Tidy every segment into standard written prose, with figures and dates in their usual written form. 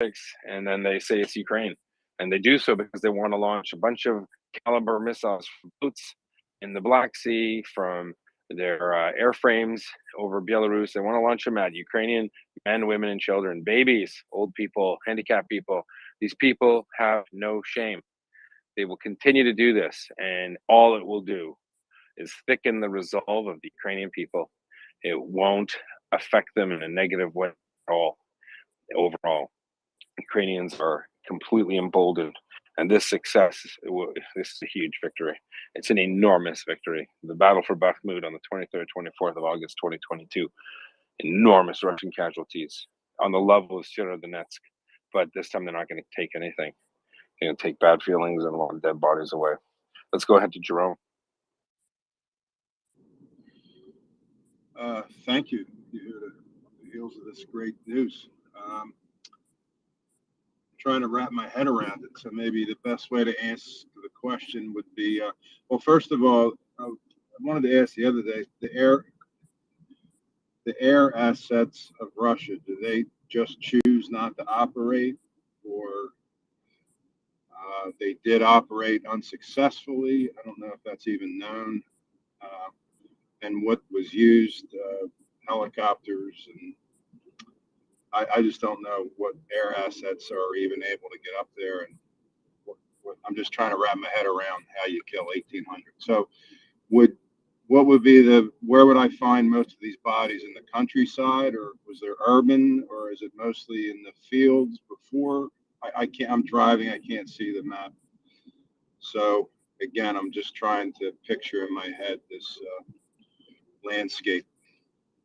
and then they say it's Ukraine, and they do so because they want to launch a bunch of caliber missiles from boats in the Black Sea, from their airframes over Belarus. They want to launch them at Ukrainian men, women, and children, babies, old people, handicapped people. These people have no shame. They will continue to do this, and all it will do is thicken the resolve of the Ukrainian people. It won't affect them in a negative way at all. Overall, Ukrainians are completely emboldened, and this success, this is a huge victory. It's an enormous victory. The battle for Bakhmut on the 23rd, 24th of August, 2022, enormous Russian casualties on the level of Severodonetsk, but this time they're not going to take anything. They're going to take bad feelings and a lot of dead bodies away. Let's go ahead to Jerome. Thank you. You're on the heels of this great news. Trying to wrap my head around it. So maybe the best way to answer the question would be, well, first of all, I wanted to ask the other day, the air assets of Russia, do they just choose not to operate, or they did operate unsuccessfully? I don't know if that's even known. And what was used, helicopters, and I just don't know what air assets are even able to get up there. And I'm just trying to wrap my head around how you kill 1,800. So what would be where would I find most of these bodies? In the countryside, or was there urban, or is it mostly in the fields before? I'm driving, I can't see the map. So again, I'm just trying to picture in my head this landscape.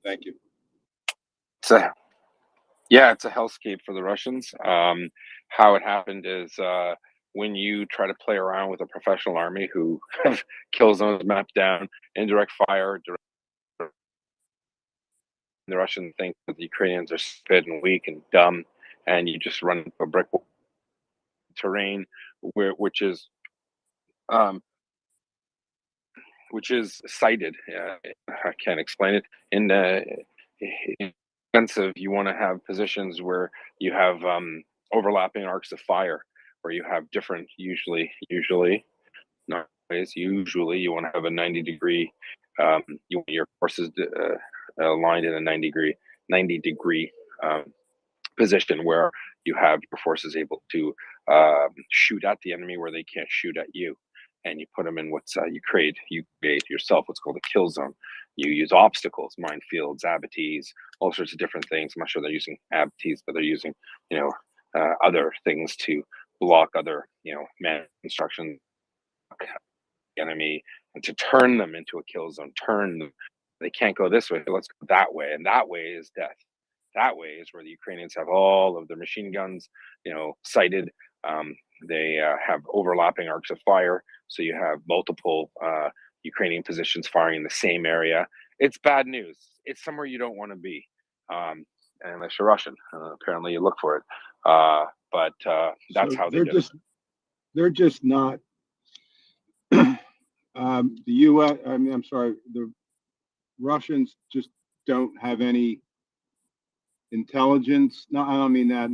Thank you. It's a hellscape for the Russians. How it happened is when you try to play around with a professional army who have kill zones mapped down, indirect fire, the Russians think that the Ukrainians are stupid and weak and dumb, and you just run into a brick terrain which is sighted. I can't explain it. In sense of, you want to have positions where you have overlapping arcs of fire, where you have different, usually not always, usually you want to have a 90-degree, you want your forces aligned in a 90-degree position, where you have your forces able to shoot at the enemy where they can't shoot at you. And you put them in you create yourself what's called a kill zone. You use obstacles, minefields, abatis, all sorts of different things. I'm not sure they're using abatis, but they're using, other things to block other, man construction enemy, and to turn them into a kill zone. Turn them. They can't go this way. Let's go that way, and that way is death. That way is where the Ukrainians have all of their machine guns, sighted. They have overlapping arcs of fire, so you have multiple Ukrainian positions firing in the same area. It's bad news. It's somewhere you don't want to be, unless you're Russian. Apparently, you look for it. But that's how they do it. They're just not. The U.S. I'm sorry. The Russians just don't have any intelligence. No, I don't mean that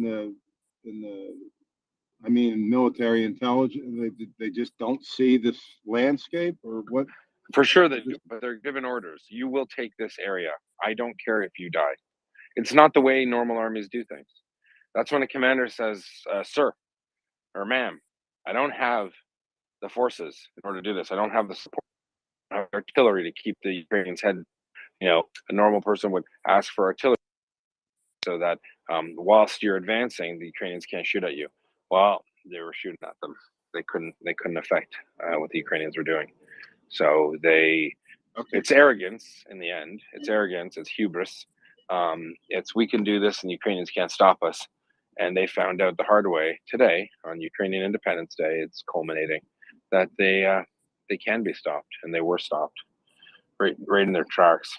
I mean military intelligence. They just don't see this landscape, or what? For sure they do, but they're given orders. You will take this area. I don't care if you die. It's not the way normal armies do things. That's when a commander says, sir or ma'am, I don't have the forces in order to do this. I don't have the support, artillery to keep the Ukrainians head. A normal person would ask for artillery so that whilst you're advancing, the Ukrainians can't shoot at you. Well, they were shooting at them. They couldn't affect what the Ukrainians were doing. So it's arrogance in the end. It's arrogance. It's hubris. It's, we can do this and the Ukrainians can't stop us. And they found out the hard way today on Ukrainian Independence Day. It's culminating that they can be stopped, and they were stopped right in their tracks.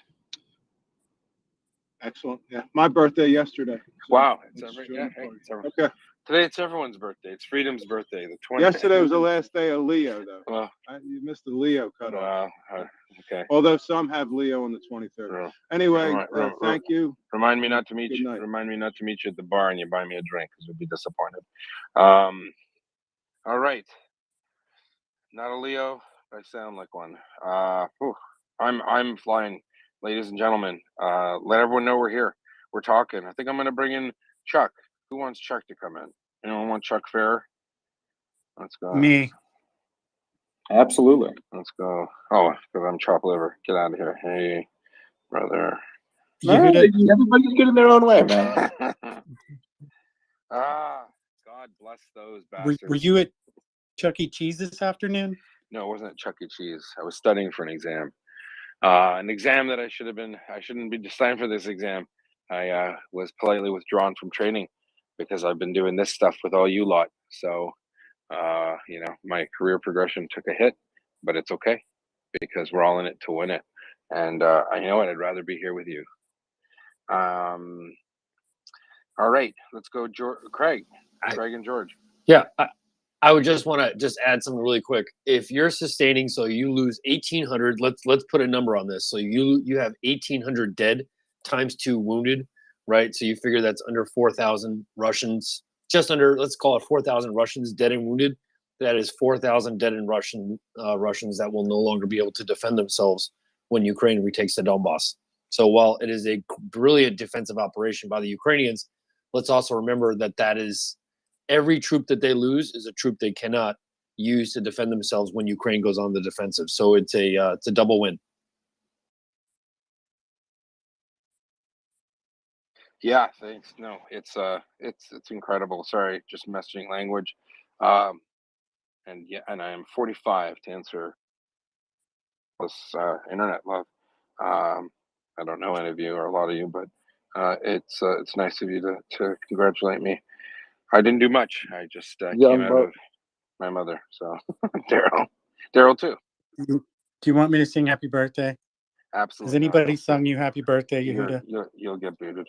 Excellent. Yeah, my birthday yesterday. So Wow, it's let's every, join yeah, the hey, party. it's Okay. today it's everyone's birthday. It's Freedom's birthday, the 20th. Yesterday was the last day of Leo, though. Well, You missed the Leo cutoff. okay. Although some have Leo on the 23rd. Well, Anyway, thank you. Remind me not to meet Good you. night. Remind me not to meet you at the bar and you buy me a drink because you'll be disappointed. All right. Not a Leo, but I sound like one. I'm flying, ladies and gentlemen. Let everyone know we're here. We're talking. I think I'm gonna bring in Chuck. Who wants Chuck to come in? Anyone want Chuck Fair? Let's go. Me. Absolutely. Let's go. Oh, because I'm chopped liver. Get out of here. Hey, brother. Everybody's good in their own way, man. God bless those bastards. Were you at Chuck E. Cheese this afternoon? No, it wasn't at Chuck E. Cheese. I was studying for an exam. An exam that I shouldn't be designed for this exam. I was politely withdrawn from training because I've been doing this stuff with all you lot. So, my career progression took a hit, but it's okay because we're all in it to win it. And I know it. I'd rather be here with you. All right, let's go, Craig and George. Yeah, I would just want to add something really quick. If you're sustaining, so you lose 1,800. Let's put a number on this. So you have 1,800 dead times 2 wounded, right? So you figure that's under 4,000 Russians, just under, let's call it 4,000 Russians dead and wounded. That is 4,000 dead and Russians that will no longer be able to defend themselves when Ukraine retakes the Donbass. So while it is a brilliant defensive operation by the Ukrainians, let's also remember that is every troop that they lose is a troop they cannot use to defend themselves when Ukraine goes on the defensive. So it's a double win. Yeah, thanks. No, it's incredible. Sorry, just messaging language. And I am 45 to answer this internet love. I don't know any of you or a lot of you, but it's nice of you to congratulate me. I didn't do much. I just came out of my mother. So Daryl too. Do you want me to sing happy birthday? Absolutely. Has anybody sung you happy birthday, Yehuda? You'll get booted.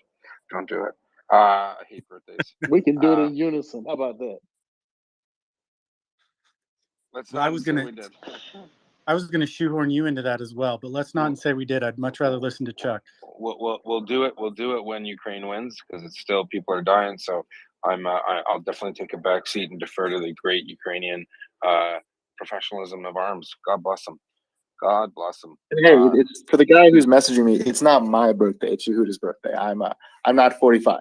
Don't do it. I hate birthdays. We can do it in unison. How about that? Let's I was gonna shoehorn you into that as well, but let's not say we did. I'd much rather listen to Chuck. We'll do it. We'll do it when Ukraine wins because it's still people are dying. So I'll definitely take a back seat and defer to the great Ukrainian professional of arms. God bless them. God bless them. Hey, it's for the guy who's messaging me. It's not my birthday. It's Yehuda's birthday. I'm not 45.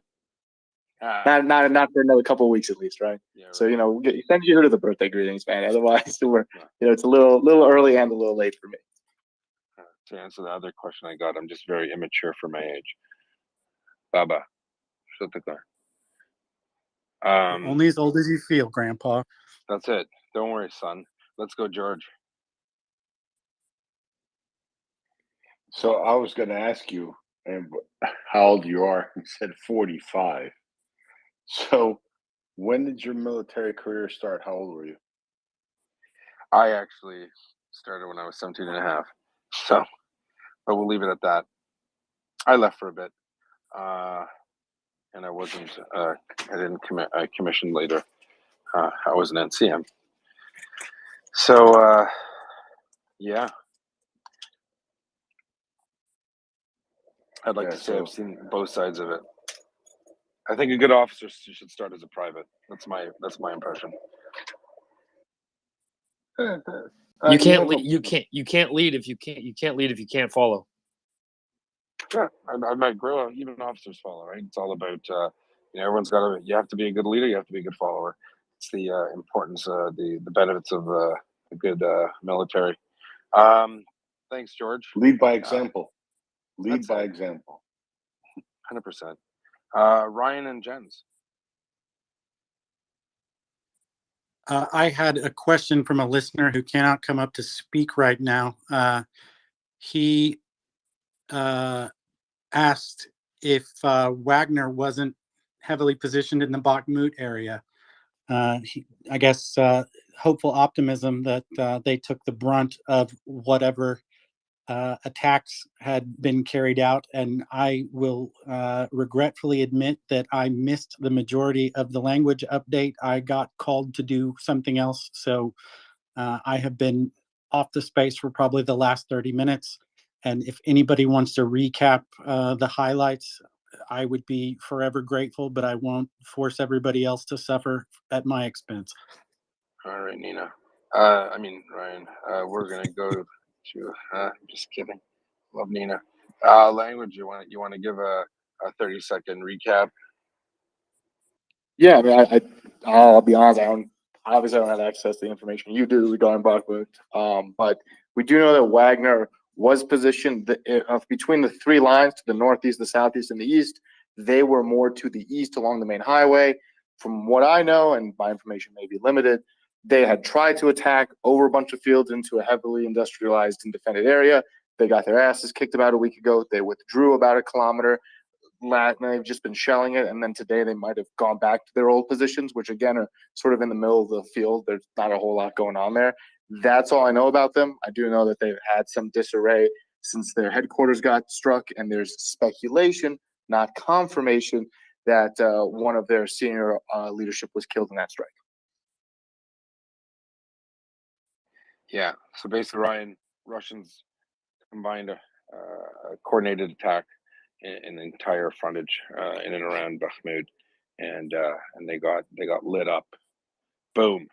Not for another couple of weeks at least, right? Yeah, right. So send Yehuda the birthday greetings, man. Otherwise, it's a little early and a little late for me. To answer the other question I got, I'm just very immature for my age. Baba, shut the car. Only as old as you feel, Grandpa. That's it. Don't worry, son. Let's go, George. So I was going to ask you how old you are. You said 45. So when did your military career start? How old were you? I actually started when I was 17 and a half. So, but we'll leave it at that. I left for a bit. And I wasn't, I didn't commit, I commissioned later. I was an NCM. So, yeah. I'd like to say I've seen both sides of it. I think a good officer should start as a private. That's my impression. You can't lead. You can't lead if you can't follow. Yeah, I might grow. Even officers follow, right? It's all about everyone's got to. You have to be a good leader. You have to be a good follower. It's the importance, the benefits of a good military. Thanks, George. Lead by example. Lead by example. 100%. Ryan and Jens. I had a question from a listener who cannot come up to speak right now. He asked if Wagner wasn't heavily positioned in the Bakhmut area. I guess hopeful optimism that they took the brunt of whatever attacks had been carried out, and I will regretfully admit that I missed the majority of the language update. I got called to do something else, so I have been off the space for probably the last 30 minutes. And if anybody wants to recap the highlights, I would be forever grateful, but I won't force everybody else to suffer at my expense. All right, Nina. Ryan. We're gonna go to. Just kidding. Love Nina. Language. You want to give a 30-second recap? Yeah, I mean, I'll be honest. I don't have access to the information you do regarding Bakhmut. But we do know that Wagner was positioned between the three lines, to the northeast, the southeast, and the east. They were more to the east along the main highway. From what I know, and my information may be limited, they had tried to attack over a bunch of fields into a heavily industrialized and defended area. They got their asses kicked about a week ago. They withdrew about a kilometer. They've just been shelling it, and then today they might have gone back to their old positions, which again are sort of in the middle of the field. There's not a whole lot going on there. That's all I know about them. I do know that they've had some disarray since their headquarters got struck, and there's speculation, not confirmation, that one of their senior leadership was killed in that strike. Yeah. So basically, Ryan, Russians combined a coordinated attack in the entire frontage in and around Bakhmut, and they got lit up. Boom.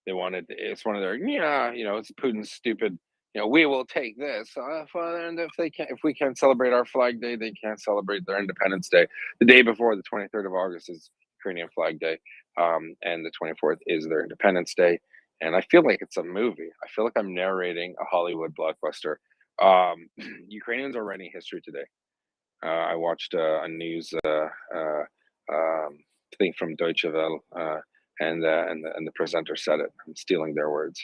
They wanted. It's one of their it's Putin's stupid. We will take this. And if we can't celebrate our Flag Day, they can't celebrate their Independence Day. The day before, the 23rd of August, is Ukrainian Flag Day, and the 24th is their Independence Day. And I feel like it's a movie. I feel like I'm narrating a Hollywood blockbuster. Ukrainians are writing history today. I watched a news thing from Deutsche Welle, and the presenter said it. I'm stealing their words.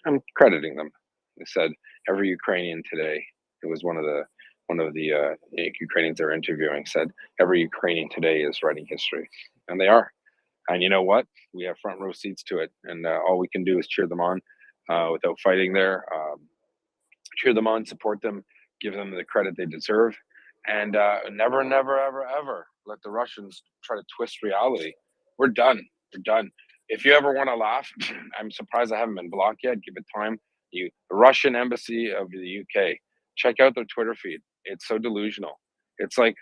I'm crediting them. They said every Ukrainian today. It was one of the Ukrainians they were interviewing said every Ukrainian today is writing history, and they are. And you know what? We have front row seats to it, and all we can do is cheer them on without fighting there. Cheer them on, support them, give them the credit they deserve, and never, never, ever, ever let the Russians try to twist reality. We're done. We're done. If you ever want to laugh, I'm surprised I haven't been blocked yet. Give it time. The Russian embassy of the UK. Check out their Twitter feed. It's so delusional. It's like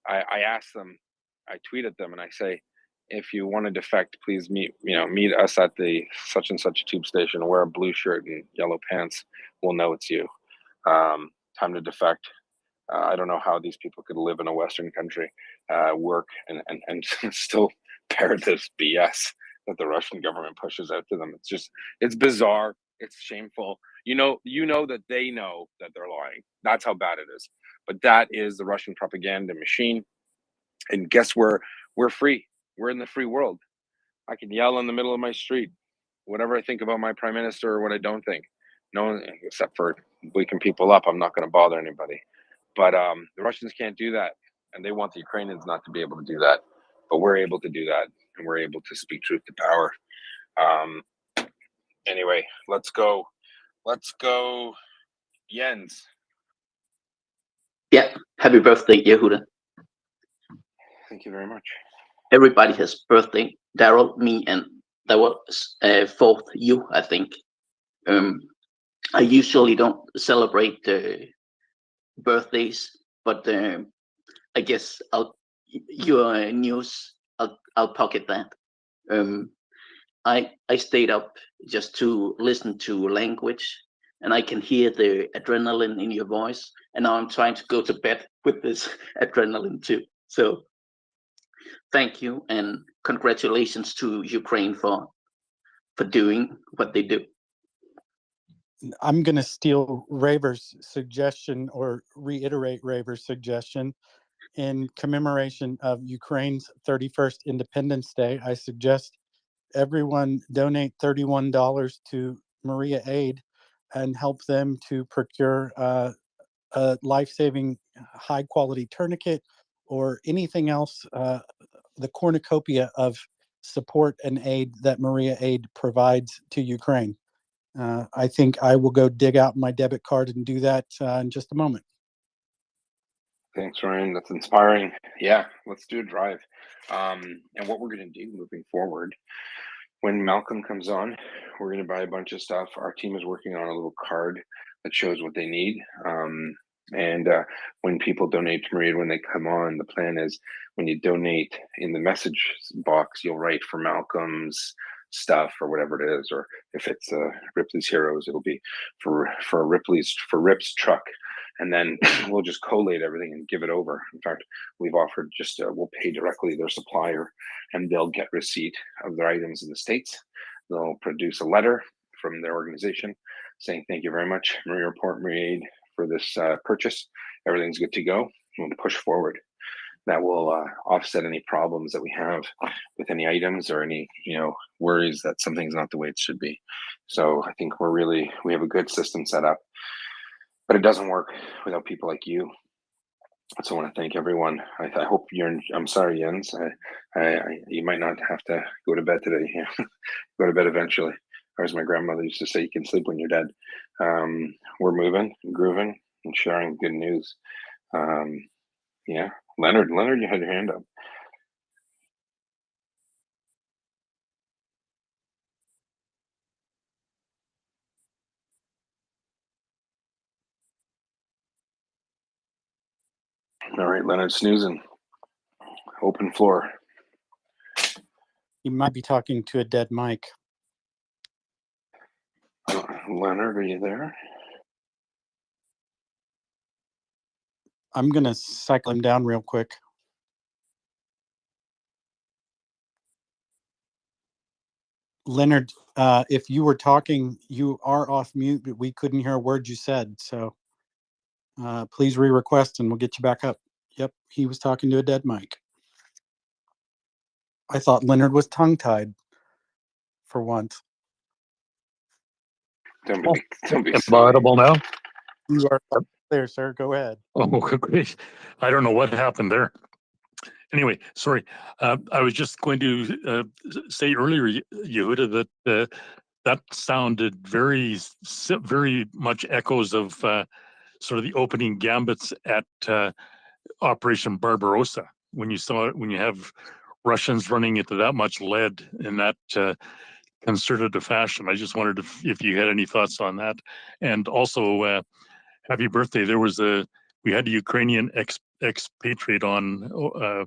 I ask them, I tweet at them, and I say, if you want to defect, please meet us at the such and such tube station. Wear a blue shirt and yellow pants. We'll know it's you. Time to defect. I don't know how these people could live in a Western country, work, and still bear this BS that the Russian government pushes out to them. It's bizarre. It's shameful. You know that they know that they're lying. That's how bad it is. But that is the Russian propaganda machine. And guess where we're free? We're in the free world. I can yell in the middle of my street, whatever I think about my prime minister or what I don't think. No one, except for waking people up, I'm not going to bother anybody. But the Russians can't do that, and they want the Ukrainians not to be able to do that. But we're able to do that, and we're able to speak truth to power. Anyway, let's go. Let's go, Jens. Yeah, happy birthday, Yehuda. Thank you very much. Everybody has birthday. Daryl, me, and that was fourth you, I think. I usually don't celebrate birthdays, but I guess your news, I'll pocket that. I stayed up just to listen to language, and I can hear the adrenaline in your voice, and now I'm trying to go to bed with this adrenaline too. So thank you, and congratulations to Ukraine for doing what they do. I'm going to steal Raver's suggestion, or reiterate Raver's suggestion. In commemoration of Ukraine's 31st Independence Day, I suggest everyone donate $31 to Maria Aid and help them to procure a life-saving, high-quality tourniquet or anything else, the cornucopia of support and aid that Maria Aid provides to Ukraine. I think I will go dig out my debit card and do that in just a moment. Thanks, Ryan. That's inspiring. Yeah, let's do a drive. And what we're going to do moving forward, when Malcolm comes on, we're going to buy a bunch of stuff. Our team is working on a little card that shows what they need. And when people donate to Myriad, when they come on, the plan is when you donate in the message box, you'll write for Malcolm's stuff or whatever it is, or if it's Ripley's Heroes, it'll be for Rip's truck, and then we'll just collate everything and give it over. In fact, we've offered just we'll pay directly their supplier, and they'll get receipt of their items in the States. They'll produce a letter from their organization saying thank you very much, MryiaReport, Myriad, for this purchase. Everything's good to go. We'll push forward. That will offset any problems that we have with any items or any worries that something's not the way it should be. So I think we have a good system set up, but it doesn't work without people like you. So I want to thank everyone. I hope I'm sorry, Jens. You might not have to go to bed today. Go to bed eventually. Or as my grandmother used to say, you can sleep when you're dead. We're moving, grooving, and sharing good news. Yeah, Leonard, you had your hand up. All right, Leonard snoozing. Open floor. You might be talking to a dead mic. Leonard, are you there? I'm going to cycle him down real quick. Leonard, if you were talking, you are off mute, but we couldn't hear a word you said. So please re-request and we'll get you back up. Yep, he was talking to a dead mic. I thought Leonard was tongue-tied for once. Don't be Am I audible now? You are there, sir. Go ahead. Oh, great. I don't know what happened there. Anyway, sorry. I was just going to say earlier, Yehuda, that that sounded very much echoes of sort of the opening gambits at Operation Barbarossa, when you have Russians running into that much lead in that concerted a fashion. I just wondered if you had any thoughts on that. And also, happy birthday. We had a Ukrainian expatriate on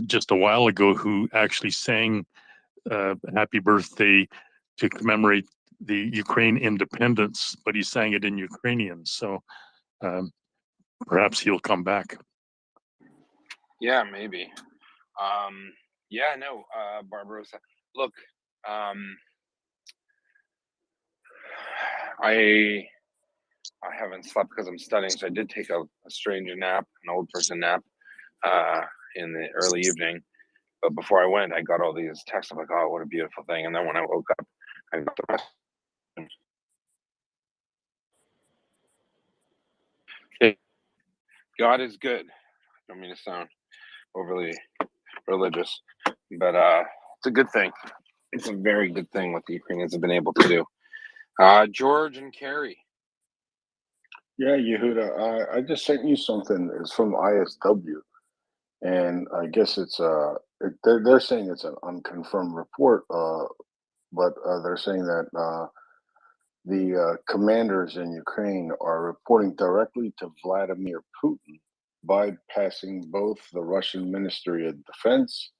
just a while ago who actually sang happy birthday to commemorate the Ukraine independence, but he sang it in Ukrainian. So perhaps he'll come back. Yeah, maybe. Yeah, no, Barbarossa. Look, I haven't slept because I'm studying, so I did take a strange nap, an old person nap, in the early evening. But before I went, I got all these texts. I'm like, oh, what a beautiful thing. And then when I woke up, I got the rest. Okay. God is good. I don't mean to sound overly religious, but it's a good thing. It's a very good thing what the Ukrainians have been able to do. George and Carrie. Yeah, Yehuda, I just sent you something. It's from ISW, and I guess they're saying it's an unconfirmed report, but they're saying that the commanders in Ukraine are reporting directly to Vladimir Putin, bypassing both the Russian Ministry of Defense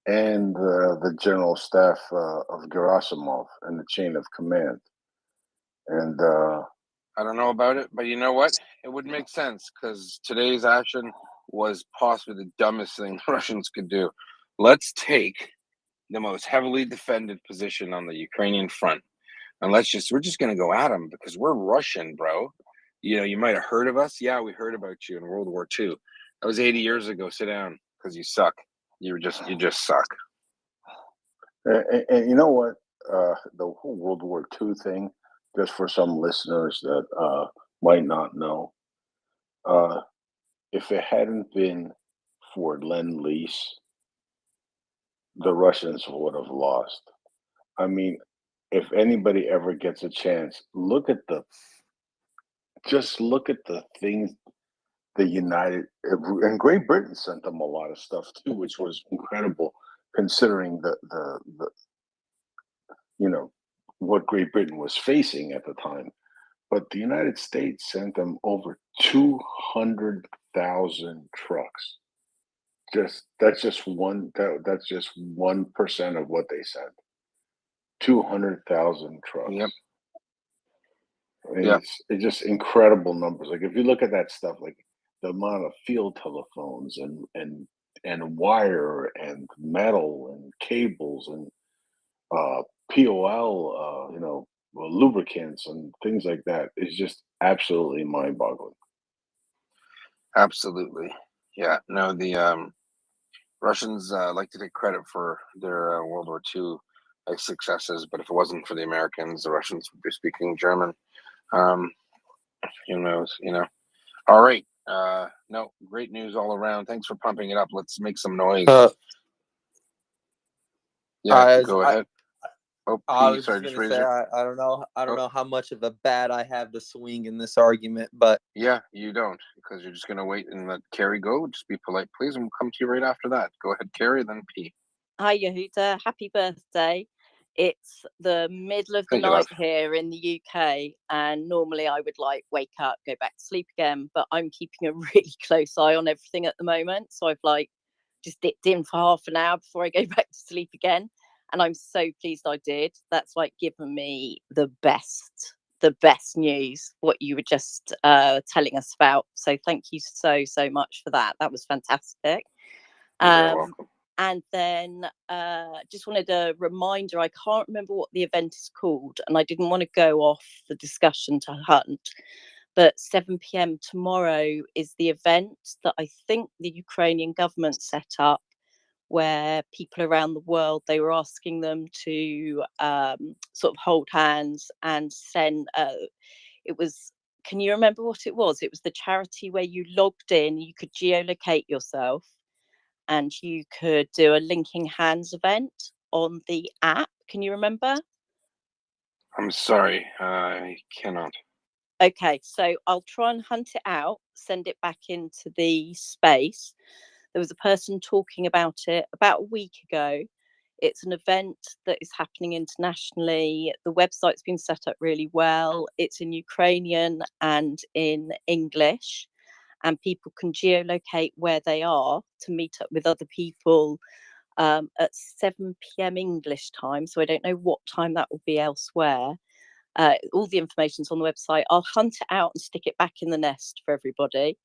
and the General Staff of Gerasimov and the chain of command. And I don't know about it, but you know what? It would make sense because today's action was possibly the dumbest thing the Russians could do. Let's take the most heavily defended position on the Ukrainian front, and we're just going to go at them because we're Russian, bro. You might have heard of us. Yeah, we heard about you in World War II. That was 80 years ago. Sit down because you suck. You just suck. And you know what? The whole World War II thing, just for some listeners that might not know, if it hadn't been for Lend-Lease, the Russians would have lost. I mean, if anybody ever gets a chance, just look at the things the United and Great Britain sent them a lot of stuff too, which was incredible considering the what Great Britain was facing at the time. But the United States sent them over 200,000 trucks. That's just 1% of what they sent. 200,000 trucks. Yep. I mean, Yep. it's just incredible numbers. Like if you look at that stuff, like the amount of field telephones and wire and metal and cables and POL, lubricants and things like that is just absolutely mind-boggling. Absolutely. Yeah. No, the Russians like to take credit for their World War II successes, but if it wasn't for the Americans, the Russians would be speaking German. Who knows? All right. No, great news all around. Thanks for pumping it up. Let's make some noise. Yeah, go ahead. I was just gonna say I don't know how much of a bat I have to swing in this argument, but yeah, you don't, because you're just gonna wait and let Carrie go. Just be polite, please, and we'll come to you right after that. Go ahead, Carrie, then P. Hi, Yehuda. Happy birthday. It's the middle of the Thank you, night love. here in the UK, and normally I would wake up, go back to sleep again, but I'm keeping a really close eye on everything at the moment. So I've just dipped in for half an hour before I go back to sleep again. And I'm so pleased I did. That's given me the best news, what you were just telling us about. So thank you so much for that. That was fantastic. You're welcome. And then just wanted a reminder, I can't remember what the event is called, and I didn't want to go off the discussion to Hunt, but 7 p.m. tomorrow is the event that I think the Ukrainian government set up, where people around the world, they were asking them to sort of hold hands and send, can you remember what it was? It was the charity where you logged in, you could geolocate yourself, and you could do a linking hands event on the app. Can you remember? I'm sorry, I cannot. Okay, so I'll try and hunt it out, send it back into the space. There was a person talking about it about a week ago. It's an event that is happening internationally. The website's been set up really well. It's in Ukrainian and in English, and people can geolocate where they are to meet up with other people at 7 p.m. English time. So I don't know what time that will be elsewhere. All the information's on the website. I'll hunt it out and stick it back in the nest for everybody.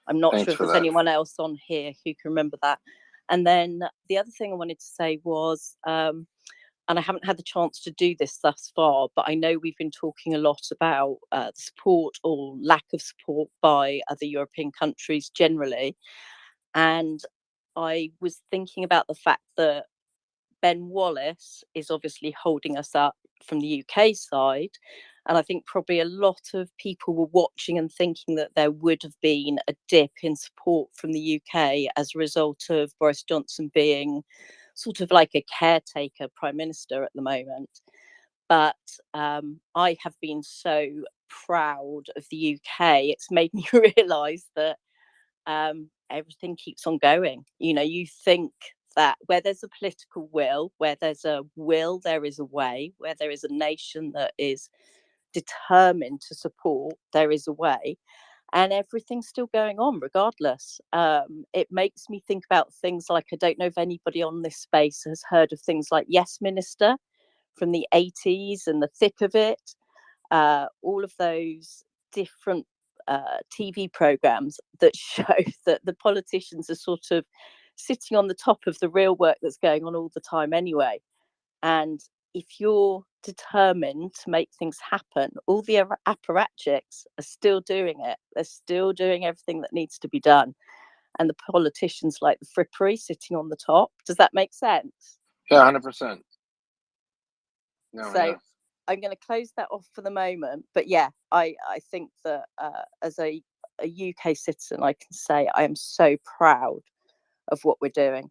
I'm not Thanks sure if for there's that. anyone else on here who can remember that. And then the other thing I wanted to say was, and I haven't had the chance to do this thus far, but I know we've been talking a lot about the support or lack of support by other European countries generally. And I was thinking about the fact that Ben Wallace is obviously holding us up from the UK side. And I think probably a lot of people were watching and thinking that there would have been a dip in support from the UK as a result of Boris Johnson being sort of like a caretaker prime minister at the moment. But I have been so proud of the UK. It's made me realise that everything keeps on going. You think that where there's a political will, where there's a will, there is a way. Where there is a nation that is determined to support, there is a way, and everything's still going on regardless. It makes me think about things like, I don't know if anybody on this space has heard of things like Yes Minister from the 80s and the thick of it, all of those different TV programs that show that the politicians are sort of sitting on the top of the real work that's going on all the time anyway. And if you're determined to make things happen, all the apparatchiks are still doing it. They're still doing everything that needs to be done. And the politicians like the frippery sitting on the top. Does that make sense? Yeah, 100%. No, So yeah. I'm going to close that off for the moment. But yeah, I think that as a UK citizen, I can say I am so proud of what we're doing.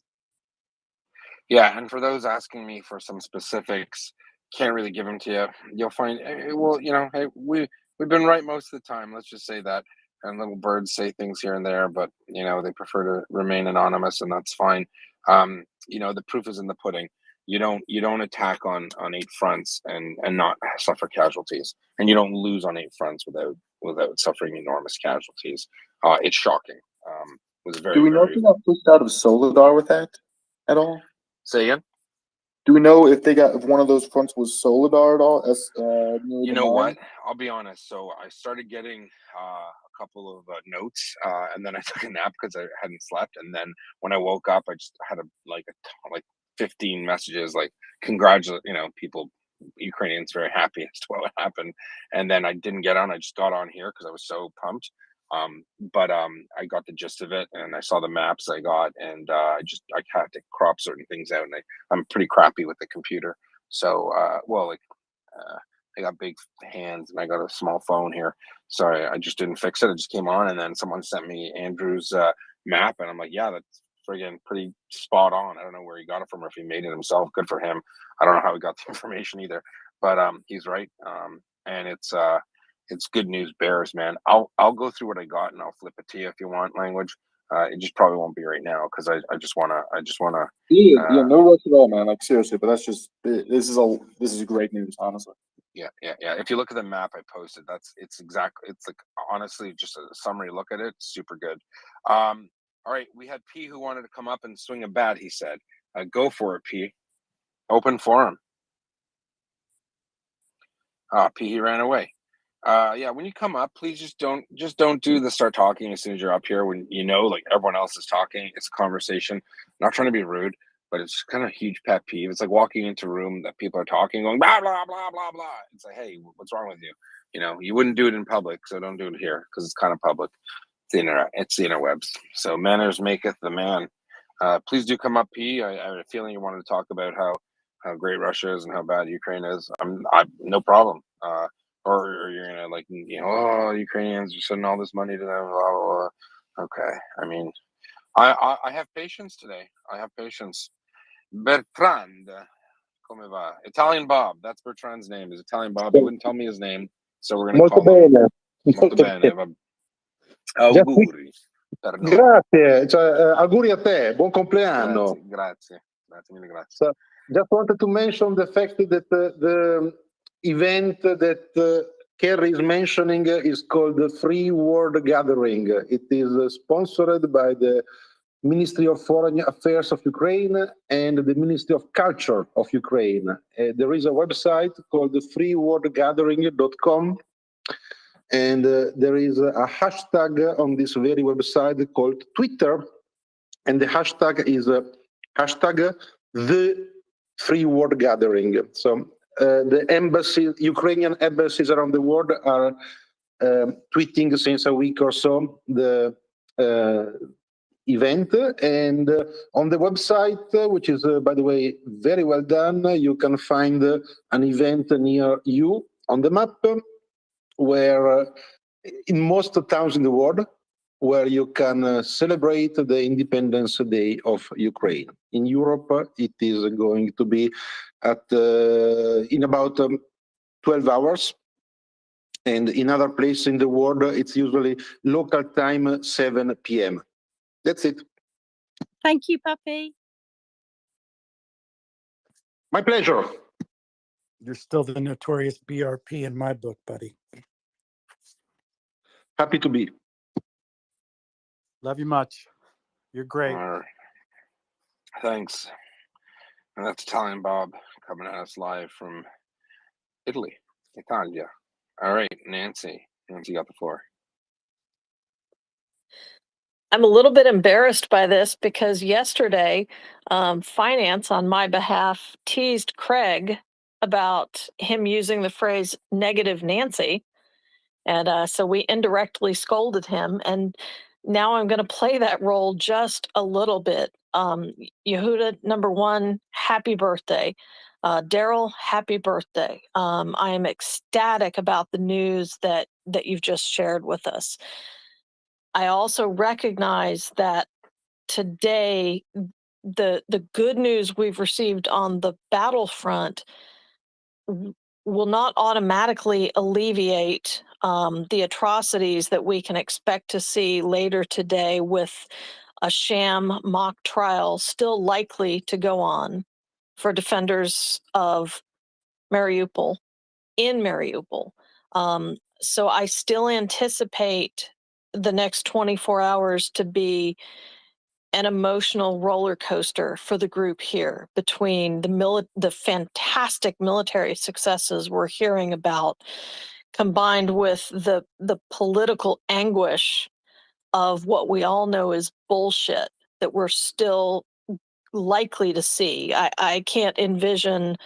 Yeah, and for those asking me for some specifics, can't really give them to you. You'll find, well, hey, we've been right most of the time. Let's just say that. And little birds say things here and there, but they prefer to remain anonymous, and that's fine. The proof is in the pudding. You don't attack on 8 fronts and not suffer casualties, and you don't lose on 8 fronts without suffering enormous casualties. It's shocking. It was very. Do we know if they got pushed out of Solidar with that at all? Say again. Do we know if one of those fronts was Solidar at all? You know what? I'll be honest. So I started getting a couple of notes, and then I took a nap because I hadn't slept. And then when I woke up, I just had like 15 messages, like congratulate, people, Ukrainians, very happy as to what happened. And then I didn't get on. I just got on here because I was so pumped. But I got the gist of it, and I saw the maps I got, and I had to crop certain things out, and I'm pretty crappy with the computer. So, I got big hands and I got a small phone here, so I just didn't fix it. It just came on, and then someone sent me Andrew's map, and I'm like, yeah, that's friggin' pretty spot on. I don't know where he got it from or if he made it himself. Good for him. I don't know how he got the information either, but he's right. And it's good news bears, man. I'll go through what I got and I'll flip it to you if you want language. It just probably won't be right now because I just wanna. Yeah, no rush at all, man. Like seriously, but this is great news, honestly. Yeah. If you look at the map I posted, it's like honestly just a summary look at it. Super good. All right, we had P who wanted to come up and swing a bat. He said, "Go for it, P. Open forum." P, he ran away. Yeah, when you come up, please just don't do the start talking as soon as you're up here. When like everyone else is talking, it's a conversation. I'm not trying to be rude, but it's kind of a huge pet peeve. It's like walking into a room that people are talking, going blah blah blah blah blah. It's like, hey, what's wrong with you? You wouldn't do it in public, so don't do it here because it's kind of public. It's the internet. It's the interwebs. So manners maketh the man. Please do come up, P. I have a feeling you wanted to talk about how great Russia is and how bad Ukraine is. I'm no problem. Or you're gonna Ukrainians are sending all this money to them. Blah, blah, blah. Okay, I mean, I have patience today. I have patience. Bertrand, come va? Italian Bob. That's Bertrand's name. Is Italian Bob. He wouldn't tell me his name, so we're gonna call him. Molto bene. Auguri. Grazie, auguri a te, buon compleanno. Grazie mille, grazie. So, just wanted to mention the fact that the event that Kerry is mentioning is called the Free World Gathering. It is sponsored by the Ministry of Foreign Affairs of Ukraine and the Ministry of Culture of Ukraine. There is a website called freeworldgathering.com, and there is a hashtag on this very website called Twitter, and the hashtag is hashtag the Free World Gathering. So the embassies, Ukrainian embassies around the world are tweeting since a week or so the event, and on the website, which is by the way very well done, you can find an event near you on the map, where in most towns in the world where you can celebrate the Independence Day of Ukraine. In Europe, it is going to be in about 12 hours. And in other places in the world, it's usually local time 7 p.m. That's it. Thank you, Puppy. My pleasure. You're still the notorious BRP in my book, buddy. Happy to be. Love you much. You're great. Thanks. And that's Italian Bob coming at us live from Italy, Italia. All right, Nancy. Nancy got the floor. I'm a little bit embarrassed by this because yesterday, finance on my behalf teased Craig about him using the phrase negative Nancy. And so we indirectly scolded him. And now I'm going to play that role just a little bit. Yehuda, number one, happy birthday. Daryl, happy birthday. I am ecstatic about the news that you've just shared with us. I also recognize that today, the good news we've received on the battlefront will not automatically alleviate the atrocities that we can expect to see later today, with a sham mock trial still likely to go on for defenders of Mariupol, in Mariupol. So I still anticipate the next 24 hours to be an emotional roller coaster for the group here, between the fantastic military successes we're hearing about, combined with the political anguish of what we all know is bullshit that we're still likely to see. I can't envision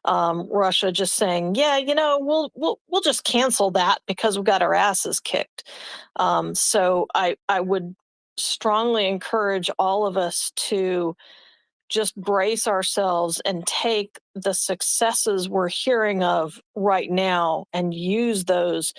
Russia just saying, yeah, we'll just cancel that because we got our asses kicked. So I would strongly encourage all of us to just brace ourselves and take the successes we're hearing of right now and use those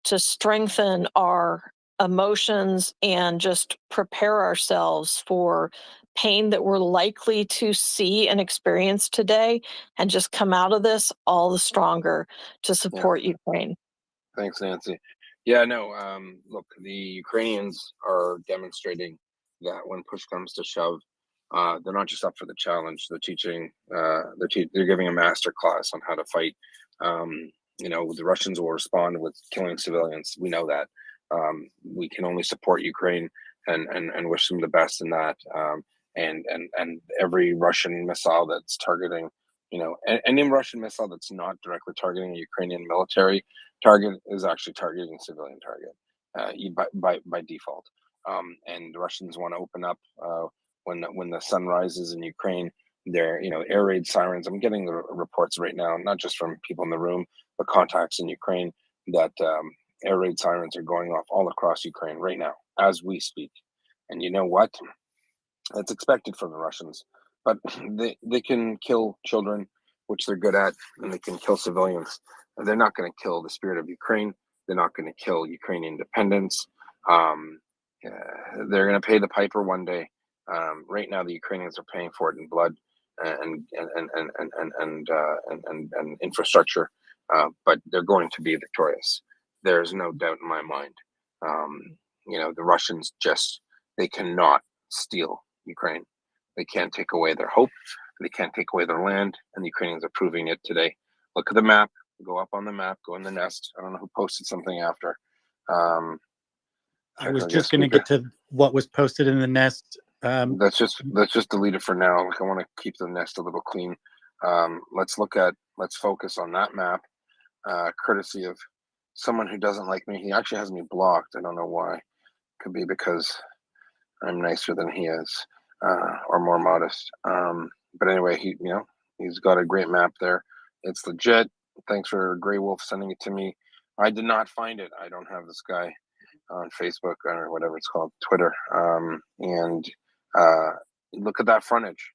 to strengthen our emotions and just prepare ourselves for pain that we're likely to see and experience today, and just come out of this all the stronger to support Ukraine. Thanks, Nancy. Yeah, no, look, the Ukrainians are demonstrating that when push comes to shove, they're not just up for the challenge. They're teaching, they're giving a master class on how to fight. The Russians will respond with killing civilians. We know that. We can only support Ukraine and wish them the best in that. And every Russian missile that's targeting, any Russian missile that's not directly targeting a Ukrainian military target is actually targeting a civilian target by default. And the Russians want to open up when the sun rises in Ukraine. Their air raid sirens. I'm getting the reports right now, not just from people in the room, but contacts in Ukraine, that air raid sirens are going off all across Ukraine right now as we speak. And you know what? That's expected from the Russians, but they can kill children, which they're good at, and they can kill civilians. They're not going to kill the spirit of Ukraine. They're not going to kill Ukrainian independence. They're going to pay the piper one day. Right now, the Ukrainians are paying for it in blood and infrastructure, but they're going to be victorious. There's no doubt in my mind. The Russians they cannot steal Ukraine. They can't take away their hope. They can't take away their land, and the Ukrainians are proving it today. Look at the map. Go up on the map. Go in the nest. I don't know who posted something after. I was just going to get to what was posted in the nest. Let's just delete it for now. I want to keep the nest a little clean. Let's focus on that map, courtesy of someone who doesn't like me. He actually has me blocked. I don't know why. Could be because I'm nicer than he is, or more modest. But anyway, he's got a great map there. It's legit. Thanks for Grey Wolf sending it to me. I did not find it. I don't have this guy on Facebook or whatever it's called, Twitter. And look at that frontage.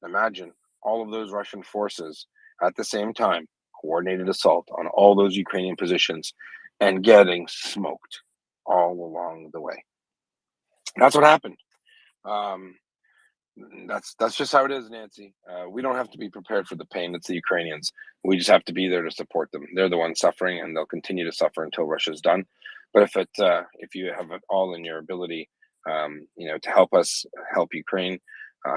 Imagine all of those Russian forces at the same time, coordinated assault on all those Ukrainian positions, and getting smoked all along the way. That's what happened. That's just how it is, Nancy. We don't have to be prepared for the pain. It's the Ukrainians. We just have to be there to support them. They're the ones suffering, and they'll continue to suffer until Russia's done. But if you have it all in your ability, to help us help Ukraine,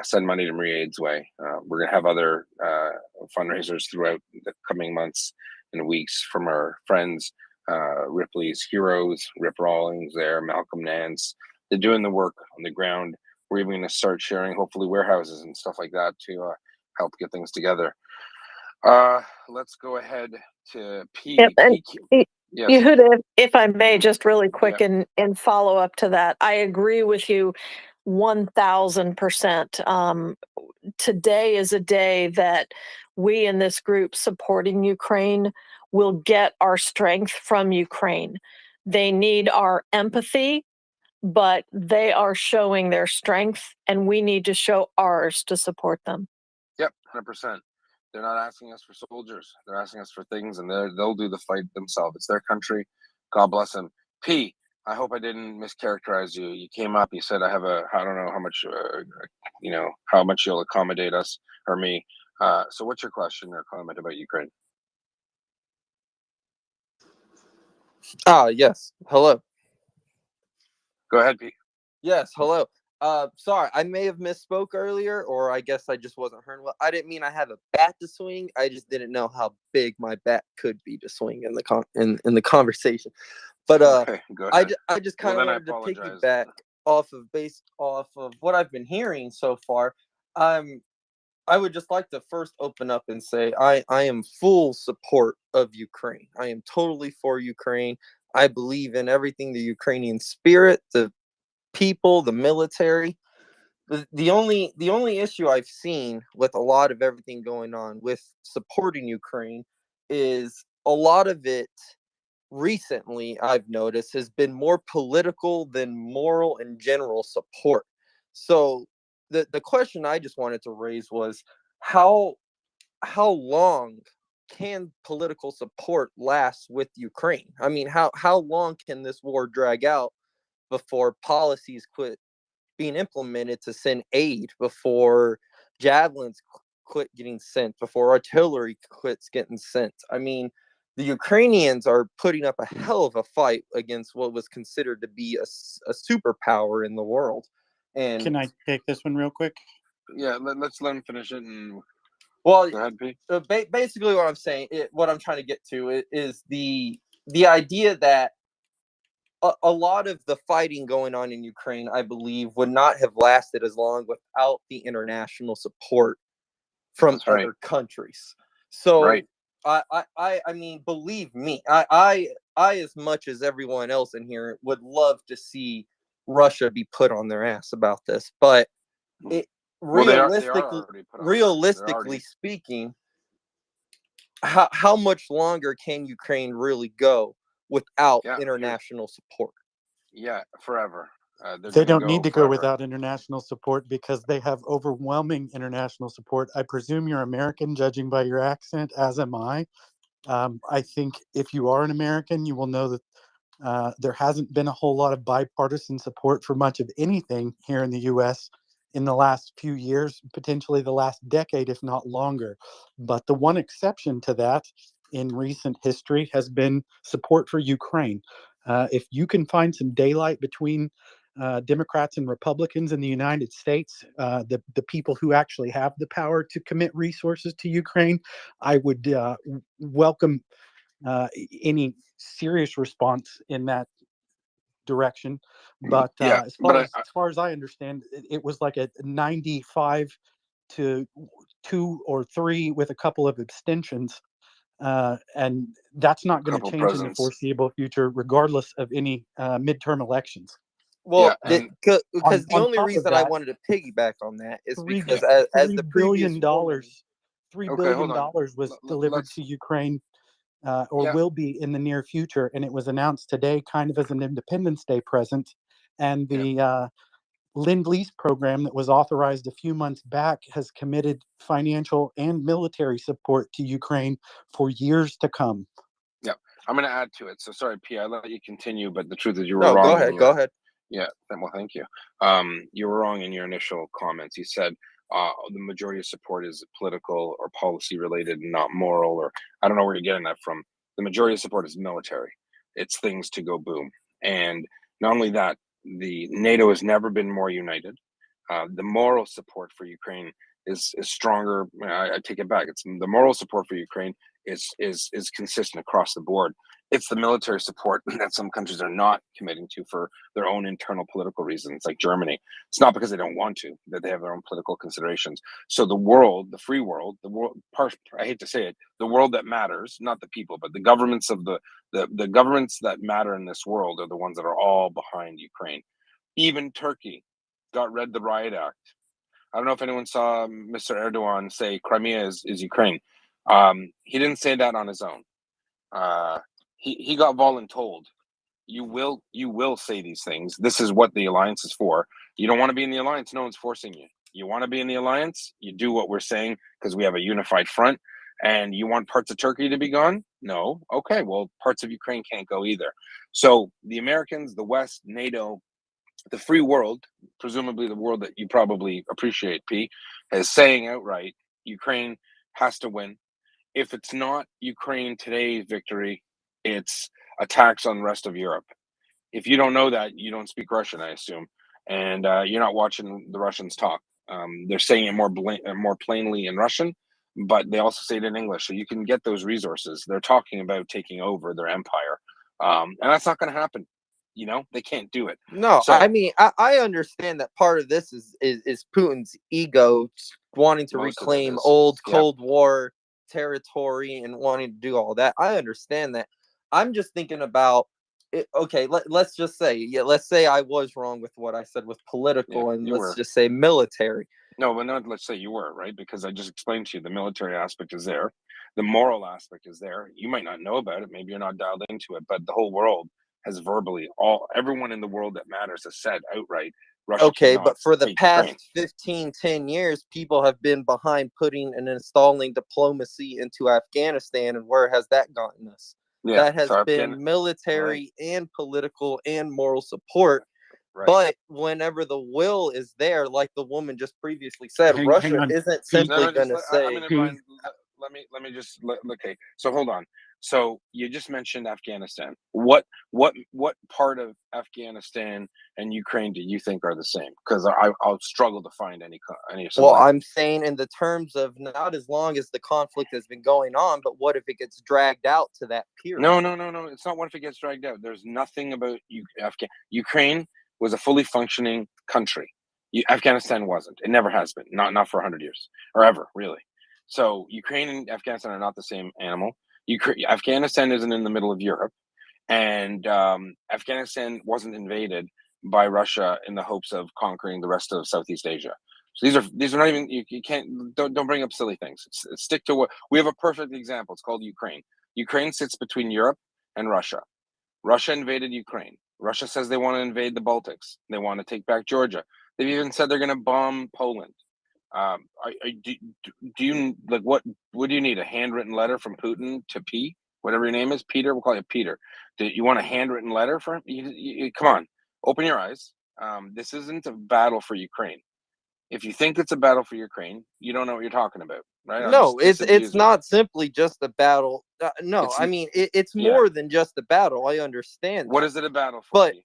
send money to MryiaAid's way. We're gonna have other fundraisers throughout the coming months and weeks from our friends, Ripley's Heroes, Rip Rawlings, Malcolm Nance. They're doing the work on the ground. We're even going to start sharing, hopefully, warehouses and stuff like that to help get things together. Let's go ahead to P. Yep, and yes. Yehuda, if I may, just really quick in follow up to that, I agree with you 1000%. Today is a day that we in this group supporting Ukraine will get our strength from Ukraine. They need our empathy, but they are showing their strength, and we need to show ours to support them. Yep, 100%. They're not asking us for soldiers. They're asking us for things, and they'll do the fight themselves. It's their country. God bless them. P, I hope I didn't mischaracterize you. You came up, you said, I don't know how much, how much you'll accommodate us or me. So what's your question or comment about Ukraine? Yes. Hello. Go ahead, Pete. Yes. Hello. Sorry, I may have misspoke earlier, or I guess I just wasn't heard well. I didn't mean I have a bat to swing. I just didn't know how big my bat could be to swing in the in the conversation. But Okay, go ahead. I just kind of wanted to piggyback off of what I've been hearing so far. I would just like to first open up and say I am full support of Ukraine. I am totally for Ukraine. I believe in everything the Ukrainian spirit, the people, the military. The only issue I've seen with a lot of everything going on with supporting Ukraine is a lot of it recently I've noticed has been more political than moral and general support. So the question I just wanted to raise was how long can political support last with Ukraine? I mean, how long can this war drag out before policies quit being implemented to send aid, before javelins quit getting sent, before artillery quits getting sent? I mean, the Ukrainians are putting up a hell of a fight against what was considered to be a superpower in the world. And can I take this one real quick? Yeah, let's let him finish it. And well, go ahead, Pete. Basically, what I'm saying, what I'm trying to get to is the idea that a lot of the fighting going on in Ukraine, I believe, would not have lasted as long without the international support from other countries. So, I mean, believe me, I, as much as everyone else in here, would love to see Russia be put on their ass about this. But realistically speaking, how much longer can Ukraine really go without international support? Yeah, forever. They don't need to go without international support because they have overwhelming international support. I presume you're American, judging by your accent, as am I. I think if you are an American, you will know that there hasn't been a whole lot of bipartisan support for much of anything here in the U.S. in the last few years, potentially the last decade, if not longer. But the one exception to that in recent history has been support for Ukraine. If you can find some daylight between Democrats and Republicans in the United States, the people who actually have the power to commit resources to Ukraine, I would welcome any serious response in that direction. But as far as I understand, it was like a 95 to 2 or 3 with a couple of abstentions. And that's not going to change in the foreseeable future, regardless of any midterm elections. Well, because the only reason I wanted to piggyback on that is because as the previous $3 billion was delivered to Ukraine, or will be in the near future, and it was announced today, kind of as an Independence Day present. And the Lend-Lease program that was authorized a few months back has committed financial and military support to Ukraine for years to come. Yeah, I'm going to add to it. So sorry, P, I let you continue, but the truth is you were wrong. Go ahead. Yeah, well, thank you. You were wrong in your initial comments. You said the majority of support is political or policy related and not moral, or I don't know where you're getting that from. The majority of support is military. It's things to go boom. And not only that, the NATO has never been more united. The moral support for Ukraine is stronger. I take it back. It's the moral support for Ukraine is consistent across the board. It's the military support that some countries are not committing to for their own internal political reasons, like Germany. It's not because they don't want to, that they have their own political considerations. So the world, the free world, I hate to say it, the world that matters, not the people, but the governments of the governments that matter in this world are the ones that are all behind Ukraine. Even Turkey read the Riot Act. I don't know if anyone saw Mr. Erdogan say Crimea is Ukraine. He didn't say that on his own. He got voluntold. You will say these things. This is what the alliance is for. You don't want to be in the alliance, no one's forcing you. You want to be in the alliance, you do what we're saying because we have a unified front. And you want parts of Turkey to be gone? No. Okay, well, parts of Ukraine can't go either. So the Americans, the West, NATO, the free world, presumably the world that you probably appreciate, P, is saying outright, Ukraine has to win. If it's not Ukraine today's victory, It's attacks on the rest of Europe. If you don't know that, you don't speak Russian, I assume, and you're not watching the Russians talk. They're saying it more plainly in Russian, but they also say it in English, so you can get those resources. They're talking about taking over their empire, and that's not going to happen. You know, they can't do it. No, So I mean, I understand that part of this is Putin's ego wanting to most of it reclaim is. old Yeah. Cold War territory and wanting to do all that. I understand that. I'm just thinking about it. Okay, let's just say, let's say I was wrong with what I said with political, and you let's were. just say military. No, but not let's say you were, right? Because I just explained to you the military aspect is there, the moral aspect is there. You might not know about it, maybe you're not dialed into it, but the whole world has verbally, everyone in the world that matters has said outright, Russia Okay, cannot but for the take Ukraine. past 10 years, people have been behind putting and installing diplomacy into Afghanistan, and where has that gotten us? Yeah, That has so been military and political and moral support. Right. But whenever the will is there, like the woman just previously said, Hang Russia on. isn't Pete, simply going to say. I mean, Brian, let me just okay. So hold on. So you just mentioned Afghanistan. What part of Afghanistan and Ukraine do you think are the same? Because I'll struggle to find any. Well, I'm saying in the terms of not as long as the conflict has been going on, but what if it gets dragged out to that period? No. It's not what if it gets dragged out. There's nothing about Ukraine was a fully functioning country. Afghanistan wasn't. It never has been. Not for 100 years or ever, really. So Ukraine and Afghanistan are not the same animal. Afghanistan isn't in the middle of Europe, and Afghanistan wasn't invaded by Russia in the hopes of conquering the rest of Southeast Asia. So these are not even you can't don't bring up silly things. Stick to what we have a perfect example. It's called Ukraine. Ukraine sits between Europe and Russia. Russia invaded Ukraine. Russia says they want to invade the Baltics. They want to take back Georgia. They've even said they're going to bomb Poland. Do you like what do you need? A handwritten letter from Putin to P, whatever your name is, Peter? We'll call you Peter. Do you want a handwritten letter from him? Come on, open your eyes. This isn't a battle for Ukraine. If you think it's a battle for Ukraine, you don't know what you're talking about, right? No, it's not simply just a battle. I mean it's more than just a battle. I understand. What is it a battle for? But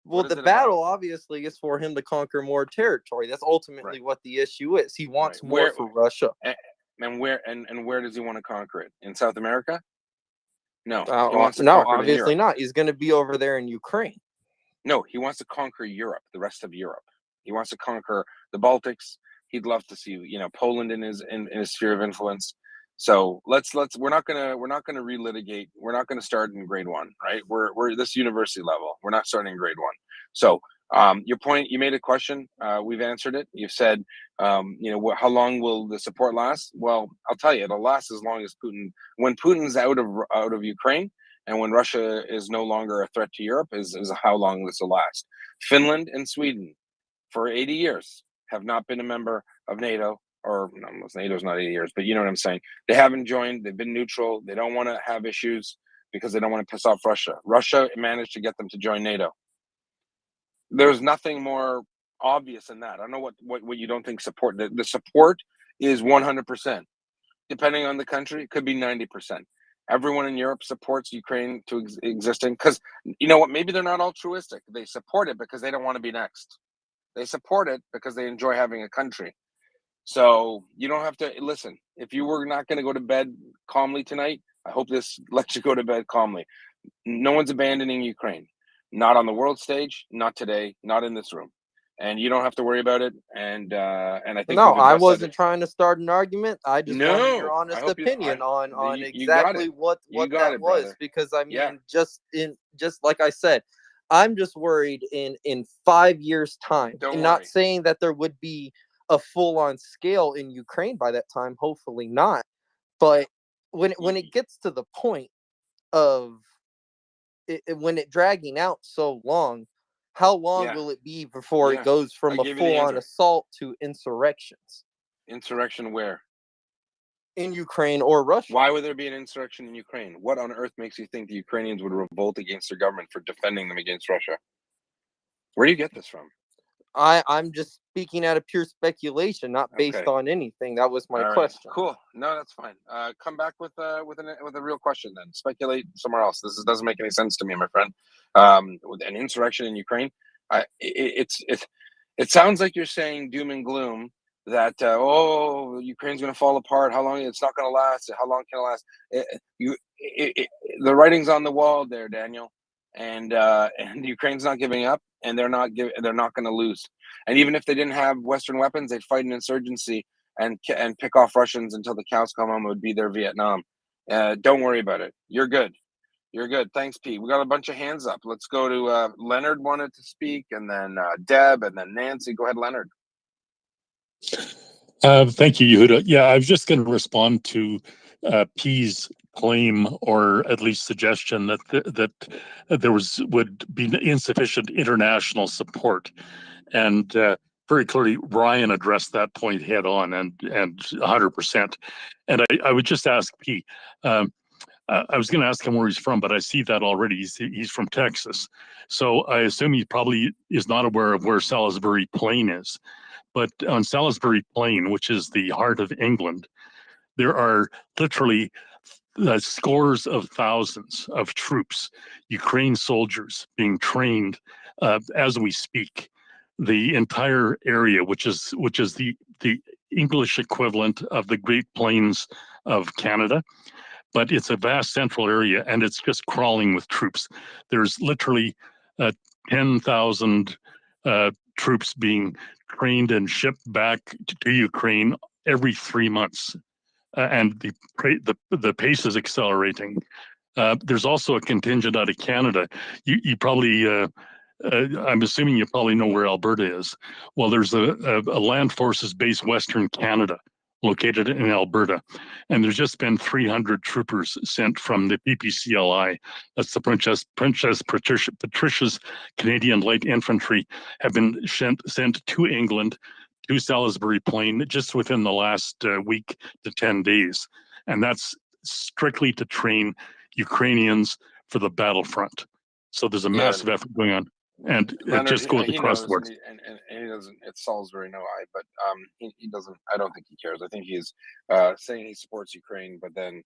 well, the battle obviously is for him to conquer more territory. That's ultimately what the issue is. He wants more for Russia. And where does he want to conquer it? In South America? No, he wants to conquer obviously not. He's going to be over there in Ukraine. No, he wants to conquer Europe, the rest of Europe. He wants to conquer the Baltics. He'd love to see, Poland in his sphere of influence. So we're not gonna relitigate. We're not gonna start in grade one, right? We're this university level. We're not starting in grade one. So your point, you made a question. We've answered it. You've said, how long will the support last? Well, I'll tell you, it'll last as long as Putin. When Putin's out of Ukraine, and when Russia is no longer a threat to Europe, is how long this will last. Finland and Sweden, for 80 years, have not been a member of NATO, or no, NATO's not 80 years, but you know what I'm saying. They haven't joined. They've been neutral. They don't want to have issues because they don't want to piss off Russia. Russia managed to get them to join NATO. There's nothing more obvious than that. I don't know what you don't think support. The support is 100%. Depending on the country, it could be 90%. Everyone in Europe supports Ukraine to existing because you know what? Maybe they're not altruistic. They support it because they don't want to be next. They support it because they enjoy having a country. So you don't have to listen. If you were not going to go to bed calmly tonight, I hope this lets you go to bed calmly. No one's abandoning Ukraine. Not on the world stage, not today, not in this room. And you don't have to worry about it. And I think I wasn't trying to start an argument. I just wanted your honest opinion opinion on exactly what that was, brother. Because I mean, just like I said, I'm just worried in 5 years' time. Not saying that there would be a full-on scale in Ukraine by that time. Hopefully not. But when it gets to the point of when it dragging out so long, how long will it be before it goes from a full-on assault to insurrections? Insurrection where? In Ukraine or Russia. Why would there be an insurrection in Ukraine? What on earth makes you think the Ukrainians would revolt against their government for defending them against Russia? Where do you get this from? I'm just speaking out of pure speculation, not based Okay. on anything. That was my All right. question. Cool. No, that's fine. Come back with a real question then. Speculate somewhere else. Doesn't make any sense to me, my friend. With an insurrection in Ukraine, it sounds like you're saying doom and gloom that Ukraine's going to fall apart. How long? It's not going to last. How long can it last? The writing's on the wall there, Daniel, and Ukraine's not giving up, and they're not going to lose. And even if they didn't have Western weapons, they'd fight an insurgency and pick off Russians until the cows come home. It would be their Vietnam. Don't worry about it. You're good. You're good. Thanks, Pete. We got a bunch of hands up. Let's go to Leonard wanted to speak, and then Deb, and then Nancy. Go ahead, Leonard. Thank you, Yehuda. Yeah, I was just going to respond to P's claim, or at least suggestion, that there would be insufficient international support, and very clearly Ryan addressed that point head on, and 100%. And I would just ask P. I was going to ask him where he's from, but I see that already. He's from Texas, so I assume he probably is not aware of where Salisbury Plain is. But on Salisbury Plain, which is the heart of England, there are literally scores of thousands of troops, Ukraine soldiers, being trained as we speak. The entire area, which is the English equivalent of the Great Plains of Canada, but it's a vast central area, and it's just crawling with troops. There's literally 10,000 troops being trained and shipped back to Ukraine every 3 months, and the pace is accelerating. There's also a contingent out of Canada. You probably, I'm assuming you probably know where Alberta is. Well, there's a land forces base Western Canada, located in Alberta, and there's just been 300 troopers sent from the PPCLI. That's the Princess Patricia's Canadian Light Infantry, have been sent to England, to Salisbury Plain, just within the last week to 10 days, and that's strictly to train Ukrainians for the battlefront. So there's a massive effort going on. And Leonard, it just goes he across knows, the board. and he doesn't. It's Salisbury, no I, but he doesn't. I don't think he cares. I think he's saying he supports Ukraine, but then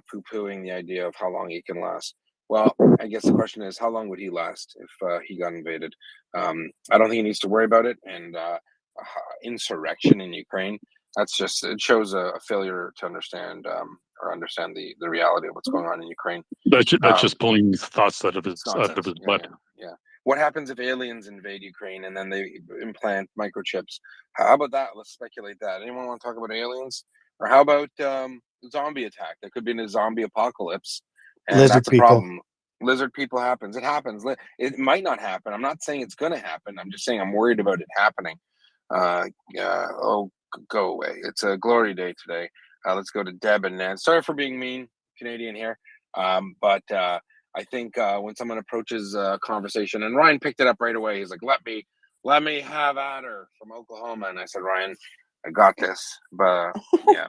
poo-pooing the idea of how long he can last. Well, I guess the question is, how long would he last if he got invaded? I don't think he needs to worry about it. And insurrection in Ukraine, that's just, it shows a failure to understand the reality of what's going on in Ukraine. That's just pulling thoughts out of his butt. Yeah. What happens if aliens invade Ukraine and then they implant microchips? How about that? Let's speculate that. Anyone want to talk about aliens? Or how about zombie attack? There could be a zombie apocalypse, and Lizard that's a people. problem. Lizard people happens. It happens. It might not happen. I'm not saying it's going to happen. I'm just saying I'm worried about it happening. Go away. It's a glory day today. Let's go to Deb and Nan. Sorry for being mean, Canadian here. But I think when someone approaches a conversation, and Ryan picked it up right away, he's like, let me have at her from Oklahoma. And I said, Ryan, I got this. But yeah.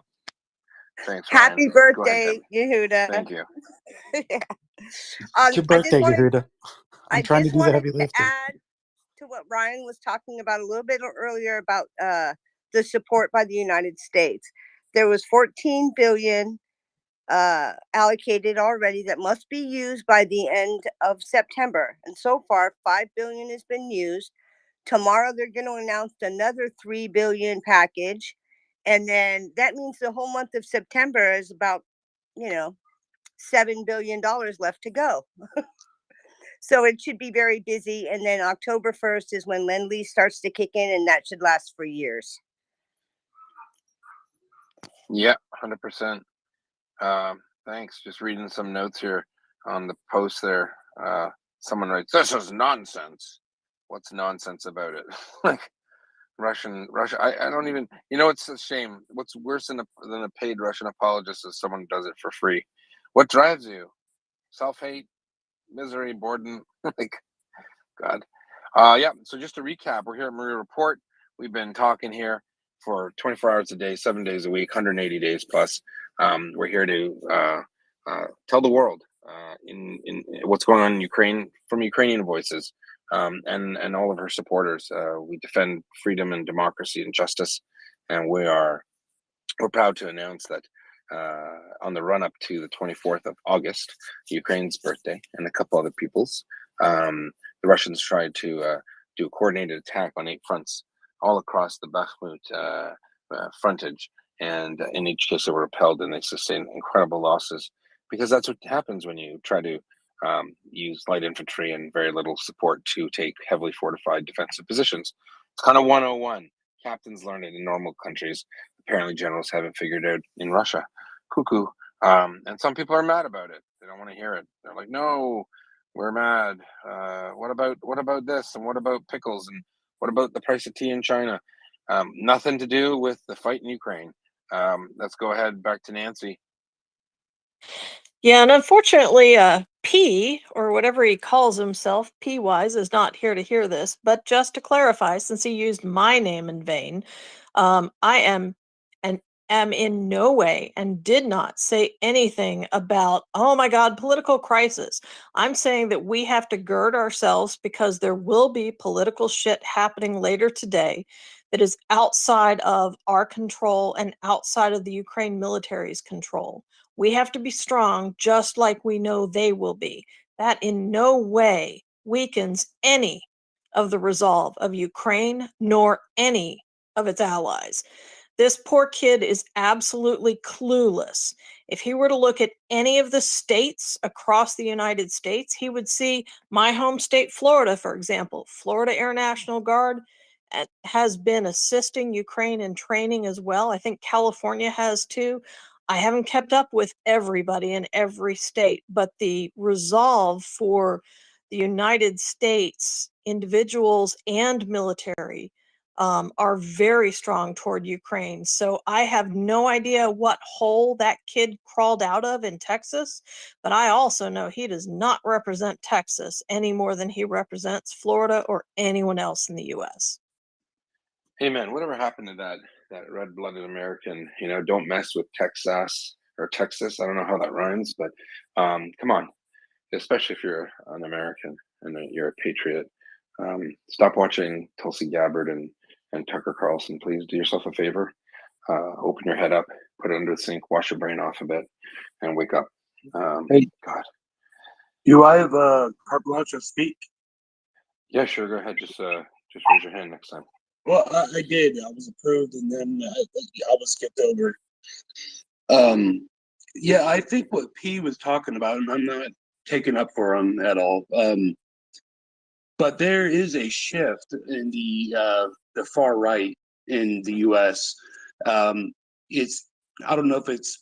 Thanks, Ryan. Happy birthday, Yehuda. Thank you. Yeah. It's your birthday, Yehuda. I'm trying to do the heavy lifting. Add to what Ryan was talking about a little bit earlier about the support by the United States. There was 14 billion allocated already that must be used by the end of September, and so far 5 billion has been used. Tomorrow they're going to announce another 3 billion package, and then that means the whole month of September is about $7 billion left to go. So it should be very busy, and then October 1st is when Lend-Lease starts to kick in, and that should last for years. Yeah, 100%. Thanks. Just reading some notes here on the post there. Someone writes, "This is nonsense." What's nonsense about it? Like Russia. I don't even. It's a shame. What's worse than a paid Russian apologist is someone who does it for free. What drives you? Self-hate, misery, boredom. Like, God. Yeah. So just to recap, we're here at MryiaReport. We've been talking here for 24 hours a day, 7 days a week, 180 days plus. We're here to tell the world in what's going on in Ukraine from Ukrainian voices. and all of her supporters. We defend freedom and democracy and justice, and we're proud to announce that on the run-up to the 24th of August, Ukraine's birthday, and a couple other people's, the Russians tried to do a coordinated attack on 8 fronts all across the Bakhmut frontage, and in each case they were repelled and they sustained incredible losses, because that's what happens when you try to use light infantry and very little support to take heavily fortified defensive positions. It's kind of 101. Captains learn it in normal countries. Apparently generals haven't figured out in Russia. Cuckoo. And some people are mad about it. They don't want to hear it. They're like, no, we're mad. What about this? And what about pickles? And what about the price of tea in China? Nothing to do with the fight in Ukraine. Let's go ahead back to Nancy. Yeah, and unfortunately, P, or whatever he calls himself, P-Wise, is not here to hear this. But just to clarify, since he used my name in vain, I am in no way and did not say anything about, oh my God, political crisis. I'm saying that we have to gird ourselves because there will be political shit happening later today that is outside of our control and outside of the Ukraine military's control. We have to be strong just like we know they will be. That in no way weakens any of the resolve of Ukraine nor any of its allies. This poor kid is absolutely clueless. If he were to look at any of the states across the United States, he would see my home state, Florida, for example. Florida Air National Guard has been assisting Ukraine in training as well. I think California has too. I haven't kept up with everybody in every state, but the resolve for the United States, individuals and military, are very strong toward Ukraine. So I have no idea what hole that kid crawled out of in Texas, but I also know he does not represent Texas any more than he represents Florida or anyone else in the U.S. Hey man, whatever happened to that red-blooded American? Don't mess with Texas or Texas. I don't know how that rhymes, but come on, especially if you're an American and you're a patriot. Stop watching Tulsi Gabbard and Tucker Carlson. Please do yourself a favor. Open your head up, put it under the sink, wash your brain off a bit, and wake up. Hey, God. do I have carte blanche to speak? Yeah, sure. Go ahead. Just raise your hand next time. Well, I did. I was approved, and then I was skipped over. Yeah, I think what P was talking about, and I'm not taking up for him at all. But there is a shift in the far right in the U.S. It's I don't know if it's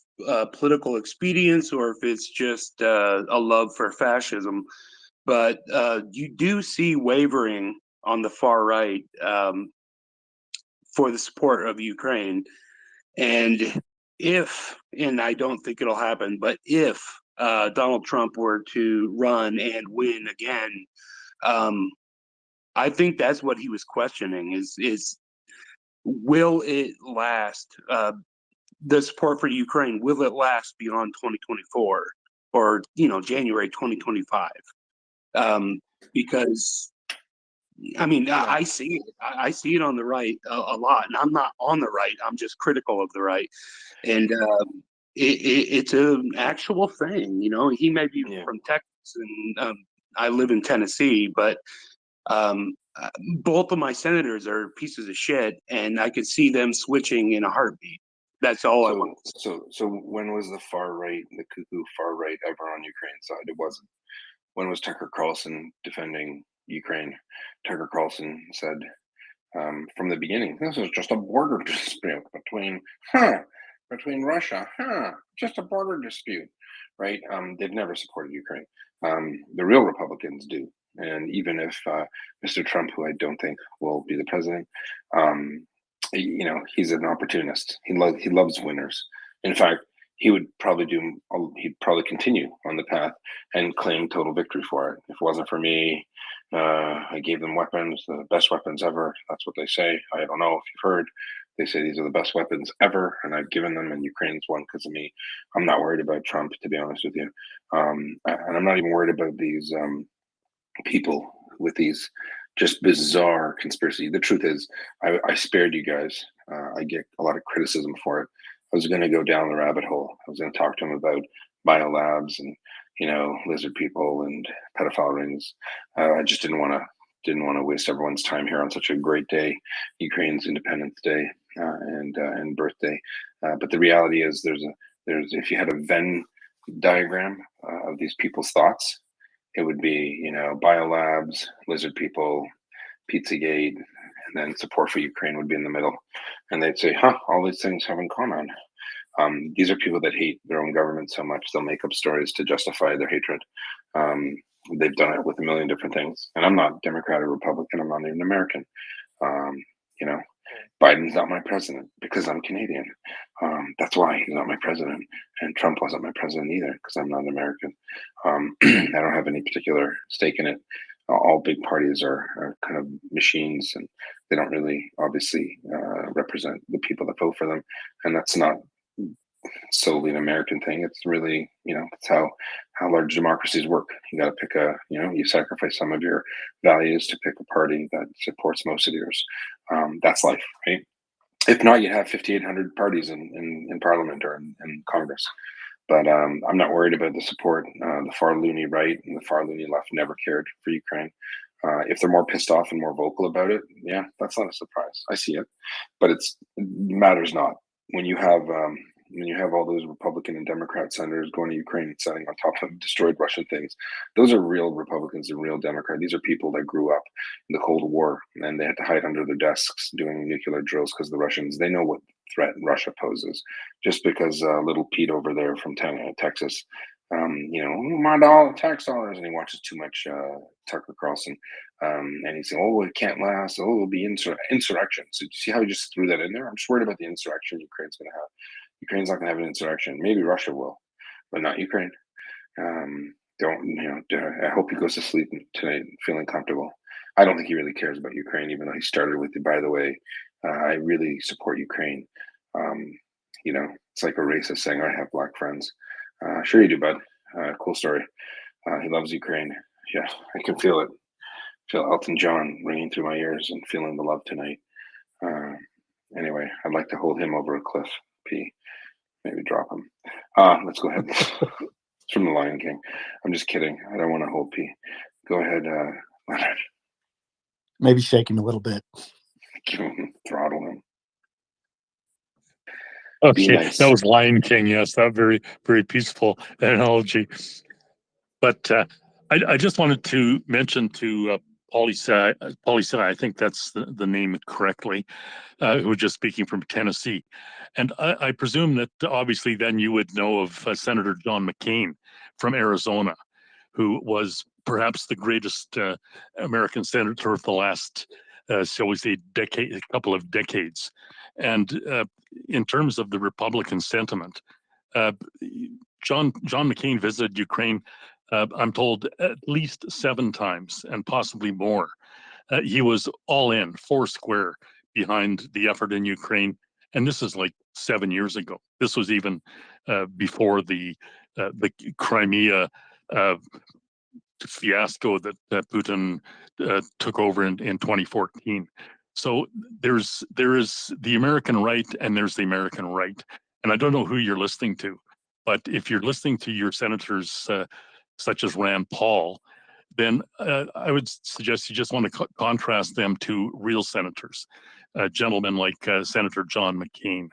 political expedience or if it's just a love for fascism, but you do see wavering on the far right for the support of Ukraine. And and I don't think it'll happen, but if Donald Trump were to run and win again, I think that's what he was questioning is will it last? The support for Ukraine, will it last beyond 2024 or, January 2025? Because I mean, I see it. I see it on the right a lot, and I'm not on the right. I'm just critical of the right, and it's an actual thing. He may be from Texas, and I live in Tennessee, but both of my senators are pieces of shit, and I could see them switching in a heartbeat. That's all I want. So when was the far right, the cuckoo far right, ever on Ukraine's side? It wasn't. When was Tucker Carlson defending Ukraine? Tucker Carlson said from the beginning, this is just a border dispute between Russia, just a border dispute, right? They've never supported Ukraine. The real Republicans do. And even if Mr. Trump, who I don't think will be the president, he's an opportunist. He loves winners. In fact, he'd probably continue on the path and claim total victory for it. If it wasn't for me, I gave them weapons, the best weapons ever. That's what they say. I don't know if you've heard. They say these are the best weapons ever, and I've given them, and Ukraine's won because of me. I'm not worried about Trump, to be honest with you. And I'm not even worried about these people with these just bizarre conspiracy. The truth is, I spared you guys. I get a lot of criticism for it. I was going to go down the rabbit hole. I was going to talk to him about biolabs and lizard people and pedophile rings. I just didn't want to waste everyone's time here on such a great day, Ukraine's Independence Day and birthday. But the reality is, there's if you had a Venn diagram of these people's thoughts, it would be biolabs, lizard people, Pizzagate, and then support for Ukraine would be in the middle. And they'd say, all these things have in common. These are people that hate their own government so much they'll make up stories to justify their hatred. They've done it with a million different things. And I'm not Democrat or Republican. I'm not even American. Biden's not my president because I'm Canadian. That's why he's not my president. And Trump wasn't my president either because I'm not American. I don't have any particular stake in it. All big parties are kind of machines, and they don't really obviously represent the people that vote for them. And that's not solely an American thing. It's really, it's how large democracies work. You got to pick you sacrifice some of your values to pick a party that supports most of yours. That's life, right? If not, you'd have 5,800 parties in Parliament or in Congress. But I'm not worried about the support. The far loony right and the far loony left never cared for Ukraine. If they're more pissed off and more vocal about it, yeah, that's not a surprise. I see it, but it matters not when you have all those Republican and Democrat senators going to Ukraine and sitting on top of destroyed Russian things. Those are real Republicans and real Democrats. These are people that grew up in the Cold War and they had to hide under their desks doing nuclear drills because the Russians, they know what threat Russia poses. Just because little Pete over there from Texas, my tax dollars, and he watches too much Tucker Carlson, and he's saying, it can't last. It'll be insurrection. So do you see how he just threw that in there? I'm just worried about the insurrection Ukraine's going to have. Ukraine's not going to have an insurrection. Maybe Russia will, but not Ukraine. I hope he goes to sleep tonight feeling comfortable. I don't think he really cares about Ukraine, even though he started with it. By the way, I really support Ukraine. It's like a racist saying, I have black friends. Sure you do, bud. Cool story. He loves Ukraine. Yeah, I can feel it. Feel Elton John ringing through my ears and feeling the love tonight. Anyway, I'd like to hold him over a cliff, P. Maybe drop him. Let's go ahead. It's from The Lion King. I'm just kidding. I don't want to hold P. Go ahead, Leonard. Maybe shake him a little bit. Throttle him. Okay, nice. That was Lion King. Yes, that very, very peaceful analogy. But I just wanted to mention to Polly, I think that's the name correctly, who was just speaking from Tennessee. And I presume that obviously then you would know of Senator John McCain from Arizona, who was perhaps the greatest American senator of the last, shall we say, a couple of decades. And in terms of the Republican sentiment, John McCain visited Ukraine, I'm told, at least 7 times and possibly more. He was all in, 4 square behind the effort in Ukraine. And this is like 7 years ago. This was even before the Crimea fiasco that Putin took over in 2014. So there is the American right and there's the American right. And I don't know who you're listening to, but if you're listening to your senators such as Rand Paul, then I would suggest you just want to contrast them to real senators, gentlemen like Senator John McCain,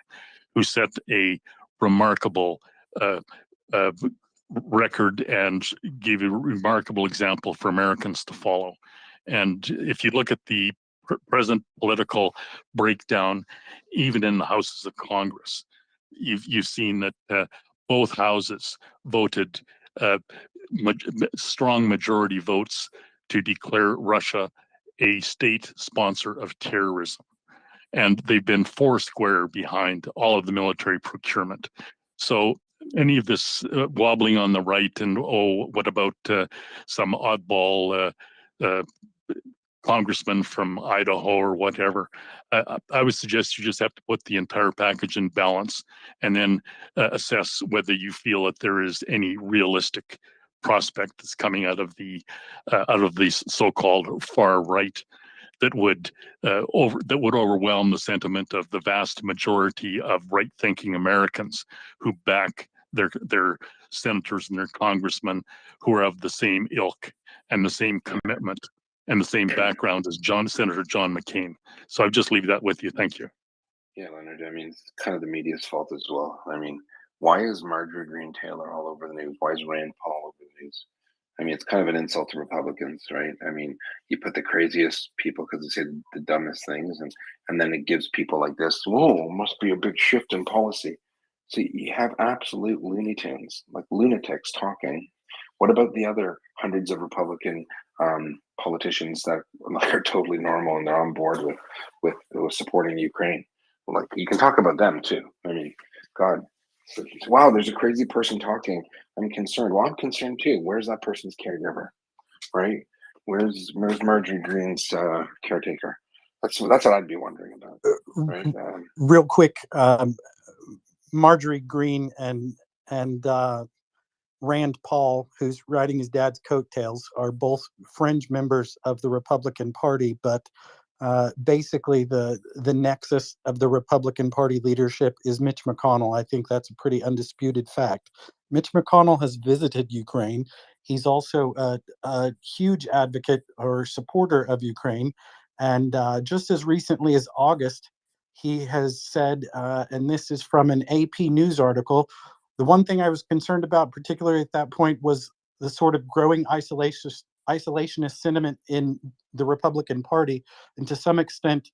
who set a remarkable record and gave a remarkable example for Americans to follow. And if you look at the present political breakdown, even in the houses of Congress, you've seen that both houses voted strong majority votes to declare Russia a state sponsor of terrorism. And they've been 4 square behind all of the military procurement. So any of this wobbling on the right and, what about some oddball congressman from Idaho or whatever, I would suggest you just have to put the entire package in balance and then assess whether you feel that there is any realistic prospect that's coming out of the so-called far right that would overwhelm the sentiment of the vast majority of right-thinking Americans who back their senators and their congressmen who are of the same ilk and the same commitment and the same background as Senator John McCain. So I'll just leave that with you. Thank you. Yeah, Leonard. I mean, it's kind of the media's fault as well. I mean, why is Marjorie Greene Taylor all over the news? Why is Rand Paul all over the news? I mean, it's kind of an insult to Republicans, right? I mean, you put the craziest people because they say the dumbest things, and then it gives people like this, whoa, must be a big shift in policy. So you have absolute Looney Tunes, like lunatics talking. What about the other hundreds of Republican politicians that are totally normal and they're on board with supporting Ukraine? Like, you can talk about them too. I mean, God, wow, there's a crazy person talking. I'm concerned. Well, I'm concerned too. Where's that person's caregiver, right? Where's Marjorie Greene's caretaker? That's what I'd be wondering about, right? Real quick, Marjorie Greene and Rand Paul, who's riding his dad's coattails, are both fringe members of the Republican Party, but basically the nexus of the Republican Party leadership is Mitch McConnell. I think that's a pretty undisputed fact. Mitch McConnell has visited Ukraine. He's also a huge advocate or supporter of Ukraine. And just as recently as August, he has said, and this is from an AP News article, the one thing I was concerned about, particularly at that point, was the sort of growing isolationist sentiment in the Republican Party, and to some extent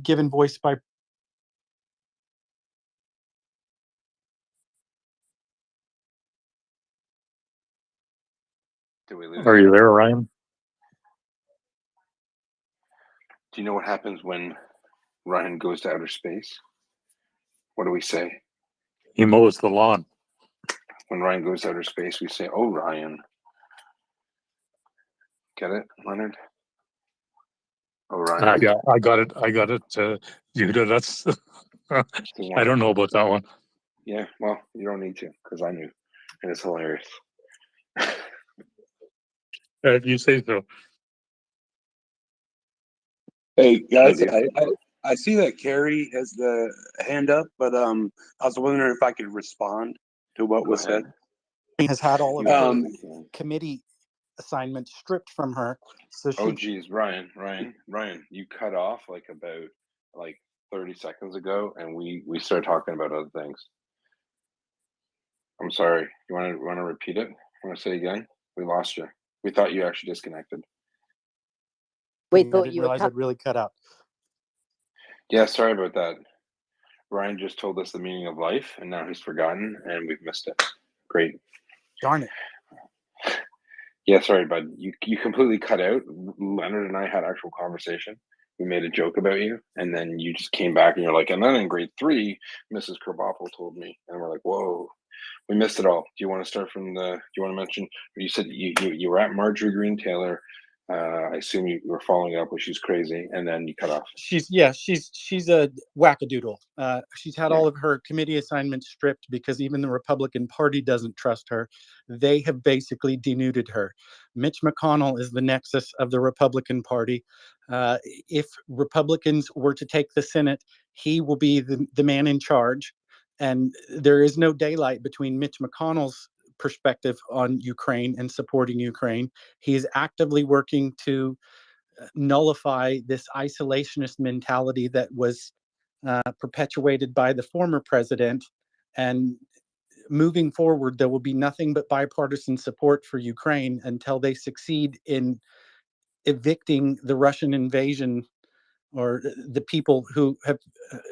given voice by Are you there, Ryan? Do you know what happens when Ryan goes to outer space? What do we say? He mows the lawn. When Ryan goes to outer space, we say, "Oh, Ryan." Get it, Leonard? Oh, Ryan. I got it. Yehuda, that's. I don't know about that one. Yeah, well, you don't need to, because I knew, and it's hilarious. If you say so. Hey guys, I see that Carrie has the hand up, but I was wondering if I could respond to what was said. Has had all of her committee assignments stripped from her. So she. Oh, geez, Ryan, you cut off about 30 seconds ago, and we started talking about other things. I'm sorry. You want to repeat it? Want to say it again? We lost you. We thought you actually disconnected. I didn't realize I'd really cut out. Yeah, sorry about that. Ryan just told us the meaning of life, and now he's forgotten, and we've missed it. Great. Darn it. Yeah, sorry, bud. You completely cut out. Leonard and I had actual conversation. We made a joke about you, and then you just came back, and you're like, and then in grade 3, Mrs. Krabappel told me, and we're like, whoa, we missed it all. Do you want to start from do you want to mention? You said you were at Marjorie Greene Taylor. I assume you were following up, which she's crazy, and then you cut off. She's a wackadoodle. She's had all of her committee assignments stripped because even the Republican Party doesn't trust her. They have basically denuded her. Mitch McConnell is the nexus of the Republican Party. If Republicans were to take the Senate, he will be the man in charge. And there is no daylight between Mitch McConnell's perspective on Ukraine and supporting Ukraine. He is actively working to nullify this isolationist mentality that was perpetuated by the former president. And moving forward, there will be nothing but bipartisan support for Ukraine until they succeed in evicting the Russian invasion, or the people who have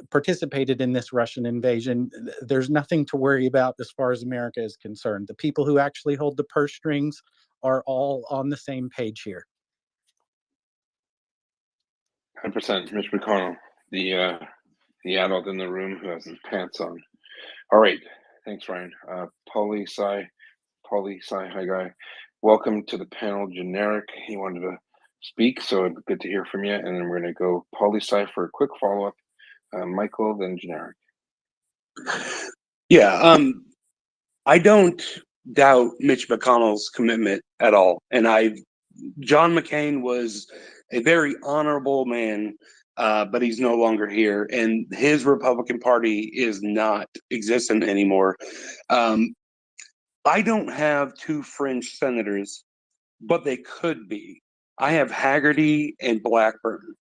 participated in this Russian invasion. There's nothing to worry about as far as America is concerned. The people who actually hold the purse strings are all on the same page here. 100%. Mitch McConnell, the adult in the room who has his pants on. All right. Thanks, Ryan. Paulie Sai, hi guy. Welcome to the panel, Generic. He wanted to speak, so good to hear from you. And then we're going to go Paulie Sai for a quick follow-up. Michael, then Generic. Yeah, I don't doubt Mitch McConnell's commitment at all. And John McCain was a very honorable man, but he's no longer here, and his Republican Party is not existent anymore. I don't have two fringe senators, but they could be. I have Haggerty and Blackburn,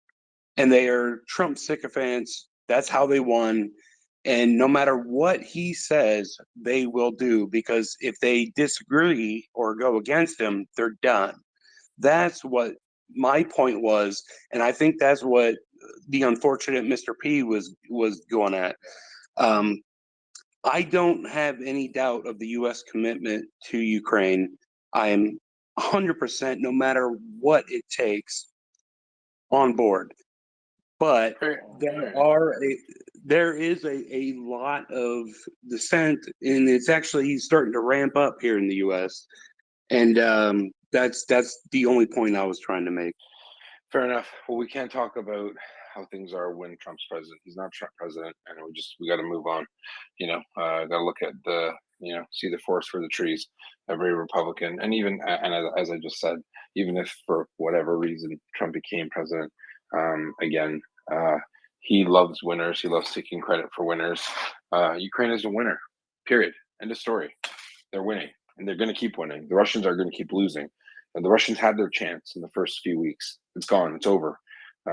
and they are Trump sycophants. That's how they won. And no matter what he says, they will do, because if they disagree or go against him, they're done. That's what my point was, and I think that's what the unfortunate Mr. P was going at. I don't have any doubt of the U.S. commitment to Ukraine. I am 100%, no matter what it takes, on board. But there is a lot of dissent, and it's actually starting to ramp up here in the U.S. And that's the only point I was trying to make. Fair enough. Well, we can't talk about how things are when Trump's president. He's not Trump president, and we got to move on. Got to look at see the forest for the trees. Every Republican, and even as I just said, even if for whatever reason Trump became president, again, he loves winners. He loves taking credit for winners. Ukraine is a winner. Period. End of story. They're winning, and they're going to keep winning. The Russians are going to keep losing. And the Russians had their chance in the first few weeks. It's gone. It's over.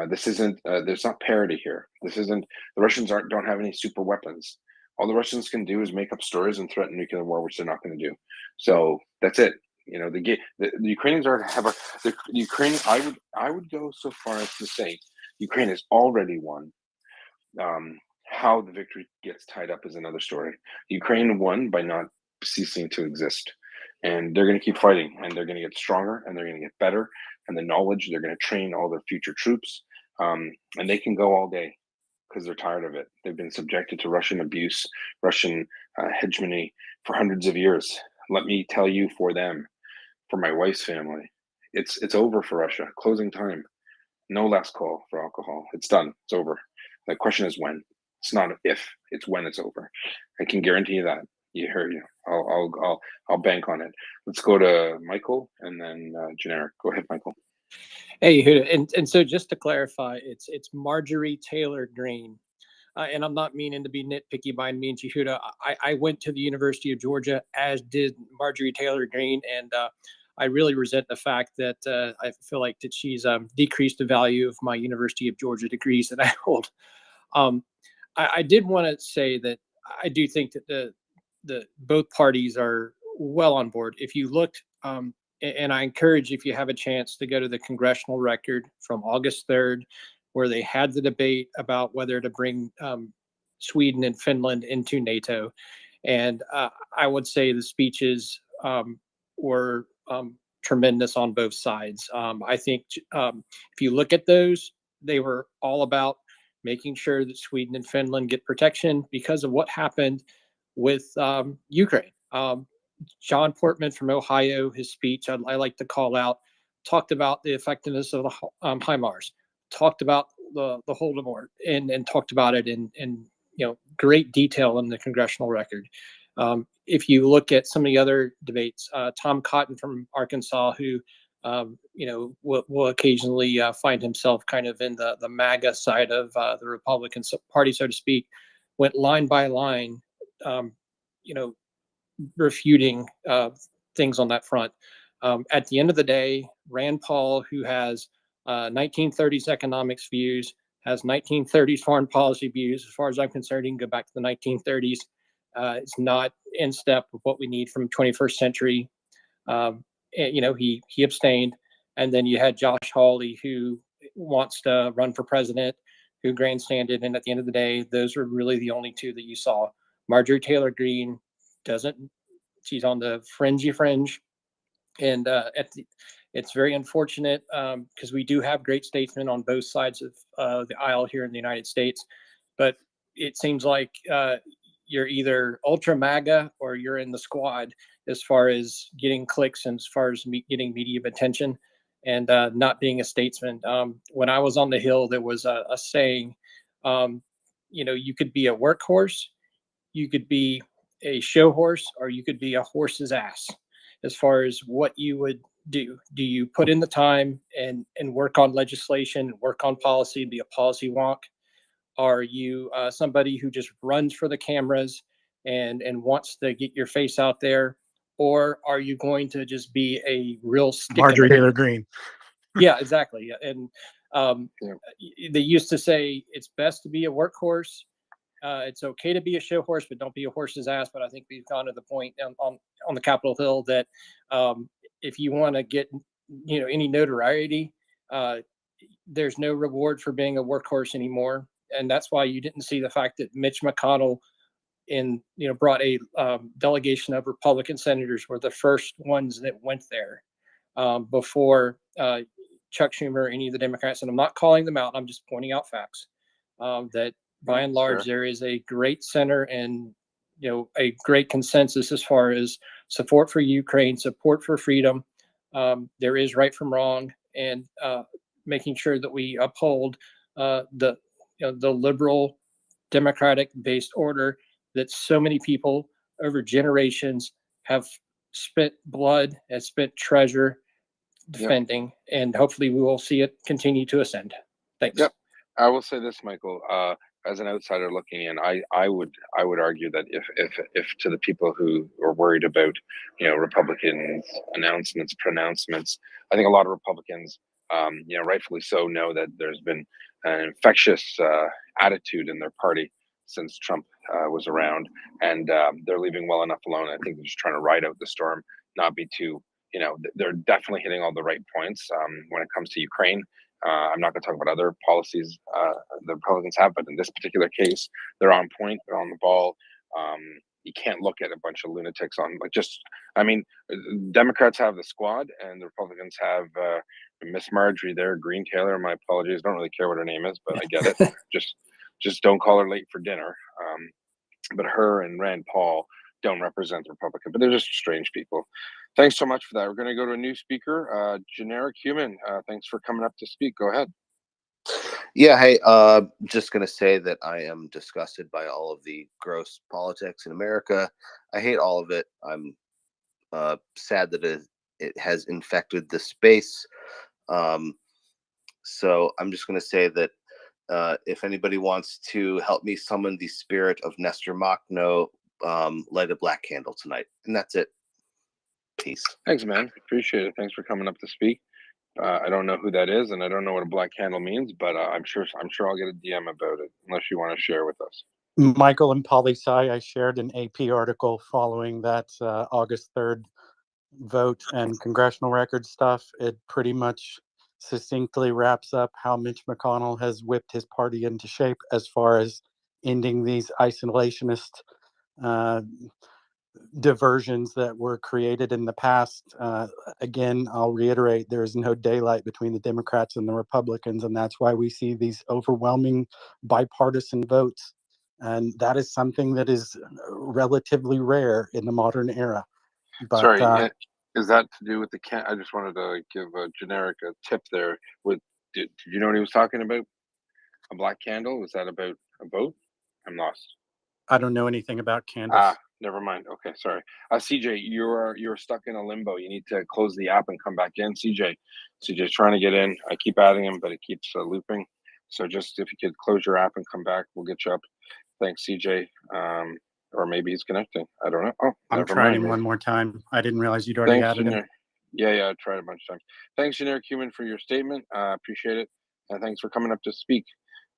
This isn't. There's not parity here. This isn't. The Russians don't have any super weapons. All the Russians can do is make up stories and threaten nuclear war, which they're not going to do. So that's it. The Ukrainians the Ukraine. I would go so far as to say Ukraine has already won. How the victory gets tied up is another story. Ukraine won by not ceasing to exist. And they're going to keep fighting, and they're going to get stronger, and they're going to get better. And the knowledge, they're going to train all their future troops, and they can go all day because they're tired of it. They've been subjected to Russian abuse, Russian hegemony for hundreds of years. Let me tell you, for them, for my wife's family, it's over for Russia. Closing time. No last call for alcohol. It's done. It's over. The question is when. It's not if. It's when it's over. I can guarantee you that. I'll bank on it. Let's go to Michael and then generic. Go ahead, Michael. Hey, Yehuda, and so just to clarify, it's Marjorie Taylor Greene, and I'm not meaning to be nitpicky by any means, Yehuda. I went to the University of Georgia, as did Marjorie Taylor Greene, and I really resent the fact that I feel like that she's decreased the value of my University of Georgia degrees that I hold. I did want to say that I do think that the both parties are well on board. If you looked, and I encourage, if you have a chance, to go to the congressional record from August 3rd, where they had the debate about whether to bring Sweden and Finland into NATO. And I would say the speeches were tremendous on both sides. I think if you look at those, they were all about making sure that Sweden and Finland get protection because of what happened with Ukraine. John Portman from Ohio, his speech, I like to call out, talked about the effectiveness of the HIMARS, talked about the Holodomor, and talked about it in great detail in the congressional record. If you look at some of the other debates, Tom Cotton from Arkansas, who will occasionally find himself kind of in the MAGA side of the Republican Party, so to speak, went line by line, refuting things on that front. At the end of the day, Rand Paul, who has 1930s economics views, has 1930s foreign policy views. As far as I'm concerned, he can go back to the 1930s. It's not in step with what we need from 21st century. He abstained. And then you had Josh Hawley, who wants to run for president, who grandstanded. And at the end of the day, those are really the only two that you saw. Marjorie Taylor Greene she's on the fringe. And it's very unfortunate because we do have great statesmen on both sides of the aisle here in the United States. But it seems like you're either ultra MAGA or you're in the squad as far as getting clicks and as far as getting media attention and not being a statesman. When I was on the Hill, there was a saying, you could be a workhorse, you could be a show horse, or you could be a horse's ass as far as what you would do. Do you put in the time and work on legislation, work on policy, be a policy wonk? Are you somebody who just runs for the cameras and wants to get your face out there? Or are you going to just be a real stick Marjorie Taylor Greene? Yeah, exactly. Yeah. And they used to say it's best to be a workhorse. It's okay to be a show horse, but don't be a horse's ass. But I think we've gone to the point on the Capitol Hill that if you want to get any notoriety, there's no reward for being a workhorse anymore. And that's why you didn't see the fact that Mitch McConnell brought a delegation of Republican senators were the first ones that went there before Chuck Schumer or any of the Democrats. And I'm not calling them out. I'm just pointing out facts that by and large, there is a great center and a great consensus as far as support for Ukraine, support for freedom. There is right from wrong, and making sure that we uphold the liberal democratic based order that so many people over generations have spent blood and spent treasure defending. And hopefully we will see it continue to ascend. Thanks. Yep. I will say this, Michael, as an outsider looking in, I would argue that if to the people who are worried about Republicans pronouncements, I think a lot of Republicans rightfully so know that there's been an infectious attitude in their party since Trump was around, and they're leaving well enough alone. I think they're just trying to ride out the storm, not be too they're definitely hitting all the right points when it comes to Ukraine. I'm not going to talk about other policies the Republicans have, but in this particular case, they're on point, they're on the ball. You can't look at a bunch of lunatics Democrats have the squad, and the Republicans have Miss Marjorie there, Green Taylor. My apologies, don't really care what her name is, but I get it. just don't call her late for dinner. But her and Rand Paul don't represent the Republican, but they're just strange people. Thanks so much for that. We're going to go to a new speaker, Generic Human. Thanks for coming up to speak. Go ahead. Yeah, hey, just going to say that I am disgusted by all of the gross politics in America. I hate all of it. I'm sad that it has infected the space. So I'm just going to say that if anybody wants to help me summon the spirit of Nestor Makhno, light a black candle tonight. And that's it. Peace. Thanks, man. Appreciate it. Thanks for coming up to speak. I don't know who that is, and I don't know what a black candle means, but I'm sure I'll get a DM about it, unless you want to share with us. Michael and Poli Sci, I shared an AP article following that August 3rd vote and congressional record stuff. It pretty much succinctly wraps up how Mitch McConnell has whipped his party into shape as far as ending these isolationist diversions that were created in the past. Again, I'll reiterate, there is no daylight between the Democrats and the Republicans, and that's why we see these overwhelming bipartisan votes. And that is something that is relatively rare in the modern era. But, sorry, is that to do with the I just wanted to give a generic tip there. Did you know what he was talking about? A black candle? Was that about a vote? I'm lost. I don't know anything about candles. Never mind. Okay, sorry. CJ, you're stuck in a limbo. You need to close the app and come back in. CJ's trying to get in. I keep adding him, but it keeps looping. So just if you could close your app and come back, we'll get you up. Thanks, CJ. Or maybe he's connecting. I don't know. Oh, I'm trying him one more time. I didn't realize you'd already added him. Yeah, I tried a bunch of times. Thanks, Generic Human, for your statement. Appreciate it. And thanks for coming up to speak.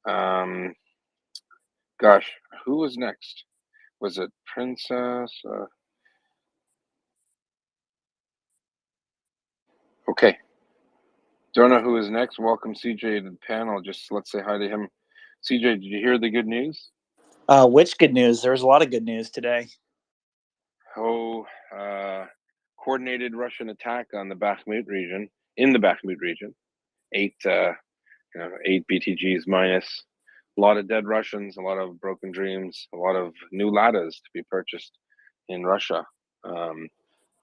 Gosh, who was next? Was it Princess? Okay. Don't know who is next. Welcome, CJ, to the panel. Just let's say hi to him. CJ, did you hear the good news? Which good news? There was a lot of good news today. Coordinated Russian attack on the Bakhmut region, in the Bakhmut region. 8 BTGs minus. A lot of dead Russians, a lot of broken dreams, a lot of new Ladas to be purchased in Russia.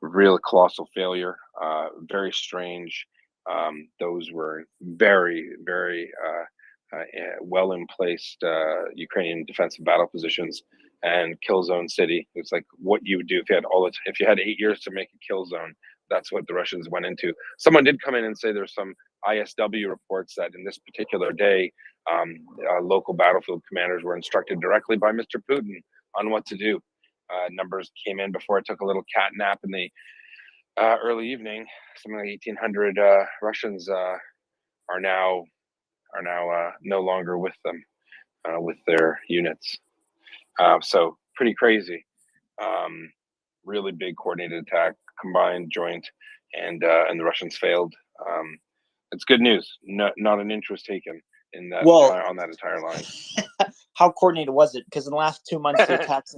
Real colossal failure. Very strange. Those were very, very well in placed Ukrainian defensive battle positions and kill zone city. It's like what you would do if you had 8 years to make a kill zone. That's what the Russians went into. Someone did come in and say there's some ISW reports that in this particular day, local battlefield commanders were instructed directly by Mr. Putin on what to do. Numbers came in before it took a little cat nap in the early evening. Something like 1,800 Russians are now no longer with them, with their units. So pretty crazy. Really big coordinated attack, combined, joint, and the Russians failed. It's good news. Not an inch was taken in that on that entire line. How coordinated was it? Because in the last 2 months, the attacks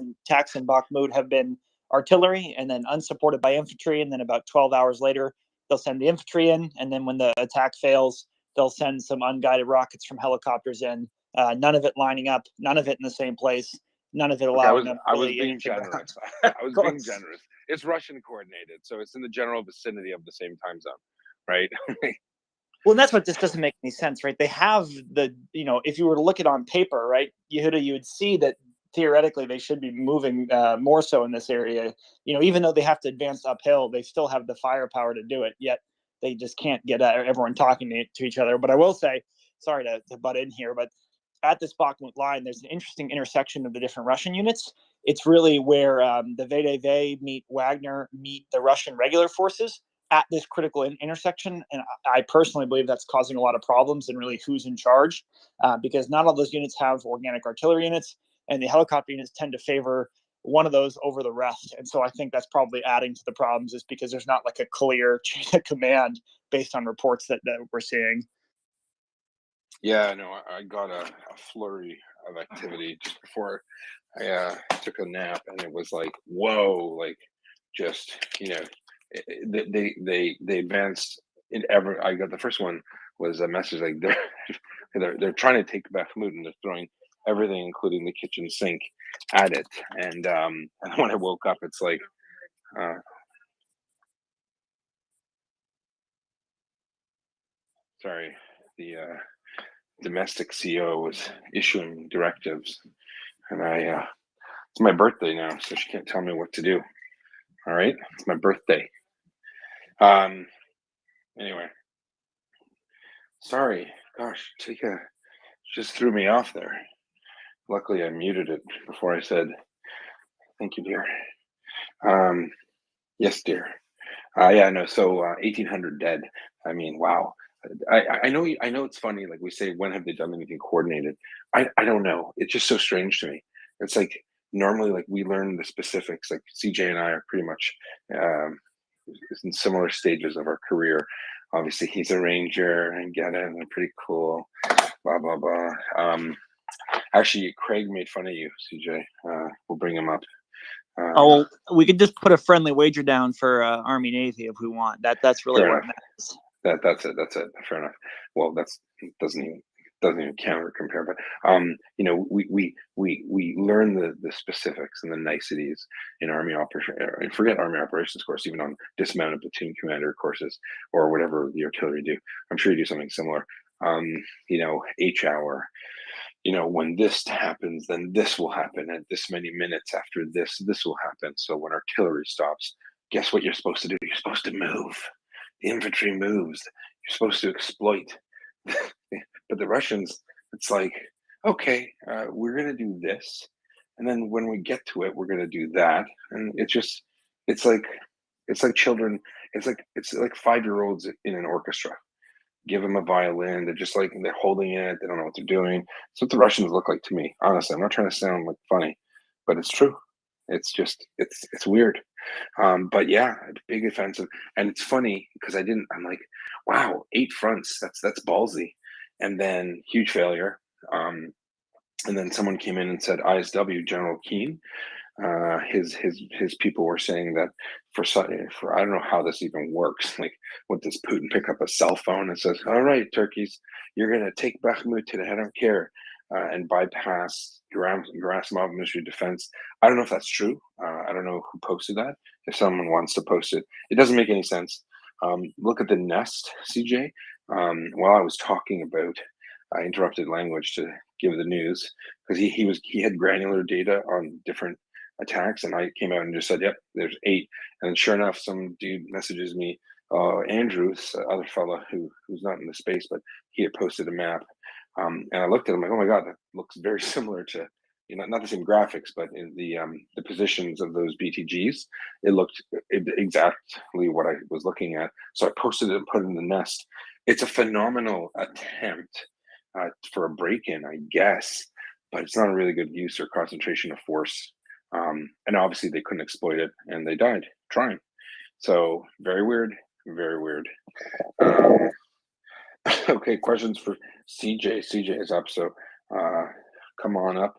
in Bakhmut have been artillery and then unsupported by infantry, and then about 12 hours later, they'll send the infantry in, and then when the attack fails, they'll send some unguided rockets from helicopters in. None of it lining up, none of it in the same place, none of it allowing them. I was being generous. I was being generous. It's Russian coordinated, so it's in the general vicinity of the same time zone, right? Well, and that's what this doesn't make any sense, right? They have if you were to look at it on paper, right, Yehuda, you would see that theoretically they should be moving more so in this area. Even though they have to advance uphill, they still have the firepower to do it, yet they just can't get everyone talking to each other. But I will say, sorry to butt in here, but at this Bakhmut line, there's an interesting intersection of the different Russian units. It's really where the VDV meet Wagner, meet the Russian regular forces at this critical intersection. And I personally believe that's causing a lot of problems and really who's in charge, because not all those units have organic artillery units, and the helicopter units tend to favor one of those over the rest. And so I think that's probably adding to the problems, is because there's not like a clear chain of command based on reports that we're seeing. Yeah, no, I got a flurry of activity just before I took a nap, and it was like, whoa, like just they advanced in ever. I got the first one was a message like they're trying to take Bakhmut, and they're throwing everything, including the kitchen sink, at it. And when I woke up, it's like. Sorry, the domestic CEO was issuing directives, and it's my birthday now, so she can't tell me what to do. All right, it's my birthday. Anyway, sorry, gosh, just threw me off there. Luckily, I muted it before I said thank you, dear. Yes, dear. Yeah, no. So 1,800 dead. I mean, wow. I know it's funny. Like we say, when have they done anything coordinated? I don't know. It's just so strange to me. It's like normally, like we learn the specifics. Like CJ and I are pretty much in similar stages of our career. Obviously, he's a ranger and get it, and they're pretty cool. Blah blah blah. Actually, Craig made fun of you, CJ. We'll bring him up. We could just put a friendly wager down for Army Navy if we want. That's really what matters. That's it. Fair enough. Well, doesn't even count or compare. But we learn the specifics and the niceties in Army operation. Forget Army operations course, even on dismounted platoon commander courses or whatever the artillery do. I'm sure you do something similar. H hour. When this happens, then this will happen at this many minutes after this will happen. So when artillery stops, guess what you're supposed to do? You're supposed to move. The infantry moves. You're supposed to exploit. But the Russians, it's like, okay, we're going to do this. And then when we get to it, we're going to do that. And it's like children. It's like 5-year-olds in an orchestra. Give them a violin. They're just like, they're holding it. They don't know what they're doing. That's what the Russians look like to me. Honestly, I'm not trying to sound like funny, but it's true. It's just, it's weird. But yeah, big offensive. And it's funny because I'm like, wow, 8 fronts. That's ballsy. And then huge failure. And then someone came in and said, ISW, General Keane, his people were saying that for I don't know how this even works. Like, what does Putin pick up a cell phone and says, all right, turkeys, you're going to take Bakhmut today. I don't care. And bypass Gerasimov Ministry of Defense. I don't know if that's true. I don't know who posted that. If someone wants to post it, it doesn't make any sense. Look at the nest, CJ. While I was talking about, I interrupted language to give the news because he had granular data on different attacks, and I came out and just said, "Yep, there's 8." And sure enough, some dude messages me, Andrews, other fella who's not in the space, but he had posted a map, and I looked at him like, "Oh my god, that looks very similar to." Not the same graphics, but in the positions of those BTGs, it looked exactly what I was looking at. So I posted it and put it in the nest. It's a phenomenal attempt for a break-in, I guess, but it's not a really good use or concentration of force. And obviously they couldn't exploit it, and they died trying. So very weird, very weird. Okay, questions for CJ. CJ is up, so come on up.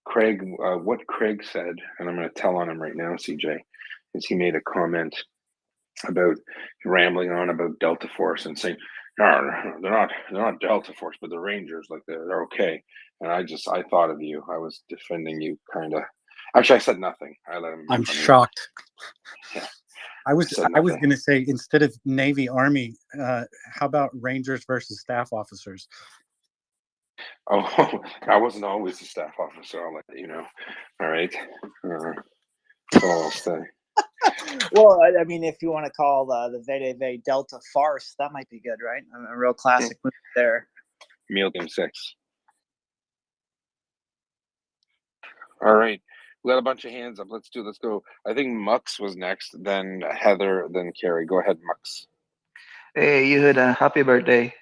Craig, what Craig said, and I'm going to tell on him right now, CJ, is he made a comment about rambling on about Delta Force and saying, no, they're not Delta Force, but the Rangers, like they're okay. And I thought of you. I was defending you, kind of. Actually, I said nothing. I let him. I'm shocked. Yeah. I was going to say, instead of Navy Army, how about Rangers versus staff officers? Oh, I wasn't always a staff officer. I'll let you know. All right. That's all I'll say. Well, I mean, if you want to call the VDV Delta farce, that might be good, right? A real classic movie there. Meal Game 6. All right. We got a bunch of hands up. Let's go. I think Mux was next, then Heather, then Carrie. Go ahead, Mux. Hey, Yehuda, happy birthday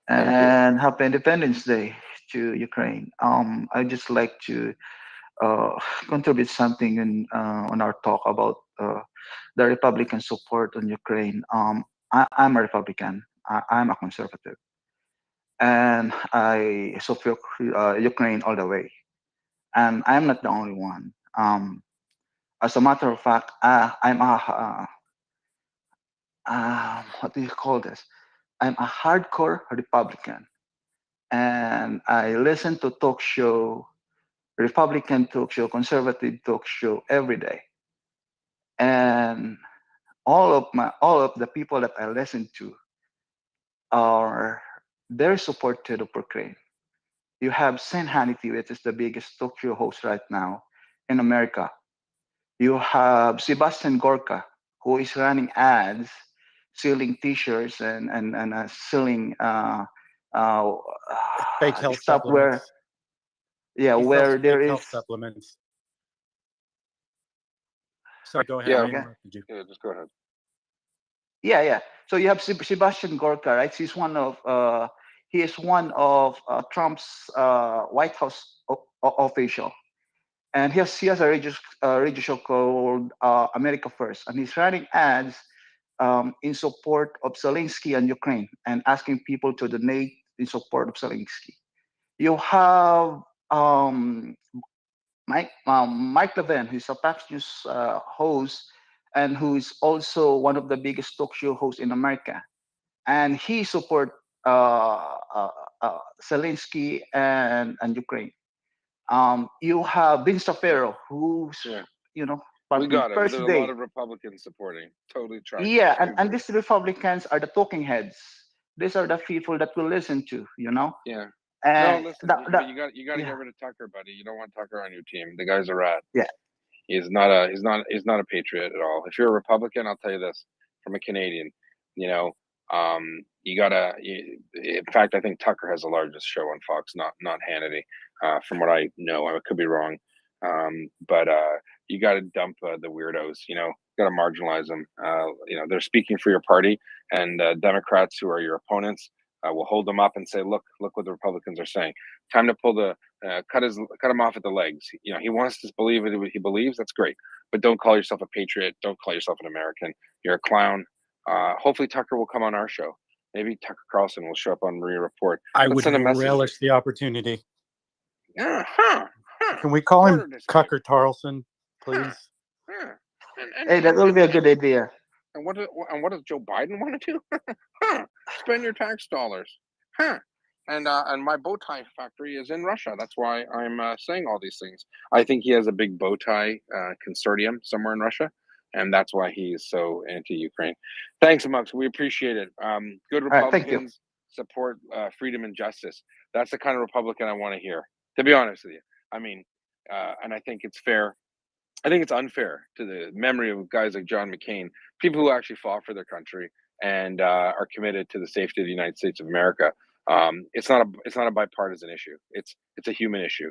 and happy Independence Day to Ukraine. I'd just like to contribute something on our talk about the Republican support on Ukraine. I'm a Republican. I'm a conservative, and I support Ukraine all the way. And I'm not the only one. As a matter of fact, I'm a what do you call this? I'm a hardcore Republican, and I listen to talk show, Republican talk show, conservative talk show every day. And all of the people that I listen to are very supportive of Ukraine. You have Sam Hannity, which is the biggest talk show host right now in America. You have Sebastian Gorka, who is running ads, selling T-shirts and selling fake health stuff where, where there is health supplements. Sorry, go ahead. Yeah, I interrupted you. Yeah, just go ahead. Yeah. So you have Sebastian Gorka, right? He is one of Trump's White House official, and he has a radio show called America First, and he's running ads in support of Zelensky and Ukraine, and asking people to donate in support of Zelensky. You have Mike Levin, who's a Fox News host, and who is also one of the biggest talk show hosts in America, and he support Zelensky and Ukraine. You have Vince Shapiro, who's We got it. first There's a day. lot of Republicans supporting. Totally tracked. Yeah, and these Republicans are the talking heads. These are the people that we listen to, Yeah. And No, listen, that- but you got to yeah. get rid of Tucker, buddy. You don't want Tucker on your team. The guy's a rat. Yeah. He's not a patriot at all. If you're a Republican, I'll tell you this from a Canadian, you gotta. In fact, I think Tucker has the largest show on Fox, not Hannity. From what I know, I could be wrong. But you got to dump the weirdos. Got to marginalize them. They're speaking for your party, and Democrats who are your opponents will hold them up and say, "Look what the Republicans are saying. Time to pull the cut him off at the legs. He wants to believe what he believes. That's great, but don't call yourself a patriot. Don't call yourself an American. You're a clown." Hopefully, Tucker will come on our show. Maybe Tucker Carlson will show up on MryiaReport. I Let's would send a message. relish the opportunity. Uh-huh. Can we call him Tucker Carlson, please? Hey, that will be a good idea. And what does Joe Biden want to do? Spend your tax dollars. And my bow tie factory is in Russia. That's why I'm saying all these things. I think he has a big bow tie consortium somewhere in Russia, and that's why he's so anti-Ukraine. Thanks, Mux. We appreciate it. Good Republicans support freedom and justice. That's the kind of Republican I want to hear, to be honest with you. I mean, and I think it's fair. I think it's unfair to the memory of guys like John McCain, people who actually fought for their country and are committed to the safety of the United States of America. It's not a bipartisan issue. It's a human issue.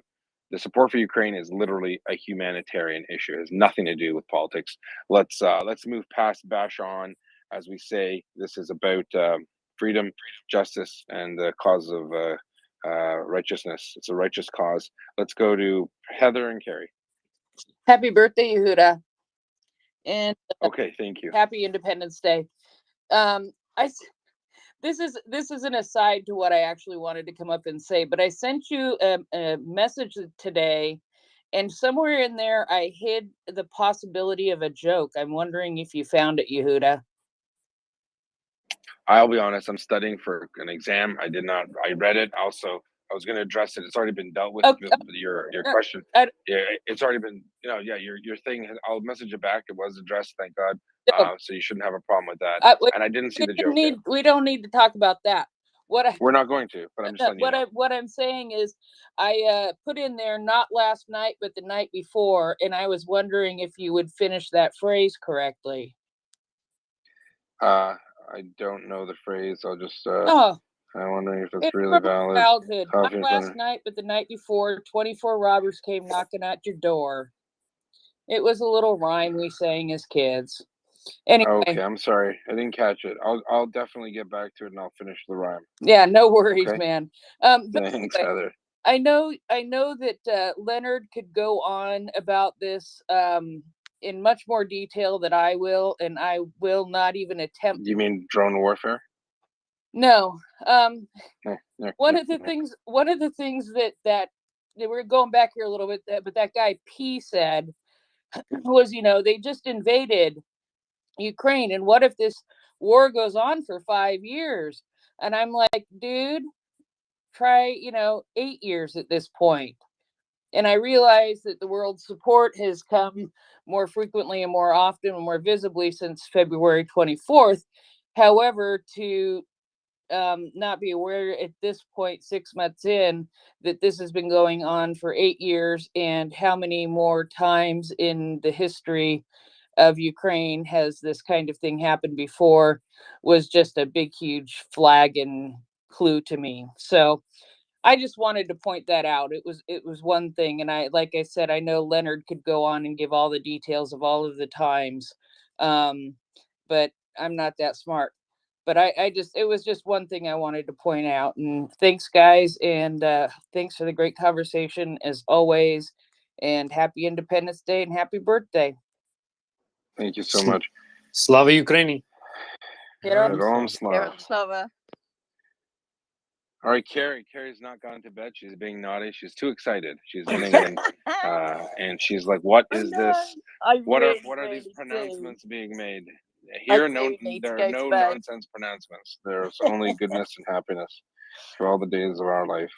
The support for Ukraine is literally a humanitarian issue. It has nothing to do with politics. Let's move past bash on, as we say. This is about freedom, justice, and the cause of righteousness. It's a righteous cause. Let's go to Heather and Carrie. Happy birthday, Yehuda, and Okay, thank you. happy Independence Day. This is an aside to what I actually wanted to come up and say, but I sent you a message today, and somewhere in there I hid the possibility of a joke. I'm wondering if you found it, Yehuda. I'll be honest, I'm studying for an exam. I read it. Also, I was going to address it. It's already been dealt with. Your question. Yeah, it's already been, your thing. I'll message it back. It was addressed, thank God. So you shouldn't have a problem with that. And I didn't see the joke. We don't need to talk about that. We're not going to, but I'm just letting you know. What I'm saying is, I put in there not last night, but the night before, and I was wondering if you would finish that phrase correctly. I don't know the phrase. I'll just. I'm wondering if it's It's really from valid. childhood. Not last night, but the night before, 24 robbers came knocking at your door. It was a little rhyme we sang as kids. Anyway. Okay, I'm sorry. I didn't catch it. I'll definitely get back to it and I'll finish the rhyme. Yeah, no worries, Okay? man. Thanks, Heather. I know that Leonard could go on about this in much more detail than I will, and I will not even attempt. You mean drone warfare? No. One of the things that we're going back here a little bit, but that guy P said was, they just invaded Ukraine, and what if this war goes on for 5 years? And I'm like, dude, try 8 years at this point. And I realize that the world's support has come more frequently and more often and more visibly since February 24th. However, to not be aware at this point, 6 months in, that this has been going on for 8 years, and how many more times in the history of Ukraine has this kind of thing happened before, was just a big, huge flag and clue to me. So I just wanted to point that out. It was one thing, and like I said, I know Leonard could go on and give all the details of all of the times, but I'm not that smart. But it was just one thing I wanted to point out. And thanks, guys, and thanks for the great conversation as always. And happy Independence Day and happy birthday. Thank you so much. Slava Ukraini. Slava. All right, Carrie's not gone to bed. She's being naughty. She's too excited. She's in England, and she's like, "What is this? What are these pronouncements being made?" Here, there are no nonsense pronouncements. There's only goodness and happiness for all the days of our life.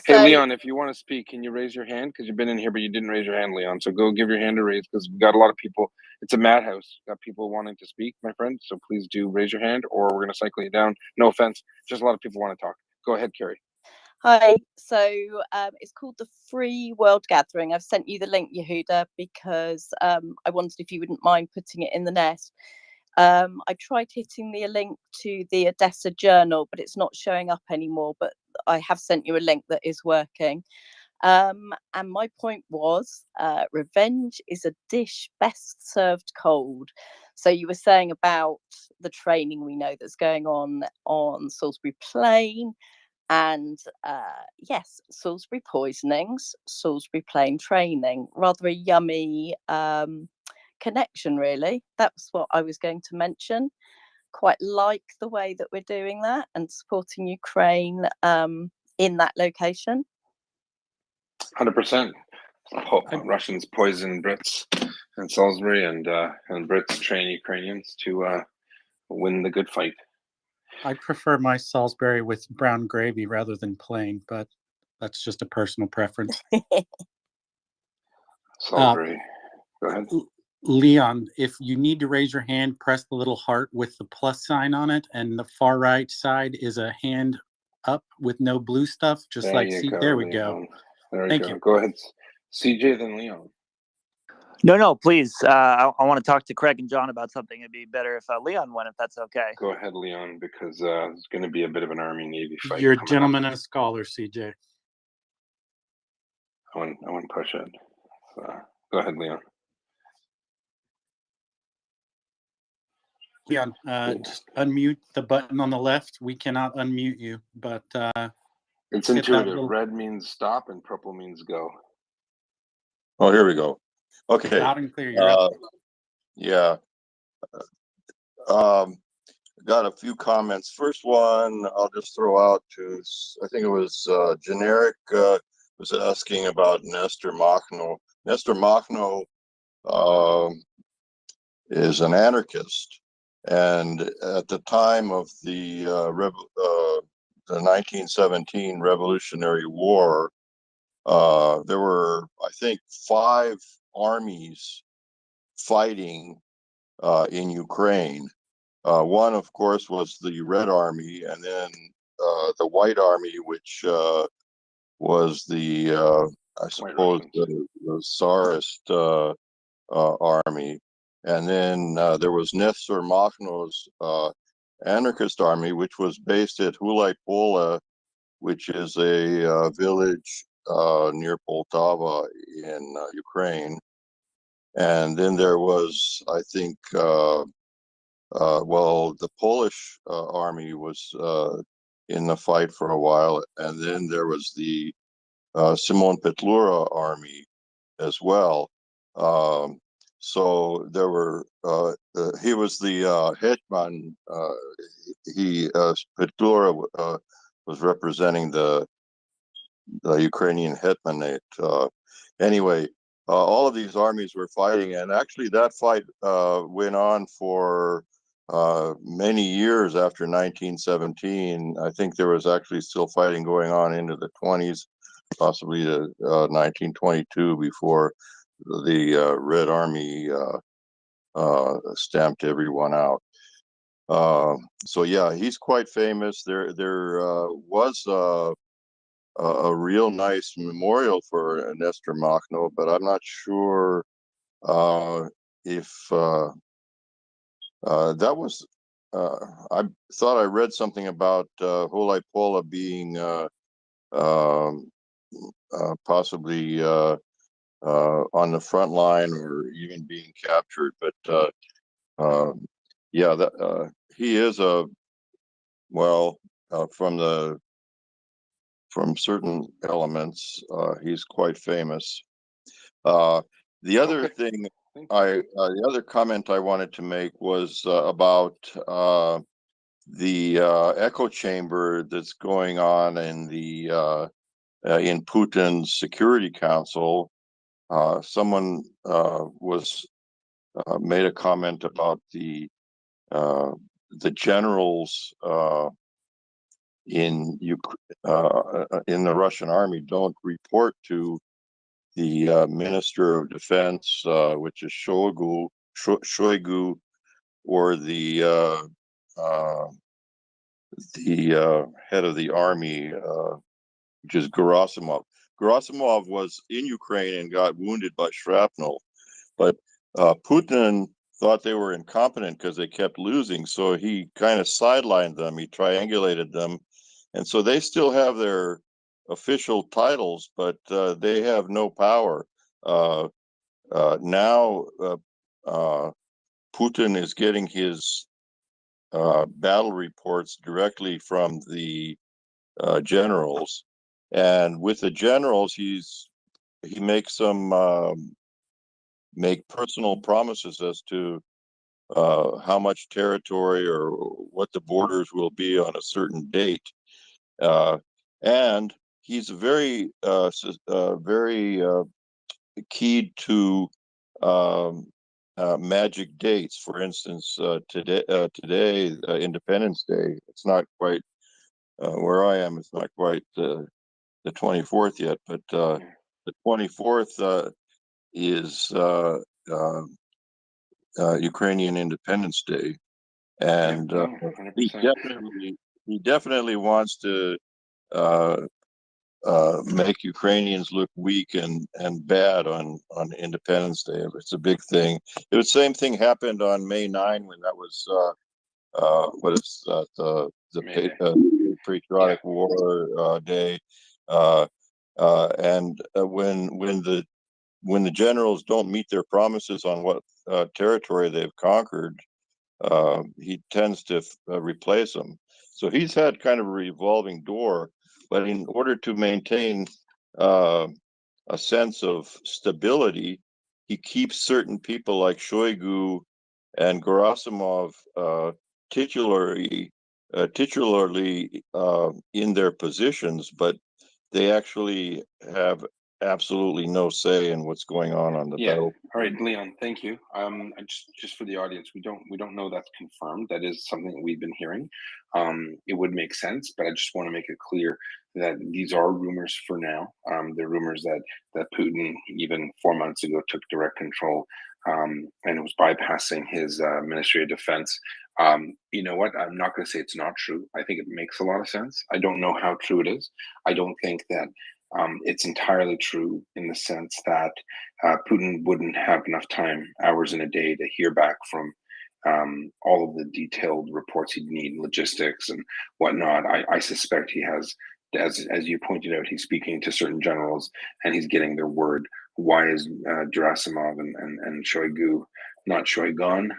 Hey, Leon, if you want to speak, can you raise your hand? Because you've been in here, but you didn't raise your hand, Leon. So go give your hand a raise, because we've got a lot of people. It's a madhouse. We've got people wanting to speak, my friend. So please do raise your hand, or we're going to cycle you down. No offense. Just a lot of people want to talk. Go ahead, Carrie. Hi. So it's called the Free World Gathering. I've sent you the link, Yehuda, because I wondered if you wouldn't mind putting it in the net. I tried hitting the link to the Odessa Journal, but it's not showing up anymore. But I have sent you a link that is working. And my point was, revenge is a dish best served cold. So you were saying about the training we know that's going on Salisbury Plain. And yes, Salisbury poisonings, Salisbury Plain training, rather a yummy connection, really. That's what I was going to mention. Quite like the way that we're doing that and supporting Ukraine in that location. 100%. Russians poison Brits in Salisbury, and Brits train Ukrainians to win the good fight. I prefer my Salisbury with brown gravy rather than plain, but that's just a personal preference. Salisbury. Go ahead. Leon, if you need to raise your hand, press the little heart with the plus sign on it, and the far right side is a hand up with no blue stuff, just There like you go, there we go. Leon. There you Thank go. you. Go ahead, CJ, then Leon. No, please. I want to talk to Craig and John about something. It'd be better if Leon went, if that's okay. Go ahead, Leon, because it's going to be a bit of an Army-Navy fight. You're a coming gentleman up. and a scholar, CJ. I want to push it. So, go ahead, Leon. Leon, just unmute the button on the left. We cannot unmute you, but It's hit that intuitive. little Red means stop, and purple means go. Oh, here we go. Okay. loud and clear. You're up. Yeah. Got a few comments. First one, I'll just throw out to, I think it was Generic, was asking about Nestor Makhno. Nestor Makhno is an anarchist. And at the time of the 1917 Revolutionary War, there were, I think, 5 armies fighting in Ukraine. One, of course, was the Red Army, and then the White Army, which was the, I suppose, the Tsarist army. And then there was Nestor Makhno's anarchist army, which was based at Hulai Pola, which is a village near Poltava in Ukraine. And then there was, I think, well, the Polish army was in the fight for a while, and then there was the Simon Petlura army as well. So there were, he was the hetman. Petlura was representing the Ukrainian hetmanate. Anyway, all of these armies were fighting, and actually that fight went on for many years after 1917. I think there was actually still fighting going on into the 20s, possibly to 1922, before the Red Army stamped everyone out. So yeah, he's quite famous. There was a real nice memorial for Nestor Makhno, but I'm not sure if that was. I thought I read something about Hulai Pola being possibly on the front line or even being captured, but yeah, that he is a well from certain elements, he's quite famous. The other thing the other comment I wanted to make was about the echo chamber that's going on in the in Putin's Security Council. Someone was made a comment about the generals in the Russian army don't report to the Minister of Defense, which is Shoigu, or the head of the army, which is Gerasimov. Gerasimov was in Ukraine and got wounded by shrapnel, but Putin thought they were incompetent because they kept losing, so he kind of sidelined them. He triangulated them, and so they still have their official titles, but they have no power. Now Putin is getting his battle reports directly from the generals, and with the generals, he makes some make personal promises as to how much territory or what the borders will be on a certain date, and he's very keyed to magic dates. For instance, today, Independence Day. It's not quite where I am. It's not quite the 24th yet, but the 24th is Ukrainian Independence Day, and he definitely wants to make Ukrainians look weak and bad on Independence Day. It's a big thing. The same thing happened on May 9 when that was what is that the Patriotic War Day, and when the generals don't meet their promises on what territory they've conquered, he tends to replace them. So he's had kind of a revolving door, but in order to maintain a sense of stability, he keeps certain people like Shoigu and Gerasimov titularly in their positions, but they actually have absolutely no say in what's going on the battle. All right, Leon, thank you. Just for the audience, we don't know that's confirmed. That is something that we've been hearing. It would make sense, but I just want to make it clear that these are rumors for now. They're rumors that Putin, even 4 months ago, took direct control, and it was bypassing his Ministry of Defense. You know what? I'm not going to say it's not true. I think it makes a lot of sense. I don't know how true it is. I don't think that it's entirely true in the sense that Putin wouldn't have enough time, hours in a day, to hear back from all of the detailed reports he'd need, logistics and whatnot. I suspect he has, as you pointed out, he's speaking to certain generals and he's getting their word. Why is Gerasimov and Shoigu not Shoigun?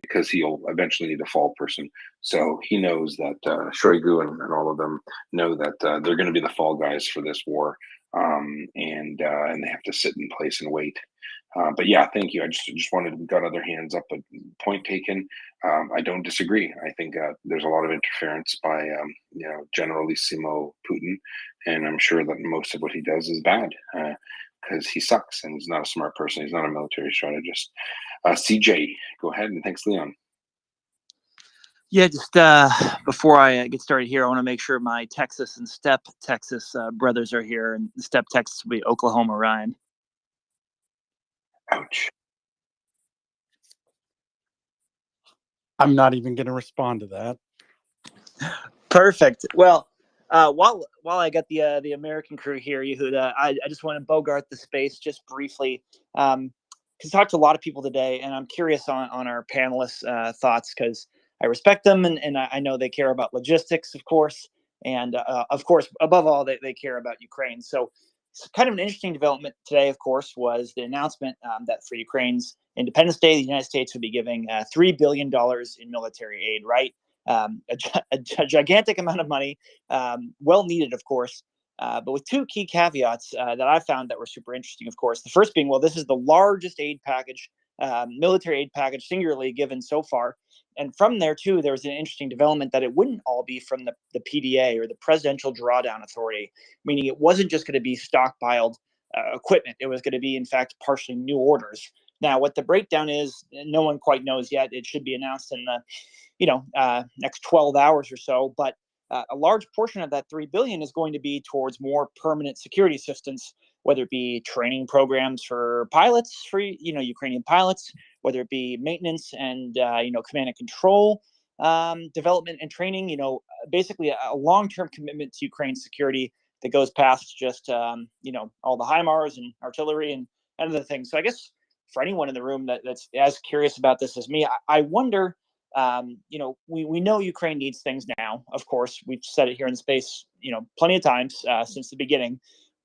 Because he'll eventually need a fall person. So he knows that Shoigu and all of them know that they're going to be the fall guys for this war, and they have to sit in place and wait. But yeah, thank you. I just wanted, we got other hands up, but point taken. I don't disagree. I think there's a lot of interference by Generalissimo Putin, and I'm sure that most of what he does is bad because he sucks and he's not a smart person. He's not a military strategist. CJ, go ahead, and thanks, Leon. Yeah, just before I get started here, I want to make sure my Texas and Step Texas brothers are here, and Step Texas will be Oklahoma, Ryan. Ouch. I'm not even going to respond to that. Perfect. Well, while I got the American crew here, Yehuda, I just want to bogart the space just briefly. Because I talked to a lot of people today, and I'm curious on our panelists' thoughts, because I respect them, and I know they care about logistics, of course, and of course, above all, they care about Ukraine. So kind of an interesting development today, of course, was the announcement that for Ukraine's Independence Day, the United States would be giving $3 billion in military aid, right? A gigantic amount of money, well needed, of course, but with two key caveats that I found that were super interesting, of course. The first being, well, this is the largest aid package, military aid package singularly given so far. And from there, too, there was an interesting development that it wouldn't all be from the PDA, or the Presidential Drawdown Authority, meaning it wasn't just going to be stockpiled equipment. It was going to be, in fact, partially new orders. Now, what the breakdown is, no one quite knows yet. It should be announced in the next 12 hours or so. But a large portion of that $3 billion is going to be towards more permanent security assistance, whether it be training programs for pilots, for Ukrainian pilots, whether it be maintenance and command and control development and training. Basically a long-term commitment to Ukraine's security that goes past just all the HIMARS and artillery and other things. So I guess for anyone in the room that's as curious about this as me, I wonder. We know Ukraine needs things now. Of course, we've said it here in space, plenty of times since the beginning.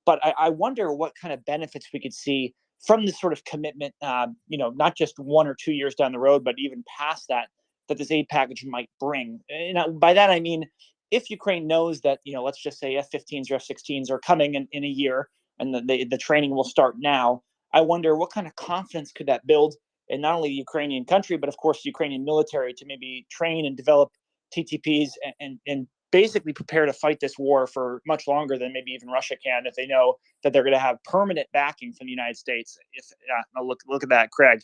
But I wonder what kind of benefits we could see from this sort of commitment. Not just 1 or 2 years down the road, but even past that this aid package might bring. And by that I mean, if Ukraine knows that let's just say F-15s or F-16s are coming in a year, and the training will start now. I wonder what kind of confidence could that build in not only the Ukrainian country, but of course the Ukrainian military, to maybe train and develop TTPs and basically prepare to fight this war for much longer than maybe even Russia can, if they know that they're going to have permanent backing from the United States. Look at that, Craig.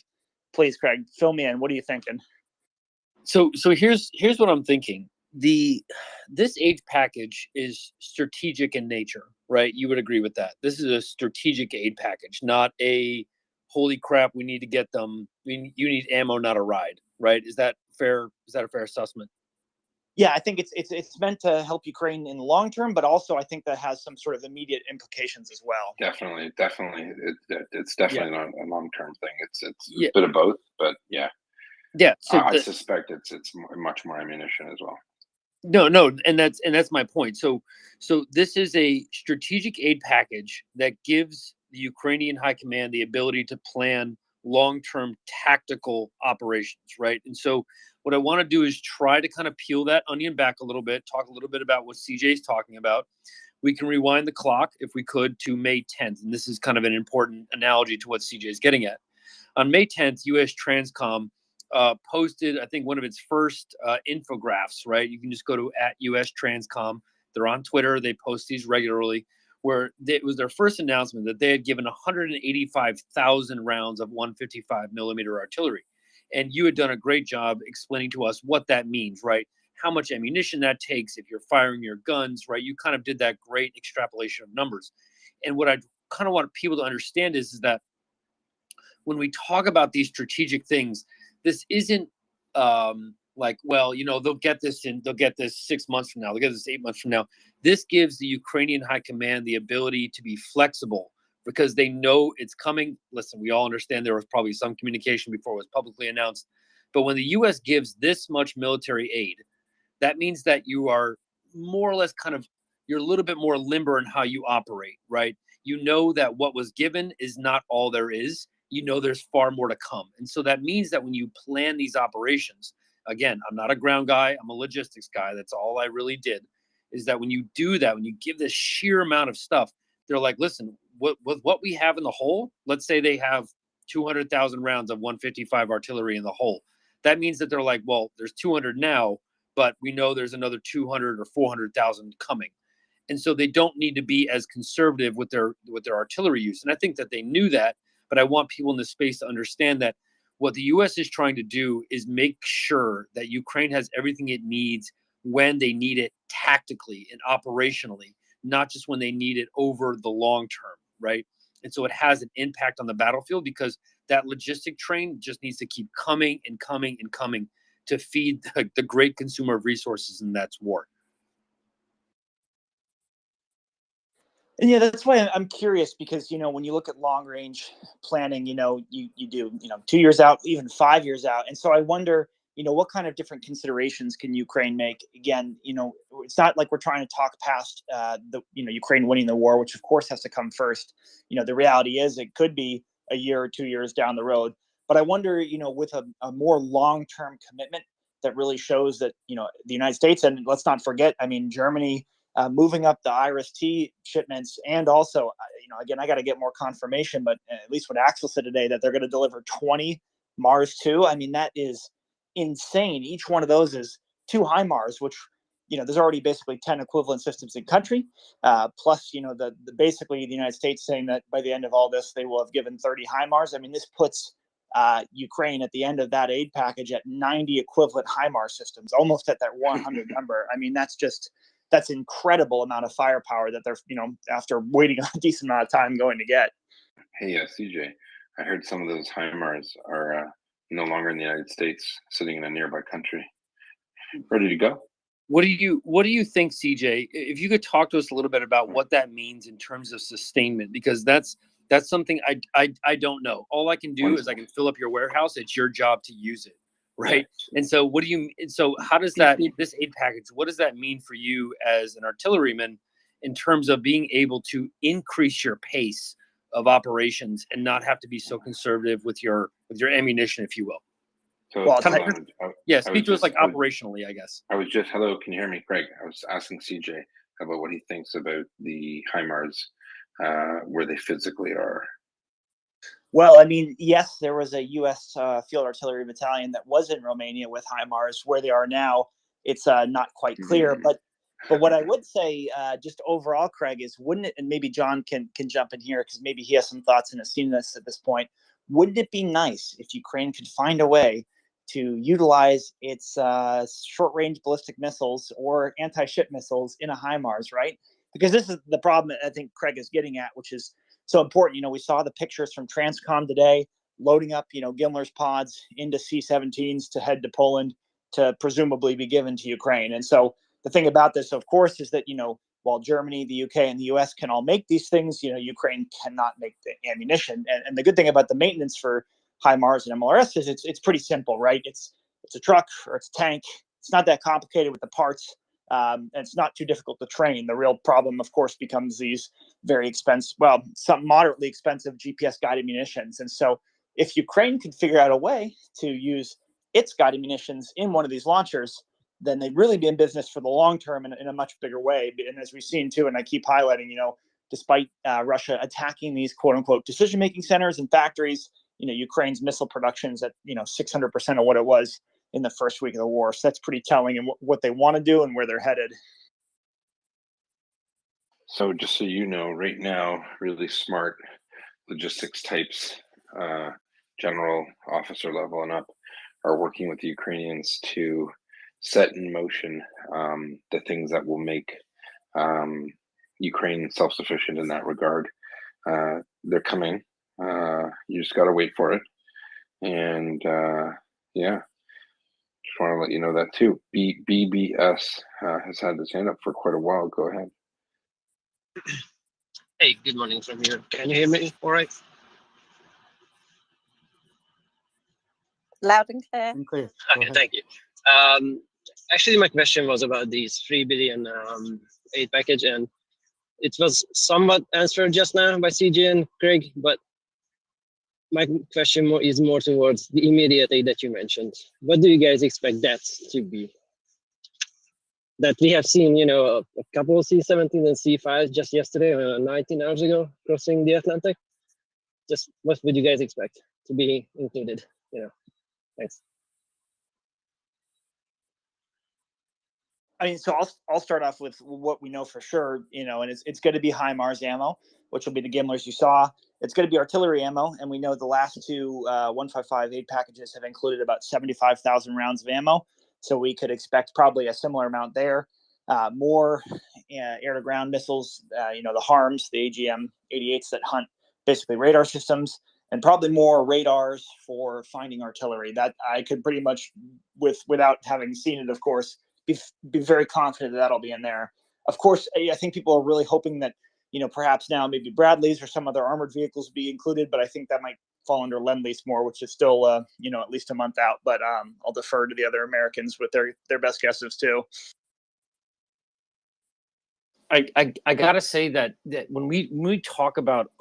Please, Craig, fill me in. What are you thinking? So here's what I'm thinking. This aid package is strategic in nature, right? You would agree with that. This is a strategic aid package, not a holy crap, we need to get them. You need ammo, not a ride, right? Is that fair? Is that a fair assessment? Yeah, I think it's meant to help Ukraine in the long term, but also I think that has some sort of immediate implications as well. Definitely. It's definitely not a long term thing. It's Yeah. a bit of both, but yeah. Yeah. So I suspect it's much more ammunition as well. No, and that's my point. So this is a strategic aid package that gives the Ukrainian High Command the ability to plan long-term tactical operations, right? And so what I want to do is try to kind of peel that onion back a little bit, talk a little bit about what CJ's talking about. We can rewind the clock, if we could, to May 10th, and this is kind of an important analogy to what CJ is getting at. On May 10th, U.S. Transcom posted, I think, one of its first infographics, right? You can just go to @US Transcom. They're on Twitter. They post these regularly, where it was their first announcement that they had given 185,000 rounds of 155 millimeter artillery. And you had done a great job explaining to us what that means, right? How much ammunition that takes if you're firing your guns, right? You kind of did that great extrapolation of numbers. And what I kind of want people to understand is that when we talk about these strategic things, this isn't like, well, they'll get this 6 months from now, they'll get this 8 months from now. This gives the Ukrainian High Command the ability to be flexible because they know it's coming. Listen, we all understand there was probably some communication before it was publicly announced. But when the U.S. gives this much military aid, that means that you are more or less you're a little bit more limber in how you operate, right? You know that what was given is not all there is. You know there's far more to come. And so that means that when you plan these operations, again, I'm not a ground guy, I'm a logistics guy. That's all I really did, is that when you do that, when you give this sheer amount of stuff, they're like, listen, with what we have in the hole, let's say they have 200,000 rounds of 155 artillery in the hole. That means that they're like, well, there's 200 now, but we know there's another 200 or 400,000 coming. And so they don't need to be as conservative with their artillery use. And I think that they knew that, but I want people in this space to understand that what the U.S. is trying to do is make sure that Ukraine has everything it needs when they need it tactically and operationally, not just when they need it over the long term, right? And so it has an impact on the battlefield because that logistic train just needs to keep coming and coming and coming to feed the great consumer of resources, and that's war. And yeah, that's why I'm curious because, when you look at long range planning, you do, 2 years out, even 5 years out. And so I wonder, what kind of different considerations can Ukraine make? Again, it's not like we're trying to talk past Ukraine winning the war, which of course has to come first. The reality is it could be a year or 2 years down the road. But I wonder, with a more long-term commitment that really shows that, the United States, and let's not forget, Germany, moving up the IRIS-T shipments, and also, again, I got to get more confirmation, but at least what Axel said today, that they're going to deliver 20 Mars 2. That is insane. Each one of those is 2 HIMARS, which, there's already basically 10 equivalent systems in country, plus, the basically the United States saying that by the end of all this, they will have given 30 HIMARS. This puts Ukraine at the end of that aid package at 90 equivalent HIMARS systems, almost at that 100 number. That's incredible amount of firepower that they're, after waiting a decent amount of time, going to get. Hey, CJ, I heard some of those HIMARS are no longer in the United States, sitting in a nearby country. Ready to go? What do you think, CJ? If you could talk to us a little bit about what that means in terms of sustainment, because that's something I don't know. All I can do is I can fill up your warehouse. It's your job to use it. Right. And so how does this aid package, what does that mean for you as an artilleryman in terms of being able to increase your pace of operations and not have to be so conservative with your ammunition, if you will? So speak to us operationally, I guess. Hello, can you hear me, Craig? I was asking CJ about what he thinks about the HIMARS, where they physically are. Well, yes, there was a U.S. Field Artillery Battalion that was in Romania with HIMARS. Where they are now, it's not quite clear. But what I would say, just overall, Craig, is wouldn't it, and maybe John can jump in here because maybe he has some thoughts and has seen this at this point. Wouldn't it be nice if Ukraine could find a way to utilize its short-range ballistic missiles or anti-ship missiles in a HIMARS, right? Because this is the problem that I think Craig is getting at, which is so important. We saw the pictures from Transcom today, loading up, Gimler's pods into C-17s to head to Poland. to presumably be given to Ukraine. And so the thing about this, of course, is that, while Germany, the UK, and the US can all make these things, Ukraine cannot make the ammunition. And the good thing about the maintenance for HIMARS and MLRS is it's pretty simple, right? It's a truck or it's a tank. It's not that complicated with the parts. And it's not too difficult to train. The real problem, of course, becomes these very expensive, some moderately expensive GPS guided munitions. And so if Ukraine could figure out a way to use its guided munitions in one of these launchers, then they'd really be in business for the long term in a much bigger way. And as we've seen too, and I keep highlighting, despite Russia attacking these quote unquote decision-making centers and factories, Ukraine's missile production is at 600% of what it was in the first week of the war. So that's pretty telling in what they want to do and where they're headed. So just so you know, right now, really smart logistics types, general officer level and up, are working with the Ukrainians to set in motion the things that will make Ukraine self-sufficient in that regard. They're coming. You just got to wait for it. And yeah, just want to let you know that too. BBS has had his hand up for quite a while. Go ahead. Hey, good morning from here. Can you hear me all right? Loud and clear. Clear. Okay, thank you. Actually, my question was about these 3 billion aid package, and it was somewhat answered just now by CJ and Craig, but my question is more towards the immediate aid that you mentioned. What do you guys expect that to be? That we have seen, a couple of C-17 and C-5s just yesterday, 19 hours ago, crossing the Atlantic. Just what would you guys expect to be included? Thanks. I mean, so I'll start off with what we know for sure, and it's going to be HIMARS ammo, which will be the Gimlers you saw. It's going to be artillery ammo, and we know the last two 155 aid packages have included about 75,000 rounds of ammo. So we could expect probably a similar amount there. More air-to-ground missiles, the HARMs, the AGM-88s that hunt basically radar systems, and probably more radars for finding artillery. That I could pretty much, without having seen it, of course, be very confident that that'll be in there. Of course, I think people are really hoping that, perhaps now maybe Bradleys or some other armored vehicles be included, but I think that might fall under Lend-Lease more, which is still, at least a month out. But I'll defer to the other Americans with their best guesses too. I gotta say that when we talk about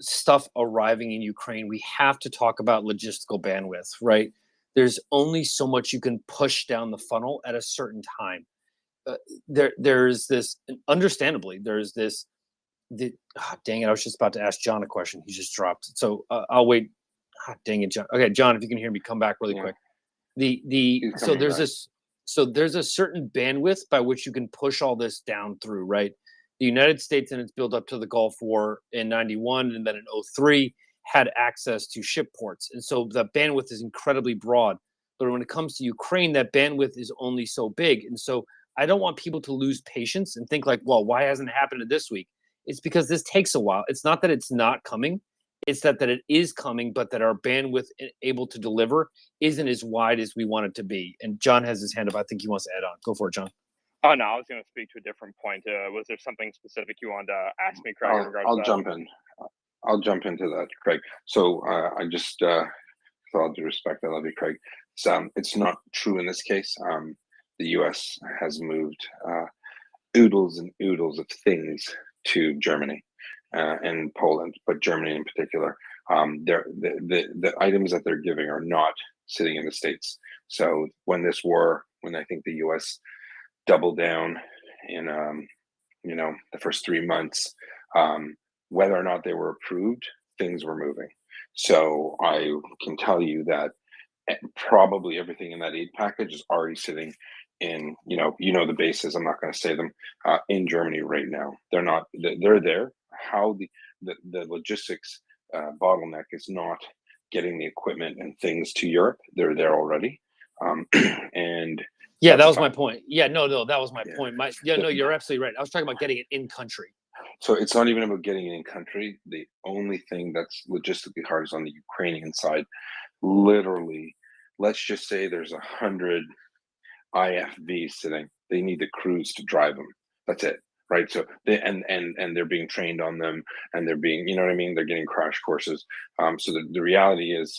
stuff arriving in Ukraine, we have to talk about logistical bandwidth, right? There's only so much you can push down the funnel at a certain time. There's this, understandably, dang it, I was just about to ask John a question. He just dropped. So I'll wait. Dang it, John. Okay, John, if you can hear me, come back really quick. So there's a certain bandwidth by which you can push all this down through, right? The United States in its build up to the Gulf War in 91 and then in 03 had access to ship ports. And so the bandwidth is incredibly broad. But when it comes to Ukraine, that bandwidth is only so big. And so I don't want people to lose patience and think like, well, why hasn't it happened this week? It's because this takes a while. It's not that it's not coming. It's that it is coming, but that our bandwidth able to deliver isn't as wide as we want it to be. And John has his hand up. I think he wants to add on. Go for it, John. Oh, no, I was going to speak to a different point. Was there something specific you wanted to ask me, Craig? I'll jump in. I'll jump into that, Craig. So I just, with all due respect, I love you, Craig. It's not true in this case. The U.S. has moved oodles and oodles of things to Germany and Poland, but Germany in particular. The items that they're giving are not sitting in the States. So when I think the U.S. doubled down in, the first 3 months, whether or not they were approved, things were moving. So I can tell you that probably everything in that aid package is already sitting in, the bases. I'm not going to say them in Germany right now. They're there. How the logistics bottleneck is not getting the equipment and things to Europe. They're there already. And yeah, that was my point. Yeah, no, that was my point. You're absolutely right. I was talking about getting it in country. So it's not even about getting it in country. The only thing that's logistically hard is on the Ukrainian side. Literally, let's just say there's 100 IFVs sitting. They need the crews to drive them. That's it, right? So they and they're being trained on them, and they're being, you know what I mean? They're getting crash courses. So the reality is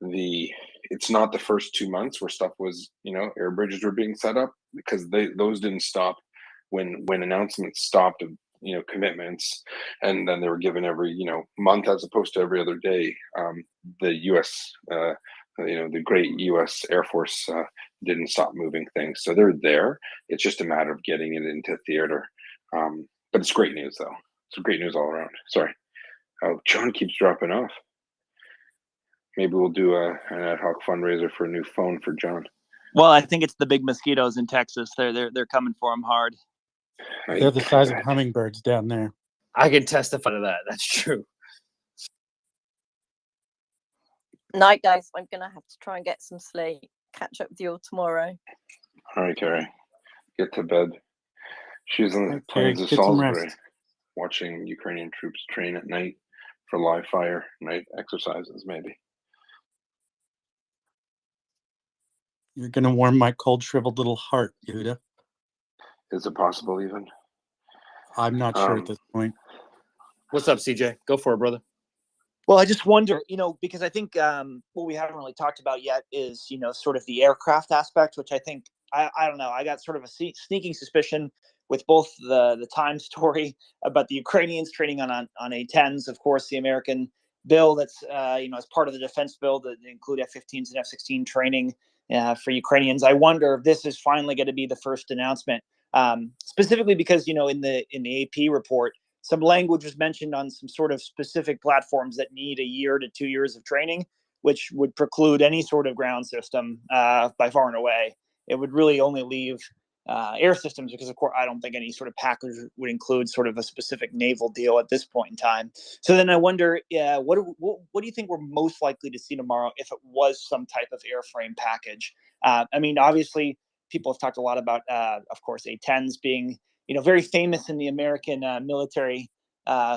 the it's not the first 2 months where stuff was, air bridges were being set up, because those didn't stop when announcements stopped of commitments, and then they were given every month as opposed to every other day. The U.S. The great U.S. Air Force didn't stop moving things, so they're there. It's just a matter of getting it into theater. But it's great news, though. It's great news all around. Sorry, John keeps dropping off. Maybe we'll do an ad hoc fundraiser for a new phone for John. Well, I think it's the big mosquitoes in Texas. They're coming for him hard. They're the size of hummingbirds down there. I can testify to that. That's true. Night, guys. I'm gonna have to try and get some sleep. Catch up with you all tomorrow. All right, Carrie. Get to bed. She was on the plains of get some Salisbury, rest. watching Ukrainian troops train at night for live fire, night exercises, maybe. You're gonna warm my cold, shriveled little heart, Yehuda. Is it possible even? I'm not sure at this point. What's up, CJ? Go for it, brother. Well, I just wonder, because I think what we haven't really talked about yet is, sort of the aircraft aspect, which I think, I don't know, I got sort of a sneaking suspicion with both the Time story about the Ukrainians training on A-10s, of course, the American bill that's, as part of the defense bill that include F-15s and F-16 training for Ukrainians. I wonder if this is finally going to be the first announcement, specifically because, in the AP report, some language was mentioned on some sort of specific platforms that need 1 year to 2 years of training, which would preclude any sort of ground system by far and away. It would really only leave air systems, because, of course, I don't think any sort of package would include sort of a specific naval deal at this point in time. So then I wonder, what do you think we're most likely to see tomorrow if it was some type of airframe package? I mean, obviously, people have talked a lot about, of course, A-10s being very famous in the American military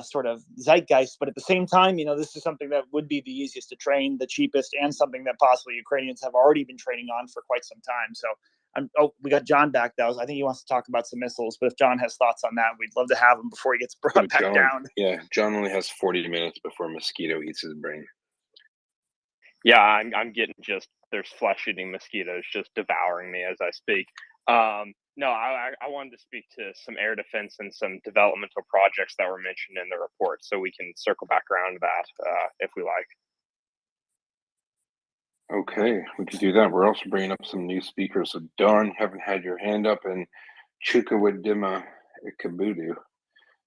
sort of zeitgeist. But at the same time, this is something that would be the easiest to train, the cheapest, and something that possibly Ukrainians have already been training on for quite some time. So we got John back, though. I think he wants to talk about some missiles. But if John has thoughts on that, we'd love to have him before he gets brought back down. Yeah, John only has 40 minutes before a mosquito eats his brain. Yeah, I'm getting there's flesh-eating mosquitoes just devouring me as I speak. No, I wanted to speak to some air defense and some developmental projects that were mentioned in the report, so we can circle back around to that if we like. Okay, we can do that. We're also bringing up some new speakers. So Don, haven't had your hand up, and Chukawadima Ikabudu.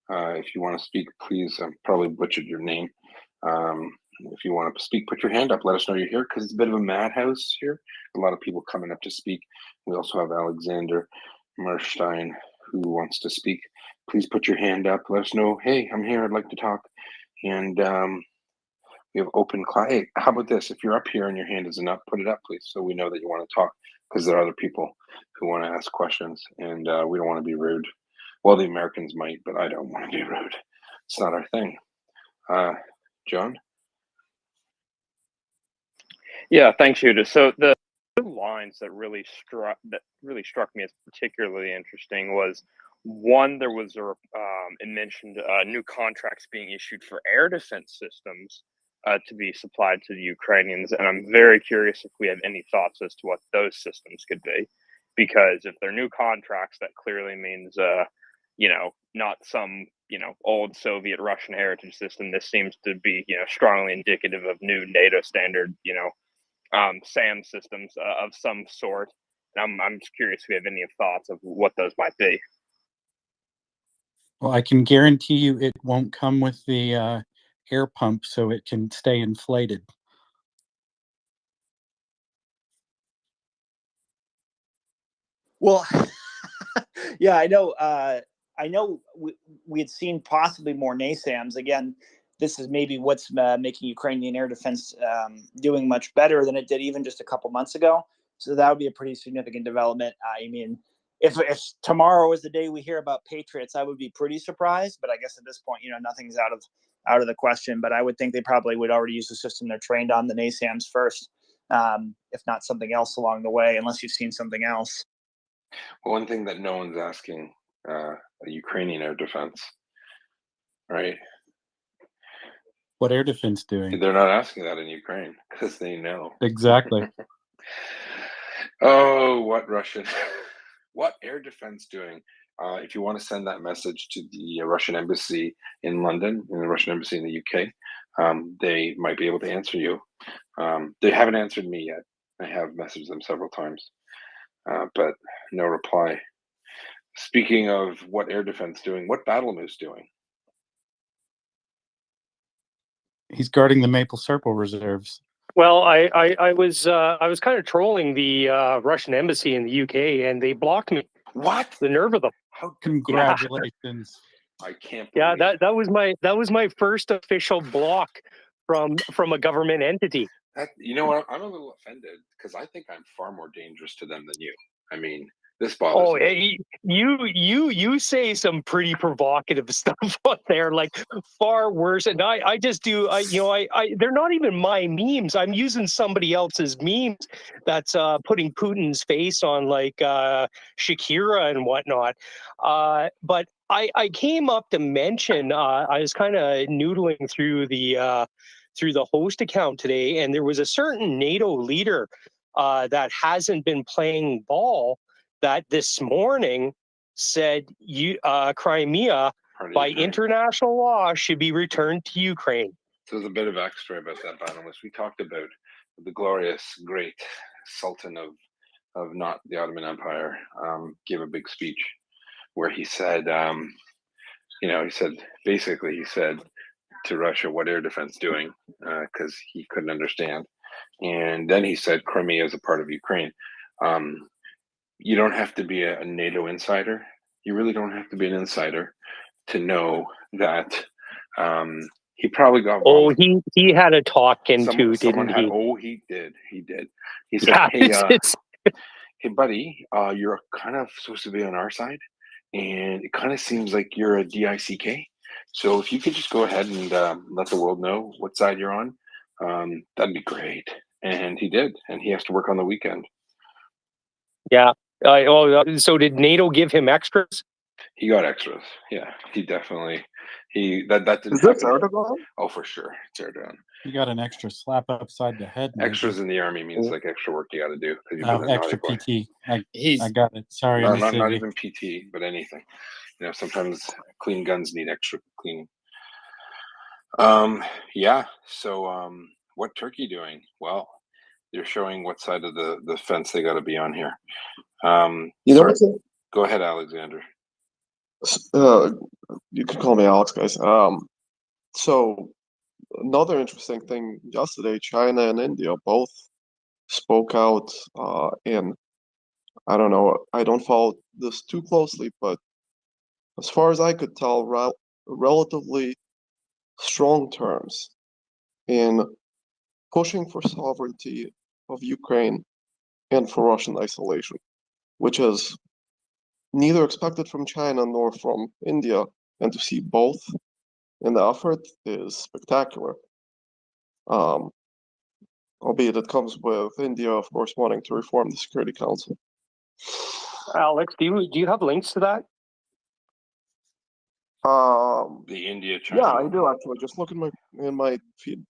If you want to speak, please. I probably butchered your name. If you want to speak, put your hand up. Let us know you're here, because it's a bit of a madhouse here. A lot of people coming up to speak. We also have Alexander Marstein who wants to speak. Please put your hand up. Let us know, hey, I'm here. I'd like to talk. And we have open class. Hey, how about this? If you're up here and your hand isn't up, put it up, please, so we know that you want to talk, because there are other people who want to ask questions, and we don't want to be rude. Well, the Americans might, but I don't want to be rude. It's not our thing. John? Yeah, thanks, Yuda. So the two lines that really struck me as particularly interesting was, one, there was it mentioned new contracts being issued for air defense systems to be supplied to the Ukrainians, and I'm very curious if we have any thoughts as to what those systems could be, because if they're new contracts, that clearly means not some old Soviet Russian heritage system. This seems to be strongly indicative of new NATO standard SAM systems of some sort. And I'm just curious if we have any thoughts of what those might be. Well, I can guarantee you it won't come with the air pump, so it can stay inflated. Well, yeah, I know. I know we had seen possibly more NASAMS. Again, this is maybe what's making Ukrainian air defense doing much better than it did even just a couple months ago. So that would be a pretty significant development. I mean, if tomorrow is the day we hear about Patriots, I would be pretty surprised. But I guess at this point, nothing's out of the question. But I would think they probably would already use the system they're trained on, the NASAMS first. if not something else along the way, unless you've seen something else. One thing that no one's asking, Ukrainian air defense, right? What air defense doing? They're not asking that in Ukraine because they know. Exactly. Oh, what air defense doing? If you want to send that message to the Russian embassy in London and the Russian embassy in the UK, they might be able to answer you. They haven't answered me yet. I have messaged them several times, but no reply. Speaking of what air defense doing, what Battle Moose doing? He's guarding the Maple Circle reserves. Well, I was kind of trolling the Russian embassy in the UK, and they blocked me. What? The nerve of them! Congratulations! I can't. Yeah, that was my first official block from a government entity. You know what? I'm a little offended because I think I'm far more dangerous to them than you. I mean, this bothers me. You say some pretty provocative stuff on there, like far worse. And I just do. They're not even my memes. I'm using somebody else's memes that's putting Putin's face on, like Shakira and whatnot. But I came up to mention. I was kind of noodling through the host account today, and there was a certain NATO leader that hasn't been playing ball that this morning said Crimea, by international law, should be returned to Ukraine. So there's a bit of extra about that battle. We talked about the glorious, great Sultan of not the Ottoman Empire gave a big speech where he said, he said to Russia, what air defense doing? Because he couldn't understand. And then he said Crimea is a part of Ukraine. You don't have to be a NATO insider. You really don't have to be an insider to know that he probably got. Oh, he had a talk into, didn't he? He did. He said, hey, buddy, you're kind of supposed to be on our side, and it kind of seems like you're a DICK. So if you could just go ahead and let the world know what side you're on, that'd be great. And he did, and he has to work on the weekend. Yeah. So did NATO give him extras? He got extras. Yeah, he definitely. That didn't Is this happen. Erdogan? Oh, for sure, it's Erdogan. You got an extra slap upside the head. Maybe. Extras in the army means like extra work you got to do. Extra PT. I got it. Sorry, not even PT, but anything. Sometimes clean guns need extra cleaning. Yeah. So, what Turkey doing? Well, they're showing what side of the fence they got to be on here. Go ahead, Alexander. You can call me Alex, guys. So another interesting thing yesterday, China and India both spoke out in, I don't know, I don't follow this too closely, but as far as I could tell, relatively strong terms in pushing for sovereignty of Ukraine and for Russian isolation, which is neither expected from China nor from India, and to see both in the effort is spectacular. Albeit it comes with India, of course, wanting to reform the Security Council. Alex, do you have links to that? The India-China. Yeah, I do actually. Just look in my feed.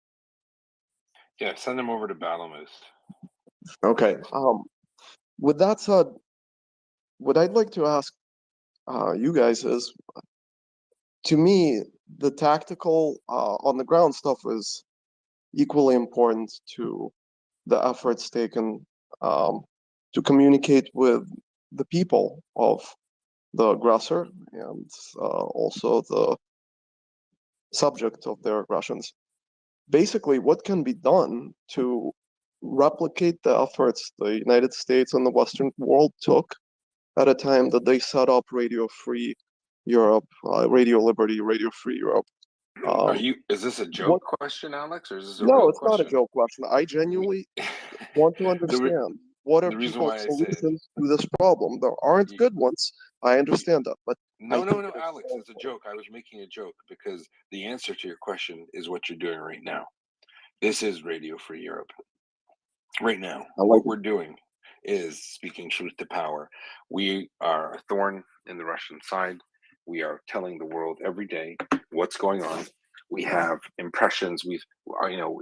Yeah, send them over to Battle Moose. Okay. With that said, what I'd like to ask you guys is, to me, the tactical on the ground stuff is equally important to the efforts taken to communicate with the people of the aggressor and also the subject of their aggressions. Basically, what can be done to replicate the efforts the United States and the Western world took at a time that they set up Radio Free Europe, Radio Liberty, Radio Free Europe. Is this a joke question, Alex, or is this a no? real It's question? not a joke question. I genuinely want to understand what are people's solutions to this problem. There aren't good ones. I understand that, but no, Alex, it's a joke. I was making a joke because the answer to your question is what you're doing right now. This is Radio Free Europe. Right now, I like what it. we're doing is speaking truth to power. We are a thorn in the Russian side. We are telling the world every day what's going on. We have impressions.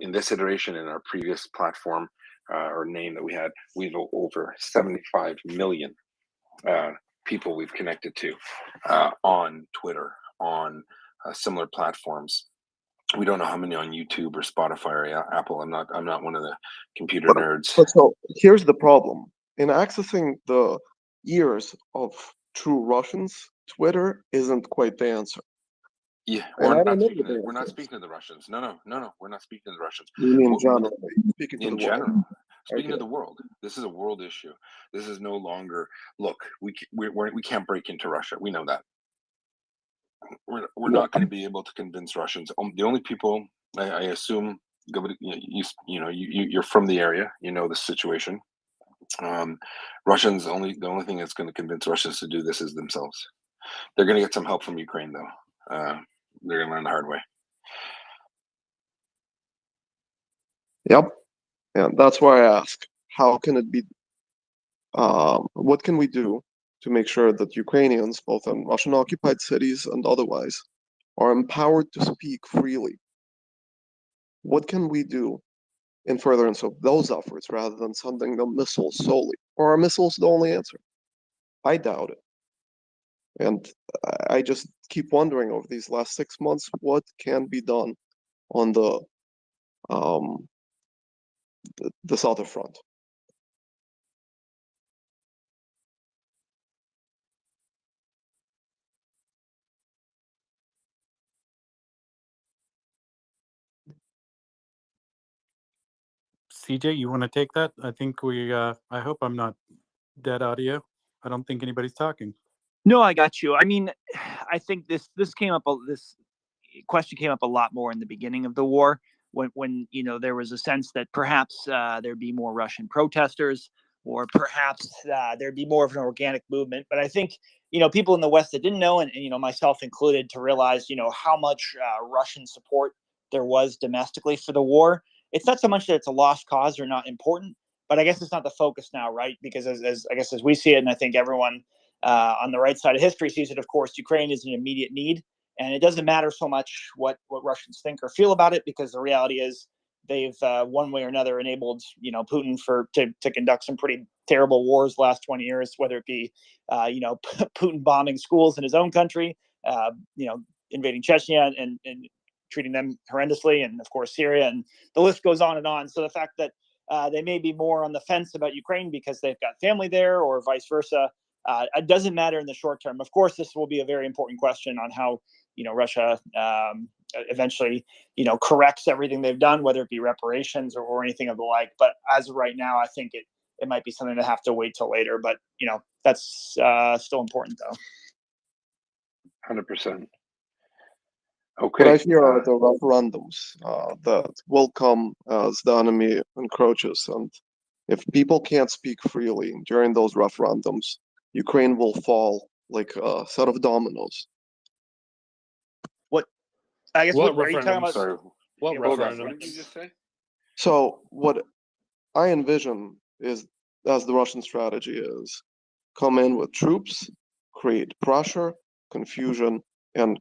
In this iteration, in our previous platform or name that we had, we've over 75 million people we've connected to on Twitter, on similar platforms. We don't know how many on YouTube or Spotify or Apple. I'm not one of the computer nerds. But so here's the problem. In accessing the ears of true Russians, Twitter isn't quite the answer. Yeah, And we're I don't not know speaking. the We're not answers. speaking to the Russians. No, we're not speaking to the Russians. You mean What- generally, speaking to in the world. general, speaking to Okay. the world. This is a world issue. This is no longer. Look, we can't break into Russia. We know that. We're Yeah. not going to be able to convince Russians. The only people I assume you're from the area. You know the situation. Russians the only thing that's going to convince Russians to do this is themselves. They're going to get some help from Ukraine though. They're going to learn the hard way. Yep. And that's why I ask, how can it be, what can we do to make sure that Ukrainians, both in Russian occupied cities and otherwise, are empowered to speak freely? What can we do in furtherance of those efforts rather than sending them missiles solely? Or are missiles the only answer? I doubt it. And I just keep wondering over these last 6 months, what can be done on this other front? CJ, you want to take that? I think I hope I'm not dead audio. I don't think anybody's talking. No, I got you. I mean, I think this question came up a lot more in the beginning of the war when there was a sense that perhaps there'd be more Russian protesters or perhaps there'd be more of an organic movement. But I think people in the West that didn't know, and myself included, to realize how much Russian support there was domestically for the war. It's not so much that it's a lost cause or not important, but I guess it's not the focus now, right? Because as we see it, and I think everyone on the right side of history sees it, of course, Ukraine is an immediate need. And it doesn't matter so much what Russians think or feel about it, because the reality is they've one way or another enabled Putin to conduct some pretty terrible wars the last 20 years, whether it be Putin bombing schools in his own country, invading Chechnya and treating them horrendously, and of course Syria, and the list goes on and on. So the fact that they may be more on the fence about Ukraine because they've got family there, or vice versa, it doesn't matter in the short term. Of course, this will be a very important question on how Russia eventually corrects everything they've done, whether it be reparations or anything of the like. But as of right now, I think it might be something to have to wait till later. But that's still important, though. 100%. What I Okay. fear are the referendums that will come as the enemy encroaches. And if people can't speak freely during those referendums, Ukraine will fall like a set of dominoes. I guess What what are you talking about? Sorry. What Hold on. referendum? What did you just say? So what I envision is, as the Russian strategy is, come in with troops, create pressure, confusion, and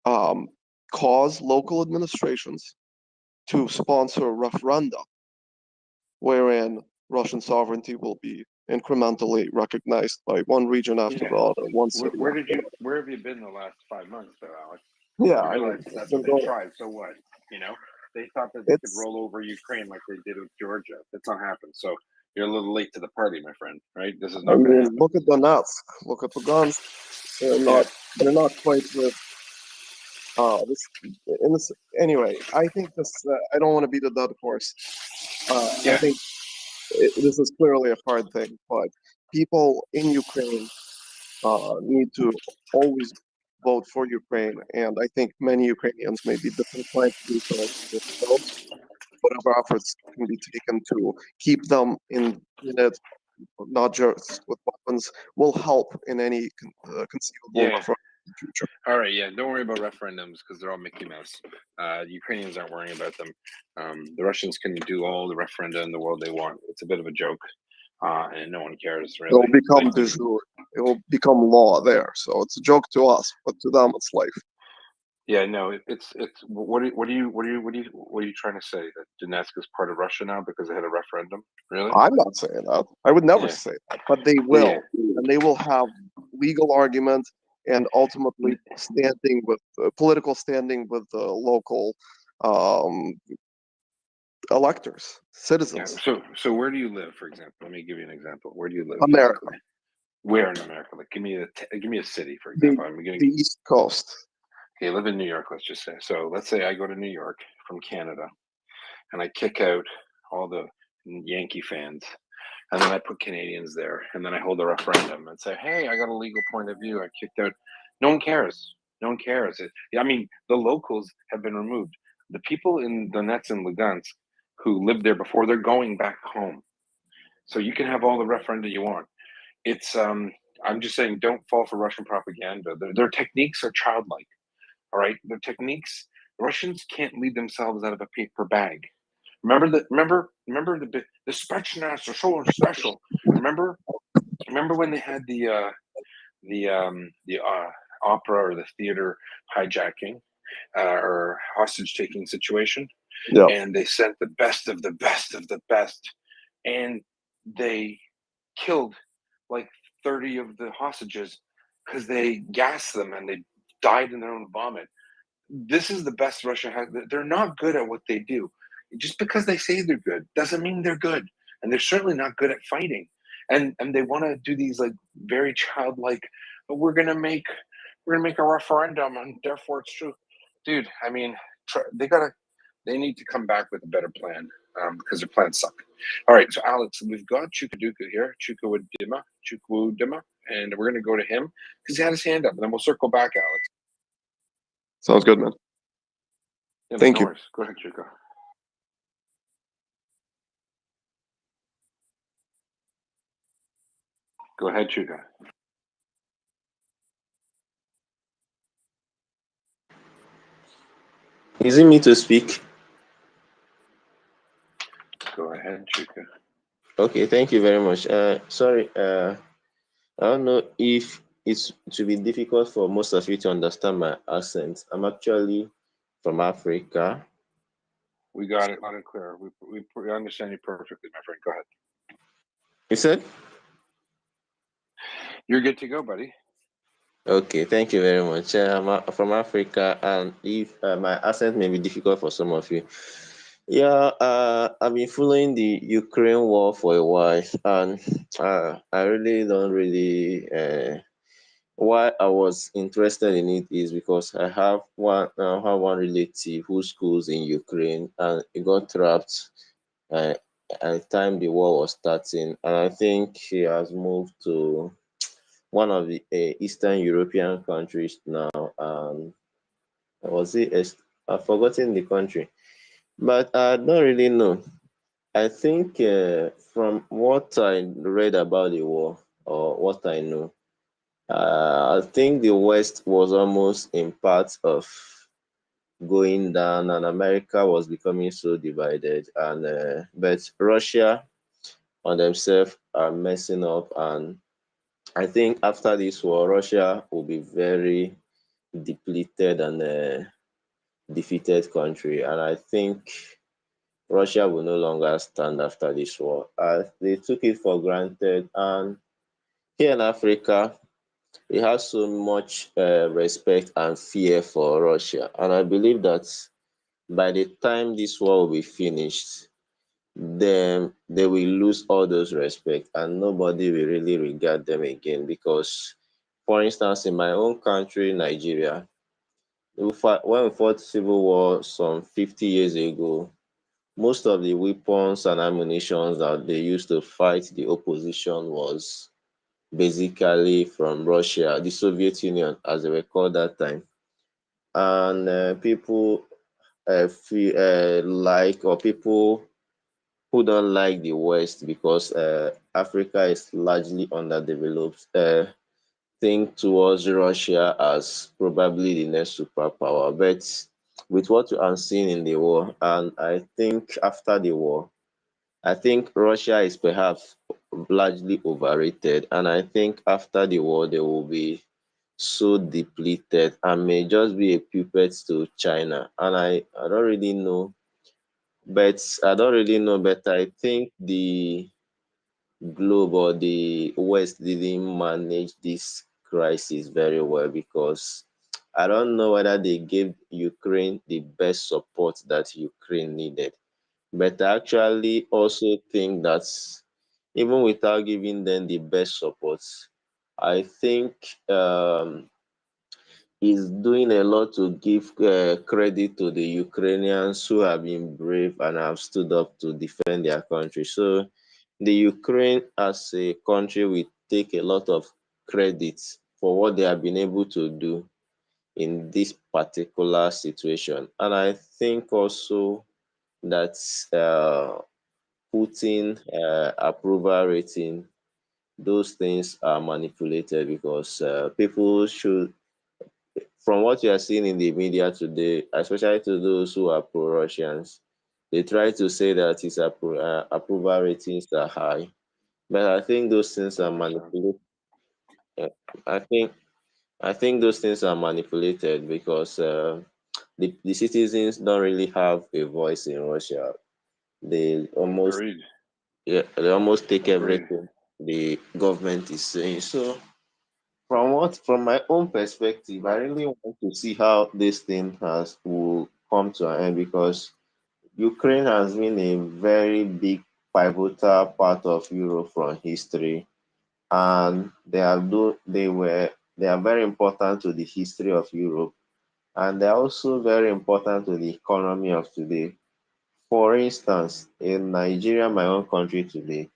cause local administrations to sponsor referenda, wherein Russian sovereignty will be incrementally recognized by one region after the other, one city. Where have you been the last 5 months, though, Alex? Yeah, You I mean, realize that's what they tried. So what? They thought that they could roll over Ukraine like they did with Georgia. That's not happened. So you're a little late to the party, my friend. Right? This is I not going to mean, happen. look at Donetsk, look at Lugansk. They're not quite with anyway. I think this. I don't want to beat a dead horse. I think this is clearly a hard thing, but people in Ukraine need to always vote for Ukraine, and I think many Ukrainians may be disinclined to do so themselves. Whatever efforts can be taken to keep them in it, not just with weapons, will help in any conceivable referendum. the future. All right, yeah, don't worry about referendums because they're all Mickey Mouse. Ukrainians aren't worrying about them. The Russians can do all the referenda in the world they want. It's a bit of a joke, and no one cares It will really. become Like, de jure. It will become law there. So it's a joke to us, but to them it's life. yeah, no, it's what are you trying to say that Donetsk is part of Russia now because they had a referendum? Really? I'm not saying that. I would never Yeah. say that, but they will, Yeah. and they will have legal argument and ultimately standing with political standing with the local electors, Yeah. citizens. So where do you live, for example? Let me give you an example. Where do you live? America, Physically? Where in America? Like, give me a city, for the example. I'm gonna the East Coast. Okay, live in New York, let's just say. So let's say I go to New York from Canada and I kick out all the Yankee fans and then I put Canadians there and then I hold a referendum and say, hey, I got a legal point of view. I kicked out. No one cares. No one cares. I mean, the locals have been removed. The people in Donetsk and Lugansk who lived there before, they're going back home. So you can have all the referenda you want. It's I'm just saying, don't fall for Russian propaganda. Their techniques are childlike. All right, their techniques. Russians can't lead themselves out of a paper bag. Remember the Spetsnaz are so special. Remember when they had the opera or the theater hijacking or hostage taking situation, Yeah. and they sent the best of the best of the best, and they killed like 30 of the hostages because they gassed them and they died in their own vomit. This is the best Russia has. They're not good at what they do. Just because they say they're good doesn't mean they're good, and they're certainly not good at fighting. And they want to do these like very childlike. But we're gonna make a referendum, and therefore it's true, dude. I mean, they need to come back with a better plan because their plans suck. All right, so Alex, we've got Chukaduka here, Chukwu-Dima, and we're gonna go to him because he had his hand up, and then we'll circle back, Alex. Sounds good, man. Yeah, Thank no you. worries. Go ahead, Chuka. Go ahead, Chuka. Is it me to speak? Go ahead, Chuka. Okay, thank you very much. Sorry, I don't know if it will be difficult for most of you to understand my accent. I'm actually from Africa. We got it loud and clear. We understand you perfectly, my friend. Go ahead. You said? You're good to go, buddy. Okay, thank you very much. I'm from Africa, and if my accent may be difficult for some of you. Yeah, I've been following the Ukraine war for a while, and I really don't really. Why I was interested in it is because I have one relative who schools in Ukraine, and he got trapped at the time the war was starting, and I think he has moved to one of the Eastern European countries now. Was it? I've forgotten the country, but I don't really know. I think from what I read about the war or what I know, I think the West was almost in part of going down, and America was becoming so divided. And but Russia on themselves are messing up, and I think after this war, Russia will be very depleted and defeated country, and I think Russia will no longer stand after this war. They took it for granted, and here in Africa, we have so much respect and fear for Russia, and I believe that by the time this war will be finished, then they will lose all those respect, and nobody will really regard them again. Because, for instance, in my own country, Nigeria, when we fought civil war some 50 years ago, most of the weapons and ammunition that they used to fight the opposition was basically from Russia, the Soviet Union, as they were called that time. And people feel like, or people who don't like the West because Africa is largely underdeveloped, think towards Russia as probably the next superpower. But with what I'm seeing in the war, and I think after the war, I think Russia is perhaps largely overrated. And I think after the war, they will be so depleted and may just be a puppet to China. And I don't really know, but I don't really know, but I think the globe or the West didn't manage this crisis very well because I don't know whether they gave Ukraine the best support that Ukraine needed. But I actually also think that even without giving them the best support, I think he's doing a lot to give credit to the Ukrainians who have been brave and have stood up to defend their country. So the Ukraine as a country will take a lot of credit for what they have been able to do in this particular situation. And I think also that Putin approval rating, those things are manipulated because people should, from what you are seeing in the media today, especially to those who are pro-Russians, they try to say that his approval ratings are high, but I think those things are manipulated. I think I think those things are manipulated because the citizens don't really have a voice in Russia. They almost Agreed. Yeah, they almost take Agreed. everything the government is saying. So from my own perspective, I really want to see how this thing will come to an end because Ukraine has been a very big pivotal part of Europe from history, and they are very important to the history of Europe, and they're also very important to the economy of today. For instance, in Nigeria, my own country today,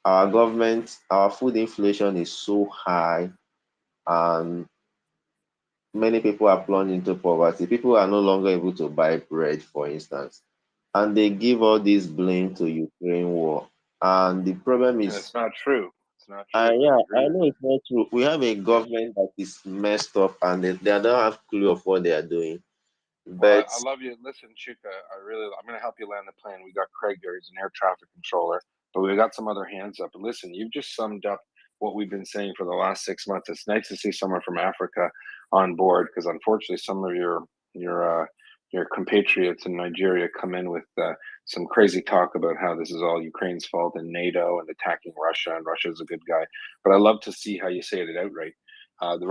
our food inflation is so high, and many people are plunged into poverty. People are no longer able to buy bread, for instance, and they give all this blame to Ukraine war. And the problem And is, it's not true. It's not true. yeah, I agree I with know you. it's not true. We have a government that is messed up, and they don't have clue of what they are doing. Well, But I love you. Listen, Chuka, I'm going to help you land the plane. We got Craig here. He's an air traffic controller, but we got some other hands up. But listen, you've just summed up what we've been saying for the last 6 months. It's nice to see someone from Africa on board because unfortunately, some of your compatriots in Nigeria come in with some crazy talk about how this is all Ukraine's fault and NATO and attacking Russia and Russia's a good guy. But I love to see how you say it outright. The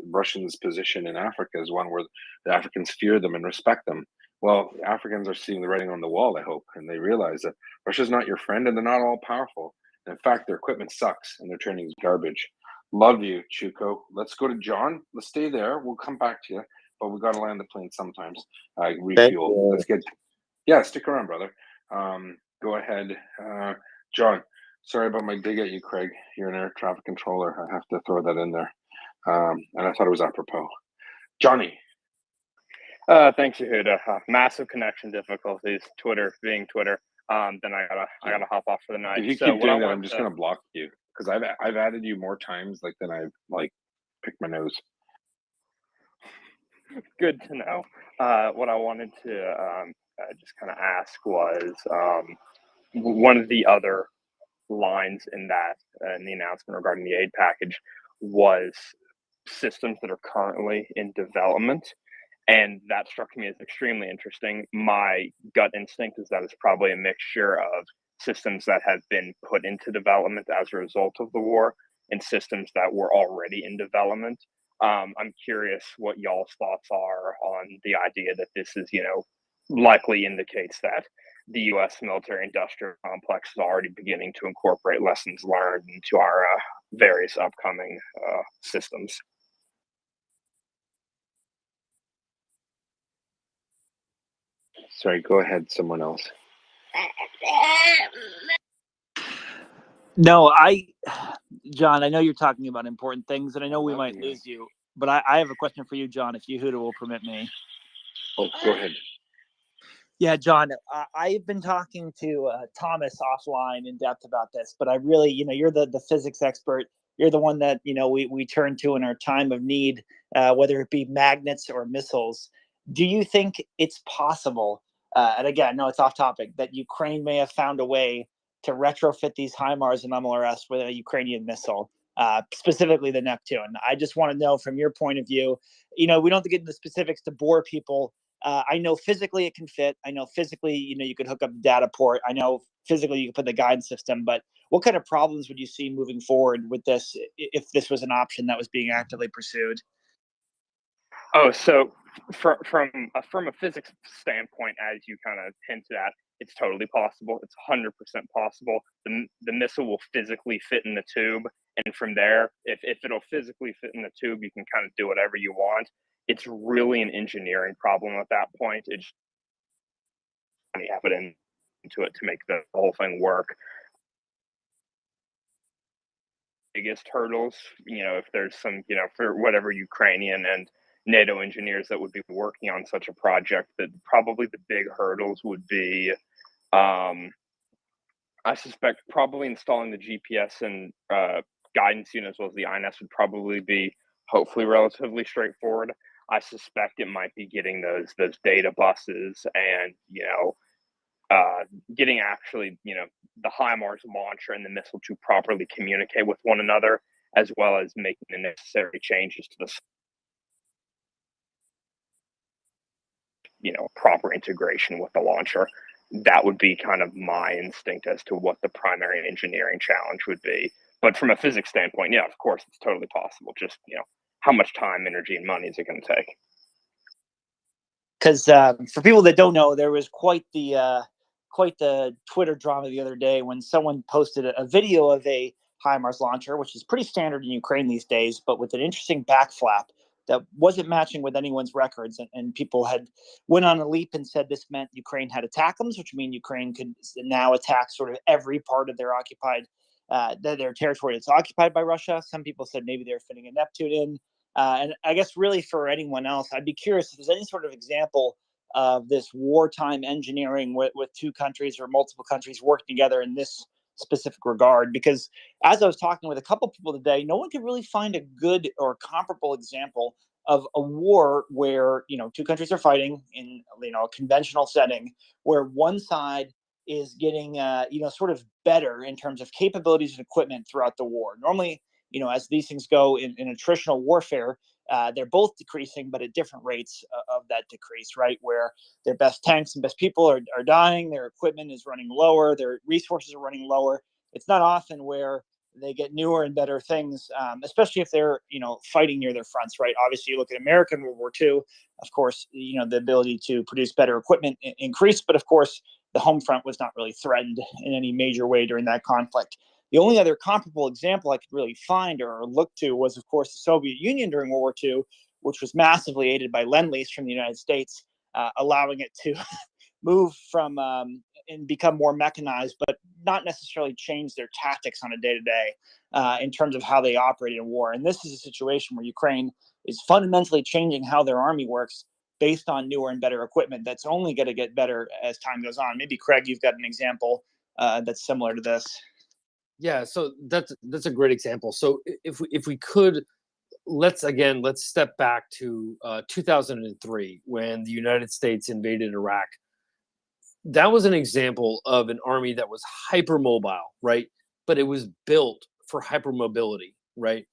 Russians' position in Africa is one where the Africans fear them and respect them. Well, Africans are seeing the writing on the wall, I hope, and they realize that Russia's not your friend and they're not all powerful. And in fact, their equipment sucks and their training is garbage. Love you, Chuko. Let's go to John. Let's stay there. We'll come back to you, but we got to land the plane sometimes. thank Refuel. you. Let's get. Yeah, stick around, brother. Go ahead, John. Sorry about my dig at you, Craig. You're an air traffic controller. I have to throw that in there. And I thought it was apropos. Johnny. Thanks, Yehuda. Massive connection difficulties. Twitter being Twitter. Then I gotta hop off for the night. If you So keep what I doing that, want I'm just to- gonna block you because I've added you more times than I've picked my nose. Good to know. What I wanted to just kind of ask was one of the other lines in that in the announcement regarding the aid package was systems that are currently in development. And that struck me as extremely interesting. My gut instinct is that it's probably a mixture of systems that have been put into development as a result of the war and systems that were already in development. I'm curious what y'all's thoughts are on the idea that this is, likely indicates that the U.S. military industrial complex is already beginning to incorporate lessons learned into our various upcoming systems. Sorry, go ahead, someone else. No, John, I know you're talking about important things, and I know we might lose you, but I have a question for you, John, if Yehuda will permit me. Oh, go ahead. Yeah, John, I've been talking to Thomas offline in depth about this, but I really, you're the physics expert. you're the one that we turn to in our time of need, whether it be magnets or missiles. Do you think it's possible? And again, no, it's off topic, that Ukraine may have found a way to retrofit these HIMARS and MLRS with a Ukrainian missile, specifically the Neptune. I just want to know from your point of view. We don't have to get into the specifics to bore people. I know physically it can fit. I know physically, you could hook up a data port. I know physically you could put the guidance system. But what kind of problems would you see moving forward with this if this was an option that was being actively pursued? Oh, so from a physics standpoint, as you kind of hinted at, it's totally possible. It's 100% possible. The missile will physically fit in the tube, and from there, if it'll physically fit in the tube, you can kind of do whatever you want. It's really an engineering problem at that point. It's you have it into it to make the whole thing work. Biggest hurdles, if there's some, for whatever Ukrainian and NATO engineers that would be working on such a project, that probably the big hurdles would be, I suspect probably installing the GPS and guidance unit as well as the INS would probably be hopefully relatively straightforward. I suspect it might be getting those data buses and getting actually the HIMARS launcher and the missile to properly communicate with one another, as well as making the necessary changes to the proper integration with the launcher. That would be kind of my instinct as to what the primary engineering challenge would be. But from a physics standpoint, yeah, of course, it's totally possible. Just, how much time, energy, and money is it going to take? Because for people that don't know, there was quite the Twitter drama the other day when someone posted a video of a HIMARS launcher, which is pretty standard in Ukraine these days, but with an interesting back flap that wasn't matching with anyone's records. And people had went on a leap and said this meant Ukraine had ATACMS, which means Ukraine could now attack sort of every part of their occupied, their territory that's occupied by Russia. Some people said maybe they're fitting a Neptune in. And I guess really for anyone else, I'd be curious if there's any sort of example of this wartime engineering with two countries or multiple countries working together in this specific regard. Because as I was talking with a couple people today, no one could really find a good or comparable example of a war where two countries are fighting in a conventional setting, where one side is getting sort of better in terms of capabilities and equipment throughout the war. Normally, as these things go in attritional warfare, they're both decreasing, but at different rates of that decrease, right? Where their best tanks and best people are dying, their equipment is running lower, their resources are running lower. It's not often where they get newer and better things, especially if they're, fighting near their fronts, right? Obviously, you look at America in World War II, of course, the ability to produce better equipment increased, but of course, the home front was not really threatened in any major way during that conflict. The only other comparable example I could really find or look to was, of course, the Soviet Union during World War II, which was massively aided by Lend-Lease from the United States, allowing it to move from and become more mechanized, but not necessarily change their tactics on a day-to-day in terms of how they operate in war. And this is a situation where Ukraine is fundamentally changing how their army works based on newer and better equipment that's only going to get better as time goes on. Maybe, Craig, you've got an example that's similar to this. Yeah, so that's a great example. So if we could, let's step back to 2003 when the United States invaded Iraq. That was an example of an army that was hypermobile, right? But it was built for hypermobility, right?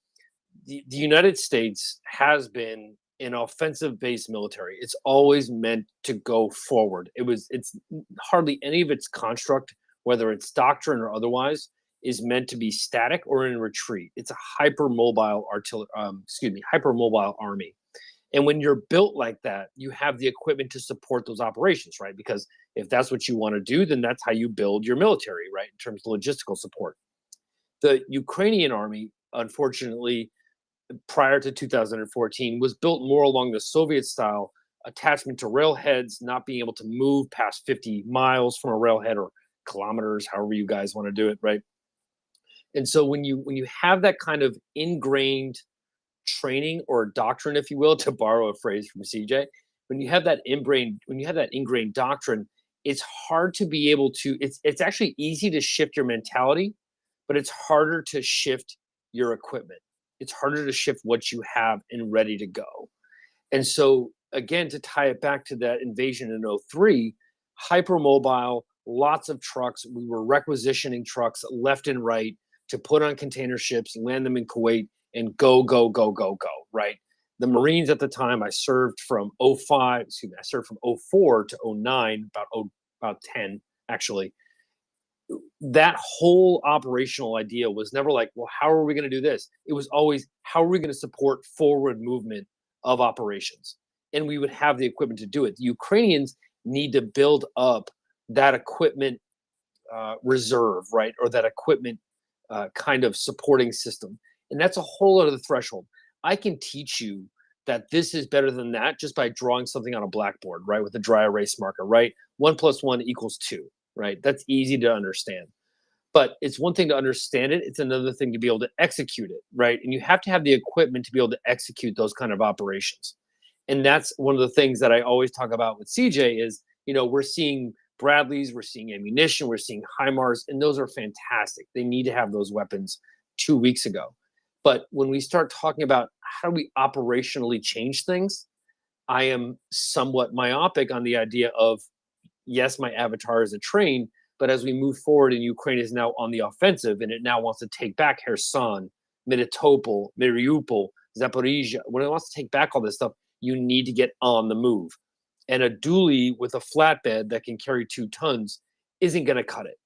The United States has been an offensive-based military. It's always meant to go forward. It's hardly any of its construct, whether it's doctrine or otherwise, is meant to be static or in retreat. It's a hypermobile hypermobile army. And when you're built like that, you have the equipment to support those operations, right? Because if that's what you want to do, then that's how you build your military, right? In terms of logistical support. The Ukrainian army, unfortunately, prior to 2014, was built more along the Soviet style attachment to railheads, not being able to move past 50 miles from a railhead or kilometers, however you guys want to do it, right? And so when you have that kind of ingrained training or doctrine, if you will, to borrow a phrase from CJ, when you have that ingrained doctrine, it's hard to be able to. It's actually easy to shift your mentality, but it's harder to shift your equipment. It's harder to shift what you have and ready to go. And so, again, to tie it back to that invasion in 03, hypermobile, lots of trucks. We were requisitioning trucks left and right to put on container ships, land them in Kuwait, and go, right? The Marines at the time, I served from 05, excuse me, I served from 04 to 09, about 10, actually. That whole operational idea was never like, well, how are we going to do this? It was always, how are we going to support forward movement of operations? And we would have the equipment to do it. The Ukrainians need to build up that equipment reserve, right? Or that equipment kind of supporting system. And that's a whole other threshold. I can teach you that this is better than that just by drawing something on a blackboard, right? With a dry erase marker, right? 1 + 1 = 2, right? That's easy to understand. But it's one thing to understand it. It's another thing to be able to execute it, right? And you have to have the equipment to be able to execute those kind of operations. And that's one of the things that I always talk about with CJ is, you know, we're seeing Bradleys, we're seeing ammunition, we're seeing HIMARS, and those are fantastic. They need to have those weapons 2 weeks ago. But when we start talking about how do we operationally change things, I am somewhat myopic on the idea of, yes, my avatar is a train, but as we move forward and Ukraine is now on the offensive and it now wants to take back Kherson, Melitopol, Mariupol, Zaporizhia, when it wants to take back all this stuff, you need to get on the move. And a dually with a flatbed that can carry 2 tons isn't going to cut it.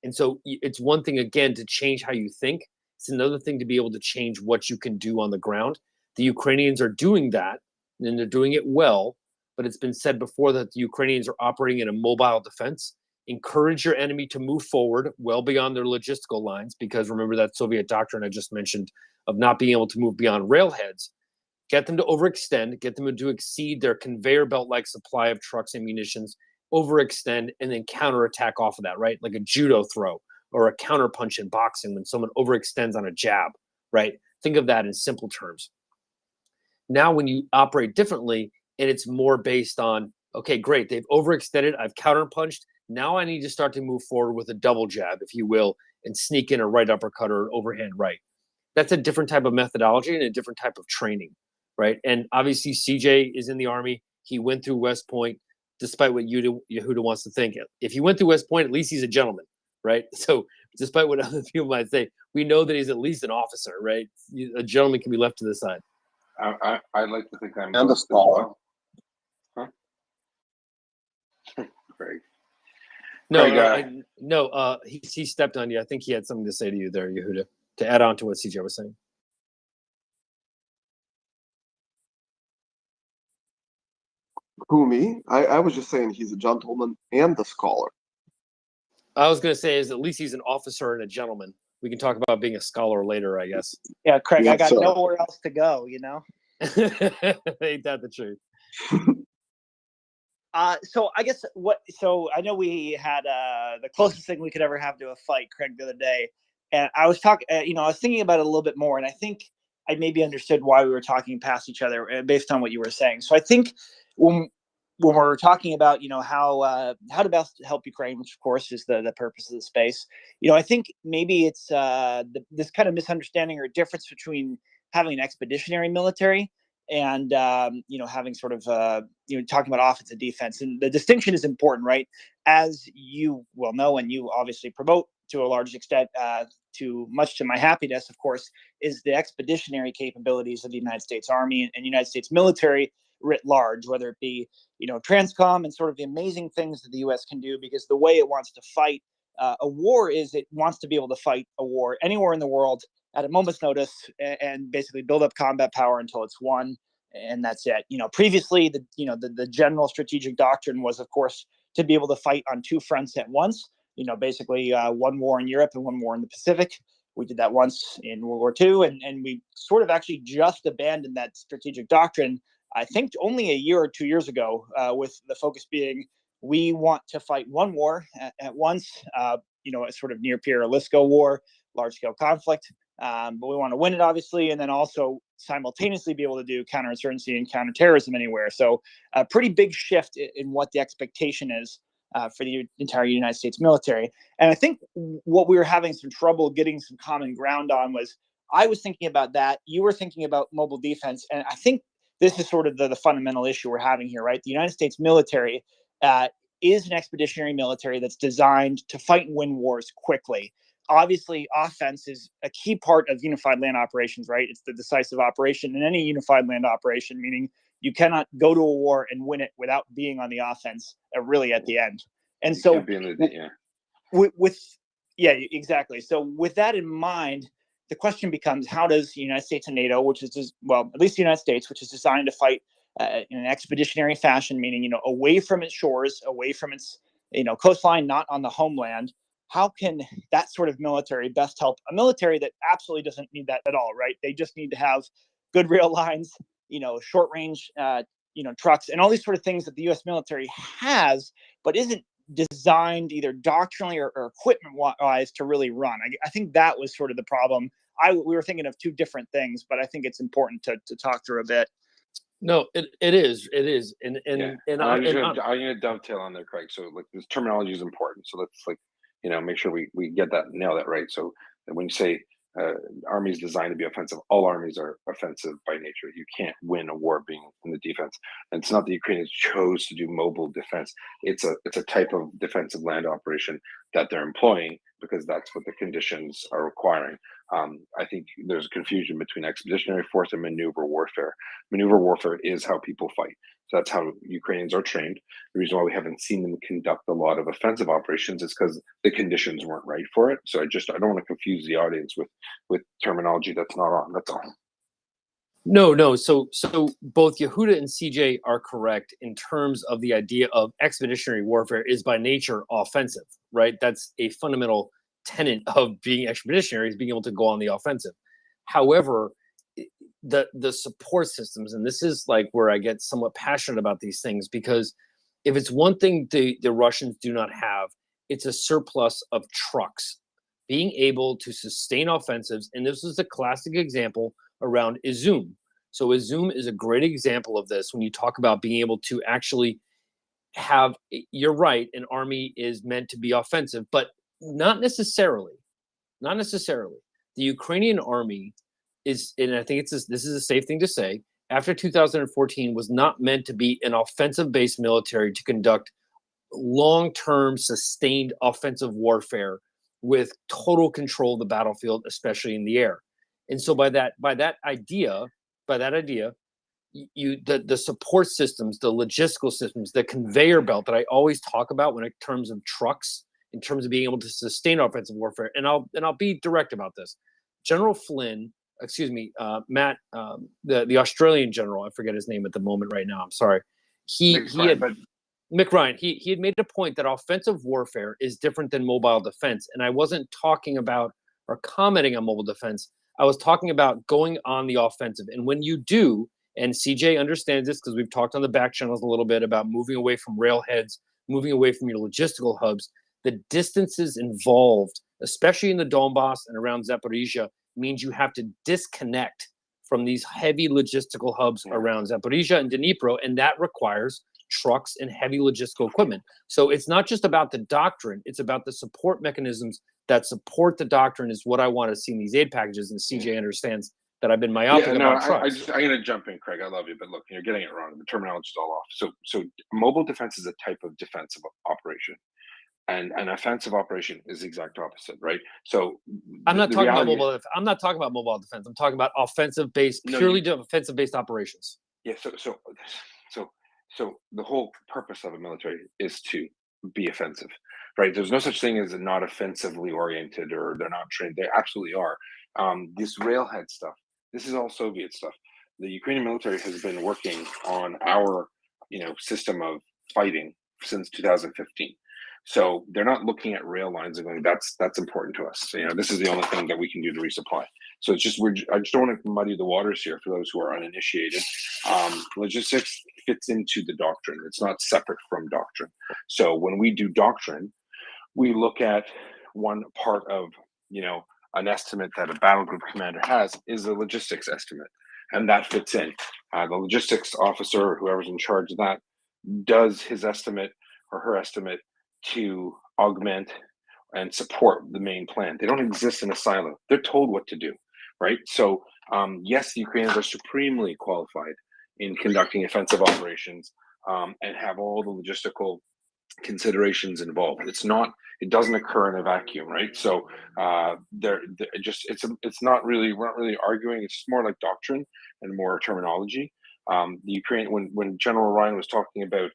And so it's one thing, again, to change how you think. It's another thing to be able to change what you can do on the ground. The Ukrainians are doing that, and they're doing it well. But it's been said before that the Ukrainians are operating in a mobile defense. Encourage your enemy to move forward well beyond their logistical lines, because remember that Soviet doctrine I just mentioned of not being able to move beyond railheads. Get them to overextend, get them to exceed their conveyor belt-like supply of trucks and munitions, overextend, and then counterattack off of that, right? Like a judo throw or a counterpunch in boxing when someone overextends on a jab, right? Think of that in simple terms. Now, when you operate differently and it's more based on, okay, great, they've overextended, I've counterpunched, now I need to start to move forward with a double jab, if you will, and sneak in a right uppercut or an overhand right. That's a different type of methodology and a different type of training, right? And obviously CJ is in the Army. He went through West Point, despite what Yehuda wants to think. If he went through West Point, at least he's a gentleman, right? So despite what other people might say, we know that he's at least an officer, right? A gentleman can be left to the side. I'd like to think I'm And a scholar. Huh? Craig. No, he stepped on you. I think he had something to say to you there, Yehuda, to add on to what CJ was saying. Who, me? I was just saying he's a gentleman and a scholar. I was going to say is at least he's an officer and a gentleman. We can talk about being a scholar later, I guess. Yeah, Craig, I got so. nowhere else to go, you know? Ain't that the truth? So I guess so I know we had the closest thing we could ever have to a fight, Craig, the other day. And I was talking, I was thinking about it a little bit more. And I think I maybe understood why we were talking past each other based on what you were saying. So I think when we're talking about, how to best help Ukraine, which of course is the purpose of the space, I think maybe it's this kind of misunderstanding or difference between having an expeditionary military and having sort of talking about offense and defense. And the distinction is important, right? As you well know, and you obviously promote to a large extent, much to my happiness, of course, is the expeditionary capabilities of the United States Army and United States military writ large, whether it be Transcom and sort of the amazing things that the U.S. can do, because the way it wants to fight a war is it wants to be able to fight a war anywhere in the world at a moment's notice and basically build up combat power until it's won, and that's it. Previously the general strategic doctrine was, of course, to be able to fight on 2 fronts at once. Basically one war in Europe and one war in the Pacific. We did that once in World War II, and we sort of actually just abandoned that strategic doctrine, I think, only a year or 2 years ago, with the focus being we want to fight one war at once, a sort of near-peer Alisco war, large-scale conflict. But we want to win it, obviously, and then also simultaneously be able to do counterinsurgency and counterterrorism anywhere. So a pretty big shift in what the expectation is for the entire United States military. And I think what we were having some trouble getting some common ground on was I was thinking about that. You were thinking about mobile defense. And I think this is sort of the fundamental issue we're having here, right? The United States military is an expeditionary military that's designed to fight and win wars quickly. Obviously, offense is a key part of unified land operations, right? It's the decisive operation in any unified land operation, meaning you cannot go to a war and win it without being on the offense really at the end. And You so can't be in the, yeah. yeah, exactly. So with that in mind, the question becomes, how does the United States and NATO, which is, well, at least the United States, which is designed to fight in an expeditionary fashion, meaning, you know, away from its shores, away from its, you know, coastline, not on the homeland, how can that sort of military best help a military that absolutely doesn't need that at all, right? They just need to have good rail lines, you know, short range, you know, trucks, and all these sort of things that the U.S. military has, but isn't designed either doctrinally or equipment wise to really run. I think that was sort of the problem. We were thinking of two different things, but I think it's important to talk through a bit. No, it is, and I'm gonna dovetail on there, Craig. So like this terminology is important. So let's make sure we get that, nail that right. So when you say armies designed to be offensive, all armies are offensive by nature. You can't win a war being in the defense. And it's not the Ukrainians chose to do mobile defense. It's a type of defensive land operation that they're employing because that's what the conditions are requiring. I think there's confusion between expeditionary force and maneuver warfare. Maneuver warfare is how people fight. So that's how Ukrainians are trained. The reason why we haven't seen them conduct a lot of offensive operations is because the conditions weren't right for it. So I don't want to confuse the audience with terminology that's not on. That's all. No. So both Yehuda and CJ are correct in terms of the idea of expeditionary warfare is by nature offensive, right? That's a fundamental tenet of being expeditionary, is being able to go on the offensive. However, the support systems, and this is like where I get somewhat passionate about these things, because if it's one thing the Russians do not have, it's a surplus of trucks being able to sustain offensives. And this is a classic example around Izum. So Izum is a great example of this when you talk about being able to actually have, you're right, an army is meant to be offensive, but not necessarily. The Ukrainian army is, and I think this is a safe thing to say, after 2014 was not meant to be an offensive-based military to conduct long-term sustained offensive warfare with total control of the battlefield, especially in the air. And so by that idea, the support systems, the logistical systems, the conveyor belt that I always talk about when in terms of trucks, in terms of being able to sustain offensive warfare, and I'll be direct about this. General Flynn, Matt, the Australian general, I forget his name at the moment right now. I'm sorry. Mick Ryan, he had made a point that offensive warfare is different than mobile defense. And I wasn't talking about or commenting on mobile defense. I was talking about going on the offensive. And when you do, and CJ understands this because we've talked on the back channels a little bit about moving away from railheads, moving away from your logistical hubs, the distances involved, especially in the Donbass and around Zaporizhia, means you have to disconnect from these heavy logistical hubs around Zaporizhia and Dnipro, and that requires trucks and heavy logistical equipment. So it's not just about the doctrine, it's about the support mechanisms that support the doctrine is what I want to see in these aid packages, and CJ understands that I've been myopic about trucks. I'm going to jump in, Craig. I love you, but look, you're getting it wrong. The terminology is all off. So mobile defense is a type of defensive operation. And an offensive operation is the exact opposite, right? So I'm not talking about mobile defense. I'm not talking about mobile defense. I'm talking about offensive based, purely offensive based operations. Yeah. So the whole purpose of a military is to be offensive, right? There's no such thing as not offensively oriented or they're not trained. They absolutely are. This railhead stuff, this is all Soviet stuff. The Ukrainian military has been working on our, system of fighting since 2015. So they're not looking at rail lines and going, that's important to us. This is the only thing that we can do to resupply. So it's just, I just don't want to muddy the waters here for those who are uninitiated. Logistics fits into the doctrine. It's not separate from doctrine. So when we do doctrine, we look at one part of, an estimate that a battle group commander has is a logistics estimate. And that fits in. The logistics officer or whoever's in charge of that does his estimate or her estimate to augment and support the main plan. They don't exist in a silo. They're told what to do. right? So yes, the Ukrainians are supremely qualified in conducting offensive operations and have all the logistical considerations involved. It doesn't occur in a vacuum, right? So they're just it's not really, we're not really arguing. It's just more like doctrine and more terminology. The Ukraine, when General Ryan was talking about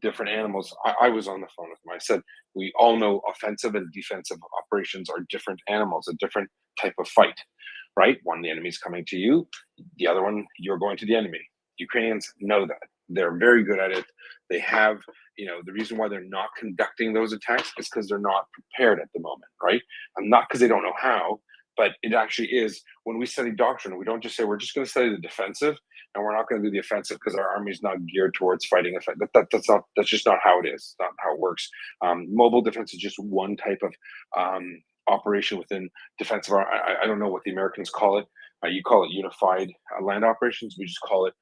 different animals, I was on the phone with him. I said, we all know offensive and defensive operations are different animals, a different type of fight, right? One, the enemy's coming to you, the other one, you're going to the enemy. Ukrainians know that. They're very good at it. They have, the reason why they're not conducting those attacks is because they're not prepared at the moment, right? Not because they don't know how, but it actually is. When we study doctrine, we don't just say we're just going to study the defensive and we're not going to do the offensive because our army is not geared towards fighting. That's just not how it is. It's not how it works. Mobile defense is just one type of operation within defensive. I don't know what the Americans call it. You call it unified land operations. We just call it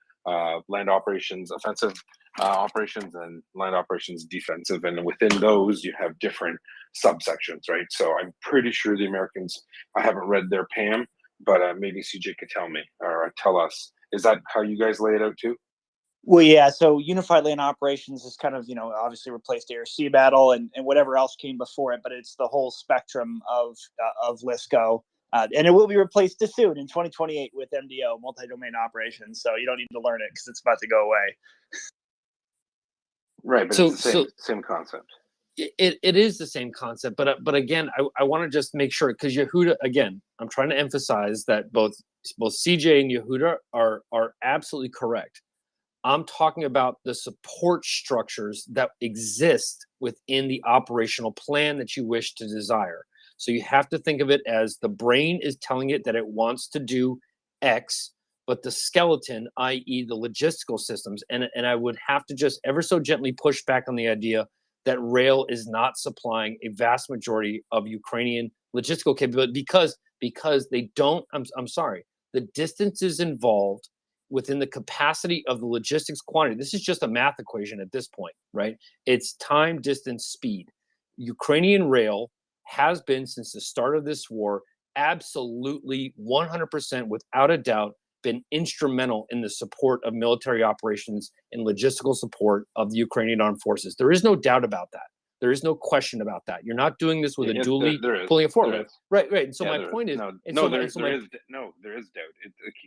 land operations offensive operations and land operations defensive, and within those you have different subsections, right? So I'm pretty sure the Americans, I haven't read their PAM, but maybe CJ could tell me or tell us, is that how you guys lay it out too? Well, yeah. So unified land operations is kind of, obviously replaced air sea battle and whatever else came before it, but it's the whole spectrum of LSCO. And it will be replaced soon in 2028 with MDO, multi-domain operations. So you don't need to learn it because it's about to go away. Right, but it's the same concept. It is the same concept, but again, I want to just make sure, because Yehuda, again, I'm trying to emphasize that both CJ and Yehuda are absolutely correct. I'm talking about the support structures that exist within the operational plan that you wish to desire. So you have to think of it as the brain is telling it that it wants to do X, but the skeleton, i.e. the logistical systems, and I would have to just ever so gently push back on the idea that rail is not supplying a vast majority of Ukrainian logistical capability because they don't, I'm sorry, the distances involved within the capacity of the logistics quantity. This is just a math equation at this point, right? It's time, distance, speed. Ukrainian rail has been, since the start of this war, absolutely 100% without a doubt been instrumental in the support of military operations and logistical support of the Ukrainian armed forces. There is no doubt about that. There is no question about that. You're not doing this with a dually pulling it forward. Right. And so my point is, there is doubt.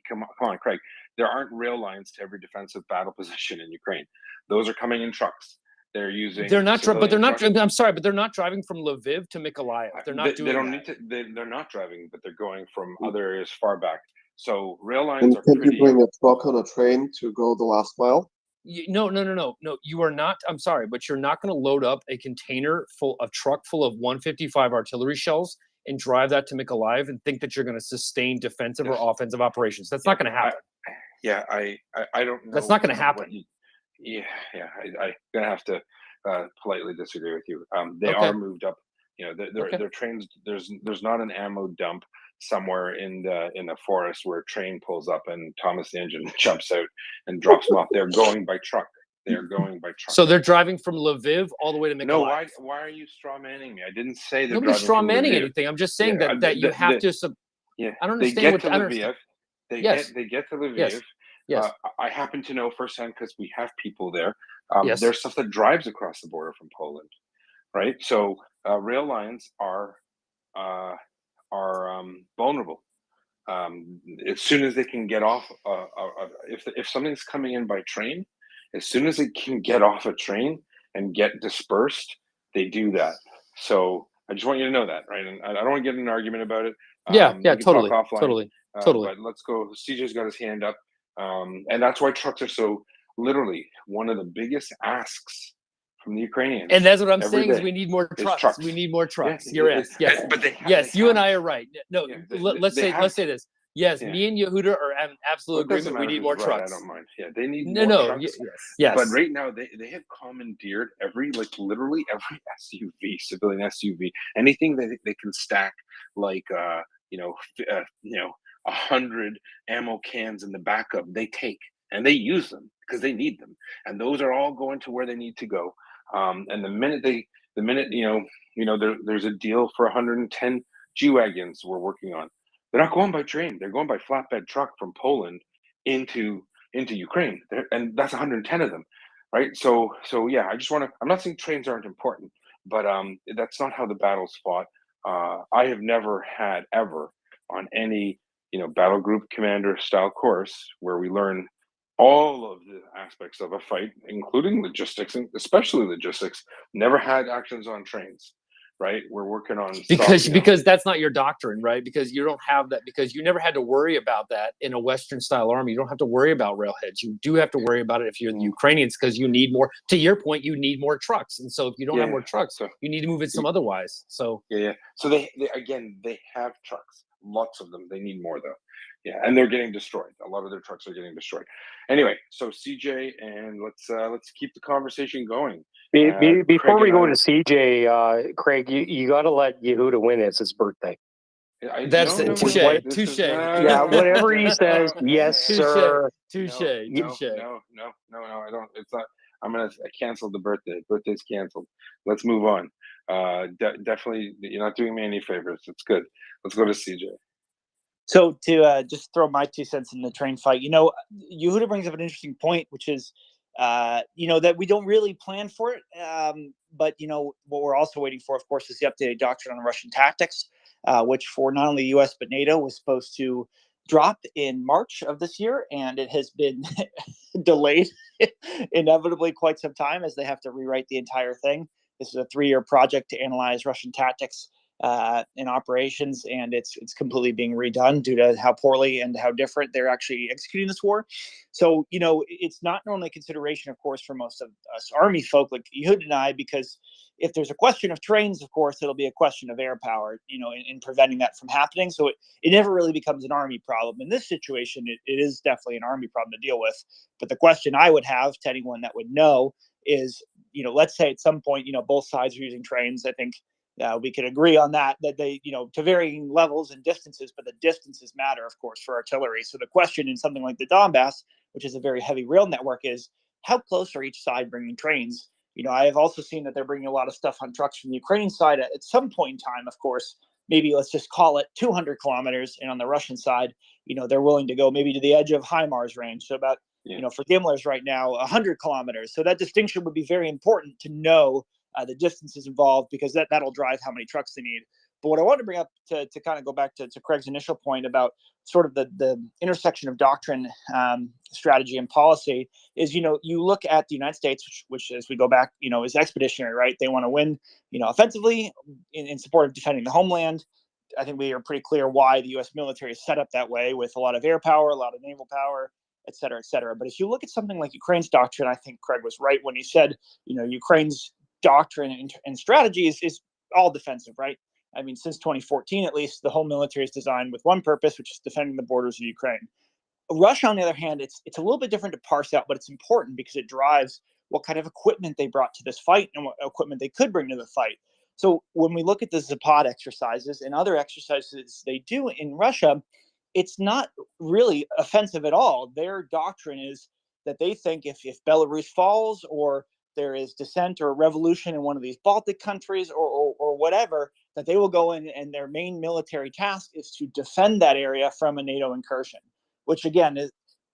Come on, Craig. There aren't rail lines to every defensive battle position in Ukraine. Those are coming in trucks. They're using. They're not, but they're not. I'm sorry, but they're not driving from Lviv to Mykolaiv. They're not doing. They don't need to. They're not driving, but they're going from other areas far back. So rail lines are pretty. Can you bring a truck on a train to go the last mile? No. You are not. I'm sorry, but you're not going to load up a truck full of 155 artillery shells and drive that to Mykolaiv and think that you're going to sustain defensive or offensive operations. That's not going to happen. I don't know. That's not going to happen. I'm gonna have to politely disagree with you. They are moved up. Their trains. There's not an ammo dump somewhere in the forest where a train pulls up and Thomas the engine jumps out and drops them off. They're going by truck. They're going by truck. So they're driving from Lviv all the way to Mykolaiv. No, why are you straw manning me? I didn't say they're nobody's straw manning anything. I'm just saying that you have to. Yeah, I don't understand what. They get to Lviv. Yes. I happen to know firsthand because we have people there. Yes. There's stuff that drives across the border from Poland, right? So rail lines are vulnerable. As soon as they can get off, if something's coming in by train, as soon as it can get off a train and get dispersed, they do that. So I just want you to know that, right? And I don't want to get in an argument about it. Totally. But let's go. CJ's got his hand up. And that's why trucks are so literally one of the biggest asks from the Ukrainians. And that's what I'm saying is we need more trucks. We need more trucks. Yes. You and I are right. No, let's say this. Yes, me and Yehuda are in absolute agreement. We need more trucks. I don't mind. Yeah, they need more trucks. Yes. But right now they have commandeered literally every SUV, civilian SUV, anything that they can stack 100 ammo cans in the backup, they take and they use them because they need them, and those are all going to where they need to go. And the minute there's a deal for 110 G-Wagons we're working on. They're not going by train. They're going by flatbed truck from Poland into Ukraine, and that's 110 of them, right? So yeah, I just want to. I'm not saying trains aren't important, but that's not how the battle's fought. I have never had ever on any battle group commander style course where we learn all of the aspects of a fight, including logistics, and especially logistics. Never had actions on trains, right? We're working on because that's not your doctrine, right? Because you don't have that, because you never had to worry about that in a Western style army. You don't have to worry about railheads. You do have to worry about it if you're the Ukrainians, because you need more. To your point, you need more trucks, and so if you don't have more trucks, you need to move it some otherwise. So So they have trucks, lots of them. They need more though. Yeah, and they're getting destroyed. A lot of their trucks are getting destroyed. Anyway, so CJ, and let's keep the conversation going. Before we go to CJ, CJ, Craig, you got to let Yehuda win. It's his birthday. That's touche. Yeah, whatever he says, yes, sir. Touche. No, I don't. It's not. I cancel the birthday. Birthday's canceled. Let's move on. Definitely, you're not doing me any favors. It's good. Let's go to CJ. So to just throw my 2 cents in the train fight, Yehuda brings up an interesting point, which is, that we don't really plan for it. But what we're also waiting for, of course, is the updated doctrine on Russian tactics, which for not only the U.S. but NATO was supposed to drop in March of this year, and it has been delayed inevitably quite some time as they have to rewrite the entire thing. This is a 3-year project to analyze Russian tactics in operations, and it's completely being redone due to how poorly and how different they're actually executing this war. So it's not normally a consideration, of course, for most of us army folk like Yehuda and I, because if there's a question of trains, of course, it'll be a question of air power, in preventing that from happening. So it never really becomes an army problem. In this situation, it is definitely an army problem to deal with. But the question I would have to anyone that would know is, let's say at some point, both sides are using trains. I think we could agree on that they, to varying levels and distances, but the distances matter, of course, for artillery. So the question in something like the Donbass, which is a very heavy rail network, is how close are each side bringing trains? I have also seen that they're bringing a lot of stuff on trucks from the Ukrainian side at some point in time, of course, maybe let's just call it 200 kilometers. And on the Russian side, they're willing to go maybe to the edge of HIMARS range. So about, for Gimler's right now, 100 kilometers. So that distinction would be very important to know the distances involved, because that'll drive how many trucks they need. But what I wanted to bring up to kind of go back to Craig's initial point about sort of the intersection of doctrine, strategy, and policy is, you look at the United States, which as we go back, is expeditionary, right? They want to win, offensively in support of defending the homeland. I think we are pretty clear why the U.S. military is set up that way, with a lot of air power, a lot of naval power, et cetera, et cetera. But if you look at something like Ukraine's doctrine, I think Craig was right when he said, Ukraine's doctrine and strategy is all defensive, right? I mean, since 2014, at least, the whole military is designed with one purpose, which is defending the borders of Ukraine. Russia, on the other hand, it's a little bit different to parse out, but it's important because it drives what kind of equipment they brought to this fight and what equipment they could bring to the fight. So when we look at the Zapad exercises and other exercises they do in Russia, it's not really offensive at all. Their doctrine is that they think if Belarus falls, or there is dissent or revolution in one of these Baltic countries, or whatever, that they will go in, and their main military task is to defend that area from a NATO incursion, which again is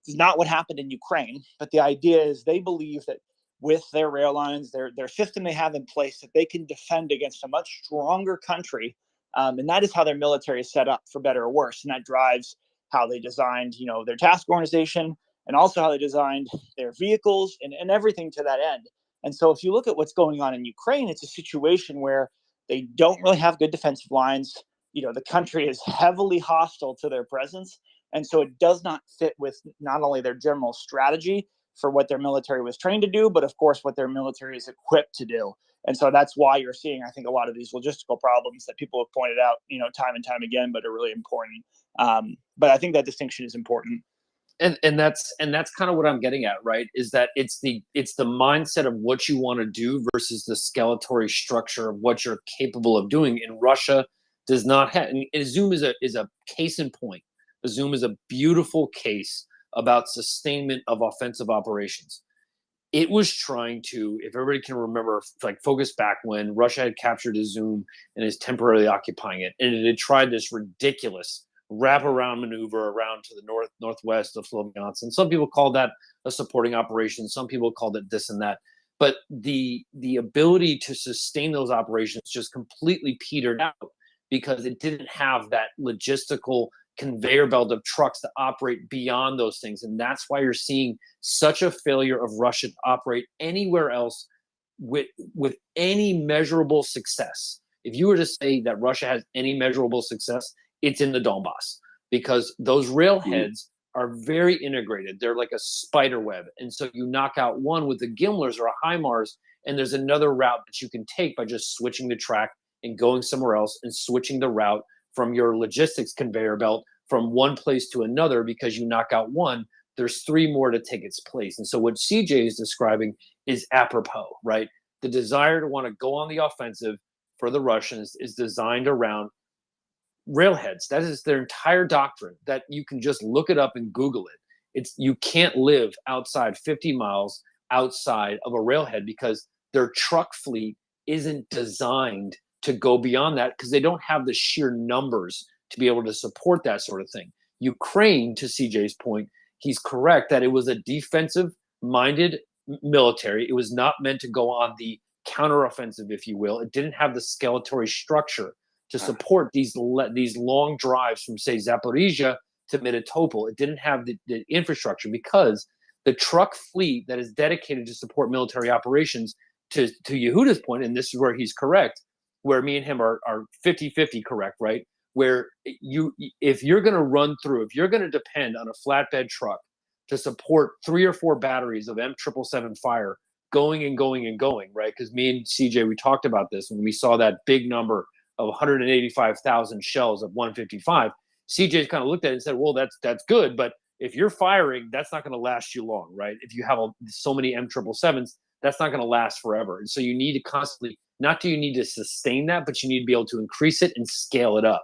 not what happened in Ukraine. But the idea is they believe that with their rail lines, their system they have in place, that they can defend against a much stronger country. And that is how their military is set up, for better or worse. And that drives how they designed, their task organization, and also how they designed their vehicles and everything to that end. And so if you look at what's going on in Ukraine, it's a situation where they don't really have good defensive lines. The country is heavily hostile to their presence. And so it does not fit with not only their general strategy for what their military was trained to do, but of course what their military is equipped to do. And so that's why you're seeing, I think, a lot of these logistical problems that people have pointed out, time and time again, but are really important. But I think that distinction is important. And that's kind of what I'm getting at, right? Is that it's the mindset of what you want to do versus the skeletal structure of what you're capable of doing. And Russia does not have. And Zoom is a case in point. Zoom is a beautiful case about sustainment of offensive operations. It was trying to, if everybody can remember, like focus back when Russia had captured Zoom and is temporarily occupying it, and it had tried this ridiculous wraparound maneuver around to the northwest of Sloviansk. And some people call that a supporting operation. Some people called it this and that. But the ability to sustain those operations just completely petered out because it didn't have that logistical conveyor belt of trucks to operate beyond those things. And that's why you're seeing such a failure of Russia to operate anywhere else with any measurable success. If you were to say that Russia has any measurable success, it's in the Donbass, because those railheads are very integrated. They're like a spider web. And so you knock out one with the Gimlers or a HIMARS, and there's another route that you can take by just switching the track and going somewhere else and switching the route from your logistics conveyor belt from one place to another. Because you knock out one, there's three more to take its place. And so what CJ is describing is apropos, right? The desire to want to go on the offensive for the Russians is designed around railheads. That is their entire doctrine. That you can just look it up and Google it. It's, you can't live outside 50 miles outside of a railhead because their truck fleet isn't designed to go beyond that, because they don't have the sheer numbers to be able to support that sort of thing. Ukraine, to CJ's point, he's correct that it was a defensive minded military. It was not meant to go on the counteroffensive, if you will. It didn't have the skeletal structure to support these long drives from, say, Zaporizhia to Melitopol. It didn't have the infrastructure, because the truck fleet that is dedicated to support military operations, to Yehuda's point, and this is where he's correct, where me and him are 50-50 correct, right? Where if you're going to run through, if you're going to depend on a flatbed truck to support 3 or 4 batteries of M777 fire going and going and going, right? Because me and CJ, we talked about this when we saw that big number of 185,000 shells of 155. CJ kind of looked at it and said, well, that's good, but if you're firing, that's not going to last you long, right? If you have so many M777s, that's not going to last forever. And so you need to constantly, not do you need to sustain that, but you need to be able to increase it and scale it up.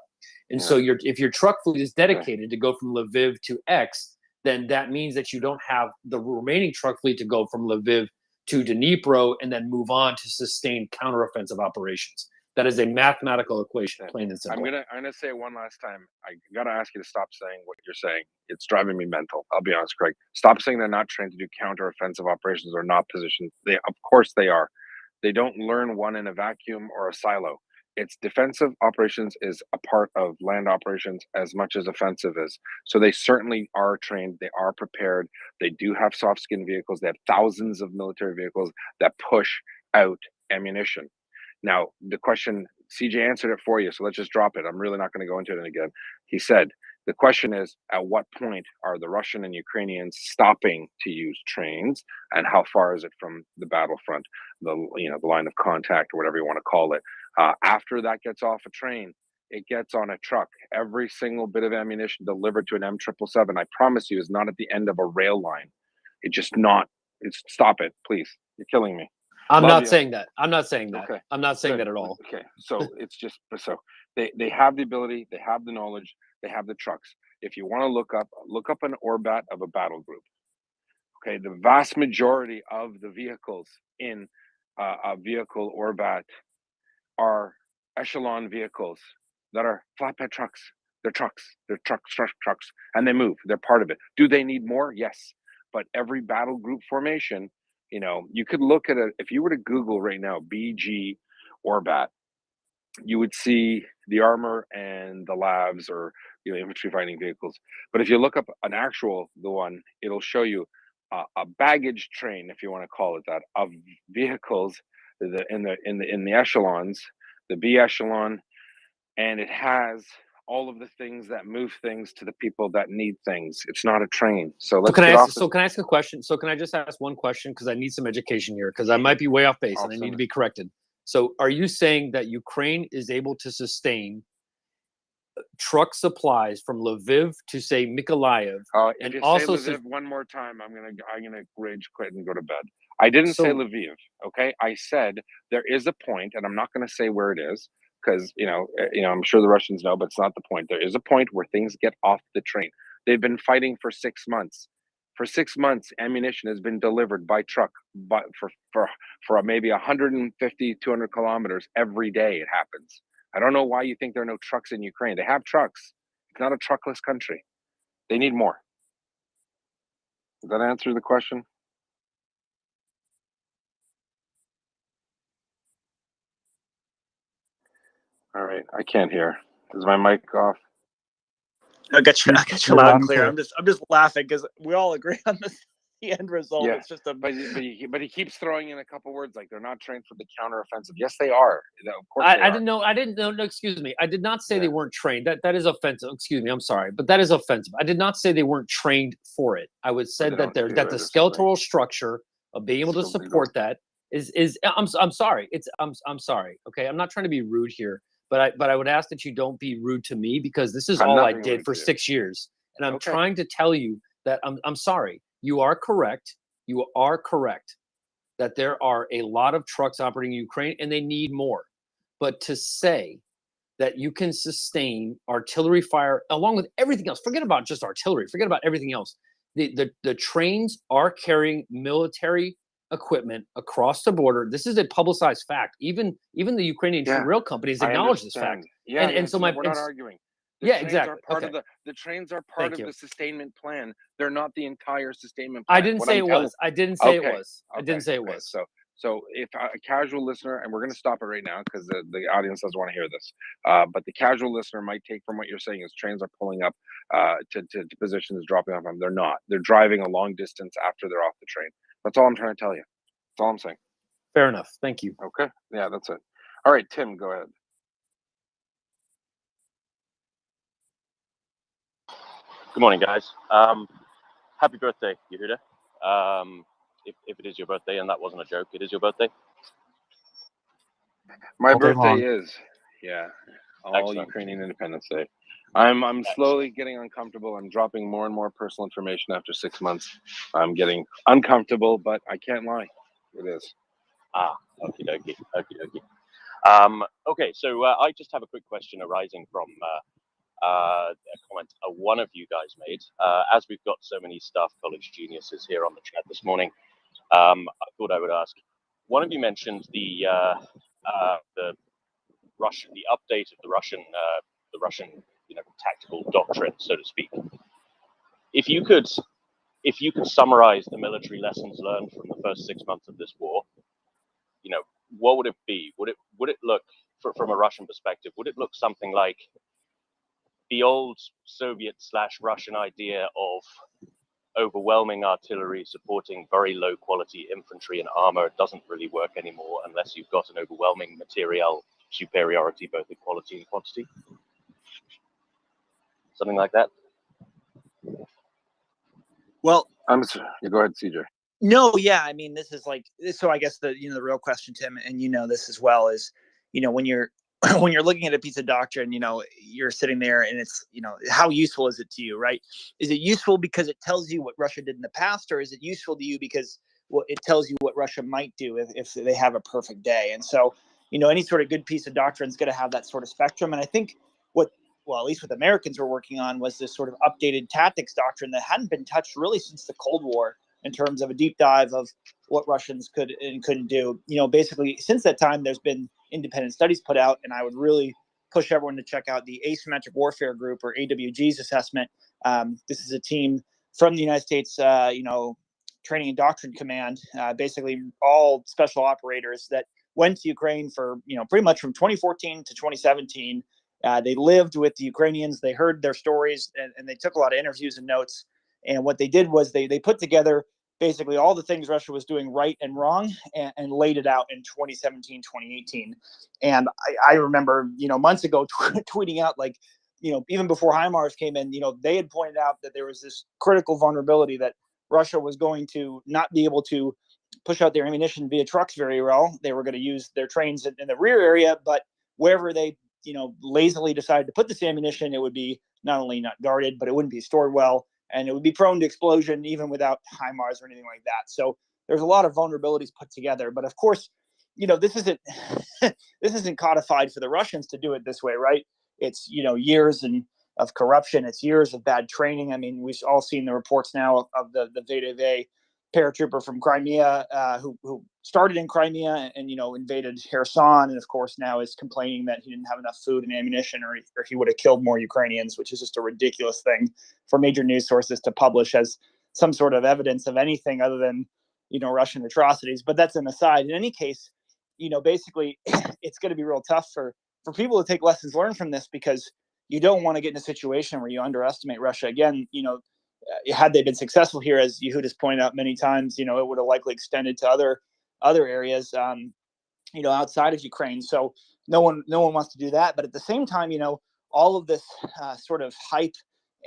And so if your truck fleet is dedicated to go from Lviv to X, then that means that you don't have the remaining truck fleet to go from Lviv to Dnipro and then move on to sustain counteroffensive operations. That is a mathematical equation, plain and simple. I'm gonna say it one last time. I gotta ask you to stop saying what you're saying. It's driving me mental. I'll be honest, Craig. Stop saying they're not trained to do counteroffensive operations or not positioned. They, of course, they are. They don't learn one in a vacuum or a silo. It's defensive operations is a part of land operations as much as offensive is. So they certainly are trained. They are prepared. They do have soft skin vehicles. They have thousands of military vehicles that push out ammunition. Now, the question, CJ answered it for you, so let's just drop it. I'm really not going to go into it again. He said, the question is, at what point are the Russian and Ukrainians stopping to use trains, and how far is it from the battlefront, the line of contact, or whatever you want to call it? After that gets off a train, it gets on a truck. Every single bit of ammunition delivered to an M777, I promise you, is not at the end of a rail line. It's just not. Stop it, please. You're killing me. I'm Love not you. saying that. I'm not saying that. Okay. I'm not saying Good. that at all. Okay, so it's just so they have the ability, they have the knowledge, they have the trucks. If you want to look up an orbat of a battle group. Okay, the vast majority of the vehicles in a vehicle orbat are echelon vehicles that are flatbed trucks. They're trucks. They're trucks, and they move. They're part of it. Do they need more? Yes, but every battle group formation. You could look at if you were to Google right now, BG Orbat, you would see the armor and the labs or infantry fighting vehicles. But if you look up the one, it'll show you a baggage train, if you want to call it that, of vehicles in the echelons, the B echelon, and it has all of the things that move things to the people that need things. It's not a train. So let's can I get ask? off. So can I ask a question? So can I just ask one question, because I need some education here, because I might be way off base and I need to be corrected. So are you saying that Ukraine is able to sustain truck supplies from Lviv to, say, Mykolaiv? If and you also say Lviv one more time, I'm gonna rage quit and go to bed. I didn't say Lviv. Okay, I said there is a point, and I'm not gonna say where it is, because I'm sure the Russians know, but it's not the point. There is a point where things get off the train. They've been fighting for 6 months. For 6 months, ammunition has been delivered by truck, but for maybe 150, 200 kilometers every day. It happens. I don't know why you think there are no trucks in Ukraine. They have trucks. It's not a truckless country. They need more. Does that answer the question? All right, I can't hear. Is my mic off? I got you You're loud loud and and clear. clear. I'm just laughing because we all agree on the end result. Yeah, It's just a but he keeps throwing in a couple words like they're not trained for the counteroffensive. Yes, they are. Of course they I are. didn't know. I didn't know. No, excuse me. I did not say they weren't trained. That is offensive. Excuse me. I'm sorry, but that is offensive. I did not say they weren't trained for it. I would said that do that it the or something. skeletal structure of being able to Something support that is. I'm sorry. I'm sorry. Okay, I'm not trying to be rude here, but I would ask that you don't be rude to me because this is I'm all not I being did rude for to you. 6 years, and I'm Okay. trying to tell you that I'm sorry. You are correct. You are correct that there are a lot of trucks operating in Ukraine and they need more. But to say that you can sustain artillery fire along with everything else, forget about just artillery, forget about everything else. The trains are carrying military equipment across the border. This is a publicized fact. Even the Ukrainian rail companies I acknowledge this fact. understand. Yeah, And so my we're not arguing. The yeah, trains exactly. are part Okay. of the trains are part Thank of you. the sustainment plan. They're not the entire sustainment I plan. didn't What say I'm it telling- was. I didn't say it Okay, was. I didn't say it okay. was. So if a casual listener, and we're going to stop it right now because the audience doesn't want to hear this, but the casual listener might take from what you're saying is trains are pulling up to positions, dropping off them. They're not. They're driving a long distance after they're off the train. That's all I'm trying to tell you. That's all I'm saying. Fair enough. Thank you. Okay. Yeah, that's it. All right, Tim, go ahead. Good morning, guys. Happy birthday, Yehuda. If it is your birthday, and that wasn't a joke, it is your birthday. My All day birthday long. is, all Excellent. Ukrainian Independence Day. I'm slowly getting uncomfortable. I'm dropping more and more personal information after 6 months. I'm getting uncomfortable, but I can't lie. It is. Okie dokie. Okay, so I just have a quick question arising from a comment one of you guys made. As we've got so many staff college geniuses here on the chat this morning, I thought I would ask. One of you mentioned the update of the Russian tactical doctrine, so to speak. If you could summarize the military lessons learned from the first 6 months of this war, what would it be? Would it look, from a Russian perspective, would it look something like the old Soviet/Russian idea of overwhelming artillery supporting very low quality infantry and armor doesn't really work anymore unless you've got an overwhelming material superiority both in quality and quantity? Something like that? well. I'm sorry. You go ahead, CJ. No, yeah, I mean, this is like, so I guess the real question, Tim, and this as well, is, when you're when you're looking at a piece of doctrine, you're sitting there and it's, how useful is it to you, right? Is it useful because it tells you what Russia did in the past, or is it useful to you because it tells you what Russia might do if they have a perfect day? And so, any sort of good piece of doctrine is going to have that sort of spectrum. And I think at least what the Americans were working on was this sort of updated tactics doctrine that hadn't been touched really since the Cold War, in terms of a deep dive of what Russians could and couldn't do. Basically, since that time, there's been independent studies put out, and I would really push everyone to check out the Asymmetric Warfare Group, or AWG's assessment. This is a team from the United States, Training and Doctrine Command, basically all special operators that went to Ukraine for, pretty much from 2014 to 2017. They lived with the Ukrainians. They heard their stories, and they took a lot of interviews and notes. And what they did was they put together basically all the things Russia was doing right and wrong, and laid it out in 2017, 2018. And I remember, months ago tweeting out, like, even before HIMARS came in, they had pointed out that there was this critical vulnerability that Russia was going to not be able to push out their ammunition via trucks very well. They were going to use their trains in the rear area, but wherever they, lazily decided to put this ammunition, it would be not only not guarded, but it wouldn't be stored well, and it would be prone to explosion even without HIMARS or anything like that. So there's a lot of vulnerabilities put together. But of course, this isn't this isn't codified for the Russians to do it this way, right? It's years of corruption. It's years of bad training. I mean, we've all seen the reports now of the VDV paratrooper from Crimea who started in Crimea and invaded Kherson, and of course now is complaining that he didn't have enough food and ammunition, or he would have killed more Ukrainians, which is just a ridiculous thing for major news sources to publish as some sort of evidence of anything other than Russian atrocities. But that's an aside. In any case, basically it's going to be real tough for people to take lessons learned from this, because you don't want to get in a situation where you underestimate Russia again. Had they been successful here, as Yehuda's pointed out many times, it would have likely extended to other areas, outside of Ukraine. So no one wants to do that. But at the same time, all of this sort of hype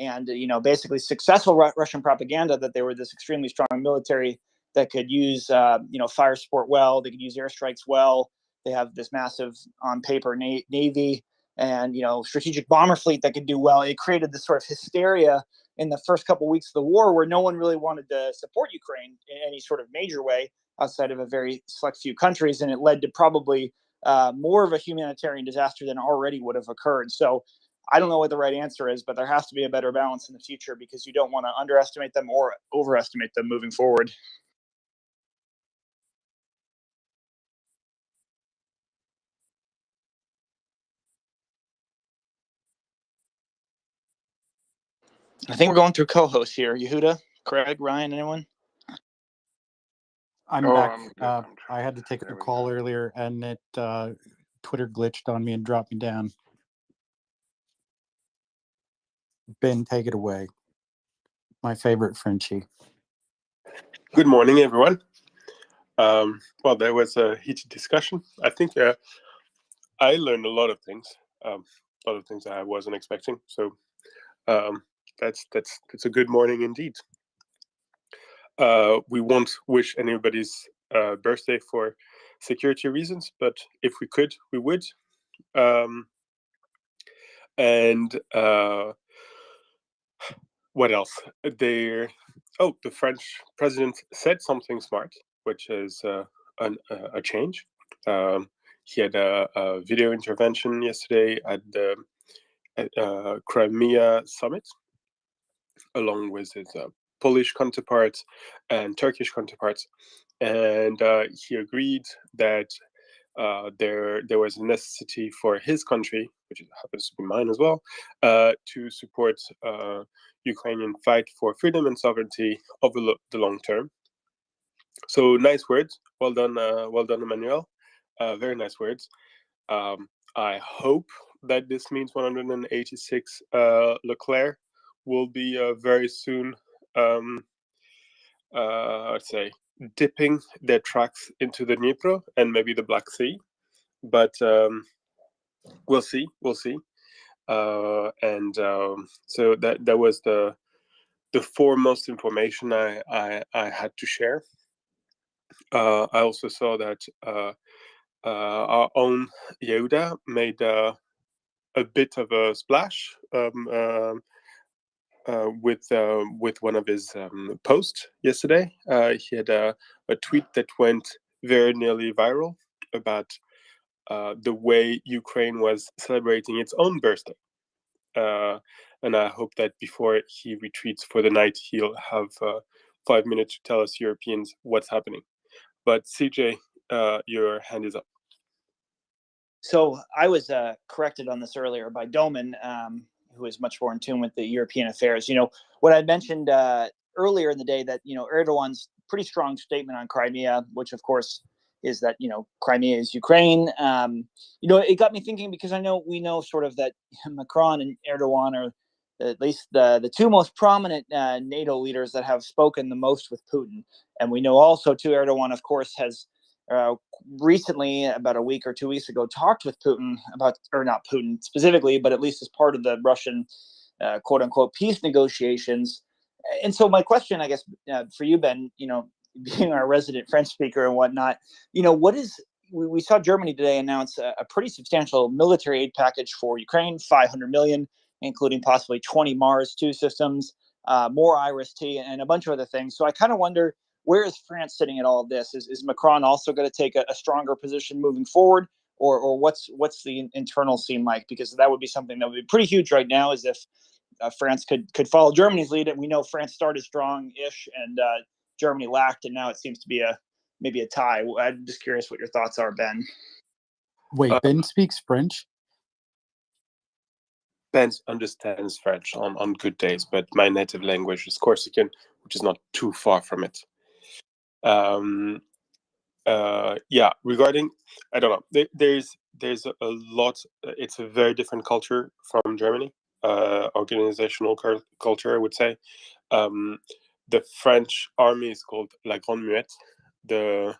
and basically successful Russian propaganda that they were this extremely strong military that could use fire support well, they could use airstrikes well. They have this massive, on paper, navy and strategic bomber fleet that could do well. It created this sort of hysteria in the first couple of weeks of the war, where no one really wanted to support Ukraine in any sort of major way outside of a very select few countries, and it led to probably more of a humanitarian disaster than already would have occurred. So I don't know what the right answer is, but there has to be a better balance in the future, because you don't want to underestimate them or overestimate them moving forward. I think we're going through co-hosts here. Yehuda, Craig, Ryan, anyone? I'm back. I had to take a call earlier, and it Twitter glitched on me and dropped me down. Ben, take it away. My favorite Frenchie. Good morning, everyone. Well, there was a heated discussion. I think I learned a lot of things I wasn't expecting. So that's a good morning indeed. We won't wish anybody's birthday for security reasons, but if we could, we would. And what else? The French president said something smart, which is a change. He had a video intervention yesterday at the Crimea summit, along with his Polish counterparts and Turkish counterparts, and he agreed that there was a necessity for his country, which happens to be mine as well, to support Ukrainian fight for freedom and sovereignty over the long term. So nice words. Well done, Emmanuel. Very nice words. I hope that this means 186 Leclerc will be very soon, I'd say, dipping their tracks into the Dnipro and maybe the Black Sea. But we'll see. So that was the foremost information I had to share. I also saw that our own Yehuda made a bit of a splash with one of his posts yesterday. He had a tweet that went very nearly viral about the way Ukraine was celebrating its own birthday. And I hope that before he retreats for the night, he'll have 5 minutes to tell us Europeans what's happening. But CJ, your hand is up. So I was corrected on this earlier by Doman, who is much more in tune with the European affairs. What I mentioned earlier in the day, that Erdogan's pretty strong statement on Crimea, which of course is that Crimea is Ukraine. It got me thinking, because we know sort of that Macron and Erdogan are at least the two most prominent NATO leaders that have spoken the most with Putin, and we know also too Erdogan, of course, has recently, about a week or 2 weeks ago, talked with Putin about, or not Putin specifically, but at least as part of the Russian quote unquote peace negotiations. And so my question, I guess, for you, Ben, being our resident French speaker and whatnot, we saw Germany today announce a pretty substantial military aid package for Ukraine, 500 million, including possibly 20 Mars 2 systems, more IRIS-T, and a bunch of other things. So I kind of wonder, where is France sitting in all of this? Is Macron also going to take a stronger position moving forward, or what's the internal scene like? Because that would be something that would be pretty huge right now, is if France could follow Germany's lead. And we know France started strong-ish and Germany lacked, and now it seems to be maybe a tie. I'm just curious what your thoughts are, Ben. Wait, Ben speaks French? Ben understands French on good days, but my native language is Corsican, which is not too far from it. Yeah, regarding, I don't know, there's a lot. It's a very different culture from Germany, organizational culture, I would say. The French army is called La Grande Muette, the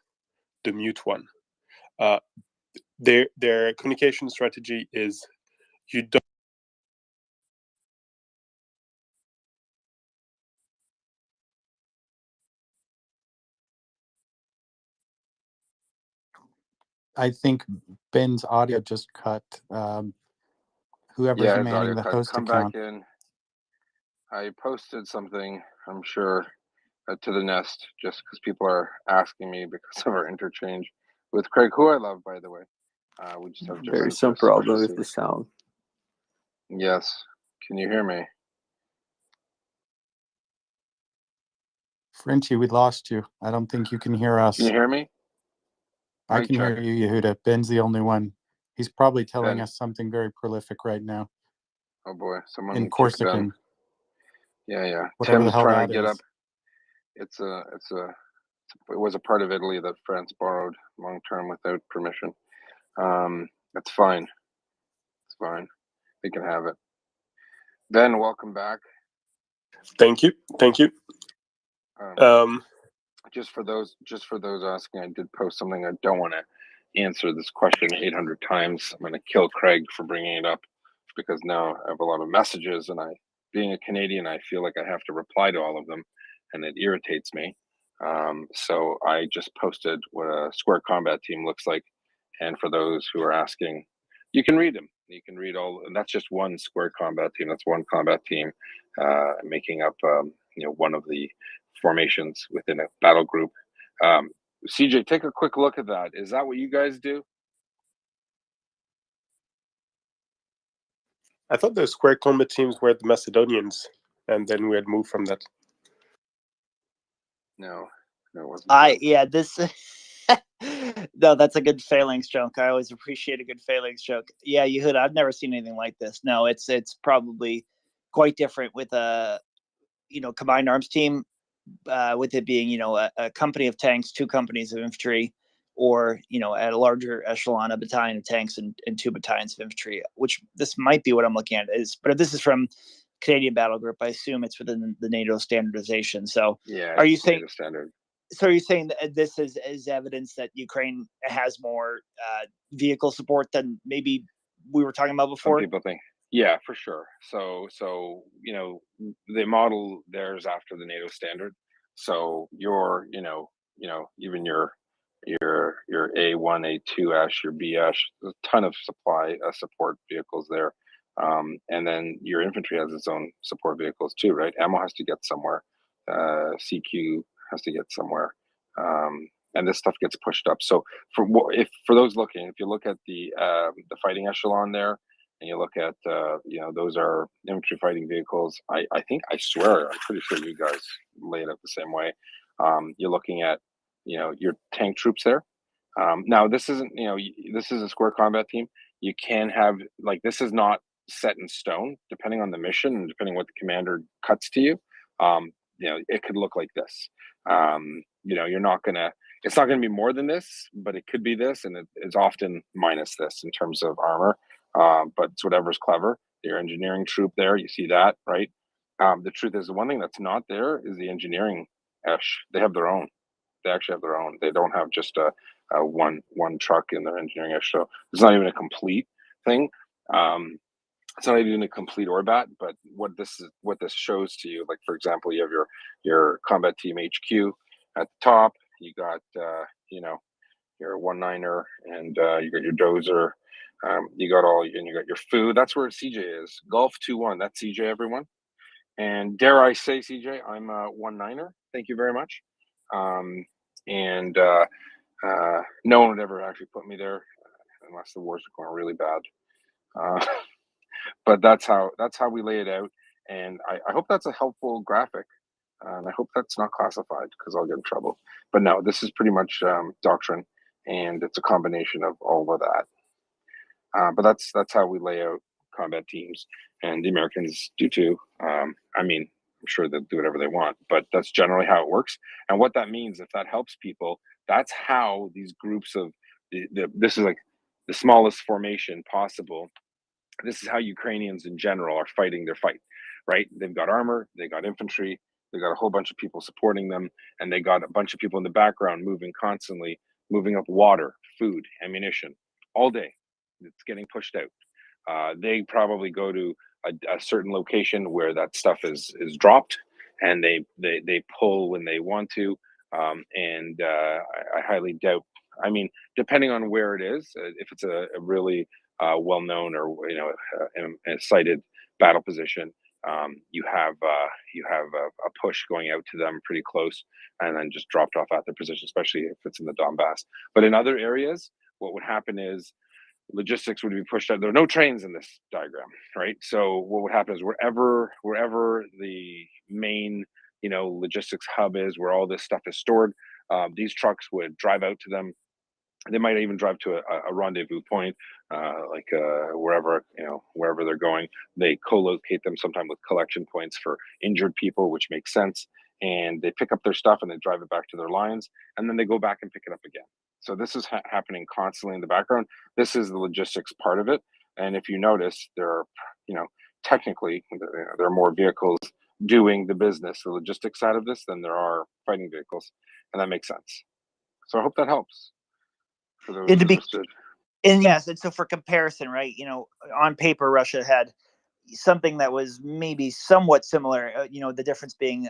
mute one. Their communication strategy is you don't. I think Ben's audio just cut. Whoever's Yeah, his audio manning the cut. host Come account. back in. I posted something, I'm sure, to the nest just because people are asking me because of our interchange with Craig, who I love, by the way. We just have There different is some interests, problem with especially. the sound. Yes. Can you hear me? Frenchie, we lost you. I don't think you can hear us. Can you hear me? I Mic can check. hear you, Yehuda. Ben's the only one. He's probably telling Ben. us something very prolific right now Oh boy, someone in kick Ben. Corsican. Yeah. Whatever the Tim's hell trying that to get is. up. It was a part of Italy that France borrowed long term without permission. That's fine. It's fine. They can have it. Ben, welcome back. Thank you. Just for those asking, I did post something. I don't want to answer this question 800 times. I'm going to kill Craig for bringing it up because now I have a lot of messages, and being a Canadian, I feel like I have to reply to all of them, and it irritates me. So I just posted what a square combat team looks like, and for those who are asking, you can read them. You can read all, and that's just one square combat team. That's one combat team making up, one of the formations within a battle group. CJ, take a quick look at that. Is that what you guys do? I thought the square combat teams were the Macedonians, and then we had moved from that. No, it wasn't. This no, that's a good phalanx joke. I always appreciate a good phalanx joke. Yeah, Yehuda, I've never seen anything like this. No, it's probably quite different with a combined arms team, with it being a company of tanks, 2 companies of infantry, or at a larger echelon, a battalion of tanks and 2 battalions of infantry. Which this might be what I'm looking at. But if this is from Canadian Battle Group, I assume it's within the NATO standardization. So Yeah, are you saying NATO standard? So are you saying that this is evidence that Ukraine has more vehicle support than maybe we were talking about before? Some people think. Yeah, for sure. So they model theirs after the NATO standard. So even your A1, A2S, your BS, there's a ton of support vehicles there. And then your infantry has its own support vehicles too, right? Ammo has to get somewhere. CQ has to get somewhere. And this stuff gets pushed up. So for those looking, if you look at the fighting echelon there, and you look at those are infantry fighting vehicles. I swear, I'm pretty sure you guys lay it out the same way. You're looking at your tank troops there. Now this isn't this is a square combat team. You can have this is not set in stone. Depending on the mission and depending what the commander cuts to you, it could look like this. You're not gonna. It's not going to be more than this, but it could be this, and it's often minus this in terms of armor. But it's whatever's clever. Your engineering troop there, you see that, right? The truth is, the one thing that's not there is the engineering esh. They have their own. They actually have their own. They don't have just a one truck in their engineering esh. So it's not even a complete thing. It's not even a complete Orbat, but what this shows to you, like for example, you have your combat team HQ at the top. You got your 1-9er, and you got your dozer. You got your food. That's where CJ is. Golf 2-1. That's CJ, everyone. And dare I say, CJ, I'm a 1-9er. Thank you very much. No one would ever actually put me there unless the wars are going really bad. But that's how we lay it out. And I hope that's a helpful graphic And I hope that's not classified because I'll get in trouble. But no, this is pretty much doctrine, and it's a combination of all of that. But that's how we lay out combat teams, and the Americans do too. I mean, I'm sure they'll do whatever they want, but that's generally how it works. And what that means, if that helps people, that's how these groups of this is like the smallest formation possible. This is how Ukrainians in general are fighting their fight, right? They've got armor, they got infantry, they got a whole bunch of people supporting them, and they got a bunch of people in the background moving constantly, moving up water, food, ammunition all day. It's getting pushed out. They probably go to a certain location where that stuff is dropped, and they pull when they want to. I highly doubt. I mean, depending on where it is, if it's a really well-known or a cited battle position, you have a push going out to them pretty close, and then just dropped off at their position, especially if it's in the Donbass. But in other areas, what would happen is logistics would be pushed out. There are no trains in this diagram, right? So what would happen is wherever the main logistics hub is, where all this stuff is stored, these trucks would drive out to them. They might even drive to a rendezvous point, wherever they're going. They co-locate them sometime with collection points for injured people, which makes sense. And they pick up their stuff and they drive it back to their lines, and then they go back and pick it up again. So this is happening constantly in the background. This is the logistics part of it. And if you notice, there are, technically, there are more vehicles doing the business, the logistics side of this, than there are fighting vehicles, and that makes sense. So I hope that helps for those interested. And yes, and so for comparison, right? On paper, Russia had something that was maybe somewhat similar. The difference being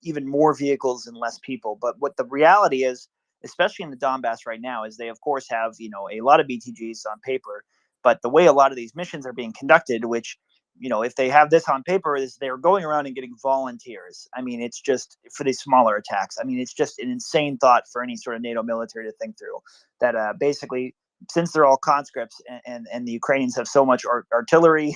even more vehicles and less people. But what the reality is, especially in the Donbass right now, is they of course have a lot of BTGs on paper, but the way a lot of these missions are being conducted, which if they have this on paper, is they're going around and getting volunteers. I mean, it's just for these smaller attacks. I mean, it's just an insane thought for any sort of NATO military to think through that basically, since they're all conscripts and the Ukrainians have so much artillery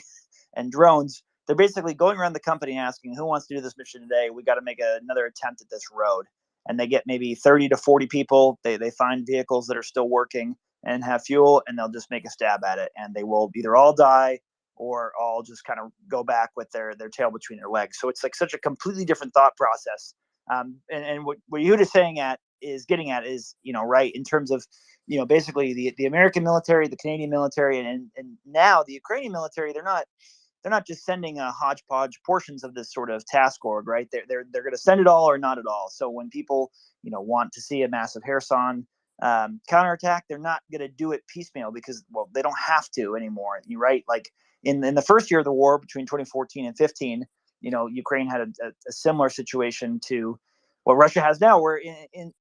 and drones, they're basically going around the company asking, who wants to do this mission today? We got to make another attempt at this road. And they get maybe 30 to 40 people. They find vehicles that are still working and have fuel, and they'll just make a stab at it. And they will either all die or all just kind of go back with their tail between their legs. So it's like such a completely different thought process. And what Yehuda's getting at is, right, in terms of, basically the American military, the Canadian military, and now the Ukrainian military, they're not just sending a hodgepodge portions of this sort of task org, right? They're going to send it all or not at all. So when people, want to see a massive Kherson counterattack, they're not going to do it piecemeal because, well, they don't have to anymore, right? Like in the first year of the war between 2014 and 15, Ukraine had a similar situation to what Russia has now, where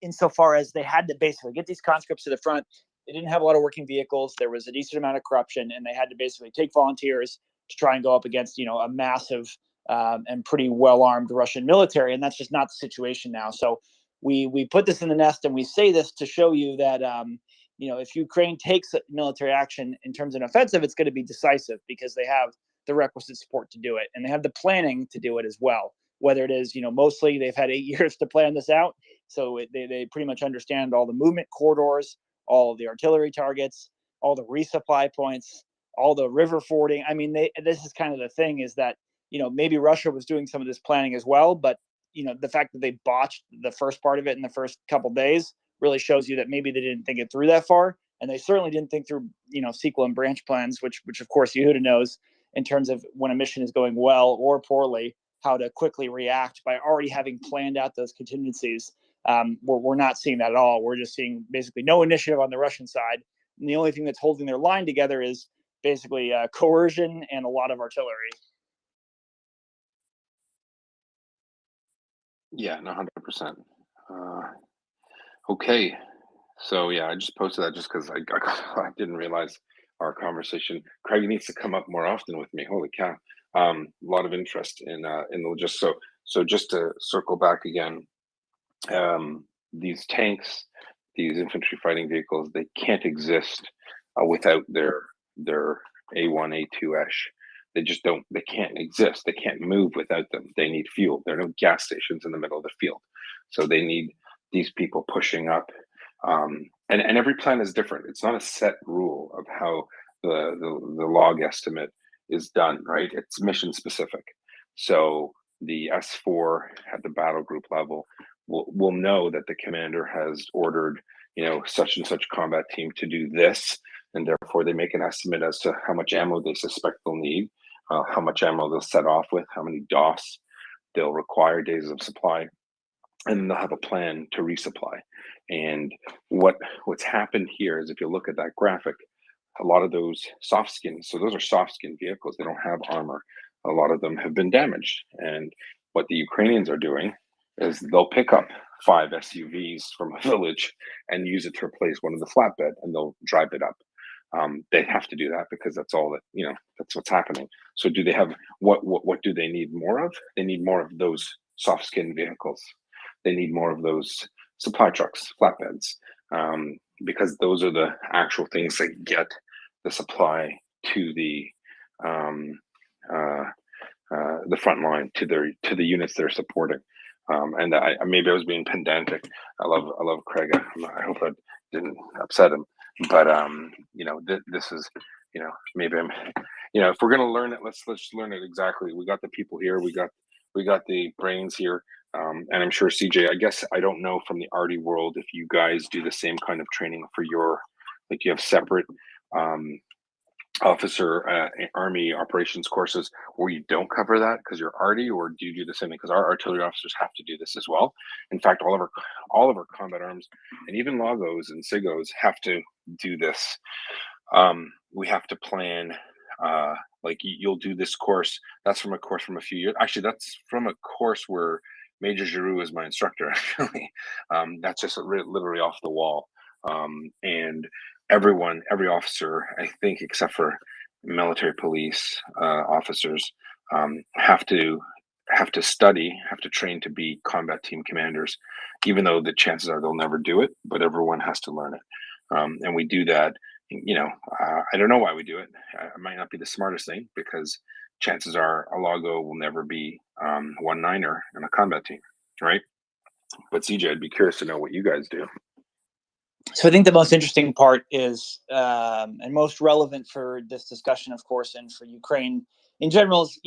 insofar as they had to basically get these conscripts to the front, they didn't have a lot of working vehicles. There was a decent amount of corruption, and they had to basically take volunteers to try and go up against, a massive and pretty well-armed Russian military. And that's just not the situation now. So we put this in the nest, and we say this to show you that, if Ukraine takes military action in terms of an offensive, it's going to be decisive because they have the requisite support to do it. And they have the planning to do it as well. Whether it is, mostly they've had 8 years to plan this out. So they pretty much understand all the movement corridors, all of the artillery targets, all the resupply points, all the river fording. I mean, this is kind of the thing is that, maybe Russia was doing some of this planning as well, but, the fact that they botched the first part of it in the first couple of days really shows you that maybe they didn't think it through that far. And they certainly didn't think through, sequel and branch plans, which of course Yehuda knows in terms of when a mission is going well or poorly, how to quickly react by already having planned out those contingencies. We're not seeing that at all. We're just seeing basically no initiative on the Russian side. And the only thing that's holding their line together is basically coercion and a lot of artillery. Yeah, no, 100%. Okay, so yeah, I just posted that just because I didn't realize our conversation. Craig needs to come up more often with me. Holy cow! A lot of interest in the logistics. So just to circle back again, these tanks, these infantry fighting vehicles, they can't exist without their A1, A2-ish. They just don't. They can't exist. They can't move without them. They need fuel. There are no gas stations in the middle of the field, so they need these people pushing up. And every plan is different. It's not a set rule of how the log estimate is done, right? It's mission specific. So the S4 at the battle group level will know that the commander has ordered, such and such combat team to do this, and therefore they make an estimate as to how much ammo they suspect they'll need, how much ammo they'll set off with, how many DOS they'll require, days of supply, and they'll have a plan to resupply. And what's happened here is, if you look at that graphic, a lot of those soft skins, so those are soft skin vehicles, they don't have armor. A lot of them have been damaged. And what the Ukrainians are doing is they'll pick up 5 SUVs from a village and use it to replace one of the flatbed, and they'll drive it up. They have to do that because that's all that, that's what's happening. So do they have, what do they need more of? They need more of those soft skin vehicles. They need more of those supply trucks, flatbeds, because those are the actual things that get the supply to the front line, to the units they're supporting. And maybe I was being pedantic. I love Craig. I hope I didn't upset him. But this is, maybe I'm, if we're gonna learn it, let's learn it exactly. We got the people here. We got the brains here. And I'm sure CJ, I guess I don't know from the arty world if you guys do the same kind of training for your, like, you have separate officer army operations courses where you don't cover that because you're arty, or do you do the same thing? Because our artillery officers have to do this as well. In fact, all of our combat arms and even logos and sigos have to do this. We have to plan. Like, you'll do this course. That's from a course from a few years. Actually, that's from a course where Major Giroux is my instructor. Actually, that's just literally off the wall. And every officer, I think, except for military police officers, have to study, have to train to be combat team commanders, even though the chances are they'll never do it. But everyone has to learn it, and we do that. I don't know why we do it. It might not be the smartest thing, because chances are a logo will never be 1-9er in a combat team, right? But CJ, I'd be curious to know what you guys do. So I think the most interesting part is, and most relevant for this discussion, of course, and for Ukraine in general, is,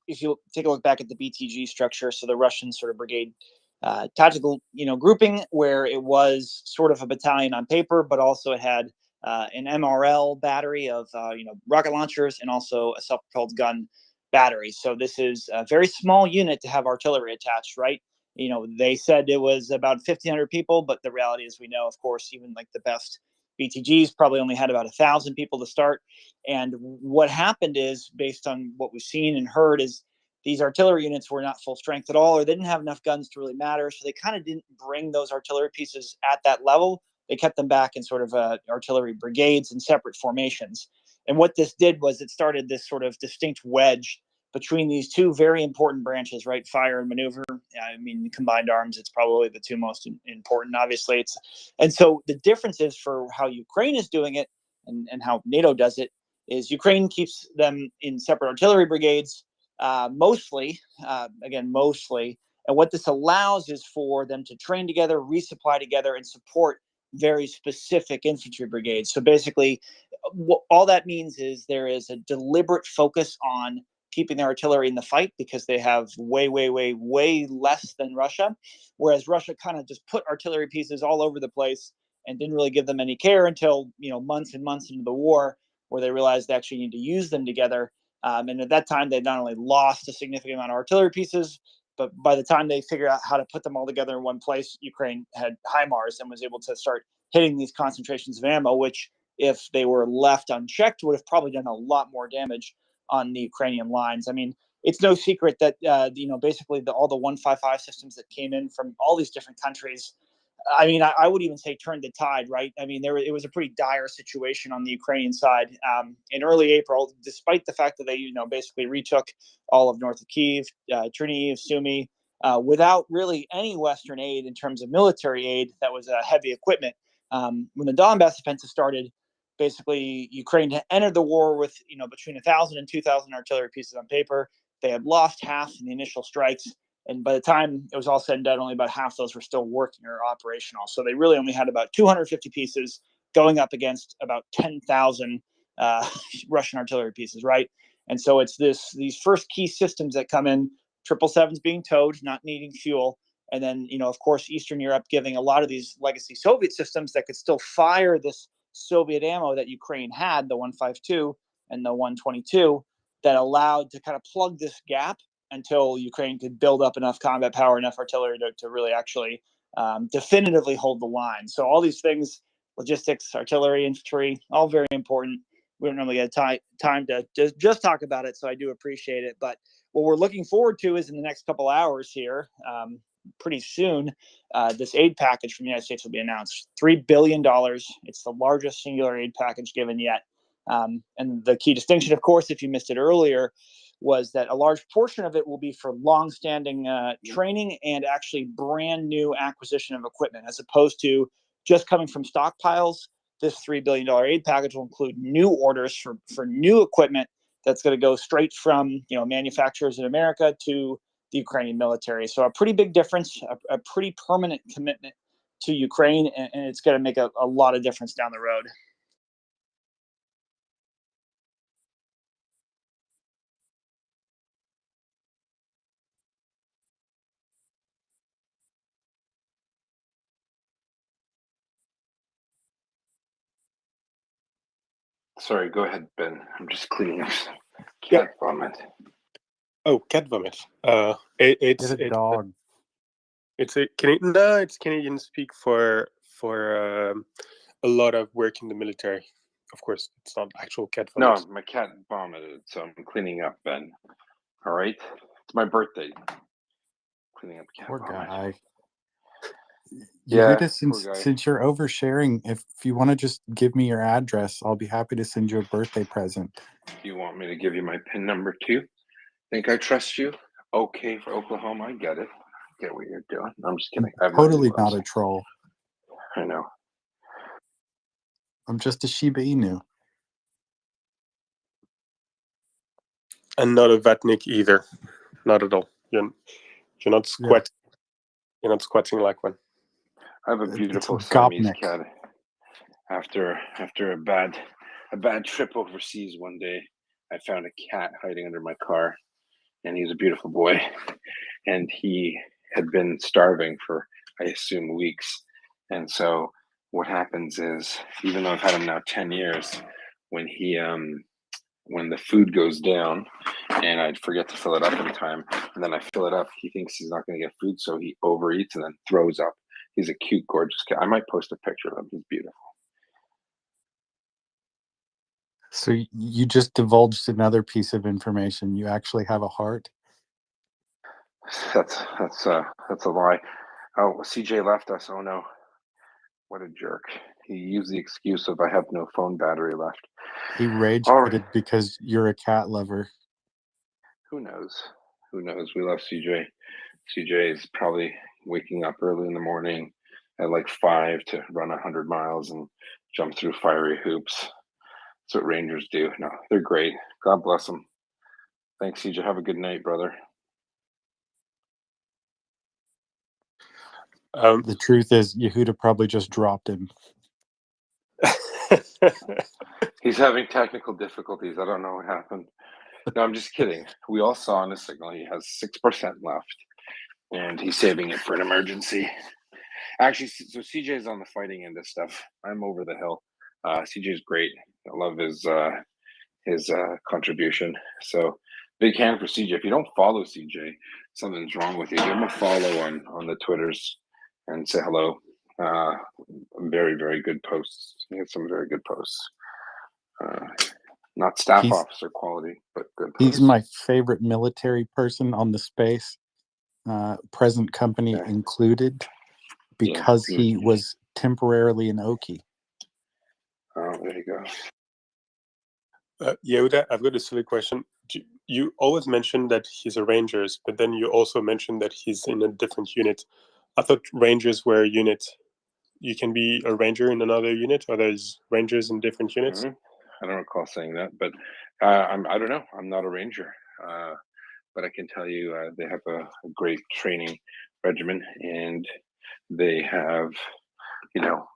if you take a look back at the BTG structure, so the Russian sort of brigade tactical, grouping, where it was sort of a battalion on paper, but also it had an MRL battery of, rocket launchers, and also a self-propelled gun battery. So this is a very small unit to have artillery attached, right? They said it was about 1,500 people, but the reality is, we know, of course, even like the best BTGs probably only had about 1,000 people to start. And what happened is, based on what we've seen and heard, is these artillery units were not full strength at all, or they didn't have enough guns to really matter. So they kind of didn't bring those artillery pieces at that level. They kept them back in sort of artillery brigades and separate formations. And what this did was, it started this sort of distinct wedge between these two very important branches, right? Fire and maneuver. I mean, combined arms, it's probably the two most important, obviously. And so the difference is, for how Ukraine is doing it and how NATO does it, is Ukraine keeps them in separate artillery brigades, mostly. And what this allows is for them to train together, resupply together, and support very specific infantry brigades. So basically, all that means is there is a deliberate focus on keeping their artillery in the fight, because they have way less than Russia, whereas Russia kind of just put artillery pieces all over the place and didn't really give them any care until months and months into the war, where they realized they actually need to use them together. And at that time, they not only lost a significant amount of artillery pieces, but by the time they figured out how to put them all together in one place, Ukraine had HIMARS and was able to start hitting these concentrations of ammo, which, if they were left unchecked, would have probably done a lot more damage on the Ukrainian lines. I mean, it's no secret that basically all the 155 systems that came in from all these different countries, I mean, I would even say turned the tide, right? I mean, it was a pretty dire situation on the Ukrainian side in early April, despite the fact that they basically retook all of north of Kyiv, Chernihiv, Sumy, without really any Western aid in terms of military aid that was heavy equipment. When the Donbass offensive started, basically Ukraine had entered the war with, between 1,000 and 2,000 artillery pieces on paper. They had lost half in the initial strikes. And by the time it was all said and done, only about half those were still working or operational. So they really only had about 250 pieces going up against about 10,000 Russian artillery pieces, right? And so it's these first key systems that come in, 777s being towed, not needing fuel. And then, of course, Eastern Europe giving a lot of these legacy Soviet systems that could still fire this Soviet ammo that Ukraine had, the 152 and the 122, that allowed to kind of plug this gap until Ukraine could build up enough combat power, enough artillery to really actually definitively hold the line. So all these things, logistics, artillery, infantry, all very important. We don't normally get time to just talk about it, so I do appreciate it. But what we're looking forward to is in the next couple hours here, pretty soon, this aid package from the United States will be announced. $3 billion. It's the largest singular aid package given yet. And the key distinction, of course, if you missed it earlier, was that a large portion of it will be for long-standing training and actually brand new acquisition of equipment, as opposed to just coming from stockpiles. This $3 billion aid package will include new orders for new equipment that's going to go straight from manufacturers in America to the Ukrainian military. So a pretty big difference, a pretty permanent commitment to Ukraine, and it's going to make a lot of difference down the road. Sorry, go ahead, Ben. I'm just cleaning up cat vomit. Oh, cat vomit. It's Get a dog. It's a Canadian. No, it's Canadian speak for a lot of work in the military. Of course, it's not actual cat vomit. No, my cat vomited, so I'm cleaning up, Ben. All right, it's my birthday. Cleaning up cat Poor vomit. guy. Yeah, Yehuda, since you're oversharing, if you want to just give me your address, I'll be happy to send you a birthday present. Do you want me to give you my PIN number too? Think I trust you? Okay, for Oklahoma, I get it. I get what you're doing. I'm just kidding. I have Totally nothing not else. a troll. I know. I'm just a Shiba Inu. And not a Vatnik either. Not at all. You're not squatting. Yeah. You're not squatting like one. I have a beautiful Siamese cat. After a bad trip overseas one day, I found a cat hiding under my car, and he's a beautiful boy. And he had been starving for, I assume, weeks. And so what happens is, even though I've had him now 10 years, when the food goes down and I'd forget to fill it up in time, and then I fill it up, he thinks he's not going to get food, so he overeats and then throws up. He's a cute, gorgeous cat. I might post a picture of him. He's beautiful. So you just divulged another piece of information. You actually have a heart? That's a lie. Oh, CJ left us. Oh no. What a jerk. He used the excuse of I have no phone battery left. He rage quitted because you're a cat lover. Who knows? Who knows? We love CJ. CJ is probably waking up early in the morning at like 5 to run 100 miles and jump through fiery hoops. That's what Rangers do. No, they're great. God bless them. Thanks, CJ. Have a good night, brother. The truth is, Yehuda probably just dropped him. He's having technical difficulties. I don't know what happened. No, I'm just kidding. We all saw on the signal he has 6% left, and he's saving it for an emergency. Actually, so CJ's on the fighting end of stuff. I'm over the hill. CJ's great. I love his contribution. So big hand for CJ. If you don't follow CJ, something's wrong with you. Give him a follow on the Twitters and say hello. Very, very good posts. He has some very good posts. Not staff officer quality, but good posts. He's my favorite military person on the space, present company included, because he was temporarily an Okie. Oh, there you go. Yehuda, I've got a silly question. You always mention that he's a Rangers, but then you also mentioned that he's in a different unit. I thought Rangers were a unit you can be a ranger in another unit, or there's rangers in different units? I don't recall saying that, but I don't know. I'm not a ranger, but I can tell you they have a great training regimen, and they have,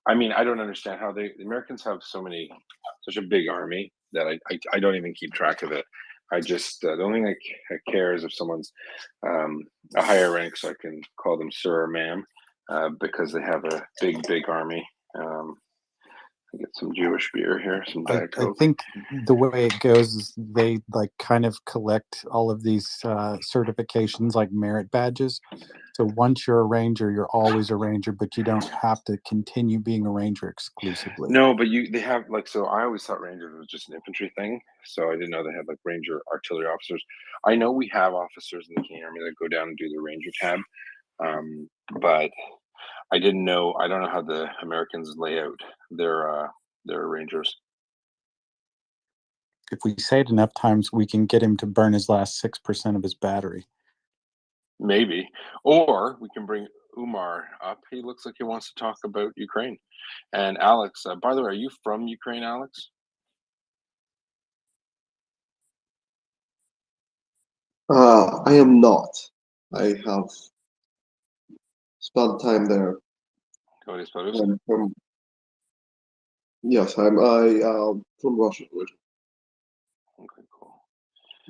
I mean, I don't understand how the Americans have such a big army that I don't even keep track of it. I just the only thing I care is if someone's a higher rank, so I can call them sir or ma'am, because they have a big army. I get some Jewish beer here, some Diet I Coke. think the way it goes is they like kind of collect all of these certifications like merit badges. So once you're a ranger, you're always a ranger, but you don't have to continue being a ranger exclusively. No, but they have so I always thought Rangers was just an infantry thing. So I didn't know they had like Ranger artillery officers. I know we have officers in the Canadian Army that go down and do the Ranger tab. But I don't know how the Americans lay out their Rangers. If we say it enough times, we can get him to burn his last 6% of his battery. Maybe. Or we can bring Umar up. He looks like he wants to talk about Ukraine. And Alex, by the way, are you from Ukraine, Alex? I am not. I have spent time there. I'm from, yes, I'm from Russia originally. Okay, cool.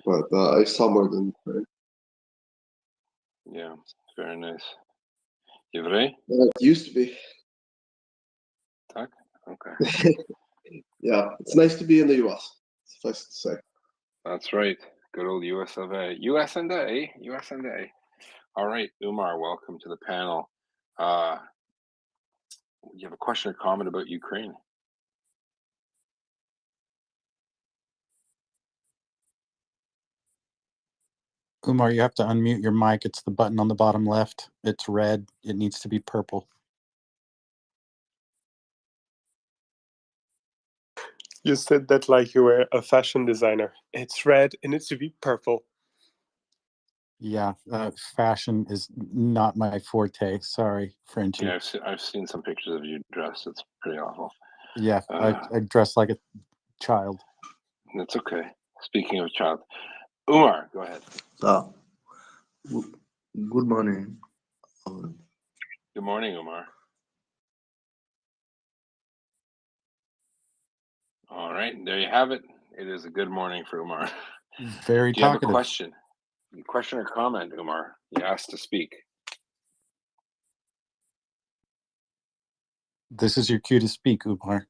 But I summered in Ukraine. Yeah, very nice. Еврей? It used to be. Так? Okay. Yeah, it's nice to be in the US. Suffice to say. That's right. Good old US of A. US and A. US and A. All right, Umar, welcome to the panel. You have a question or comment about Ukraine? Umar, you have to unmute your mic. It's the button on the bottom left. It's red. It needs to be purple. You said that like you were a fashion designer. It's red and it needs to be purple. Yeah, fashion is not my forte. Sorry, Frenchie. Yeah, I've seen some pictures of you dressed. It's pretty awful. Yeah, I dress like a child. That's okay. Speaking of child, Umar, go ahead. Good morning. Good morning, Umar. All right, there you have it. It is a good morning for Umar. Very Do you have a talkative. question or comment, Umar? You asked to speak. This is your cue to speak, Umar.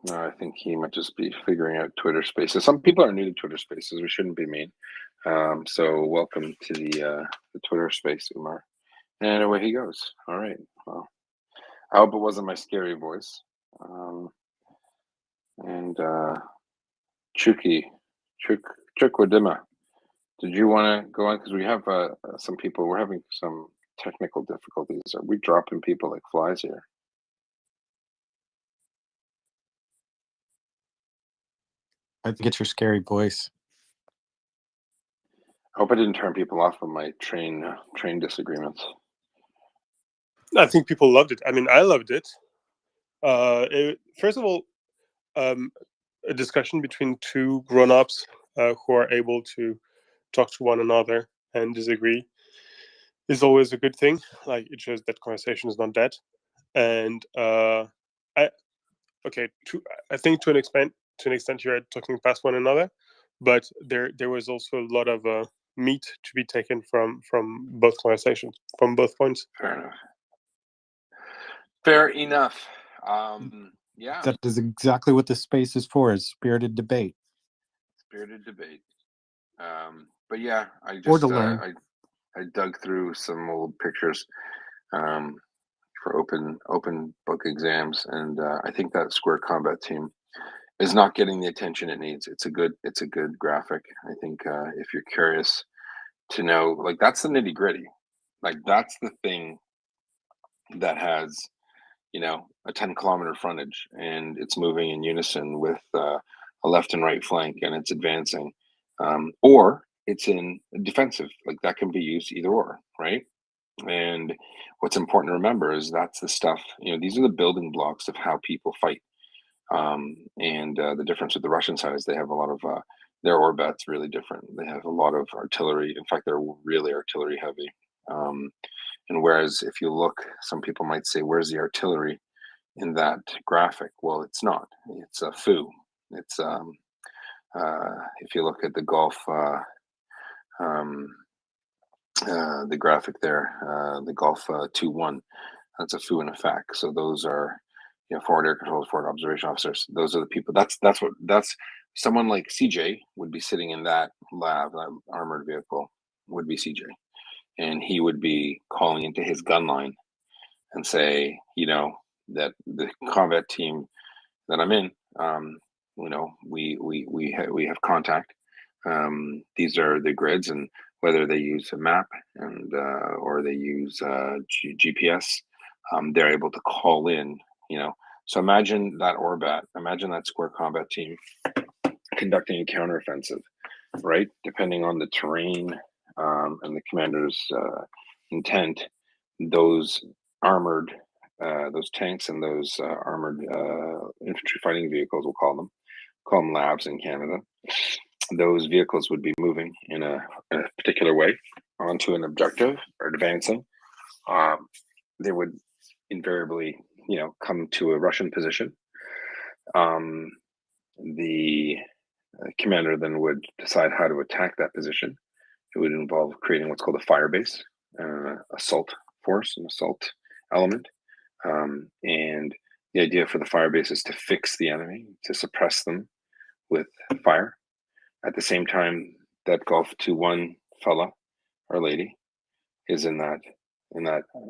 No, I think he might just be figuring out Twitter Spaces. Some people are new to Twitter Spaces. We shouldn't be mean. So welcome to the Twitter Space, Umar. And away he goes. All right. Well, I hope it wasn't my scary voice. And Chukwadima, did you want to go on? Because we have some people. We're having some technical difficulties. Are we dropping people like flies here? I think it's your scary voice. I hope I didn't turn people off of my train disagreements. I think people loved it. I mean, I loved it. First of all, a discussion between two grown-ups who are able to talk to one another and disagree is always a good thing. Like, it shows that conversation is not dead. And I think to an extent you're talking past one another, but there was also a lot of meat to be taken from both conversations, from both points. Fair enough. Yeah. That is exactly what this space is for, is spirited debate. Spirited debate. But yeah, I Or just to learn. I dug through some old pictures for open book exams, and I think that Square Combat team is not getting the attention it needs. It's a good graphic. I think if you're curious to know, like, that's the nitty gritty. Like, that's the thing that has, a 10-kilometer frontage, and it's moving in unison with a left and right flank, and it's advancing, or it's in defensive. Like, that can be used either or, right? And what's important to remember is that's the stuff, these are the building blocks of how people fight. And the difference with the Russian side is they have a lot of their Orbats really different. They have a lot of artillery. In fact, they're really artillery heavy. And whereas if you look, some people might say, where's the artillery in that graphic? Well, it's not. It's a foo. It's if you look at the Gulf, the graphic there, the Gulf 2-1, that's a foo in effect. So those are, forward air controllers, forward observation officers. Those are the people. That's someone like CJ would be sitting in that lab, that armored vehicle would be CJ, and he would be calling into his gun line and say, that the combat team that I'm in, we have contact. These are the grids, and whether they use a map and or they use GPS, they're able to call in. So imagine that Orbat, imagine that square combat team conducting a counteroffensive, right? Depending on the terrain and the commander's intent, those armored, those tanks and those armored infantry fighting vehicles, we'll call them labs in Canada. Those vehicles would be moving in a particular way onto an objective or advancing. They would invariably, come to a Russian position. The commander then would decide how to attack that position. It would involve creating what's called a fire base, assault force, an assault element. And the idea for the fire base is to fix the enemy, to suppress them with fire. At the same time, that Gulf 2-1 fella or lady is in that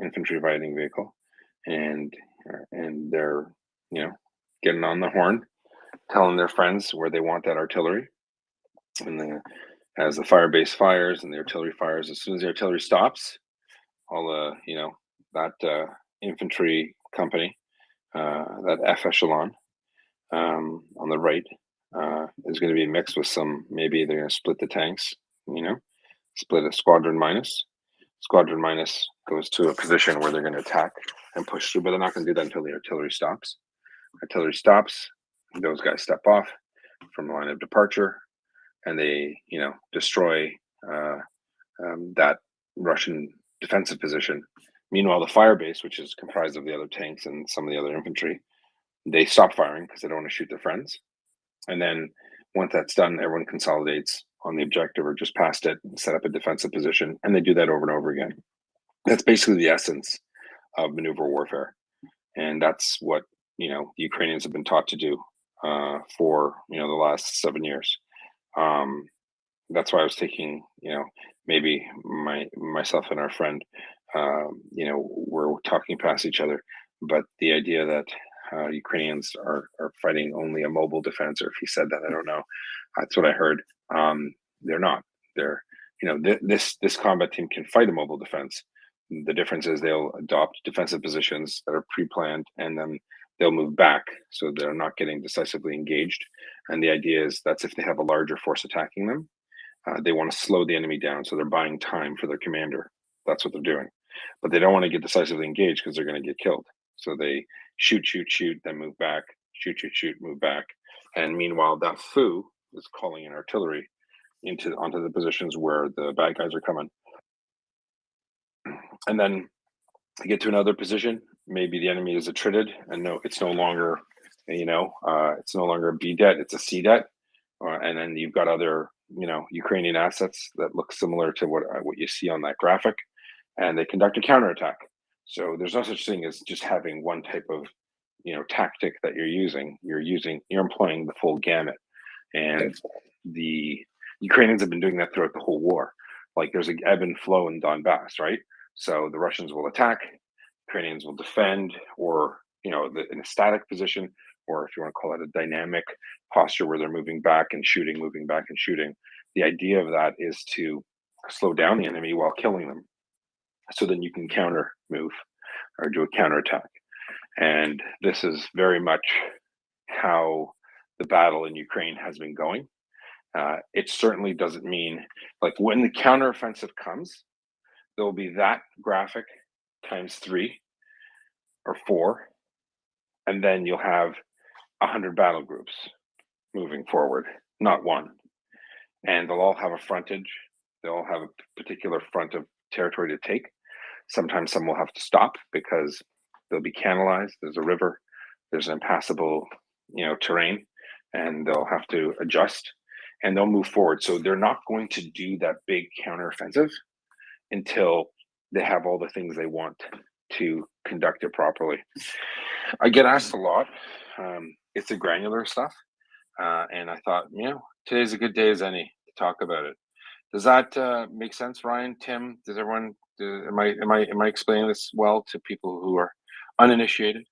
infantry fighting vehicle, and they're getting on the horn, telling their friends where they want that artillery. And as the fire base fires and the artillery fires, as soon as the artillery stops, all the that infantry company, that F echelon on the right, is going to be mixed with some. Maybe they're going to split the tanks. Split a squadron minus. Squadron minus goes to a position where they're going to attack and push through, but they're not going to do that until the artillery stops. Artillery stops, those guys step off from the line of departure, and they, destroy that Russian defensive position. Meanwhile, the fire base, which is comprised of the other tanks and some of the other infantry, they stop firing because they don't want to shoot their friends. And then once that's done, everyone consolidates on the objective or just past it and set up a defensive position, and they do that over and over again. That's basically the essence of maneuver warfare, and that's what the Ukrainians have been taught to do for the last 7 years. That's why I was taking maybe myself and our friend we're talking past each other, but the idea that Ukrainians are fighting only a mobile defense, or if he said that, I don't know. That's what I heard. They're not. They're this combat team can fight a mobile defense. The difference is they'll adopt defensive positions that are pre-planned, and then they'll move back so they're not getting decisively engaged. And the idea is that's if they have a larger force attacking them, they want to slow the enemy down, so they're buying time for their commander. That's what they're doing, but they don't want to get decisively engaged because they're going to get killed. So they shoot, then move back, shoot, move back, and meanwhile that foo is calling in artillery onto the positions where the bad guys are coming. And then you get to another position, maybe the enemy is attrited, and it's no longer it's no longer a B det, it's a C det, and then you've got other Ukrainian assets that look similar to what you see on that graphic, and they conduct a counterattack. So there's no such thing as just having one type of tactic that you're using. You're employing the full gamut, and the Ukrainians have been doing that throughout the whole war. Like there's an ebb and flow in Donbass, right? So the Russians will attack, Ukrainians will defend, or in a static position, or if you want to call it a dynamic posture where they're moving back and shooting, moving back and shooting. The idea of that is to slow down the enemy while killing them, so then you can counter move or do a counterattack. And this is very much how the battle in Ukraine has been going. It certainly doesn't mean, like, when the counteroffensive comes, there'll be that graphic times 3 or 4, and then you'll have 100 battle groups moving forward, not one. And they'll all have a frontage. They'll all have a particular front of territory to take. Sometimes some will have to stop because they'll be canalized. There's a river, there's an impassable, terrain, and they'll have to adjust, and they'll move forward. So they're not going to do that big counteroffensive until they have all the things they want to conduct it properly. I get asked a lot. It's the granular stuff, and I thought, today's a good day as any to talk about it. Does that make sense, Ryan? Tim? Does everyone? Am I explaining this well to people who are uninitiated?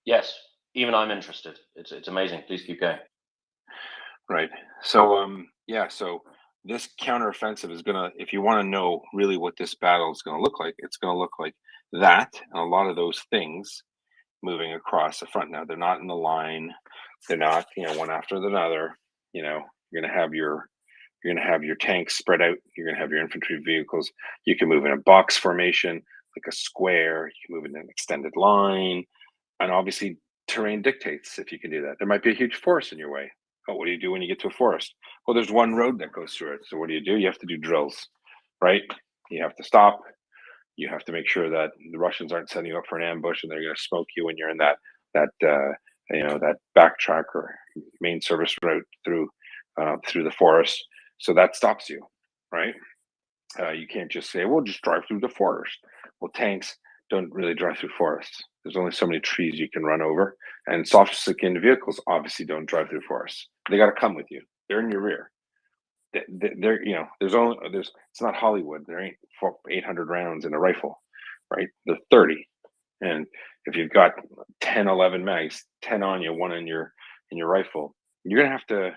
Yes, even I'm interested. It's amazing. Please keep going. Right. So so this counteroffensive is gonna, if you want to know really what this battle is gonna look like, it's gonna look like that and a lot of those things moving across the front. Now they're not in the line, they're not, one after another. You're gonna have your tanks spread out, you're gonna have your infantry vehicles, you can move in a box formation, like a square, you can move in an extended line, and obviously terrain dictates if you can do that. There might be a huge forest in your way. Oh, what do you do when you get to a forest? Well, there's one road that goes through it. So what do? You have to do drills, right? You have to stop. You have to make sure that the Russians aren't setting you up for an ambush and they're going to smoke you when you're in that backtrack or main service route through the forest. So that stops you, right? You can't just say, "We'll just drive through the forest." Well, tanks don't really drive through forests. There's only so many trees you can run over, and soft-skinned vehicles obviously don't drive through forests. They got to come with you. They're in your rear. They're it's not Hollywood. There ain't 800 rounds in a rifle, right? They're 30, and if you've got 10, 11 mags, 10 on you, one in your rifle, you're gonna have to,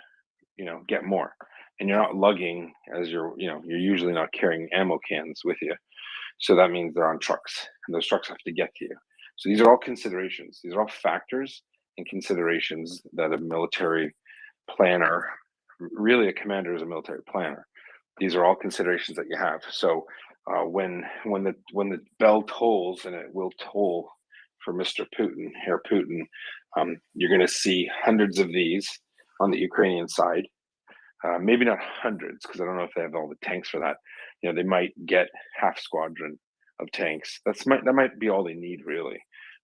get more. And you're not lugging as you're usually not carrying ammo cans with you. So that means they're on trucks, and those trucks have to get to you. So these are all considerations. These are all factors and considerations that a military planner, really a commander is a military planner. These are all considerations that you have. So when the bell tolls, and it will toll for Mr. Putin, Herr Putin, you're going to see hundreds of these on the Ukrainian side. Maybe not hundreds, because I don't know if they have all the tanks for that. They might get half squadron of tanks. That might be all they need, really.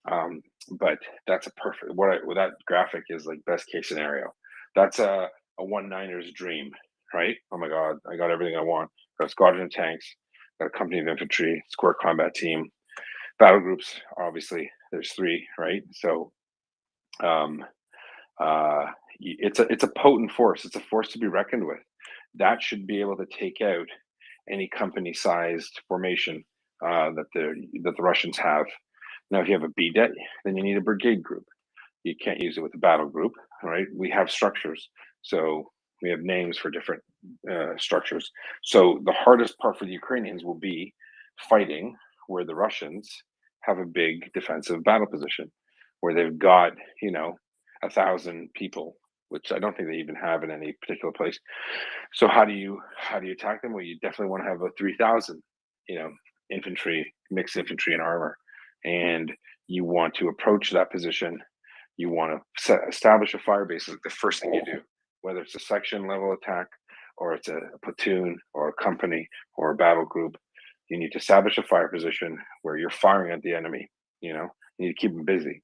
But that's a perfect. What that graphic is like best case scenario. That's a 1-9er's dream, right? Oh my God, I got everything I want. Got a squadron of tanks, got a company of infantry, square combat team, battle groups. Obviously, there's 3, right? So, it's a potent force. It's a force to be reckoned with. That should be able to take out any company-sized formation that the Russians have. Now, if you have a BDET, then you need a brigade group. You can't use it with a battle group, right? We have structures, so we have names for different structures. So the hardest part for the Ukrainians will be fighting where the Russians have a big defensive battle position, where they've got 1,000 people, which I don't think they even have in any particular place. So how do you attack them? Well, you definitely want to have a 3,000, infantry, mixed infantry and armor, and you want to approach that position. You want to establish a fire base. Like the first thing you do, whether it's a section level attack or it's a platoon or a company or a battle group, you need to establish a fire position where you're firing at the enemy. You need to keep them busy.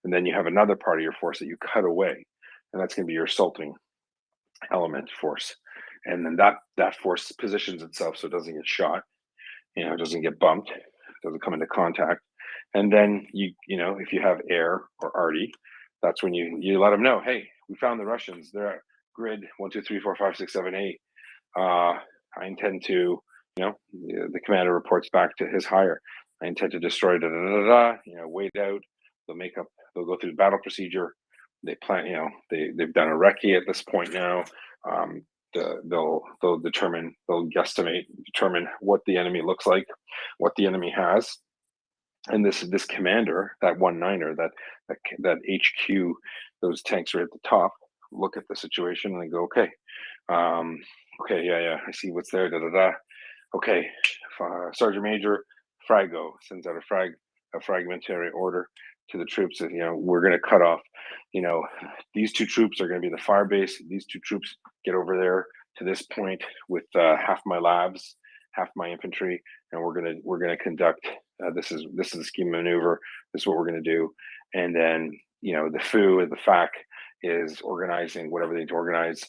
And then you have another part of your force that you cut away, and that's going to be your assaulting element force. And then that force positions itself so it doesn't get shot, it doesn't get bumped, it doesn't come into contact. And then if you have air or arty, that's when you let them know, hey, we found the Russians. They're at grid 1, 2, 3, 4, 5, 6, 7, 8. I intend to, the commander reports back to his higher. I intend to destroy wait out. They'll go through the battle procedure. They plan, they've done a recce at this point now. They'll determine what the enemy looks like, what the enemy has. And this commander, that 1-9er, that HQ, those tanks are at the top, look at the situation and they go, okay, yeah, I see what's there, Okay, Sergeant Major Frago sends out a fragmentary order to the troops that, we're going to cut off, these two troops are going to be the fire base. These two troops get over there to this point with half my labs, half my infantry, and we're gonna conduct. This is a scheme maneuver. This is what we're gonna do, and then the FU, the FAC, is organizing whatever they need to organize.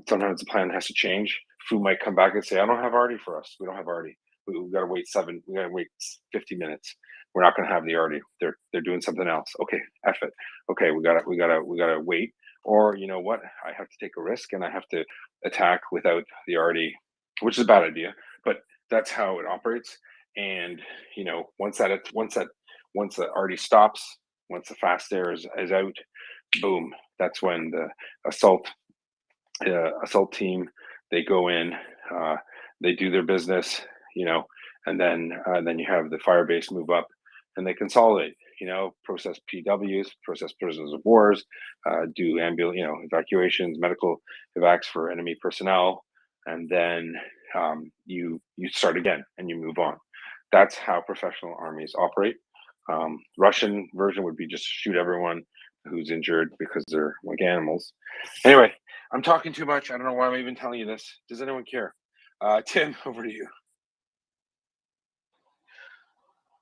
Sometimes the plan has to change. FU might come back and say, "I don't have arty for us. We don't have arty. We've got to wait 50 minutes. We're not going to have the arty. They're doing something else. Okay, F it. Okay, we gotta wait. Or you know what? I have to take a risk and I have to attack without the arty, which is a bad idea. But that's how it operates. And once the arty stops, once the fast air is out, boom. That's when the assault team, they go in, they do their business, and then you have the fire base move up and they consolidate, process PWs, process prisoners of wars, do evacuations, medical evacs for enemy personnel, and then you start again and you move on. That's how professional armies operate. Russian version would be just shoot everyone who's injured because they're like animals. Anyway, I'm talking too much. I don't know why I'm even telling you this. Does anyone care? Tim, over to you.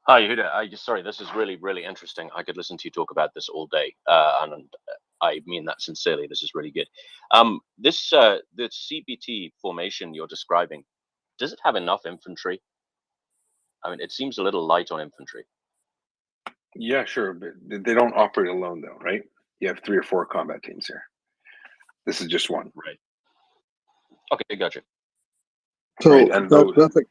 Hi, Yehuda. Sorry, this is really, really interesting. I could listen to you talk about this all day, and I mean that sincerely. This is really good. This CPT formation you're describing, does it have enough infantry? I mean, it seems a little light on infantry. Yeah, sure, but they don't operate alone, though, right? You have 3 or 4 combat teams here. This is just one. Right. Okay, gotcha. So Right, and that graphic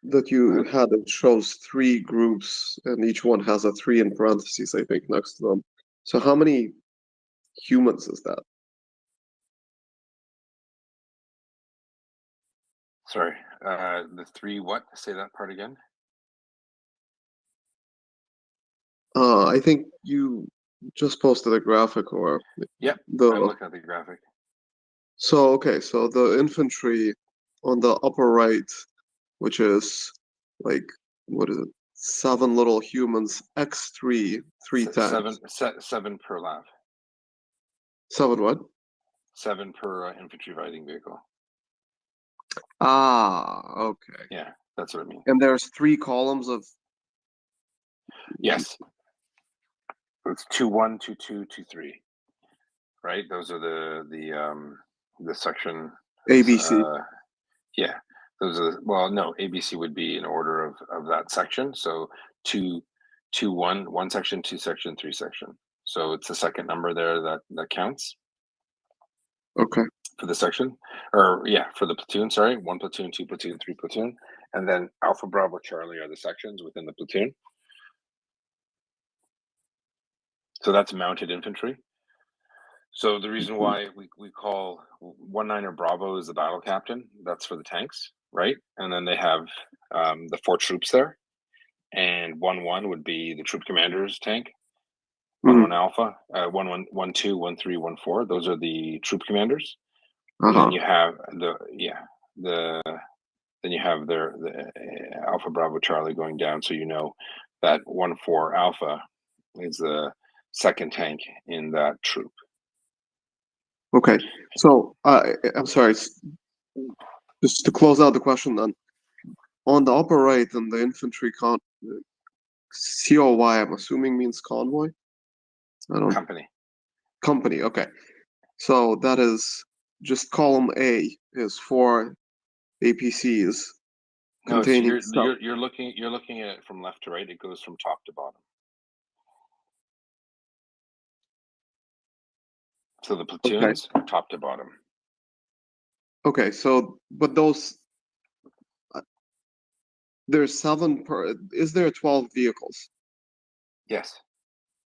that you had, it shows 3 groups, and each one has a 3 in parentheses, I think, next to them. So how many humans is that? Sorry, the 3 what? Say that part again. I think you just posted a graphic, or Yep, I'm looking at the graphic. So okay, so the infantry on the upper right, which is like, what is it? 7 little humans, X3, 3 tanks. 7 per lab. 7 what? 7 per infantry fighting vehicle. Ah, okay. Yeah, that's what I mean. And there's 3 columns of. Yes. It's 2-1, 2-2, 2-3. Right? Those are the section. ABC. Yeah. Those are no, ABC would be in order of that section. So 2-1, 1 section, 2 section, 3 section. So it's the second number there that counts. Okay. For the section, or for the platoon. Sorry, 1 platoon, 2 platoon, 3 platoon, and then Alpha, Bravo, Charlie are the sections within the platoon. So that's mounted infantry. So the reason why we call 1-9er Bravo is the battle captain. That's for the tanks, right? And then they have the 4 troops there, and 1-1 would be the troop commander's tank. 1-1 Alpha, 1-1, 1-2, 1-3, 1-4. Those are the troop commanders. And then you have the Alpha, Bravo, Charlie going down. So that 1-4 Alpha is the second tank in that troop. Okay, so I'm sorry. Just to close out the question, then, on the upper right, and the infantry COY, I'm assuming means convoy. Company. Okay, so that is just column A is 4 APCs containing. No, you're looking at it from left to right. It goes from top to bottom. So the platoons, top to bottom. Okay, so but those there's 7 per. Is there 12 vehicles? Yes.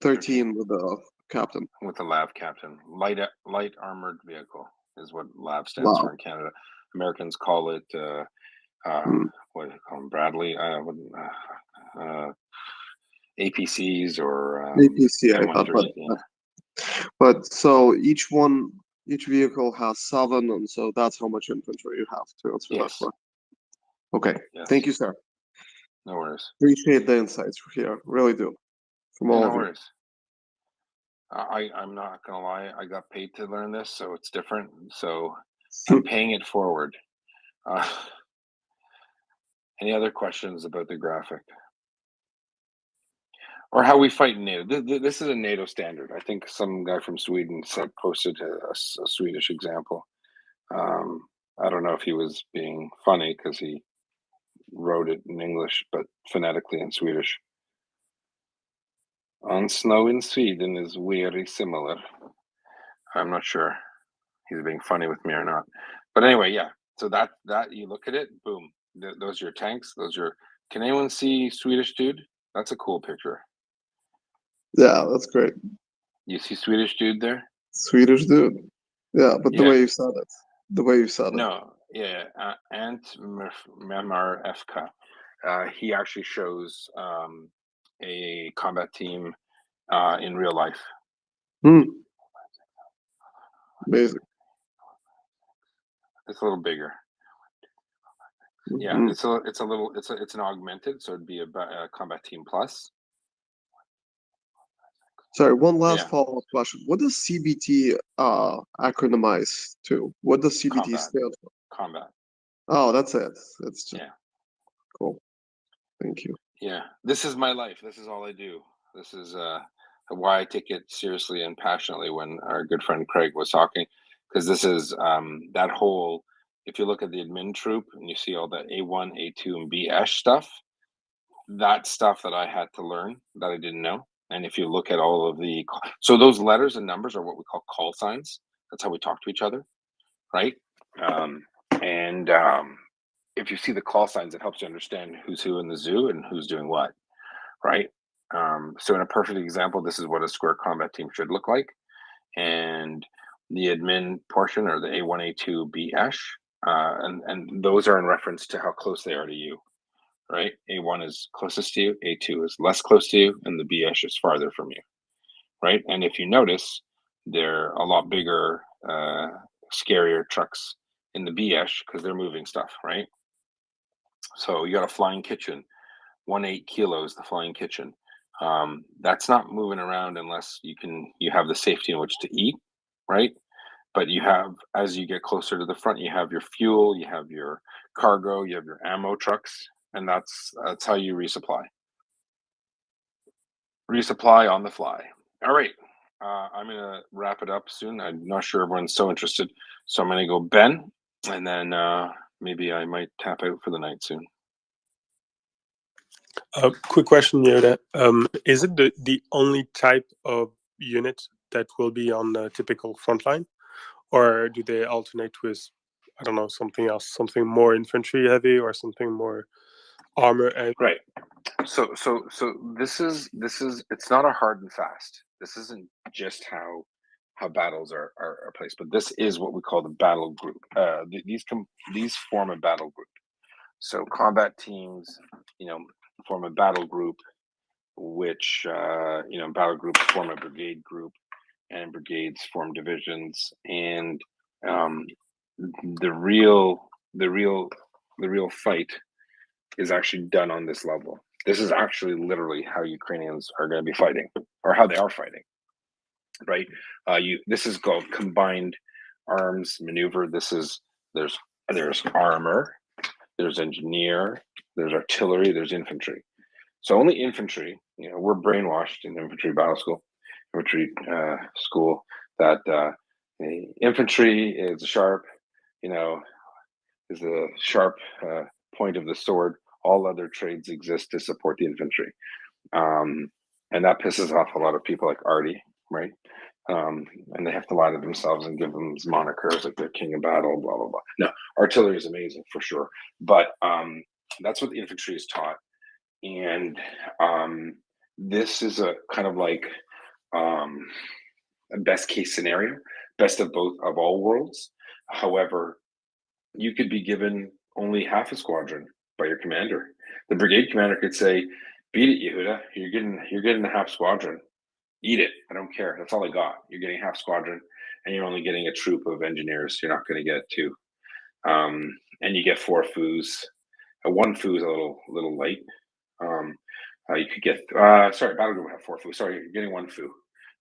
13 with the captain. With the LAV captain, light armored vehicle is what LAV stands for in Canada. Americans call it what do they call them? Bradley, APCs or APC. I thought, but so each vehicle has 7, and so that's how much infantry you have to answer that question. Okay. Yes. Thank you, sir. No worries. Appreciate the insights here. Really do. From all No of you. worries. I'm not gonna lie. I got paid to learn this, so it's different. So I'm paying it forward. Any other questions about the graphic or how we fight in NATO? This is a NATO standard. I think some guy from Sweden posted a Swedish example. I don't know if he was being funny because he wrote it in English, but phonetically in Swedish. On snow in Sweden is very similar. I'm not sure he's being funny with me or not. But anyway, yeah. So that you look at it, boom. Those are your tanks. Can anyone see Swedish dude? That's a cool picture. Yeah, that's great. You see Swedish dude there? Swedish dude. Yeah, but the Yeah. way you said it. The way you said it. No, yeah. Ant MryiaReport. He actually shows a combat team in real life. Amazing. It's a little bigger. Yeah, Mhm. it's an augmented, so it'd be a combat team plus. Sorry, one last Yeah. follow-up question. What does CBT acronymize to? What does CBT Combat. stand for? Combat. Oh, that's it. That's just Yeah. cool. Thank you. Yeah. This is my life. This is all I do. This is why I take it seriously and passionately when our good friend Craig was talking, because this is that whole. If you look at the admin troop and you see all the A1, A2, and BS stuff, that's stuff that I had to learn that I didn't know. And if you look at all of so those letters and numbers are what we call call signs. That's how we talk to each other, right? If you see the call signs, it helps you understand who's who in the zoo and who's doing what, right? So in a perfect example, this is what a square combat team should look like. And the admin portion are the A1, A2, BS, and those are in reference to how close they are to you, right? A1 is closest to you, A2 is less close to you, and the BS is farther from you, right? And if you notice, they're a lot bigger, scarier trucks in the BS because they're moving stuff, right? So you got a flying kitchen, 1.8 kilos, the flying kitchen. That's not moving around unless you have the safety in which to eat, right? But you have, as you get closer to the front, you have your fuel, you have your cargo, you have your ammo trucks, and that's how you resupply. Resupply on the fly. All right, I'm gonna wrap it up soon. I'm not sure everyone's so interested, so I'm gonna go Ben, and then maybe I might tap out for the night soon. Quick question, Yoda. Is it the only type of unit that will be on the typical frontline, or do they alternate with, I don't know, something else, something more infantry heavy or something more armor heavy? Right. So this is it's not a hard and fast. This isn't just how battles are placed, but this is what we call the battle group. These form a battle group. So combat teams, form a battle group, which battle groups form a brigade group, and brigades form divisions, and the real fight is actually done on this level. This is actually literally how Ukrainians are going to be fighting, or how they are fighting, right? This is called combined arms maneuver. There's armor, there's engineer, there's artillery, there's infantry. So only infantry, we're brainwashed in infantry school that infantry is sharp, is the sharp point of the sword. All other trades exist to support the infantry. And that pisses off a lot of people like Artie, right? And they have to lie to themselves and give them monikers like they're king of battle, blah, blah, blah. No, artillery is amazing for sure. But that's what the infantry is taught. And this is a kind of like a best case scenario, best of all worlds. However, you could be given only half a squadron by your commander. The brigade commander could say, "Beat it, Yehuda. You're getting a half squadron. Eat it. I don't care. That's all I got. You're getting half squadron, and you're only getting a troop of engineers. You're not going to get two. And you get 4 foos, one foo is a little light. You could get sorry, battle group would have 4 foo. Sorry, you're getting 1 foo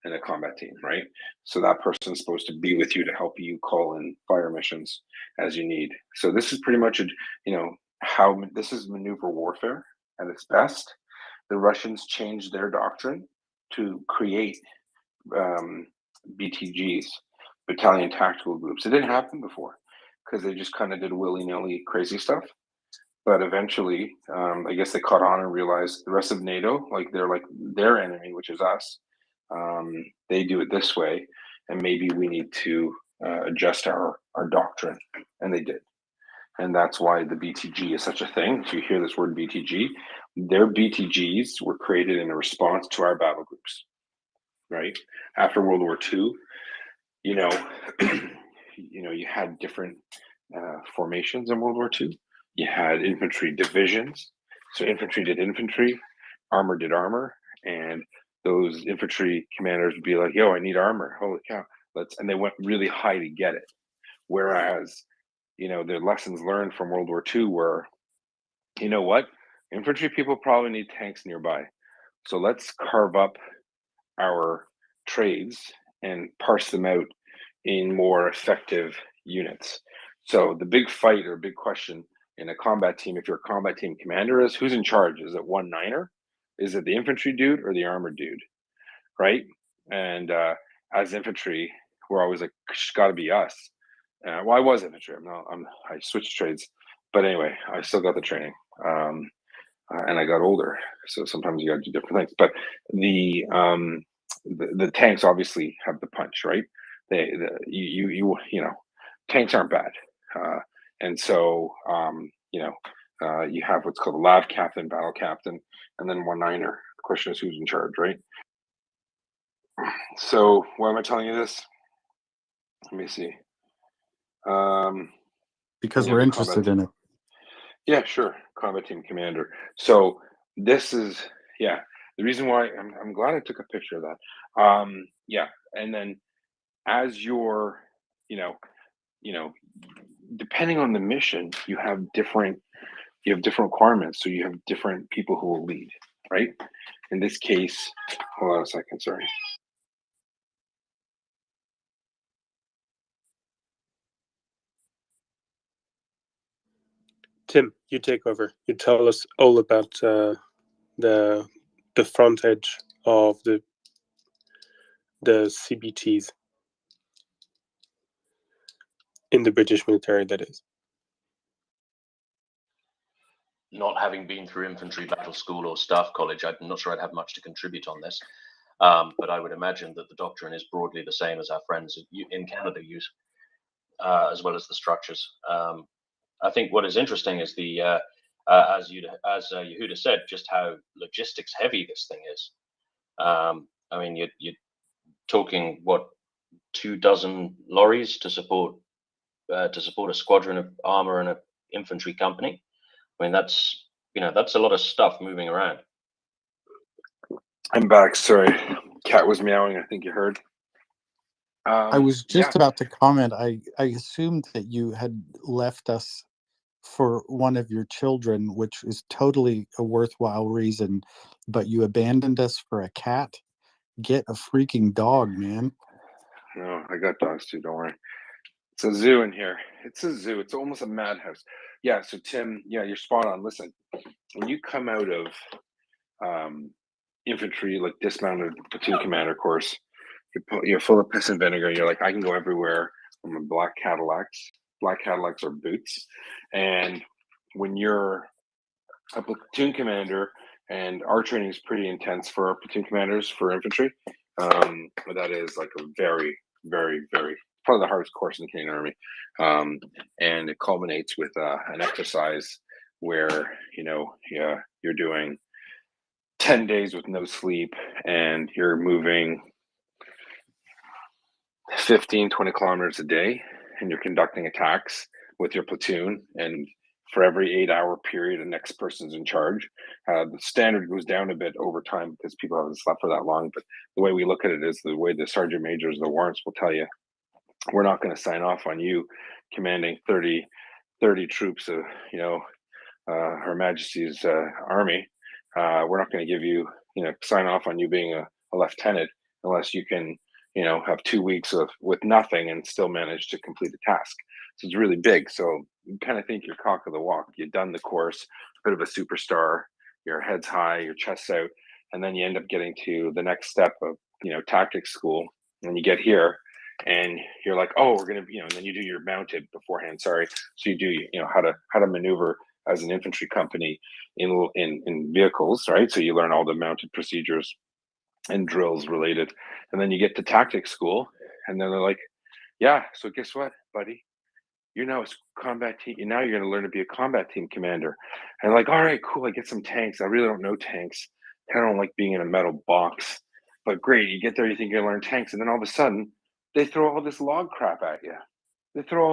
in a combat team, right? So that person's supposed to be with you to help you call in fire missions as you need. So this is pretty much how this is maneuver warfare at its best. The Russians changed their doctrine to create BTGs, battalion tactical groups. It didn't happen before because they just kind of did willy-nilly crazy stuff. But eventually, I guess they caught on and realized the rest of NATO, they're like their enemy, which is us. They do it this way, and maybe we need to adjust our doctrine, and they did. And that's why the BTG is such a thing. So you hear this word BTG, their BTGs were created in a response to our battle groups, right? After World War II, you had different formations in World War II. You had infantry divisions. So infantry did infantry, armor did armor, and those infantry commanders would be like, yo, I need armor. Holy cow. And they went really high to get it. Whereas, the lessons learned from World War II were, you know what? Infantry people probably need tanks nearby. So let's carve up our trades and parse them out in more effective units. So the big fight or big question in a combat team, if you're a combat team commander, is who's in charge? Is it 1-9er? Is it the infantry dude or the armored dude? Right? And as infantry, we're always like, it's got to be us. Well, I was infantry. I switched trades, but anyway, I still got the training, and I got older. So sometimes you got to do different things. But the tanks obviously have the punch, right? Tanks aren't bad, and so you have what's called a lav captain, battle captain, and then 1-9er. The question is who's in charge, right? So why am I telling you this? Let me see. Because we're interested in it. Yeah, sure. Combat team commander. So this is the reason why I'm glad I took a picture of that. And then as you're, depending on the mission, you have different requirements. So you have different people who will lead, right? In this case, hold on a second, sorry. Tim, you take over. You tell us all about the front edge of the CBTs in the British military, that is. Not having been through infantry battle school or staff college, I'm not sure I'd have much to contribute on this. But I would imagine that the doctrine is broadly the same as our friends in Canada use, as well as the structures. I think what is interesting is as Yehuda said, just how logistics heavy this thing is. You're talking 24 lorries to support a squadron of armor and an infantry company. That's a lot of stuff moving around. I'm back. Sorry, cat was meowing. I think you heard. I was just about to comment. I assumed that you had left us for one of your children, which is totally a worthwhile reason, but you abandoned us for a cat. Get a freaking dog, man. No, I got dogs too. Don't worry. It's a zoo in here. It's a zoo. It's almost a madhouse. Yeah. So Tim, you're spot on. Listen, when you come out of infantry, like dismounted platoon commander course, you're full of piss and vinegar. You're like, I can go everywhere. I'm a black Cadillacs. Black Cadillacs are boots. And when you're a platoon commander, and our training is pretty intense for our platoon commanders for infantry, but that is like a very, very, very probably the hardest course in the Canadian Army, and it culminates with an exercise where you're doing 10 days with no sleep, and you're moving 15-20 kilometers a day, and you're conducting attacks with your platoon, and for every 8-hour period the next person's in charge. The standard goes down a bit over time because people haven't slept for that long, but the way we look at it is the way the sergeant majors, the warrants will tell you, we're not going to sign off on you commanding 30 troops of Her Majesty's Army, we're not going to give you, sign off on you being a lieutenant unless you can, have 2 weeks with nothing and still manage to complete the task. So it's really big. So you kind of think you're cock of the walk. You've done the course, bit of a superstar, your head's high, your chest's out, and then you end up getting to the next step of, tactics school, and you get here and you're like, oh, we're going to, and then you do your mounted beforehand. Sorry. So you do, how to maneuver as an infantry company in vehicles, right? So you learn all the mounted procedures and drills related, and then you get to tactics school, and then they're like, yeah, so guess what, buddy? You're now a combat team. Now you're going to learn to be a combat team commander. And like, all right, cool. I get some tanks. I really don't know tanks. I kind of don't like being in a metal box. But great, you get there, you think you're gonna learn tanks, and then all of a sudden, they throw all this log crap at you. They throw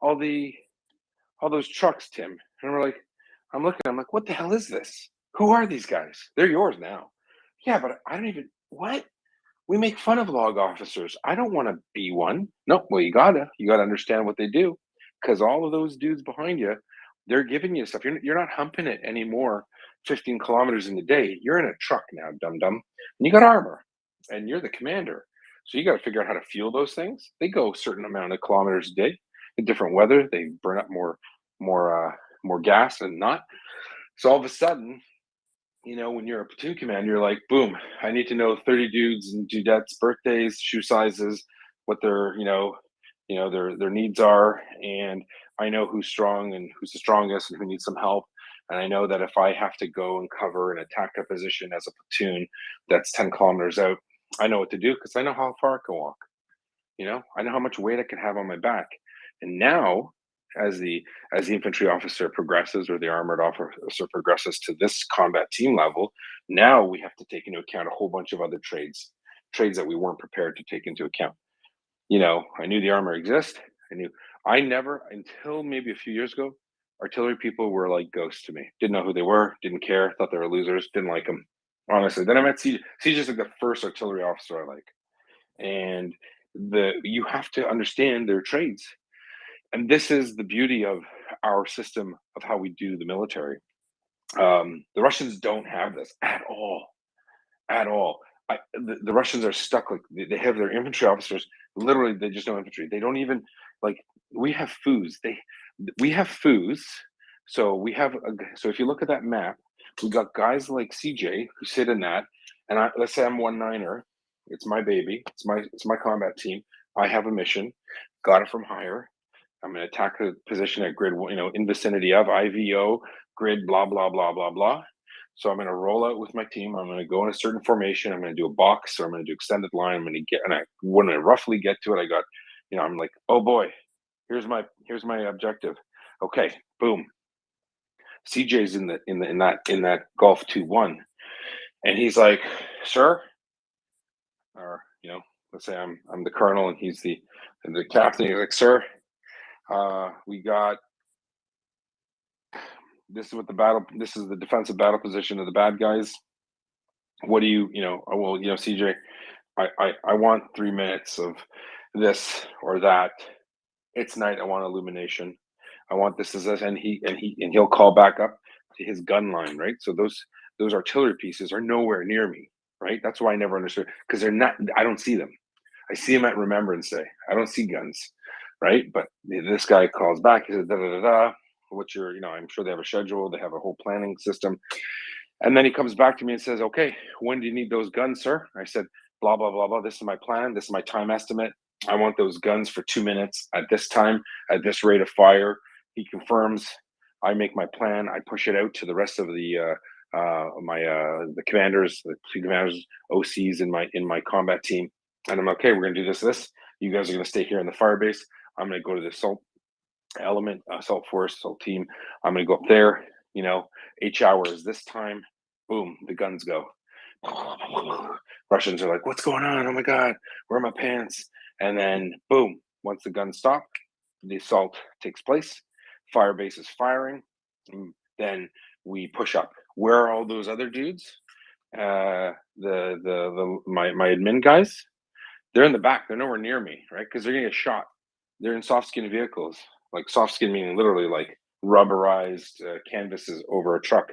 all those trucks, Tim. And we're like, I'm like, what the hell is this? Who are these guys? They're yours now. Yeah, but I don't even, what? We make fun of log officers. I don't want to be one. No, well, you gotta understand what they do, because all of those dudes behind you, they're giving you stuff. You're not humping it anymore. 15 kilometers in a day. You're in a truck now, dum dum, and you got armor, and you're the commander. So you got to figure out how to fuel those things. They go a certain amount of kilometers a day. In different weather, they burn up more gas and not. So all of a sudden, when you're a platoon commander, you're like, boom, I need to know 30 dudes and dudettes' birthdays, shoe sizes, what their their needs are, and I know who's strong and who's the strongest and who needs some help. And I know that if I have to go and cover and attack a position as a platoon that's 10 kilometers out, I know what to do because I know how far I can walk. I know how much weight I can have on my back. And now, as the infantry officer progresses, or the armored officer progresses to this combat team level, now we have to take into account a whole bunch of other trades that we weren't prepared to take into account. I knew the armor exists. I never, until maybe a few years ago, artillery people were like ghosts to me. Didn't know who they were, didn't care, thought they were losers, didn't like them. Honestly. Then I met CJ. CJ's like the first artillery officer I like. And you have to understand their trades. And this is the beauty of our system of how we do the military. The Russians don't have this at all. At all. The Russians are stuck. Like they have their infantry officers. Literally, they just know infantry. They don't even like. We have foos. We have foos. So so if you look at that map, we got guys like CJ who sit in that. And let's say I'm 1-9er. It's my baby. It's my combat team. I have a mission. Got it from higher. I'm going to attack the position at grid, in vicinity of IVO grid, blah blah blah blah blah. So I'm going to roll out with my team. I'm going to go in a certain formation. I'm going to do a box, or I'm going to do extended line. I'm going to get, and when I roughly get to it, I got, I'm like, oh boy, here's my objective. Okay, boom. CJ's in that Golf 2-1, and he's like, sir, or let's say I'm the colonel and he's the captain. He's like, sir, we got. This is the defensive battle position of the bad guys. What do you, well, CJ, I want 3 minutes of this or that. It's night. I want illumination. I want this as this, and he'll call back up to his gun line, right? So those artillery pieces are nowhere near me, right? That's why I never understood, because they're not. I don't see them. I see them at Remembrance Day. I don't see guns, right? But this guy calls back. He says, da da da da. What's your, I'm sure they have a schedule. They have a whole planning system. And then he comes back to me and says, okay, when do you need those guns, sir? I said, blah, blah, blah, blah. This is my plan. This is my time estimate. I want those guns for 2 minutes at this time, at this rate of fire. He confirms. I make my plan. I push it out to the rest of the commanders, the two commanders, OCs in my combat team. And I'm okay, we're going to do this. You guys are going to stay here in the fire base. I'm going to go to the assault element, assault force, assault team. I'm going to go up there, H hours this time. Boom, the guns go. Russians are like, what's going on? Oh my God, where are my pants? And then boom, once the guns stop, the assault takes place. Fire base is firing. Then we push up. Where are all those other dudes? My admin guys, they're in the back. They're nowhere near me, right? Because they're gonna get shot. They're in soft skin vehicles. Like soft skin meaning literally like rubberized canvases over a truck.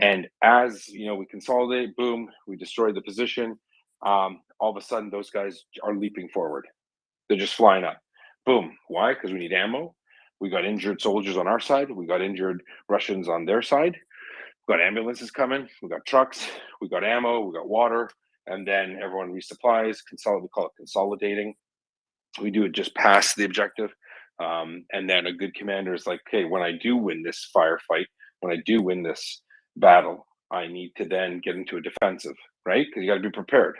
And as we consolidate, boom, we destroy the position. All of a sudden, those guys are leaping forward. They're just flying up. Boom. Why? Because we need ammo. We got injured soldiers on our side. We got injured Russians on their side. We got ambulances coming. We got trucks. We got ammo. We got water. And then everyone resupplies. We call it consolidating. We do it just past the objective. And then a good commander is like, okay, when I do win this firefight, when I do win this battle, I need to then get into a defensive, right? Because you got to be prepared.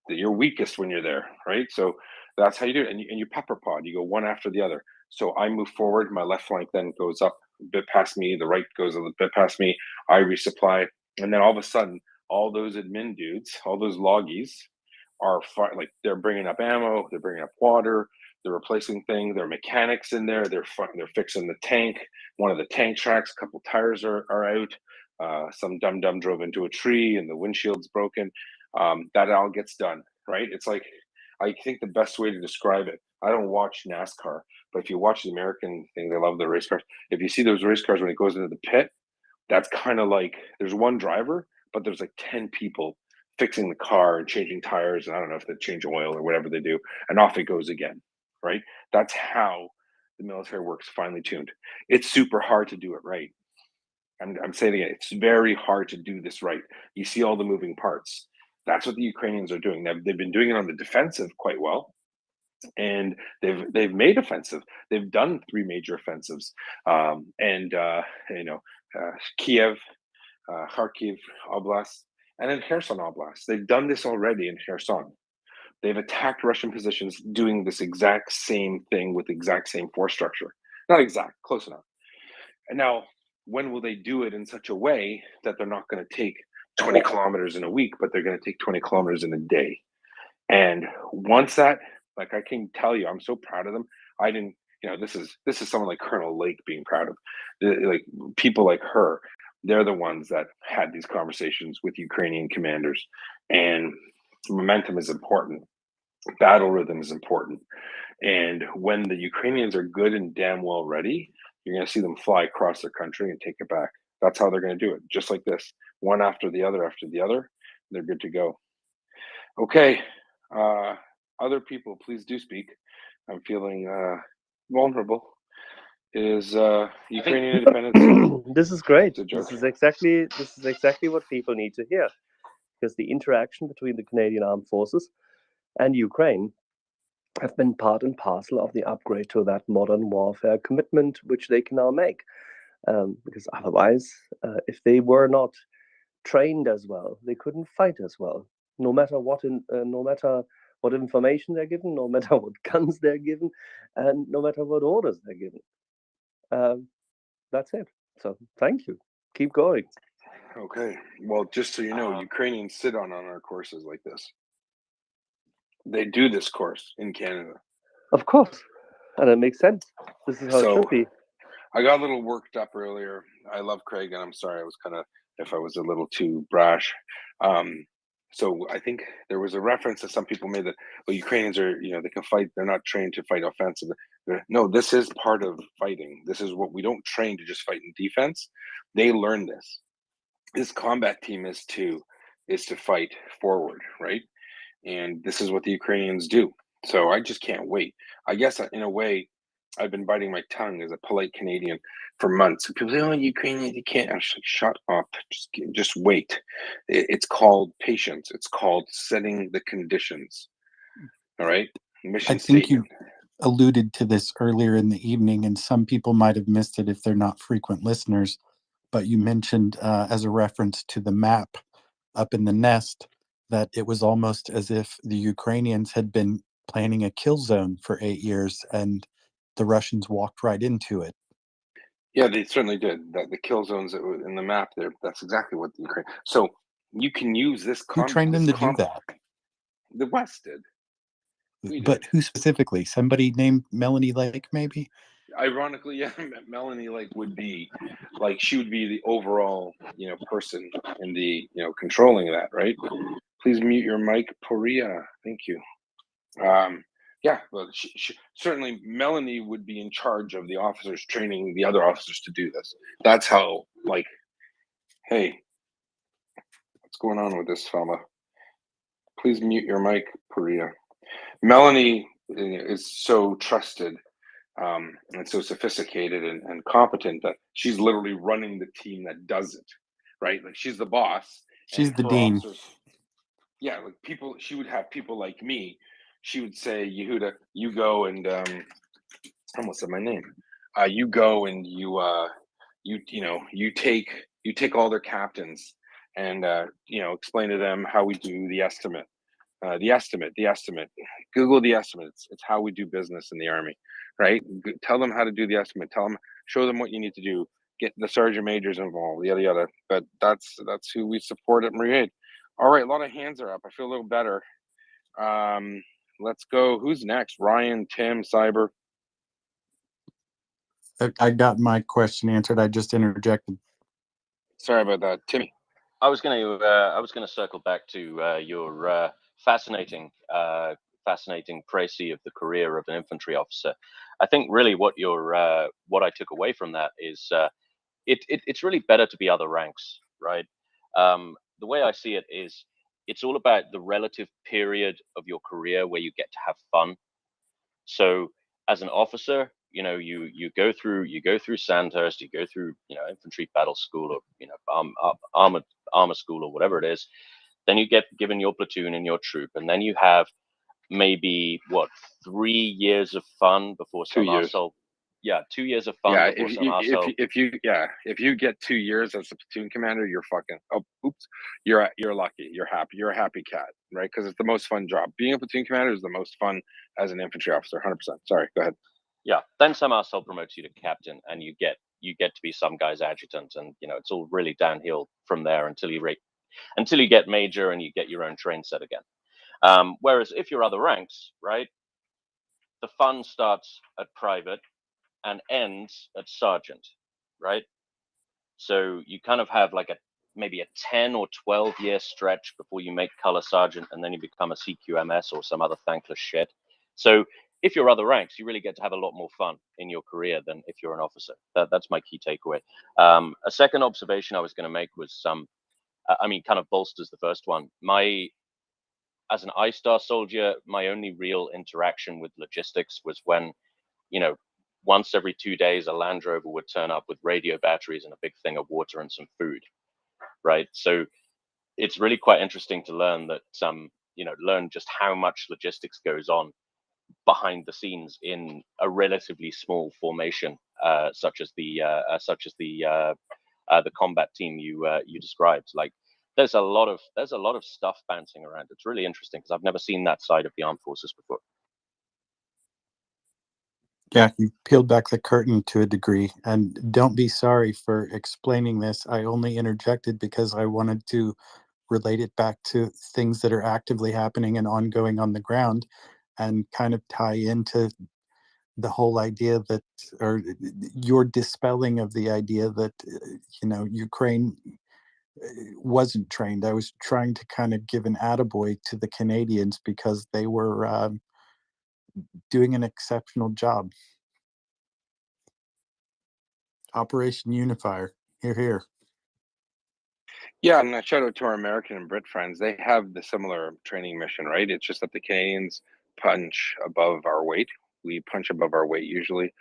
You're weakest when you're there, right? So that's how you do it. And you pepper pod, you go one after the other. So I move forward, my left flank then goes up a bit past me, the right goes a little bit past me, I resupply. And then all of a sudden, all those admin dudes, all those loggies are like they're bringing up ammo, they're bringing up water, they're replacing things, there are mechanics in there, they're fixing the tank, one of the tank tracks, a couple tires are out, some dum-dum drove into a tree and the windshield's broken. That all gets done, right? It's like, I think the best way to describe it, I don't watch NASCAR, but if you watch the American thing, they love the race cars. If you see those race cars when it goes into the pit, that's kind of like there's one driver, but there's like 10 people fixing the car and changing tires. And I don't know if they change oil or whatever they do. And off it goes again, right? That's how the military works, finely tuned. It's super hard to do it right. I'm saying it again, it's very hard to do this right. You see all the moving parts. That's what the Ukrainians are doing. They've been doing it on the defensive quite well, and they've made offensive. They've done 3 major offensives, Kiev, Kharkiv Oblast, and then Kherson Oblast. They've done this already in Kherson. They've attacked Russian positions doing this exact same thing with the exact same force structure. Not exact, close enough. And now, when will they do it in such a way that they're not going to take 20 kilometers in a week, but they're going to take 20 kilometers in a day? And once that, like, I can tell you, I'm so proud of them. I didn't, this is someone like Colonel Lake being proud of, like people like her. They're the ones that had these conversations with Ukrainian commanders, and momentum is important. Battle rhythm is important. And when the Ukrainians are good and damn well ready, you're going to see them fly across their country and take it back. That's how they're going to do it, just like this, one after the other, they're good to go. Okay, other people, please do speak. I'm feeling vulnerable. Is Ukrainian independence? This is great. It's a joke. This is exactly what people need to hear, because the interaction between the Canadian Armed Forces and Ukraine have been part and parcel of the upgrade to that modern warfare commitment, which they can now make. Because otherwise, if they were not trained as well, they couldn't fight as well. No matter what information they're given, no matter what guns they're given, and no matter what orders they're given. That's it. So thank you. Keep going. Okay. Well, just so you know, Ukrainians sit on our courses like this. They do this course in Canada. Of course. And it makes sense. This is how it should be. I got a little worked up earlier. I love Craig, and I'm sorry I was if I was a little too brash. So I think there was a reference that some people made that, well, Ukrainians are, they can fight. They're not trained to fight offensive. No, this is part of fighting. This is what we don't train to just fight in defense. They learn this. This combat team is to fight forward, right? And this is what the Ukrainians do. So I just can't wait. I guess in a way, I've been biting my tongue as a polite Canadian for months. People say, "Oh, Ukrainians, you can't." I'm just like, shut up. Just wait. It's called patience. It's called setting the conditions. All right. Mission I think statement. you alluded to this earlier in the evening, and some people might have missed it if they're not frequent listeners. But you mentioned as a reference to the map up in the nest that it was almost as if the Ukrainians had been planning a kill zone for 8 years and the Russians walked right into it. Yeah, they certainly did. The kill zones that were in the map there, that's exactly what the Ukraine. So you can use this. Who trained them to do that? The West did. But who specifically? Somebody named Melanie Lake, maybe? Ironically, yeah, Melanie would be she would be the overall person in the controlling that, right? Please mute your mic, Poria. Thank you. Yeah, well, certainly Melanie would be in charge of the officers training the other officers to do this. That's how, like, hey, what's going on with this fella? Please mute your mic, Priya. Melanie is so trusted and so sophisticated and competent that she's literally running the team that does it, right? Like she's the boss, She's and the her dean. officers, yeah, like people. She would have people like me. She would say, Yehuda, you go and I almost said my name. You go and you take all their captains and explain to them how we do the estimate. The estimate. Google the estimate. It's how we do business in the Army, right? Tell them how to do the estimate. Show them what you need to do. Get the sergeant majors involved, yada yada. But that's who we support at MryiaReport. All right, a lot of hands are up. I feel a little better. Let's go. Who's next? Ryan, Tim, Cyber. I got my question answered. I just interjected. Sorry about that, Timmy. I was going to circle back to your fascinating précis of the career of an infantry officer. I think really what I took away from that is it's really better to be other ranks, right? The way I see it is it's all about the relative period of your career where you get to have fun. So as an officer, you go through Sandhurst, you go through infantry battle school, or armor school, or whatever it is. Then you get given your platoon and your troop, and then you have maybe 3 years of fun before 2 some years. arsehole. Yeah, 2 years of fun Yeah, before some arsehole. if you get 2 years as a platoon commander, you're fucking you're lucky. You're happy. You're a happy cat, right? Because it's the most fun job. Being a platoon commander is the most fun as an infantry officer. 100%. Sorry, go ahead. Yeah, then some arsehole promotes you to captain, and you get to be some guy's adjutant, and it's all really downhill from there until you get major and you get your own train set again. Whereas if you're other ranks, right, the fun starts at private and ends at sergeant, right? So you kind of have like maybe a 10 or 12 year stretch before you make color sergeant, and then you become a CQMS or some other thankless shit. So if you're other ranks, you really get to have a lot more fun in your career than if you're an officer. That's my key takeaway. A second observation I was going to make was kind of bolsters the first one. As an I-Star soldier, my only real interaction with logistics was when, once every 2 days, a Land Rover would turn up with radio batteries and a big thing of water and some food, right? So it's really quite interesting to learn that, learn just how much logistics goes on behind the scenes in a relatively small formation, such as the combat team you described. Like, there's a lot of stuff bouncing around. It's really interesting because I've never seen that side of the armed forces before. Yeah, you peeled back the curtain to a degree, and don't be sorry for explaining this. I only interjected because I wanted to relate it back to things that are actively happening and ongoing on the ground, and kind of tie into the whole idea that, or your dispelling of the idea that, Ukraine wasn't trained. I was trying to kind of give an attaboy to the Canadians because they were doing an exceptional job. Operation Unifier. Here, here. Yeah, and a shout out to our American and Brit friends. They have the similar training mission, right? It's just that the Canadians punch above our weight. We punch above our weight usually.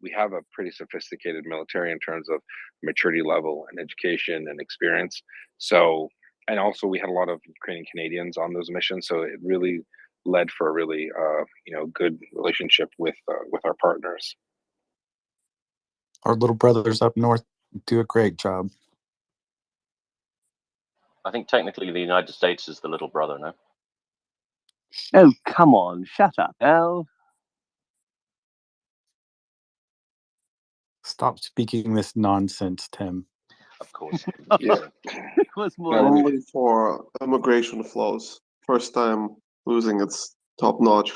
We have a pretty sophisticated military in terms of maturity level and education and experience. So, and also we had a lot of Ukrainian Canadians on those missions. So it really led for a really, good relationship with our partners. Our little brothers up north do a great job. I think technically the United States is the little brother, no? Oh, come on, shut up, Al. Stop speaking this nonsense, Tim. Of course. Yeah. It was more Only for immigration flows. First time losing its top notch.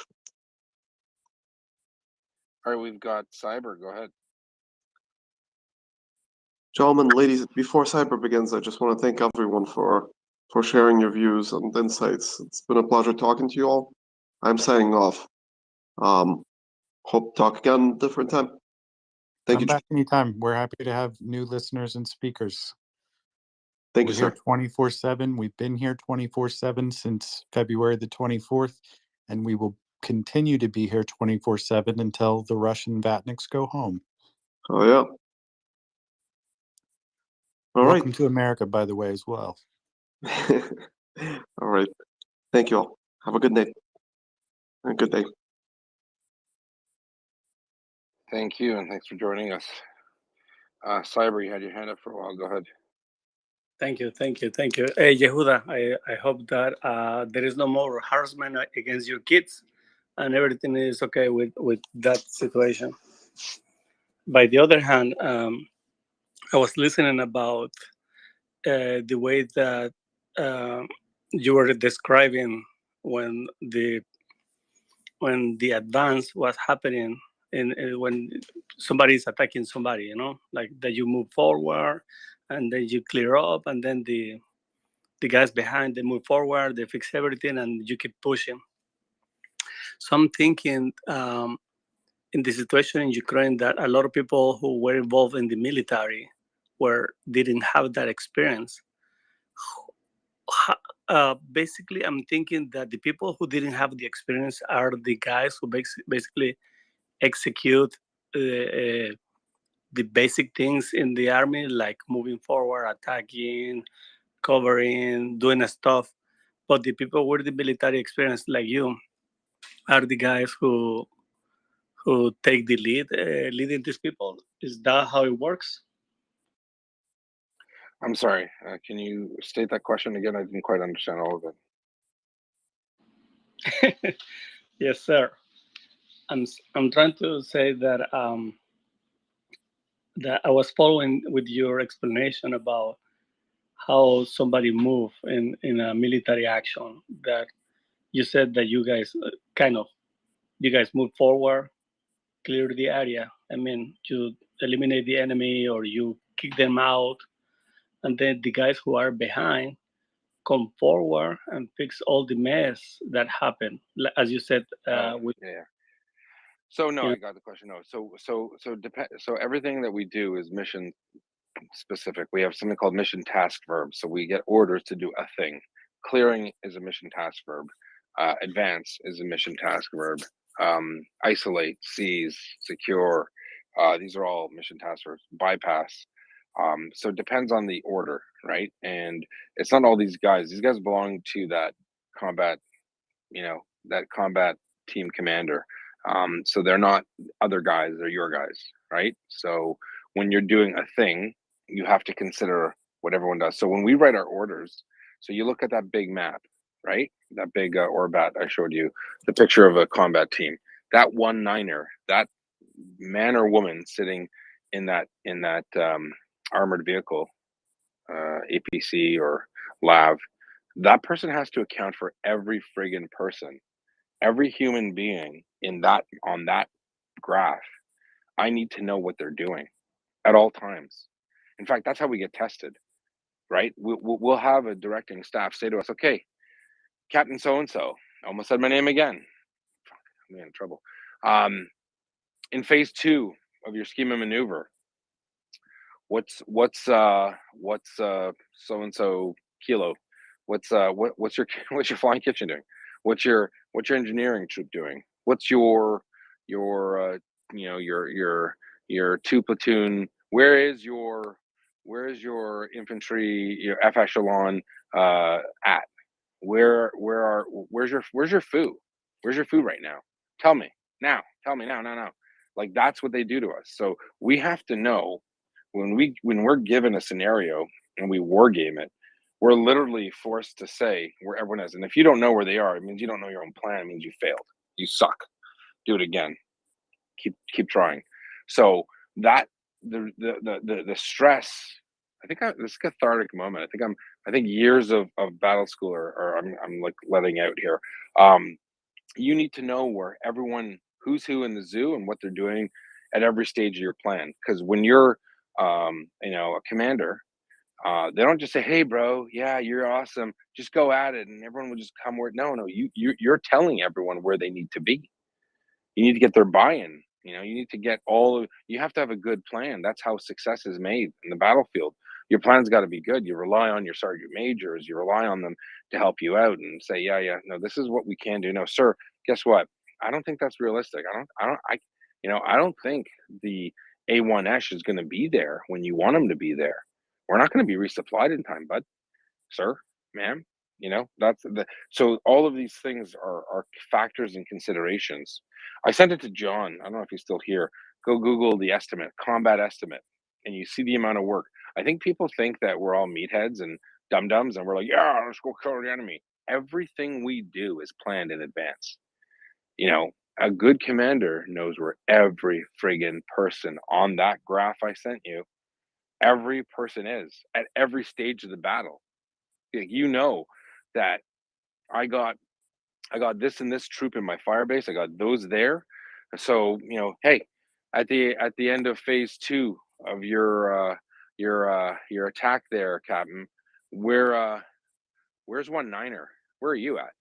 All right, we've got Cyber. Go ahead. Gentlemen, ladies, before Cyber begins, I just want to thank everyone for sharing your views and insights. It's been a pleasure talking to you all. I'm signing off. Hope to talk again different time. Thank Come you. back anytime. We're happy to have new listeners and speakers. Thank We're you, here sir. 24/7. We've been here 24/7 since February the 24th, and we will continue to be here 24/7 until the Russian Vatniks go home. Oh yeah. All right. Welcome to America, by the way, as well. All right. Thank you all. Have a good night. And a good day. Thank you, and thanks for joining us. Cyber, you had your hand up for a while. Go ahead. Thank you. Yehuda, I hope that there is no more harassment against your kids and everything is okay with that situation. By the other hand, I was listening about the way that you were describing when the advance was happening when somebody is attacking somebody, you know, like that you move forward and then you clear up and then the guys behind, they move forward, they fix everything and you keep pushing. So I'm thinking in the situation in Ukraine that a lot of people who were involved in the military didn't have that experience. Basically, I'm thinking that the people who didn't have the experience are the guys who basically execute the basic things in the army, like moving forward, attacking, covering, doing stuff. But the people with the military experience, like you, are the guys who take the lead, leading these people. Is that how it works? I'm sorry. Can you state that question again? I didn't quite understand all of it. Yes, sir. I'm trying to say that that I was following with your explanation about how somebody move in a military action. That you said that you guys you guys move forward, clear the area. I mean, you eliminate the enemy or you kick them out, and then the guys who are behind come forward and fix all the mess that happened. As you said, Yeah. So no, Yeah. I got the question. No, so everything that we do is mission specific. We have something called mission task verbs. So we get orders to do a thing. Clearing is a mission task verb. Advance is a mission task verb. Isolate, seize, secure. These are all mission task verbs. Bypass. So it depends on the order, right? And it's not all these guys. These guys belong to that combat, that combat team commander. So they're not other guys, they're your guys, right? So when you're doing a thing, you have to consider what everyone does. So when we write our orders, so you look at that big map, right? That big Orbat I showed you, the picture of a combat team. That 1-9er, that man or woman sitting in that armored vehicle, APC or LAV, that person has to account for every friggin' person, every human being on that graph. I need to know what they're doing at all times. In fact, that's how we get tested, right? We'll have a directing staff say to us, okay, Captain so-and-so, almost said my name again. Fuck, I'm in trouble. In phase 2 of your schema maneuver, what's so-and-so kilo? What's your flying kitchen doing? What's your engineering troop doing? What's your 2 platoon? Where is your infantry, your F echelon at? Where's your foo? Where's your food right now? Tell me now. Like that's what they do to us. So we have to know when we're given a scenario and we war game it, we're literally forced to say where everyone is. And if you don't know where they are, it means you don't know your own plan. It means you failed. You suck. Do it again. Keep trying. So that the stress. I think this cathartic moment. I think years of battle school I'm like letting out here. You need to know where everyone, who's who in the zoo and what they're doing at every stage of your plan. Because when you're a commander, they don't just say, hey bro, yeah, you're awesome, just go at it and everyone will just come where. No, you're telling everyone where they need to be. You need to get their buy-in. You know, you need to get you have to have a good plan. That's how success is made in the battlefield. Your plan's got to be good. You rely on your sergeant majors. You rely on them to help you out and say, yeah, no, this is what we can do. No, sir, guess what? I don't think that's realistic. I don't think the A1S is going to be there when you want them to be there. We're not going to be resupplied in time, bud, sir, ma'am. You know, so all of these things are factors and considerations. I sent it to John. I don't know if he's still here. Go Google the estimate, combat estimate, and you see the amount of work. I think people think that we're all meatheads and dum-dums and we're like, yeah, let's go kill the enemy. Everything we do is planned in advance. You know, a good commander knows where every friggin' person on that graph I sent you, every person is at every stage of the battle. You know that I got this and this troop in my firebase. I got those there. So, you know, hey, at the end of phase 2 of your attack there, Captain, where's 19er? Where are you at?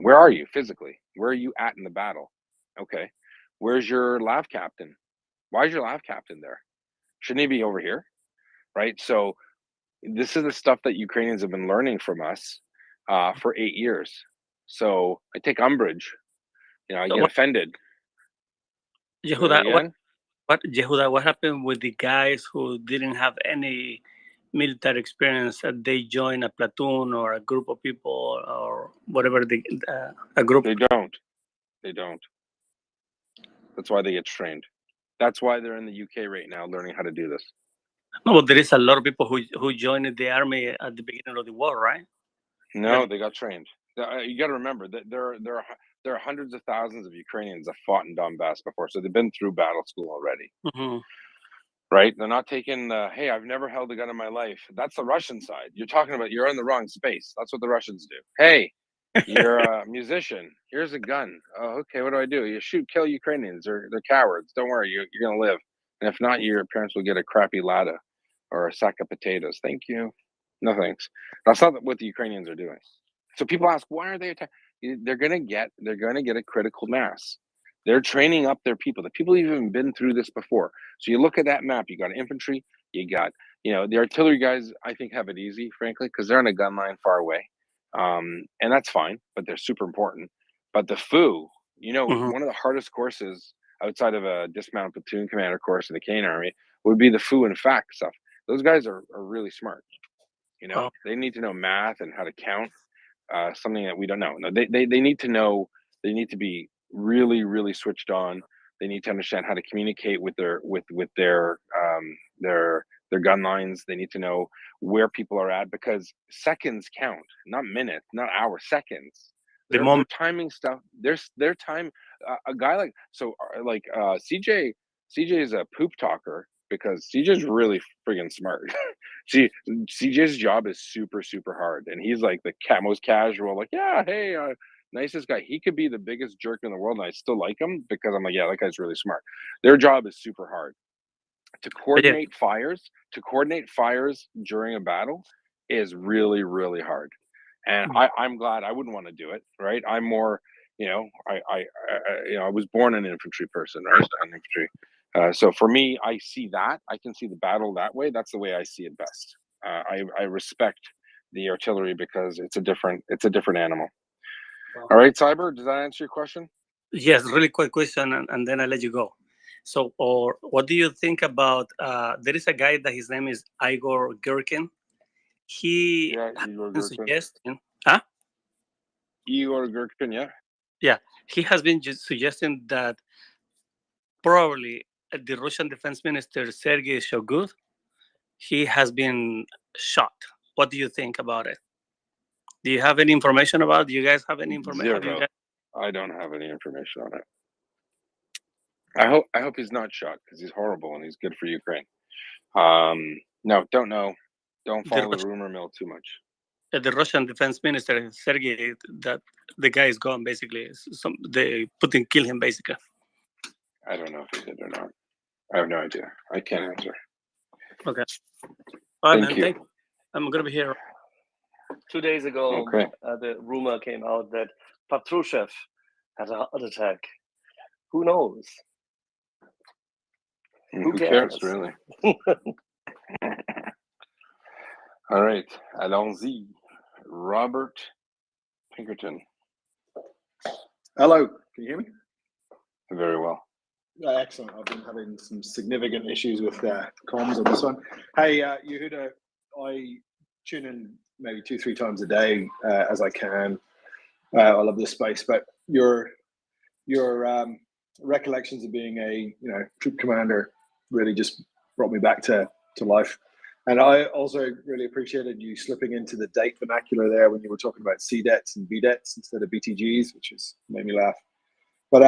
Where are you physically? Where are you at in the battle? Okay. Where's your LAV captain? Why is your LAV captain there? Shouldn't he be over here? Right? So this is the stuff that Ukrainians have been learning from us for 8 years. So I take umbrage. You know, I get offended. Yehuda, what happened with the guys who didn't have any military experience that they join a platoon or a group of people or whatever a group? They don't. That's why they get trained. That's why they're in the UK right now learning how to do this. No, but there is a lot of people who joined the army at the beginning of the war, right? No, they got trained. You got to remember that there are hundreds of thousands of Ukrainians that fought in Donbass before, so they've been through battle school already. Mm-hmm. Right? They're not taking hey, I've never held a gun in my life. That's the Russian side. You're talking about you're in the wrong space. That's what the Russians do. Hey, you're a musician. Here's a gun. Oh, okay. What do I do? You kill Ukrainians. They're cowards. Don't worry. You're gonna live. And if not, your parents will get a crappy Lada or a sack of potatoes. Thank you. No thanks. That's not what the Ukrainians are doing. So people ask, why are they attacking? They're gonna get a critical mass. They're training up their people. The people who've even been through this before. So you look at that map. You got infantry. You got the artillery guys. I think have it easy, frankly, because they're on a gun line far away. And that's fine, but they're super important. But the FOO, one of the hardest courses outside of a dismounted platoon commander course in the Canadian Army would be the FOO and FAC stuff. Those guys are really smart. They need to know math and how to count, something that we don't know. No, they need to know. They need to be really, really switched on. They need to understand how to communicate with their gun lines. They need to know where people are at because seconds count, not minutes, not hours, seconds. They're timing stuff. Their time. A guy like CJ is a poop talker because CJ's really friggin' smart. CJ's job is super, super hard, and he's like the most casual. Like, yeah, hey, nicest guy. He could be the biggest jerk in the world, and I still like him because I'm like, yeah, that guy's really smart. Their job is super hard. To coordinate fires during a battle is really, really hard. And I'm glad. I wouldn't want to do it, right? I'm more, I was born an infantry person, right? Infantry. So for me, I see that. I can see the battle that way. That's the way I see it best. I respect the artillery because it's a different animal. Wow. All right, Cyber, does that answer your question? Yes, really quick question, and then I'll let you go. So, or what do you think about? There is a guy that his name is Igor Girkin. He suggesting, Igor Girkin, yeah. Yeah, he has been just suggesting that probably the Russian Defense Minister Sergei Shoigu, he has been shot. What do you think about it? Do you have any information about it? Do you guys have any information? Zero. I don't have any information on it. I hope he's not shot because he's horrible and he's good for Ukraine. No, don't know. Don't follow the rumor mill too much. The Russian Defense Minister Sergei, that the guy is gone basically. They Putin killed him basically. I don't know if he did or not. I have no idea. I can't answer. Okay. Thank you. I'm gonna be here. 2 days ago, the rumor came out that Patrushev had a heart attack. Who knows? Who cares, really? All right, allons-y. Robert Pinkerton. Hello, can you hear me? Very well. Excellent. I've been having some significant issues with comms on this one. Hey, Yehuda, I tune in maybe 2-3 times a day as I can. I love this space, but your recollections of being a troop commander really just brought me back to life. And I also really appreciated you slipping into the date vernacular there when you were talking about CDETs and VDETs instead of BTGs, which made me laugh. But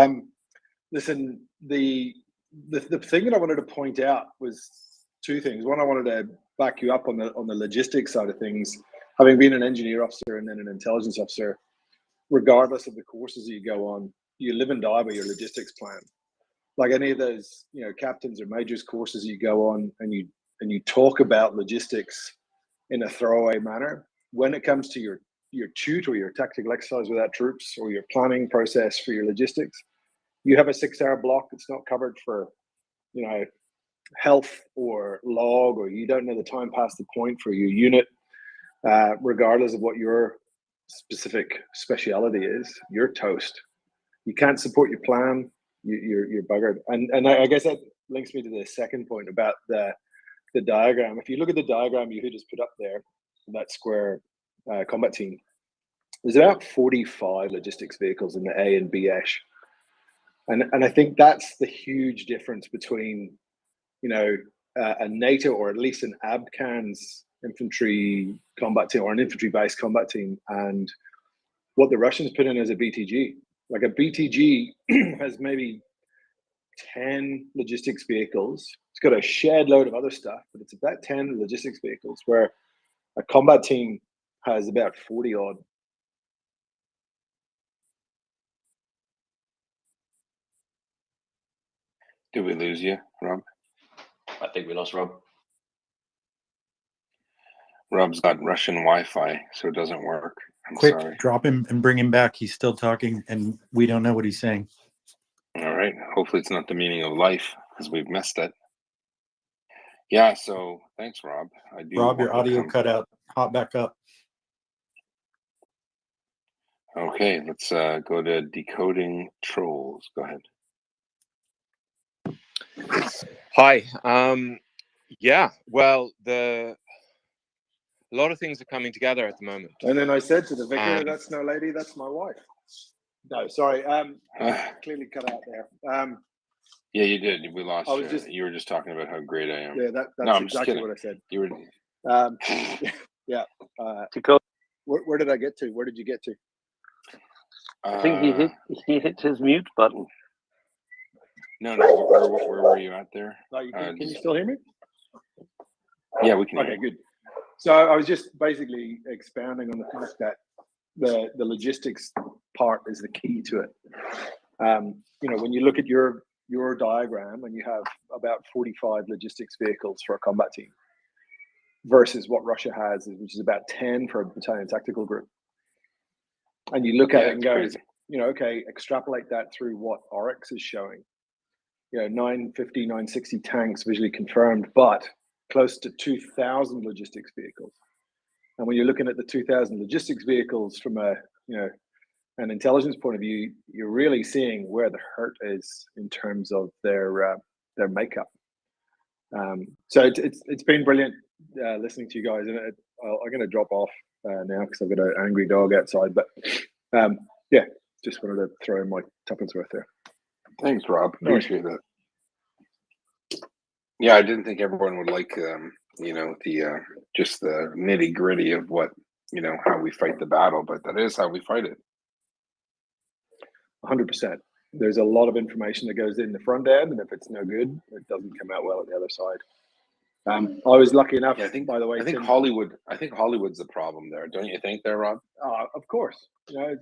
listen, the thing that I wanted to point out was two things. One, I wanted to back you up on the logistics side of things. Having been an engineer officer and then an intelligence officer, regardless of the courses that you go on, you live and die by your logistics plan. Like any of those, captains or majors courses you go on and you talk about logistics in a throwaway manner. When it comes to your TUT or your tactical exercise without troops or your planning process for your logistics, you have a 6-hour block that's not covered for, health or log, or you don't know the time past the point for your unit, regardless of what your specific speciality is, you're toast. You can't support your plan, you're buggered. And I guess that links me to the second point about the diagram. If you look at the diagram you just put up there, that square combat team, there's about 45 logistics vehicles in the A and B Esh. And I think that's the huge difference between, a NATO or at least an ABCAN's infantry combat team or an infantry-based combat team and what the Russians put in as a BTG. Like a BTG has maybe 10 logistics vehicles. It's got a shared load of other stuff, but it's about 10 logistics vehicles, where a combat team has about 40 odd. Did we lose you, Rob? I think we lost Rob. Rob's got Russian Wi-Fi, so it doesn't work. I'm Quick, sorry. drop him and bring him back. He's still talking, and we don't know what he's saying. All right. Hopefully it's not the meaning of life, because we've missed it. Yeah, so thanks, Rob. Rob, your audio cut out. Hop back up. Okay, let's go to decoding trolls. Go ahead. Hi. Yeah, well, a lot of things are coming together at the moment. And then I said to the vicar, that's no lady, that's my wife. No, sorry. Clearly cut out there. Yeah, you did. We lost you. Just, you were just talking about how great I am. Yeah, that's no, exactly what I said. You were. Yeah. Where did I get to? Where did you get to? I think he hit his mute button. No. Where were you at there? Can you still hear me? Yeah, we can. Okay, good. So I was just basically expounding on the fact that the logistics part is the key to it. When you look at your diagram and you have about 45 logistics vehicles for a combat team versus what Russia has, which is about 10 for a battalion tactical group. And you look at it and go, okay, extrapolate that through what Oryx is showing. 950, 960 tanks visually confirmed, but close to 2,000 logistics vehicles. And when you're looking at the 2,000 logistics vehicles from an intelligence point of view, you're really seeing where the hurt is in terms of their makeup. So it's been brilliant listening to you guys, and I'm going to drop off now because I've got an angry dog outside. But yeah, just wanted to throw in my tuppence worth there. Thanks, Rob. Appreciate that. Yeah, I didn't think everyone would like the just the nitty gritty of what how we fight the battle, but that is how we fight it. 100%. There's a lot of information that goes in the front end, and if it's no good, it doesn't come out well at the other side. I was lucky enough. Yeah, by the way, I think Hollywood's the problem there, don't you think, there, Rob? Of course.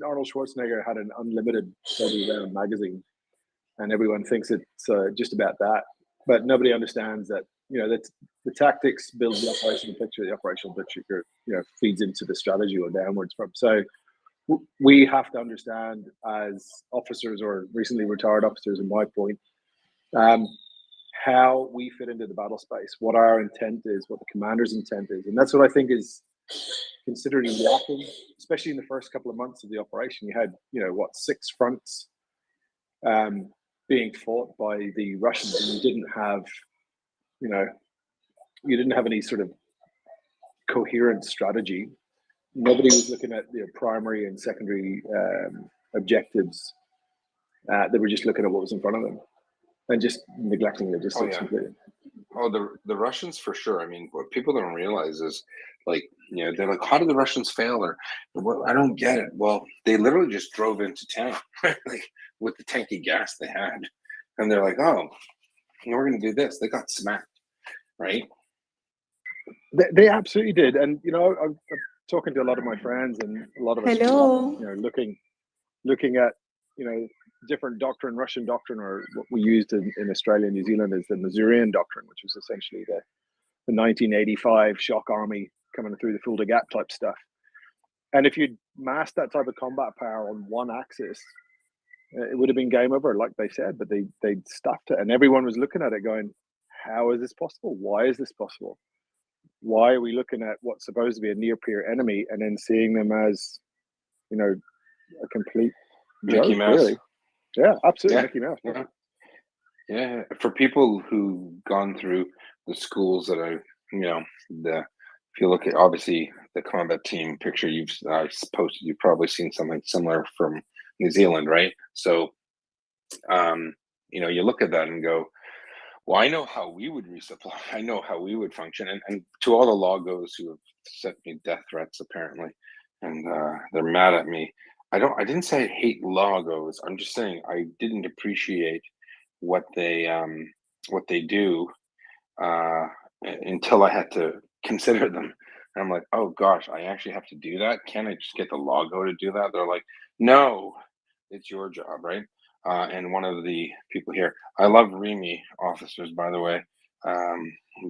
Arnold Schwarzenegger had an unlimited 30-round magazine, and everyone thinks it's just about that, but nobody understands that that the tactics builds the operational picture. The operational picture feeds into the strategy or downwards from. So we have to understand as officers or recently retired officers, in my point, how we fit into the battle space, what our intent is, what the commander's intent is. And that's what I think is considerably lacking, especially in the first couple of months of the operation. You had, 6 fronts being fought by the Russians, and you didn't have any sort of coherent strategy. Nobody was looking at the primary and secondary objectives. They were just looking at what was in front of them and just neglecting logistics completely. Oh, the Russians for sure. I mean, what people don't realize is, they're like, how did the Russians fail? Or, well, I don't get it. Well, they literally just drove into town, with the tanky gas they had, and they're like, oh, we're going to do this. They got smacked, right? They absolutely did, and I'm talking to a lot of my friends, and a lot of us, looking at different doctrine, Russian doctrine, or what we used in Australia and New Zealand is the Missourian doctrine, which was essentially the 1985 shock army coming through the Fulda Gap type stuff. And if you'd masked that type of combat power on one axis, it would have been game over, like they said. But they'd stuffed it, and everyone was looking at it, going, "How is this possible? Why is this possible? Why are we looking at what's supposed to be a near-peer enemy and then seeing them as, a complete Mickey joke, Mouse. really?" Yeah, absolutely, Yeah. Mickey Mouse. Yeah, for people who've gone through the schools that if you look at obviously the combat team picture I posted, you've probably seen something similar from New Zealand, right? So, you look at that and go, well, I know how we would resupply. I know how we would function. And to all the logos who have sent me death threats, apparently, and they're mad at me. I didn't say I hate logos. I'm just saying I didn't appreciate what they do until I had to consider them. And I'm like, oh gosh, I actually have to do that? Can't I just get the logo to do that? They're like, no, it's your job, right? And one of the people here, I love REMI officers, by the way.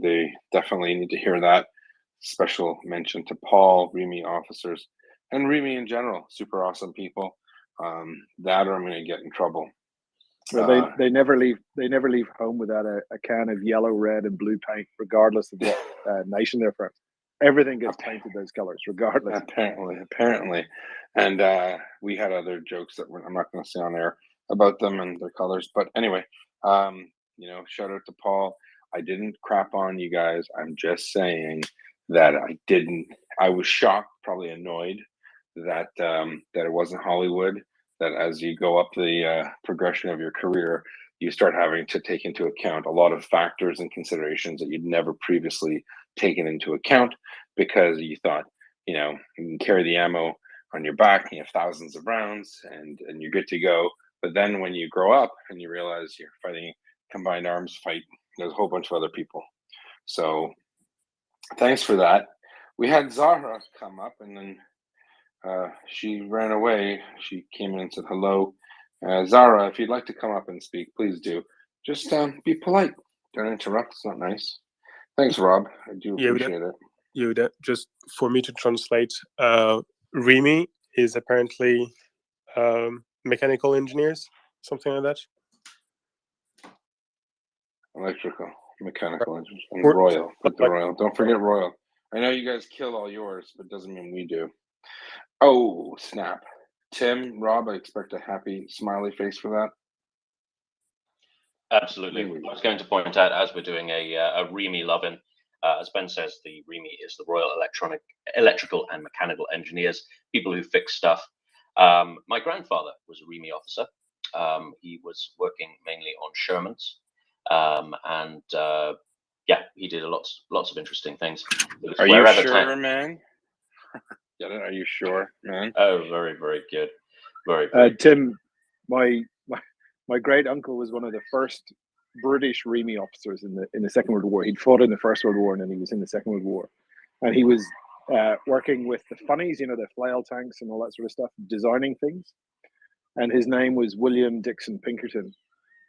They definitely need to hear that. Special mention to Paul, REMI officers, and REMI in general. Super awesome people. That or I'm going to get in trouble. Well, they never leave home without a can of yellow, red, and blue paint, regardless of what nation they're from. Everything gets painted those colors, regardless. Apparently, and we had other jokes that I'm not going to say on air about them and their colors. But anyway, shout out to Paul. I didn't crap on you guys. I'm just saying that I was shocked, probably annoyed that it wasn't Hollywood. That as you go up the progression of your career, you start having to take into account a lot of factors and considerations that you'd never previously taken into account, because you thought, you can carry the ammo on your back, and you have thousands of rounds, and you're good to go. But then when you grow up and you realize you're fighting combined arms fight, there's a whole bunch of other people. So thanks for that. We had Zahra come up, and then she ran away. She came in and said hello. Zara, if you'd like to come up and speak, please do. Just be polite. Don't interrupt. It's not nice. Thanks, Rob. I do appreciate it. Yehuda, just for me to translate, REMI is apparently mechanical engineers, something like that. Electrical, mechanical engineers, and Royal. Put the Royal. Don't forget Royal. I know you guys kill all yours, but doesn't mean we do. Oh, snap. Tim, Rob, I expect a happy, smiley face for that. Absolutely. I was going to point out, as we're doing a REMI loving, as Ben says, the REMI is the Royal Electrical and Mechanical Engineers, people who fix stuff. My grandfather was a REMI officer. He was working mainly on Shermans. He did lots of interesting things. Are you sure, man? Get it? Are you sure, man? Oh, very, very good. Very, Tim, my great uncle was one of the first British REMI officers in the Second World War. He'd fought in the First World War, and then he was in the Second World War. And he was working with the funnies, the flail tanks and all that sort of stuff, designing things. And his name was William Dixon Pinkerton.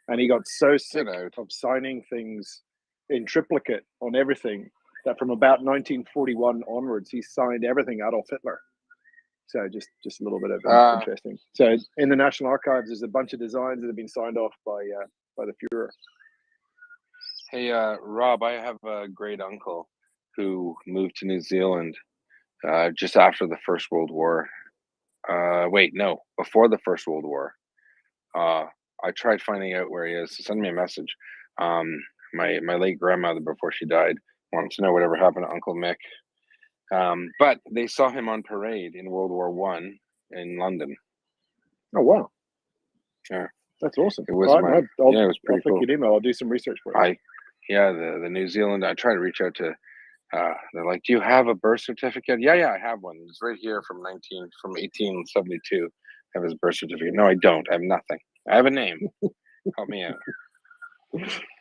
And he got so sick of signing things in triplicate on everything that from about 1941 onwards, he signed everything Adolf Hitler. So just a little bit of interesting. So in the National Archives, there's a bunch of designs that have been signed off by the Führer. Hey, Rob, I have a great uncle who moved to New Zealand just after the First World War. Wait, no, before the First World War. I tried finding out where he is. So send me a message. My late grandmother, before she died, wanted to know whatever happened to Uncle Mick. But they saw him on parade in World War I in London. Oh wow, Yeah, that's awesome. it was All right, it was pretty I'll cool. flick your email. I'll do some research for you. The New Zealand. I tried to reach out to. They're like, "Do you have a birth certificate?" Yeah, I have one. It's right here from 1872. I have his birth certificate. No, I don't. I have nothing. I have a name. Help me out.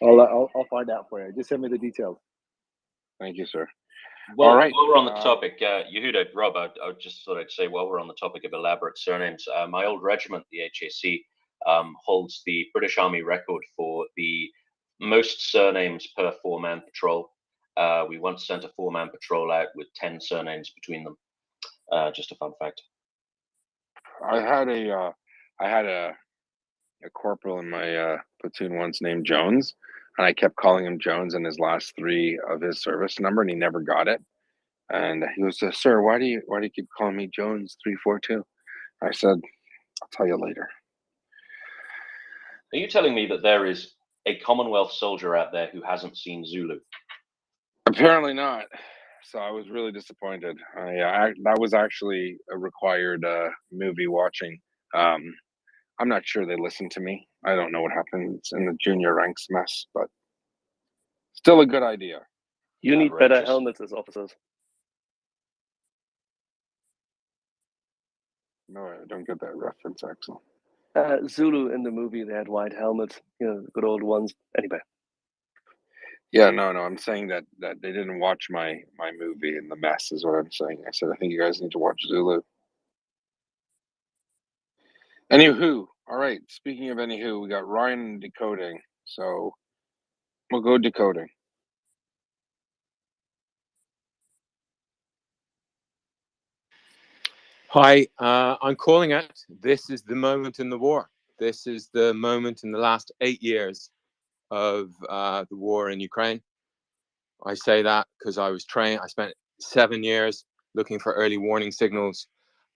I'll find out for you. Just send me the details. Thank you, sir. Well, All right. while we're on the topic, Yehuda, Rob, I just thought I'd say while we're on the topic of elaborate surnames, my old regiment, the HAC, holds the British Army record for the most surnames per four-man patrol. We once sent a four-man patrol out with 10 surnames between them. Just a fun fact. I had a corporal in my platoon once named Jones, and I kept calling him Jones in his last three of his service number, and he never got it. And he was, "Sir, why do you keep calling me Jones 342?" I said, "I'll tell you later." Are you telling me that there is a Commonwealth soldier out there who hasn't seen Zulu? Apparently not. So I was really disappointed. That was actually a required movie watching. I'm not sure they listened to me. I don't know what happens in the junior ranks mess, but still a good idea. You need better helmets as officers. No, I don't get that reference, Axel. Zulu in the movie, they had white helmets, the good old ones. Anyway. Yeah, no, I'm saying that they didn't watch my movie and the mess is what I'm saying. I said I think you guys need to watch Zulu. Anywho, all right. Speaking of anywho, we got Ryan decoding, so we'll go decoding. Hi, I'm calling it. This is the moment in the war. This is the moment in the last 8 years of the war in Ukraine. I say that because I was trained. I spent 7 years looking for early warning signals,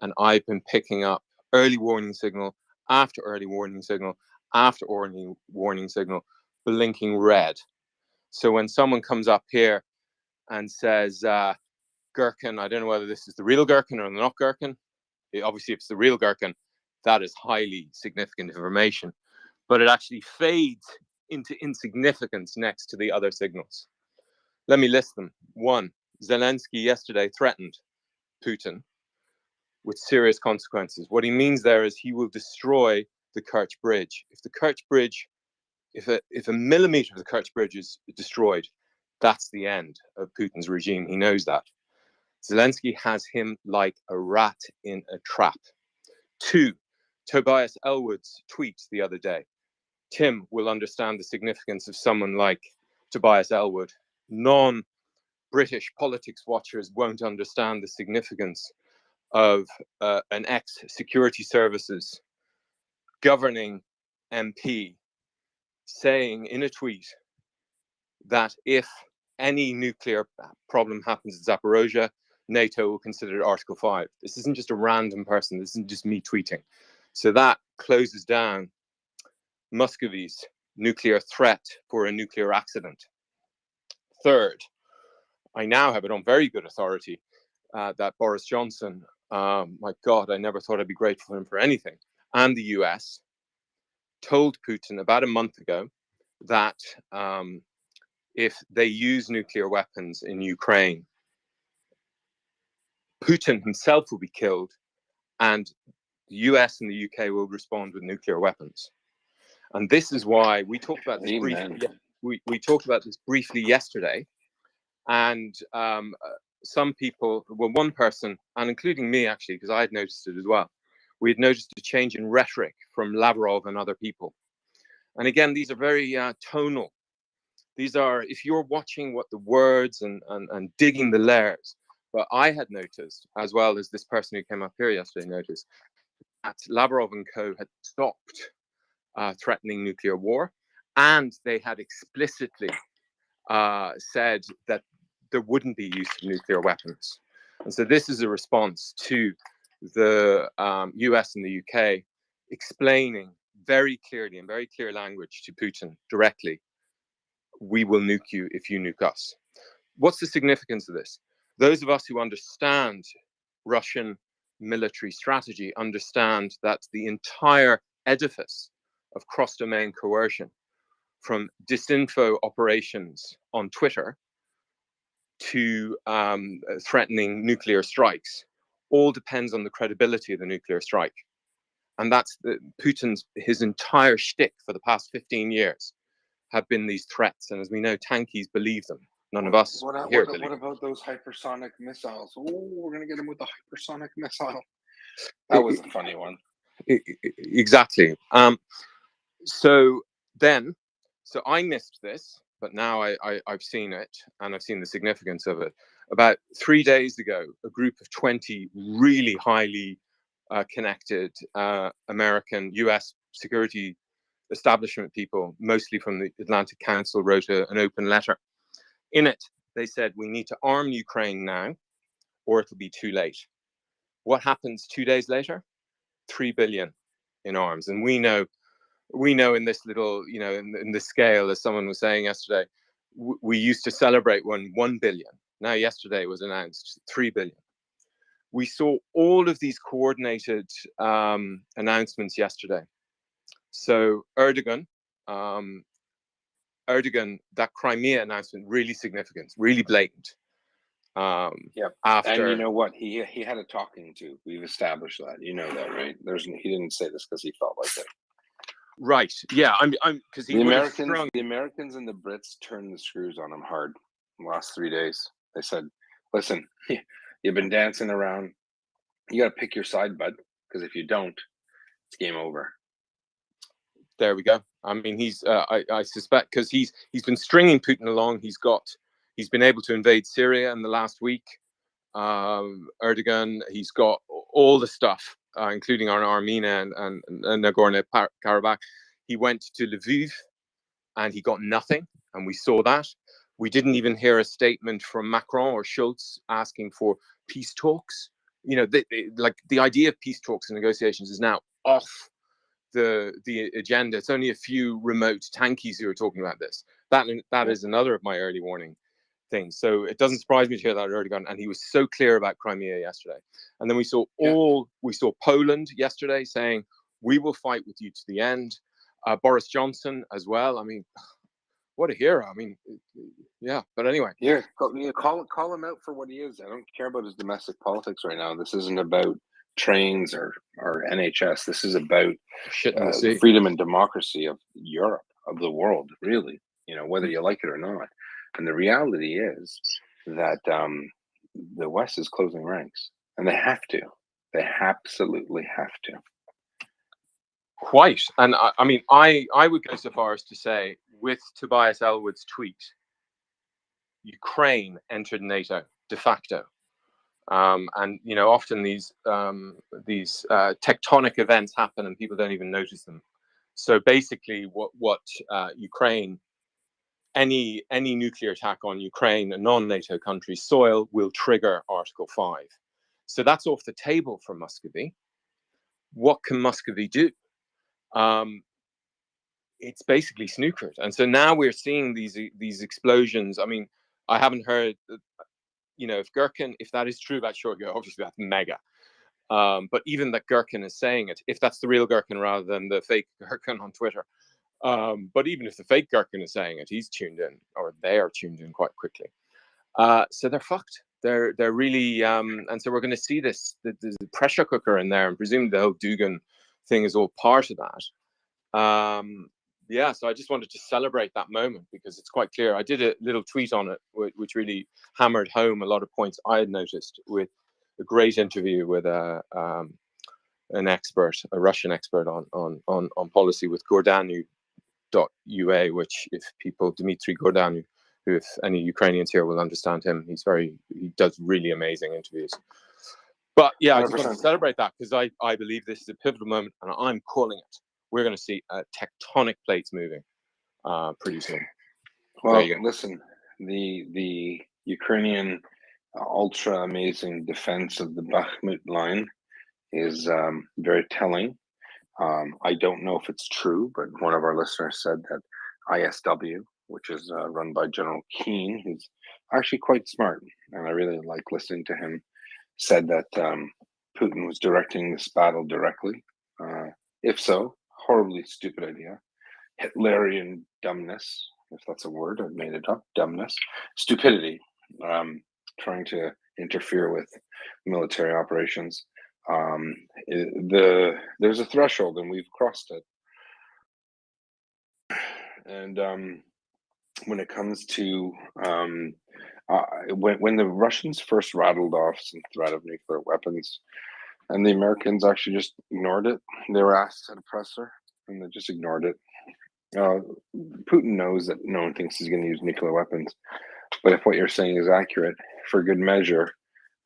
and I've been picking up early warning signal after early warning signal after early warning signal, blinking red. So when someone comes up here and says, Gherkin, I don't know whether this is the real Gherkin or not Gherkin. Obviously, if it's the real Gherkin, that is highly significant information, but it actually fades into insignificance next to the other signals. Let me list them. 1, Zelensky yesterday threatened Putin with serious consequences. What he means there is he will destroy the Kerch Bridge. If the Kerch Bridge, if a millimeter of the Kerch Bridge is destroyed, that's the end of Putin's regime. He knows that. Zelensky has him like a rat in a trap. 2, Tobias Ellwood's tweet the other day. Tim will understand the significance of someone like Tobias Ellwood. Non-British politics watchers won't understand the significance of an ex-security services governing MP saying in a tweet that if any nuclear problem happens at Zaporozhye, NATO will consider Article 5. This isn't just a random person. This isn't just me tweeting. So that closes down Muscovy's nuclear threat for a nuclear accident. 3rd, I now have it on very good authority that Boris Johnson, my God, I never thought I'd be grateful to him for anything, and the US told Putin about a month ago that if they use nuclear weapons in Ukraine, Putin himself will be killed, and the US and the UK will respond with nuclear weapons. And this is why we talked about this briefly. We talked about this briefly yesterday, and some people, well, one person, and including me actually, because I had noticed it as well, we had noticed a change in rhetoric from Lavrov and other people. And again, these are very tonal. These are, if you're watching what the words and digging the layers, But I had noticed, as well as this person who came up here yesterday noticed, that Lavrov and co. had stopped threatening nuclear war, and they had explicitly said that there wouldn't be use of nuclear weapons. And so this is a response to the US and the UK explaining very clearly, in very clear language to Putin directly, we will nuke you if you nuke us. What's the significance of this? Those of us who understand Russian military strategy understand that the entire edifice of cross-domain coercion, from disinfo operations on Twitter to threatening nuclear strikes, all depends on the credibility of the nuclear strike. And that's Putin's, his entire shtick for the past 15 years have been these threats. And as we know, tankies believe them. None of us here believe What about those hypersonic missiles? Oh, we're going to get him with the hypersonic missile. That was a funny one. Exactly. So I missed this, but now I've seen it, and I've seen the significance of it. About 3 days ago, a group of 20 really highly connected American, US security establishment people, mostly from the Atlantic Council, wrote an open letter. In it, they said, we need to arm Ukraine now, or it'll be too late. What happens 2 days later? 3 billion in arms. And we know in this little, in the scale, as someone was saying yesterday, we used to celebrate when 1 billion. Now, yesterday was announced 3 billion. We saw all of these coordinated announcements yesterday. So Erdogan, that Crimea announcement, really significant, really blatant. And you know what? He had a talking to. We've established that. You know that, right? He didn't say this because he felt like it. Right. Yeah. I'm because the Americans and the Brits turned the screws on him hard in the last 3 days. They said, "Listen, you've been dancing around. You got to pick your side, bud. Because if you don't, it's game over." There we go. I mean, he's. I suspect because he's been stringing Putin along. He's been able to invade Syria in the last week. Erdogan. He's got all the stuff. Including on Armenia and Nagorno-Karabakh. He went to Lviv and he got nothing, and we saw that. We didn't even hear a statement from Macron or Schultz asking for peace talks. The idea of peace talks and negotiations is now off the agenda. It's only a few remote tankies who are talking about this. That is another of my early warning things. So it doesn't surprise me to hear that Erdogan, and he was so clear about Crimea yesterday. And then we saw Poland yesterday saying we will fight with you to the end. Boris Johnson as well. I mean, what a hero. I mean, yeah. But anyway, call him out for what he is. I don't care about his domestic politics right now. This isn't about trains or NHS. This is about freedom and democracy of Europe, of the world, really. Whether you like it or not. And the reality is that the West is closing ranks, and they have to. They absolutely have to. Quite. And I mean, I would go so far as to say, with Tobias Ellwood's tweet, Ukraine entered NATO de facto. And often these tectonic events happen, and people don't even notice them. So basically, what Ukraine. Any nuclear attack on Ukraine, a non-NATO country's soil, will trigger Article 5. So that's off the table for Muscovy. What can Muscovy do? It's basically snookered. And so now we're seeing these explosions. I mean, I haven't heard, if that is true about Shoigu, obviously that's mega. But even that Gherkin is saying it, if that's the real Gherkin rather than the fake Gherkin on Twitter. But even if the fake Gherkin is saying it, he's tuned in, or they are tuned in quite quickly. So they're fucked. They're really, and so we're going to see this. There's a pressure cooker in there, and presumably the whole Dugan thing is all part of that. So I just wanted to celebrate that moment because it's quite clear. I did a little tweet on it, which really hammered home a lot of points I had noticed, with a great interview with an expert, a Russian expert on policy with Gordanu.ua, which if people, Dmitry Gordanu, who, if any Ukrainians here will understand him, he does really amazing interviews. But yeah, I just want to 100%. celebrate that because I believe this is a pivotal moment, and I'm calling it. We're going to see tectonic plates moving pretty soon. Well, listen, the Ukrainian ultra amazing defense of the Bakhmut line is very telling. I don't know if it's true, but one of our listeners said that ISW, which is run by General Keane, who's actually quite smart, and I really like listening to him, said that Putin was directing this battle directly. If so, horribly stupid idea. Hitlerian dumbness, if that's a word, I've made it up. Dumbness, stupidity, trying to interfere with military operations. There's a threshold, and we've crossed it. And when it comes to when the Russians first rattled off some threat of nuclear weapons, and the Americans actually just ignored it, they were asked at a presser, and they just ignored it. Putin knows that no one thinks he's going to use nuclear weapons, but if what you're saying is accurate, for good measure,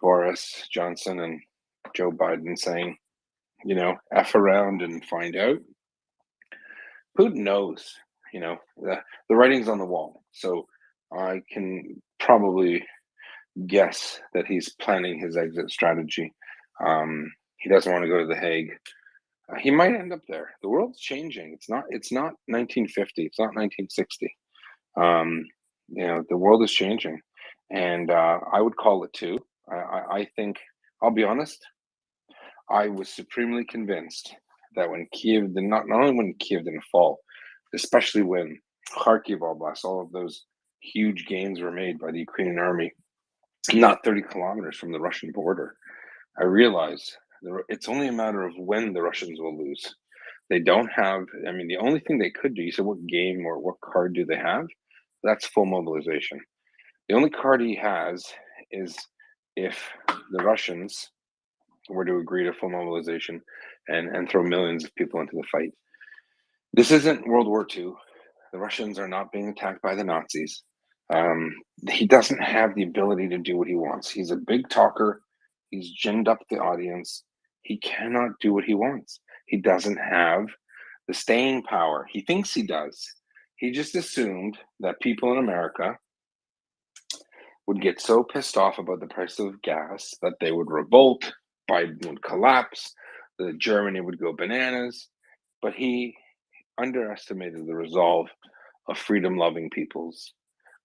Boris Johnson and Joe Biden saying, F around and find out. Putin knows, the writing's on the wall. So I can probably guess that he's planning his exit strategy. He doesn't want to go to The Hague. He might end up there. The world's changing. It's not 1950. It's not 1960. The world is changing, and I would call it too. I think, I'll be honest, I was supremely convinced that when Kiev did not only when Kiev didn't fall, especially when Kharkiv Oblast, all of those huge gains were made by the Ukrainian army, not 30 kilometers from the Russian border, I realized it's only a matter of when the Russians will lose. They don't have, the only thing they could do, you said what game or what card do they have? That's full mobilization. The only card he has is if the Russians were to agree to full mobilization and throw millions of people into the fight. This isn't World War II. The Russians are not being attacked by the Nazis. He doesn't have the ability to do what he wants. He's a big talker. He's ginned up the audience. He cannot do what he wants. He doesn't have the staying power. He thinks he does. He just assumed that people in America would get so pissed off about the price of gas that they would revolt, Biden would collapse, Germany would go bananas. But he underestimated the resolve of freedom-loving peoples.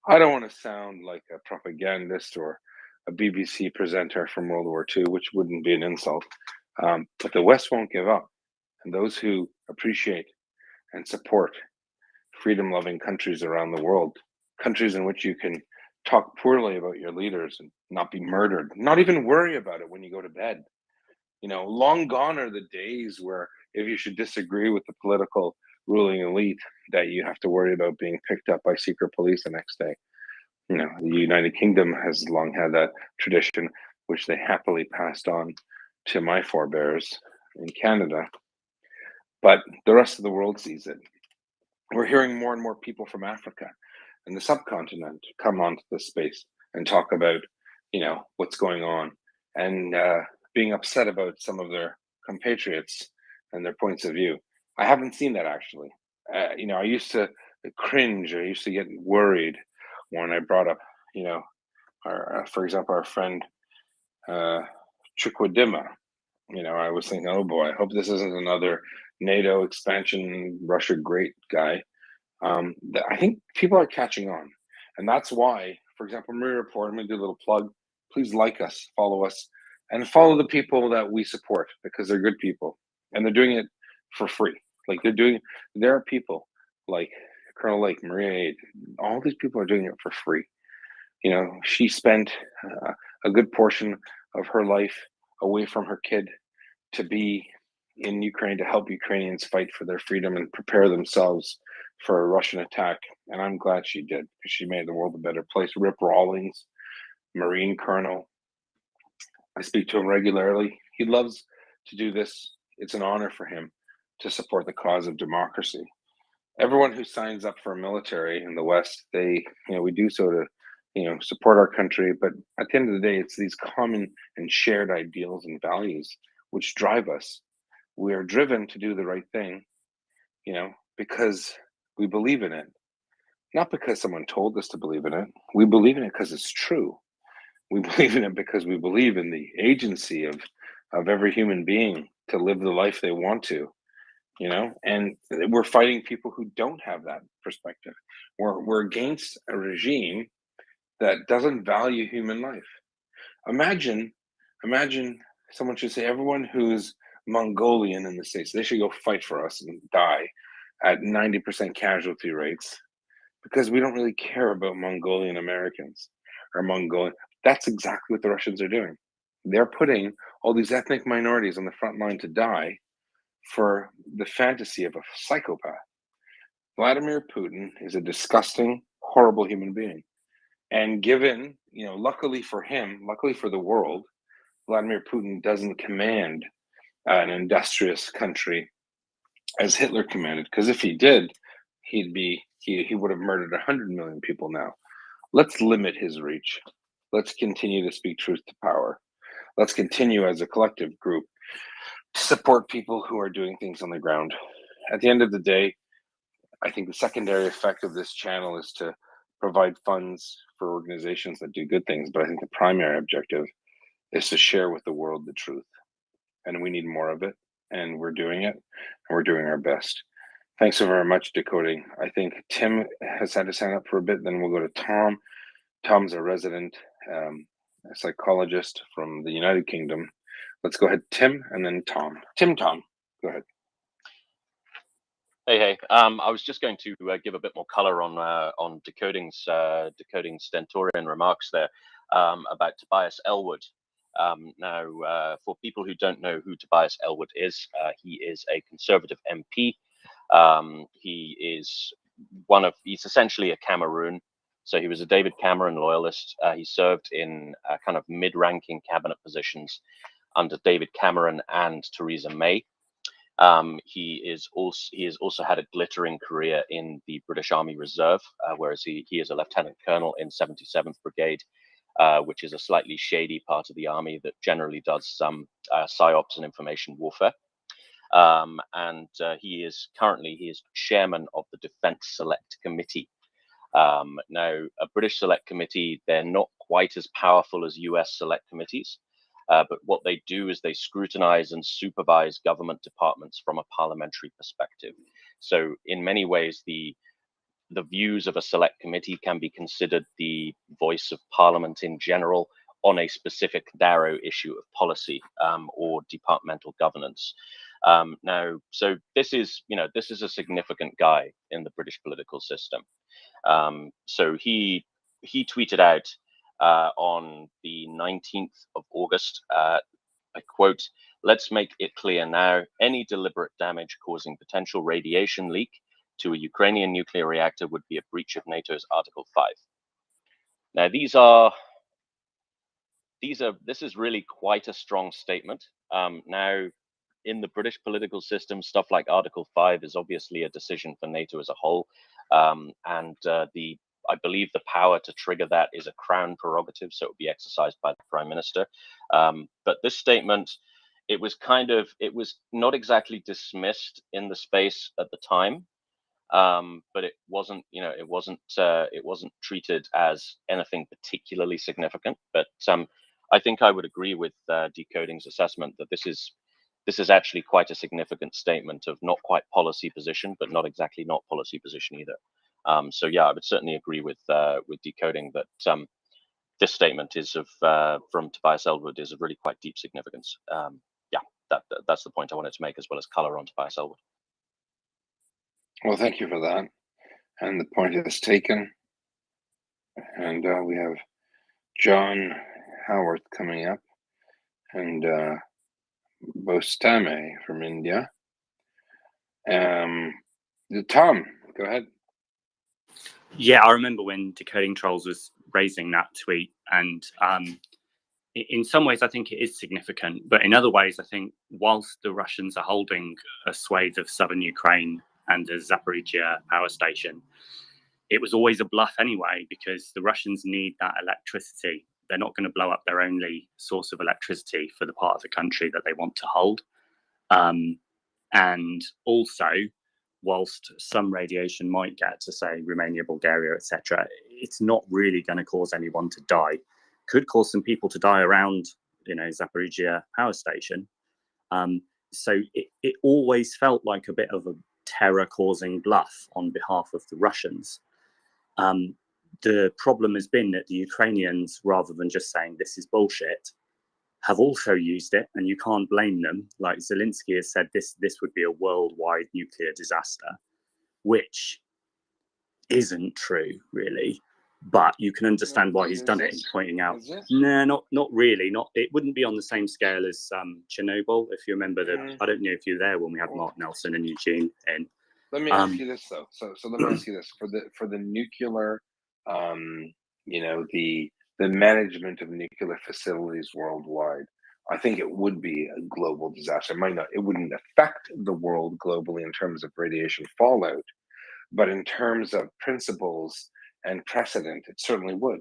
I don't want to sound like a propagandist or a BBC presenter from World War II, which wouldn't be an insult. But the West won't give up. And those who appreciate and support freedom-loving countries around the world, countries in which you can talk poorly about your leaders and not be murdered, not even worry about it when you go to bed. Long gone are the days where if you should disagree with the political ruling elite, that you have to worry about being picked up by secret police the next day. The United Kingdom has long had that tradition, which they happily passed on to my forebears in Canada. But the rest of the world sees it. We're hearing more and more people from Africa and the subcontinent come onto this space and talk about, what's going on, and being upset about some of their compatriots and their points of view. I haven't seen that actually. I used to cringe. I used to get worried when I brought up, for example, our friend Chukwudima. I was thinking, oh boy, I hope this isn't another NATO expansion, Russia great guy. I think people are catching on. And that's why, for example, MryiaReport, I'm going to do a little plug. Please like us, follow us, and follow the people that we support because they're good people. And they're doing it for free. There are people like Colonel Lake, Maria Aid, all these people are doing it for free. She spent a good portion of her life away from her kid to be in Ukraine to help Ukrainians fight for their freedom and prepare themselves for a Russian attack. And I'm glad she did because she made the world a better place. Rip Rawlings, Marine Colonel. I speak to him regularly. He loves to do this. It's an honor for him to support the cause of democracy. everyone who signs up for a military in the West, they, we do so to, support our country. But at the end of the day, it's these common and shared ideals and values which drive us. We are driven to do the right thing, because we believe in it, not because someone told us to believe in it. We believe in it because it's true. We believe in it because we believe in the agency of every human being to live the life they want to, and we're fighting people who don't have that perspective. We're against a regime that doesn't value human life. Imagine someone should say everyone who's Mongolian in the States, they should go fight for us and die at 90% casualty rates, because we don't really care about Mongolian Americans or Mongolian. That's exactly what the Russians are doing. They're putting all these ethnic minorities on the front line to die for the fantasy of a psychopath. Vladimir Putin is a disgusting, horrible human being. And given, luckily for him, luckily for the world, Vladimir Putin doesn't command an industrious country as Hitler commanded. Because if he did, he would have murdered 100 million people now. Let's limit his reach. Let's continue to speak truth to power. Let's continue as a collective group to support people who are doing things on the ground. At the end of the day, I think the secondary effect of this channel is to provide funds for organizations that do good things. But I think the primary objective is to share with the world the truth. And we need more of it. And we're doing it. And we're doing our best. Thanks so very much, Decoding. I think Tim has had to sign up for a bit. Then we'll go to Tom. Tom's a resident psychologist from the United Kingdom. Let's go ahead, Tim, and then Tom. Tom, go ahead. Hey. I was just going to give a bit more color on Decoding's stentorian remarks there about Tobias Ellwood. Now, for people who don't know who Tobias Ellwood is, he is a Conservative MP. He's essentially a Cameroon. So he was a David Cameron loyalist. He served in kind of mid-ranking cabinet positions under David Cameron and Theresa May. He has also had a glittering career in the British Army Reserve, whereas he is a lieutenant colonel in 77th Brigade, which is a slightly shady part of the army that generally does some psyops and information warfare. And he is chairman of the Defence Select Committee. Now, a British Select Committee, they're not quite as powerful as US Select Committees, but what they do is they scrutinize and supervise government departments from a parliamentary perspective. So in many ways, the views of a Select Committee can be considered the voice of Parliament in general on a specific narrow issue of policy or departmental governance. Now, so this is a significant guy in the British political system. So he tweeted out on the 19th of August, I quote, "Let's make it clear now, any deliberate damage causing potential radiation leak to a Ukrainian nuclear reactor would be a breach of NATO's Article 5. Now, this is really quite a strong statement. Now, in the British political system, stuff like Article 5 is obviously a decision for NATO as a whole. I believe the power to trigger that is a Crown prerogative, so it would be exercised by the Prime Minister. But this statement, it was not exactly dismissed in the space at the time, but it wasn't treated as anything particularly significant. But I think I would agree with Decoding's assessment that this is actually quite a significant statement of not quite policy position, but not exactly not policy position either. So yeah, I would certainly agree with Decoding that this statement is from Tobias Ellwood is of really quite deep significance. That's the point I wanted to make, as well as color on Tobias Ellwood. Well, thank you for that. And the point is taken. And we have John Howard coming up, and Bostame from India. Tom, go ahead. Yeah, I remember when Decoding Trolls was raising that tweet, and in some ways I think it is significant, but in other ways I think whilst the Russians are holding a swathe of southern Ukraine and the Zaporizhia power station, it was always a bluff anyway, because the Russians need that electricity. They're not going to blow up their only source of electricity for the part of the country that they want to hold. And also, whilst some radiation might get to, say, Romania, Bulgaria, etc., it's not really going to cause anyone to die. Could cause some people to die around, Zaporizhia power station. So it always felt like a bit of a terror-causing bluff on behalf of the Russians. The problem has been that the Ukrainians, rather than just saying this is bullshit, have also used it, and you can't blame them. Like Zelensky has said, this would be a worldwide nuclear disaster, which isn't true, really. But you can understand why he's done it, pointing out, no, not really. It wouldn't be on the same scale as Chernobyl, if you remember. I don't know if you were there when we had Mark Nelson and Eugene in. Let me ask you this though. So let me ask you this: for the nuclear, the management of nuclear facilities worldwide, I think it would be a global disaster. It wouldn't affect the world globally in terms of radiation fallout, but in terms of principles and precedent, it certainly would.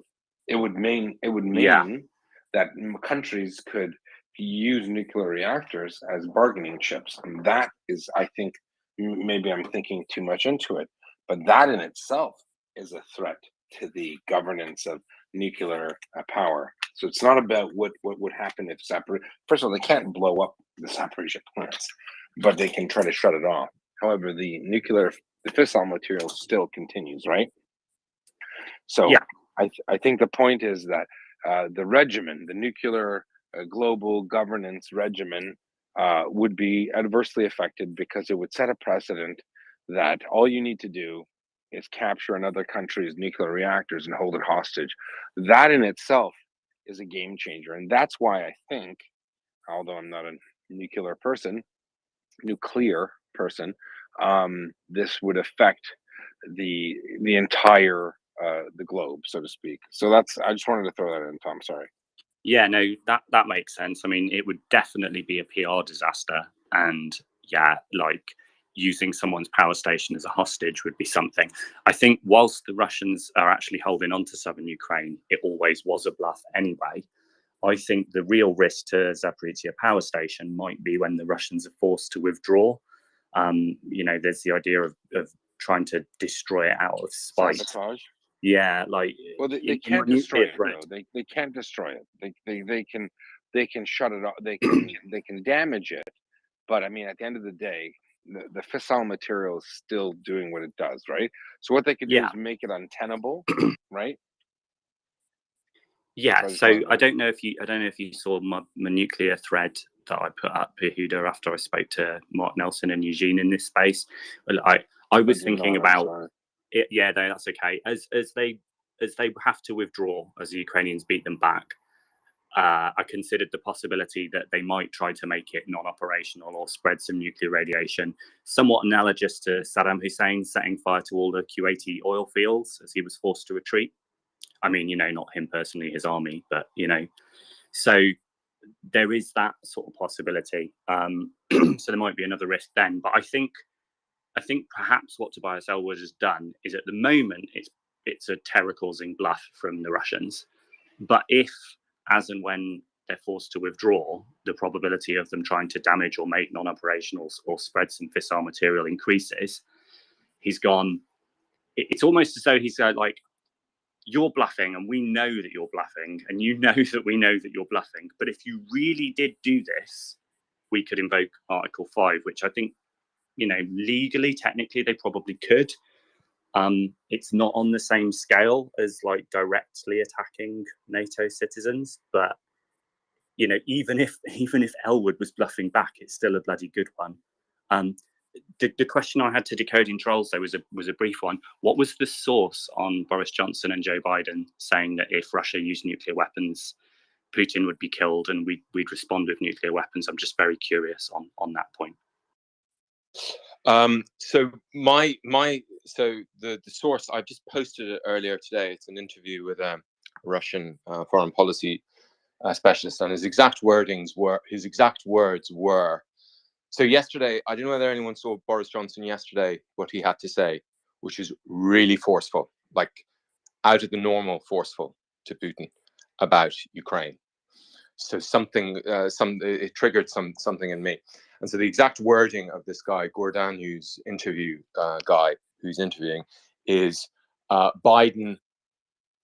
It would mean that countries could use nuclear reactors as bargaining chips, and that is, I think, maybe I'm thinking too much into it, but that in itself is a threat to the governance of nuclear power. So it's not about what would happen if first of all, they can't blow up the Zaporizhia plants, but they can try to shut it off. However, the fissile material still continues, right? So I think the point is that the regimen, the nuclear global governance regimen, would be adversely affected, because it would set a precedent that all you need to do is capture another country's nuclear reactors and hold it hostage. That in itself is a game changer. And that's why I think, although I'm not a nuclear person, this would affect the entire the globe, so to speak. So I just wanted to throw that in, Tom. Sorry. Yeah, no, that makes sense. I mean, it would definitely be a PR disaster, and using someone's power station as a hostage would be something. I think whilst the Russians are actually holding on to southern Ukraine, it always was a bluff anyway. I think the real risk to Zaporizhia power station might be when the Russians are forced to withdraw. There's the idea of trying to destroy it out of spite. Sabotage? Yeah, they can't destroy it. No, they can't destroy it. They can shut it off. They can damage it. But I mean, at the end of the day, the fissile material is still doing what it does, right? So what they could do is make it untenable, right? Yeah. So I don't know if you saw my nuclear thread that I put up, Yehuda, after I spoke to Mark Nelson and Eugene in this space. Well, I was thinking about it. Yeah, no, that's okay. As they have to withdraw, as the Ukrainians beat them back, I considered the possibility that they might try to make it non-operational or spread some nuclear radiation, somewhat analogous to Saddam Hussein setting fire to all the Kuwaiti oil fields as he was forced to retreat. I mean, not him personally, his army, but so there is that sort of possibility. So there might be another risk then. But I think perhaps what Tobias Ellwood has done is, at the moment, it's a terror-causing bluff from the Russians. But if, as and when they're forced to withdraw, the probability of them trying to damage or make non-operationals or spread some fissile material increases, he's gone. It's almost as though he's like, you're bluffing, and we know that you're bluffing, and you know that we know that you're bluffing. But if you really did do this, we could invoke Article 5, which I think, legally, technically, they probably could. It's not on the same scale as directly attacking NATO citizens, but even if Ellwood was bluffing back, it's still a bloody good one. The question I had to Decoding Trolls, though, was a brief one. What was the source on Boris Johnson and Joe Biden saying that if Russia used nuclear weapons, Putin would be killed and we'd respond with nuclear weapons? I'm just very curious on that point. So the source, I just posted it earlier today. It's an interview with a Russian foreign policy specialist, and his exact words were, So yesterday, I don't know whether anyone saw Boris Johnson yesterday, what he had to say, which is really forceful, like out of the normal forceful to Putin about Ukraine. So it triggered something in me. And so the exact wording of this guy, Gordon, who's interviewing, is Biden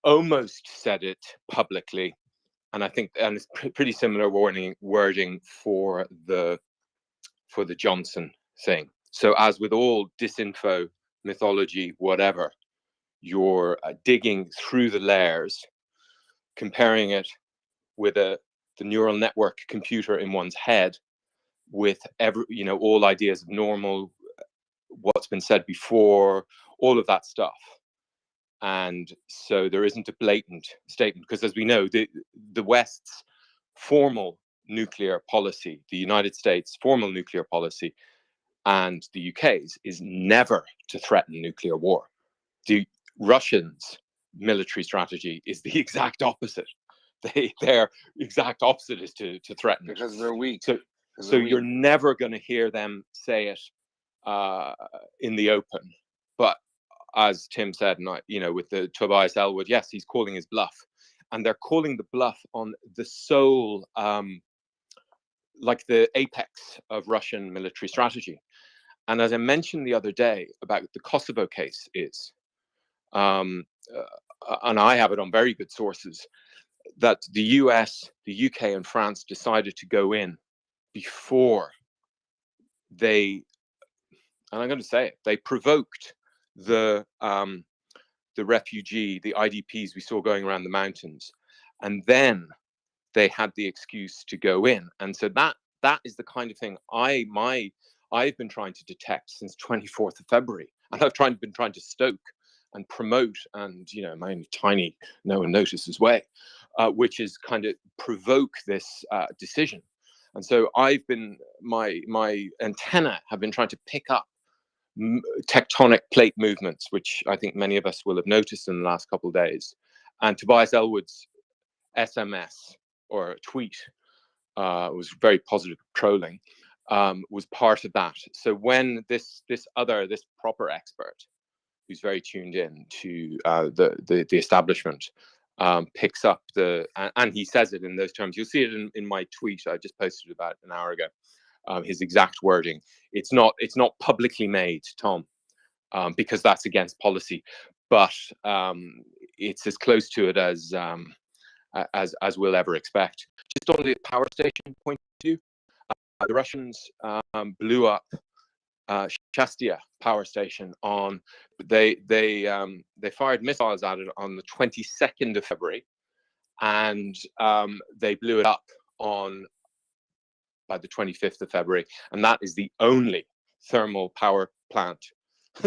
almost said it publicly, and I think, and it's pretty similar wording for the Johnson thing. So as with all disinfo, mythology, whatever, you're digging through the layers, comparing it with the neural network computer in one's head with all ideas of normal, what's been said before, all of that stuff. And so there isn't a blatant statement, because as we know, the West's formal nuclear policy, the United States' formal nuclear policy, and the UK's is never to threaten nuclear war. The Russians' military strategy is the exact opposite. Their exact opposite is to threaten it. Because they're weak. So you're never going to hear them say it in the open. But as Tim said, with the Tobias Ellwood, yes, he's calling his bluff. And they're calling the bluff on the sole, like the apex of Russian military strategy. And as I mentioned the other day about the Kosovo case is, and I have it on very good sources, that the US, the UK, and France decided to go in before they, and I'm going to say it, they provoked the refugee, the IDPs we saw going around the mountains, and then they had the excuse to go in. And so that is the kind of thing I've been trying to detect since 24th of February, and I've been trying to stoke and promote, and my own tiny no one notices way, which is kind of provoke this decision. And so I've been my antenna have been trying to pick up tectonic plate movements, which I think many of us will have noticed in the last couple of days. And Tobias Ellwood's SMS or tweet was very positive trolling, was part of that. So when this proper expert, who's very tuned in to the establishment, picks up and he says it in those terms. You'll see it in my tweet I just posted about an hour ago. His exact wording. It's not publicly made, Tom, because that's against policy, but it's as close to it as we'll ever expect. Just on the power station point of view, the Russians blew up Shastia power station on. They fired missiles at it on the 22nd of February, and they blew it up by the 25th of February, and that is the only thermal power plant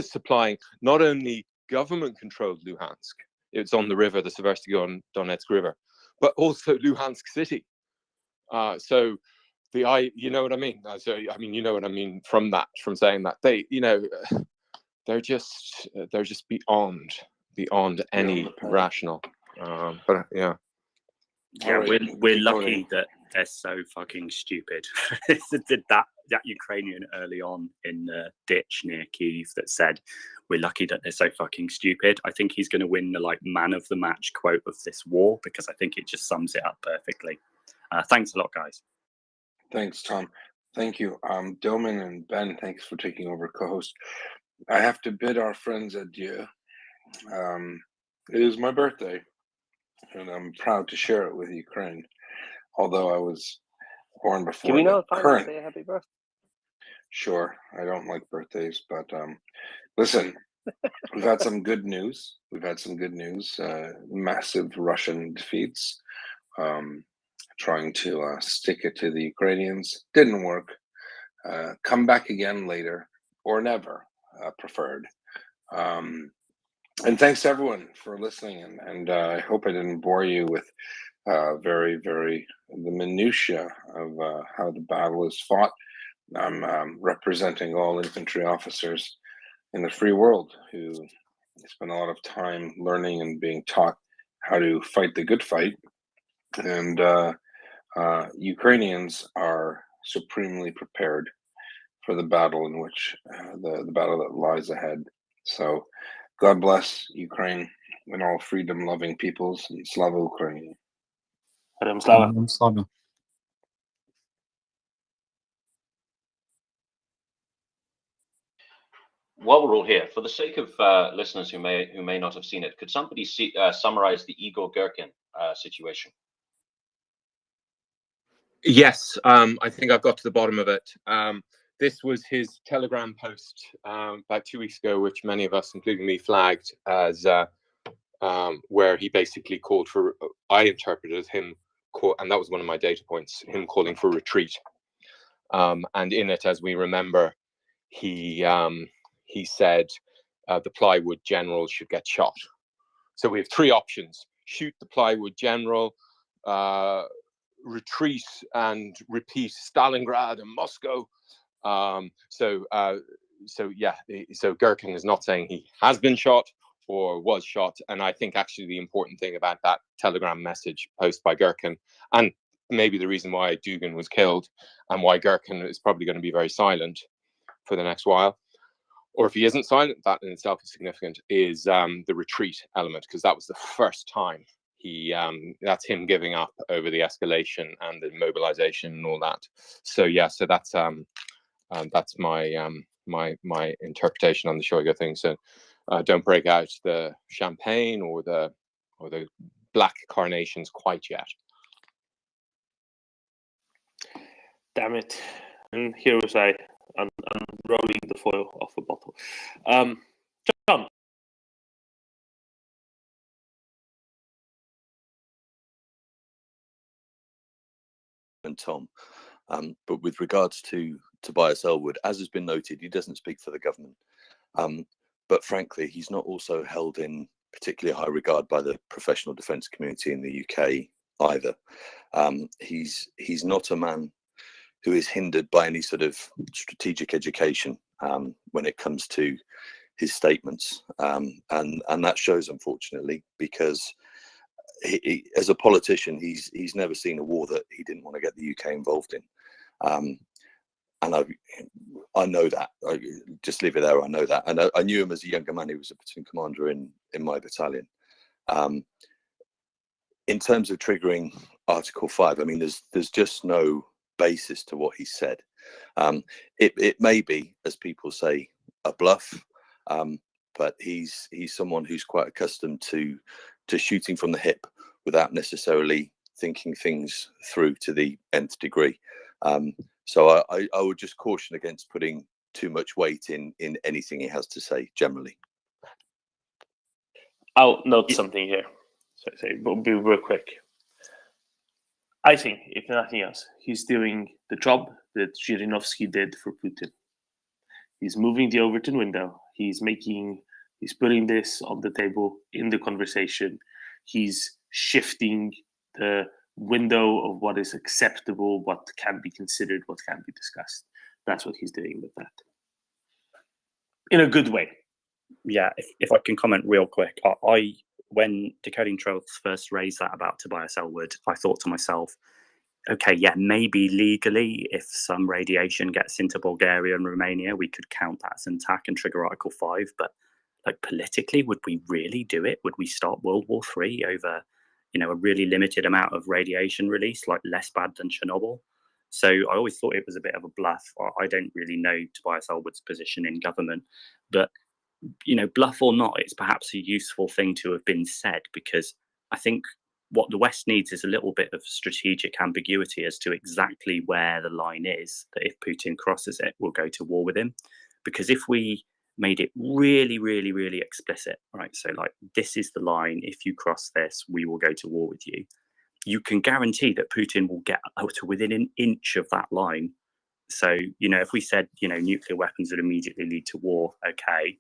supplying not only government-controlled Luhansk, it's on the river, the Seversky Donetsk River, but also Luhansk city. So you know what I mean? So I mean, you know what I mean from saying that they're just beyond any rational. But yeah. Yeah, we're lucky that they're so fucking stupid. that Ukrainian early on in the ditch near Kyiv that said, "We're lucky that they're so fucking stupid." I think he's going to win the man of the match quote of this war, because I think it just sums it up perfectly. Thanks a lot, guys. Thanks, Tom. Thank you. Doman and Ben, thanks for taking over co-host. I have to bid our friends adieu. It is my birthday, and I'm proud to share it with Ukraine, although I was born before. Can we know the if I current. say happy birthday? Sure, I don't like birthdays, but listen, we've had some good news. Massive Russian defeats. Trying to stick it to the Ukrainians. Didn't work. Come back again later, or never, preferred. And thanks to everyone for listening. And I hope I didn't bore you with very, very the minutiae of how the battle is fought. I'm representing all infantry officers in the free world who spend a lot of time learning and being taught how to fight the good fight. And Ukrainians are supremely prepared for the battle in which the battle that lies ahead. So, God bless Ukraine and all freedom-loving peoples, and Slava Ukraine. Slava. While we're all here, for the sake of listeners who may not have seen it, could somebody summarize the Igor Girkin situation? Yes, I think I've got to the bottom of it. This was his Telegram post about 2 weeks ago, which many of us, including me, flagged as where he basically called for, I interpreted him, and that was one of my data points, him calling for retreat. And in it, as we remember, he said the plywood general should get shot. So we have three options: shoot the plywood general, retreat and repeat Stalingrad and Moscow. So Girkin is not saying he has been shot or was shot. And I think actually the important thing about that Telegram message post by Girkin, and maybe the reason why Dugin was killed and why Girkin is probably going to be very silent for the next while, or if he isn't silent, that in itself is significant, is the retreat element, because that was the first time that's him giving up over the escalation and the mobilization and all that. So yeah, so that's my my interpretation on the Shoigu thing. So don't break out the champagne or the black carnations quite yet. Damn it! And here was I unrolling the foil off a bottle. John. And Tom, but with regards to Tobias Ellwood, as has been noted, he doesn't speak for the government. But frankly, he's not also held in particularly high regard by the professional defence community in the UK either. He's not a man who is hindered by any sort of strategic education when it comes to his statements, and that shows, unfortunately, because he, as a politician, he's never seen a war that he didn't want to get the UK involved in, and I know that. I just leave it there. I know that, and I knew him as a younger man. He was a platoon commander in my battalion. In terms of triggering Article 5, I mean, there's just no basis to what he said. It may be, as people say, a bluff, but he's someone who's quite accustomed to shooting from the hip without necessarily thinking things through to the nth degree. So I would just caution against putting too much weight in anything he has to say generally. I'll note something here. So we'll be real quick. I think, if nothing else, he's doing the job that Zhirinovsky did for Putin. He's moving the Overton window. He's putting this on the table in the conversation. He's shifting the window of what is acceptable, what can be considered, what can be discussed. That's what he's doing with that. In a good way. Yeah, if I can comment real quick, when Decoding Truths first raised that about Tobias Ellwood, I thought to myself, okay, yeah, maybe legally, if some radiation gets into Bulgaria and Romania, we could count that as an attack and trigger Article 5. But like politically, would we really do it? Would we start World War III over, a really limited amount of radiation release, like less bad than Chernobyl? So I always thought it was a bit of a bluff. I don't really know Tobias Ellwood's position in government, but bluff or not, it's perhaps a useful thing to have been said, because I think what the West needs is a little bit of strategic ambiguity as to exactly where the line is, that if Putin crosses it, we'll go to war with him. Because if we made it really, really, really explicit, right? So like, this is the line. If you cross this, we will go to war with you. You can guarantee that Putin will get out to within an inch of that line. So, if we said, nuclear weapons would immediately lead to war, okay.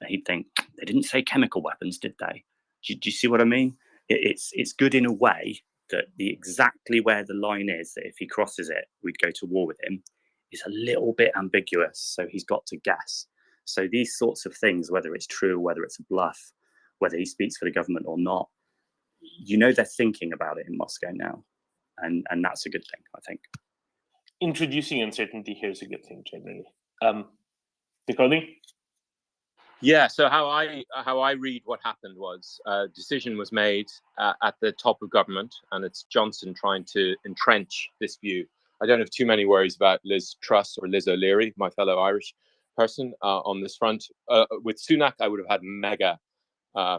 He'd think, they didn't say chemical weapons, did they? Do you see what I mean? It's good in a way that exactly where the line is, that if he crosses it, we'd go to war with him, is a little bit ambiguous. So he's got to guess. So these sorts of things, whether it's true, whether it's a bluff, whether he speaks for the government or not, they're thinking about it in Moscow now. And that's a good thing, I think. introducing uncertainty here is a good thing generally. Nicole? Yeah, so how I read what happened was a decision was made at the top of government, and it's Johnson trying to entrench this view. I don't have too many worries about Liz Truss or Liz O'Leary, my fellow Irish person, on this front. With Sunak, I would have had mega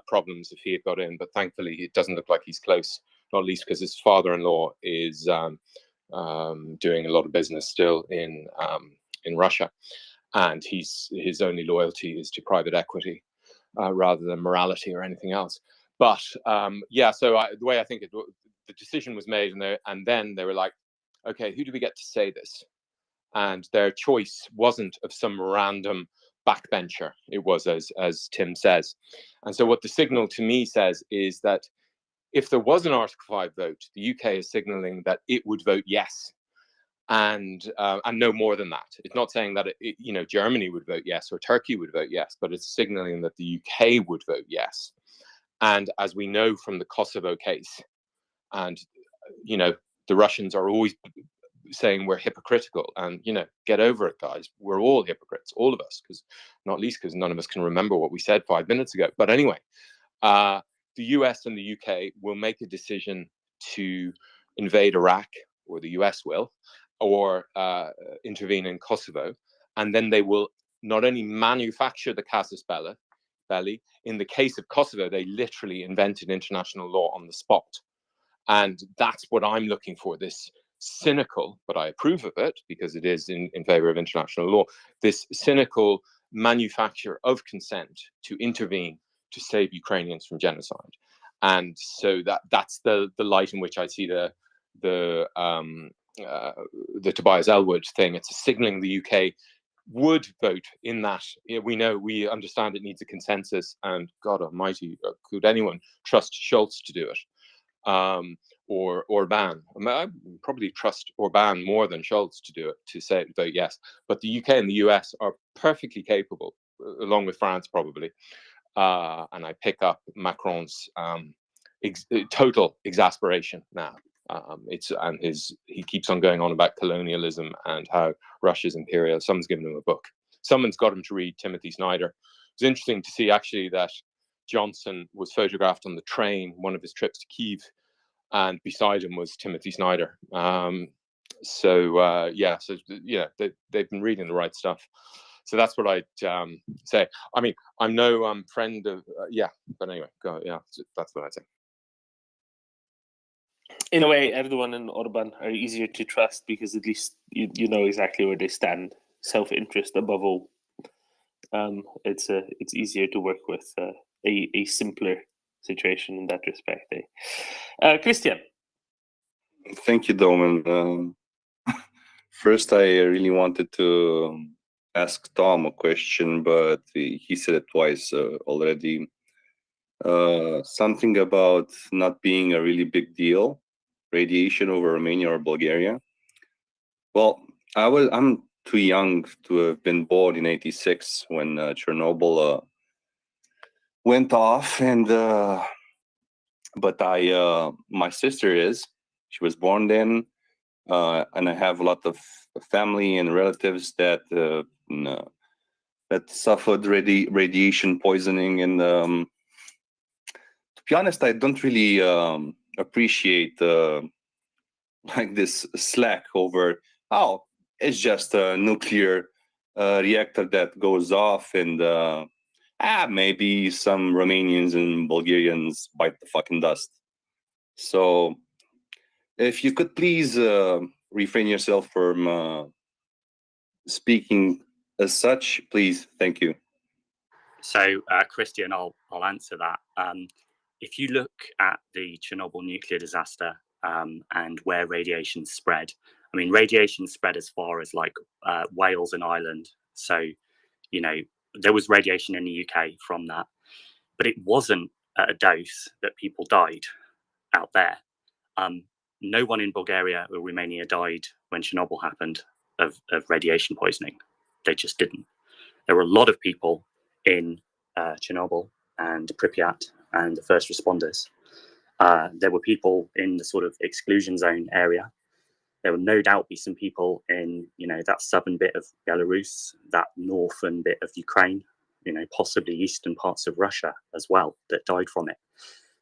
problems if he had got in, but thankfully it doesn't look like he's close, not least because his father-in-law is doing a lot of business still in Russia. And his only loyalty is to private equity rather than morality or anything else. But yeah, so the way I think the decision was made, and then they were like, okay, who do we get to say this? And their choice wasn't of some random backbencher. It was, as Tim says. And so what the signal to me says is that if there was an Article 5 vote, the UK is signaling that it would vote yes. And no more than that. It's not saying that Germany would vote yes or Turkey would vote yes, but it's signaling that the UK would vote yes. And as we know from the Kosovo case, and the Russians are always saying we're hypocritical, and get over it, guys. We're all hypocrites, all of us, not least because none of us can remember what we said 5 minutes ago. But anyway, the US and the UK will make a decision to invade Iraq, or the US will, or intervene in Kosovo, and then they will not only manufacture the casus belli. In the case of Kosovo, they literally invented international law on the spot, and that's what I'm looking for. This cynical, but I approve of it because it is in favor of international law. This cynical manufacture of consent to intervene to save Ukrainians from genocide, and so that's the light in which I see the Tobias Ellwood thing. It's signaling the UK would vote in that. We understand it needs a consensus, and God Almighty, could anyone trust Schultz to do it, or Orban? I probably trust Orban more than Schultz to do it, to say vote yes. But the UK and the US are perfectly capable, along with France probably, and I pick up Macron's total exasperation now. He keeps on going on about colonialism and how Russia's imperial. Someone's given him a book. Someone's got him to read Timothy Snyder. It's interesting to see actually that Johnson was photographed on the train, one of his trips to Kyiv, and beside him was Timothy Snyder. They've been reading the right stuff. So that's what I'd say. I mean, I'm no friend of but anyway, that's what I'd say. In a way, Erdogan and Orban are easier to trust because at least you know exactly where they stand. Self-interest above all. It's easier to work with a simpler situation in that respect. Christian. Thank you, Domen. First, I really wanted to ask Tom a question, but he said it twice already. Something about not being a really big deal. Radiation over Romania or Bulgaria. Well, I'm too young to have been born in '86 when Chernobyl went off, and but my sister she was born then, and I have a lot of family and relatives that suffered radiation poisoning, and to be honest, I don't really appreciate like this slack over it's just a nuclear reactor that goes off, and maybe some Romanians and Bulgarians bite the fucking dust. So if you could please refrain yourself from speaking as such, please. Thank you. So Christian, I'll answer that. If you look at the Chernobyl nuclear disaster and where radiation spread, I mean, radiation spread as far as like Wales and Ireland. So, there was radiation in the UK from that, but it wasn't at a dose that people died out there. No one in Bulgaria or Romania died when Chernobyl happened of radiation poisoning. They just didn't. There were a lot of people in Chernobyl and Pripyat and the first responders. There were people in the sort of exclusion zone area. there will no doubt be some people in, that southern bit of Belarus, that northern bit of Ukraine, possibly eastern parts of Russia as well, that died from it.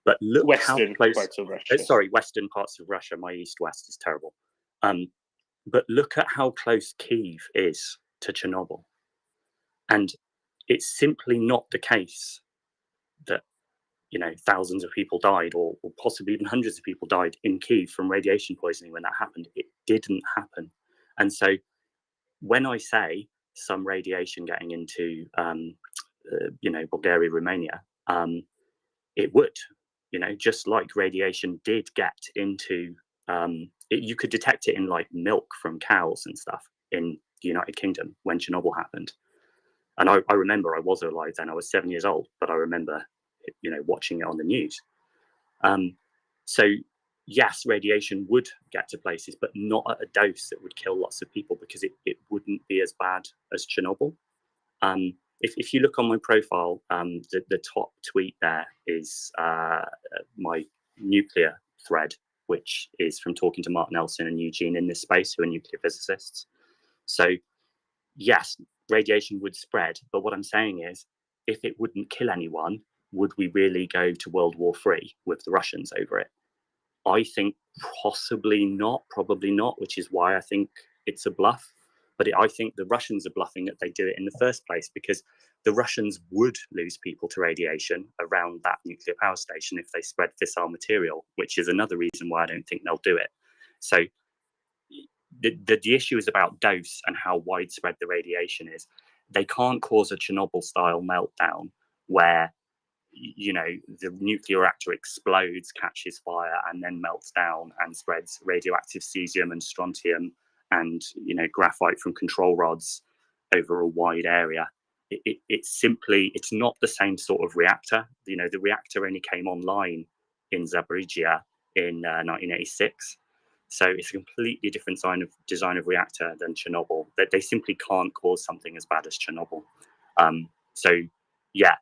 But look Western how close. parts of Russia. Sorry, western parts of Russia. My east-west is terrible. But look at how close Kyiv is to Chernobyl, and it's simply not the case that thousands of people died, or possibly even hundreds of people died in Kyiv from radiation poisoning when that happened. It didn't happen. And so when I say some radiation getting into, Bulgaria, Romania, it would, just like radiation did get into, you could detect it in like milk from cows and stuff in the United Kingdom when Chernobyl happened. And I remember I was alive then. I was 7 years old, but I remember watching it on the news. So yes, radiation would get to places, but not at a dose that would kill lots of people, because it wouldn't be as bad as Chernobyl. If you look on my profile, the top tweet there is my nuclear thread, which is from talking to Mark Nelson and Eugene in this space, who are nuclear physicists. So yes, radiation would spread, but what I'm saying is, if it wouldn't kill anyone, would we really go to World War III with the Russians over it? I think possibly not, probably not, which is why I think it's a bluff. But I think the Russians are bluffing that they do it in the first place, because the Russians would lose people to radiation around that nuclear power station if they spread fissile material, which is another reason why I don't think they'll do it. So the issue is about dose and how widespread the radiation is. They can't cause a Chernobyl-style meltdown where the nuclear reactor explodes, catches fire, and then melts down and spreads radioactive cesium and strontium and graphite from control rods over a wide area. It's not the same sort of reactor. The reactor only came online in Zaporizhia in 1986. So it's a completely different design of reactor than Chernobyl. That they simply can't cause something as bad as Chernobyl. So yeah,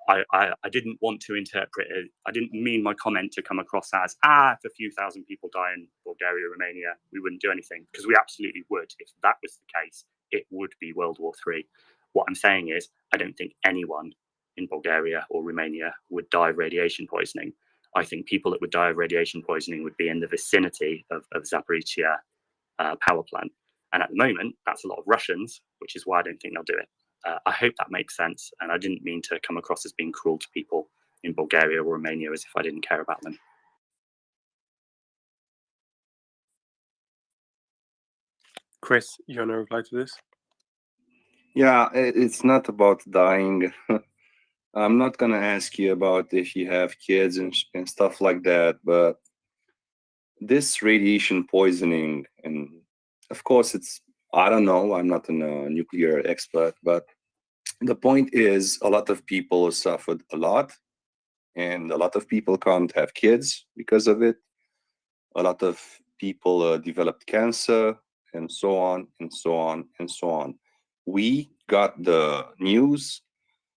I didn't want to interpret it. I didn't mean my comment to come across as, if a few thousand people die in Bulgaria, Romania, we wouldn't do anything, because we absolutely would. If that was the case, it would be World War III. What I'm saying is, I don't think anyone in Bulgaria or Romania would die of radiation poisoning. I think people that would die of radiation poisoning would be in the vicinity of Zaporizhia power plant. And at the moment, that's a lot of Russians, which is why I don't think they'll do it. I hope that makes sense. And I didn't mean to come across as being cruel to people in Bulgaria or Romania as if I didn't care about them. Chris, you want to reply to this? Yeah, it's not about dying. I'm not going to ask you about if you have kids and stuff like that, but this radiation poisoning, and of course I don't know, I'm not a nuclear expert, but the point is a lot of people suffered a lot, and a lot of people can't have kids because of it. A lot of people developed cancer, and so on and so on and so on. We got the news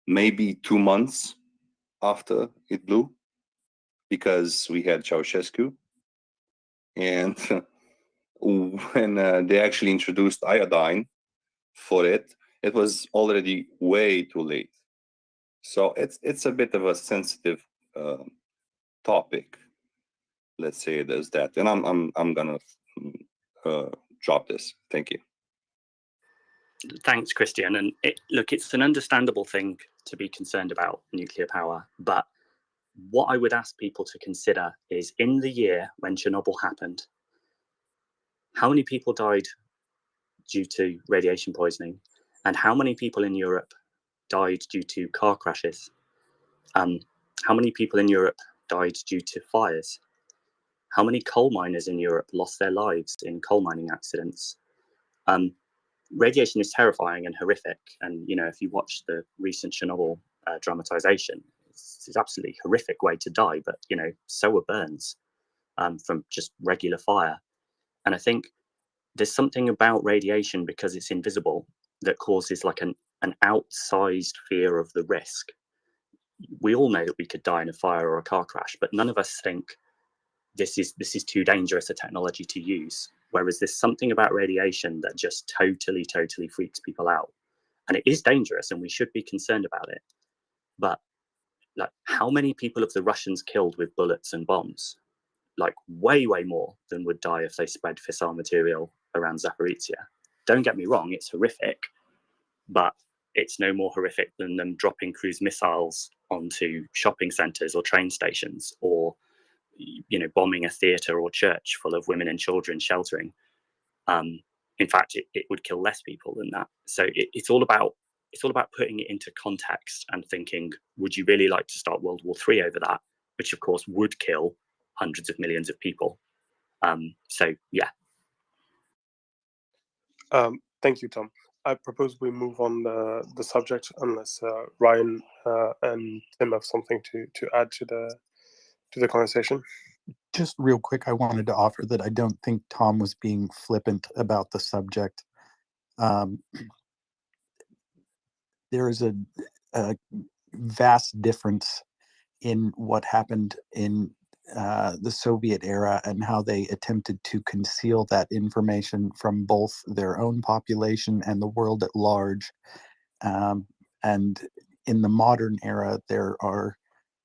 maybe 2 months after it blew, because we had Ceausescu, and when they actually introduced iodine for it, it was already way too late. So it's a bit of a sensitive topic. Let's say there's that, and I'm gonna drop this. Thank you. Thanks, Christian. And look, it's an understandable thing to be concerned about nuclear power, but what I would ask people to consider is, in the year when Chernobyl happened, how many people died due to radiation poisoning, and how many people in Europe died due to car crashes? How many people in Europe died due to fires? How many coal miners in Europe lost their lives in coal mining accidents? Radiation is terrifying and horrific. And, if you watch the recent Chernobyl dramatization, it's an absolutely horrific way to die. But, so are burns from just regular fire. And I think there's something about radiation, because it's invisible, that causes like an outsized fear of the risk. We all know that we could die in a fire or a car crash, but none of us think this is too dangerous a technology to use. Whereas there's something about radiation that just totally, totally freaks people out. And it is dangerous and we should be concerned about it. But like, how many people have the Russians killed with bullets and bombs? Like way, way more than would die if they spread fissile material around Zaporizhia. Don't get me wrong, it's horrific, but it's no more horrific than them dropping cruise missiles onto shopping centers or train stations, or bombing a theater or church full of women and children sheltering. In fact, it would kill less people than that. So it's all about putting it into context and thinking, would you really like to start World War III over that? Which of course would kill hundreds of millions of people. So yeah. Thank you, Tom. I propose we move on the subject, unless Ryan and Tim have something to add to the conversation. Just real quick, I wanted to offer that I don't think Tom was being flippant about the subject. There is a vast difference in what happened in the Soviet era and how they attempted to conceal that information from both their own population and the world at large. And in the modern era, there are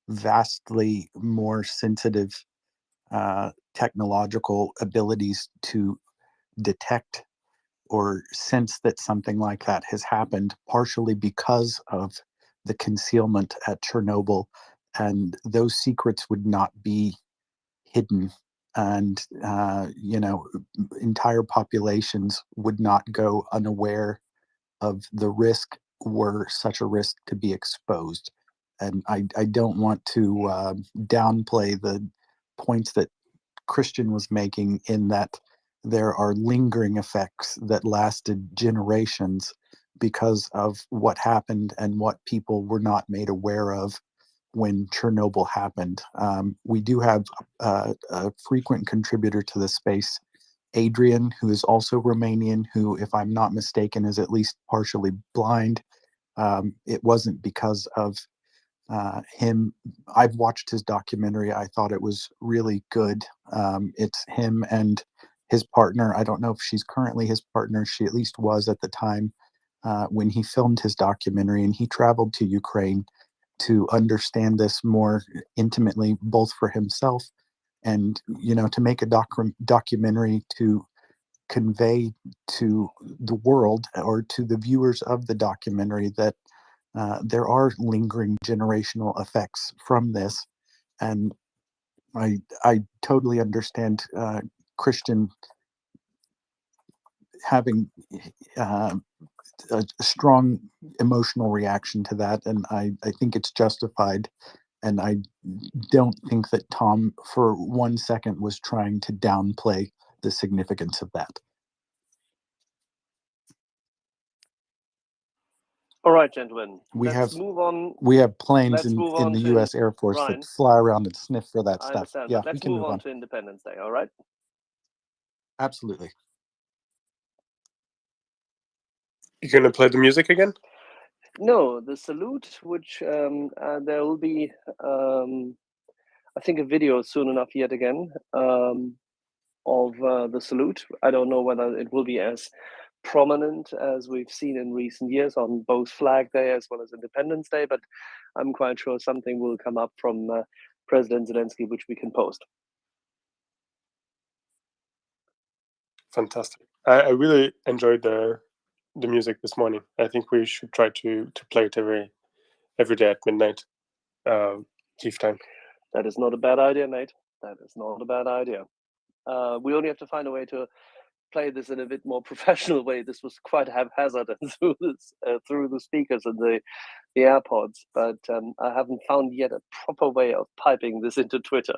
vastly more sensitive technological abilities to detect or sense that something like that has happened, partially because of the concealment at Chernobyl, and those secrets would not be hidden, and entire populations would not go unaware of the risk were such a risk to be exposed. And I don't want to downplay the points that Christian was making, in that there are lingering effects that lasted generations because of what happened and what people were not made aware of when Chernobyl happened. We do have a frequent contributor to the space, Adrian, who is also Romanian, who, if I'm not mistaken, is at least partially blind. It wasn't because of him. I've watched his documentary. I thought it was really good. It's him and his partner. I don't know if she's currently his partner. She at least was at the time when he filmed his documentary, and he traveled to Ukraine to understand this more intimately, both for himself and, to make a documentary to convey to the world, or to the viewers of the documentary, that there are lingering generational effects from this. And I totally understand Christian having a strong emotional reaction to that, and I think it's justified. And I don't think that Tom for 1 second was trying to downplay the significance of that. All right, gentlemen. We let's have move on. we have planes Let's in move on the to U.S. Air Force Ryan. that fly around and sniff for that I stuff. understand, Yeah, but we let's can move move on on. to Independence Day. All right. Absolutely. You gonna play the music again? No, the salute, which there will be, I think, a video soon enough yet again of the salute. I don't know whether it will be as prominent as we've seen in recent years on both Flag Day as well as Independence Day, but I'm quite sure something will come up from President Zelensky, which we can post. Fantastic. I really enjoyed the music this morning. I think we should try to play it every day at midnight, Kyiv time. That is not a bad idea, Nate. That is not a bad idea. We only have to find a way to play this in a bit more professional way. This was quite haphazard through the speakers and the AirPods, but I haven't found yet a proper way of piping this into Twitter.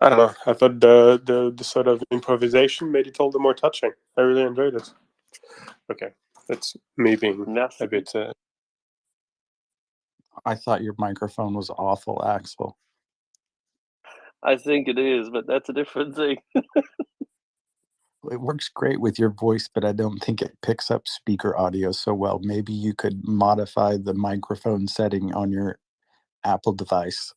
I don't know. I thought the sort of improvisation made it all the more touching. I really enjoyed it. Okay, that's me being a bit. I thought your microphone was awful, Axel. I think it is, but that's a different thing. It works great with your voice, but I don't think it picks up speaker audio so well. Maybe you could modify the microphone setting on your Apple device.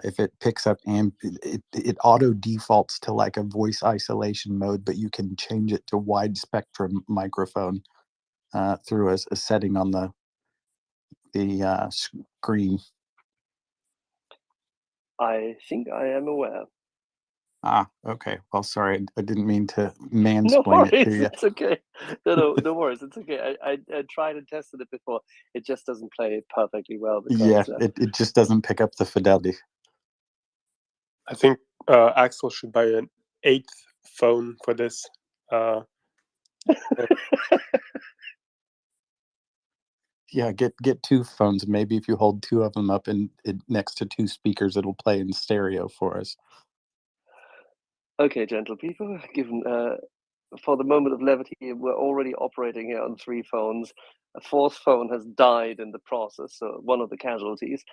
If it picks up it auto defaults to like a voice isolation mode, but you can change it to wide spectrum microphone through a setting on the screen. I think I am aware. Ah, okay. Well, sorry, I didn't mean to No mansplain it to worries, you. it's okay. No worries, it's okay. I tried and tested it before. It just doesn't play perfectly well Yeah, because it just doesn't pick up the fidelity. I think Axel should buy an 8th phone for this. Yeah, get 2 phones. Maybe if you hold 2 of them up and next to 2 speakers, it'll play in stereo for us. Okay, gentle people, given for the moment of levity, we're already operating here on 3 phones. A 4th phone has died in the process, so one of the casualties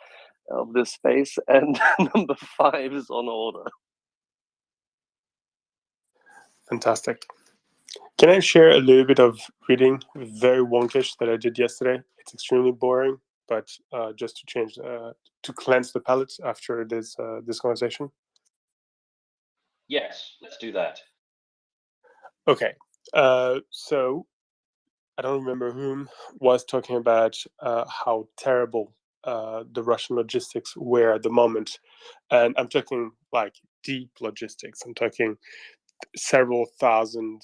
of this space, and number 5 is on order. Fantastic. Can I share a little bit of reading, very wonkish, that I did yesterday? It's extremely boring, but just to change, to cleanse the palate after this conversation. Yes, let's do that. Okay, so I don't remember whom was talking about how terrible the Russian logistics were at the moment, and I'm talking like deep logistics. I'm talking several thousand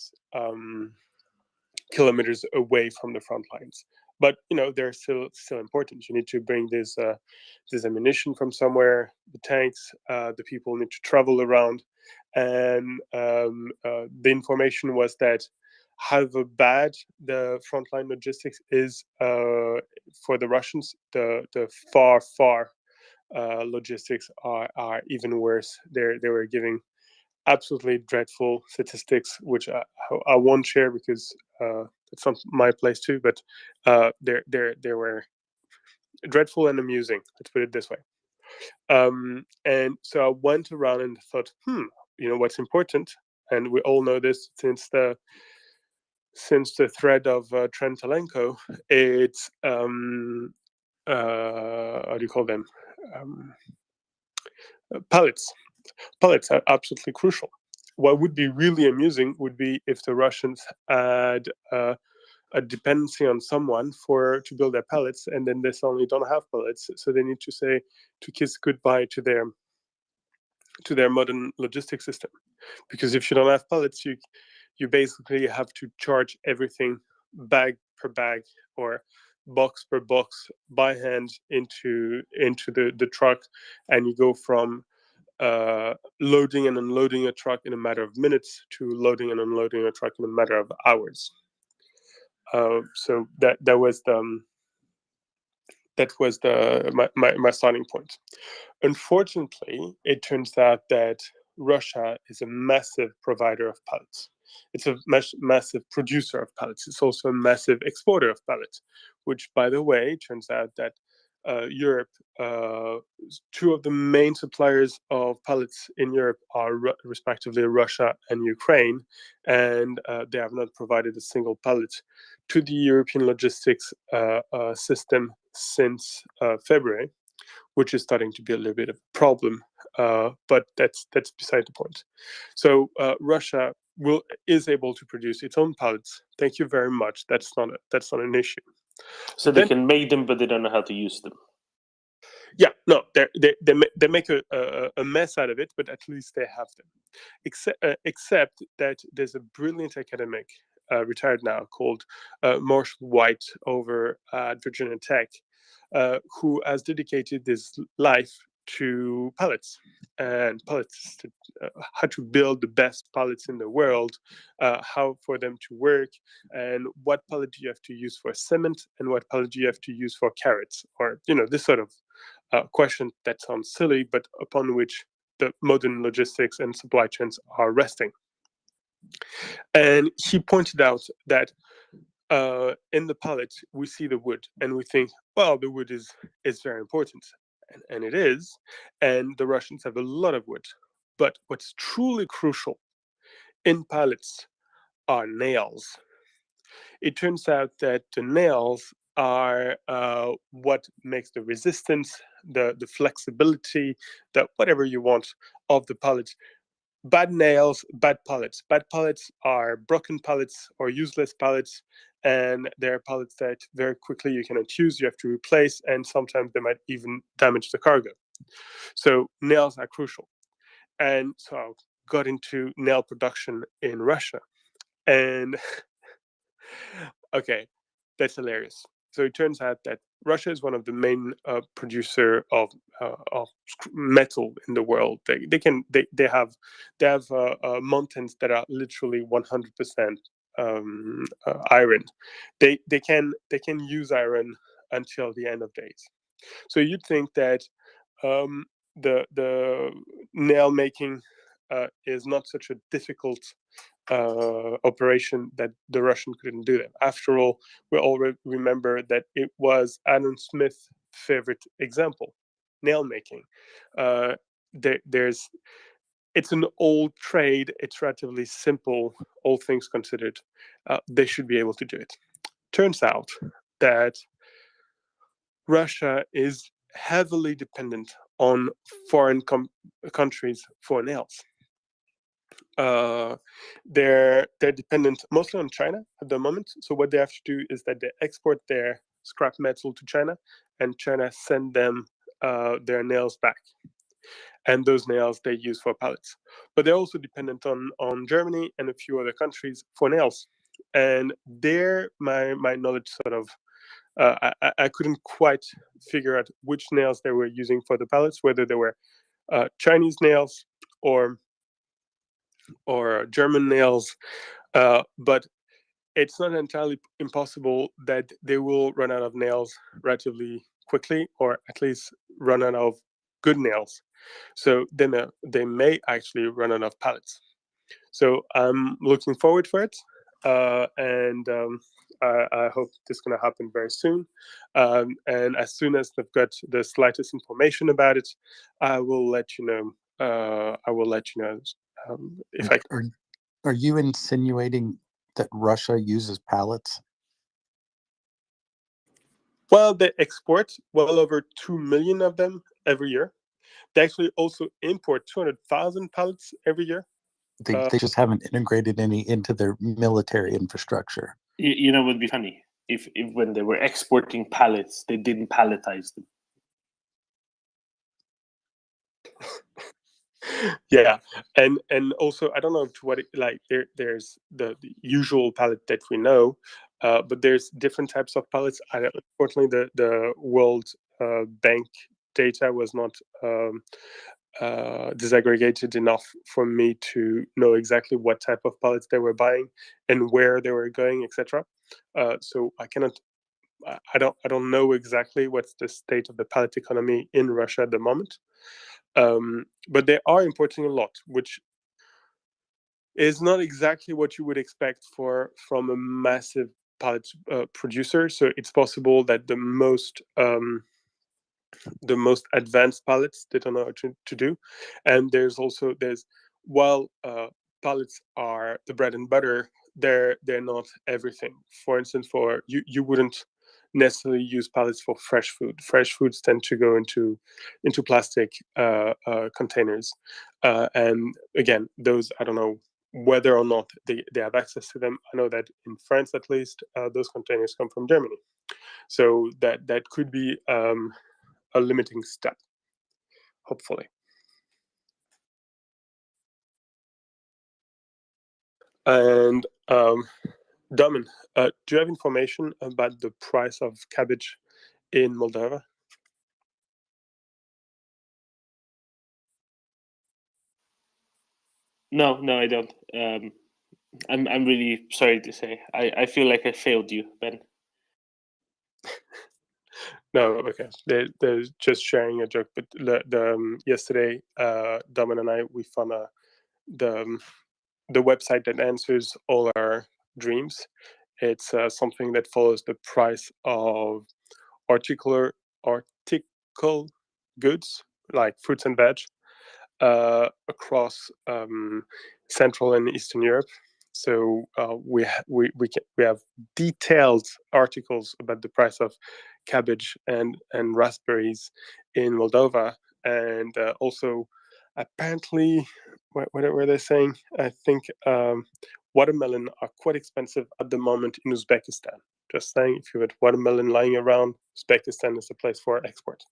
kilometers away from the front lines. But they're still important. You need to bring this ammunition from somewhere, the tanks, the people need to travel around, and the information was that however bad the frontline logistics is for the Russians, the far logistics are even worse. They were giving absolutely dreadful statistics, which I won't share because it's not my place to. But they were dreadful and amusing. Let's put it this way. And so I went around and thought, what's important? And we all know this since the thread of Trentelenko. It's how do you call them? Pellets. Pellets are absolutely crucial. What would be really amusing would be if the Russians had a dependency on someone to build their pellets, and then they suddenly don't have pellets, so they need to kiss goodbye to their modern logistics system. Because if you don't have pellets, you basically have to charge everything bag per bag or box per box by hand into the truck, and you go from loading and unloading a truck in a matter of minutes to loading and unloading a truck in a matter of hours. So that was my starting point. Unfortunately, it turns out that Russia is a massive provider of pellets. It's a massive producer of pellets. It's also a massive exporter of pellets, which, by the way, turns out that Europe, 2 of the main suppliers of pellets in Europe are respectively Russia and Ukraine, and they have not provided a single pellet to the European logistics system since February, which is starting to be a little bit of a problem, but that's beside the point. So Russia is able to produce its own pellets. Thank you very much. That's not an issue. So they can make them, but they don't know how to use them. Yeah, no, they make a mess out of it, but at least they have them. Except that there's a brilliant academic, retired now, called Marshall White over at Virginia Tech, who has dedicated his life to pellets and pellets, how to build the best pellets in the world, how for them to work, and what pellet do you have to use for cement and what pellet do you have to use for carrots, or this sort of question that sounds silly, but upon which the modern logistics and supply chains are resting. And he pointed out that in the pellet, we see the wood and we think, well, the wood is very important. And it is. And the Russians have a lot of wood. But what's truly crucial in pellets are nails. It turns out that the nails are what makes the resistance the flexibility, the whatever you want of the pallet. Bad nails, bad pallets. Bad pallets are broken pallets or useless pallets, and they're pallets that very quickly you cannot use, you have to replace, and sometimes they might even damage the cargo. So nails are crucial. And so I got into nail production in Russia. And okay, that's hilarious. So it turns out that Russia is one of the main producer of metal in the world. They have mountains that are literally 100% iron. They can use iron until the end of days. So you'd think that the nail making is not such a difficult operation that the Russian couldn't do that. After all, we all remember that it was Adam Smith's favorite example, nail making. It's an old trade. It's relatively simple, all things considered. They should be able to do it. Turns out that Russia is heavily dependent on foreign countries for nails. They're dependent mostly on China at the moment. So what they have to do is that they export their scrap metal to China, and China send them their nails back. And those nails they use for pallets. But they're also dependent on Germany and a few other countries for nails. And there, my knowledge sort of, I couldn't quite figure out which nails they were using for the pallets, whether they were Chinese nails or German nails, but it's not entirely impossible that they will run out of nails relatively quickly, or at least run out of good nails. So they may actually run out of pallets. So I'm looking forward for it, and I hope this is going to happen very soon. And as soon as I've got the slightest information about it, I will let you know. If I can. Are you insinuating that Russia uses pallets? Well, they export well over 2 million of them every year. They actually also import 200,000 pallets every year. They just haven't integrated any into their military infrastructure. You know, it would be funny if when they were exporting pallets, they didn't palletize them. Yeah, and also I don't know to what there's the usual pallet that we know, but there's different types of pallets. Unfortunately, the World Bank data was not disaggregated enough for me to know exactly what type of pallets they were buying and where they were going, etc. So I cannot. I don't know exactly what's the state of the pallet economy in Russia at the moment. But they are importing a lot, which is not exactly what you would expect from a massive pallet producer. So it's possible that the most advanced pallets they don't know how to do, and while pallets are the bread and butter, they're not everything. For instance, you wouldn't necessarily use pallets for fresh food. Fresh foods tend to go into plastic containers, and again, those I don't know whether or not they have access to them. I know that in France, at least, those containers come from Germany, so that could be a limiting step, hopefully. And Domin, do you have information about the price of cabbage in Moldova? No, I don't. I'm really sorry to say. I feel like I failed you, Ben. No, okay. They're just sharing a joke. But yesterday, Domin and I, we found the website that answers all our dreams. It's something that follows the price of article goods like fruits and veg across Central and Eastern Europe. So we have detailed articles about the price of cabbage and raspberries in Moldova, and also apparently, what were they saying? I think watermelon are quite expensive at the moment in Uzbekistan. Just saying, if you had watermelon lying around, Uzbekistan is a place for export.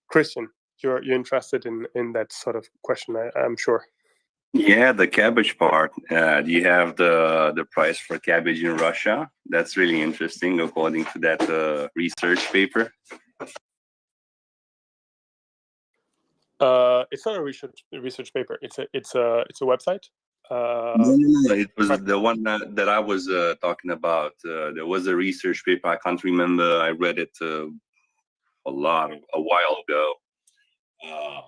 Christian, you're interested in that sort of question, I'm sure. Yeah, the cabbage part. Do you have the price for cabbage in Russia? That's really interesting, according to that research paper. It's not a research paper. It's a website. No, it was the one that I was talking about. There was a research paper. I can't remember. I read it a while ago, like a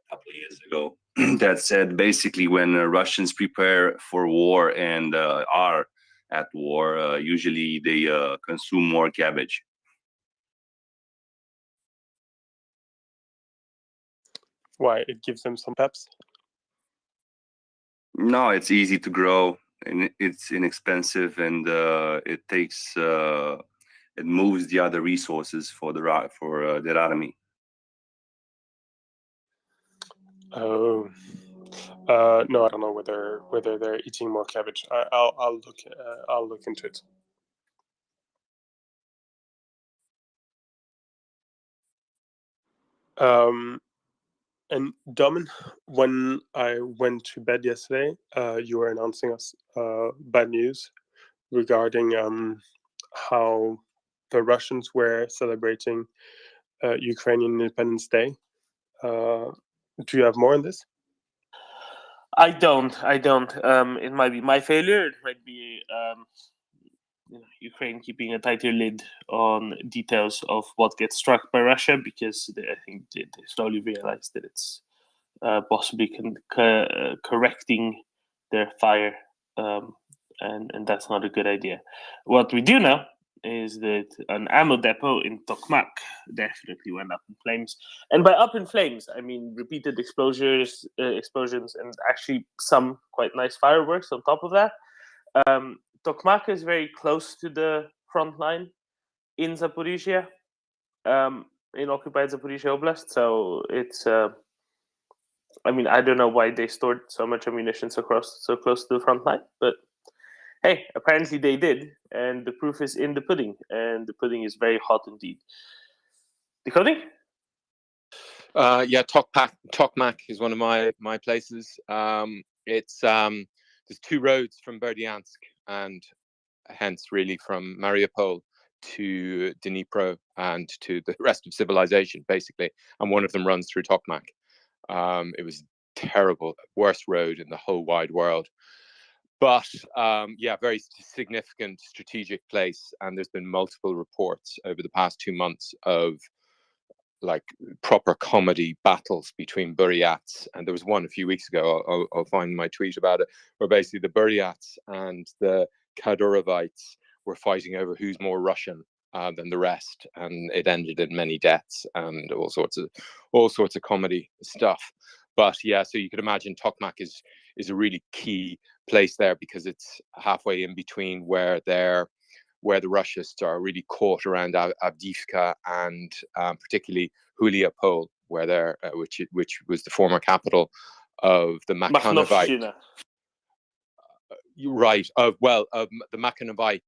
couple of years ago, that said basically when Russians prepare for war and are at war, usually they consume more cabbage. Why? It gives them some peps? No, it's easy to grow and it's inexpensive, and it takes it moves the other resources for the army. Oh, no, I don't know whether they're eating more cabbage. I'll look into it. And Domin, when I went to bed yesterday, you were announcing us bad news regarding how the Russians were celebrating Ukrainian Independence Day. Do you have more on this? I don't. It might be my failure. It might be Ukraine keeping a tighter lid on details of what gets struck by Russia, because I think they slowly realize that it's possibly correcting their fire, and that's not a good idea. What we do know is that an ammo depot in Tokmak definitely went up in flames, and by up in flames I mean repeated explosions, and actually some quite nice fireworks on top of that. Tokmak is very close to the front line in Zaporizhia, in occupied Zaporizhia Oblast. So it's, I mean, I don't know why they stored so much ammunition so close to the front line, but hey, apparently they did, and the proof is in the pudding, and the pudding is very hot indeed. Decoding? Yeah, Tokmak is one of my places. It's there's two roads from Berdyansk, and hence really from Mariupol to Dnipro and to the rest of civilization, basically. And one of them runs through Tokmak. It was terrible, worst road in the whole wide world. But yeah, very significant strategic place. And there's been multiple reports over the past 2 months of like proper comedy battles between Buryats, and there was one a few weeks ago. I'll find my tweet about it, where basically the Buryats and the Kadurovites were fighting over who's more Russian than the rest, and it ended in many deaths and all sorts of comedy stuff. But yeah, so you could imagine Tokmak is a really key place there, because it's halfway in between where the Russians are really caught around Avdiivka and particularly Huliapol, where which was the former capital of the Makhanovite. Right, of the Makhanovite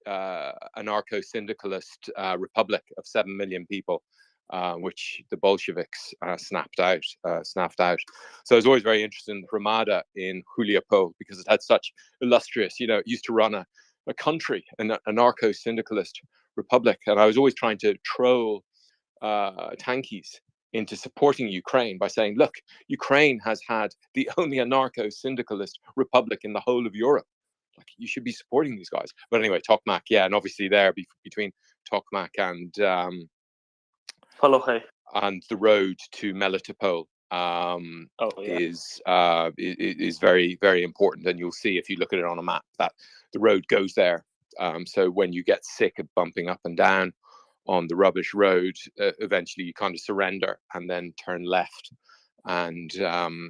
anarcho-syndicalist republic of 7 million people, which the Bolsheviks snapped out. So I was always very interested in the Ramada in Huliapol, because it had such illustrious, it used to run a country, an anarcho-syndicalist republic, and I was always trying to troll tankies into supporting Ukraine by saying, look, Ukraine has had the only anarcho-syndicalist republic in the whole of Europe. Like, you should be supporting these guys. But anyway, Tokmak, yeah, and obviously there between Tokmak and the road to Melitopol is very, very important. And you'll see if you look at it on a map that the road goes there. So when you get sick of bumping up and down on the rubbish road, eventually you kind of surrender and then turn left and go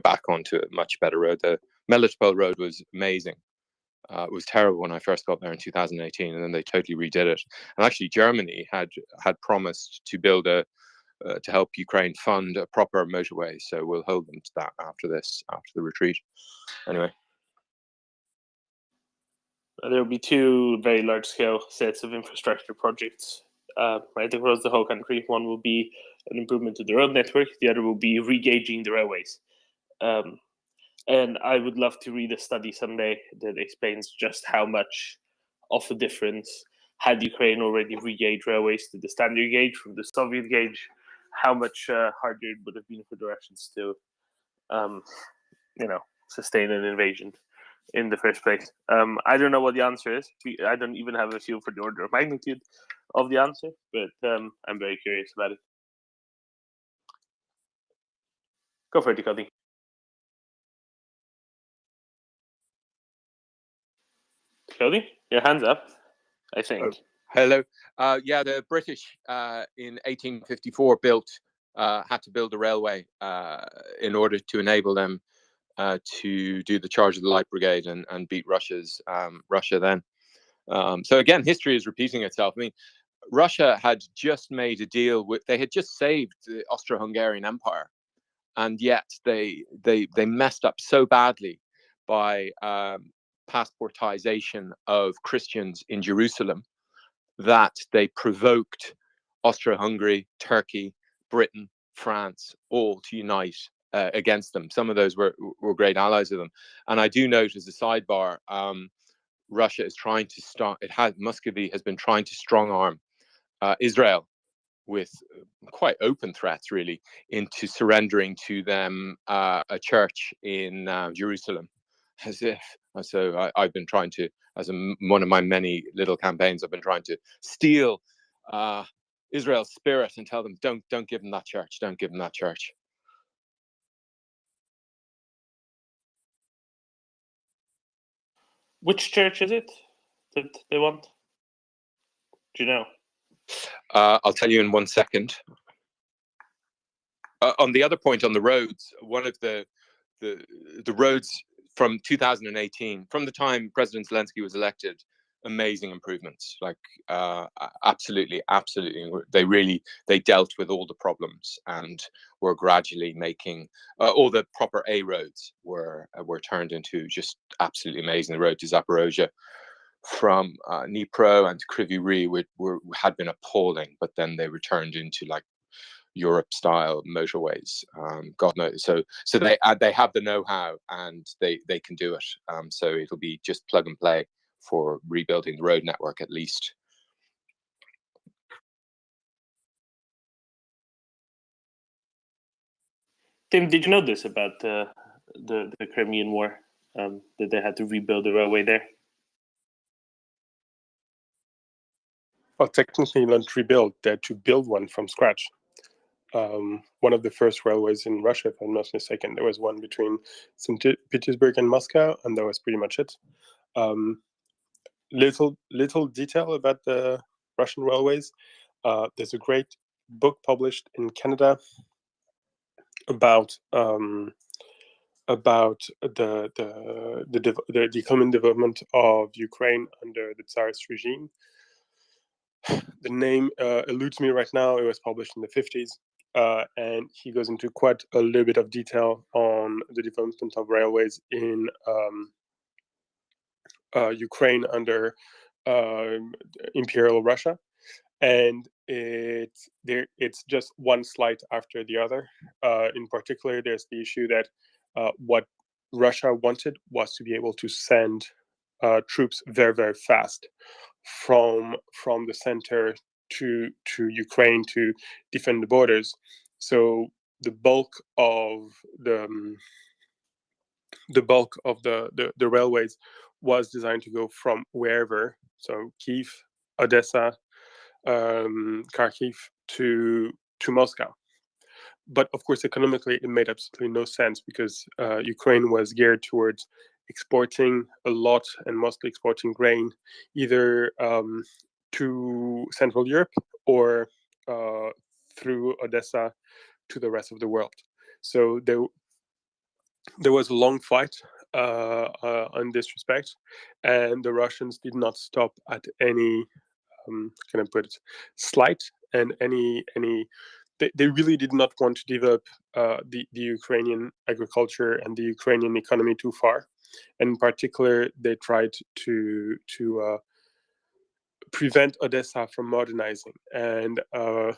back onto a much better road. The Melitopol road was amazing. It was terrible when I first got there in 2018, and then they totally redid it. And actually, Germany had promised to build to help Ukraine fund a proper motorway. So we'll hold them to that after the retreat. Anyway. There will be two very large-scale sets of infrastructure projects right across the whole country. One will be an improvement to the road network. The other will be re-gauging the railways. And I would love to read a study someday that explains just how much of a difference had Ukraine already re-gauged railways to the standard gauge from the Soviet gauge, how much harder it would have been for the Russians to, sustain an invasion in the first place. I don't know what the answer is. I don't even have a feel for the order of magnitude of the answer, but I'm very curious about it. Go for it, Cody. Cody, your hand's up, I think. Hello. Yeah, the British in 1854 had to build a railway in order to enable them to do the Charge of the Light Brigade and beat Russia then. So again, history is repeating itself. I mean, Russia had just made a deal they had just saved the Austro-Hungarian Empire, and yet they messed up so badly by passportization of Christians in Jerusalem that they provoked Austro-Hungary, Turkey, Britain, France, all to unite against them. Some of those were great allies of them. And I do note as a sidebar, Russia is trying to Muscovy has been trying to strong arm Israel with quite open threats, really, into surrendering to them a church in Jerusalem. As if, so I've been trying to, one of my many little campaigns, I've been trying to steal Israel's spirit and tell them, don't give them that church, don't give them that church. Which church is it that they want? Do you know? I'll tell you in 1 second. On the other point, on the roads, one of the roads from 2018, from the time President Zelensky was elected, amazing improvements. Like absolutely. They dealt with all the problems and were gradually making all the proper A roads were turned into just absolutely amazing. The road to Zaporozhye from Dnipro and Kryvyi Rih had been appalling, but then they were turned into like Europe-style motorways. God knows. So they have the know-how and they can do it. So it'll be just plug and play for rebuilding the road network at least. Tim, did you know this about the Crimean War? That they had to rebuild the railway there? Well, technically not rebuild, they had to build one from scratch. One of the first railways in Russia, if I'm not mistaken, there was one between St. Petersburg and Moscow, and that was pretty much it. Little detail about the Russian railways. There's a great book published in Canada about the common development of Ukraine under the Tsarist regime. The name eludes me right now. It was published in the 50s. And he goes into quite a little bit of detail on the development of railways in Ukraine under Imperial Russia, and it's just one slide after the other. In particular, there's the issue that what Russia wanted was to be able to send troops very, very fast from the center to Ukraine to defend the borders. So the bulk of the railways was designed to go from wherever, so Kiev, Odessa, Kharkiv to Moscow. But of course, economically, it made absolutely no sense because Ukraine was geared towards exporting a lot and mostly exporting grain, either to Central Europe or through Odessa to the rest of the world. So there was a long fight in this respect, and the Russians did not stop at any, can I put it, slight and any. They really did not want to develop the Ukrainian agriculture and the Ukrainian economy too far. And in particular, they tried to prevent Odessa from modernizing. And I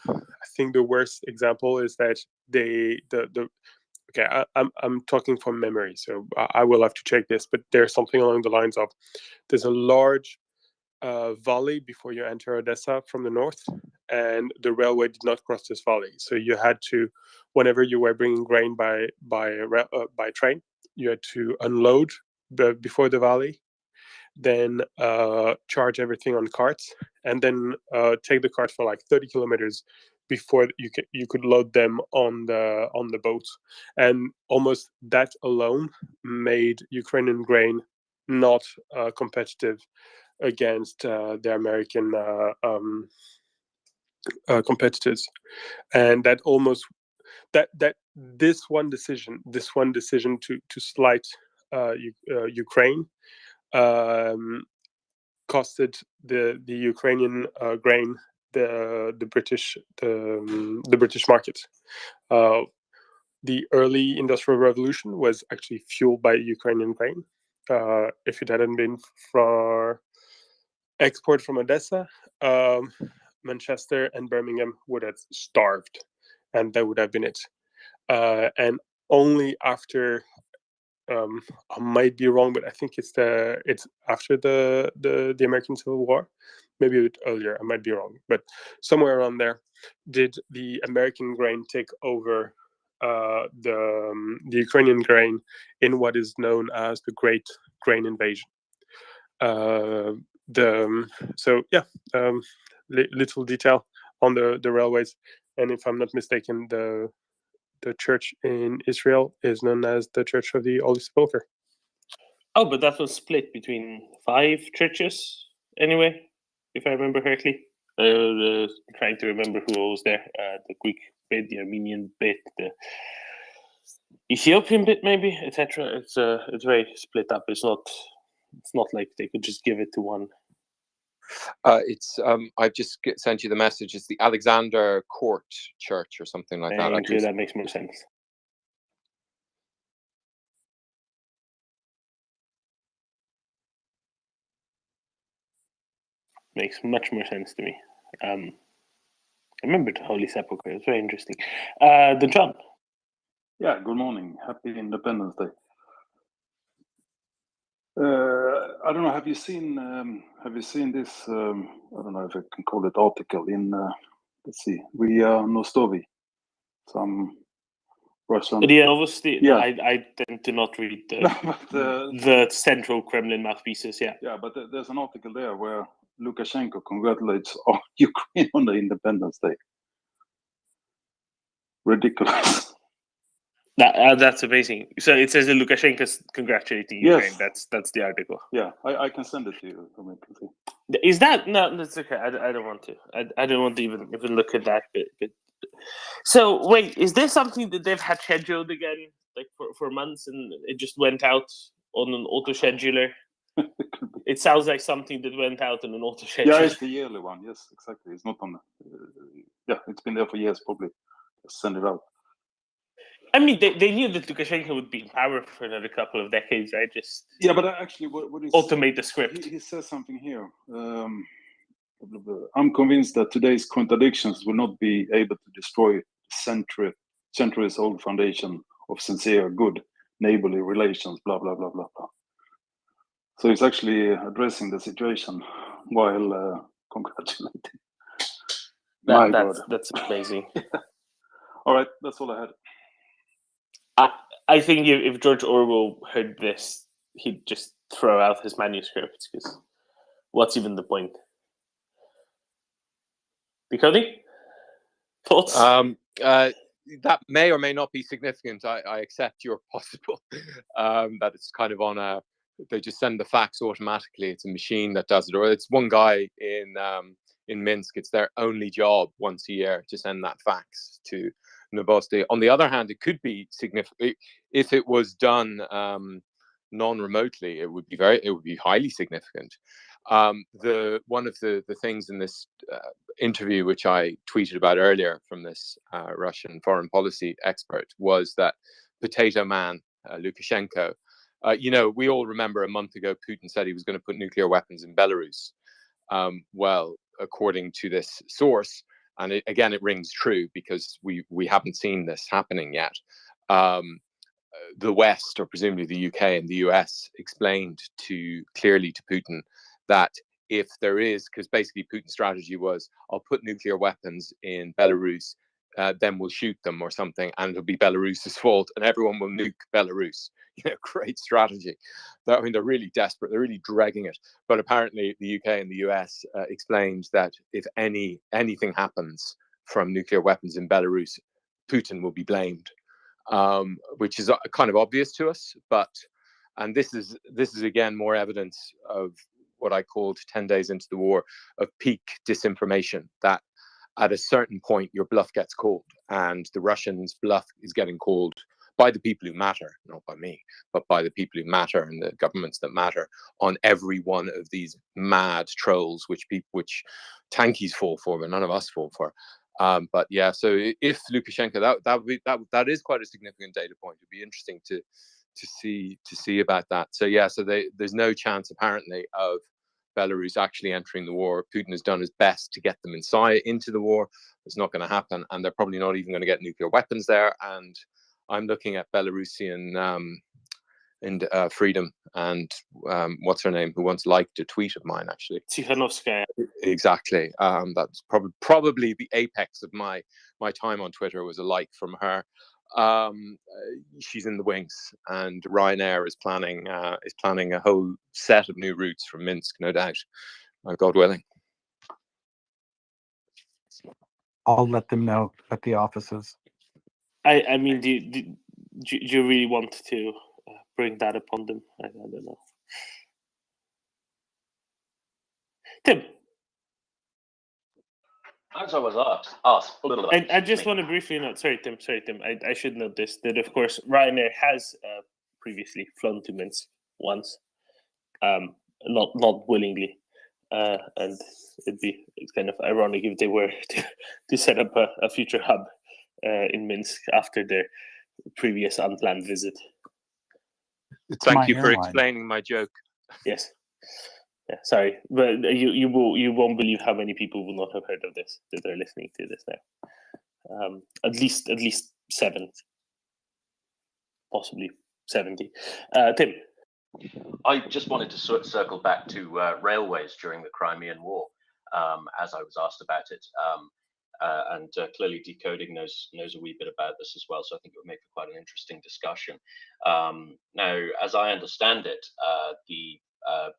think the worst example is that okay, I'm talking from memory, so I will have to check this, but there's something along the lines of there's a large valley before you enter Odessa from the north, and the railway did not cross this valley. So you had to, whenever you were bringing grain by train, you had to unload before the valley, then charge everything on carts, and then take the cart for like 30 kilometers before you could load them on the boat. And almost that alone made Ukrainian grain not competitive against the American competitors. And that almost that this one decision to slight Ukraine costed the Ukrainian grain the British market. The early Industrial Revolution was actually fueled by Ukrainian grain. If it hadn't been for export from Odessa, Manchester and Birmingham would have starved, and that would have been it. And only after, I might be wrong, but I think it's after the American Civil War, maybe a bit earlier. I might be wrong, but somewhere around there, did the American grain take over the Ukrainian grain in what is known as the Great Grain Invasion. Little detail on the railways, and if I'm not mistaken, the church in Israel is known as the Church of the Holy Sepulchre. Oh, but that was split between 5 churches anyway, if I remember correctly. Trying to remember who was there. The Greek bit, the Armenian bit, the Ethiopian bit, maybe, etc. It's very split up. It's not like they could just give it to one. I've just sent you the message. It's the Alexander Court Church or something like that. Thank you. That makes more sense. Makes much more sense to me. I remember the Holy Sepulchre. It's very interesting. The John. Yeah, good morning. Happy Independence Day. I don't know. Have you seen this? I don't know if I can call it article in. Let's see. Ria Nostovi, some Russian. Ria Novosti. Yeah. No, I tend to not read the central Kremlin mouthpieces. Yeah. Yeah, but there's an article there where Lukashenko congratulates all Ukraine on the Independence Day. Ridiculous. That's amazing. So it says that Lukashenko's congratulating Ukraine. Yes. That's the article. Yeah, I can send it to you. Is that no? That's okay. I don't want to. I don't want to even look at that bit. So wait, is there something that they've had scheduled again, like for months, and it just went out on an auto scheduler? It sounds like something that went out on an auto scheduler. Yeah, it's the yearly one. Yes, exactly. It's not on. Yeah, it's been there for years. Probably just send it out. I mean, they knew that Lukashenko would be in power for another couple of decades, right? Just yeah, but actually, what is automate the script? He says something here. I'm convinced that today's contradictions will not be able to destroy centuries-old foundation of sincere, good, neighborly relations. Blah blah blah blah blah. So he's actually addressing the situation while congratulating. That's amazing. All right, that's all I had. I think if George Orwell heard this, he'd just throw out his manuscripts, because what's even the point? Decoding? Thoughts? That may or may not be significant. I accept your possible that it's kind of on a. They just send the fax automatically. It's a machine that does it, or it's one guy in Minsk. It's their only job once a year to send that fax to Novosti. On the other hand, it could be significant if it was done non-remotely, it would be highly significant. One of the things in this interview, which I tweeted about earlier from this Russian foreign policy expert, was that Potato Man Lukashenko. We all remember a month ago Putin said he was going to put nuclear weapons in Belarus. Well, according to this source, and it rings true because we haven't seen this happening yet. The West, or presumably the UK and the US, explained clearly to Putin that if there is, because basically Putin's strategy was, I'll put nuclear weapons in Belarus, then we'll shoot them or something, and it'll be Belarus's fault, and everyone will nuke Belarus. Great strategy. I mean, they're really desperate. They're really dragging it. But apparently, the UK and the US explained that if anything happens from nuclear weapons in Belarus, Putin will be blamed, which is kind of obvious to us. And this is again more evidence of what I called 10 days into the war of peak disinformation, that at a certain point your bluff gets called, and the Russians' bluff is getting called by the people who matter, not by me, but by the people who matter and the governments that matter, on every one of these mad trolls, which tankies fall for, but none of us fall for. But yeah, so if Lukashenko, that is quite a significant data point. It'd be interesting to see about that. So yeah, so there's no chance apparently of Belarus actually entering the war. Putin has done his best to get them into the war. It's not going to happen, and they're probably not even going to get nuclear weapons there. And I'm looking at Belarusian freedom, and what's her name, who once liked a tweet of mine, actually. Tikhanovskaya. Exactly. That's probably the apex of my time on Twitter, was a like from her. She's in the wings, and Ryanair is planning a whole set of new routes from Minsk, no doubt, God willing. I'll let them know at the offices. I mean, do you really want to bring that upon them? I don't know. Tim. As I was asked. I just want to briefly note. Sorry, Tim. I should note this, that of course Ryanair has previously flown to Minsk once, not willingly, and it's kind of ironic if they were to set up a future hub in Minsk after their previous unplanned visit. Thank you for explaining my joke. Yes. Yeah, sorry, but you won't believe how many people will not have heard of this, that are listening to this now. At least 7, possibly 70. Tim. I just wanted to circle back to railways during the Crimean War, as I was asked about it, and clearly Decoding knows a wee bit about this as well. So I think it would make for quite an interesting discussion. Now, as I understand it, the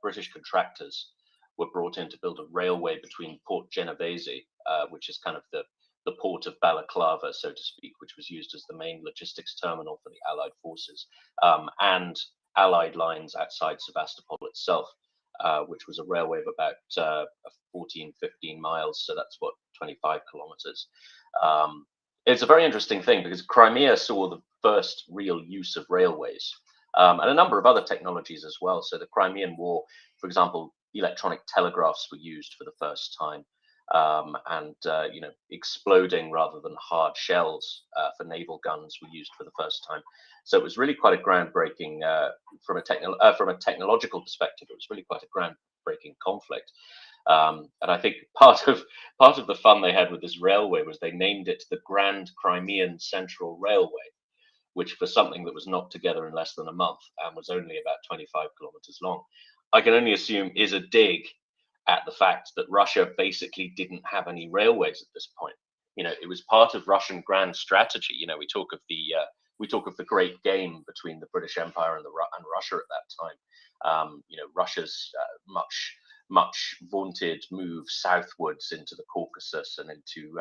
British contractors were brought in to build a railway between Port Genovese, which is kind of the port of Balaclava, so to speak, which was used as the main logistics terminal for the Allied forces, and Allied lines outside Sevastopol itself, which was a railway of about 14, 15 miles. So that's 25 kilometers. It's a very interesting thing because Crimea saw the first real use of railways. And a number of other technologies as well. So the Crimean War, for example, electronic telegraphs were used for the first time, and exploding rather than hard shells for naval guns were used for the first time. So it was really quite a groundbreaking from a technological perspective. It was really quite a groundbreaking conflict. And I think part of the fun they had with this railway was they named it the Grand Crimean Central Railway, which for something that was knocked together in less than a month and was only about 25 kilometers long, I can only assume is a dig at the fact that Russia basically didn't have any railways at this point. It was part of Russian grand strategy. We talk of the great game between the British Empire and Russia at that time. Russia's much vaunted move southwards into the Caucasus and into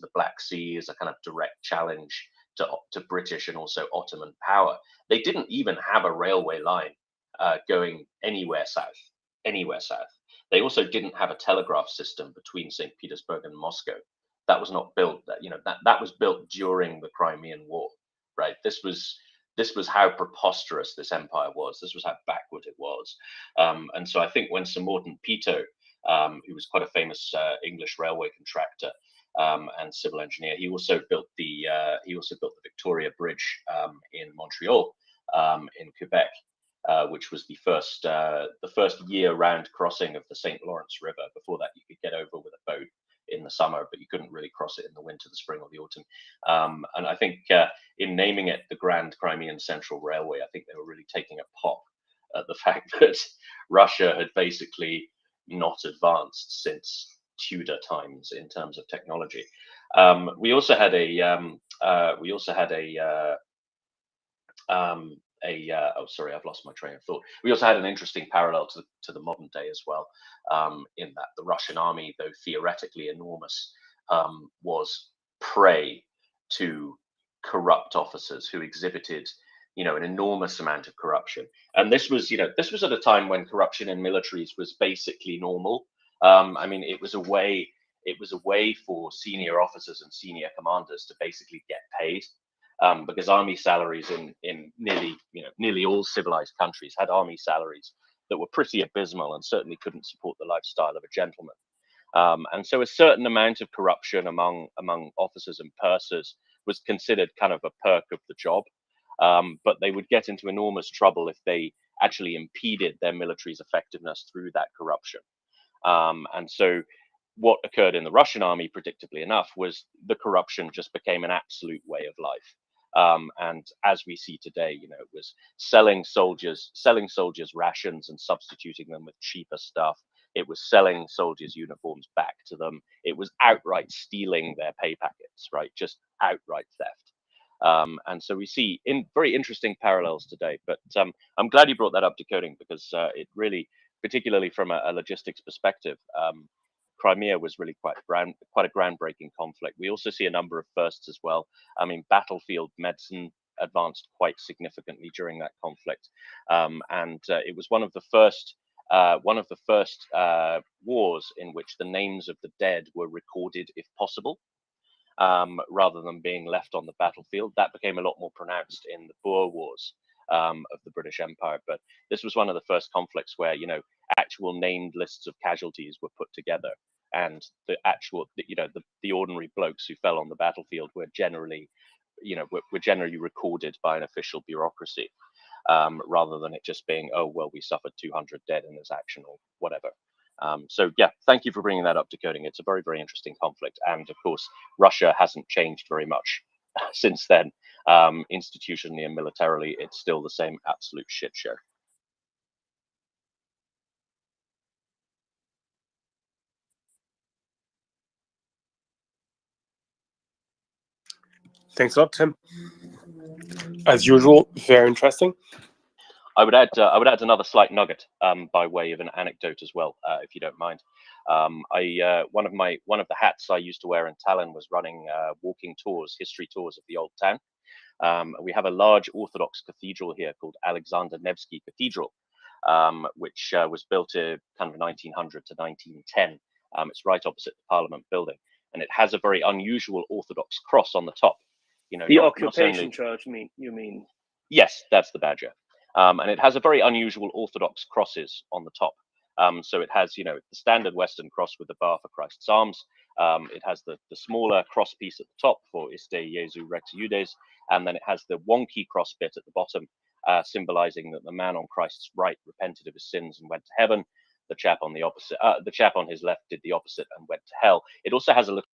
the Black Sea as a kind of direct challenge to British and also Ottoman power. They didn't even have a railway line going anywhere south. They also didn't have a telegraph system between St. Petersburg and Moscow. That was not built. That was built during the Crimean War, right? This was this was how preposterous this empire was. This was how backward it was. And so I think when Sir Morton Peto, who was quite a famous English railway contractor and civil engineer, he also built the Victoria Bridge in Montreal, in Quebec, which was the first year-round crossing of the St. Lawrence River. Before that, you could get over with a boat in the summer, but you couldn't really cross it in the winter, the spring, or the autumn. And I think in naming it the Grand Crimean Central Railway, I think they were really taking a pop at the fact that Russia had basically not advanced since Tudor times in terms of technology. We also had oh, sorry, I've lost my train of thought. We also had an interesting parallel to the modern day as well, in that the Russian army, though theoretically enormous, was prey to corrupt officers who exhibited, an enormous amount of corruption. And this was at a time when corruption in militaries was basically normal. I mean, it was a way for senior officers and senior commanders to basically get paid. Because army salaries in nearly all civilized countries had army salaries that were pretty abysmal and certainly couldn't support the lifestyle of a gentleman. And so a certain amount of corruption among officers and pursers was considered kind of a perk of the job. But they would get into enormous trouble if they actually impeded their military's effectiveness through that corruption. And so what occurred in the Russian army, predictably enough, was the corruption just became an absolute way of life. And as we see today, it was selling soldiers rations and substituting them with cheaper stuff. It was selling soldiers uniforms back to them. It was outright stealing their pay packets, right? Just outright theft. And so we see very interesting parallels today. But I'm glad you brought that up, Decoding, because it really, particularly from a logistics perspective, Crimea was really quite a groundbreaking conflict. We also see a number of firsts as well. I mean, battlefield medicine advanced quite significantly during that conflict, and it was one of the first wars in which the names of the dead were recorded, if possible, rather than being left on the battlefield. That became a lot more pronounced in the Boer Wars of the British Empire. But this was one of the first conflicts where actual named lists of casualties were put together, and the ordinary blokes who fell on the battlefield were generally recorded by an official bureaucracy, rather than it just being, oh well, we suffered 200 dead in this action or whatever. So yeah, thank you for bringing that up, Decoding. It's a very, very interesting conflict, and of course Russia hasn't changed very much since then. Institutionally and militarily, it's still the same absolute shit show. Thanks a lot, Tim. As usual, very interesting. I would add another slight nugget by way of an anecdote as well, if you don't mind. One of the hats I used to wear in Tallinn was running walking tours, history tours of the old town. We have a large Orthodox cathedral here called Alexander Nevsky Cathedral, which was built in kind of 1900 to 1910. It's right opposite the Parliament building, and it has a very unusual Orthodox cross on the top. The occupation church, you mean? Yes, that's the badger. And it has a very unusual Orthodox crosses on the top. So it has, the standard Western cross with the bar for Christ's arms. It has the smaller cross piece at the top for Iste Jesu Rex Iudes, and then it has the wonky cross bit at the bottom, symbolizing that the man on Christ's right repented of his sins and went to heaven. The chap on his left did the opposite and went to hell. It also has a little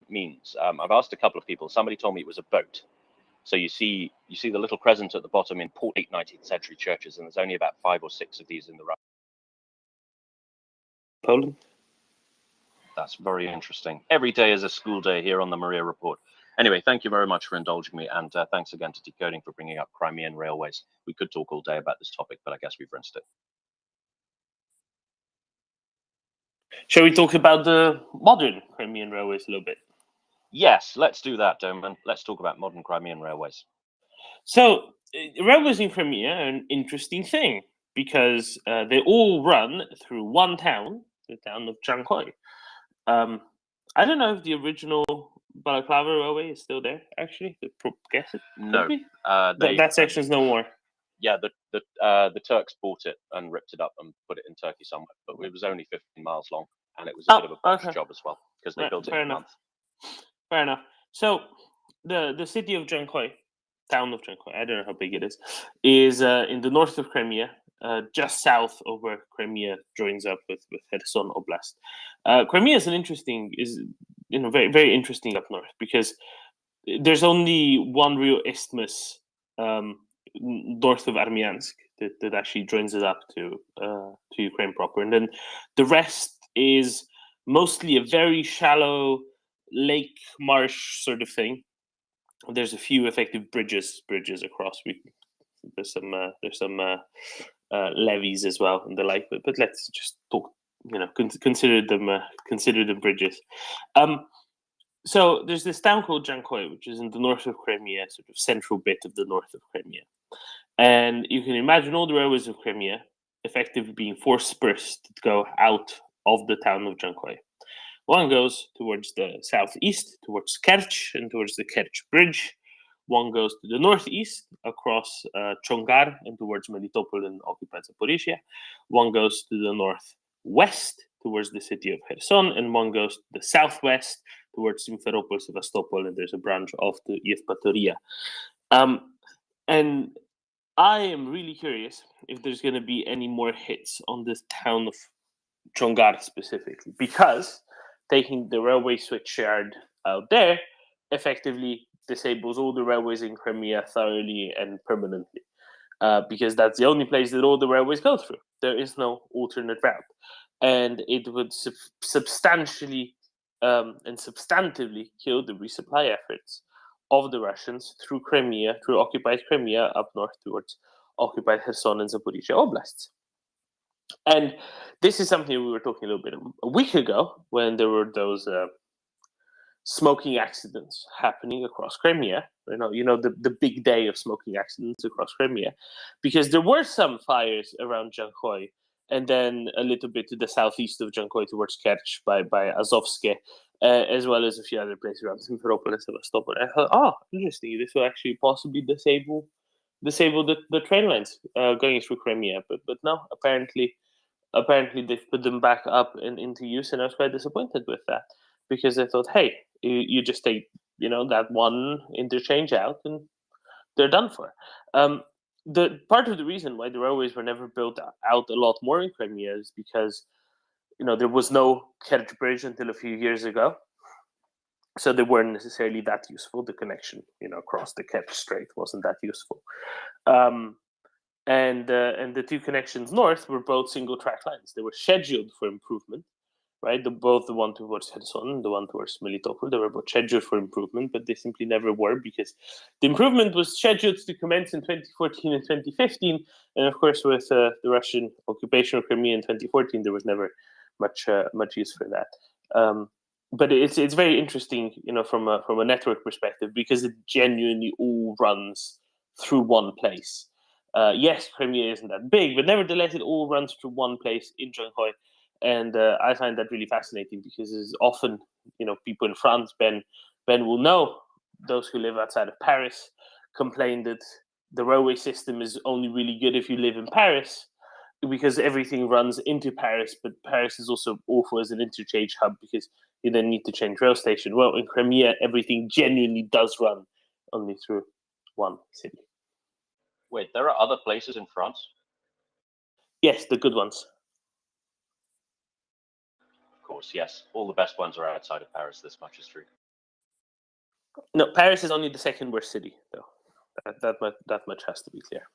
means. I've asked a couple of people. Somebody told me it was a boat. So you see the little crescent at the bottom in late 19th century churches, and there's only about 5 or 6 of these in the round. Poland. That's very interesting. Every day is a school day here on the Maria Report. Anyway, thank you very much for indulging me, and thanks again to Decoding for bringing up Crimean railways. We could talk all day about this topic, but I guess we've rinsed it. Shall we talk about the modern Crimean railways a little bit? Yes, let's do that, Doman. Let's talk about modern Crimean railways. So, railways in Crimea are an interesting thing because they all run through one town, the town of Jankoy. I don't know if the original Balaclava railway is still there, actually. Guess it? No. That section's no more. Yeah, the Turks bought it and ripped it up and put it in Turkey somewhere, but it was only 15 miles long, and it was a bit of a botched job as well, because they built it in a month. Fair enough. So, the city of Jankoy, town of Jankoy, I don't know how big it is in the north of Crimea, just south of where Crimea joins up with Kherson Oblast. Crimea is very, very interesting up north because there's only one real isthmus north of Armyansk that actually joins us up to Ukraine proper, and then the rest is mostly a very shallow lake marsh sort of thing. There's a few effective bridges across. There's some levees as well and the like, but let's just talk. Consider them bridges. So there's this town called Jankoy, which is in the north of Crimea, sort of central bit of the north of Crimea, and you can imagine all the railways of Crimea effectively being four spurs that go out of the town of Jankoy. One goes towards the southeast, towards Kerch and towards the Kerch Bridge. One goes to the northeast, across Chongar and towards Melitopol and occupied Zaporizhia. One goes to the northwest, towards the city of Kherson, and one goes to the southwest, towards Simferopol, Sevastopol, and there's a branch off to Yevpatoria. And I am really curious if there's going to be any more hits on this town of Chongar specifically, because taking the railway switchyard out there effectively disables all the railways in Crimea thoroughly and permanently, because that's the only place that all the railways go through. There is no alternate route, and it would substantially and substantively kill the resupply efforts of the Russians through Crimea, through occupied Crimea up north towards occupied Kherson and Zaporizhia oblasts. And this is something we were talking a little bit a week ago when there were those smoking accidents happening across Crimea. The big day of smoking accidents across Crimea, because there were some fires around Jankoy, and then a little bit to the southeast of Jankoy towards Kerch by Azovske, as well as a few other places around Simferopol and Sevastopol. I thought, interesting, this will actually possibly disable the train lines going through Crimea, but no, apparently they've put them back up and into use, and I was quite disappointed with that, because I thought, hey, you just take that one interchange out and they're done for. The part of the reason why the railways were never built out a lot more in Crimea is because there was no Kerch Bridge until a few years ago, so they weren't necessarily that useful. The connection across the Kerch Strait wasn't that useful. And the two connections north were both single track lines. They were scheduled for improvement, right? Both the one towards Kherson and the one towards Melitopol, they were both scheduled for improvement, but they simply never were, because the improvement was scheduled to commence in 2014 and 2015, and of course with the Russian occupation of Crimea in 2014, there was never much use for that. But it's very interesting, from a network perspective, because it genuinely all runs through one place. Yes, Crimea isn't that big, but nevertheless, it all runs through one place in Jankoy. And I find that really fascinating, because it's often, people in France, Ben will know, those who live outside of Paris, complain that the railway system is only really good if you live in Paris, because everything runs into Paris, but Paris is also awful as an interchange hub, because you then need to change rail station. Well, in Crimea, everything genuinely does run only through one city. Wait, there are other places in France? Yes, the good ones. Of course, yes. All the best ones are outside of Paris. This much is true. No, Paris is only the second worst city, though. That much has to be clear.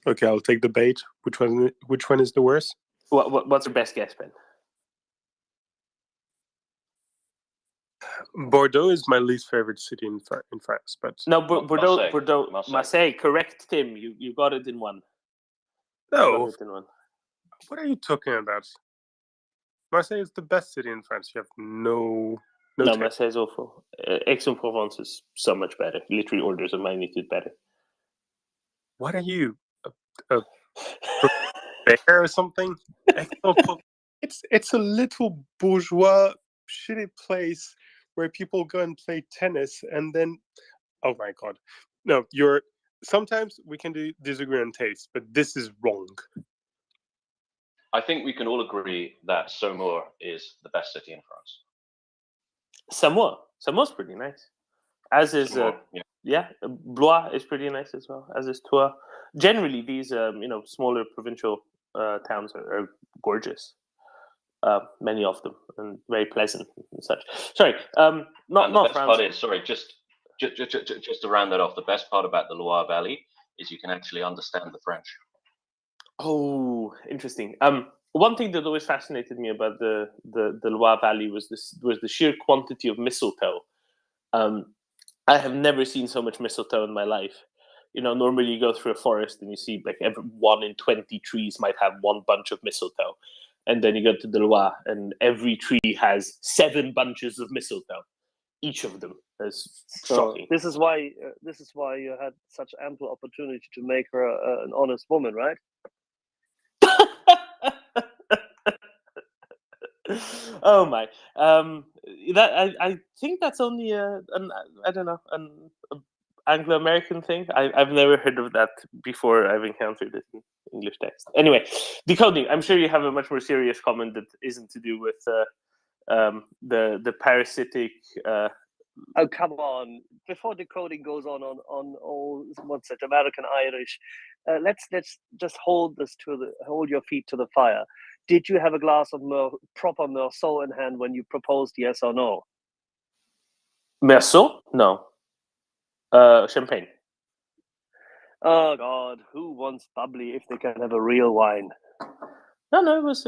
Okay, I'll take the bait. Which one is the worst? What's your best guess, Ben? Bordeaux is my least favorite city in France, but No, Bordeaux, Marseille. Marseille. Correct, Tim. You got it in one. no. You got it in one. What are you talking about? Marseille is the best city in France. You have no. No, Marseille is awful. Aix-en-Provence is so much better. Literally orders of magnitude better. What are you, a bear or something? It's a little bourgeois, shitty place where people go and play tennis, and then, oh my god, no, you're. Sometimes we can disagree on taste, but this is wrong. I think we can all agree that Saumur is the best city in France. Saumur's pretty nice. As is Blois is pretty nice as well. As is Tours. Generally, these smaller provincial towns are gorgeous. Many of them, and very pleasant and such. Sorry, not best France. part is, sorry, just to round that off, the best part about the Loire Valley is you can actually understand the French. Oh, interesting. One thing that always fascinated me about the Loire Valley was the sheer quantity of mistletoe. I have never seen so much mistletoe in my life. Normally you go through a forest and you see like every 1 in 20 trees might have one bunch of mistletoe, and then you go to the Loire and every tree has 7 bunches of mistletoe. Each of them is shocking. This is why you had such ample opportunity to make her an honest woman, right? Oh my! I think that's only an Anglo-American thing. I've never heard of that before. I've encountered it in English text. Anyway, decoding. I'm sure you have a much more serious comment that isn't to do with the parasitic. Oh come on! Before decoding goes on all what's it, American Irish, let's just hold your feet to the fire. Did you have a glass of proper Meursault in hand when you proposed, yes or no? Meursault? No. Champagne. Oh God, who wants bubbly if they can have a real wine? No, it was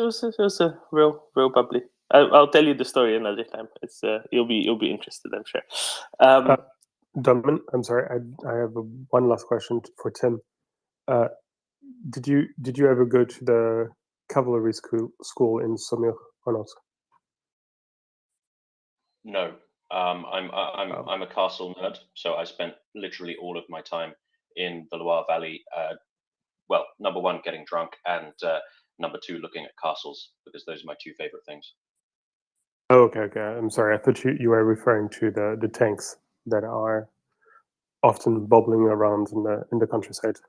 a real bubbly. I'll tell you the story another time. It's you'll be interested, I'm sure. Donovan, I'm sorry, I have one last question for Tim. Did you ever go to the cavalry school in Saumur or not? No, I'm a castle nerd, so I spent literally all of my time in the Loire Valley. Well, number 1, getting drunk, and number 2, looking at castles, because those are my 2 favorite things. Oh, okay. I'm sorry. I thought you were referring to the tanks that are often bubbling around in the countryside.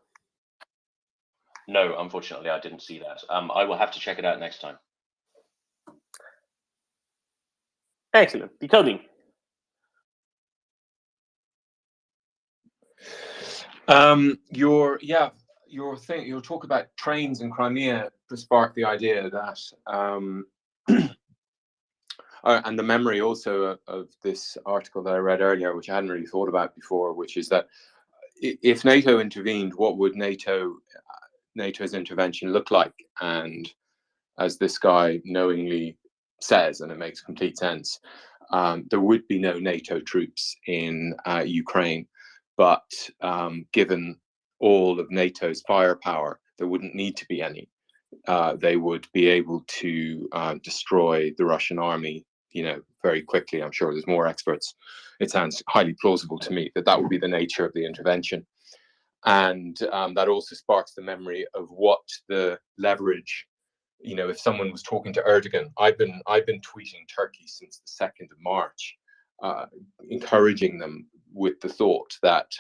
No, unfortunately, I didn't see that. I will have to check it out next time. Excellent. Decoding. Your talk about trains in Crimea sparked the idea that, and the memory also of this article that I read earlier, which I hadn't really thought about before, which is that if NATO intervened, what would NATO's intervention look like? And as this guy knowingly says, and it makes complete sense, there would be no NATO troops in Ukraine, but given all of NATO's firepower, there wouldn't need to be any. They would be able to destroy the Russian army, very quickly. I'm sure there's more experts. It sounds highly plausible to me that would be the nature of the intervention. And that also sparks the memory of what the leverage, if someone was talking to Erdogan. I've been tweeting Turkey since the 2nd of March, encouraging them with the thought that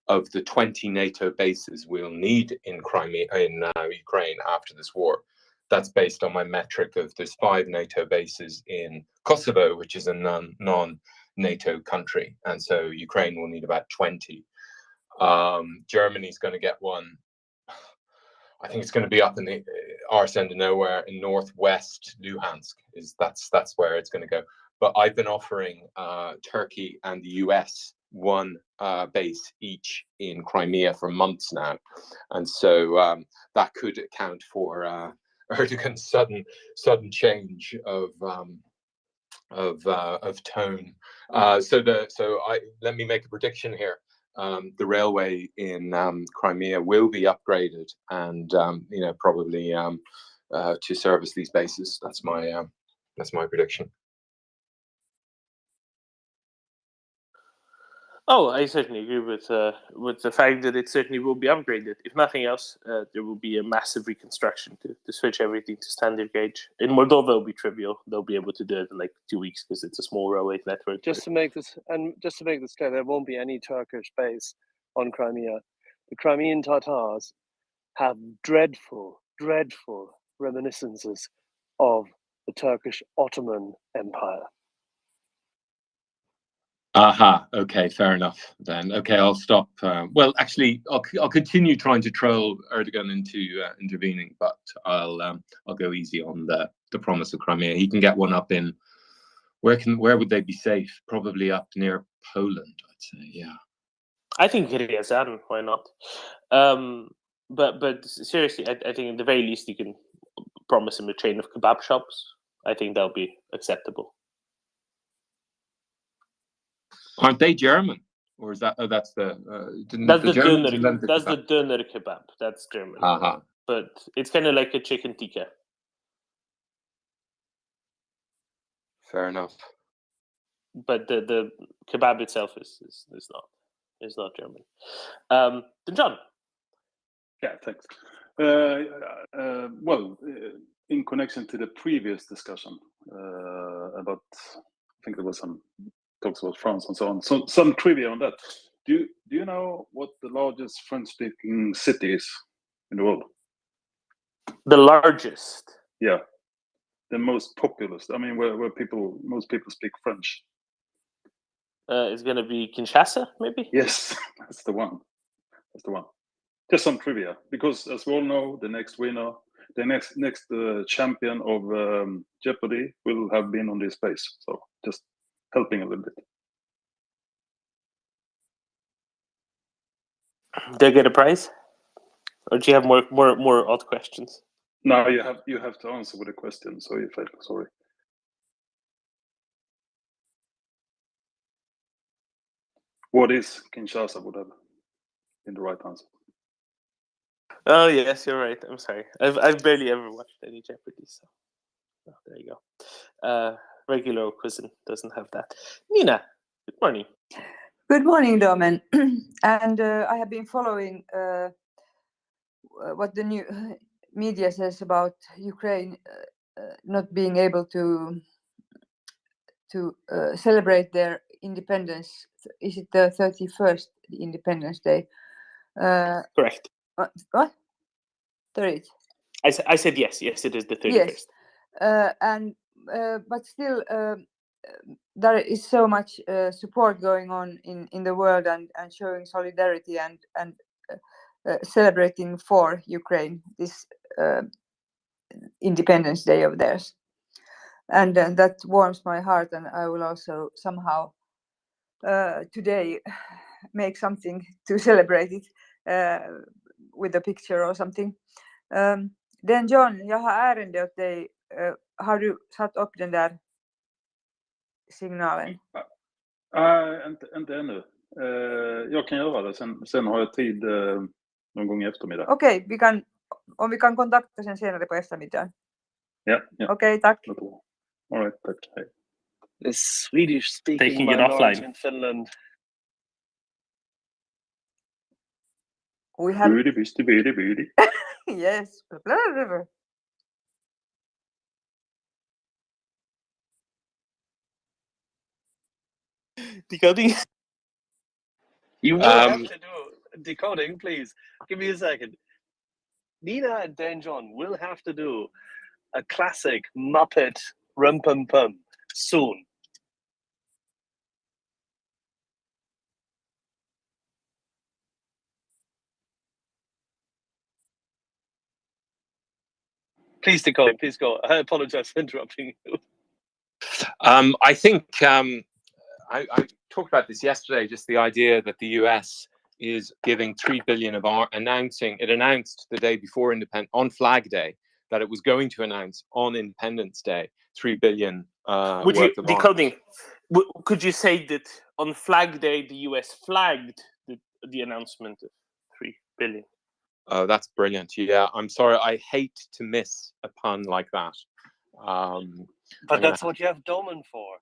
of the 20 NATO bases we'll need in Ukraine after this war, that's based on my metric of there's 5 NATO bases in Kosovo, which is a non-NATO country, and so Ukraine will need about 20. Germany's going to get one. I think it's going to be up in the arse end of nowhere in northwest Luhansk. That's where it's going to go. but I've been offering Turkey and the US one base each in Crimea for months now, and so that could account for Erdogan's sudden change of tone. Let me make a prediction here. The railway in Crimea will be upgraded, and probably to service these bases. That's my prediction. Oh, I certainly agree with the fact that it certainly will be upgraded. If nothing else, there will be a massive reconstruction to switch everything to standard gauge. In Moldova, it'll be trivial. They'll be able to do it in like 2 weeks because it's a small railway network. Just to make this clear, there won't be any Turkish base on Crimea. The Crimean Tatars have dreadful reminiscences of the Turkish Ottoman Empire. Aha. Okay, fair enough then. Okay, I'll stop. Well, actually, I'll continue trying to troll Erdogan into intervening, but I'll go easy on the promise of Crimea. He can get one up in where would they be safe? Probably up near Poland, I'd say. Yeah. I think Ryazan, why not? But seriously, I think at the very least you can promise him a chain of kebab shops. I think that'll be acceptable. Aren't they German, or is that? Oh, that's the. That's the Germans doner. invented That's kebab? the doner kebab. That's German. Aha. But it's kind of like a chicken tikka. Fair enough. But the kebab itself is not German. Then John. Yeah, thanks. In connection to the previous discussion about, I think there was some talks about France and so on. So some trivia on that. Do you know what the largest French-speaking city is in the world? The largest. Yeah, the most populous. I mean, where most people speak French. Is going to be Kinshasa, maybe? Yes, that's the one. Just some trivia, because as we all know, the next winner, the next champion of Jeopardy will have been on this base. So just helping a little bit. Do I get a prize? Or do you have more odd questions? No, you have to answer with a question. So you failed. Sorry. What is Kinshasa would have been the right answer. Oh yes, you're right. I'm sorry. I've barely ever watched any Jeopardy, so there you go. Regular Quizen doesn't have that. Nina, good morning. Good morning, Domen. And I have been following what the new media says about Ukraine not being able to celebrate their independence. Is it the 31st, the Independence Day? Correct. What? 30th. I said yes. Yes, it is the 31st. Yes. But still, there is so much support going on in the world and showing solidarity and celebrating for Ukraine this Independence Day of theirs. And that warms my heart, and I will also somehow today make something to celebrate it with a picture or something. Den John, jag har ärende åt dig. Har du satt upp den där signalen? Inte ännu. Jag kan göra det. Sen har jag tid någon gång i eftermiddag. Okej, om vi kan kontakta sen senare på eftermiddagen. Ja. Okej, tack. All right, tack. Hej. The Swedish-speaking Taking it minority offline. in Finland. We have... Booty. Yes. Decoding. You will have to do decoding, please. Give me a second. Nina and Dan John will have to do a classic Muppet Rum Pum Pum soon. Please decode. Please go. I apologize for interrupting you. I think I talked about this yesterday. Just the idea that the US is giving $3 billion of it announced the day before on Flag Day that it was going to announce on Independence Day $3 billion Would you worth of decoding? Could you say that on Flag Day the US flagged the announcement of $3 billion? Oh, that's brilliant. Yeah, I'm sorry. I hate to miss a pun like that. But that's what you have Doman for.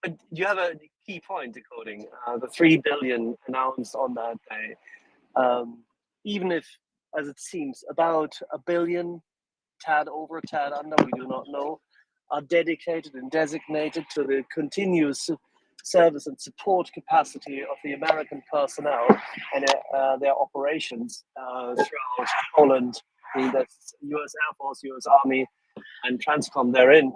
But you have a key point, decoding. The 3 billion announced on that day, even if, as it seems, about $1 billion, tad over, tad under, we do not know, are dedicated and designated to the continuous service and support capacity of the American personnel and their operations throughout Poland, the US Air Force, US Army, and Transcom therein.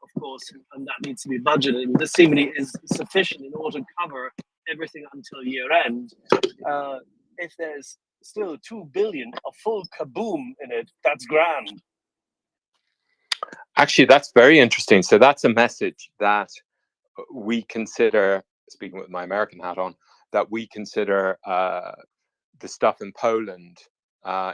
Of course, and that needs to be budgeted. And this seemingly is sufficient in order to cover everything until year end. If there's still 2 billion, a full kaboom in it, that's grand. Actually, that's very interesting. So that's a message that we consider, speaking with my American hat on, that we consider the stuff in Poland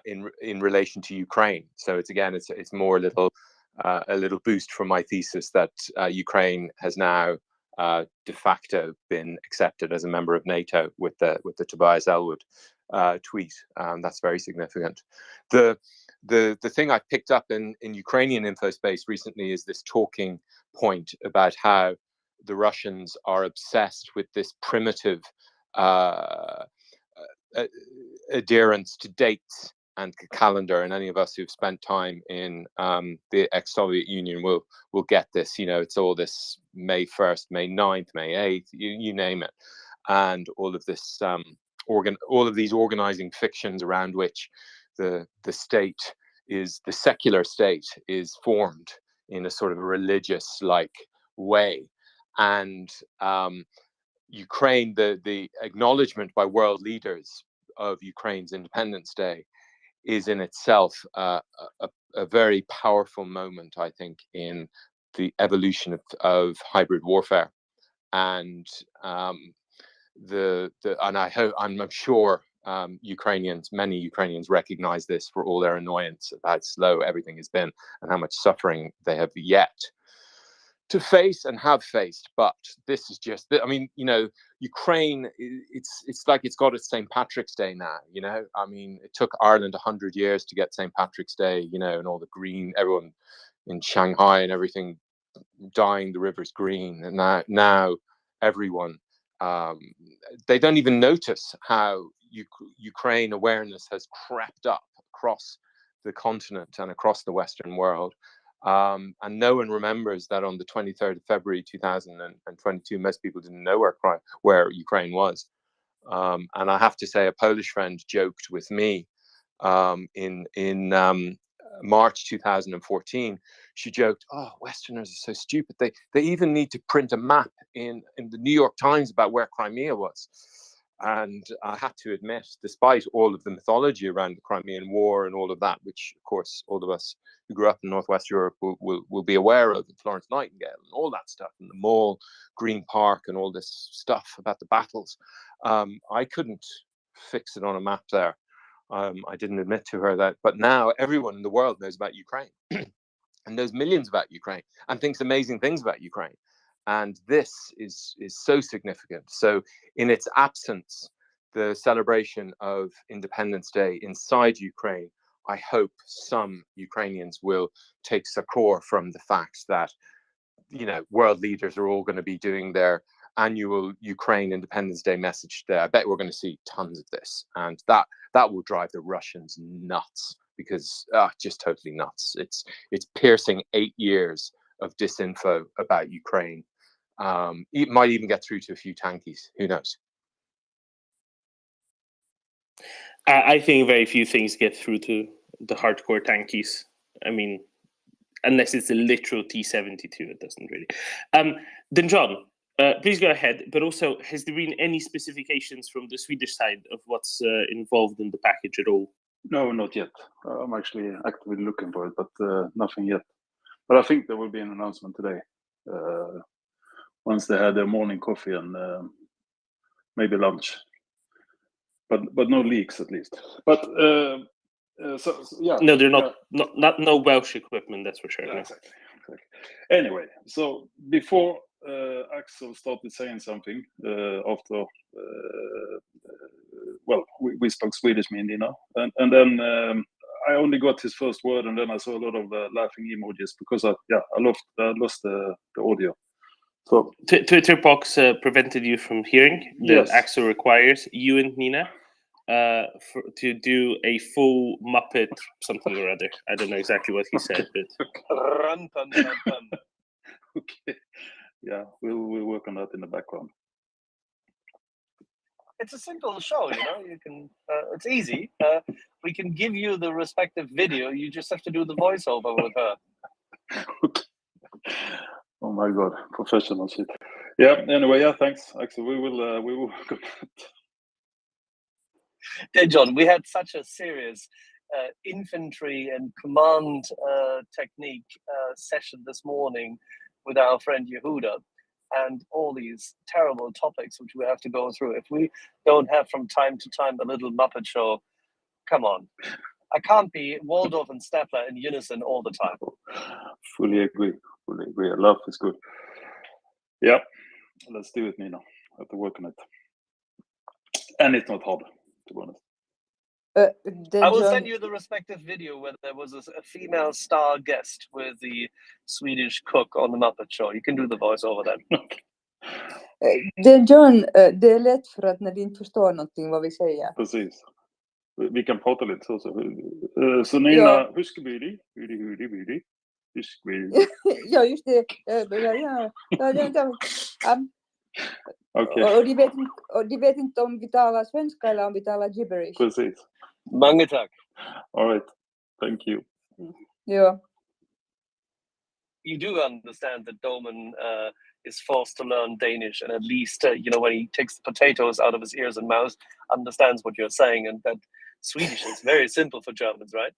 in relation to Ukraine. So it's more a little boost from my thesis that Ukraine has now de facto been accepted as a member of NATO with the Tobias Ellwood tweet. That's very significant. The thing I picked up in Ukrainian info space recently is this talking point about how the Russians are obsessed with this primitive adherence to dates and calendar, and any of us who've spent time in the ex-Soviet Union will get this. It's all this May 1st, May 9th, May 8th, you name it, and all of this all of these organizing fictions around which the secular state is formed in a sort of religious like way. And Ukraine, the acknowledgement by world leaders of Ukraine's Independence Day is in itself a very powerful moment, I think, in the evolution of hybrid warfare. And I'm sure many Ukrainians recognize this for all their annoyance at how slow everything has been and how much suffering they have yet to face and have faced. But this is just, Ukraine, it's like it's got its St. Patrick's Day now, it took Ireland 100 years to get St. Patrick's Day, and all the green, everyone in Shanghai and everything dyeing the rivers green. And now everyone, they don't even notice how Ukraine awareness has crept up across the continent and across the Western world. And no one remembers that on the 23rd of February 2022, most people didn't know where Ukraine was. And I have to say, a Polish friend joked with me in March 2014. She joked, "Oh, Westerners are so stupid. They even need to print a map in the New York Times about where Crimea was." And I have to admit, despite all of the mythology around the Crimean War and all of that, which of course all of us who grew up in Northwest Europe will be aware of, and Florence Nightingale and all that stuff, and the Mall, Green Park, and all this stuff about the battles, I couldn't fix it on a map there. I didn't admit to her that, but now everyone in the world knows about Ukraine and knows millions about Ukraine and thinks amazing things about Ukraine. And this is so significant. So in its absence, the celebration of Independence Day inside Ukraine, I hope some Ukrainians will take succor from the fact that, world leaders are all going to be doing their annual Ukraine Independence Day message there. I bet we're going to see tons of this, and that will drive the Russians nuts, because just totally nuts. It's piercing 8 years of disinfo about Ukraine. It might even get through to a few tankies. Who knows? I think very few things get through to the hardcore tankies. I mean, unless it's a literal T-72, it doesn't really. Then John, please go ahead. But also, has there been any specifications from the Swedish side of what's involved in the package at all? No, not yet. I'm actually actively looking for it, but nothing yet. But I think there will be an announcement today. Once they had their morning coffee and maybe lunch. But no leaks at least. But so yeah. No, they're not no Welsh equipment. That's for sure. Yeah, No. exactly. Anyway, so before Axel started saying something after, well, we spoke Swedish, me and Nina, and then I only got his first word, and then I saw a lot of laughing emojis because I lost the audio. So Twitter box prevented you from hearing. The Yes. Axel requires you and Nina to do a full Muppet something or other. I don't know exactly what he said, but Rum, pum, pum, pum. okay, yeah, we'll work on that in the background. It's a simple show, you know. You can. It's easy. We can give you the respective video. You just have to do the voiceover with her. Oh my god, professional shit. Yeah. Anyway, yeah. Thanks, Axel. We will work on that. Hey, John, we had such a serious infantry and command technique session this morning with our friend Yehuda, and all these terrible topics which we have to go through. If we don't have from time to time a little Muppet show, come on. I can't be Waldorf and Stapler in unison all the time. Fully agree. Fully agree. I love is good. Yeah. Let's do it, Nina. I have to work on it. And it's not hard, to be honest. I will send you the respective video where there was a female star guest with the Swedish cook on the Muppet Show. You can do the voiceover then. John, det är lätt för att när vi inte förstår någonting vad vi säger. Precis. Vi kan prata lite så. Så Nina, Ja. huskebidi, hudi, huskebidi. Ja, just det. Okej. Och de vet inte om vi talar svenska eller om vi talar gibberish. Precis. Mange tack. All right. Thank you. Ja. You do understand that Doman is forced to learn Danish, and at least, when he takes the potatoes out of his ears and mouth, understands what you're saying, and that Swedish is very simple for Germans, right?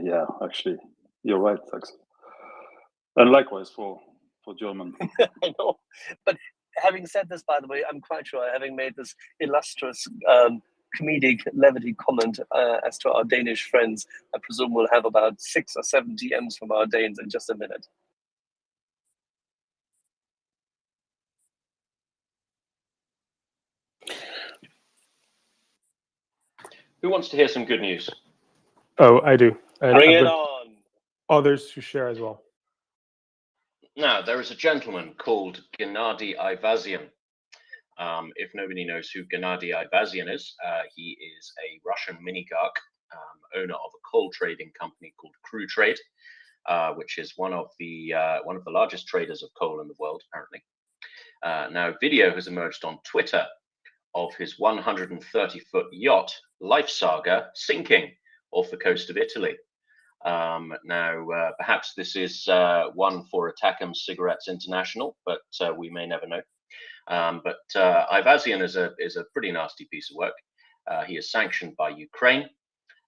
Yeah, actually, you're right, Axel. And likewise for German. I know. But having said this, by the way, I'm quite sure, having made this illustrious comedic levity comment as to our Danish friends, I presume we'll have about 6 or 7 DMs from our Danes in just a minute. Who wants to hear some good news? Oh, I do. And Bring I've it got on. others to share as well. Now, there is a gentleman called Gennady Ivazian. If nobody knows who Gennady Ivazian is, he is a Russian minigarch, owner of a coal trading company called Crew Trade, which is one of the largest traders of coal in the world, apparently. Now, video has emerged on Twitter of his 130-foot yacht, Life Saga, sinking off the coast of Italy. Now, perhaps this is one for Attack'em Cigarettes International, but we may never know. But Ivazian is a pretty nasty piece of work. He is sanctioned by Ukraine.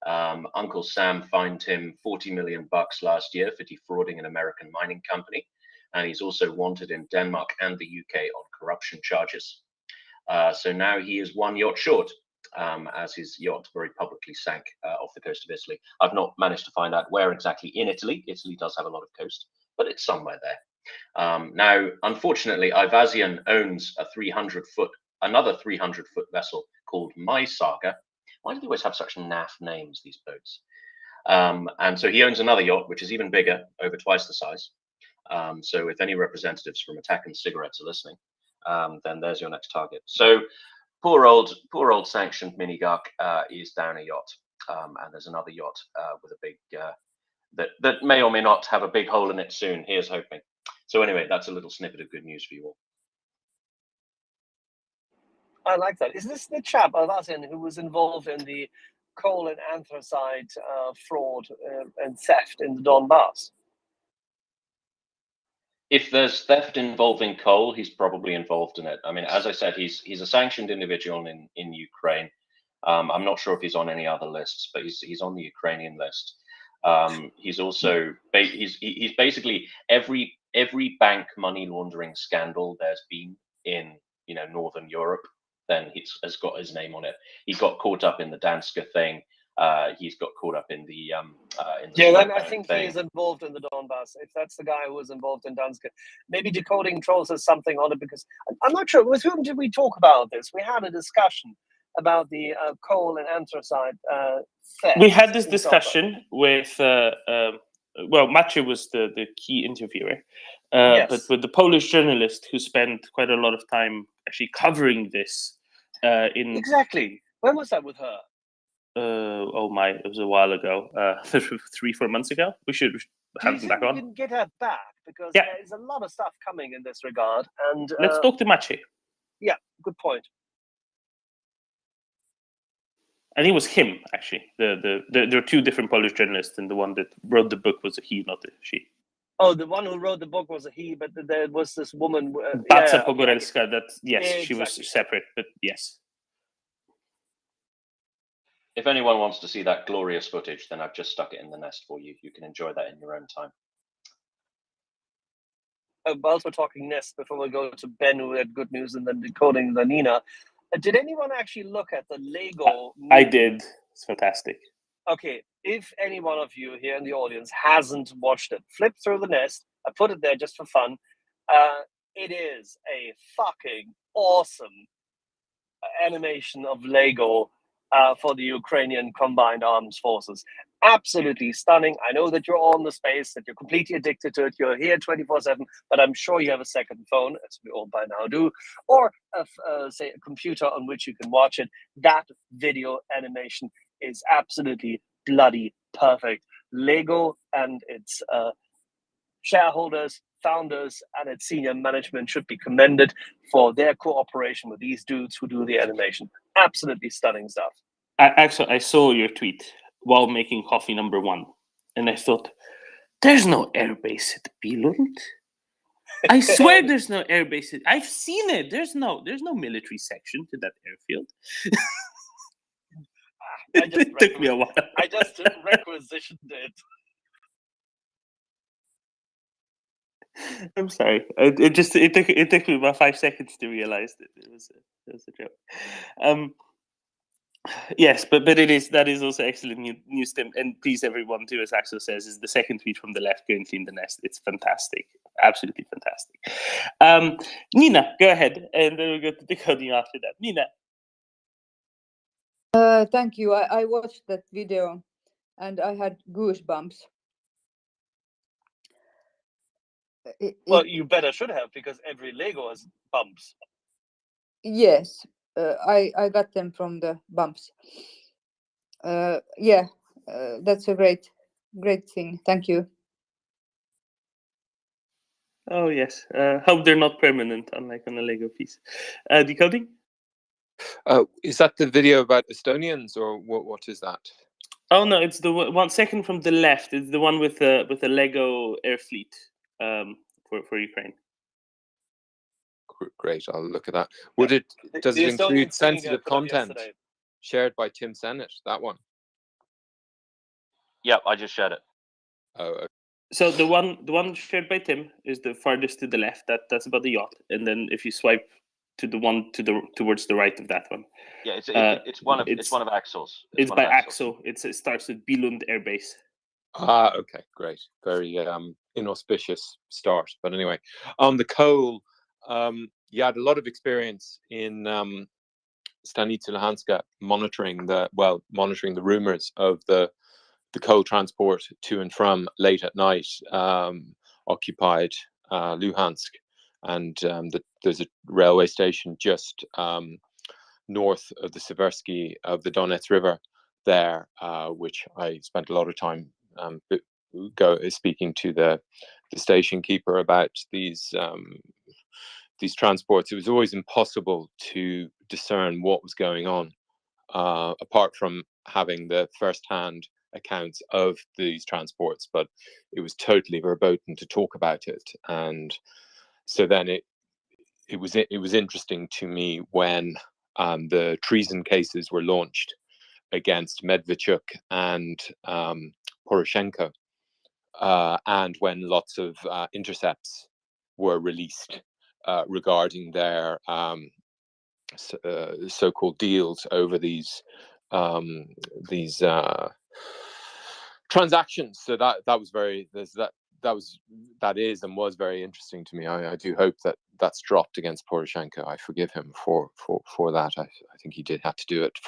Uncle Sam fined him $40 million last year for defrauding an American mining company, and he's also wanted in Denmark and the UK on corruption charges. So now he is one yacht short, as his yacht very publicly sank off the coast of Italy. I've not managed to find out where exactly in Italy. Italy does have a lot of coast, but it's somewhere there. Now, unfortunately, Ivazian owns another 300-foot vessel called My Saga. Why do they always have such naff names, these boats? And so he owns another yacht, which is even bigger, over twice the size. So if any representatives from Attack'em Cigarettes are listening, then there's your next target. So poor old sanctioned minigarch is down a yacht, and there's another yacht with a big that may or may not have a big hole in it soon. Here's hoping. So anyway, that's a little snippet of good news for you all. I like that. Is this the chap, Ivazian, who was involved in the coal and anthracite fraud and theft in the Donbass? If there's theft involving coal, he's probably involved in it. I mean, as I said, he's a sanctioned individual in Ukraine. I'm not sure if he's on any other lists, but he's on the Ukrainian list. He's also he's basically every bank money laundering scandal there's been in Northern Europe, then has got his name on it. He got caught up in the Danske thing. He's got caught up in the Yeah, then I Swedbank think thing. he is involved in the Donbass. If that's the guy who was involved in Danske, maybe Decoding Trolls has something on it, because I'm not sure with whom did we talk about this. We had a discussion about the coal and anthracite theft. We had this in discussion with Maciej was the key interviewer, Yes. but with the Polish journalist who spent quite a lot of time actually covering this. Exactly. When was that with her? It was a while ago, 3-4 months ago. We should Do have you them think back we on. can get her back? Because Yeah. there's a lot of stuff coming in this regard. And Let's talk to Maciej. Yeah, good point. I think it was him actually. There are two different Polish journalists, and the one that wrote the book was a he, not a she. Oh, the one who wrote the book was a he, but there was this woman. Baca Pogorelska. That yes, she was Exactly. separate, but yes. If anyone wants to see that glorious footage, then I've just stuck it in the nest for you. You can enjoy that in your own time. Whilst we're talking Nest, before we go to Ben, who had good news, and then Decoding the Nina, did anyone actually look at the Lego? I did. It's fantastic. Okay, if any one of you here in the audience hasn't watched it, flip through the Nest. I put it there just for fun. It is a fucking awesome animation of Lego for the Ukrainian Combined Armed Forces. Absolutely stunning. I know that you're all in the space, that you're completely addicted to it. You're here 24/7, but I'm sure you have a second phone, as we all by now do, or say a computer on which you can watch it. That video animation is absolutely bloody perfect. Lego and its shareholders, founders, and its senior management should be commended for their cooperation with these dudes who do the animation. Absolutely stunning stuff. I saw your tweet while making coffee number 1, and I thought, there's no airbase at Billund. I swear there's no airbase. I've seen it. There's no military section to that airfield. It took me a while. I just requisitioned it. I'm sorry. It took me about 5 seconds to realize that it was a joke. Yes, but that is also excellent news, Tim. And please, everyone, too, as Axel says, is the second tweet from the left currently in the nest. It's fantastic, absolutely fantastic. Nina, go ahead, and then we'll go to Decoding after that. Nina. Thank you. I watched that video, and I had goosebumps. Well, you better should have, because every Lego has bumps. Yes, I got them from the bumps. Yeah, that's a great thing. Thank you. Oh yes. Hope they're not permanent, unlike on a Lego piece. Decoding. Is that the video about Estonians, or what is that? Oh no, it's the one second from the left. It's the one with the Lego air fleet for Ukraine. Great, I'll look at that. Does it include sensitive content shared by Tim Sennett? That one. Yep, I just shared it. Oh. Okay. So the one shared by Tim is the farthest to the left. That's about the yacht, and then if you swipe to the one towards the right of that one. Yeah, it's one of Axel's. It's by Axel. It starts with Billund Air Base. Ah, okay, great. Very inauspicious start. But anyway, on the coal, you had a lot of experience in Stanice Luhanska monitoring the rumors of the coal transport to and from late at night occupied Luhansk, and there's a railway station just north of the Seversky of the Donets River there, which I spent a lot of time speaking to the station keeper about these transports. It was always impossible to discern what was going on, apart from having the first-hand accounts of these transports, but it was totally verboten to talk about it. And so then it was interesting to me when the treason cases were launched against Medvedchuk and Poroshenko, and when lots of intercepts were released regarding their so-called deals over these transactions. So that was very that is and was very interesting to me. I do hope that that's dropped against Poroshenko. I forgive him for that. I think he did have to do it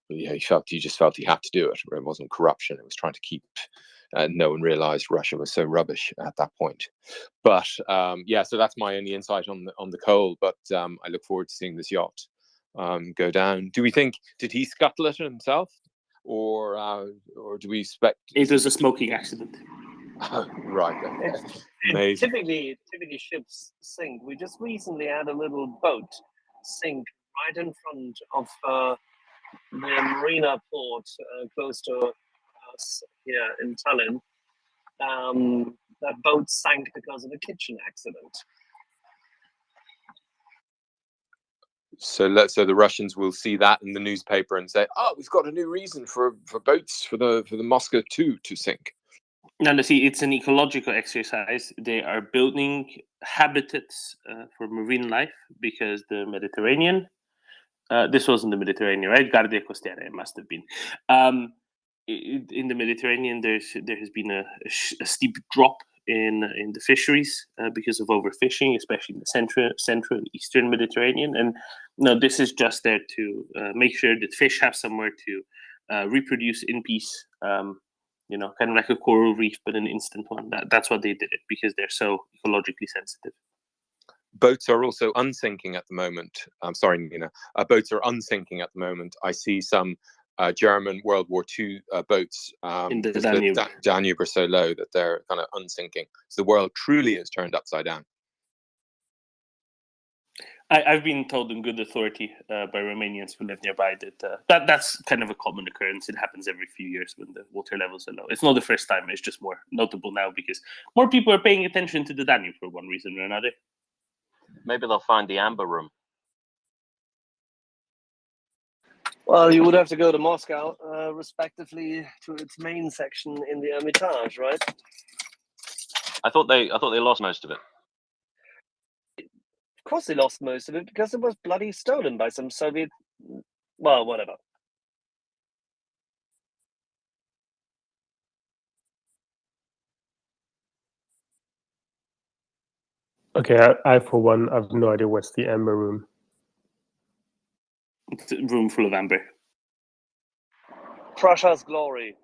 he just felt he had to do it. It wasn't corruption. It was trying to keep. No one realized Russia was so rubbish at that point. But so that's my only insight on the coal. But I look forward to seeing this yacht go down. Do we think, did he scuttle it himself, or do we expect it was a smoking accident? Right. Amazing. Typically ships sink. We just recently had a little boat sink right in front of the marina port close to us here in Tallinn. That boat sank because of a kitchen accident. So the Russians will see that in the newspaper and say, "Oh, we've got a new reason for boats for the Moscow 2 to sink." No, see, it's an ecological exercise. They are building habitats for marine life because the Mediterranean. This wasn't the Mediterranean, right? Guardia Costiera, it must have been. In the Mediterranean, there has been a steep drop in the fisheries because of overfishing, especially in the central and eastern Mediterranean. And no, this is just there to make sure that fish have somewhere to reproduce in peace. Kind of like a coral reef, but an instant one. That's what they did it, because they're so ecologically sensitive. Boats are also unsinking at the moment. I'm sorry, Nina. Boats are unsinking at the moment. I see some German World War II boats in the Danube. Danube are so low that they're kind of unsinking. So the world truly is turned upside down. I've been told in good authority by Romanians who live nearby that that's kind of a common occurrence. It happens every few years when the water levels are low. It's not the first time. It's just more notable now because more people are paying attention to the Danube for one reason or another. Maybe they'll find the amber room. Well, you would have to go to Moscow, respectively, to its main section in the Hermitage, right? I thought they lost most of it. Of course they lost most of it because it was bloody stolen by some Soviet. Well, whatever. Okay, I for one have no idea what's the amber room. It's a room full of amber. Prussia's glory.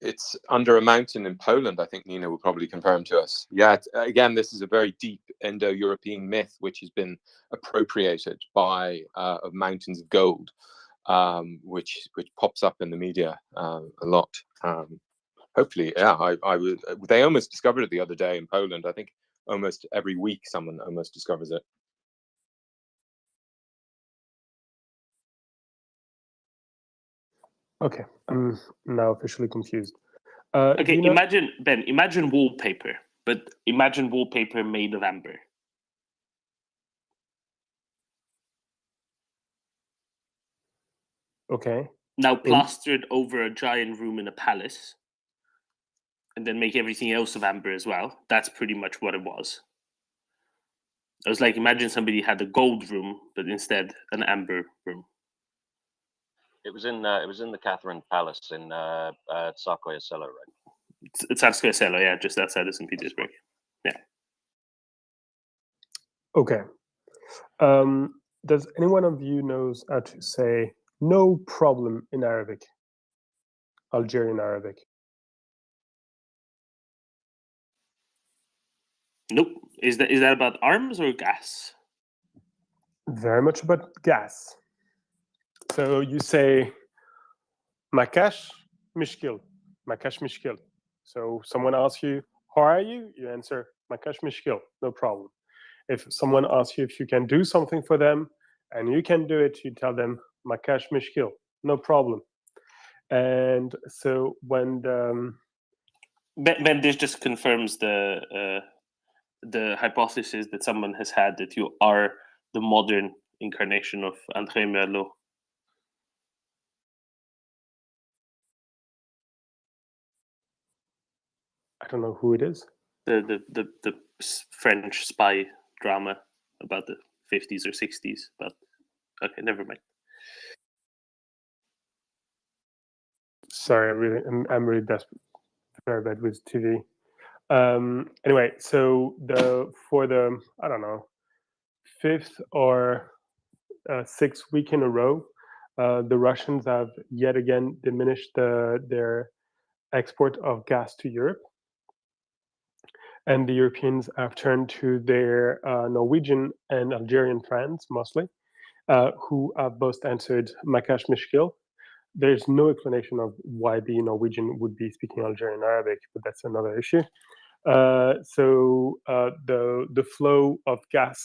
It's under a mountain in Poland, I think Nina will probably confirm to us. Yeah, again, this is a very deep Indo-European myth which has been appropriated by of mountains of gold, which pops up in the media a lot. Hopefully, yeah, they almost discovered it the other day in Poland. I think almost every week someone almost discovers it. Okay, I'm now officially confused. Okay, imagine wallpaper, but imagine wallpaper made of amber. Okay. Now plastered over a giant room in a palace, and then make everything else of amber as well. That's pretty much what it was. It was like, imagine somebody had a gold room, but instead an amber room. It was in the Catherine Palace in Tsarskoye Selo, right? It's Tsarskoye Selo, yeah, just outside of St. Petersburg. Yeah. Okay. Does anyone of you knows how to say no problem in Arabic? Algerian Arabic. Nope. Is that about arms or gas? Very much about gas. So you say Makash Mishkil. Makash Mishkil. So someone asks you, how are you? You answer Makash Mishkil, no problem. If someone asks you if you can do something for them and you can do it, you tell them Makash Mishkil, no problem. And so when Ben, this just confirms the the hypothesis that someone has had that you are the modern incarnation of André Merlot? I don't know who it is. The French spy drama about the 50s or 60s, but okay, never mind. Sorry, I'm really desperate, very bad with TV. Anyway, so for the I don't know 5th or 6th week in a row, the Russians have yet again diminished their export of gas to Europe, and the Europeans have turned to their Norwegian and Algerian friends mostly, who have both answered Makash Mishkil. There's no explanation of why the Norwegian would be speaking Algerian Arabic, but that's another issue. So the flow of gas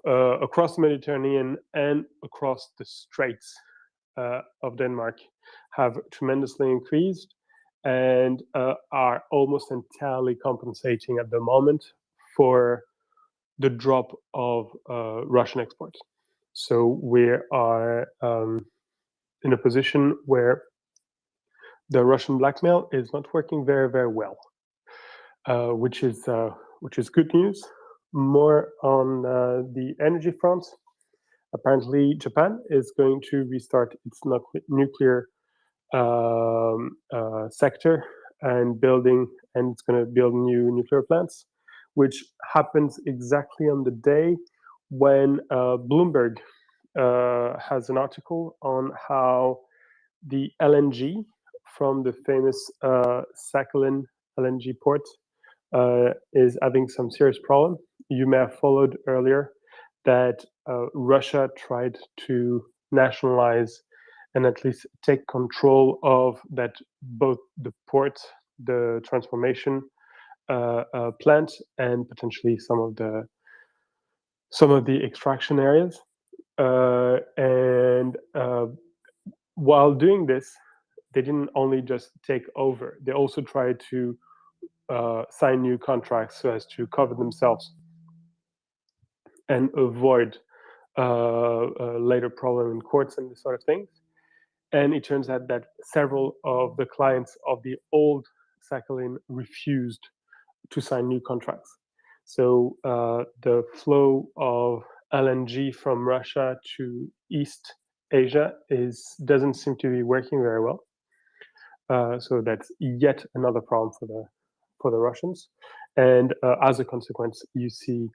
across the Mediterranean and across the Straits of Denmark have tremendously increased and are almost entirely compensating at the moment for the drop of Russian exports. So we are in a position where the Russian blackmail is not working very, very well, which is good news. More on the energy front, apparently Japan is going to restart its nuclear sector and it's going to build new nuclear plants, which happens exactly on the day when Bloomberg has an article on how the LNG from the famous Sakhalin LNG port is having some serious problem. You may have followed earlier that Russia tried to nationalize and at least take control of that, both the port, the transformation plant, and potentially some of the extraction areas. While doing this, they didn't only just take over; they also tried to sign new contracts so as to cover themselves and avoid later problem in courts and this sort of things. And it turns out that several of the clients of the old Sakhalin refused to sign new contracts. So the flow of LNG from Russia to East Asia doesn't seem to be working very well. So that's yet another problem for the Russians. And as a consequence, you see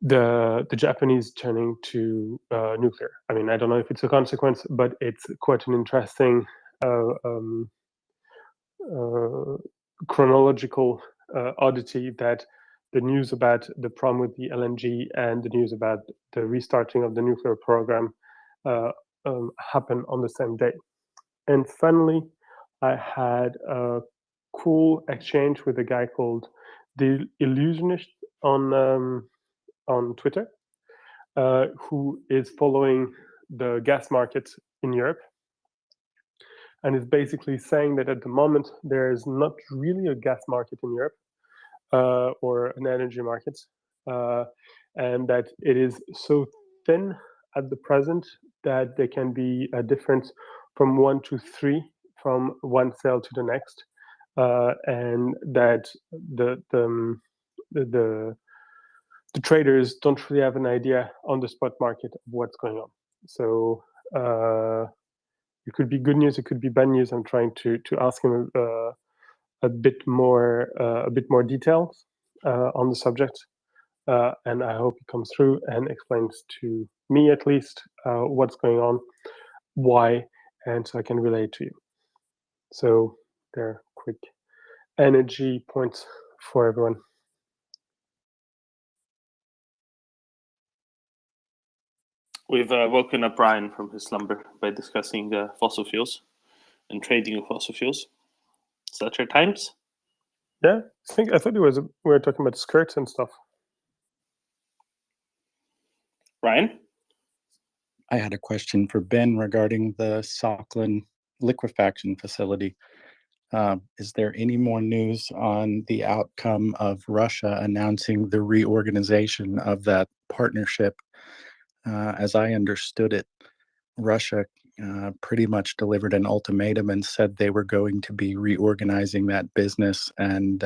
the Japanese turning to nuclear. I mean, I don't know if it's a consequence, but it's quite an interesting chronological oddity that the news about the problem with the LNG and the news about the restarting of the nuclear program happen on the same day. And finally, I had a cool exchange with a guy called The Illusionist on Twitter, who is following the gas market in Europe, and is basically saying that at the moment there is not really a gas market in Europe or an energy market, and that it is so thin at the present that there can be a difference from 1 to 3 from one sale to the next, and that the traders don't really have an idea on the spot market of what's going on. So it could be good news, it could be bad news. I'm trying to ask him a bit more details on the subject, and I hope he comes through and explains to me at least what's going on, why, and so I can relate to you. So there are quick energy points for everyone. We've woken up Brian from his slumber by discussing fossil fuels and trading of fossil fuels. Is that your times? Yeah, I thought we were talking about skirts and stuff. Ryan? I had a question for Ben regarding the Sakhalin liquefaction facility. Is there any more news on the outcome of Russia announcing the reorganization of that partnership? As I understood it, Russia pretty much delivered an ultimatum and said they were going to be reorganizing that business, and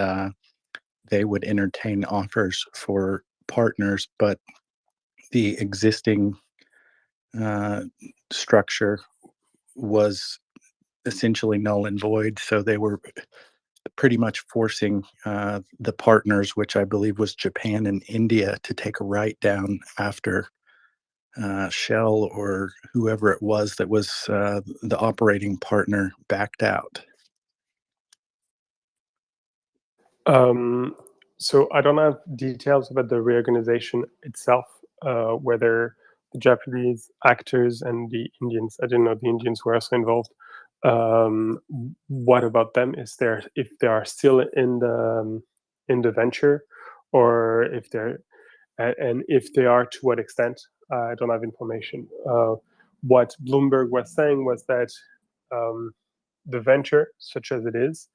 they would entertain offers for partners, but the existing structure was essentially null and void. So they were pretty much forcing the partners, which I believe was Japan and India, to take a write down after Shell or whoever it was that was the operating partner backed out. So I don't have details about the reorganization itself, whether the Japanese actors and the Indians, I didn't know the Indians were also involved. What about them? If they are still in the venture, or if they're, and if they are, to what extent? I don't have information. What Bloomberg was saying was that the venture, such as it is,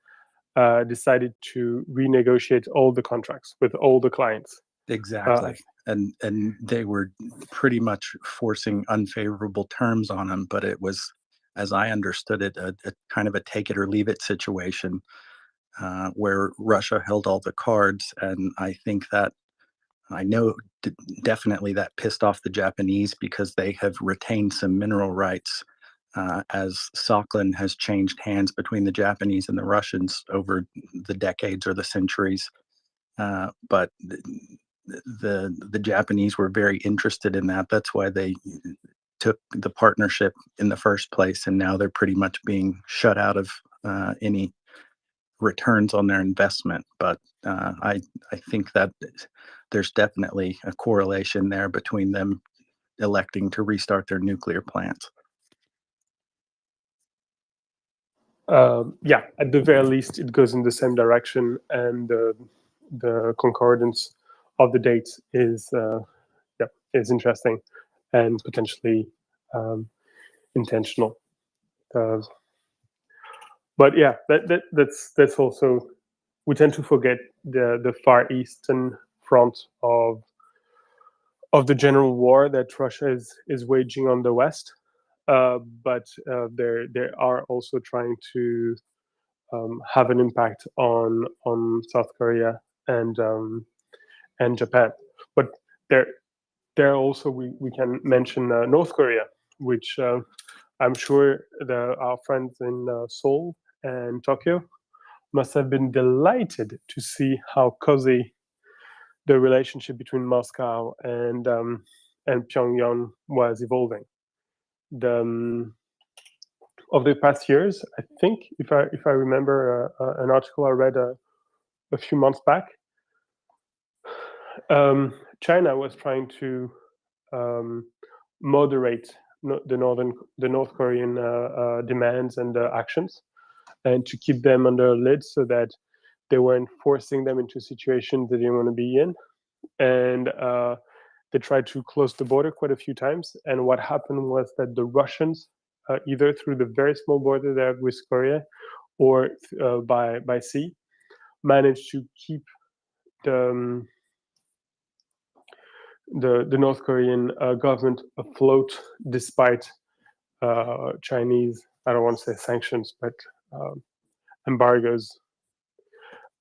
decided to renegotiate all the contracts with all the clients. Exactly. And they were pretty much forcing unfavorable terms on them, but it was, as I understood it, a kind of a take it or leave it situation where Russia held all the cards. And I think that, I know definitely that pissed off the Japanese, because they have retained some mineral rights as Sakhalin has changed hands between the Japanese and the Russians over the decades or the centuries. But the Japanese were very interested in that. That's why they took the partnership in the first place, and now they're pretty much being shut out of any returns on their investment. But I think that there's definitely a correlation there between them electing to restart their nuclear plants. Yeah, at the very least, it goes in the same direction, and the concordance of the dates is interesting and potentially intentional. But yeah, that's also, we tend to forget the Far Eastern front of the general war that Russia is waging on the West. But they are also trying to have an impact on South Korea and Japan. But there also we can mention North Korea, which I'm sure our friends in Seoul and Tokyo must have been delighted to see how cozy the relationship between Moscow and Pyongyang was evolving. Of the past years, I think, if I remember an article I read a few months back, China was trying to moderate the North Korean demands and actions, and to keep them under a lid so that they weren't forcing them into situations they didn't want to be in. And they tried to close the border quite a few times. And what happened was that the Russians, either through the very small border they have with Korea or by sea, managed to keep the North Korean government afloat despite Chinese, I don't want to say sanctions, but embargoes.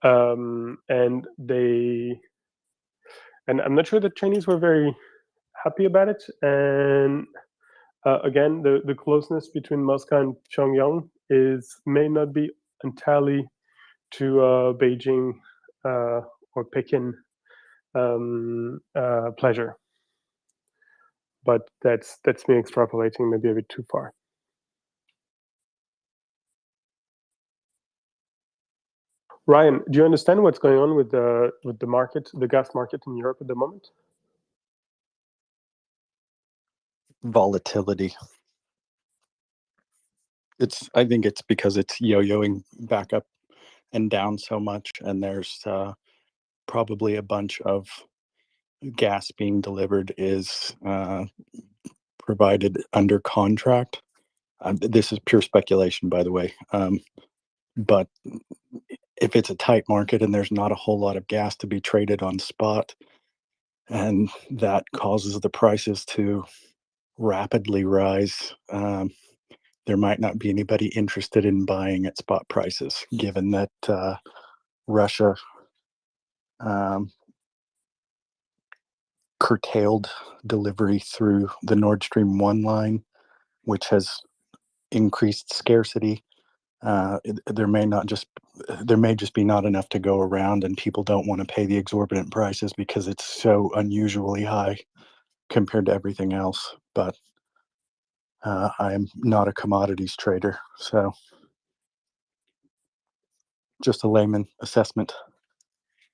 And I'm not sure the Chinese were very happy about it. And again, the closeness between Moscow and Pyongyang may not be entirely to Beijing or Peking pleasure. But that's me extrapolating maybe a bit too far. Ryan, do you understand what's going on with the market, the gas market in Europe at the moment? Volatility. I think it's because it's yo-yoing back up and down so much, and there's probably a bunch of gas being delivered is provided under contract. This is pure speculation, by the way. but if it's a tight market and there's not a whole lot of gas to be traded on spot, and that causes the prices to rapidly rise, there might not be anybody interested in buying at spot prices, given that Russia curtailed delivery through the Nord Stream 1 line, which has increased scarcity. There may just be not enough to go around, and people don't want to pay the exorbitant prices because it's so unusually high compared to everything else. But I'm not a commodities trader, so just a layman assessment.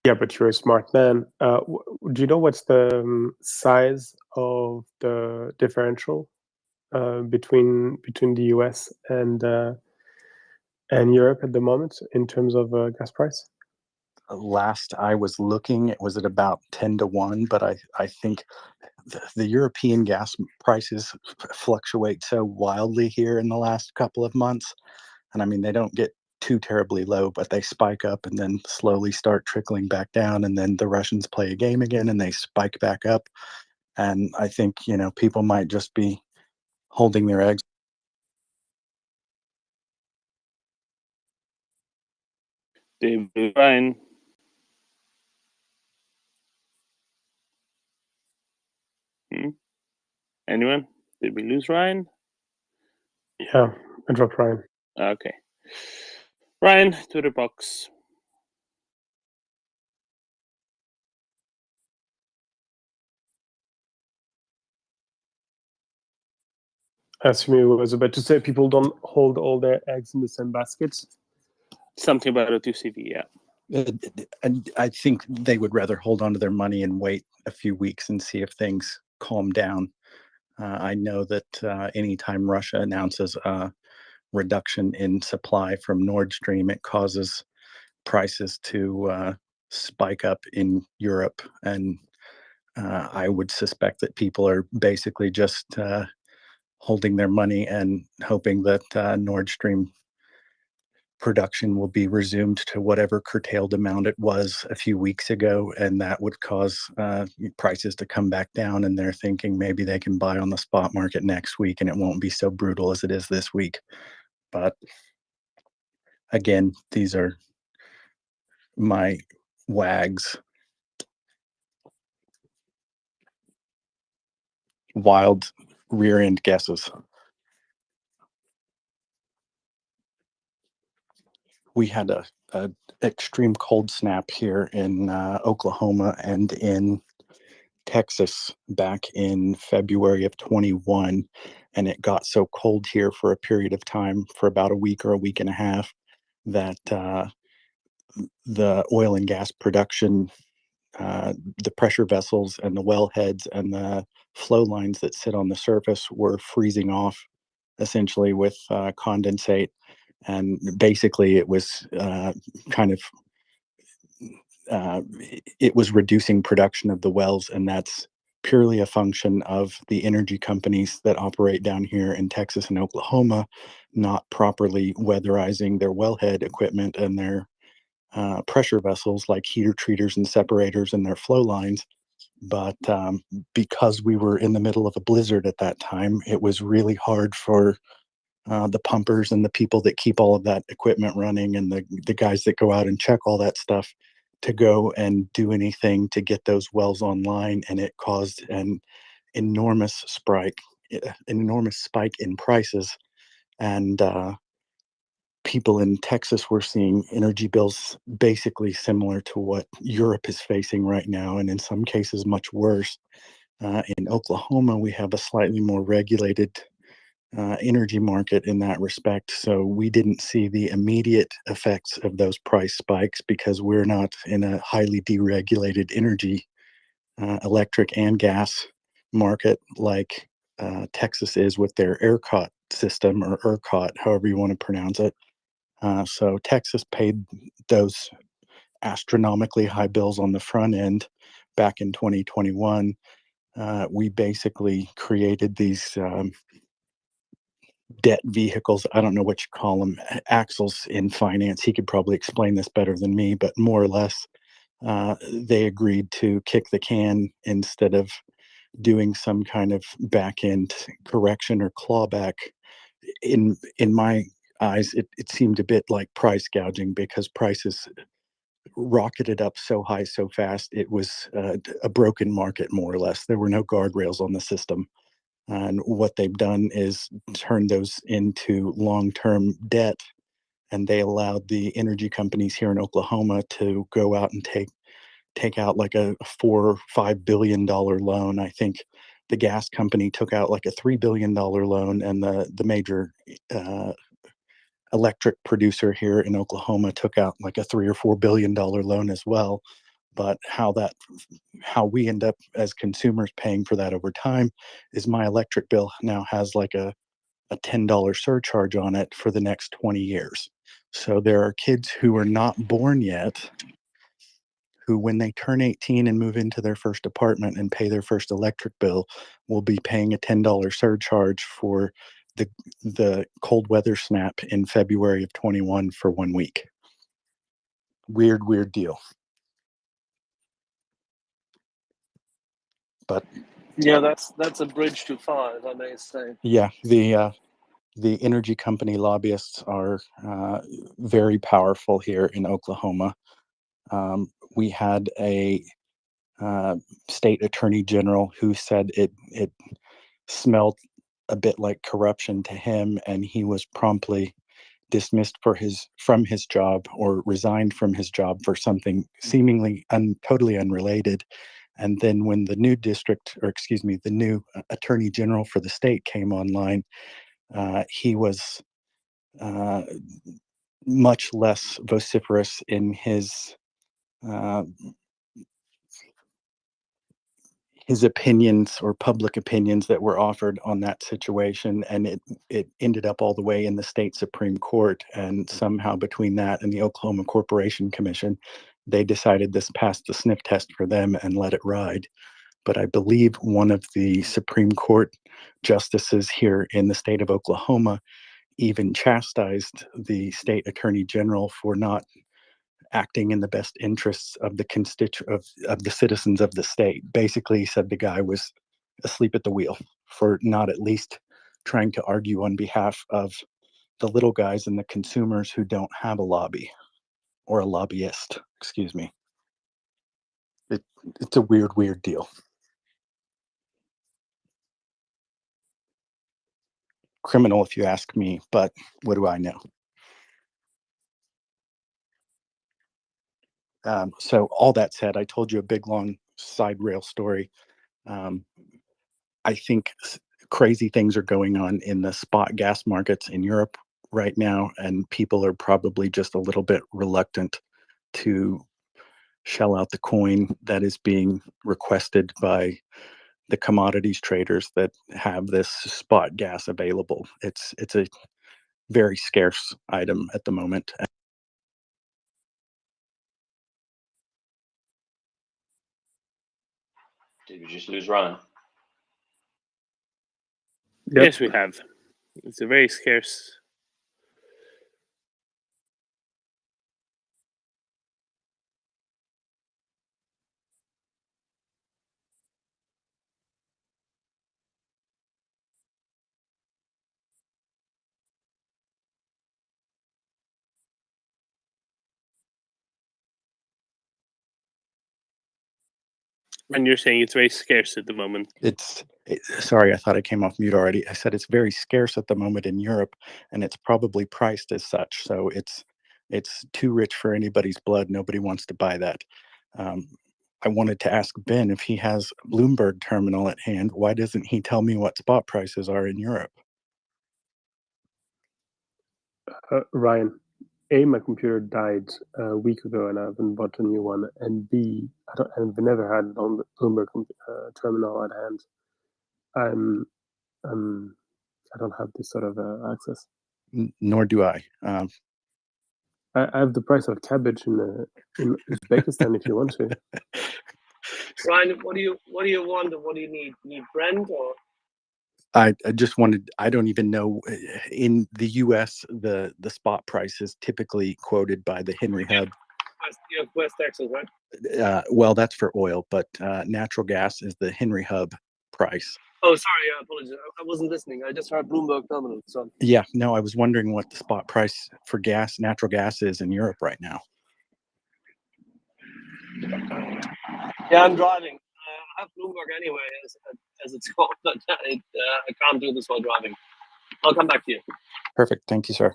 Yeah, but you're a smart man. Do you know what's the size of the differential between the US and Europe at the moment in terms of gas price? Last I was looking, it was at about 10-1, but I think the European gas prices fluctuate so wildly here in the last couple of months. And I mean, they don't get too terribly low, but they spike up and then slowly start trickling back down. And then the Russians play a game again and they spike back up. And I think, people might just be holding their eggs. Ryan. Anyone? Did we lose Ryan? Yeah, I dropped Ryan. Okay. Ryan, Twitter box. I assume he was about to say people don't hold all their eggs in the same baskets. Something about a 2CV, yeah. And I think they would rather hold on to their money and wait a few weeks and see if things calm down. I know that anytime Russia announces a reduction in supply from Nord Stream, it causes prices to spike up in Europe. And I would suspect that people are basically just holding their money and hoping that Nord Stream production will be resumed to whatever curtailed amount it was a few weeks ago, and that would cause prices to come back down, and they're thinking maybe they can buy on the spot market next week and it won't be so brutal as it is this week. But again, these are my wags. Wild rear end guesses. We had a extreme cold snap here in Oklahoma and in Texas back in February of 21, and it got so cold here for a period of time, for about a week or a week and a half, that the oil and gas production, the pressure vessels and the wellheads and the flow lines that sit on the surface were freezing off, essentially with condensate. And basically it was it was reducing production of the wells, and that's purely a function of the energy companies that operate down here in Texas and Oklahoma not properly weatherizing their wellhead equipment and their pressure vessels like heater treaters and separators and their flow lines. But because we were in the middle of a blizzard at that time, it was really hard for the pumpers and the people that keep all of that equipment running and the guys that go out and check all that stuff to go and do anything to get those wells online. And it caused an enormous spike in prices. And people in Texas were seeing energy bills basically similar to what Europe is facing right now, and in some cases much worse. In Oklahoma, we have a slightly more regulated energy market in that respect. So we didn't see the immediate effects of those price spikes because we're not in a highly deregulated energy, electric and gas market like Texas is with their ERCOT system, or ERCOT, however you want to pronounce it. So Texas paid those astronomically high bills on the front end back in 2021. We basically created these debt vehicles. I don't know what you call them. Axel's in finance. He could probably explain this better than me, but more or less, they agreed to kick the can instead of doing some kind of back end correction or clawback. In my eyes, it seemed a bit like price gouging because prices rocketed up so high so fast. It was a broken market, more or less. There were no guardrails on the system. And what they've done is turn those into long-term debt, and they allowed the energy companies here in Oklahoma to go out and take out like a $4 or $5 billion loan. I think the gas company took out like a $3 billion loan, and the major electric producer here in Oklahoma took out like a $3 or $4 billion loan as well. But how we end up as consumers paying for that over time is my electric bill now has like a $10 surcharge on it for the next 20 years. So there are kids who are not born yet who, when they turn 18 and move into their first apartment and pay their first electric bill, will be paying a $10 surcharge for the cold weather snap in February of 21 for 1 week. Weird deal. But yeah, that's a bridge too far, if I may say. yeah, the energy company lobbyists are very powerful here in Oklahoma. We had a state attorney general who said it smelled a bit like corruption to him, and he was promptly dismissed from his job or resigned from his job for something seemingly totally unrelated. And then when the new the new attorney general for the state came online, he was much less vociferous in his opinions or public opinions that were offered on that situation, and it ended up all the way in the state Supreme Court. And somehow between that and the Oklahoma Corporation Commission, they decided this passed the sniff test for them and let it ride. But I believe one of the Supreme Court justices here in the state of Oklahoma even chastised the state attorney general for not acting in the best interests of of the citizens of the state. Basically, he said the guy was asleep at the wheel for not at least trying to argue on behalf of the little guys and the consumers who don't have a lobby or a lobbyist. Excuse me. It's a weird deal. Criminal, if you ask me, but what do I know? So all that said, I told you a big long side rail story. I think crazy things are going on in the spot gas markets in Europe right now, and people are probably just a little bit reluctant to shell out the coin that is being requested by the commodities traders that have this spot gas available. It's a very scarce item at the moment. Did we just lose Ryan? Yep. Yes, we have. It's a very scarce. And you're saying it's very scarce at the moment. Sorry, I thought I came off mute already. I said it's very scarce at the moment in Europe, and it's probably priced as such. So it's too rich for anybody's blood. Nobody wants to buy that. I wanted to ask Ben if he has Bloomberg terminal at hand. Why doesn't he tell me what spot prices are in Europe? Ryan, A, my computer died a week ago and I haven't bought a new one. And B, I've never had Bloomberg terminal at hand. I don't have this sort of access. Nor do I. I have the price of cabbage in Uzbekistan if you want to. Ryan, what do you want, or what do you need? Need Brent or? I just wanted, I don't even know, in the US, the spot price is typically quoted by the Henry Hub. West Texas, right? Well, that's for oil, but natural gas is the Henry Hub price. Oh, sorry, I apologize. I wasn't listening. I just heard Bloomberg Terminal. So Yeah, no, I was wondering what the spot price for gas, natural gas is in Europe right now. yeah, I'm driving. I have Bloomberg anyway, as it's called, but I can't do this while driving. I'll come back to you. Perfect. Thank you, sir.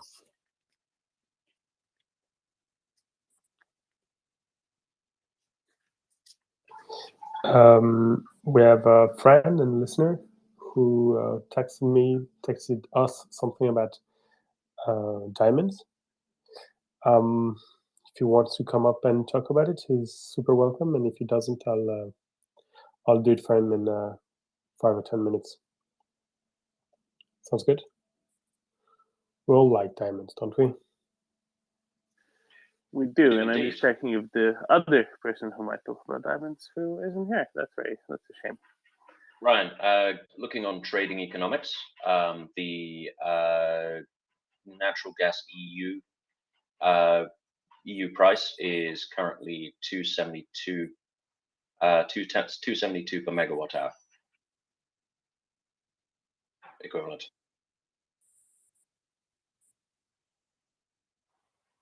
We have a friend and listener who texted us something about diamonds. If he wants to come up and talk about it, he's super welcome. And if he doesn't, I'll do it for him in 5 or 10 minutes. Sounds good. We all like diamonds, don't we? We do, and I'm just checking if the other person who might talk about diamonds who isn't here. That's a shame. Ryan, looking on trading economics, the natural gas EU price is currently 272 per megawatt hour equivalent,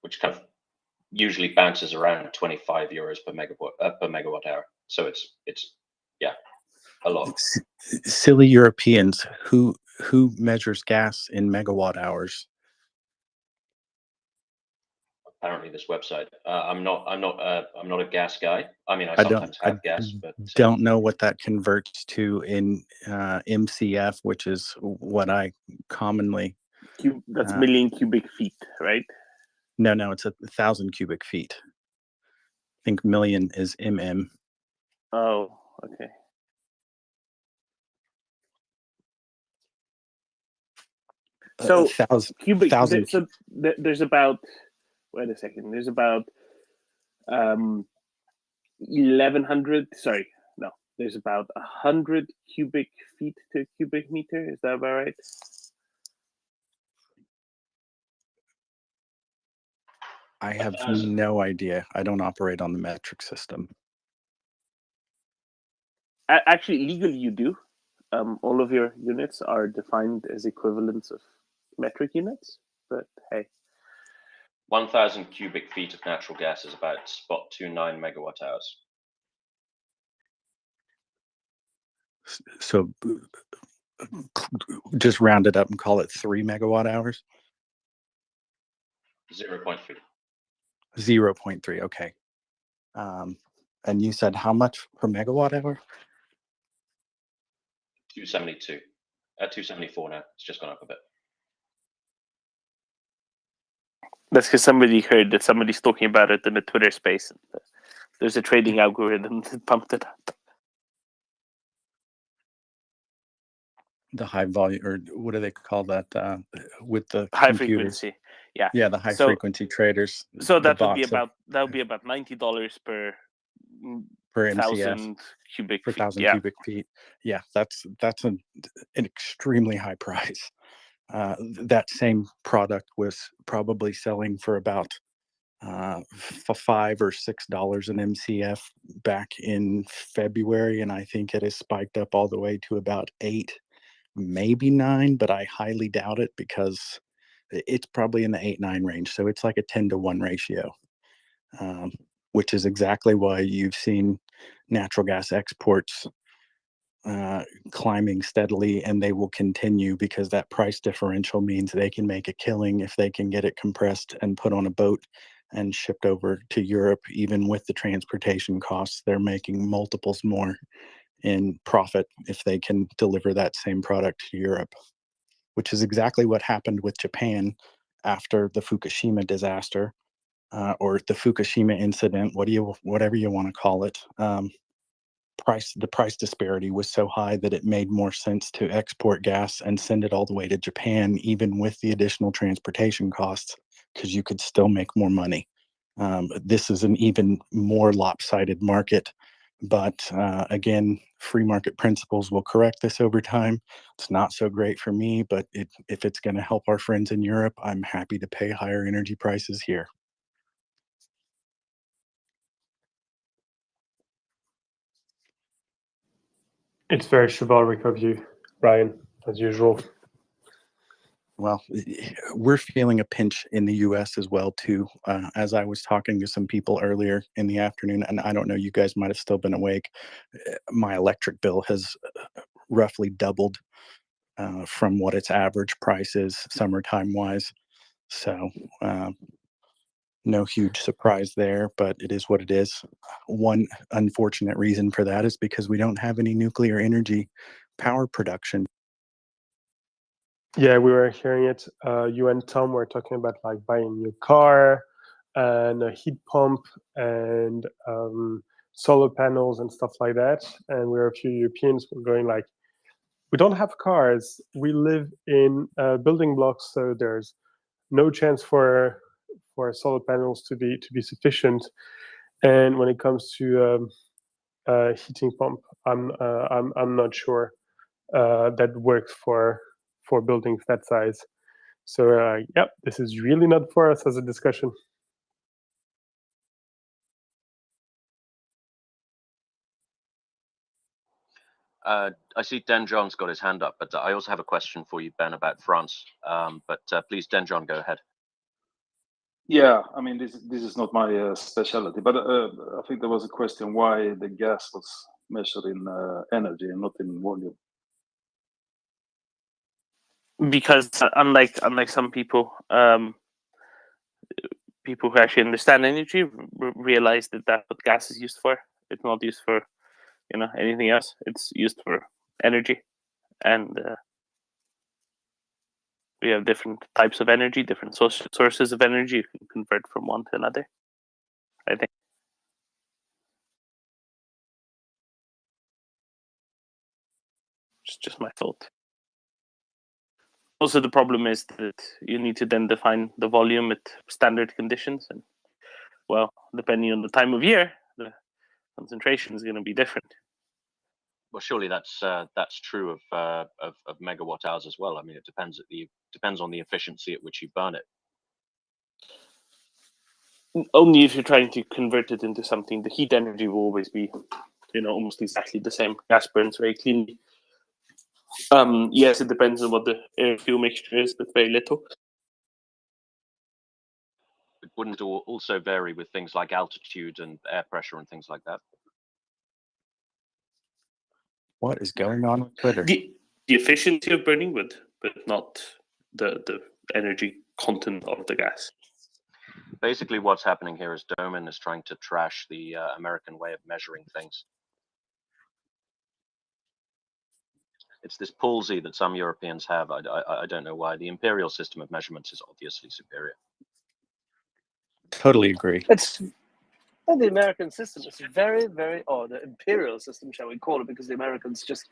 which kind of usually bounces around 25 euros per megawatt hour. So it's yeah, a lot. Silly Europeans, who measures gas in megawatt hours? Apparently, this website. I'm not a gas guy. I mean, I sometimes have gas, but don't know what that converts to in MCF, which is what I commonly. That's million cubic feet, right? No, it's 1,000 cubic feet. I think million is mm. Oh, okay. So 1,000 cubic. So there's about. Wait a second. There's about 1,100. Sorry, no. There's about 100 cubic feet to a cubic meter. Is that about right? I have no idea. I don't operate on the metric system. Actually, legally you do. All of your units are defined as equivalents of metric units. But hey. 1,000 cubic feet of natural gas is about 0.29 megawatt hours. So just round it up and call it 3 megawatt hours? 0.3. 0.3, okay. And you said how much per megawatt hour? 272. 274 now. It's just gone up a bit. That's because somebody heard that somebody's talking about it in the Twitter space. There's a trading algorithm that pumped it up. The high volume, or what do they call that? With the high computers. frequency, yeah. Yeah, the high frequency traders. So that would be about $90 per MCF 1,000 cubic per feet. 1,000 Yeah. cubic feet. Yeah, that's an extremely high price. That same product was probably selling for about $5 or $6 an MCF back in February, and I think it has spiked up all the way to about 8, maybe 9, but I highly doubt it because it's probably in the 8-9 range. So it's like a 10-to-1 ratio, which is exactly why you've seen natural gas exports climbing steadily, and they will continue because that price differential means they can make a killing if they can get it compressed and put on a boat and shipped over to Europe. Even with the transportation costs, they're making multiples more in profit if they can deliver that same product to Europe, which is exactly what happened with Japan after the Fukushima disaster, or the Fukushima incident, whatever you want to call it. The price disparity was so high that it made more sense to export gas and send it all the way to Japan, even with the additional transportation costs, because you could still make more money. This is an even more lopsided market But again, free market principles will correct this over time. It's not so great for me, but if it's going to help our friends in Europe, I'm happy to pay higher energy prices here. It's very chivalric of you, Ryan, as usual. Well, we're feeling a pinch in the US as well, too. As I was talking to some people earlier in the afternoon, and I don't know, you guys might have still been awake, my electric bill has roughly doubled from what its average price is summertime wise. So no huge surprise there, but it is what it is. One unfortunate reason for that is because we don't have any nuclear energy power production. Yeah, we were hearing it. You and Tom were talking about like buying a new car and a heat pump and solar panels and stuff like that. And we were a few Europeans were going like, we don't have cars. We live in building blocks, so there's no chance for solar panels to be sufficient. And when it comes to heating pump, I'm not sure that works for buildings that size. So yeah, this is really not for us as a discussion. I see Den John's got his hand up, but I also have a question for you, Ben, about France. But please, Den John, go ahead. Yeah, I mean, this is not my specialty, but I think there was a question why the gas was measured in energy and not in volume. Because unlike some people, people who actually understand energy realize that that's what gas is used for. It's not used for anything else. It's used for energy, and we have different types of energy, different sources of energy. You can convert from one to another, I think. It's just my thought. Also, the problem is that you need to then define the volume at standard conditions, and well, depending on the time of year, the concentration is going to be different. Well, surely that's true of megawatt hours as well. I mean, it depends on the efficiency at which you burn it. Only if you're trying to convert it into something. The heat energy will always be, almost exactly the same. Gas burns very cleanly. Yes, it depends on what the air fuel mixture is, but very little. It wouldn't also vary with things like altitude and air pressure and things like that. What is going on with Twitter? The efficiency of burning wood, but not the energy content of the gas. Basically, what's happening here is Doman is trying to trash the American way of measuring things. It's this palsy that some Europeans have. I don't know why. The imperial system of measurements is obviously superior. Totally agree. The American system is very, very, or the imperial system, shall we call it, because the Americans just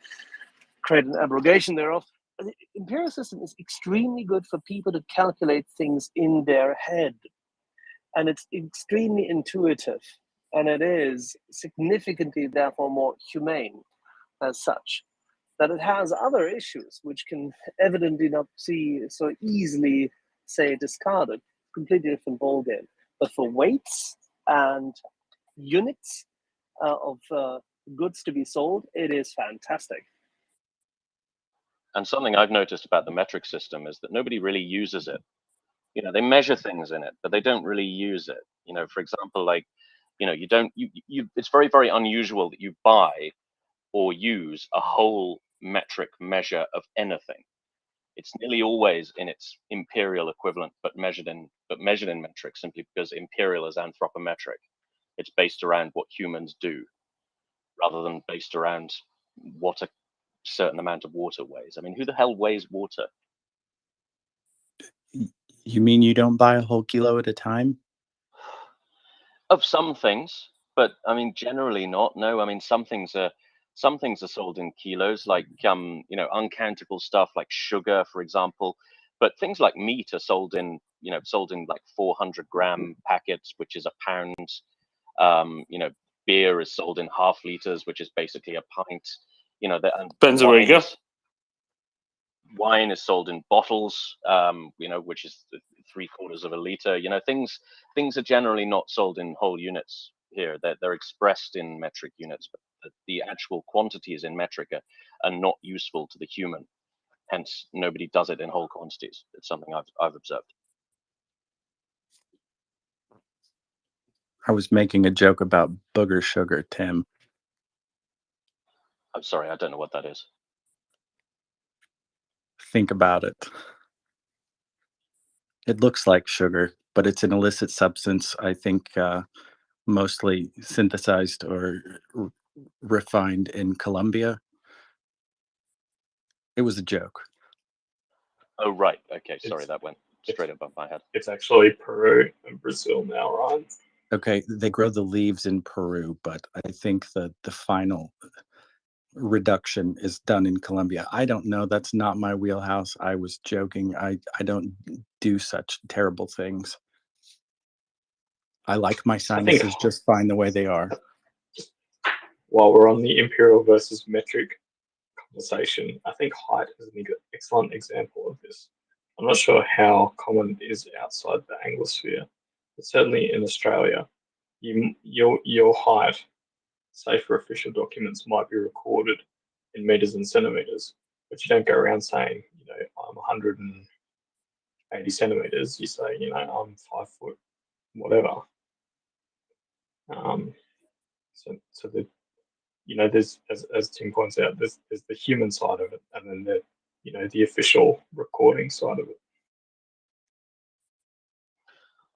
create an abrogation thereof. The imperial system is extremely good for people to calculate things in their head. And it's extremely intuitive. And it is significantly, therefore, more humane as such. That it has other issues which can evidently not see so easily, say, discarded. Completely different ballgame. But for weights and units of goods to be sold, it is fantastic. And something I've noticed about the metric system is that nobody really uses it. They measure things in it, but they don't really use it. For example, like, it's very, very unusual that you buy or use a whole metric measure of anything. It's nearly always in its imperial equivalent, but measured in metric, simply because imperial is anthropometric. It's based around what humans do, rather than based around what a certain amount of water weighs. I mean, who the hell weighs water? You mean you don't buy a whole kilo at a time? Of some things, but I mean, generally not. No, I mean, some things are sold in kilos, like uncountable stuff like sugar, for example. But things like meat are sold in like 400-gram packets, which is a pound. beer is sold in half liters, which is basically a pint. You know, and Depends where you go. Wine is sold in bottles, you know, which is 3/4 of a liter. You know, things are generally not sold in whole units here. They're expressed in metric units, but the actual quantities in metric are not useful to the human. Hence, nobody does it in whole quantities. It's something I've observed. I was making a joke about booger sugar, Tim. I'm sorry, I don't know what that is. Think about it. It looks like sugar, but it's an illicit substance, I think, mostly synthesized or refined in Colombia. It was a joke. Oh, right. Okay, sorry, that went straight above my head. It's actually Peru and Brazil now, right? Okay, they grow the leaves in Peru, but I think that the final reduction is done in Colombia. I don't know. That's not my wheelhouse. I was joking. I don't do such terrible things. I like my sinuses just fine the way they are. While we're on the imperial versus metric conversation, I think height is an excellent example of this. I'm not sure how common it is outside the Anglosphere, but certainly in Australia, your height, say for official documents, might be recorded in meters and centimeters, but you don't go around saying, you know, I'm 180 centimeters. You say, you know, I'm 5 foot, whatever. So the, you know, there's, as Tim points out, there's the human side of it, and then the, you know, the official recording side of it.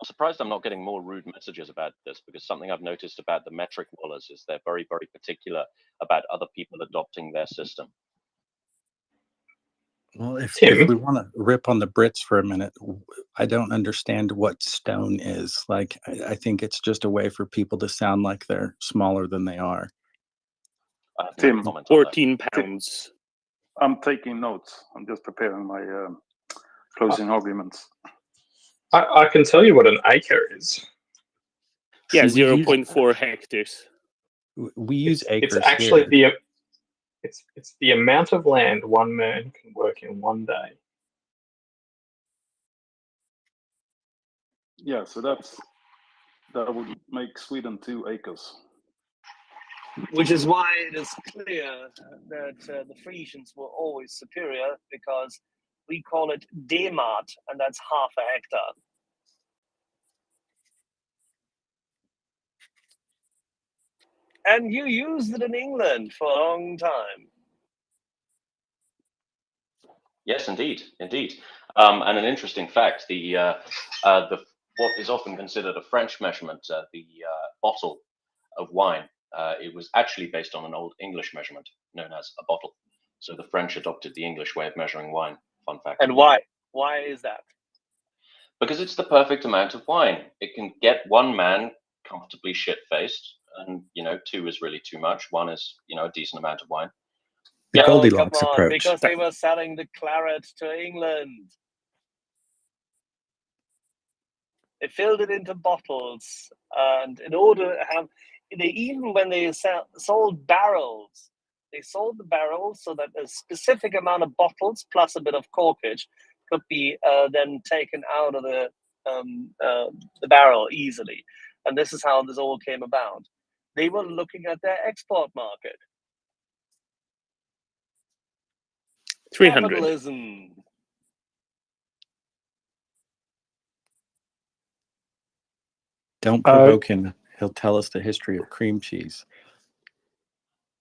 I'm surprised I'm not getting more rude messages about this, because something I've noticed about the metric wallers is they're very, very particular about other people adopting their system. Well, if we want to rip on the Brits for a minute, I don't understand what stone is. Like, I think it's just a way for people to sound like they're smaller than they are. Tim, 14 pounds. I'm taking notes. I'm just preparing my closing arguments. I can tell you what an acre is. Yeah, 0.4 hectares. We use acres. It's actually here. it's the amount of land one man can work in one day. Yeah, so that would make Sweden 2 acres. Which is why it is clear that the Frisians were always superior, because we call it Demat, and that's half a hectare. And you used it in England for a long time. Yes, indeed. And an interesting fact: the what is often considered a French measurement, the bottle of wine, it was actually based on an old English measurement known as a bottle. So the French adopted the English way of measuring wine. Fun fact. And why? Why is that? Because it's the perfect amount of wine. It can get one man comfortably shit-faced, and you know, 2 is really too much. 1 is, you know, a decent amount of wine. The Goldilocks come on, approach. because they were selling the claret to England. They filled it into bottles, and in order to have, even when they sold barrels, they sold the barrels so that a specific amount of bottles plus a bit of corkage could be then taken out of the barrel easily. And this is how this all came about. They were looking at their export market. 300. Capitalism. Don't provoke him. He'll tell us the history of cream cheese.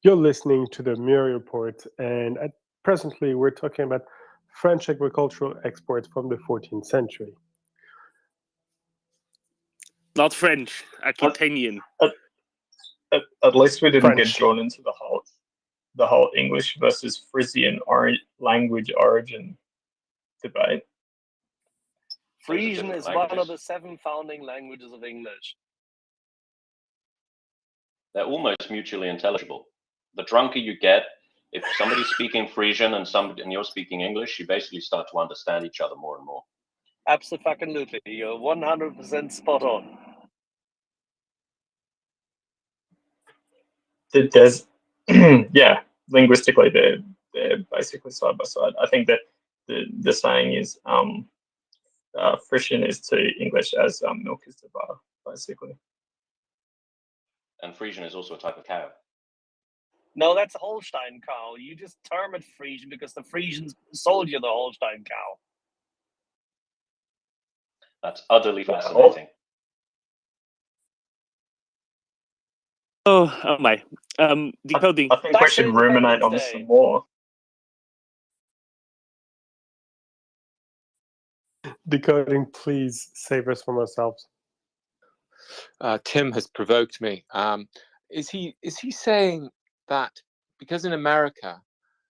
You're listening to the MryiaReport, and presently we're talking about French agricultural exports from the 14th century. Not French, Aquitanian. At least we didn't French. get drawn into the whole English versus Frisian language origin debate. Frisian is one of the 7 founding languages of English. They're almost mutually intelligible. The drunker you get, if somebody's speaking Frisian and you're speaking English, you basically start to understand each other more and more. Absolutely. You're 100% spot on. there's yeah, linguistically they're basically side by side. I think that the saying is Frisian is to English as milk is to butter, basically. And Frisian is also a type of cow. No, that's a Holstein cow. You just term it Frisian because the Frisians sold you the Holstein cow. That's utterly fascinating. Oh my. Decoding. I think we should ruminate on this some more. Decoding, please save us from ourselves. Tim has provoked me. Is he saying that because in America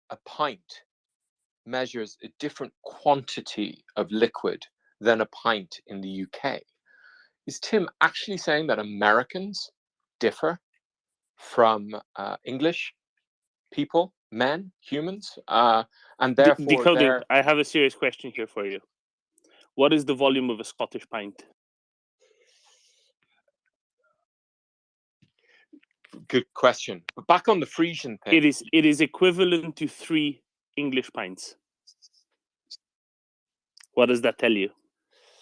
a pint measures a different quantity of liquid than a pint in the UK? Is Tim actually saying that Americans differ from English people, men, humans, and therefore Decoding. I have a serious question here for you. What is the volume of a Scottish pint? Good question. But back on the Frisian thing, It is equivalent to 3 English pints. What does that tell you?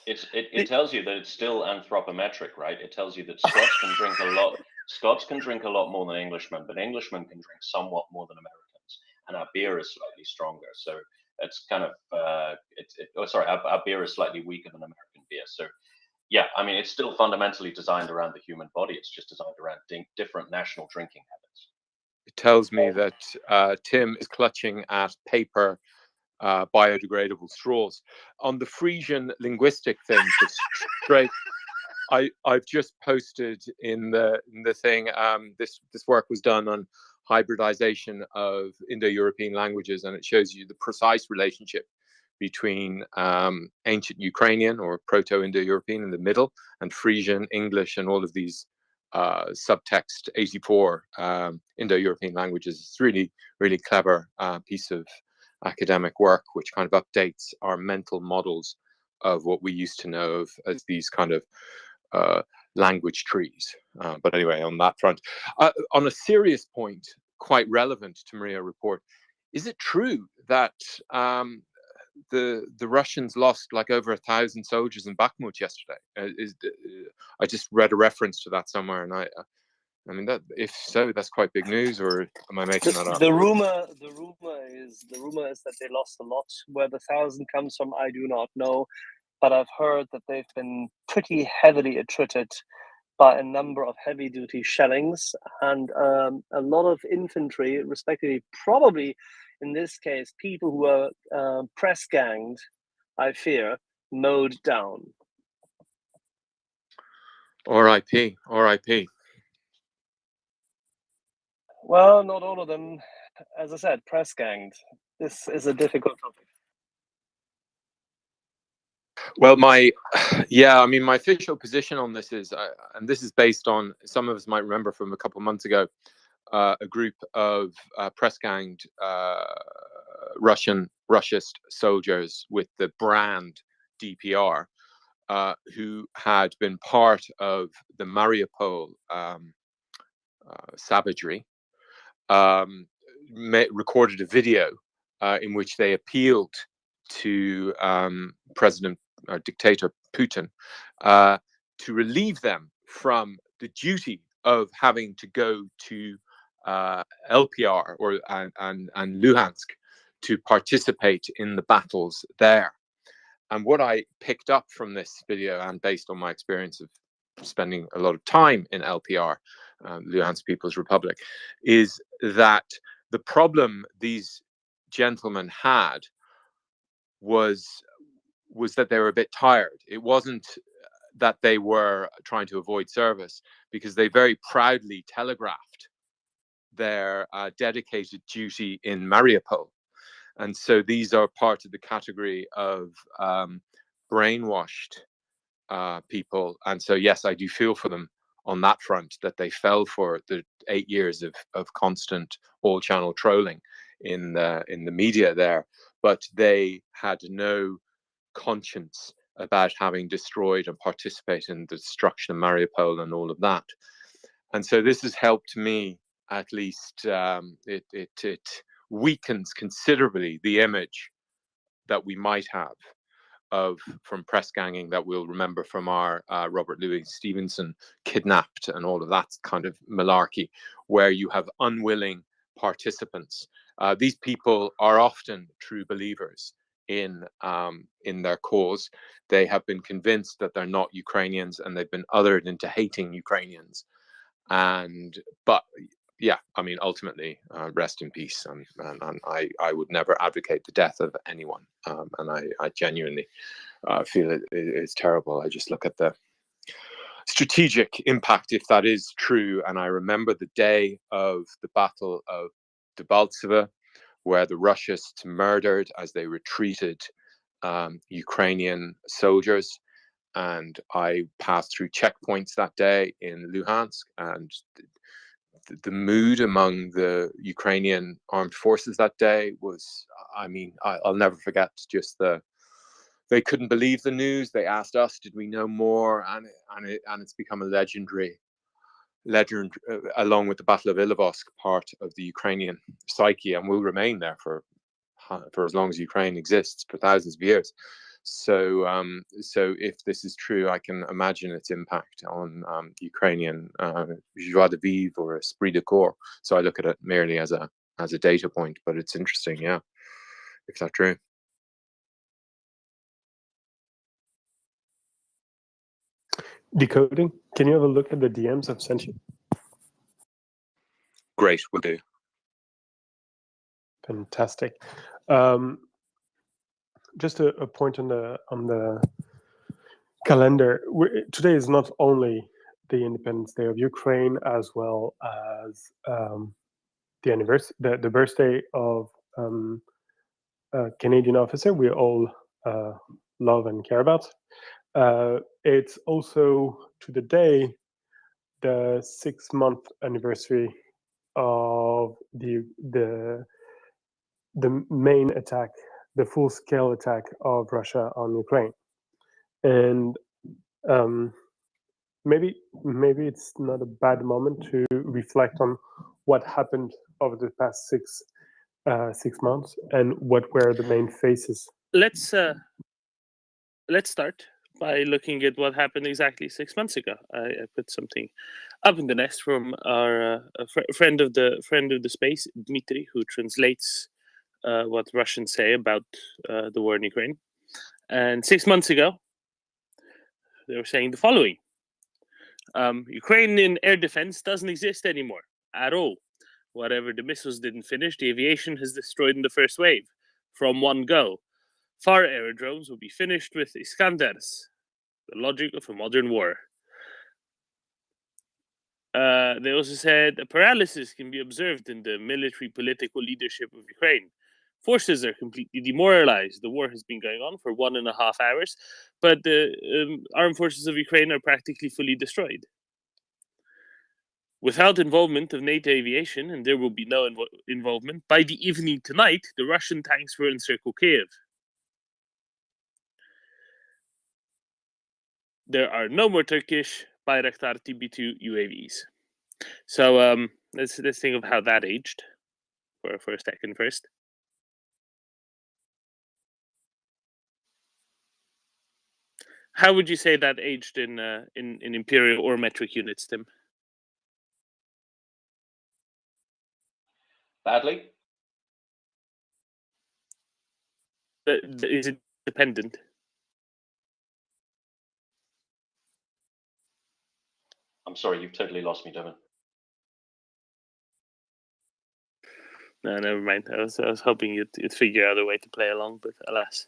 It tells you that it's still anthropometric, right? It tells you that Scots can drink a lot. Scots can drink a lot more than Englishmen, but Englishmen can drink somewhat more than Americans, and our beer is slightly stronger. So it's kind of our beer is slightly weaker than American beer. So yeah, I mean, it's still fundamentally designed around the human body. It's just designed around different national drinking habits. it tells me that Tim is clutching at paper biodegradable straws. On the Frisian linguistic thing, straight, I've just posted in the thing. This work was done on hybridization of Indo-European languages, and it shows you the precise relationship between ancient Ukrainian or Proto-Indo-European in the middle and Frisian, English, and all of these subtext 84 Indo-European languages. It's really, really clever piece of academic work, which kind of updates our mental models of what we used to know of as these kind of language trees. But anyway, on that front, on a serious point, quite relevant to MryiaReport, is it true that the Russians lost like over 1,000 soldiers in Bakhmut yesterday? I just read a reference to that somewhere, and I mean, that if so, that's quite big news. Or am I making that up? The rumor is that they lost a lot. Where the 1,000 comes from, I do not know, but I've heard that they've been pretty heavily attrited by a number of heavy-duty shellings and a lot of infantry, respectively, probably in this case, people who are press ganged, I fear, mowed down. R.I.P. R.I.P. Well, not all of them. As I said, press ganged. This is a difficult topic. Well, my official position on this is, and this is based on, some of us might remember from a couple of months ago, a group of press-ganged Russist soldiers with the brand DPR, who had been part of the Mariupol savagery, recorded a video in which they appealed to dictator Putin to relieve them from the duty of having to go to LPR and Luhansk to participate in the battles there. And what I picked up from this video, and based on my experience of spending a lot of time in LPR, Luhansk People's Republic, is that the problem these gentlemen had was that they were a bit tired. It wasn't that they were trying to avoid service, because they very proudly telegraphed their dedicated duty in Mariupol. And so these are part of the category of brainwashed people. And so, yes, I do feel for them on that front, that they fell for the 8 years of constant all-channel trolling in the media there. But they had no conscience about having destroyed and participated in the destruction of Mariupol and all of that. And so this has helped me at least it weakens considerably the image that we might have from press ganging that we'll remember from our Robert Louis Stevenson kidnapped and all of that kind of malarkey, where you have unwilling participants. These people are often true believers in their cause. They have been convinced that they're not Ukrainians, and they've been othered into hating Ukrainians. But yeah, I mean, ultimately, rest in peace. And I would never advocate the death of anyone. And I genuinely feel it's terrible. I just look at the strategic impact, if that is true. And I remember the day of the Battle of Debaltseve, where the Russians murdered as they retreated Ukrainian soldiers. And I passed through checkpoints that day in Luhansk, and the mood among the Ukrainian armed forces that day was, I mean, I'll never forget just they couldn't believe the news. They asked us, did we know more? And it's become a legend, along with the Battle of Ilovaisk, part of the Ukrainian psyche, and will remain there for as long as Ukraine exists, for thousands of years. So if this is true, I can imagine its impact on Ukrainian joie de vivre or esprit de corps. So I look at it merely as a data point, but it's interesting, yeah, if that's true. Decoding, can you have a look at the DMs I've sent you? Great, will do. Fantastic. Just a point on the calendar. Today is not only the Independence Day of Ukraine, as well as the birthday of a Canadian officer we all love and care about. It's also to the day the 6-month anniversary of the main attack, the full-scale attack of Russia on Ukraine. And maybe it's not a bad moment to reflect on what happened over the past 6 months and what were the main phases. Let's start by looking at what happened exactly 6 months ago. I put something up in the nest from our friend of the space, Dmitry, who translates what Russians say about the war in Ukraine. And 6 months ago, they were saying the following: Ukrainian air defense doesn't exist anymore at all. Whatever the missiles didn't finish, the aviation has destroyed in the first wave from one go. Far aerodromes will be finished with Iskanders, the logic of a modern war. They also said a paralysis can be observed in the military political leadership of Ukraine. Forces are completely demoralized. The war has been going on for 1.5 hours, but the armed forces of Ukraine are practically fully destroyed. Without involvement of NATO aviation, and there will be no involvement, by the evening tonight, the Russian tanks will encircle Kiev. There are no more Turkish Bayraktar TB2 UAVs. So let's think of how that aged for a second first. How would you say that aged in imperial or metric units, Tim? Badly. Is it dependent? I'm sorry, you've totally lost me, Devin. No, never mind. I was hoping you'd figure out a way to play along, but alas.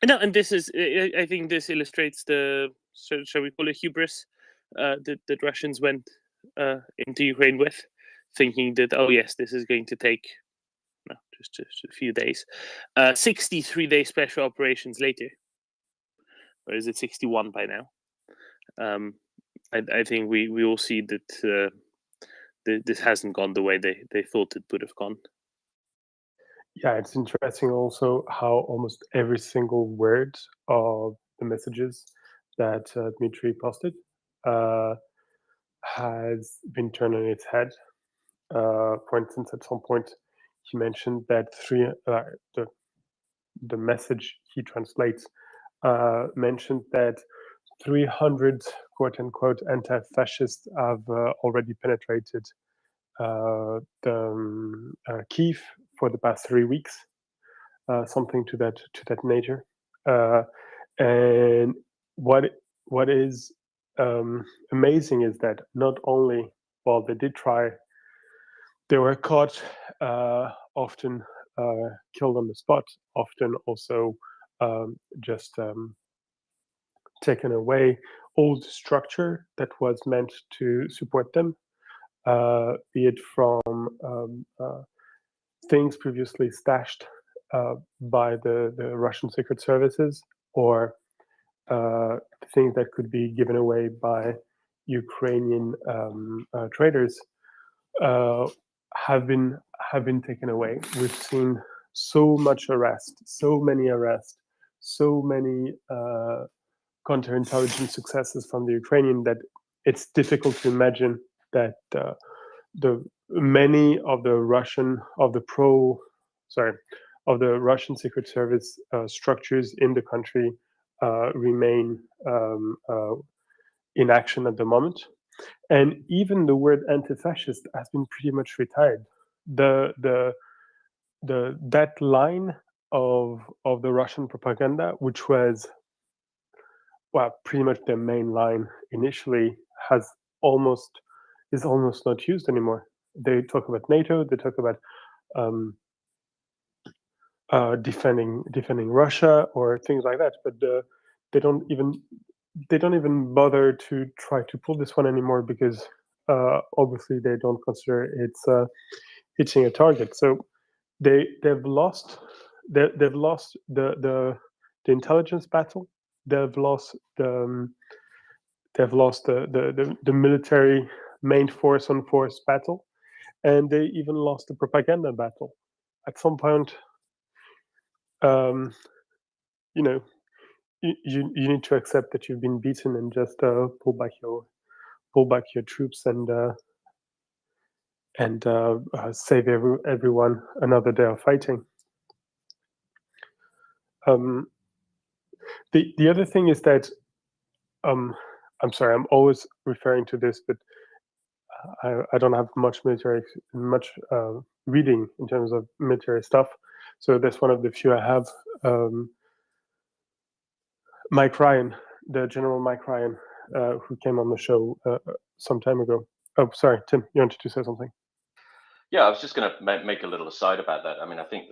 No, and this is, I think this illustrates the, shall we call it hubris, that Russians went into Ukraine with, thinking that, oh yes, this is going to take just a few days. 63-day special operations later, or is it 61 by now? I think we will see that this hasn't gone the way they thought it would have gone. Yeah, it's interesting also how almost every single word of the messages that Dmitry posted has been turned on its head. For instance, at some point, he mentioned that the message he translates mentioned that 300 quote-unquote anti-fascists have already penetrated Kiev for the past 3 weeks, something to that nature. And what is amazing is that not only, well, they did try, they were caught, often killed on the spot, often also just taken away old structure that was meant to support them, be it from things previously stashed by the Russian secret services, or things that could be given away by Ukrainian traders, have been taken away. We've seen so much arrest, so many arrests, so many counterintelligence successes from the Ukrainian, that it's difficult to imagine that the many of the Russian Secret Service structures in the country remain in action at the moment. And even the word anti-fascist has been pretty much retired. That line of the Russian propaganda, which was, well, pretty much their main line initially, is almost not used anymore. They talk about NATO, they talk about defending Russia or things like that, but they don't even bother to try to pull this one anymore, because obviously they don't consider it's hitting a target. So they've lost the intelligence battle. They've lost the military main force on force battle, and they even lost the propaganda battle. At some point, you know, you need to accept that you've been beaten and just pull back your troops and save everyone another day of fighting. The other thing is that I'm sorry, I'm always referring to this, but I don't have much reading in terms of military stuff, so that's one of the few I have. Mike Ryan, the General Mike Ryan, who came on the show some time ago. Oh, sorry, Tim, you wanted to say something? Yeah, I was just going to make a little aside about that. I mean, I think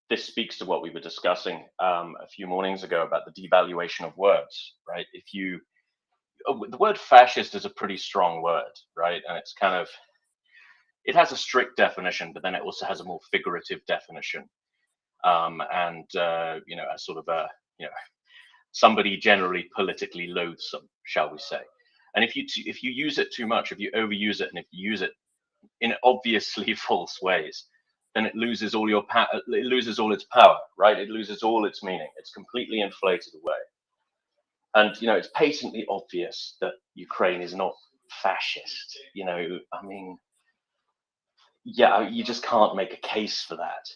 this speaks to what we were discussing a few mornings ago about the devaluation of words, right? The word fascist is a pretty strong word, right? And it's kind of, it has a strict definition, but then it also has a more figurative definition. As sort of somebody generally politically loathsome, shall we say. And if you use it too much, if you overuse it, and if you use it in obviously false ways, then it loses all it loses all its power, right? It loses all its meaning. It's completely inflated away. And it's patently obvious that Ukraine is not fascist. I mean, yeah, you just can't make a case for that.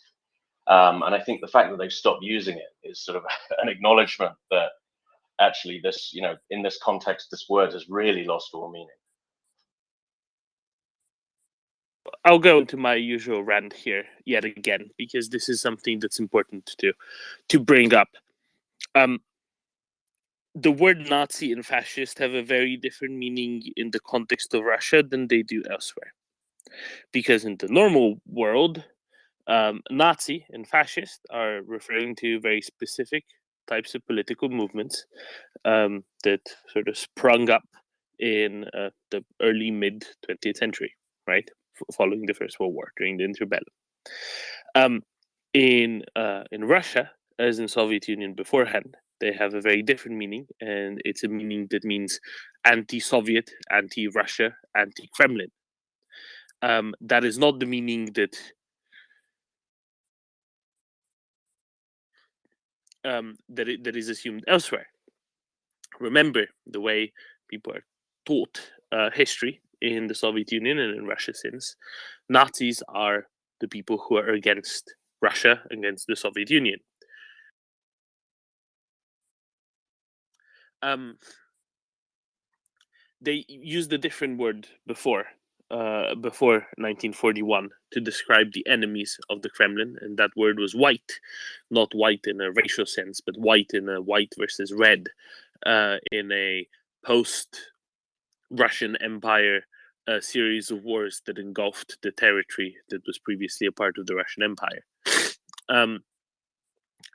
And I think the fact that they've stopped using it is sort of an acknowledgement that actually this, in this context, this word has really lost all meaning. I'll go into my usual rant here yet again, because this is something that's important to bring up. The word Nazi and fascist have a very different meaning in the context of Russia than they do elsewhere. Because in the normal world, Nazi and fascist are referring to very specific types of political movements that sort of sprung up in the early mid 20th century, right? Following the First World War, during the interbellum. In Russia, as in Soviet Union beforehand, they have a very different meaning, and it's a meaning that means anti-Soviet, anti-Russia, anti-Kremlin. That is not the meaning that that is assumed elsewhere. Remember, the way people are taught history in the Soviet Union and in Russia since, Nazis are the people who are against Russia, against the Soviet Union. They used a different word before 1941 to describe the enemies of the Kremlin, and that word was white, not white in a racial sense, but white in a white versus red, in a post-Russian Empire series of wars that engulfed the territory that was previously a part of the Russian Empire.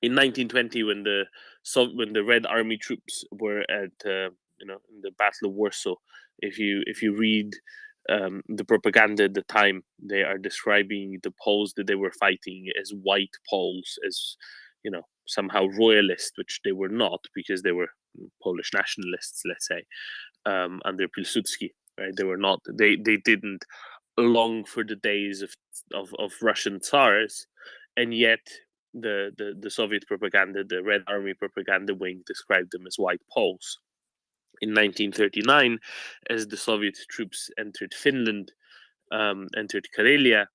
In 1920, when the Red Army troops were at in the Battle of Warsaw, if you read the propaganda at the time, they are describing the Poles that they were fighting as white Poles, as somehow royalist, which they were not, because they were Polish nationalists, let's say, under Pilsudski. Right? They were not. They didn't long for the days of Russian Tsars, and yet the Soviet propaganda, the Red Army propaganda wing, described them as white Poles. In 1939, as the Soviet troops entered Finland, entered Karelia,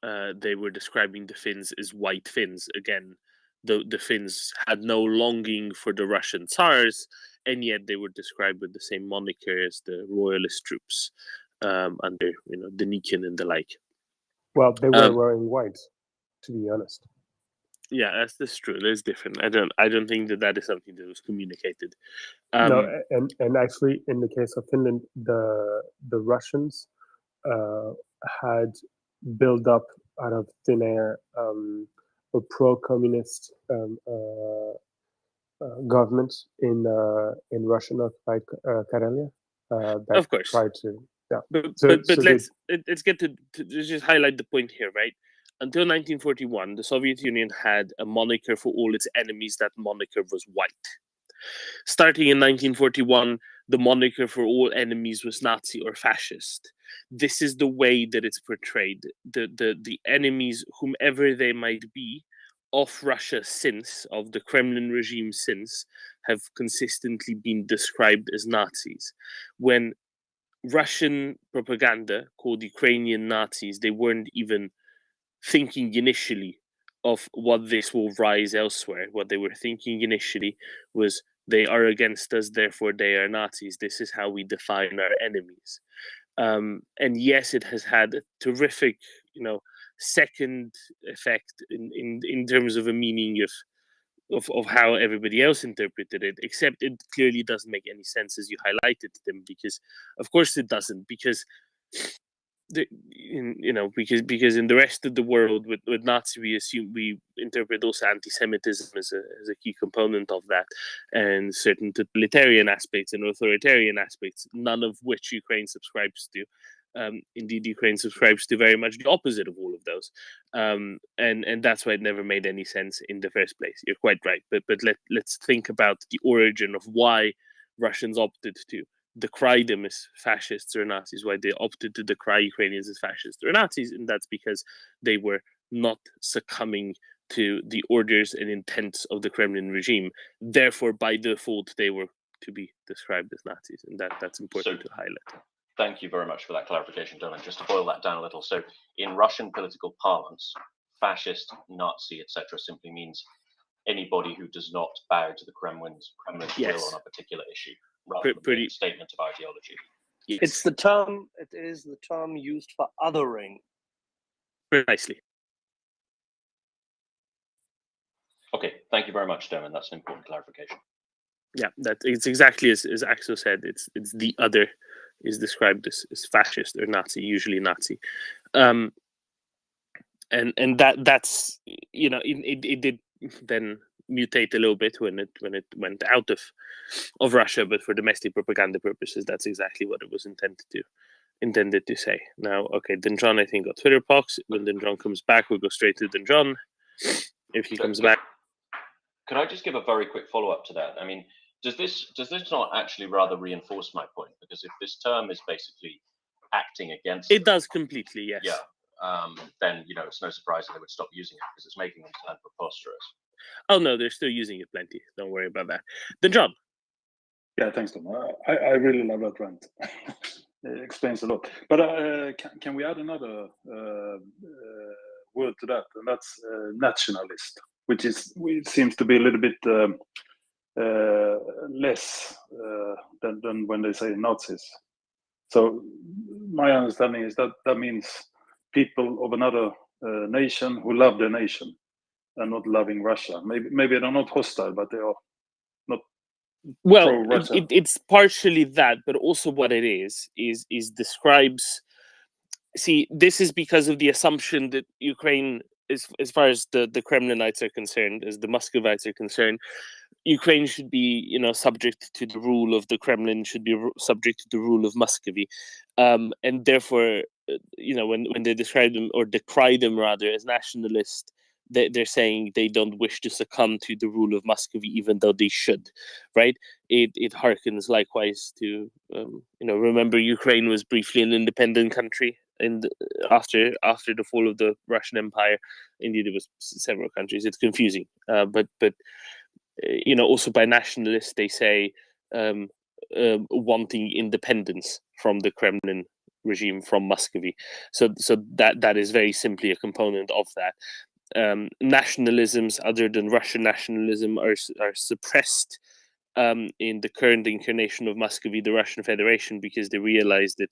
they were describing the Finns as white Finns. Again, the Finns had no longing for the Russian Tsars, and yet they were described with the same moniker as the royalist troops under Denikin and the like. Well, they were wearing white, to be honest. Yeah, that's true. That's different. I don't think that is something that was communicated. No, and actually, in the case of Finland, the Russians had built up out of thin air a pro-communist government in Russian-occupied Karelia. That Of course, tried to. Yeah. But let's get to just highlight the point here, right? Until 1941, the Soviet Union had a moniker for all its enemies. That moniker was white. Starting in 1941, the moniker for all enemies was Nazi or fascist. This is the way that it's portrayed. The enemies, whomever they might be, of Russia since, of the Kremlin regime since, have consistently been described as Nazis. When Russian propaganda called Ukrainian Nazis, they weren't even thinking initially of what this will rise elsewhere. What they were thinking initially was they are against us, therefore they are Nazis. This is how we define our enemies. And yes, it has had a terrific, second effect in terms of a meaning of how everybody else interpreted it, except it clearly doesn't make any sense as you highlighted them, because of course it doesn't, because because in the rest of the world with Nazi, we interpret also anti-Semitism as a key component of that, and certain totalitarian aspects and authoritarian aspects, none of which Ukraine subscribes to. Indeed, Ukraine subscribes to very much the opposite of all of those, and that's why it never made any sense in the first place. You're quite right, but let's think about the origin of why Russians opted to decry them as fascists or Nazis, why they opted to decry Ukrainians as fascists or Nazis, and that's because they were not succumbing to the orders and intents of the Kremlin regime. Therefore, by default, they were to be described as Nazis, and that's important to highlight. Thank you very much for that clarification, Dylan. Just to boil that down a little, so in Russian political parlance, fascist, Nazi, etc., simply means anybody who does not bow to the Kremlin's Yes. will on a particular issue, rather than a statement of ideology. Yes. It is the term used for othering. Precisely. Okay, thank you very much, Dermot. That's an important clarification. Yeah, that it's exactly as Axel said. It's the other is described as fascist or Nazi, usually Nazi, and that's it did then mutate a little bit when it went out of Russia, but for domestic propaganda purposes, that's exactly what it was intended to say. Now, okay, Denjon I think got Twitter pox. When Denjon comes back, we'll go straight to Denjon. If he comes back. Could I just give a very quick follow-up to that? I mean, does this not actually rather reinforce my point? Because if this term is basically acting against it, does completely, yes. Yeah. Then it's no surprise that they would stop using it, because it's making them sound preposterous. Oh no, they're still using it plenty. Don't worry about that. Then John. Yeah, thanks, Tom. I really love that rant. It explains a lot. But can we add another word to that? And that's nationalist, which seems to be a little bit less than when they say Nazis. So my understanding is that that means people of another nation who love their nation and not loving Russia. Maybe they're not hostile, but they are not Well, pro-Russia. it's partially that, but also what it is describes. See, this is because of the assumption that Ukraine, as far as the Kremlinites are concerned, as the Muscovites are concerned, Ukraine should be, subject to the rule of the Kremlin, should be subject to the rule of Muscovy, and therefore, when they describe them or decry them rather as nationalist, they're saying they don't wish to succumb to the rule of Muscovy, even though they should, right? It harkens likewise to, remember Ukraine was briefly an independent country, and after the fall of the Russian Empire, indeed, it was several countries. It's confusing, but also by nationalists, they say wanting independence from the Kremlin regime, from Muscovy. So that is very simply a component of that. Nationalisms other than Russian nationalism are suppressed in the current incarnation of Muscovy, the Russian Federation, because they realize that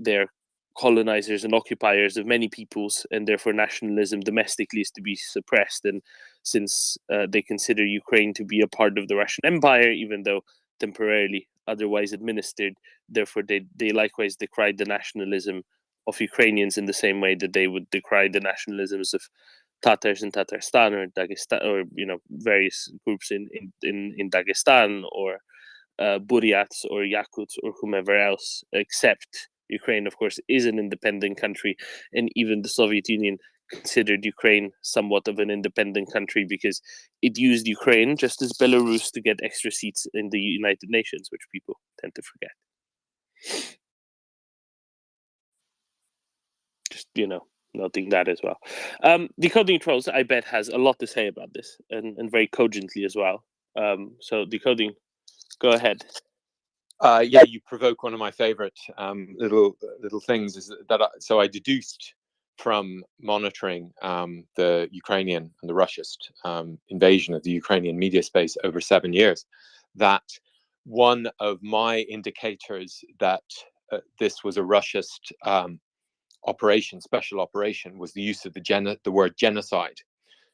they're colonizers and occupiers of many peoples, and therefore nationalism domestically is to be suppressed. And since they consider Ukraine to be a part of the Russian Empire, even though temporarily otherwise administered, therefore they likewise decried the nationalism of Ukrainians in the same way that they would decry the nationalisms of Tatars in Tatarstan, or Dagestan, or various groups in Dagestan, or Buryats or Yakuts or whomever else, except Ukraine, of course, is an independent country, and even the Soviet Union considered Ukraine somewhat of an independent country because it used Ukraine, just as Belarus, to get extra seats in the United Nations, which people tend to forget. Just, noting that as well. Decoding Trolls, I bet, has a lot to say about this, and very cogently as well. So Decoding, go ahead. Yeah, you provoke one of my favorite little things. Is that so I deduced from monitoring the Ukrainian and the Russian invasion of the Ukrainian media space over 7 years, that one of my indicators that this was a Russian special operation, was the use of the word genocide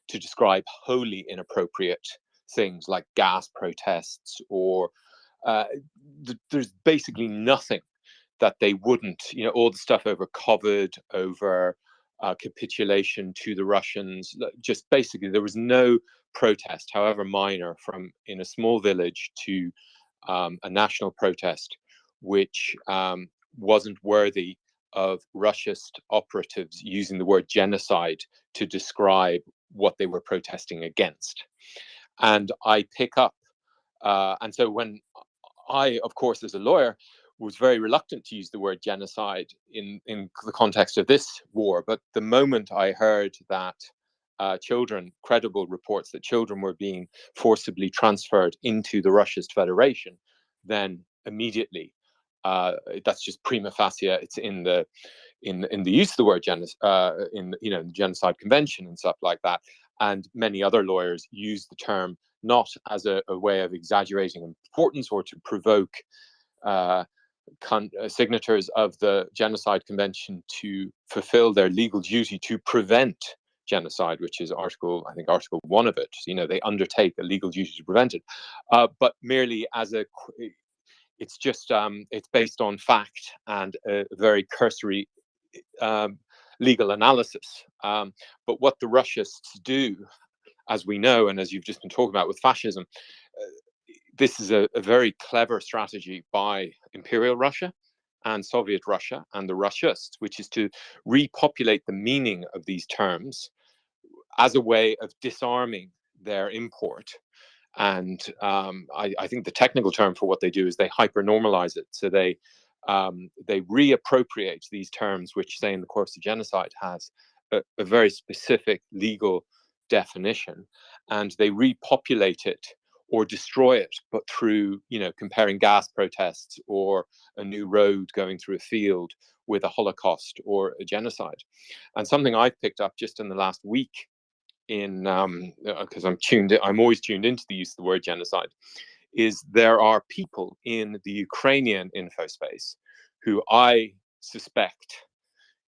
to describe wholly inappropriate things like gas protests, or there's basically nothing that they wouldn't, all the stuff over COVID, over capitulation to the Russians. Just basically, there was no protest, however minor, from in a small village to a national protest, which wasn't worthy of Russian operatives using the word genocide to describe what they were protesting against. And I pick up, and so when I, of course, as a lawyer, was very reluctant to use the word genocide in the context of this war. But the moment I heard that credible reports that children were being forcibly transferred into the Russian Federation, then immediately, that's just prima facie, it's in the use of the word genocide, in the Genocide Convention and stuff like that. And many other lawyers use the term not as a way of exaggerating importance or to provoke signatories of the Genocide Convention to fulfill their legal duty to prevent genocide, which is Article 1 of it. They undertake a legal duty to prevent it, but merely as it's just it's based on fact and a very cursory legal analysis. But what the Russians do, as we know, and as you've just been talking about with fascism, this is a very clever strategy by Imperial Russia and Soviet Russia and the Russians, which is to repopulate the meaning of these terms as a way of disarming their import. And I think the technical term for what they do is they hyper-normalize it. So they reappropriate these terms, which, say, in the course of genocide, has a very specific legal definition, and they repopulate it or destroy it, but through, comparing gas protests or a new road going through a field with a Holocaust or a genocide. And something I've picked up just in the last week, because I'm always tuned into the use of the word genocide, is there are people in the Ukrainian info space who I suspect,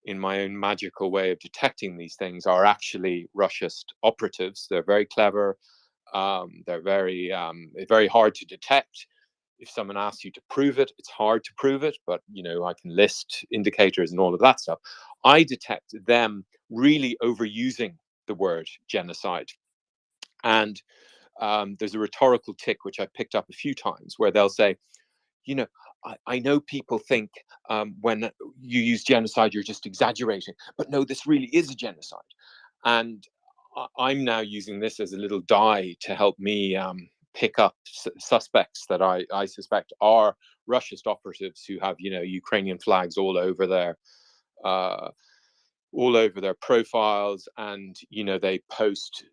in my own magical way of detecting these things, are actually Russiast operatives. They're very clever. They're very hard to detect. If someone asks you to prove it, it's hard to prove it, but I can list indicators and all of that stuff. I detect them really overusing the word genocide. And there's a rhetorical tick which I picked up a few times where they'll say, I know people think when you use genocide, you're just exaggerating, but no, this really is a genocide. And I'm now using this as a little die to help me pick up suspects that I suspect are Russiast operatives who have, Ukrainian flags all over their profiles, and they post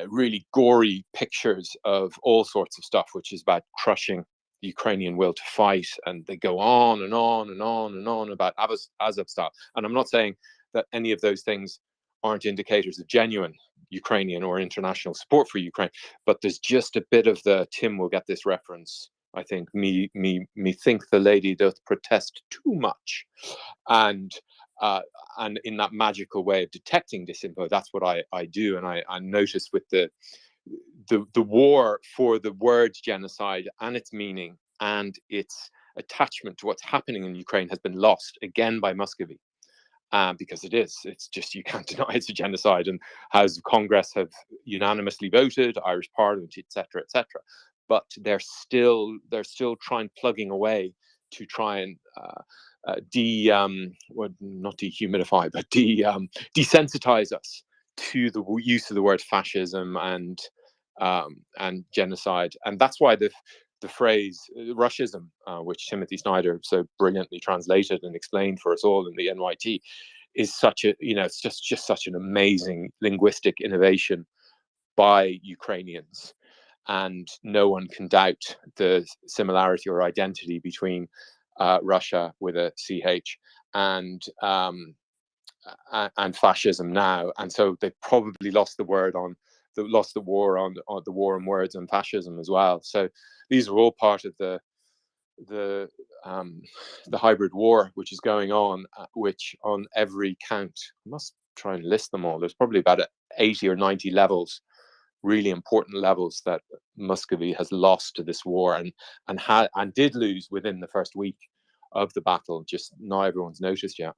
really gory pictures of all sorts of stuff, which is about crushing the Ukrainian will to fight, and they go on and on and on and on about Azov stuff. And I'm not saying that any of those things aren't indicators of genuine Ukrainian or international support for Ukraine, but there's just a bit of the Tim will get this reference. I think me think the lady doth protest too much, and in that magical way of detecting disinfo, that's what I do. And I notice with the war for the word genocide and its meaning and its attachment to what's happening in Ukraine has been lost again by Muscovy. Because it's just, you can't deny it's a genocide, and House of Congress have unanimously voted, Irish Parliament, etc., etc. But they're still plugging away to try and not dehumidify, but desensitize us to the use of the word fascism and genocide. And that's why the phrase Russism, which Timothy Snyder so brilliantly translated and explained for us all in the NYT, is such a, it's just such an amazing linguistic innovation by Ukrainians. And no one can doubt the similarity or identity between Russia with a CH and fascism now. And so they probably lost the war on words and fascism as well. So these are all part of the hybrid war which is going on, which on every count, I must try and list them all. There's probably about 80 or 90 levels, really important levels, that Muscovy has lost to this war and did lose within the first week of the battle. Just now everyone's noticed yet.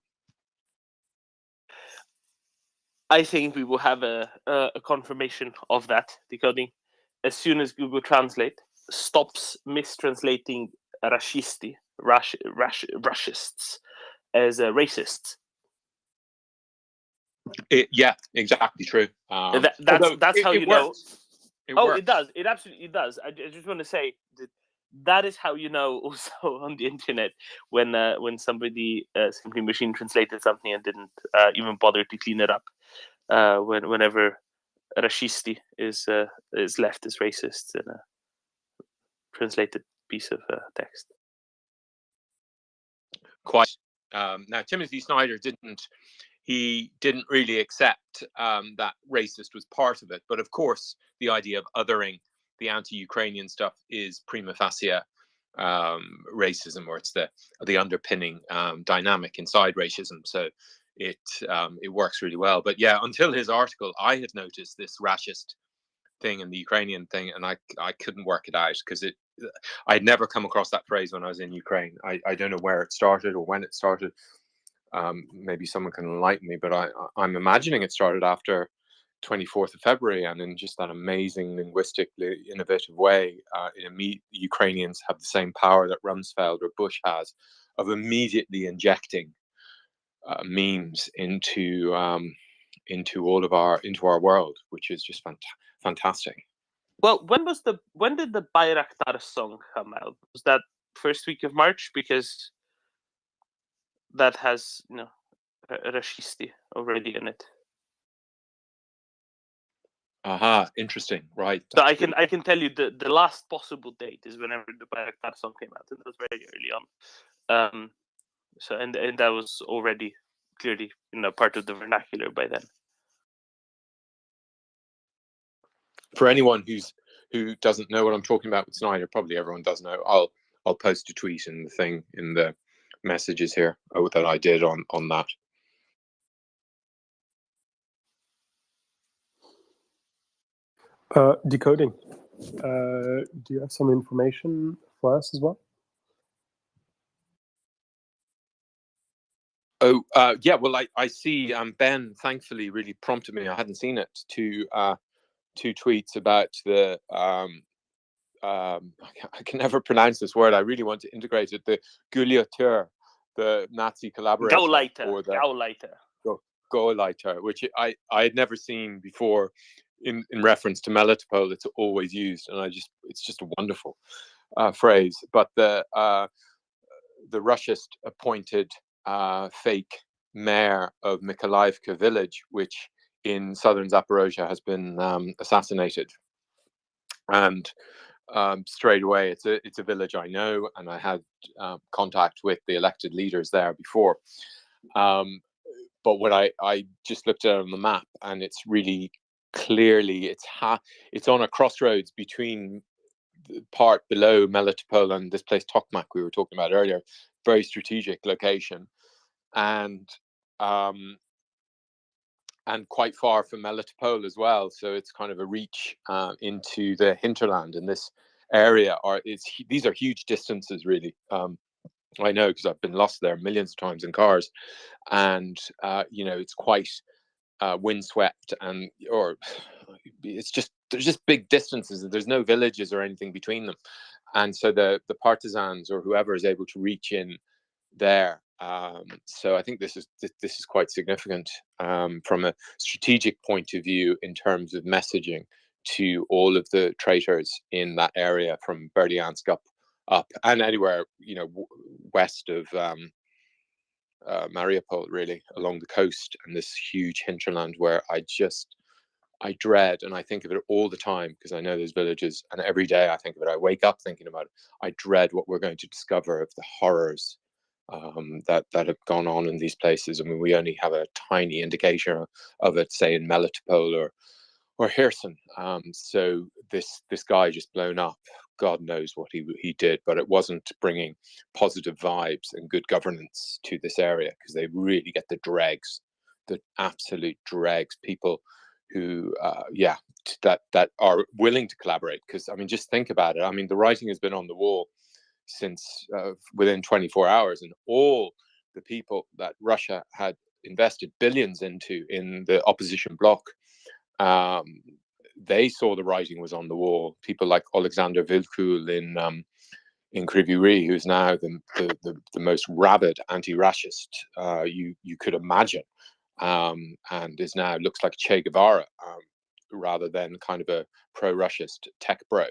I think we will have a confirmation of that decoding as soon as Google Translate stops mistranslating Russists as racists. Yeah, exactly true. That's how you know. It it does. It absolutely does. I just want to say that is how you know also on the internet when somebody simply machine translated something and didn't even bother to clean it up. Whenever Rashisti is left as racist in a translated piece of text. Quite. Now, Timothy Snyder didn't really accept that racist was part of it. But of course, the idea of othering the anti-Ukrainian stuff is prima facie racism, or it's the underpinning dynamic inside racism. So it works really well. But yeah, until his article, I had noticed this racist thing and the Ukrainian thing, and I couldn't work it out because I'd never come across that phrase when I was in Ukraine. I don't know where it started or when it started. Maybe someone can enlighten me, but I'm imagining it started after 24th of February, and in just that amazing linguistically innovative way, Ukrainians have the same power that Rumsfeld or Bush has of immediately injecting memes into our world, which is just fantastic. Well, when did the Bayraktar song come out? Was that first week of March? Because that has Rashisti already in it. Aha, interesting. Right. So I can tell you the last possible date is whenever the Bayraktar song came out, and that was very early on. So and that was already clearly part of the vernacular by then. For anyone who doesn't know what I'm talking about with Snyder, probably everyone does know. I'll post a tweet in the thing in the messages here that I did on that. Decoding. Do you have some information for us as well? Oh, yeah. Well, I see Ben thankfully really prompted me. I hadn't seen it to two tweets about the I can never pronounce this word. I really want to integrate it. The Gauleiter, the Nazi collaborator, or the Gauleiter, which I had never seen before in reference to Melitopol. It's always used, and it's just a wonderful phrase. But the Russiast appointed fake mayor of Mykolaiivka village, which in southern Zaporozhye has been assassinated, and straight away it's a village I know, and I had contact with the elected leaders there before. But when I just looked at it on the map, and it's really clearly it's on a crossroads between the part below Melitopol and this place Tokmak we were talking about earlier. Very strategic location, and quite far from Melitopol as well. So it's kind of a reach into the hinterland in this area. These are huge distances, really. I know because I've been lost there millions of times in cars, and it's quite windswept, or there's just big distances. There's no villages or anything between them, and so the partisans or whoever is able to reach in there. So I think this is quite significant from a strategic point of view in terms of messaging to all of the traitors in that area from Berdyansk up and anywhere west of Mariupol, really along the coast, and this huge hinterland where I dread, and I think of it all the time because I know those villages, and every day I think of it. I wake up thinking about it. I dread what we're going to discover of the horrors that have gone on in these places. I mean, we only have a tiny indication of it, say in Melitopol or Kherson. So this guy just blown up. God knows what he did, but it wasn't bringing positive vibes and good governance to this area, because they really get the dregs, the absolute dregs. People who that are willing to collaborate, because I mean, just think about it. I mean, the writing has been on the wall since within 24 hours, and all the people that Russia had invested billions into in the opposition bloc, they saw the writing was on the wall. People like Alexander Vilkul in Kryvyi Rih, who's now the most rabid anti-Russist you could imagine, and is now looks like Che Guevara rather than kind of a pro-Russist tech bro,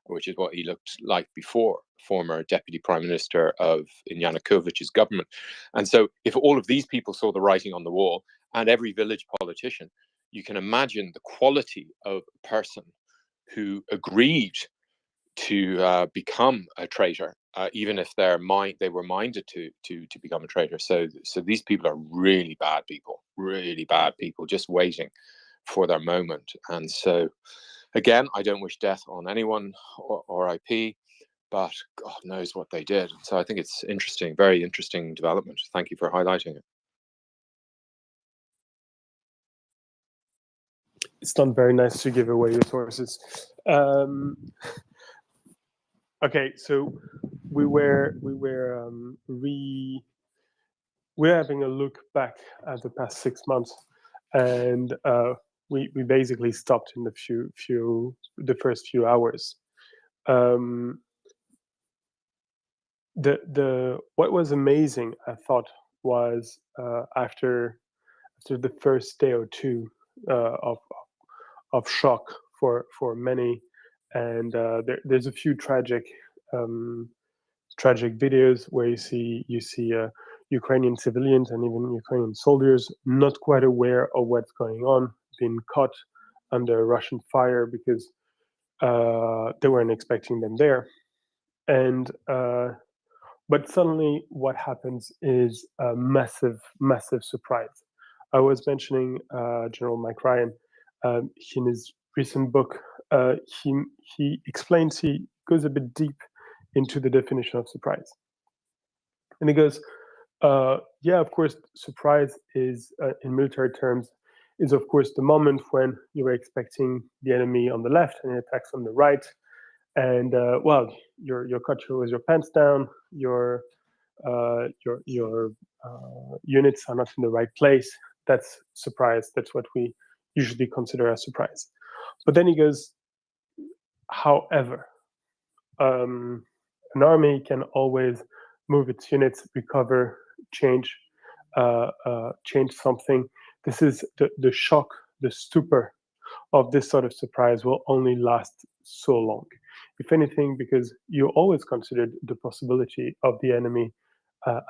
which is what he looked like before, former deputy prime minister in Yanukovych's government. And so if all of these people saw the writing on the wall, and every village politician, you can imagine the quality of a person who agreed to become a traitor, even if they were minded to become a traitor. So these people are really bad people, just waiting for their moment. And so, again, I don't wish death on anyone or IP, but God knows what they did. So I think it's interesting, very interesting development. Thank you for highlighting it. It's not very nice to give away your sources. Okay, so we're having a look back at the past 6 months, and we basically stopped in the first few hours. What was amazing, I thought, was after the first day or two of shock for many, and there's a few tragic videos where you see Ukrainian civilians and even Ukrainian soldiers not quite aware of what's going on, being caught under Russian fire because they weren't expecting them there. And but suddenly what happens is a massive, massive surprise. I was mentioning General Mike Ryan. In his recent book, he explains, he goes a bit deep into the definition of surprise. And he goes, yeah, of course, surprise is, in military terms, is of course the moment when you were expecting the enemy on the left and he attacks on the right. And well, you're caught with your pants down, your units are not in the right place. That's surprise. That's what we usually consider a surprise. But then he goes, however, an army can always move its units, recover, change something. This is the shock, the stupor of this sort of surprise will only last so long. If anything, because you always considered the possibility of the enemy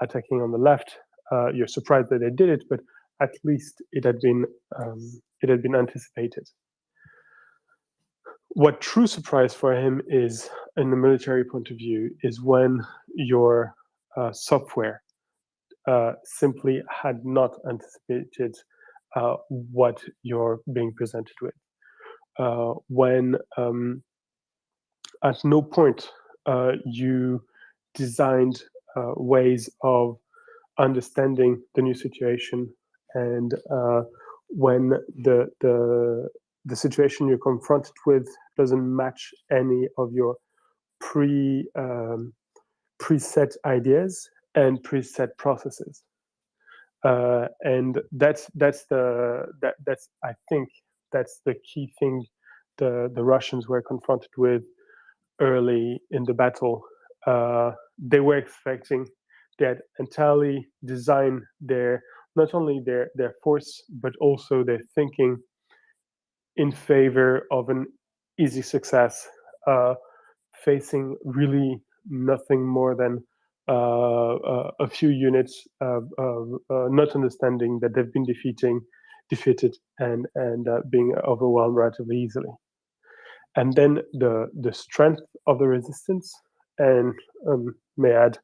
attacking on the left. You're surprised that they did it, but at least it had been anticipated. What true surprise for him is, in the military point of view, is when your software simply had not anticipated what you're being presented with. When at no point you designed ways of understanding the new situation, and when the situation you're confronted with doesn't match any of your preset ideas and preset processes, and that's I think that's the key thing the Russians were confronted with early in the battle. They were expecting, they had entirely designed their, not only their force, but also their thinking in favor of an easy success, facing really nothing more than a few units, not understanding that they've been defeated and being overwhelmed relatively easily. And then the strength of the resistance, and may add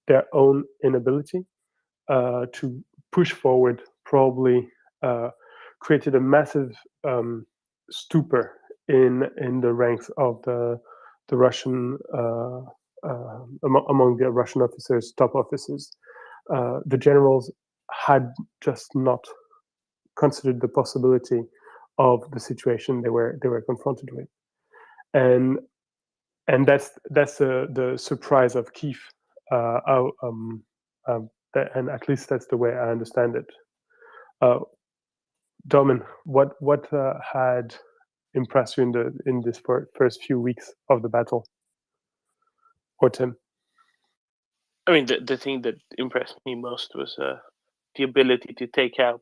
their own inability to push forward, probably created a massive stupor in the ranks of the Russian among the Russian officers, top officers. The generals had just not considered the possibility of the situation they were confronted with. And that's the surprise of Kiev, and at least that's the way I understand it. Domin, what had impressed you in this first few weeks of the battle? Or Tim? I mean, the thing that impressed me most was the ability to take out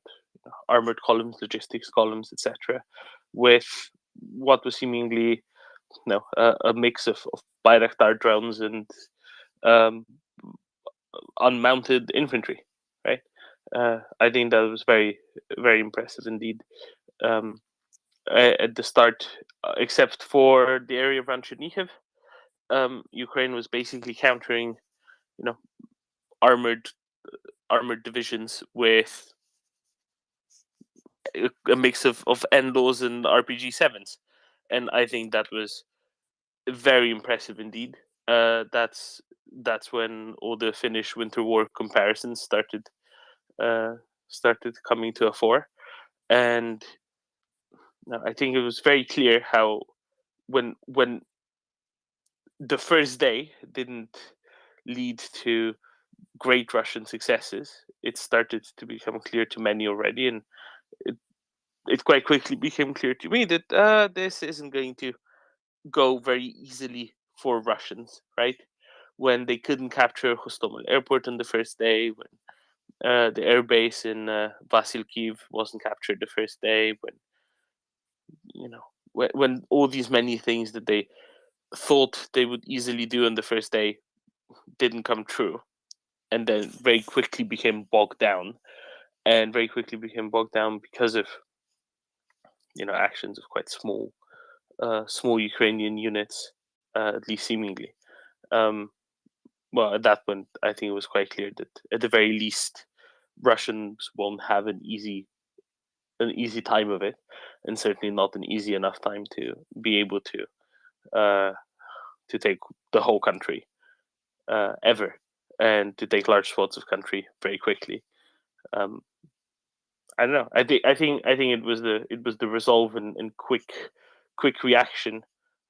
armored columns, logistics columns, etc., with what was seemingly a mix of Bayraktar drones and unmounted infantry, right? I think that was very, very impressive indeed. At the start, except for the area around Chernihiv, Ukraine was basically countering, armored divisions with a mix of Endos and RPG-7s, and I think that was very impressive indeed. That's when all the Finnish Winter War comparisons started coming to a fore, and I think it was very clear how when the first day didn't lead to great Russian successes, it started to become clear to many already, and it quite quickly became clear to me that this isn't going to go very easily for Russians, right? When they couldn't capture Hostomel airport on the first day, when the airbase in Vasilkiv wasn't captured the first day, when all these many things that they thought they would easily do on the first day didn't come true, and then very quickly became bogged down, because of actions of quite small Ukrainian units, at least seemingly. Well, at that point, I think it was quite clear that at the very least, Russians won't have an easy time of it, and certainly not an easy enough time to be able to take the whole country ever, and to take large swaths of country very quickly. I don't know. I think it was the resolve and quick reaction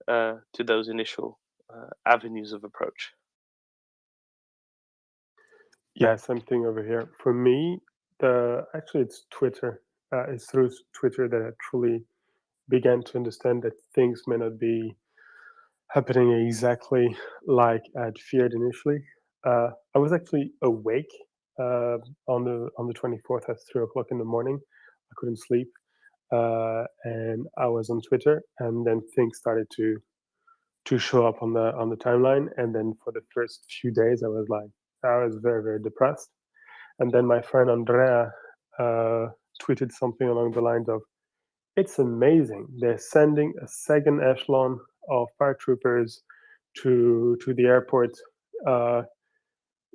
to those initial avenues of approach. Yeah, same thing over here. For me, it's Twitter. It's through Twitter that I truly began to understand that things may not be happening exactly like I'd feared initially. I was actually awake on the 24th at 3 o'clock in the morning. I couldn't sleep, and I was on Twitter, and then things started to show up on the timeline. And then for the first few days, I was very, very depressed. And then my friend Andrea tweeted something along the lines of, "It's amazing. They're sending a second echelon of paratroopers to the airport.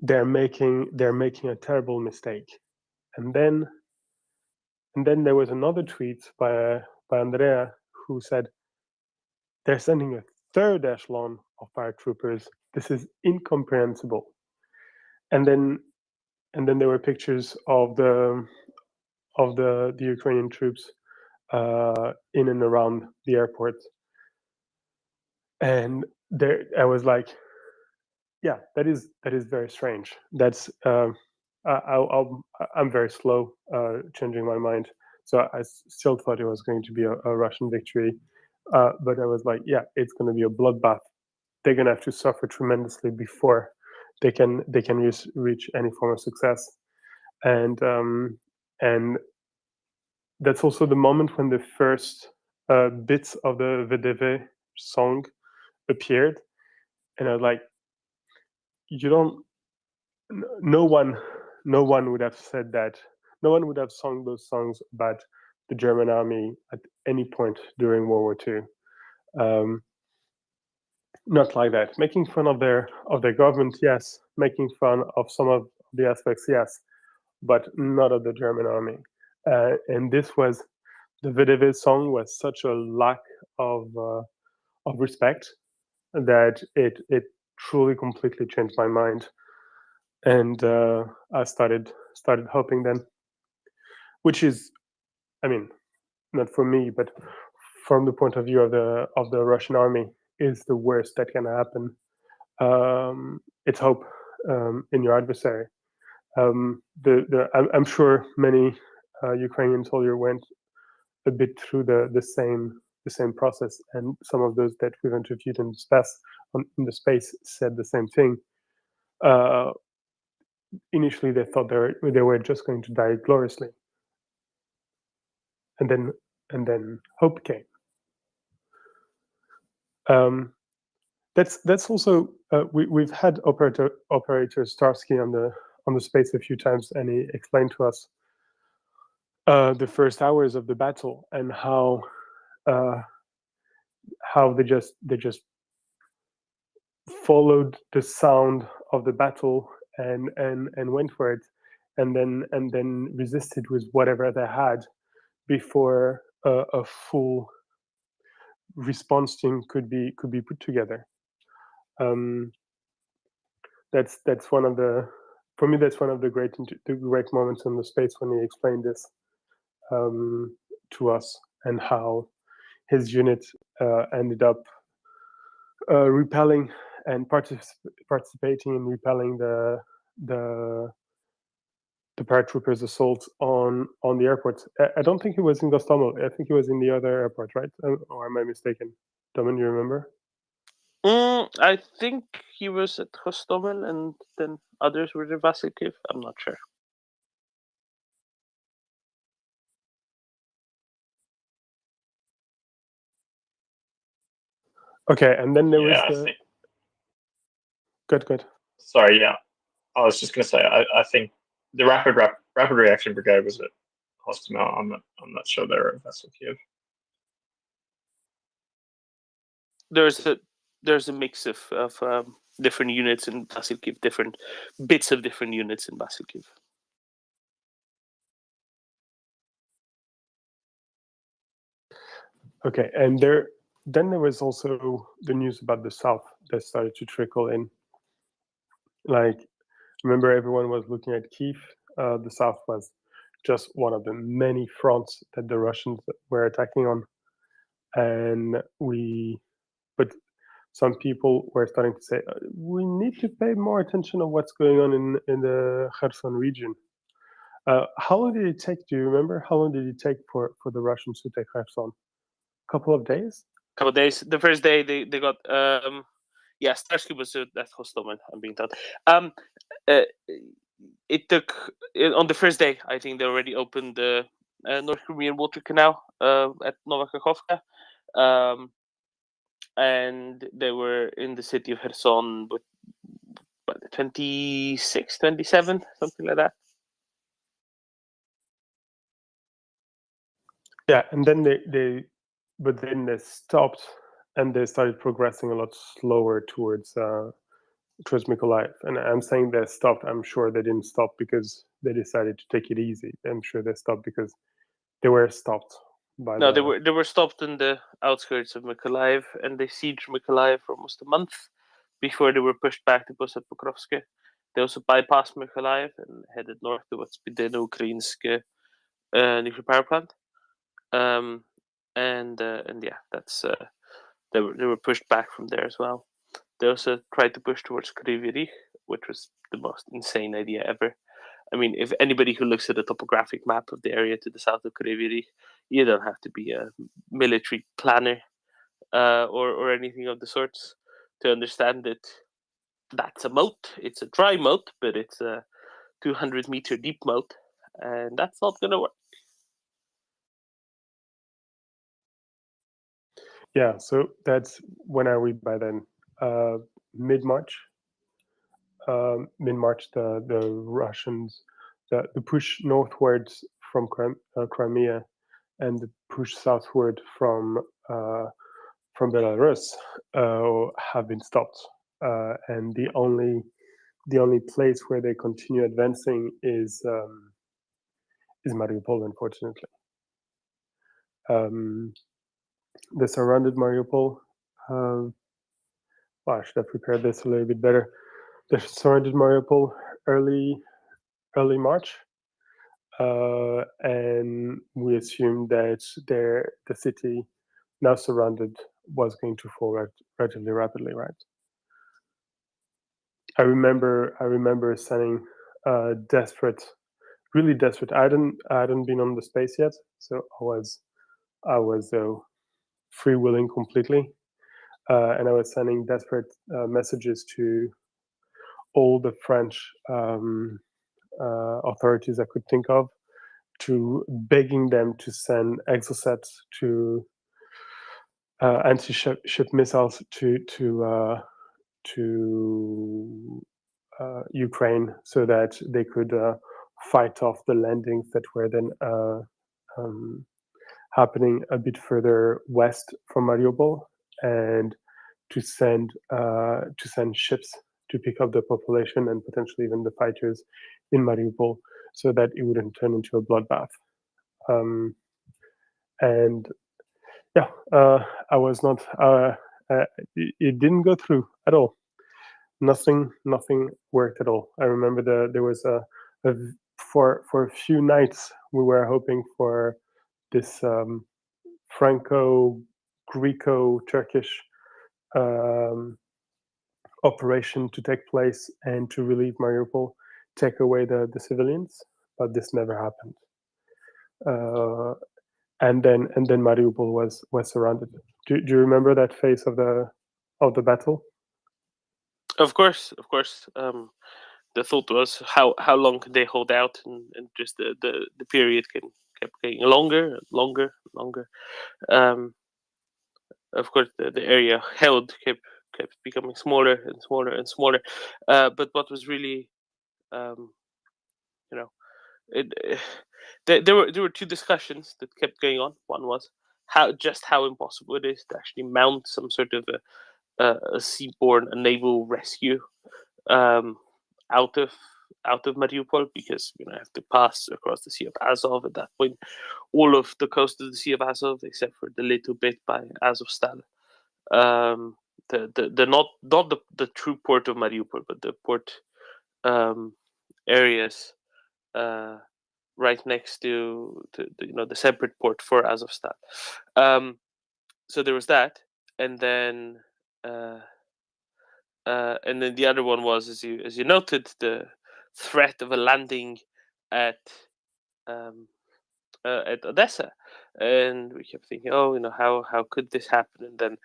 They're making a terrible mistake." And then there was another tweet by Andrea who said, "They're sending a third echelon of paratroopers. This is incomprehensible." And then there were pictures of the Ukrainian troops in and around the airport, and there I was like, yeah, that is very strange. That's I'm very slow changing my mind, so I still thought it was going to be a Russian victory, but I was like, yeah, it's going to be a bloodbath. They're going to have to suffer tremendously before they can reach any form of success. And that's also the moment when the first bits of the VDV song appeared, and I was like, no one would have said that. No one would have sung those songs about the German army at any point during World War II. Not like that. Making fun of their government, yes. Making fun of some of the aspects, yes, but not of the German army. And this was, the VDV song was such a lack of respect that it truly completely changed my mind, and I started hoping then, which is, I mean, not for me, but from the point of view of the Russian army, is the worst that can happen. It's hope in your adversary. I'm sure many Ukrainian soldiers went a bit through the same process, and some of those that we've interviewed in the space said the same thing. Initially, they thought they were just going to die gloriously, and then hope came. That's also we've had operator Starsky on the space a few times, and he explained to us the first hours of the battle and how they just followed the sound of the battle and went for it, and then resisted with whatever they had before a full response team could be put together. That's one of the, for me, that's one of the great moments in the space when he explained this to us, and how his unit ended up repelling and participating in repelling the paratroopers' assault on the airport. I don't think he was in Gostomel. I think he was in the other airport, right? Or am I mistaken? Domin, you remember? I think he was at Hostomel, and then others were at Vasilkiv. I'm not sure. Okay, and then there was the... Good. Sorry, yeah. I was just going to say, I think the rapid reaction brigade was at Hostomel. I'm not sure they're at Vasilkiv. there's a mix of different units in Basilkiv, different bits of different units in Basilkiv. Okay, and then there was also the news about the south that started to trickle in. Like, remember, everyone was looking at Kiev. The south was just one of the many fronts that the Russians were attacking on, but some people were starting to say we need to pay more attention on what's going on in the Kherson region. How long did it take? Do you remember how long did it take for the Russians to take Kherson? A couple of days. Couple of days. The first day they got Starsky was at Hostomel, I'm being told. It took on the first day. I think they already opened the North Crimean water canal at Nova Kakhovka, and they were in the city of Kherson with 26, 27, something like that. Yeah, and then they stopped and they started progressing a lot slower towards Mykolaiv. And I'm saying they stopped. I'm sure they didn't stop because they decided to take it easy. I'm sure they stopped because they were stopped by. No, they were stopped in the outskirts of Mykolaiv, and they sieged Mykolaiv for almost a month before they were pushed back to Pokrovsk. They also bypassed Mykolaiv and headed north towards Pideno-Ukrainsk nuclear power plant. And yeah, that's they were pushed back from there as well. They also tried to push towards Kryvyi Rih, which was the most insane idea ever. I mean, if anybody who looks at a topographic map of the area to the south of Kryvyi Rih, you don't have to be a military planner or anything of the sorts to understand that that's a moat. It's a dry moat, but it's a 200-meter deep moat, and that's not going to work. Yeah, so that's when are we by then? Mid-March. Mid-March, the Russians, the push northwards from Crimea and the push southward from Belarus have been stopped, and the only place where they continue advancing is Mariupol, unfortunately. They surrounded Mariupol. Well, I should have prepared this a little bit better. They surrounded Mariupol early March, and we assumed that the city, now surrounded, was going to fall relatively rapidly, right? I remember sending desperate, really desperate. I hadn't been on the space yet, so I was freewheeling completely, and I was sending desperate messages to all the French authorities I could think of, to begging them to send exocets to anti-ship missiles to Ukraine, so that they could fight off the landings that were then happening a bit further west from Mariupol, and to send ships to pick up the population and potentially even the fighters in Mariupol, so that it wouldn't turn into a bloodbath. And yeah, I was not. It didn't go through at all. Nothing worked at all. I remember there was for a few nights we were hoping for this Franco-Greco-Turkish operation to take place and to relieve Mariupol, take away the civilians, but this never happened. And then Mariupol was surrounded. Do you remember that phase of the battle? Of course. The thought was how long could they hold out, and just the period kept getting longer. Of course, the area held kept becoming smaller and smaller and smaller. But what was really, there were two discussions that kept going on. One was how impossible it is to actually mount some sort of a seaborne, a naval rescue out of Mariupol, because you have to pass across the Sea of Azov. At that point, all of the coast of the Sea of Azov, except for the little bit by Azovstal, the not the true port of Mariupol, but the port areas right next to the separate port for Azovstal. So there was that, and then the other one was, as you noted, the threat of a landing at Odessa, and we kept thinking, how could this happen? And then,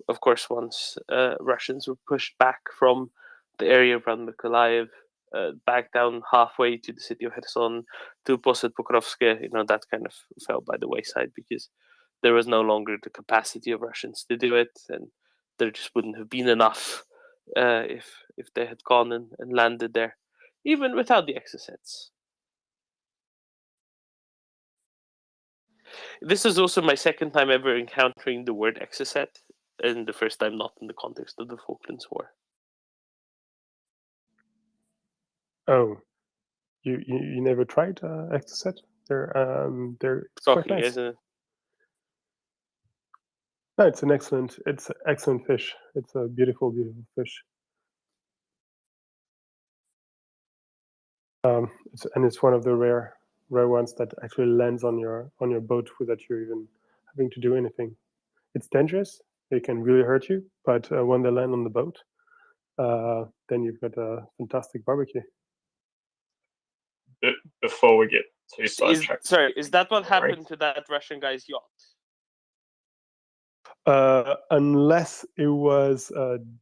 of course, once Russians were pushed back from the area around Mykolaiv, back down halfway to the city of Kherson, to Posad Pokrovsk, that kind of fell by the wayside, because there was no longer the capacity of Russians to do it, and there just wouldn't have been enough if they had gone and landed there, even without the exocets. This is also my second time ever encountering the word exocet, and the first time not in the context of the Falklands War. Oh, you never tried exocet? They're quite nice. Isn't it? No, it's an excellent fish. It's a beautiful fish. It's one of the rare ones that actually lands on your boat without you even having to do anything. It's dangerous. They can really hurt you, but when they land on the boat, then you've got a fantastic barbecue. Before we get too sidetracked. Sorry, is that what happened to that Russian guy's yacht? Unless it was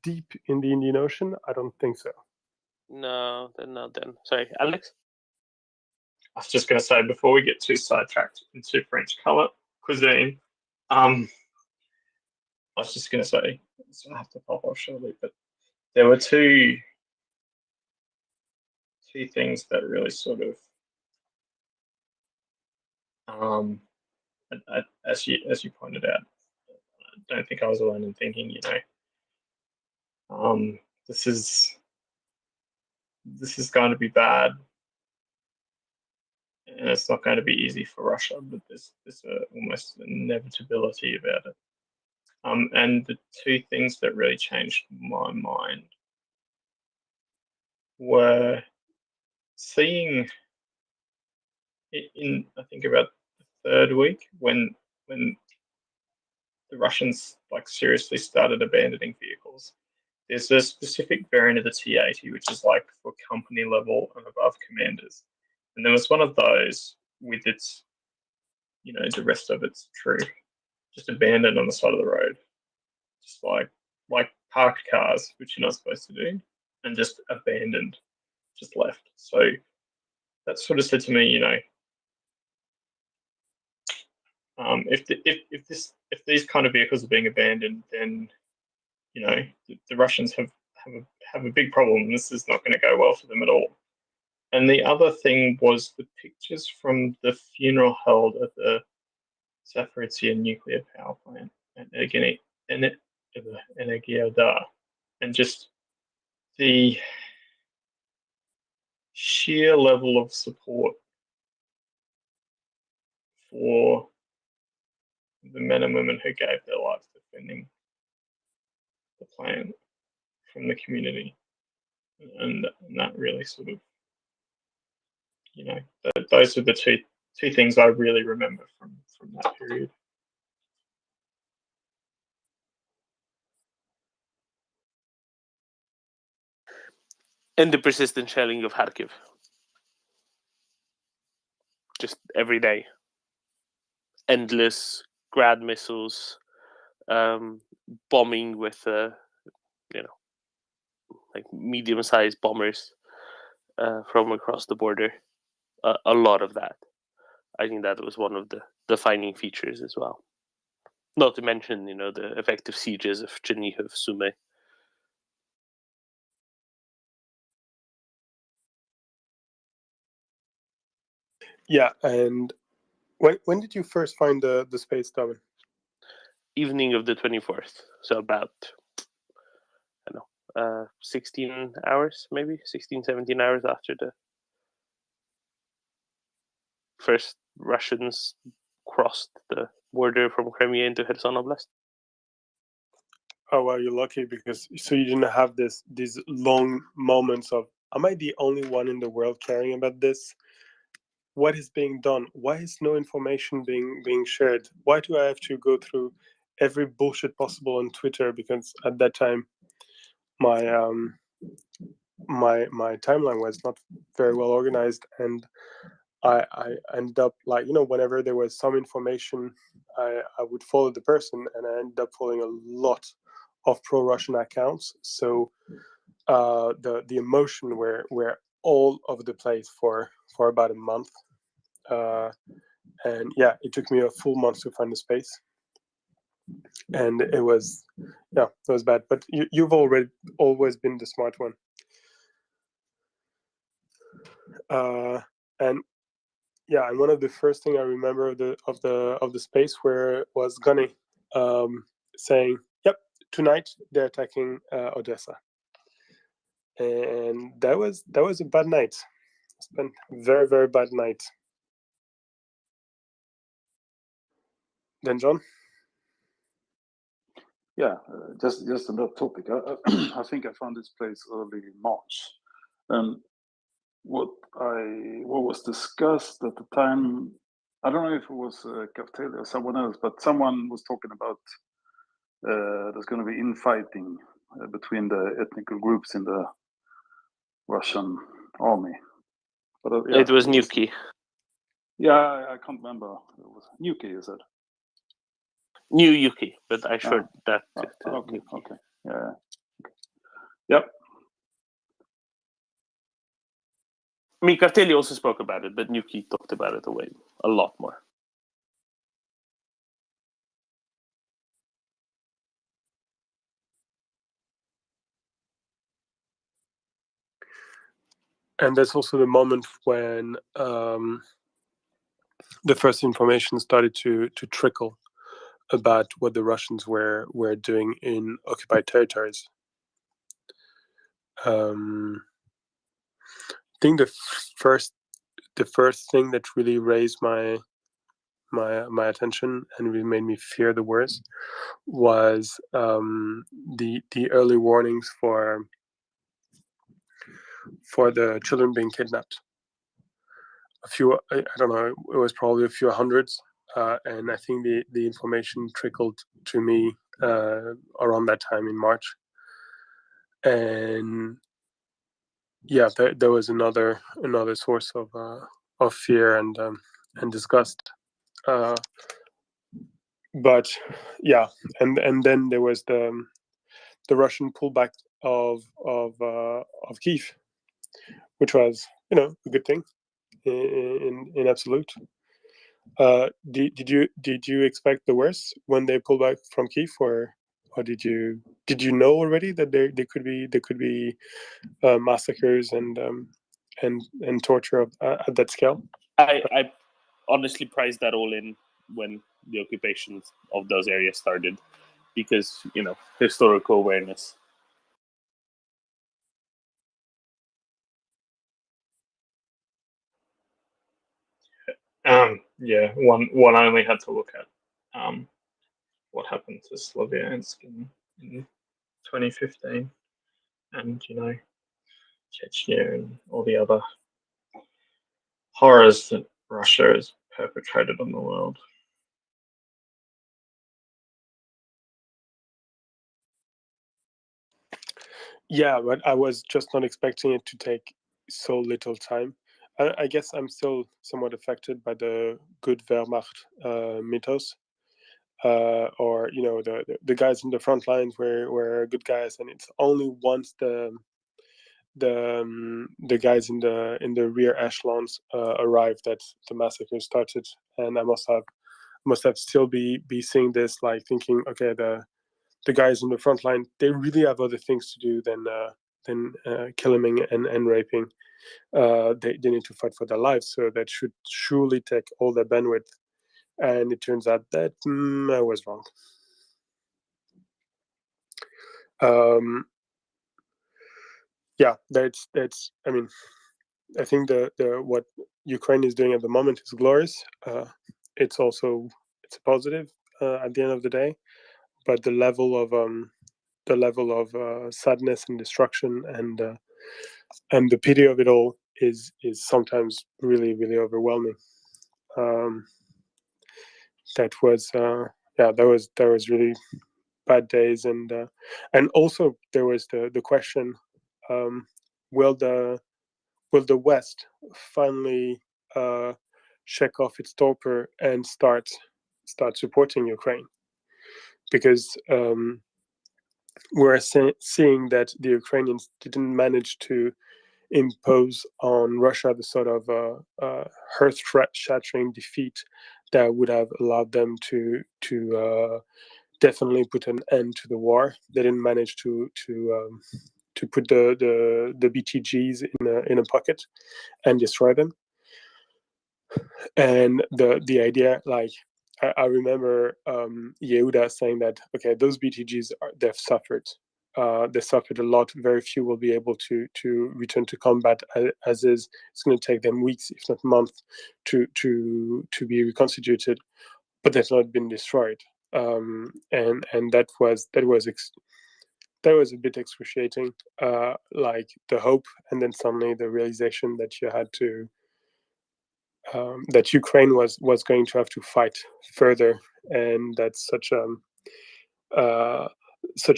deep in the Indian Ocean, I don't think so. No, then not then. Sorry, Alex? I was just going to say, before we get too sidetracked into French cuisine, I was just going to say, so I have to pop off shortly, but there were two things that really sort of, as you pointed out, I don't think I was alone in thinking, this is going to be bad, and it's not going to be easy for Russia, but there's almost inevitability about it. And the two things that really changed my mind were seeing in I think about the third week when the Russians seriously started abandoning vehicles. There's a specific variant of the T-80 which is for company level and above commanders, and there was one of those with its, the rest of its crew just abandoned on the side of the road, just like parked cars, which you're not supposed to do, and just abandoned, just left. So that sort of said to me, if these kind of vehicles are being abandoned, then the Russians have a big problem. This is not going to go well for them at all. And the other thing was the pictures from the funeral held at the Zaporizhzhia nuclear power plant and Energia, and just the sheer level of support for the men and women who gave their lives defending the plant from the community, and that really sort of, those are the two things I really remember from that period. And the persistent shelling of Kharkiv. Just every day. Endless Grad missiles, bombing with, medium-sized bombers from across the border. A lot of that. I think that was one of the defining features as well. Not to mention, the effective sieges of Chernihiv, Sumy. Yeah, and when did you first find the space, Darwin? evening of the 24th. So about, I don't know, 16 hours, maybe 16, 17 hours after the first Russians crossed the border from Crimea into Kherson Oblast. Oh well, you're lucky because so you didn't have these long moments of, am I the only one in the world caring about this? What is being done? Why is no information being shared? Why do I have to go through every bullshit possible on Twitter? Because at that time, my my timeline was not very well organized, and I ended up, like, whenever there was some information, I would follow the person, and I ended up following a lot of pro-Russian accounts. So the emotion were all over the place for about a month. And yeah, it took me a full month to find the space, and it was bad. But you've always been the smart one. And yeah, and one of the first thing I remember of the space where was Gunny saying, "Yep, tonight they're attacking Odessa," and that was a bad night. It's been a very, very bad night. Then John. Yeah, just on that topic, I think I found this place early March, and what was discussed at the time, I don't know if it was Cafeteria or someone else, but someone was talking about there's going to be infighting between the ethnic groups in the Russian army. But yeah, it was Nuki. Yeah, I can't remember. It was Nuki, you said. New Yuki, but I showed that to okay, Nuki. okay, yeah, okay. Yep. I mean, Cartelli also spoke about it, but Nuki talked about it a lot more. And that's also the moment when the first information started to trickle about what the Russians were doing in occupied territories. I think the first thing that really raised my attention and really made me fear the worst was the early warnings for the children being kidnapped. A few, I don't know, it was probably a few hundreds, and I think the information trickled to me around that time in March. And yeah, there was another source of fear and disgust. But yeah, and then there was the Russian pullback of Kyiv, which was a good thing in absolute. Did you expect the worst when they pulled back from Kyiv, or did you know already that there could be massacres and torture at that scale? I honestly priced that all in when the occupations of those areas started, because historical awareness. Yeah, one only had to look at what happened to Sloviansk in 2015, and Chechnya and all the other horrors that Russia has perpetrated on the world. Yeah, but I was just not expecting it to take so little time. I guess I'm still somewhat affected by the good Wehrmacht mythos, or the guys in the front lines were good guys, and it's only once the guys in the rear echelons arrived that the massacre started. And I must have still be seeing this, like thinking, okay, the guys in the front line, they really have other things to do than killing and raping. They need to fight for their lives, so that should surely take all their bandwidth. And it turns out that I was wrong. Yeah, that's. I mean, I think the what Ukraine is doing at the moment is glorious. It's a positive at the end of the day, but the level of sadness and destruction and the pity of it all is sometimes really overwhelming. That was really bad days, and also there was the question, will the West finally check off its torpor and start supporting Ukraine? Because we're seeing that the Ukrainians didn't manage to impose on Russia the sort of earth-shattering defeat that would have allowed them to definitely put an end to the war. They didn't manage to put the BTGs in a pocket and destroy them. And the idea, like I remember Yehuda saying that, okay, those BTGs they've suffered. They suffered a lot. Very few will be able to return to combat as is. It's going to take them weeks, if not months, to be reconstituted. But they've not been destroyed. And that was a bit excruciating. Like the hope, and then suddenly the realization that you had to. That Ukraine was going to have to fight further, and that's such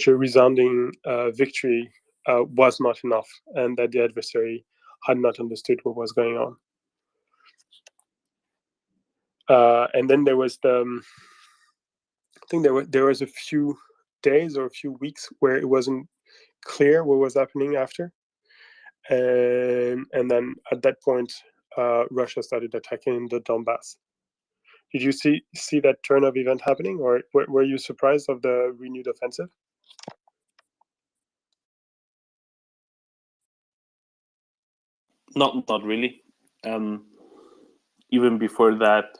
a resounding victory was not enough, and that the adversary had not understood what was going on. And then there was I think there was a few days or a few weeks where it wasn't clear what was happening after, and then at that point. Russia started attacking the Donbass. Did you see that turn of event happening, or were you surprised of the renewed offensive? Not really. Even before that,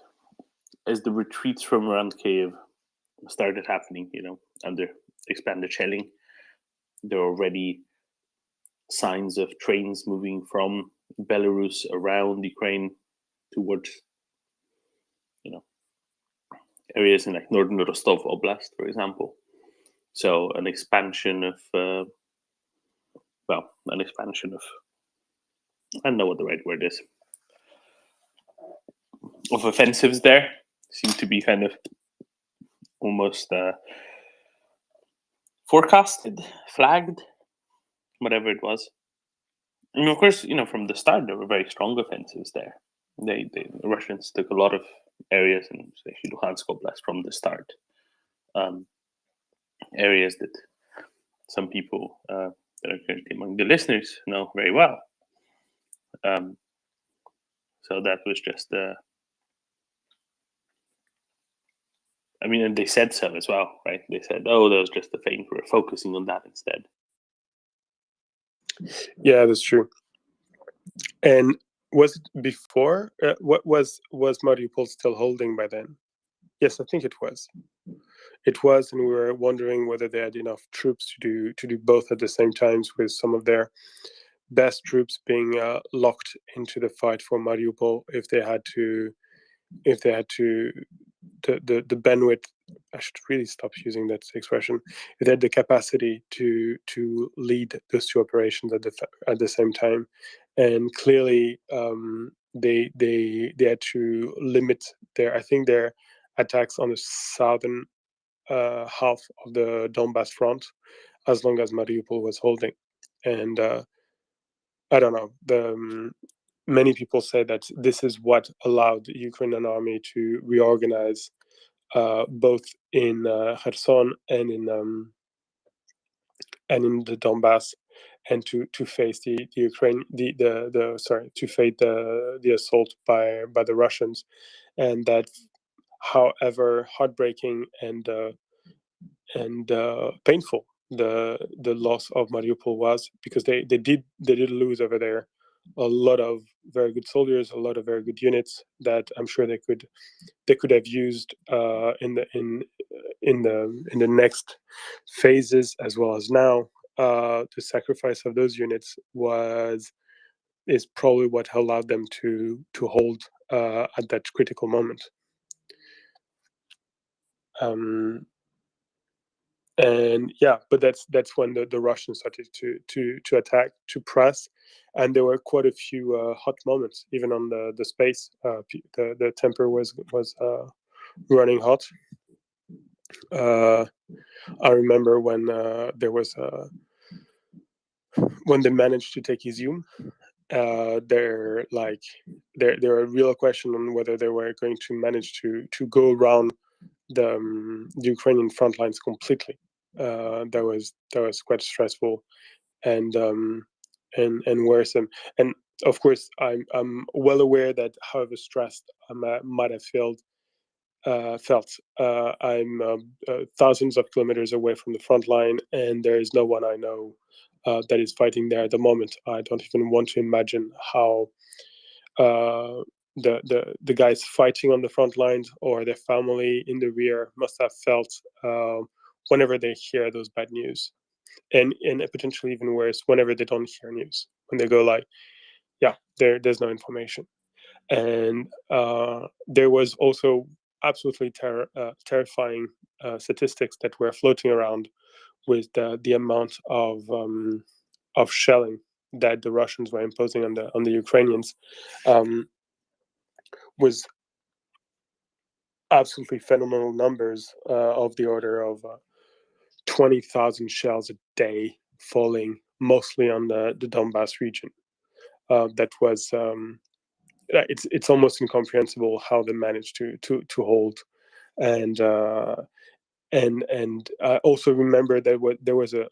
as the retreats from around Kyiv started happening, under expanded shelling, there were already signs of trains moving from Belarus around Ukraine towards, areas in like northern Rostov Oblast, for example. So an expansion of, I don't know what the right word is, of offensives there seem to be kind of almost forecasted, flagged, whatever it was. And of course, from the start, there were very strong offensives there. The Russians took a lot of areas, and especially Luhansk Oblast from the start. Areas that some people that are currently among the listeners know very well. So that was just, and they said so as well, right? They said, "Oh, that was just a feint. We're focusing on that instead." Yeah, that's true. And was it before? What was Mariupol still holding by then? Yes, I think it was. It was, and we were wondering whether they had enough troops to do both at the same time, with some of their best troops being locked into the fight for Mariupol. If they had to, the bandwidth. I should really stop using that expression. If they had the capacity to lead those two operations at the same time, and clearly they had to limit their attacks on the southern half of the Donbass front, as long as Mariupol was holding. And I don't know. Many people say that this is what allowed the Ukrainian army to reorganize, both in Kherson and in the Donbass, and to face the Ukraine to face the assault by the Russians, and that, however heartbreaking and painful the loss of Mariupol was, because they did lose over there a lot of very good soldiers, a lot of very good units that I'm sure they could have used in in the next phases as well as now, the sacrifice of those units is probably what allowed them to hold at that critical moment. And yeah, but that's when the Russians started to attack, to press, and there were quite a few hot moments, even on the space. The temper was running hot. I remember when there was when they managed to take Izium. There were a real question on whether they were going to manage to go around the Ukrainian front lines completely. That was quite stressful and worrisome. And of course, I'm well aware that however stressed I might have felt, I'm thousands of kilometers away from the front line, and there is no one I know that is fighting there at the moment. I don't even want to imagine how the guys fighting on the front lines or their family in the rear must have felt whenever they hear those bad news, and potentially even worse whenever they don't hear news, when they go like, yeah, there's no information. And there was also absolutely terrifying statistics that were floating around with the amount of shelling that the Russians were imposing on the Ukrainians. Was absolutely phenomenal numbers of the order of 20,000 shells a day falling, mostly on the Donbass region. That was it's almost incomprehensible how they managed to hold. And I also remember that there was a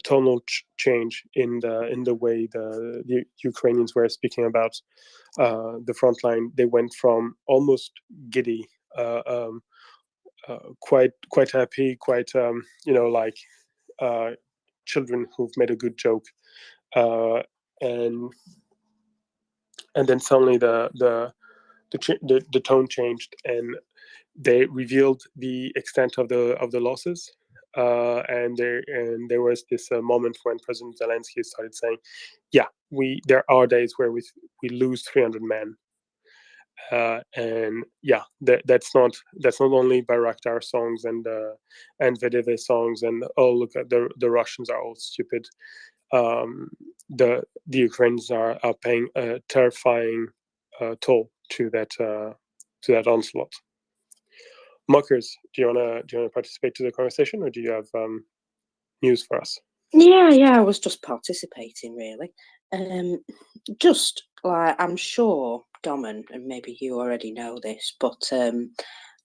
tonal change in the way the Ukrainians were speaking about the front line. They went from almost giddy, quite happy, quite like children who've made a good joke, and then suddenly the tone changed, and they revealed the extent of the losses. And there was this moment when President Zelensky started saying, "Yeah, there are days where we lose 300 men." And yeah, that's not only Bayraktar songs and VDV songs and, oh, look at the Russians are all stupid. The Ukrainians are paying a terrifying toll to that onslaught. Mockers, do you wanna participate to the conversation, or do you have news for us? Yeah, I was just participating, really. Just like, I'm sure, Domin, and maybe you already know this, but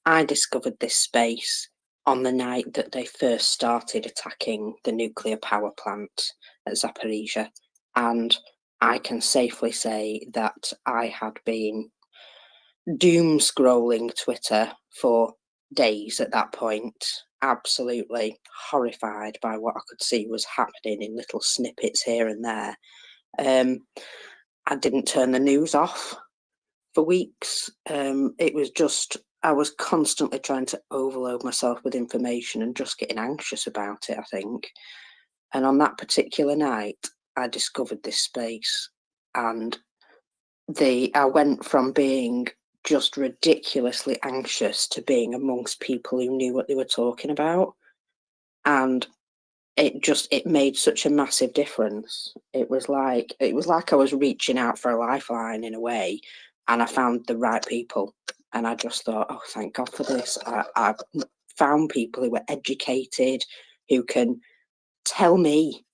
I discovered this space on the night that they first started attacking the nuclear power plant at Zaporizhia, and I can safely say that I had been doom scrolling Twitter for days at that point, absolutely horrified by what I could see was happening in little snippets here and there. I didn't turn the news off for weeks. It was just, I was constantly trying to overload myself with information and just getting anxious about it, I think. And on that particular night, I discovered this space, and I went from being just ridiculously anxious to being amongst people who knew what they were talking about, and it made such a massive difference. It was like I was reaching out for a lifeline in a way, and I found the right people, and I just thought, oh, thank God for this. I found people who were educated, who can tell me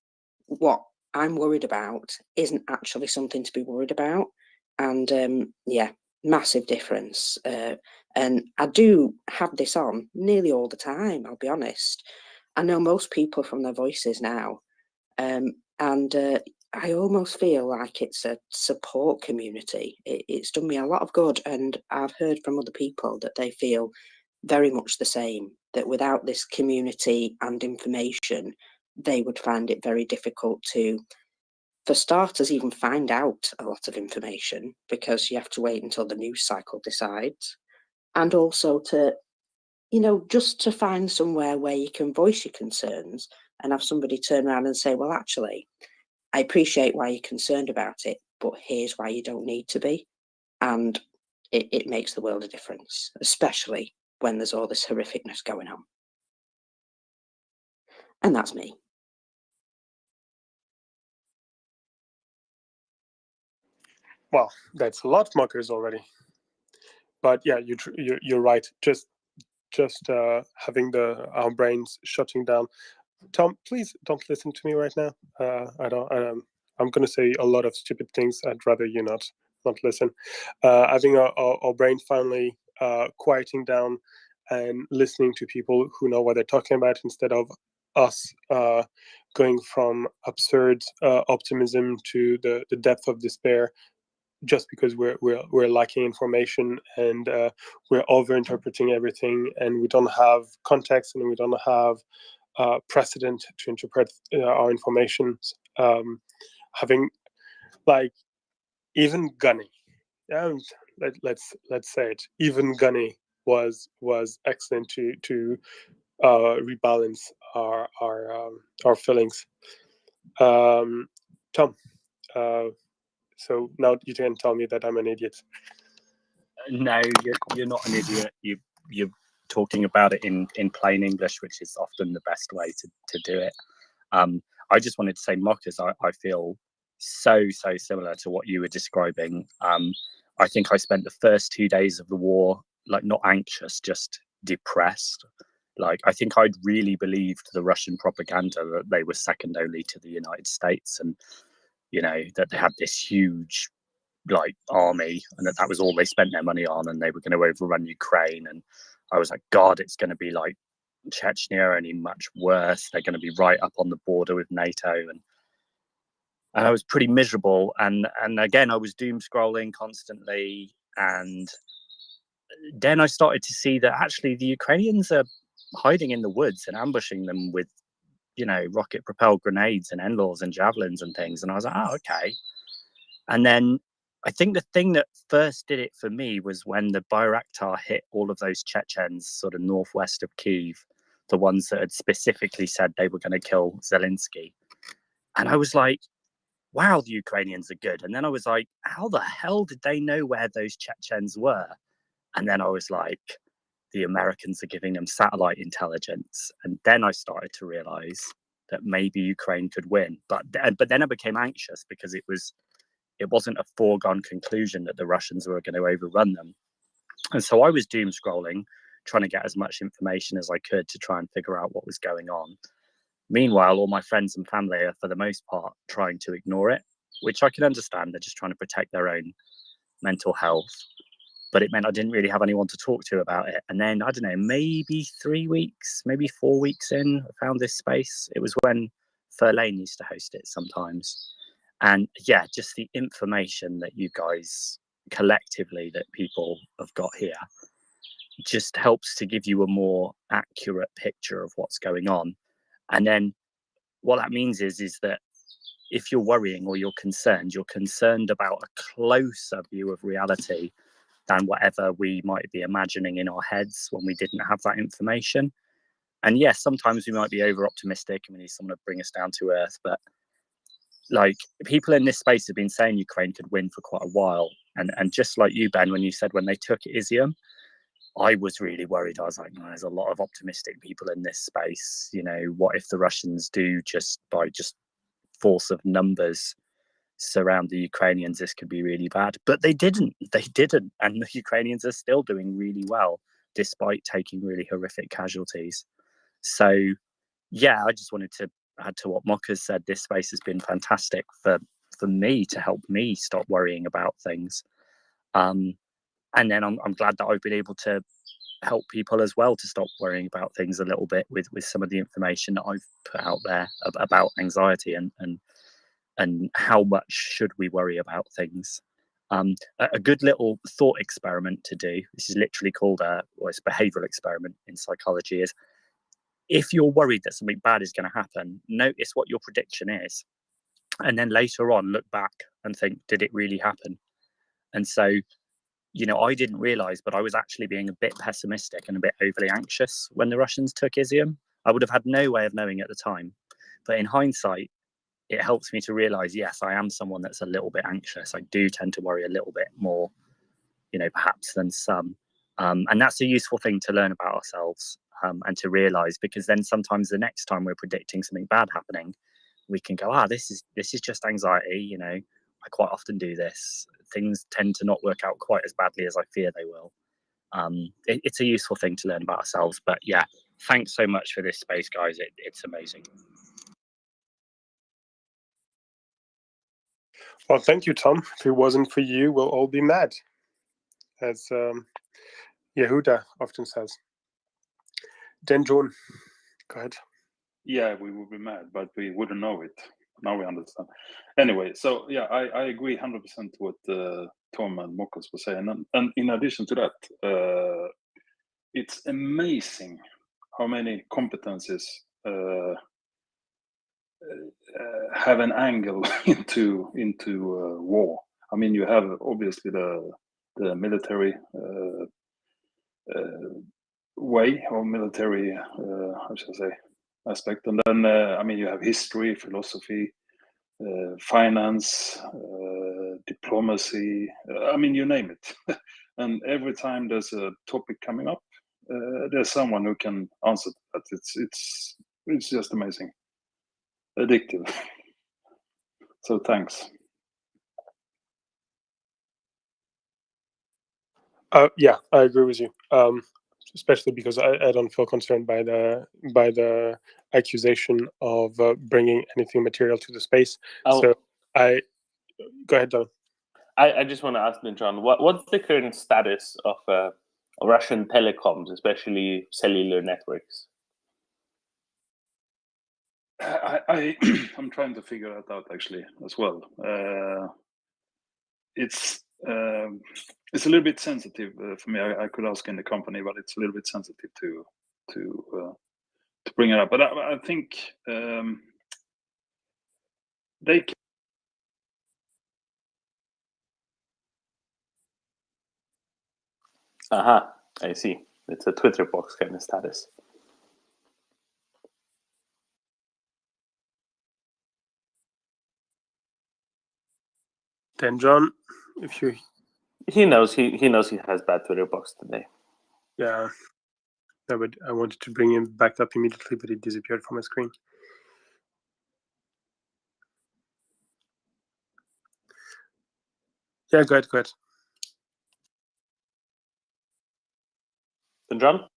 what I'm worried about isn't actually something to be worried about. And yeah, massive difference. And I do have this on nearly all the time, I'll be honest. I know most people from their voices now. And I almost feel like it's a support community. It's done me a lot of good. And I've heard from other people that they feel very much the same, that without this community and information, they would find it very difficult to, for starters, even find out a lot of information, because you have to wait until the news cycle decides, and also to just to find somewhere where you can voice your concerns and have somebody turn around and say, well, actually, I appreciate why you're concerned about it, but here's why you don't need to be. And it makes the world a difference, especially when there's all this horrificness going on. And that's me. Well, that's a lot, Muckers, already. But yeah, you're right. Just having our brains shutting down. Tom, please don't listen to me right now. I'm going to say a lot of stupid things. I'd rather you not listen. Having our brain finally quieting down and listening to people who know what they're talking about instead of us going from absurd optimism to the depth of despair, just because we're lacking information and we're over-interpreting everything, and we don't have context and we don't have precedent to interpret our information. Having even Gunny, let's say it, even Gunny was excellent to rebalance our feelings. Tom, so now you can tell me that I'm an idiot. No, you're not an idiot. You're talking about it in plain English, which is often the best way to do it. I just wanted to say, Mockers, I feel so similar to what you were describing. I think I spent the first 2 days of the war not anxious, just depressed. I think I'd really believed the Russian propaganda that they were second only to the United States, and that they had this huge army, and that was all they spent their money on, and they were going to overrun Ukraine. And I was like, God, it's going to be like Chechnya, only much worse. They're going to be right up on the border with NATO, and I was pretty miserable. And again, I was doom scrolling constantly, and then I started to see that actually the Ukrainians are hiding in the woods and ambushing them with rocket propelled grenades and NLAWs and javelins and things. And I was like, oh, okay. And then I think the thing that first did it for me was when the Bayraktar hit all of those Chechens sort of northwest of Kyiv, the ones that had specifically said they were going to kill Zelensky. And I was like, wow, the Ukrainians are good. And then I was like, how the hell did they know where those Chechens were? And then I was like, the Americans are giving them satellite intelligence. And then I started to realize that maybe Ukraine could win. But then I became anxious because it wasn't a foregone conclusion that the Russians were going to overrun them. And so I was doom scrolling, trying to get as much information as I could to try and figure out what was going on. Meanwhile, all my friends and family are, for the most part, trying to ignore it, which I can understand. They're just trying to protect their own mental health. But it meant I didn't really have anyone to talk to about it. And then, I don't know, maybe 3 weeks, maybe 4 weeks in, I found this space. It was when Fairlane used to host it sometimes. And yeah, just the information that you guys collectively, that people have got here, just helps to give you a more accurate picture of what's going on. And then what that means is that if you're worrying or you're concerned about a closer view of reality than whatever we might be imagining in our heads when we didn't have that information. And yes, sometimes we might be over optimistic and we need someone to bring us down to earth. But people in this space have been saying Ukraine could win for quite a while. And just like you, Ben, when you said when they took Izium, I was really worried. I was like, there's a lot of optimistic people in this space. What if the Russians do, just by force of numbers, surround the Ukrainians? This could be really bad. But they didn't. And the Ukrainians are still doing really well, despite taking really horrific casualties. So, yeah, I just wanted to add to what Mockers said. This space has been fantastic for me, to help me stop worrying about things. And then I'm glad that I've been able to help people as well to stop worrying about things a little bit with some of the information that I've put out there about anxiety and how much should we worry about things. A good little thought experiment to do, this is literally called it's a behavioral experiment in psychology, is if you're worried that something bad is going to happen, notice what your prediction is. And then later on, look back and think, did it really happen? And so I didn't realize, but I was actually being a bit pessimistic and a bit overly anxious when the Russians took Izium. I would have had no way of knowing at the time. But in hindsight, it helps me to realize, yes, I am someone that's a little bit anxious. I do tend to worry a little bit more, perhaps than some. And that's a useful thing to learn about ourselves and to realize, because then sometimes the next time we're predicting something bad happening, we can go, this is just anxiety. I quite often do this. Things tend to not work out quite as badly as I fear they will. It's a useful thing to learn about ourselves. But yeah, thanks so much for this space, guys. It's amazing. Well, thank you, Tom. If it wasn't for you, we'll all be mad, as Yehuda often says. Dan John, go ahead. Yeah, we would be mad, but we wouldn't know it. Now we understand. Anyway, so yeah, I agree 100% with Tom and Mokas were saying. And in addition to that, it's amazing how many competencies have an angle into war. I mean, you have obviously the military way, or military, how should I say, aspect, and then I mean, you have history, philosophy, finance, diplomacy. I mean, you name it. And every time there's a topic coming up, there's someone who can answer that. It's just amazing, addictive. So thanks. Yeah, I agree with you. Especially because I don't feel concerned by the accusation of bringing anything material to the space. So I go ahead, Don. I just want to ask then, John, what's the current status of Russian telecoms, especially cellular networks? I'm trying to figure that out actually as well. It's a little bit sensitive for me. I could ask in the company, but it's a little bit sensitive to bring it up. But I think they can. Aha, I see. It's a Twitter box kind of status. Then John, if you he knows he has bad Twitter box today. Yeah, I wanted to bring him back up immediately, but it disappeared from my screen. Yeah, go ahead. Then John?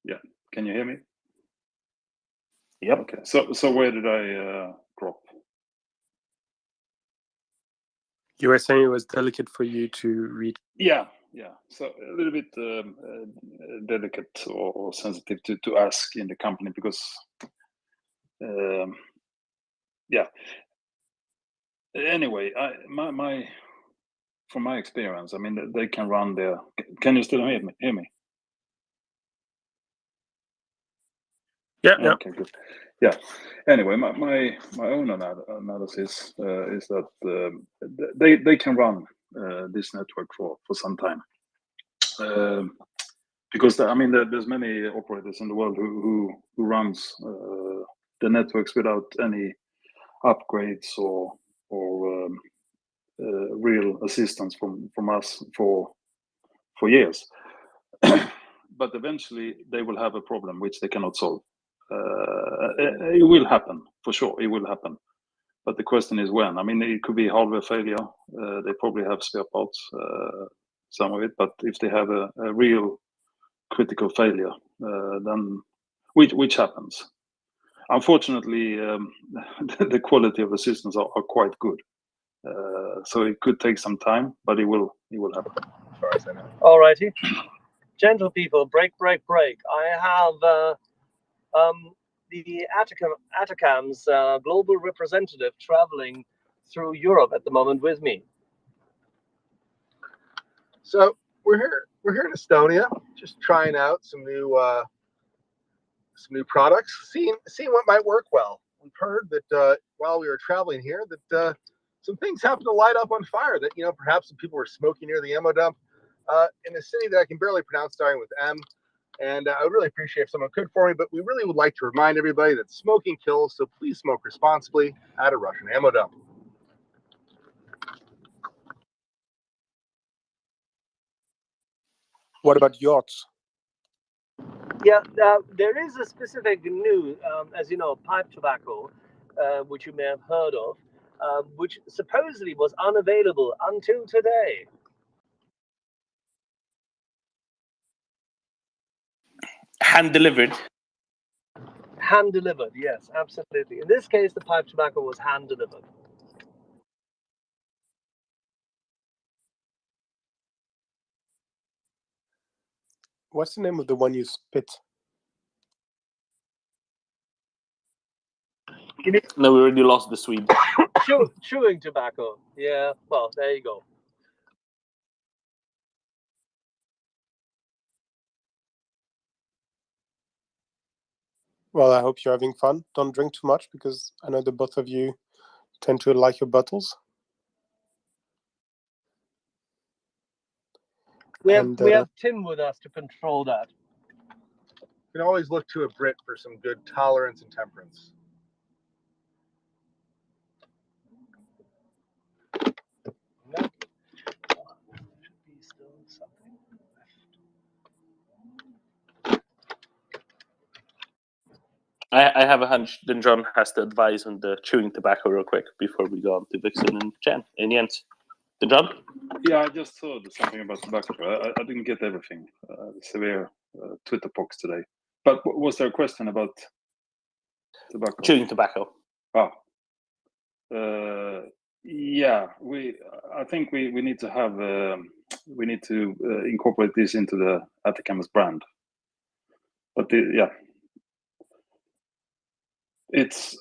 Yeah, can you hear me? Yep. Okay, so where did I drop? You were saying it was delicate for you to read. Yeah. So a little bit delicate or sensitive to ask in the company because, yeah. Anyway, from my experience, I mean, they can run their. Can you still hear me? Yeah. Okay, good. Yeah. Anyway, my own analysis is that they can run this network for some time, because I mean there's many operators in the world who runs the networks without any upgrades or real assistance from us for years. But eventually they will have a problem which they cannot solve. It will happen for sure. It will happen, but the question is when. I mean, it could be hardware failure. They probably have spare parts, some of it. But if they have a real critical failure, then which happens. Unfortunately, the quality of the systems are quite good. So it could take some time, but it will happen. As far as I know. All righty, gentle people, break. I have the Atacam's global representative traveling through Europe at the moment with me. So we're here in Estonia, just trying out some new products, seeing what might work well. We've heard that while we were traveling here, that some things happened to light up on fire. That perhaps some people were smoking near the ammo dump. in a city that I can barely pronounce, starting with M. And I would really appreciate if someone could for me, but we really would like to remind everybody that smoking kills, so please smoke responsibly at a Russian ammo dump. What about yachts? Yeah, there is a specific news, as you know, pipe tobacco, which you may have heard of, which supposedly was unavailable until today. Hand delivered. Hand delivered, yes, absolutely. In this case, the pipe tobacco was hand delivered. What's the name of the one you spit? No, we already lost the Swede. Chewing tobacco. Yeah, well, there you go. Well, I hope you're having fun. Don't drink too much because I know the both of you tend to like your bottles. We have Tim with us to control that. You can always look to a Brit for some good tolerance and temperance. I have a hunch then John has to advise on the chewing tobacco real quick before we go on to Vixen and Jen. And Jens. The John? Yeah, I just saw something about tobacco. I didn't get everything. Severe Twitter pox today. But was there a question about tobacco? Chewing tobacco. Oh. Yeah, I think we need to have we need to incorporate this into the Atacama's brand. But yeah, it's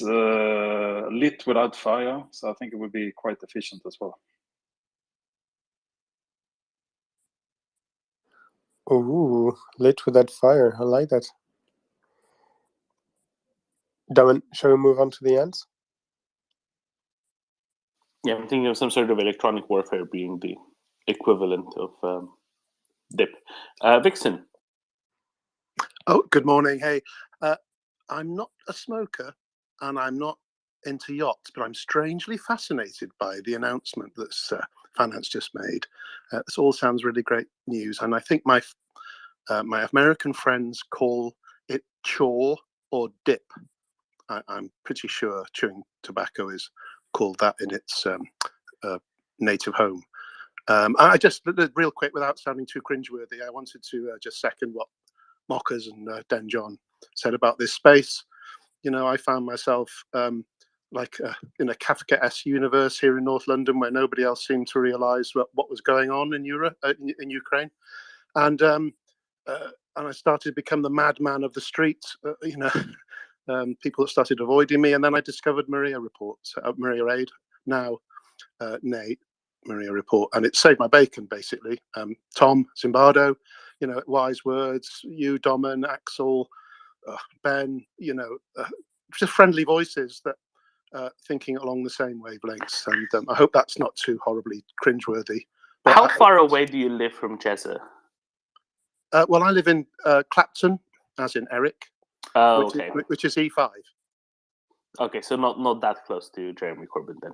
lit without fire, so I think it would be quite efficient as well. Ooh, lit with that fire. I like that. Darren, shall we move on to the ends? Yeah, I'm thinking of some sort of electronic warfare being the equivalent of dip. Vixen. Oh, good morning. Hey, I'm not a smoker and I'm not into yachts, but I'm strangely fascinated by the announcement that Finance just made. This all sounds really great news, and I think my American friends call it chaw or dip. I'm pretty sure chewing tobacco is called that in its native home. I just, real quick, without sounding too cringeworthy, I wanted to just second what Mockers and Den John said about this space. You know, I found myself like in a Kafka-esque universe here in North London where nobody else seemed to realise what was going on in Europe, in Ukraine, and I started to become the madman of the streets. You know, people that started avoiding me, and then I discovered MryiaReport, MryiaAid, now nay MryiaReport, and it saved my bacon basically. Tom Zimbardo, you know, wise words. You, Domin, Axel, Ben, you know, just friendly voices that thinking along the same wavelengths, and I hope that's not too horribly cringeworthy. But How far away do you live from Jezza? Well, I live in Clapton, as in Eric, which is E5. Okay, so not that close to Jeremy Corbyn then.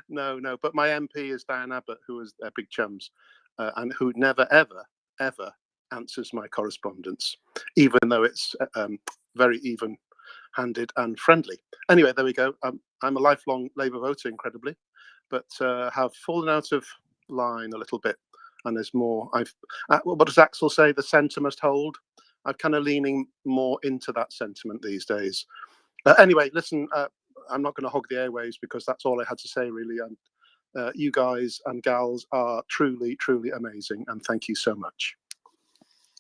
No, but my MP is Diane Abbott, who is their big chums, and who never, ever answers my correspondence, even though it's very even-handed and friendly. Anyway, there we go. I'm a lifelong Labour voter, incredibly, but have fallen out of line a little bit. And there's more. What does Axel say? The centre must hold. I'm kind of leaning more into that sentiment these days. Anyway, listen, I'm not going to hog the airwaves because that's all I had to say, really. And you guys and gals are truly, truly amazing. And thank you so much.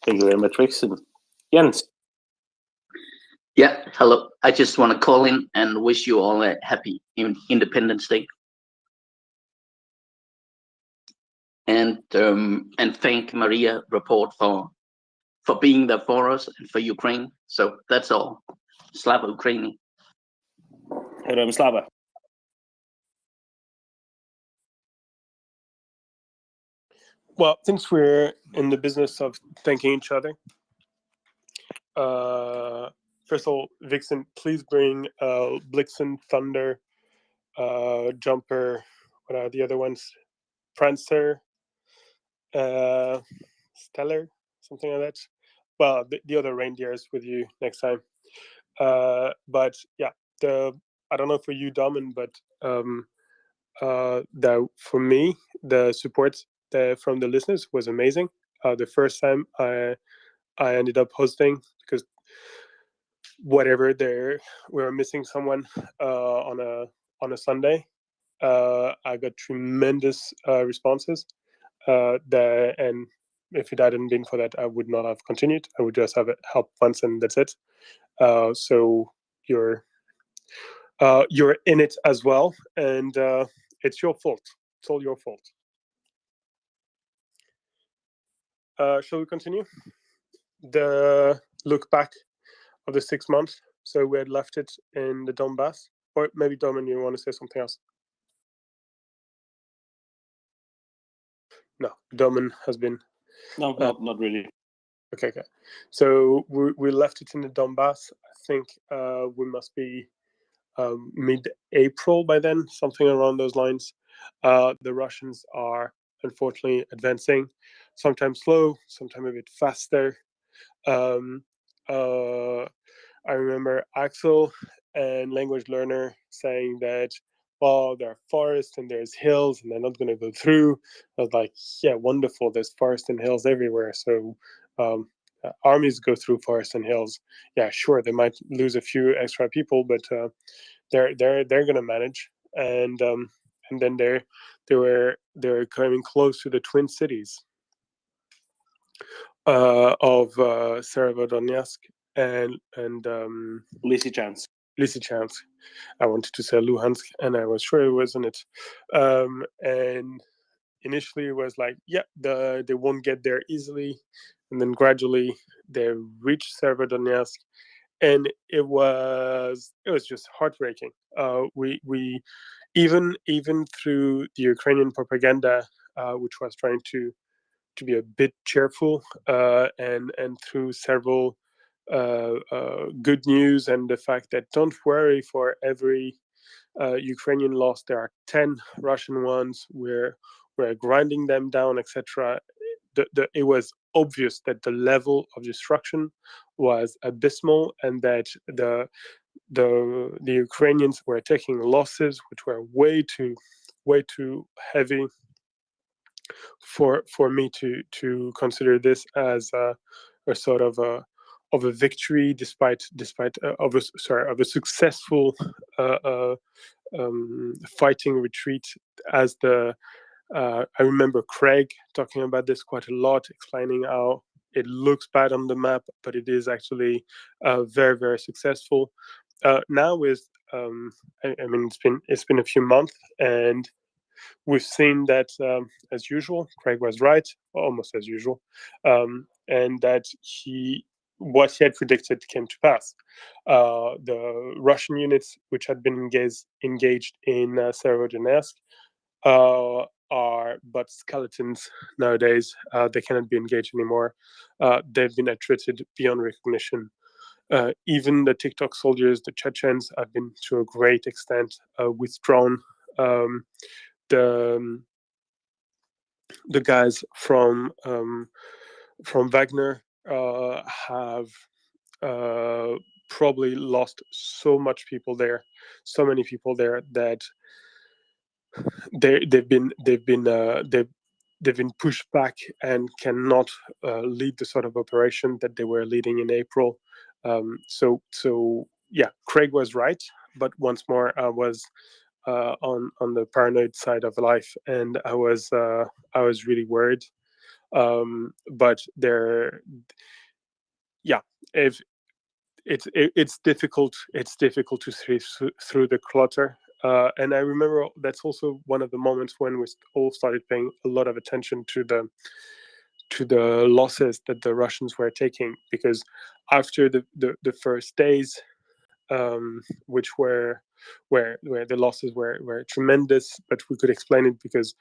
Thank you very much, Vixen. Jens. Yeah, hello. I just want to call in and wish you all a happy Independence Day. And thank MryiaReport for being there for us and for Ukraine. So that's all. Slava Ukraini. Slava. Well, since we're in the business of thanking each other, first of all, Vixen, please bring Blixen, Thunder, Jumper, what are the other ones? Prancer, Stellar, something like that. Well, the other reindeers with you next time. But yeah, I don't know for you, Domin, but for me, the support from the listeners was amazing. The first time I ended up hosting, because whatever we were missing someone on a Sunday. I got tremendous responses. And if it hadn't been for that, I would not have continued. I would just have it help once, and that's it. So you're in it as well, and it's your fault. It's all your fault. Shall we continue? The look back of the 6 months. So we had left it in the Donbass. Or maybe, Domin, you want to say something else? No, Domin has been... No, not really. Okay. So we left it in the Donbass. I think we must be mid-April by then, something around those lines. The Russians are unfortunately advancing, sometimes slow, sometimes a bit faster. I remember Axel and Language Learner saying that, well, there are forests and there's hills and they're not going to go through. I was like, yeah, wonderful. There's forests and hills everywhere. So armies go through forests and hills. Yeah, sure, they might lose a few extra people, but they're going to manage. And then they were coming close to the twin cities of Severodonetsk and Lysychansk. I wanted to say Luhansk, and I was sure it wasn't it. And initially it was like, yeah, they won't get there easily, and then gradually they reached Severodonetsk, and it was just heartbreaking. We even through the Ukrainian propaganda, which was trying to be a bit cheerful, and through several good news and the fact that don't worry, for every Ukrainian loss there are 10 Russian ones. We're grinding them down, etc. It was obvious that the level of destruction was abysmal, and that the Ukrainians were taking losses which were way too heavy for me to consider this as a sort of a victory, despite of a successful fighting retreat. As I remember Craig talking about this quite a lot, explaining how it looks bad on the map, but it is actually very, very successful. Now with I mean, it's been a few months, and we've seen that, as usual, Craig was right, almost as usual, and that what he had predicted came to pass. The Russian units which had been engaged in Severodonetsk are but skeletons nowadays. They cannot be engaged anymore. They've been attrited beyond recognition. Even the TikTok soldiers, the Chechens, have been to a great extent withdrawn. The guys from Wagner have probably lost so many people there, that they've been pushed back and cannot lead the sort of operation that they were leading in April. So yeah, Craig was right, but once more I was on the paranoid side of life, and I was really worried. But if it's difficult to see through the clutter. And I remember that's also one of the moments when we all started paying a lot of attention to the losses that the Russians were taking, because after the first days, which were where the losses were tremendous, but we could explain it because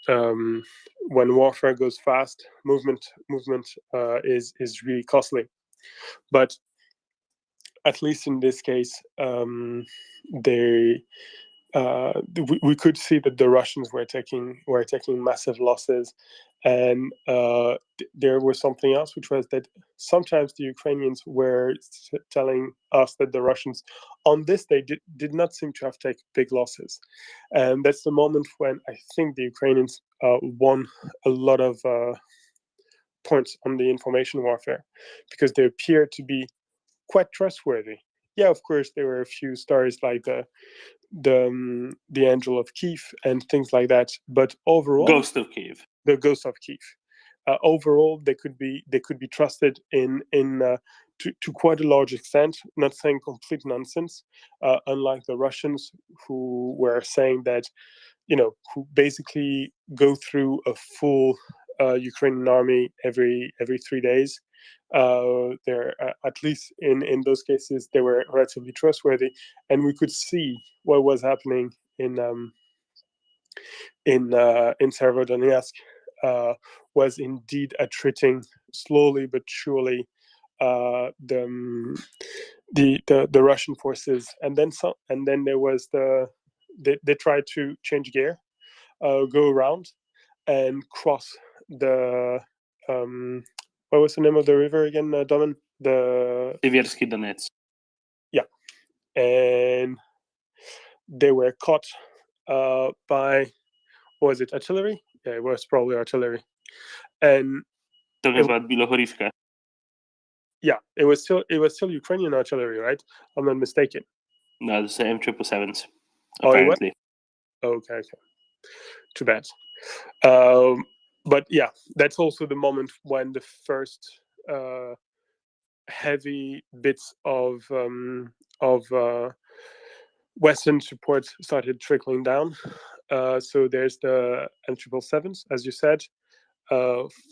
when warfare goes fast, movement is really costly. But at least in this case, we could see that the Russians were taking massive losses, and there was something else, which was that sometimes the Ukrainians were telling us that the Russians on this day did not seem to have taken big losses, and that's the moment when I think the Ukrainians won a lot of points on the information warfare, because they appeared to be quite trustworthy. Yeah, of course, there were a few stories like the Angel of Kiev and things like that, but overall, Ghost of Kiev. the Ghost of Kiev. Overall, they could be trusted in to quite a large extent. Not saying complete nonsense, unlike the Russians, who were saying that, who basically go through a full Ukrainian army every 3 days. They're at least in those cases they were relatively trustworthy, and we could see what was happening in Severodonetsk was indeed attriting slowly but surely the Russian forces, and then there was they tried to change gear, go around, and cross the what was the name of the river again, Domin? The Seversky Donetsk. Yeah, and they were caught by, was it artillery? Yeah, it was probably artillery. And Talking about Bilohorivka. Yeah, it was still Ukrainian artillery, right? I'm not mistaken. No, the same 777s. Oh, it was? Apparently. Okay. Too bad. But yeah, that's also the moment when the first heavy bits of Western support started trickling down. So there's the M777s, as you said,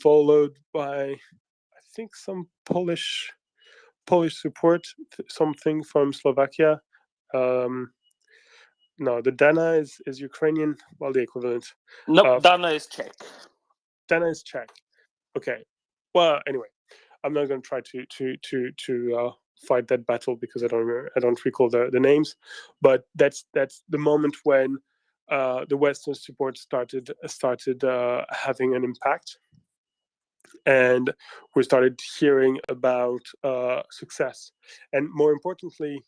followed by, I think, some Polish support, something from Slovakia. No, the Dana is Ukrainian. Well, the equivalent. Nope, Dana is Czech. Dana is Czech. Okay. Well, anyway, I'm not going to try to fight that battle because I don't recall the names. But that's the moment when the Western support started having an impact, and we started hearing about success, and more importantly,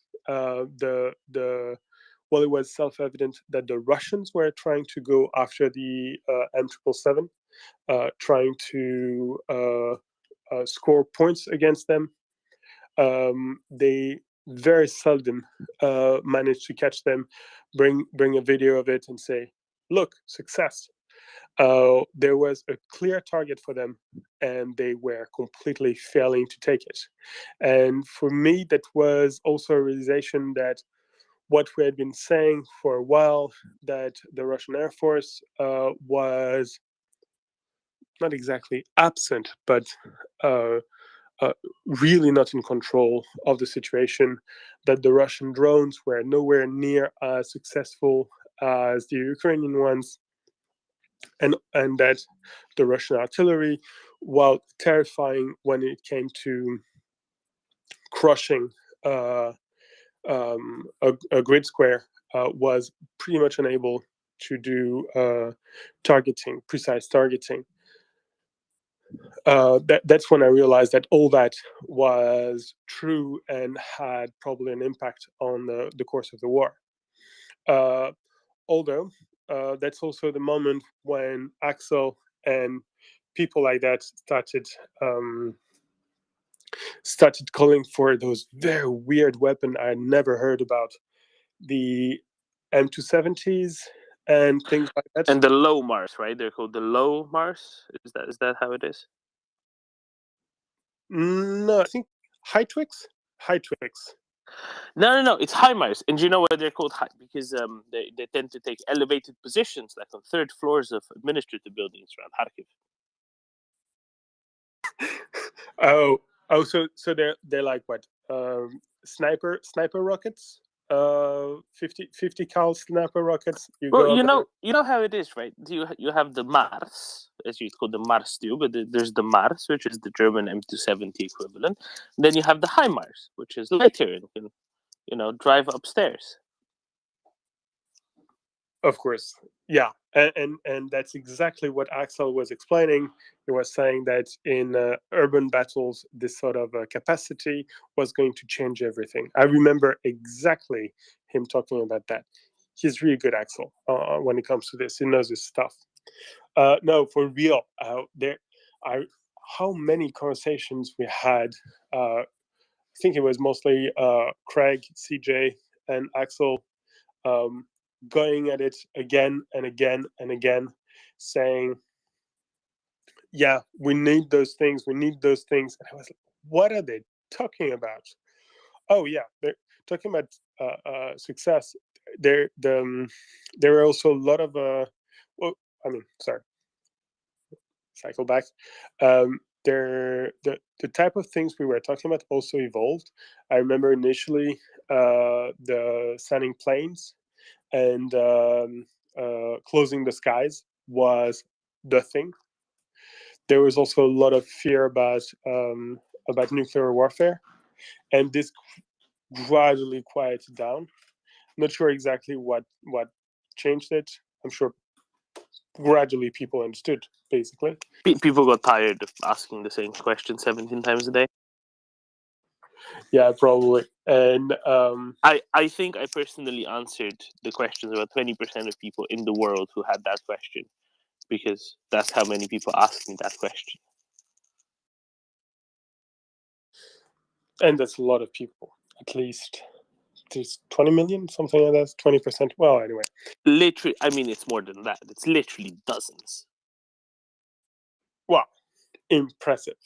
it was self-evident that the Russians were trying to go after the M777, trying to score points against them. They very seldom managed to catch them, bring a video of it and say, look, success. There was a clear target for them, and they were completely failing to take it. And for me, that was also a realization that what we had been saying for a while, that the Russian Air Force was not exactly absent, but really not in control of the situation, that the Russian drones were nowhere near as successful as the Ukrainian ones, and that the Russian artillery, while terrifying when it came to crushing a grid square, was pretty much unable to do precise targeting. That's when I realized that all that was true and had probably an impact on the course of the war. Although that's also the moment when Axel and people like that started calling for those very weird weapon I had never heard about, the M270s and things like that. And the low Mars, right? They're called the low Mars. Is that how it is? No, I think high Twix. No. It's high Mars. And do you know why they're called high? Because they tend to take elevated positions, like on third floors of administrative buildings around Kharkiv. Oh, so they're like what? Sniper rockets? 50 cal snapper rockets. You Well, go up you know how it is, right? You have the Mars, as you call the Mars too, but there's the Mars, which is the German M270 equivalent. Then you have the HIMARS, which is lighter and can, drive upstairs. Of course, yeah, and that's exactly what Axel was explaining. He was saying that in urban battles, this sort of capacity was going to change everything. I remember exactly him talking about that. He's really good, Axel, when it comes to this. He knows his stuff. No, for real. How many conversations we had? I think it was mostly Craig, CJ, and Axel. Going at it again and again and again, saying, yeah, we need those things, we need those things. And I was like, what are they talking about? Oh yeah, they're talking about success. There are also a lot of cycle back. The type of things we were talking about also evolved. I remember initially the sending planes and closing the skies was the thing. There was also a lot of fear about nuclear warfare, and this gradually quieted down. Not sure exactly what changed it. I'm sure gradually people understood, basically. People got tired of asking the same question 17 times a day. Yeah, probably. And I think I personally answered the questions about 20% of people in the world who had that question, because that's how many people asked me that question. And that's a lot of people. At least there's 20 million, something like that. 20%. Well, anyway. Literally, I mean, it's more than that. It's literally dozens. Wow, impressive.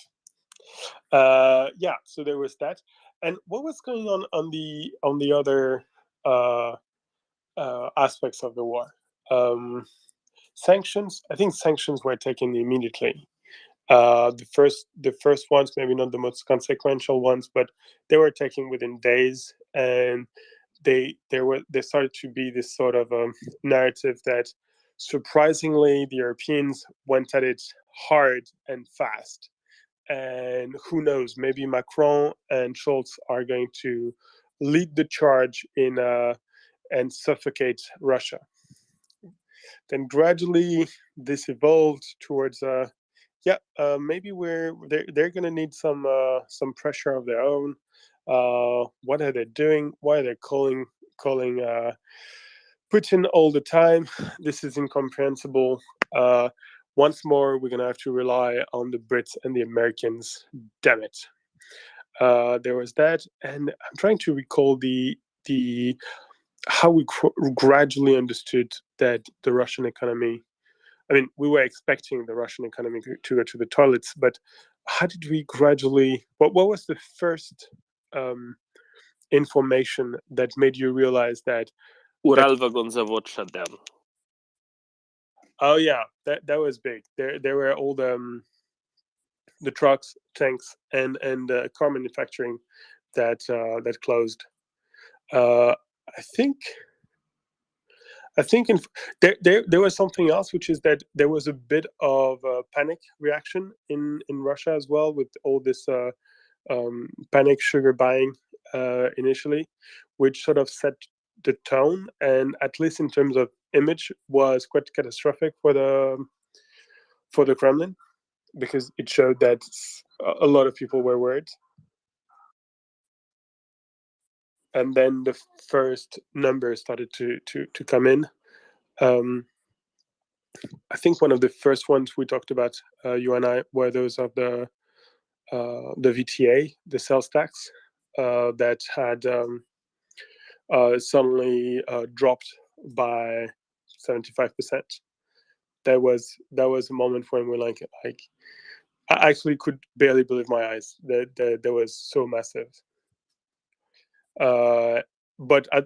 Yeah, so there was that. And what was going on the other aspects of the war? Sanctions. I think sanctions were taken immediately. The first ones, maybe not the most consequential ones, but they were taken within days, and they started to be this sort of narrative that surprisingly the Europeans went at it hard and fast. And who knows, maybe Macron and Scholz are going to lead the charge in and suffocate Russia. Then gradually this evolved towards maybe they're going to need some pressure of their own. What are they doing? Why are they calling Putin all the time? This is incomprehensible. Once more, we're going to have to rely on the Brits and the Americans. Damn it. There was that, and I'm trying to recall the how we gradually understood that the Russian economy. I mean, we were expecting the Russian economy to go to the toilets, but how did we gradually? What was the first information that made you realize that Uralvagonzavod shut down? Oh yeah, that was big. There were all the trucks, tanks, and car manufacturing that closed. I think there was something else, which is that there was a bit of a panic reaction in Russia as well, with all this panic sugar buying initially, which sort of set the tone, and at least in terms of image, was quite catastrophic for the Kremlin, because it showed that a lot of people were worried. And then the first numbers started to come in. I think one of the first ones we talked about, you and I, were those of the VTA, the sales tax, that had suddenly dropped by 75%. That was a moment when we like I actually could barely believe my eyes that was so massive. But I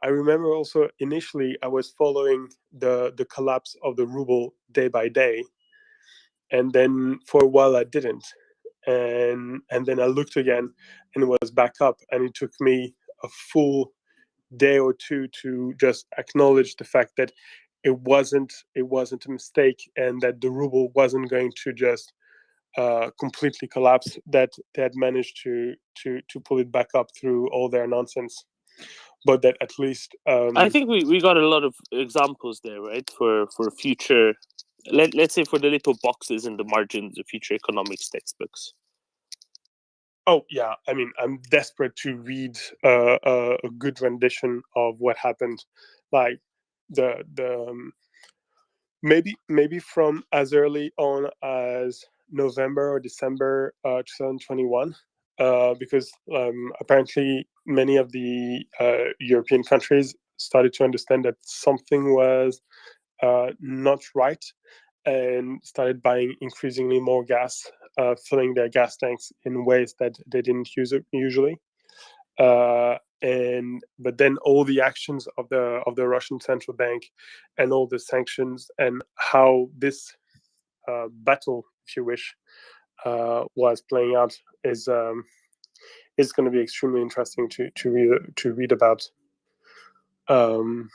remember also initially I was following the collapse of the ruble day by day, and then for a while I didn't, and then I looked again and it was back up, and it took me a full day or two to just acknowledge the fact that it wasn't a mistake, and that the ruble wasn't going to just completely collapse, that they had managed to pull it back up through all their nonsense. But that at least I think we got a lot of examples there, right? For future, let's say for the little boxes in the margins of future economics textbooks. Oh yeah, I mean, I'm desperate to read a good rendition of what happened, like maybe from as early on as November or December 2021, because apparently many of the European countries started to understand that something was not right, and started buying increasingly more gas, filling their gas tanks in ways that they didn't use it usually. But then all the actions of the Russian central bank, and all the sanctions, and how this battle, if you wish, was playing out is going to be extremely interesting to read about. And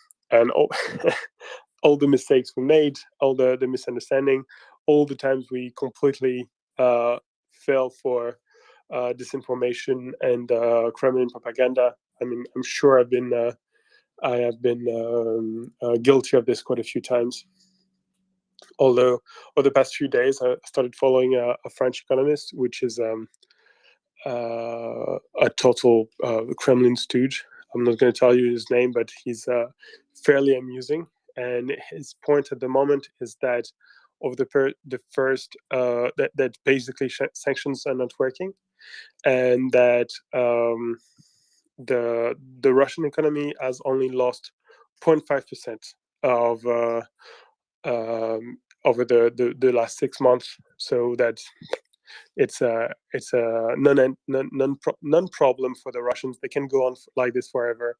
all the mistakes we made, all the misunderstanding, all the times we completely fell for disinformation and Kremlin propaganda. I mean, I'm sure I have been guilty of this quite a few times. Although over the past few days, I started following a French economist, which is a total Kremlin stooge. I'm not going to tell you his name, but he's fairly amusing. And his point at the moment is that over the first that basically sanctions are not working, and that the Russian economy has only lost 0.5% of over the last 6 months. So that it's a non-problem for the Russians. They can go on like this forever.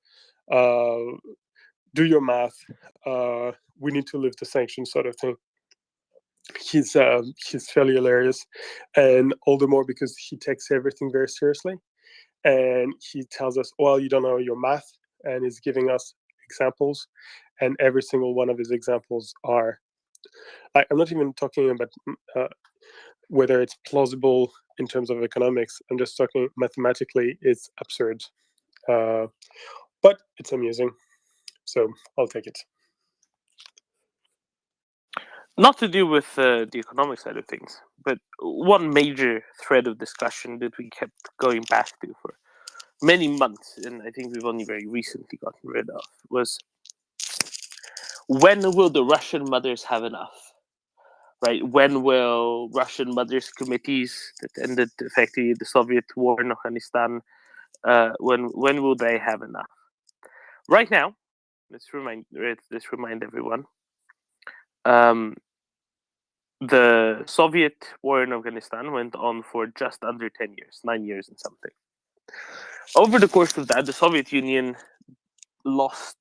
Do your math. We need to lift the sanctions, sort of thing. He's fairly hilarious, and all the more because he takes everything very seriously, and he tells us, well, you don't know your math, and he's giving us examples, and every single one of his examples are, I'm not even talking about whether it's plausible in terms of economics. I'm just talking mathematically. It's absurd, but it's amusing, so I'll take it. Not to do with the economic side of things, but one major thread of discussion that we kept going back to for many months, and I think we've only very recently gotten rid of, was when will the Russian mothers have enough? Right? When will Russian mothers' committees that ended effectively the Soviet war in Afghanistan, when will they have enough? Right now, let's remind everyone. The Soviet war in Afghanistan went on for just under 10 years, 9 years and something. Over the course of that, the Soviet Union lost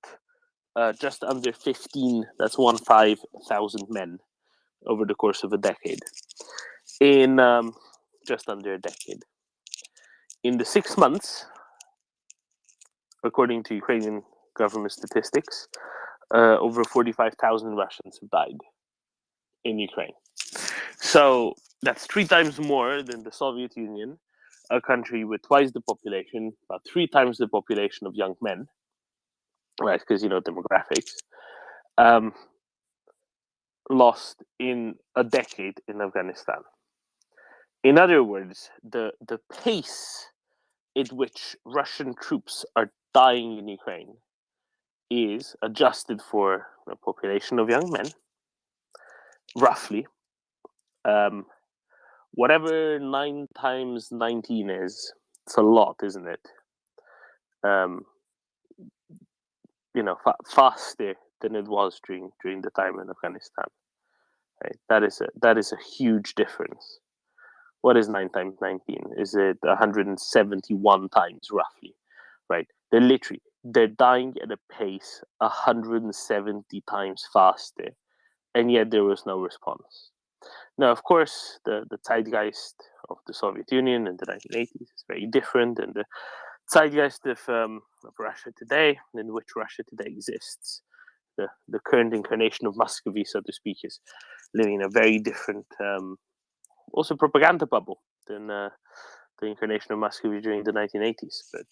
just under 15,000 men over the course of a decade. In just under a decade. In the 6 months, according to Ukrainian government statistics, over 45,000 Russians have died in Ukraine. So that's 3 times more than the Soviet Union, a country with twice the population, about 3 times the population of young men, right? Because, demographics, lost in a decade in Afghanistan. In other words, the pace at which Russian troops are dying in Ukraine is adjusted for the population of young men, roughly. Whatever 9 times 19 is, it's a lot, isn't it? Faster than it was during the time in Afghanistan. Right? That is a huge difference. What is 9 times 19? Is it 171 times roughly? Right? They're dying at a pace 170 times faster, and yet there was no response. Now, of course, the zeitgeist of the Soviet Union in the 1980s is very different, and the zeitgeist of Russia today, in which Russia today exists. The current incarnation of Muscovy, so to speak, is living in a very different, also propaganda bubble than the incarnation of Muscovy during the 1980s. But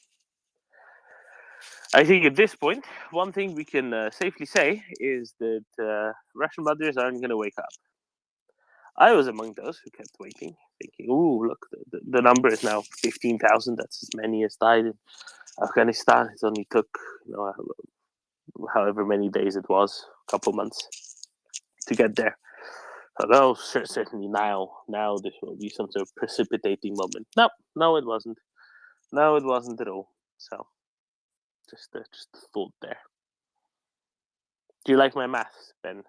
I think at this point, one thing we can safely say is that Russian mothers aren't going to wake up. I was among those who kept waiting, thinking, "Oh, look, the number is now 15,000. That's as many as died in Afghanistan. It only took, however many days it was, a couple months to get there." So no, certainly now this will be some sort of precipitating moment. No, it wasn't. No, it wasn't at all. So just a thought there. Do you like my maths, Ben?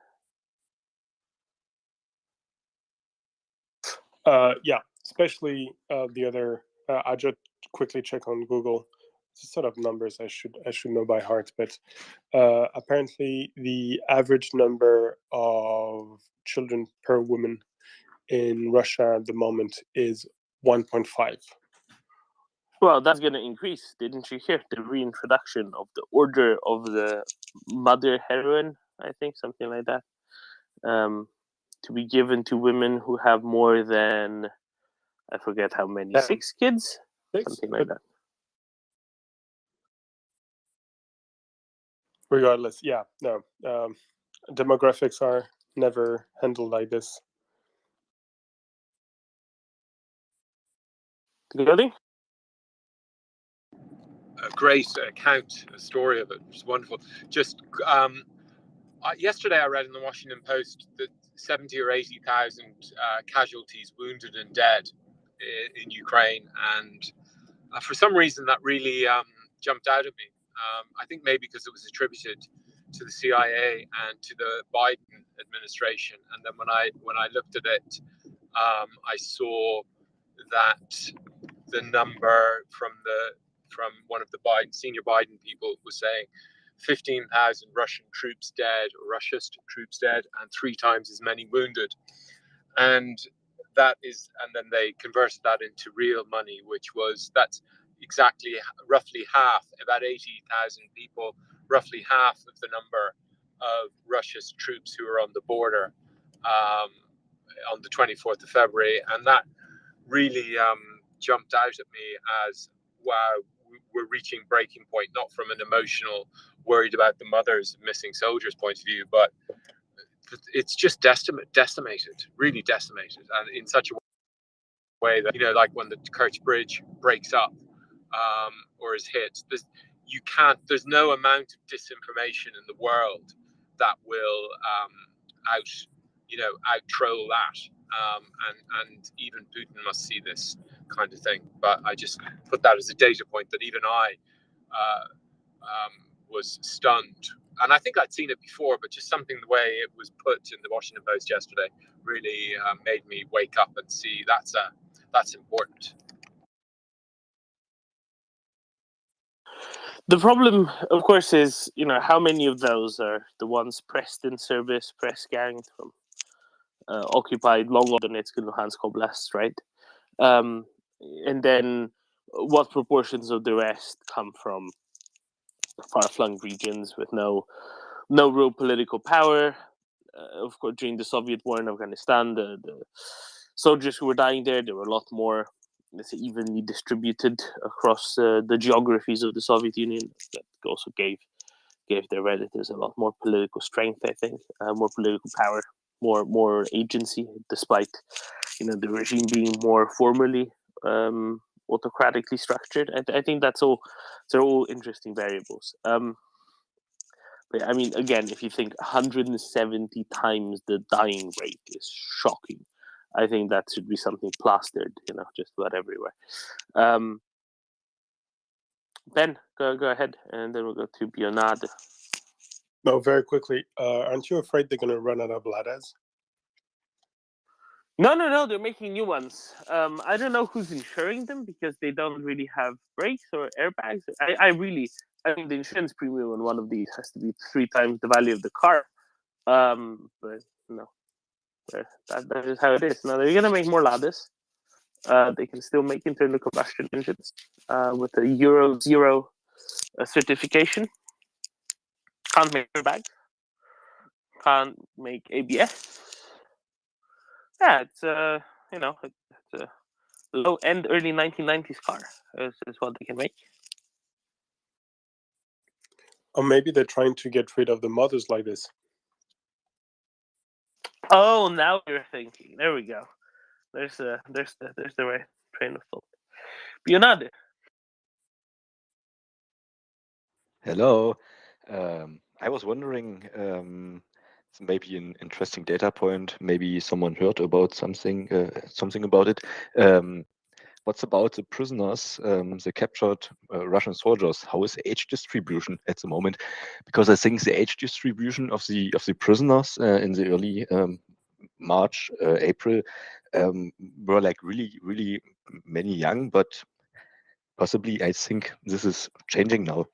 Yeah, especially the other. I just quickly check on Google. It's sort of numbers I should know by heart, but apparently the average number of children per woman in Russia at the moment is 1.5. Well, that's going to increase. Didn't you hear the reintroduction of the order of the mother heroine? I think something like that. To be given to women who have more than, I forget how many, 6 kids? Something like that. Regardless, yeah, no. Demographics are never handled like this. Really? A great account, a story of it, which is wonderful. Just yesterday, I read in the Washington Post that 70 or 80,000 casualties, wounded and dead, in Ukraine, and for some reason that really jumped out at me. I think maybe because it was attributed to the CIA and to the Biden administration, and then when I looked at it, I saw that the number from one of the senior Biden people was saying 15,000 Russian troops dead, or Russian troops dead, and 3 times as many wounded. And then they converted that into real money, that's exactly roughly half, about 80,000 people, roughly half of the number of Russia's troops who are on the border on the 24th of February. And that really jumped out at me as, wow, we're reaching breaking point, not from an emotional, worried about the mothers of missing soldiers point of view, but it's just decimated, really decimated, and in such a way that, like when the Kerch Bridge breaks up or is hit, there's no amount of disinformation in the world that will out troll that, and even Putin must see this kind of thing. But I just put that as a data point that even I was stunned. And I think I'd seen it before, but just something, the way it was put in the Washington Post yesterday, really made me wake up and see that's important. The problem, of course, is how many of those are the ones pressed in service, press ganged from occupied long Donetsk and Luhansk oblasts, right? And then what proportions of the rest come from far-flung regions with no real political power? Of course, during the Soviet war in Afghanistan, the soldiers who were dying there were a lot more, let's say, evenly distributed across the geographies of the Soviet Union. That also gave their relatives a lot more political strength, I think, more political power, more agency, despite the regime being more formally autocratically structured. I think they're all interesting variables. But I mean, again, if you think 170 times the dying rate is shocking, I think that should be something plastered, just about everywhere. Ben, go ahead, and then we'll go to Bionad. No, very quickly. Aren't you afraid they're going to run out of ladders? No, they're making new ones. I don't know who's insuring them because they don't really have brakes or airbags. I think the insurance premium on one of these has to be 3 times the value of the car. But no, that is how it is. Now they're gonna make more ladders. They can still make internal combustion engines with a Euro 0 certification. Can't make airbags. Can't make ABS. Yeah, it's it's a low-end early 1990s car is what they can make. Or maybe they're trying to get rid of the mothers like this. Oh, now you're thinking. There we go. There's the right train of thought. Bionade. Hello. I was wondering, it's maybe an interesting data point. Maybe someone heard about something about it. What's about the prisoners, the captured Russian soldiers? How is the age distribution at the moment? Because I think the age distribution of the prisoners in the early March, April were like really many young, but possibly I think this is changing now.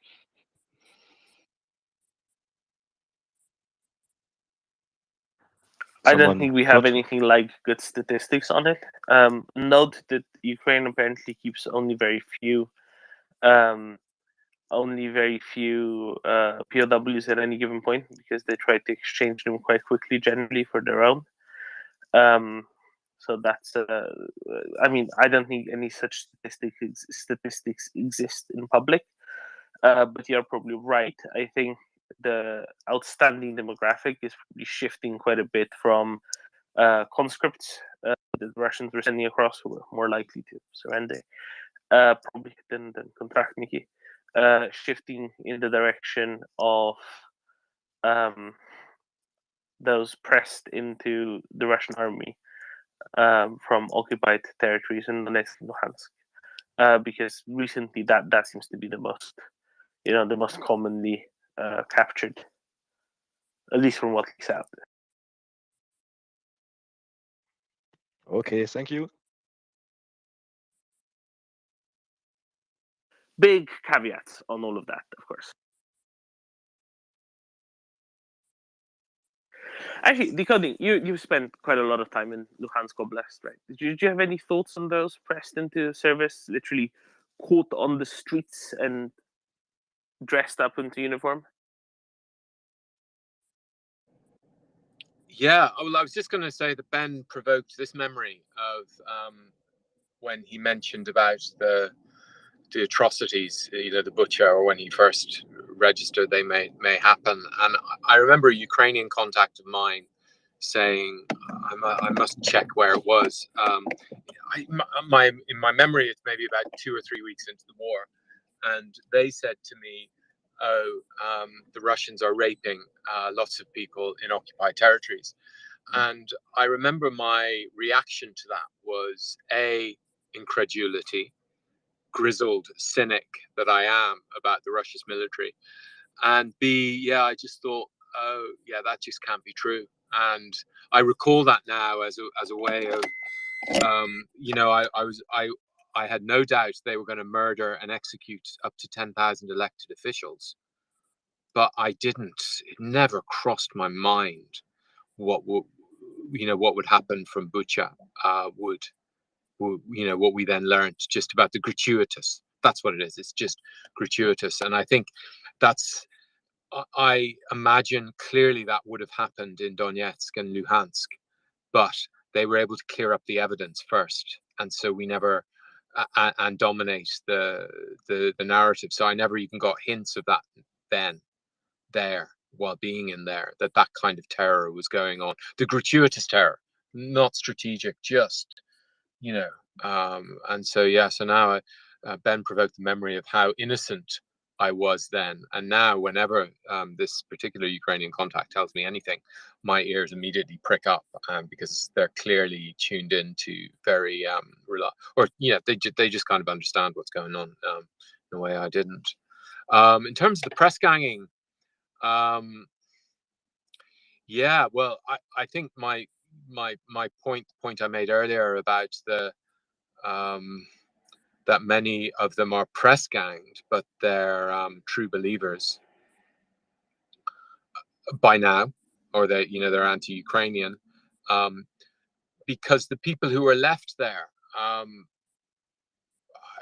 I don't think we have anything like good statistics on it. Note that Ukraine apparently keeps only very few POWs at any given point because they try to exchange them quite quickly, generally for their own. So that's I mean, I don't think any such statistics exist in public. But you're probably right. I think the outstanding demographic is probably shifting quite a bit from conscripts that the Russians were sending across, who were more likely to surrender, probably than Kontraktniki, shifting in the direction of those pressed into the Russian army from occupied territories in Donetsk and Luhansk, because recently that seems to be the most commonly captured, at least from what leaks out. Okay, thank you. Big caveats on all of that, of course. Actually, Decoding, you've spent quite a lot of time in Luhansk Oblast, right? Did you have any thoughts on those pressed into service, literally caught on the streets and dressed up into uniform? Yeah, well, I was just going to say that Ben provoked this memory of when he mentioned about the atrocities, either the butcher or when he first registered, they may happen. And I remember a Ukrainian contact of mine saying, I must check where it was. In my memory, it's maybe about 2 or 3 weeks into the war. And they said to me, the Russians are raping lots of people in occupied territories. And I remember my reaction to that was A, incredulity, grizzled cynic that I am about the Russia's military, and B, yeah, I just thought, oh yeah, that just can't be true. And I recall that now as a way of, I had no doubt they were going to murder and execute up to 10,000 elected officials, but I didn't. It never crossed my mind what would happen from Bucha what we then learned just about the gratuitous. That's what it is. It's just gratuitous. And I think I imagine clearly that would have happened in Donetsk and Luhansk, but they were able to clear up the evidence first. And so we never, and dominate the narrative. So I never even got hints of that then, there, while being in there, that kind of terror was going on. The gratuitous terror, not strategic, just, and so now Ben provoked the memory of how innocent I was then, and now whenever this particular Ukrainian contact tells me anything, my ears immediately prick up because they're clearly tuned into very they just kind of understand what's going on in a way I didn't. In terms of the press ganging, well, I think my point I made earlier about the that many of them are press ganged, but they're true believers by now, or they're anti-Ukrainian, because the people who are left there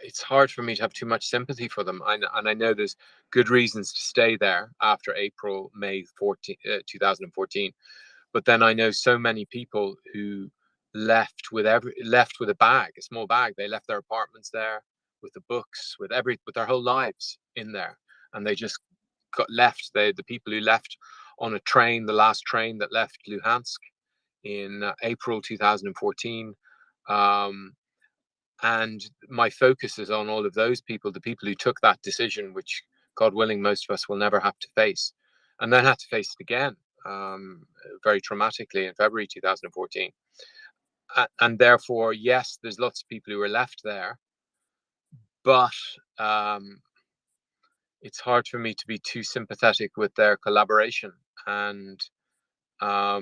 it's hard for me to have too much sympathy for them. And I know there's good reasons to stay there after May 2014. But then I know so many people who left with a bag, a small bag. They left their apartments there with the books, with their whole lives in there, and they just got left. The people who left on a train, the last train that left Luhansk in April 2014. And my focus is on all of those people, the people who took that decision, which, God willing, most of us will never have to face, and then had to face it again, very traumatically in February 2014. And therefore, yes, there's lots of people who are left there, but it's hard for me to be too sympathetic with their collaboration and their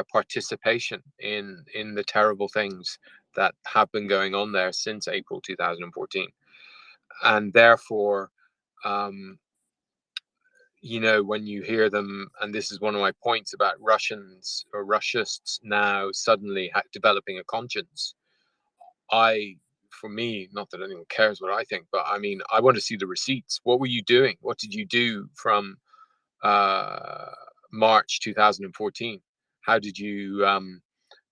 participation in the terrible things that have been going on there since April 2014. And therefore, when you hear them, and this is one of my points about Russians or Russists now suddenly developing a conscience, for me, not that anyone cares what I think, but I mean, I want to see the receipts. What were you doing? What did you do from March 2014? How did you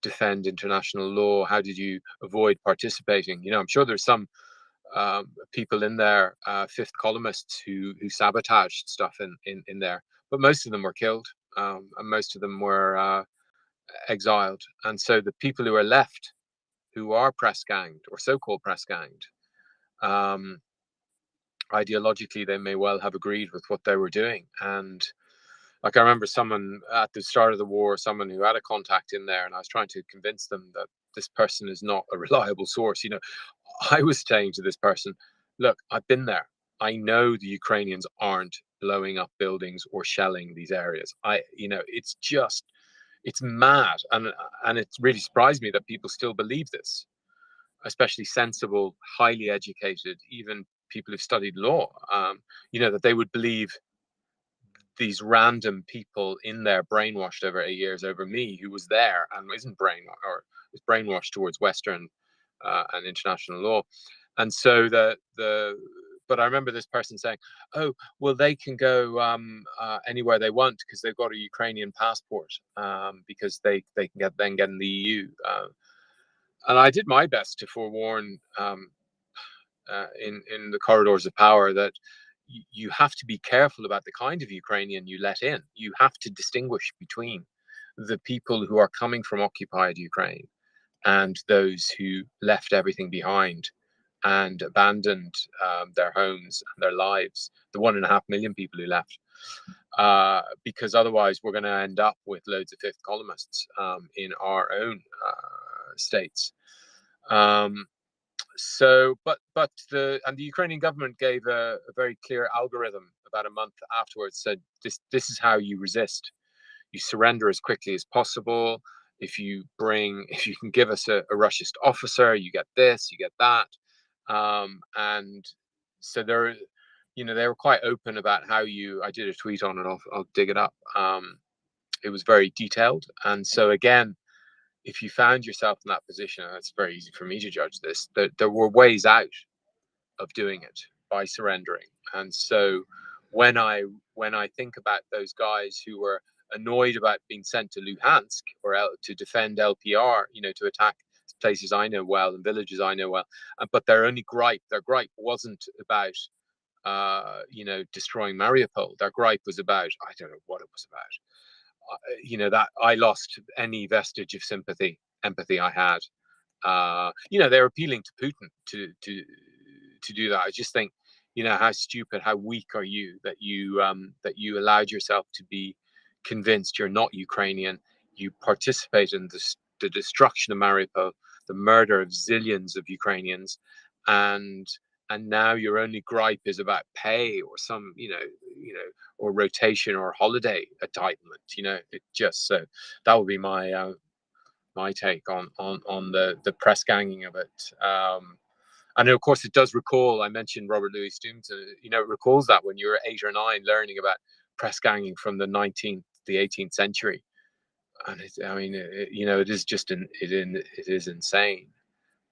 defend international law? How did you avoid participating? I'm sure there's some people in there, fifth columnists who sabotaged stuff in there, but most of them were killed, and most of them were exiled. And so the people who are left, who are press ganged or so-called press ganged, ideologically they may well have agreed with what they were doing. And like, I remember someone at the start of the war, someone who had a contact in there, and I was trying to convince them that this person is not a reliable source. I was saying to this person, look, I've been there. I know the Ukrainians aren't blowing up buildings or shelling these areas. It's mad. And it really surprised me that people still believe this, especially sensible, highly educated, even people who've studied law, that they would believe these random people in there brainwashed over 8 years over me, who was there and isn't brainwashed, or was brainwashed towards Western and international law. And so but I remember this person saying, oh, well, they can go anywhere they want because they've got a Ukrainian passport, because they can get in the EU. And I did my best to forewarn in the corridors of power that you have to be careful about the kind of Ukrainian you let in. You have to distinguish between the people who are coming from occupied Ukraine and those who left everything behind and abandoned their homes and their lives, the 1.5 million people who left, because otherwise we're going to end up with loads of fifth columnists in our own states. But the Ukrainian government gave a very clear algorithm about a month afterwards. Said this is how you resist. You surrender as quickly as possible. If you can give us a Russian officer, you get this, you get that. And so they were quite open about how I did a tweet on it. I'll dig it up. It was very detailed. And so again, if you found yourself in that position, and it's very easy for me to judge this, there were ways out of doing it by surrendering. And so when I think about those guys who were annoyed about being sent to Luhansk or to defend LPR, to attack places I know well and villages I know well, but their gripe wasn't about destroying Mariupol. Their gripe was about, I don't know what it was about. That I lost any vestige of empathy I had. They're appealing to Putin to do that. I just think, how stupid, how weak are you that you allowed yourself to be convinced you're not Ukrainian. You participate in the destruction of Mariupol, the murder of zillions of Ukrainians, and now your only gripe is about pay or some, or rotation or holiday entitlement. It just, so that would be my take on the press ganging of it. And of course, it does recall. I mentioned Robert Louis Stevenson. It recalls that when you were 8 or 9, learning about press ganging from the 18th century. and I mean, it is just it is insane.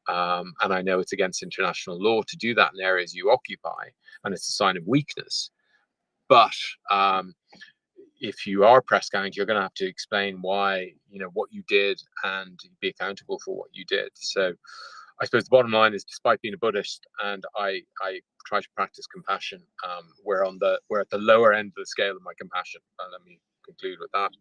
And I know it's against international law to do that in areas you occupy, and it's a sign of weakness. But if you are press ganged, you're going to have to explain why, what you did, and be accountable for what you did. So I suppose the bottom line is, despite being a Buddhist, and I try to practice compassion, we're at the lower end of the scale of my compassion. And let me conclude with that.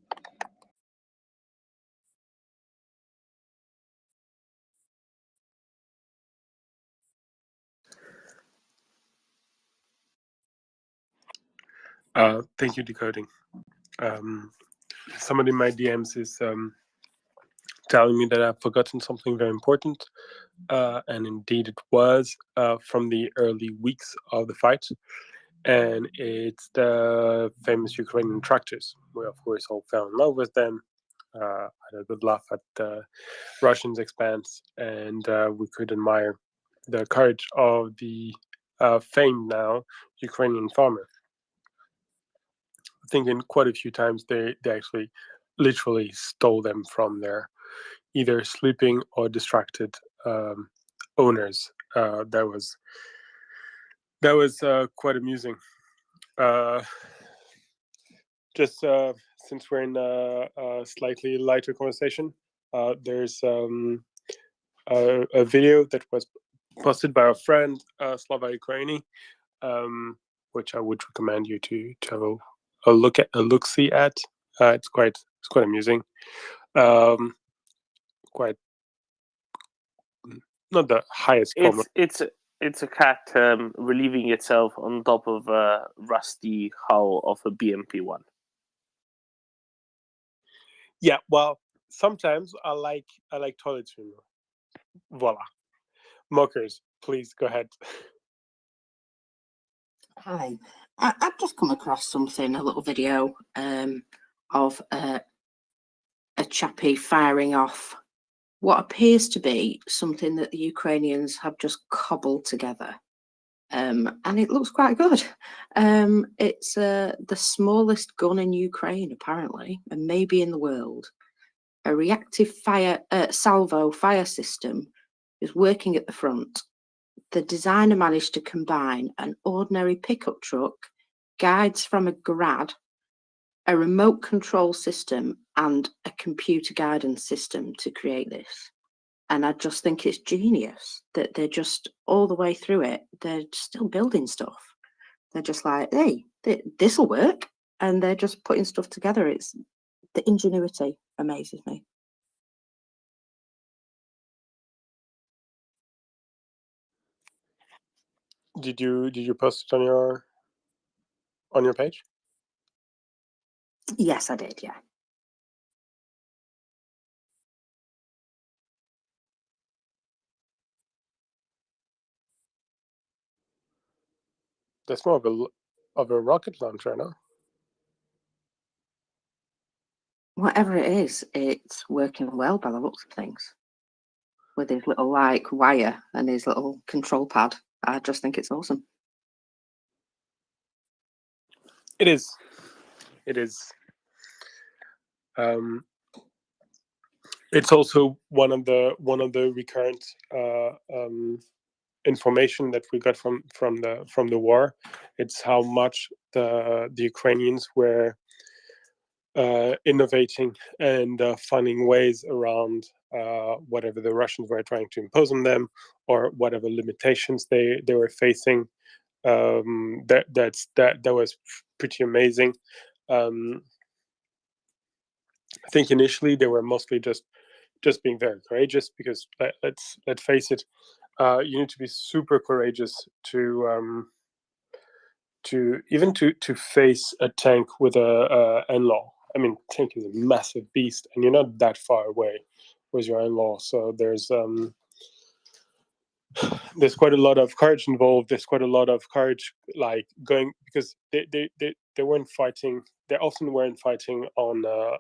Thank you, Decoding. Somebody in my DMs is telling me that I've forgotten something very important, and indeed it was from the early weeks of the fight, and it's the famous Ukrainian tractors. We, of course, all fell in love with them, had a good laugh at the Russians' expense, and we could admire the courage of the famed now Ukrainian farmer. Thinking quite a few times they actually literally stole them from their either sleeping or distracted owners. That was quite amusing. Just since we're in a slightly lighter conversation, there's a video that was posted by our friend Slava Ukraini, which I would recommend you to have a look-see at. It's quite amusing. Quite not the highest form. It's a cat relieving itself on top of a rusty hull of a BMP-1. Yeah, well, sometimes I like toilet humor. Voila. Mockers, please go ahead. Hi. I've just come across something, a little video of a chappie firing off what appears to be something that the Ukrainians have just cobbled together. And it looks quite good. It's the smallest gun in Ukraine, apparently, and maybe in the world. A reactive salvo fire system is working at the front. The designer managed to combine an ordinary pickup truck, guides from a Grad, a remote control system, and a computer guidance system to create this. And I just think it's genius that they're just all the way through it. They're still building stuff. They're just like, hey, this will work. And they're just putting stuff together. It's the ingenuity amazes me. Did you post it on your page? Yes, I did. Yeah. That's more of a rocket launcher, no? Whatever it is, it's working well by the looks of things. With his little wire and his little control pad, I just think it's awesome. It is. It's also one of the recurrent information that we got from the war. It's how much the Ukrainians were innovating and finding ways around whatever the Russians were trying to impose on them, or whatever limitations they were facing. That was pretty amazing. I think initially they were mostly just being very courageous, because let's face it, you need to be super courageous to even to face a tank with a in-law. I mean, tank is a massive beast, and you're not that far away with your in-law. So there's quite a lot of courage involved. There's quite a lot of courage, like going, because they weren't fighting. They often weren't fighting on a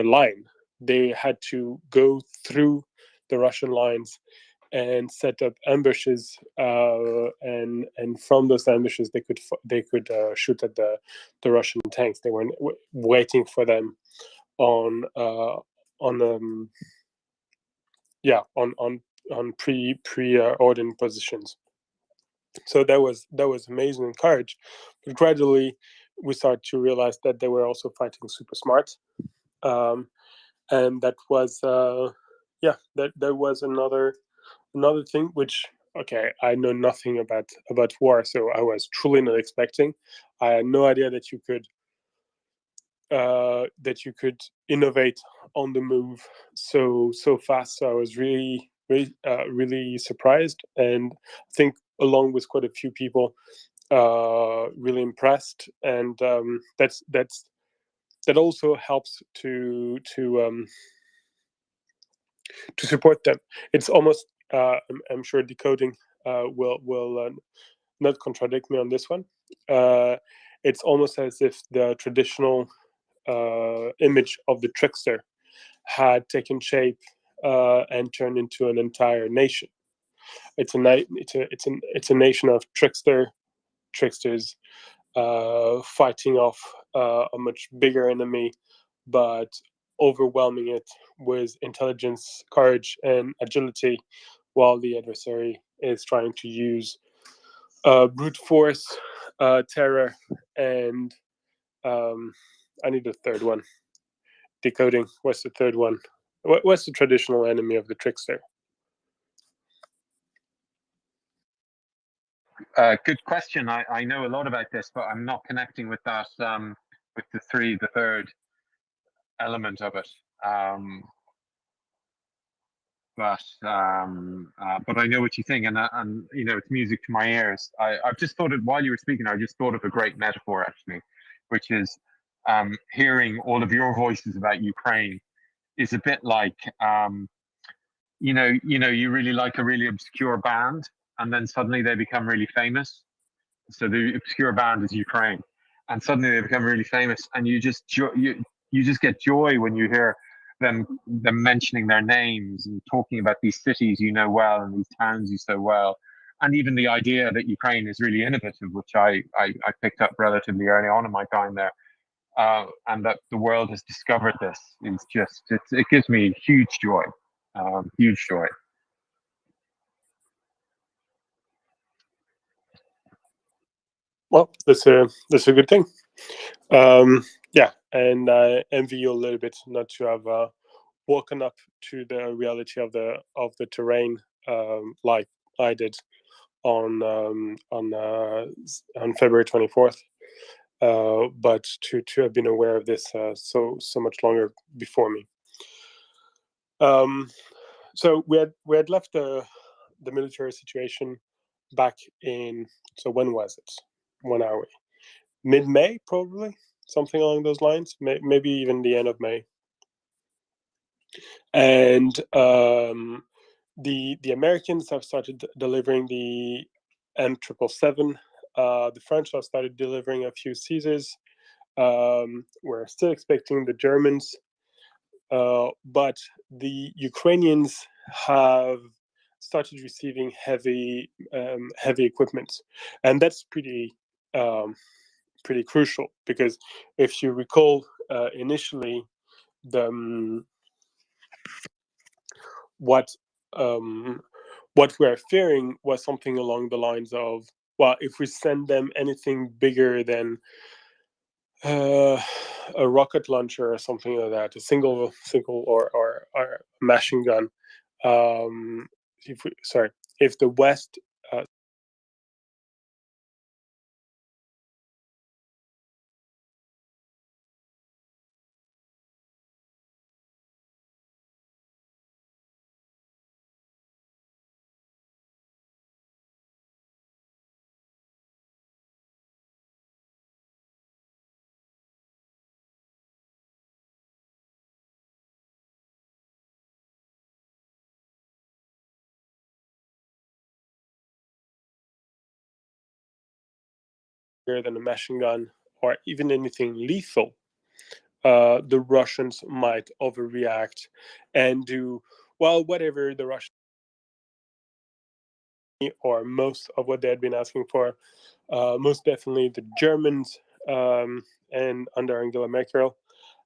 line. They had to go through the Russian lines and set up ambushes, and from those ambushes they could shoot at the Russian tanks. They were waiting for them on pre-ordained positions. So that was amazing and courage. But gradually we started to realize that they were also fighting super smart, and that was that was another thing which, okay, I know nothing about war, so I was truly not expecting. I had no idea that you could innovate on the move so fast. So I was really surprised, and I think along with quite a few people, really impressed. And that also helps to support them. It's almost, I'm sure Decoding will not contradict me on this one. It's almost as if the traditional image of the trickster had taken shape and turned into an entire nation. It's a nation of tricksters fighting off a much bigger enemy, but overwhelming it with intelligence, courage, and agility, while the adversary is trying to use brute force, terror, and I need a third one. Decoding. What's the third one? What's the traditional enemy of the trickster? Good question. I know a lot about this, but I'm not connecting with that, with the third element of it. But I know what you think, and you know, it's music to my ears. I've just thought while you were speaking, I just thought of a great metaphor actually, which is hearing all of your voices about Ukraine is a bit like you really like a really obscure band, and then suddenly they become really famous. So the obscure band is Ukraine, and suddenly they become really famous, and you just get joy when you hear them mentioning their names and talking about these cities you know well and these towns you so well, and even the idea that Ukraine is really innovative, which I picked up relatively early on in my time there, and that the world has discovered this is just it gives me huge joy, huge joy. Well, that's a good thing. Yeah, and I envy you a little bit not to have woken up to the reality of the terrain, like I did on February 24th. But to have been aware of this so much longer before me. So we had left the military situation back in, so when was it? When are we? Mid-May, probably, something along those lines. Maybe even the end of May. And the Americans have started delivering the M777. The French have started delivering a few Caesars. We're still expecting the Germans, but the Ukrainians have started receiving heavy equipment, and that's pretty crucial, because if you recall, initially what we're fearing was something along the lines of, well, if we send them anything bigger than a rocket launcher or something like that, a single or machine gun, if the West bigger than a machine gun or even anything lethal, the Russians might overreact and do, well, whatever the Russians or most of what they had been asking for. Most definitely the Germans and under Angela Merkel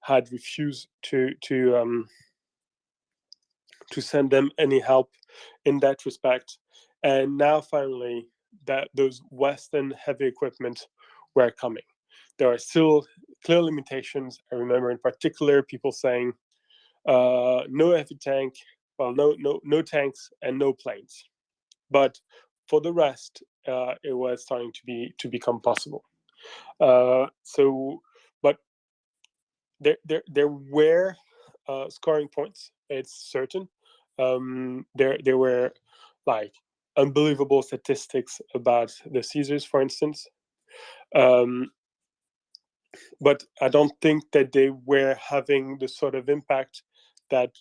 had refused to send them any help in that respect. And now finally that those Western heavy equipment were coming. There are still clear limitations. I remember in particular people saying no heavy tank, well, no tanks and no planes. But for the rest, it was starting to become possible. But there were scoring points. It's certain. There were like unbelievable statistics about the Caesars, for instance. But I don't think that they were having the sort of impact that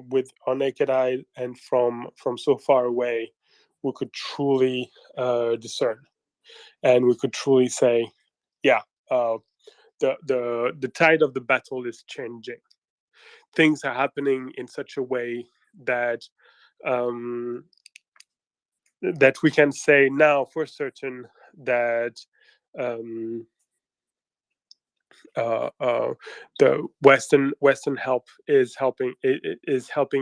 with our naked eye and from so far away, we could truly discern, and we could truly say, yeah, the tide of the battle is changing. Things are happening in such a way that that we can say now for certain that the Western help is helping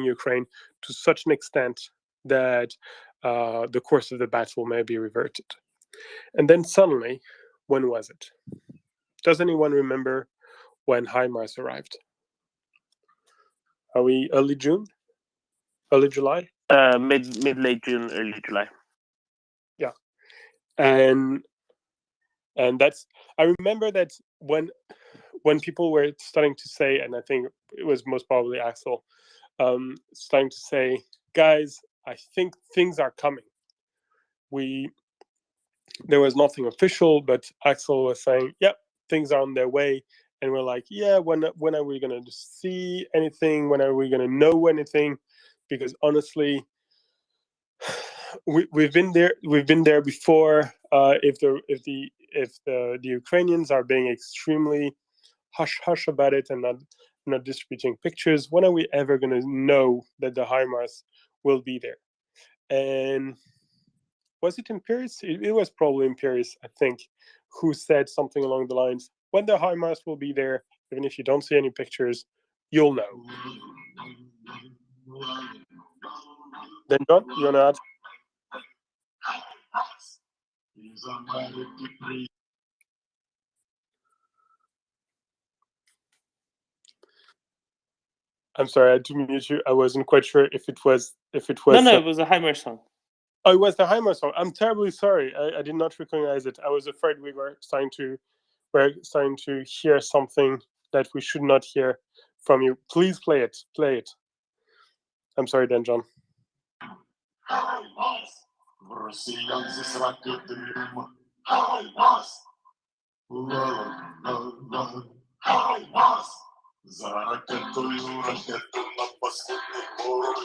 Ukraine to such an extent that the course of the battle may be reverted. And then suddenly, when was it? Does anyone remember when HIMARS arrived? Are we early June? Early July? Mid late June, early July. Yeah. And that's, I remember that when people were starting to say, and I think it was most probably Axel, starting to say, guys, I think things are coming. There was nothing official, but Axel was saying, yep, things are on their way. And we're like, yeah, when are we going to see anything? When are we going to know anything? Because honestly, we've been there before. If the Ukrainians are being extremely hush about it and not distributing pictures, when are we ever going to know that the HIMARS will be there? And was it Imperius? It was probably Imperius, I think, who said something along the lines, when the HIMARS will be there, even if you don't see any pictures, you'll know. Then John, you want to add? I'm sorry, I had to mute you. I wasn't quite sure if it was. No, it was a HIMARS song. Oh, it was the HIMARS song. I'm terribly sorry. I did not recognize it. I was afraid we were starting to hear something that we should not hear from you. Please play it. Play it. I'm sorry, then, John. За ракетою ракету на паскудний ворог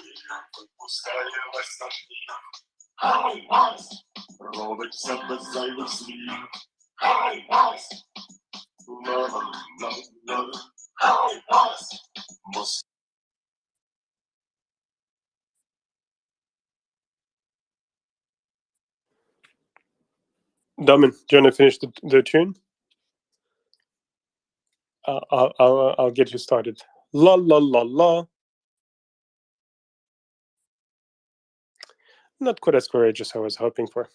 випускає весь наш мір. Хай-Марс робить все без зайвих слів. Хай-Марс! Ла-ла-ла-ла. Хай-Марс! Domin, do you want to finish the tune? I'll get you started. La la la la. Not quite as courageous as I was hoping for.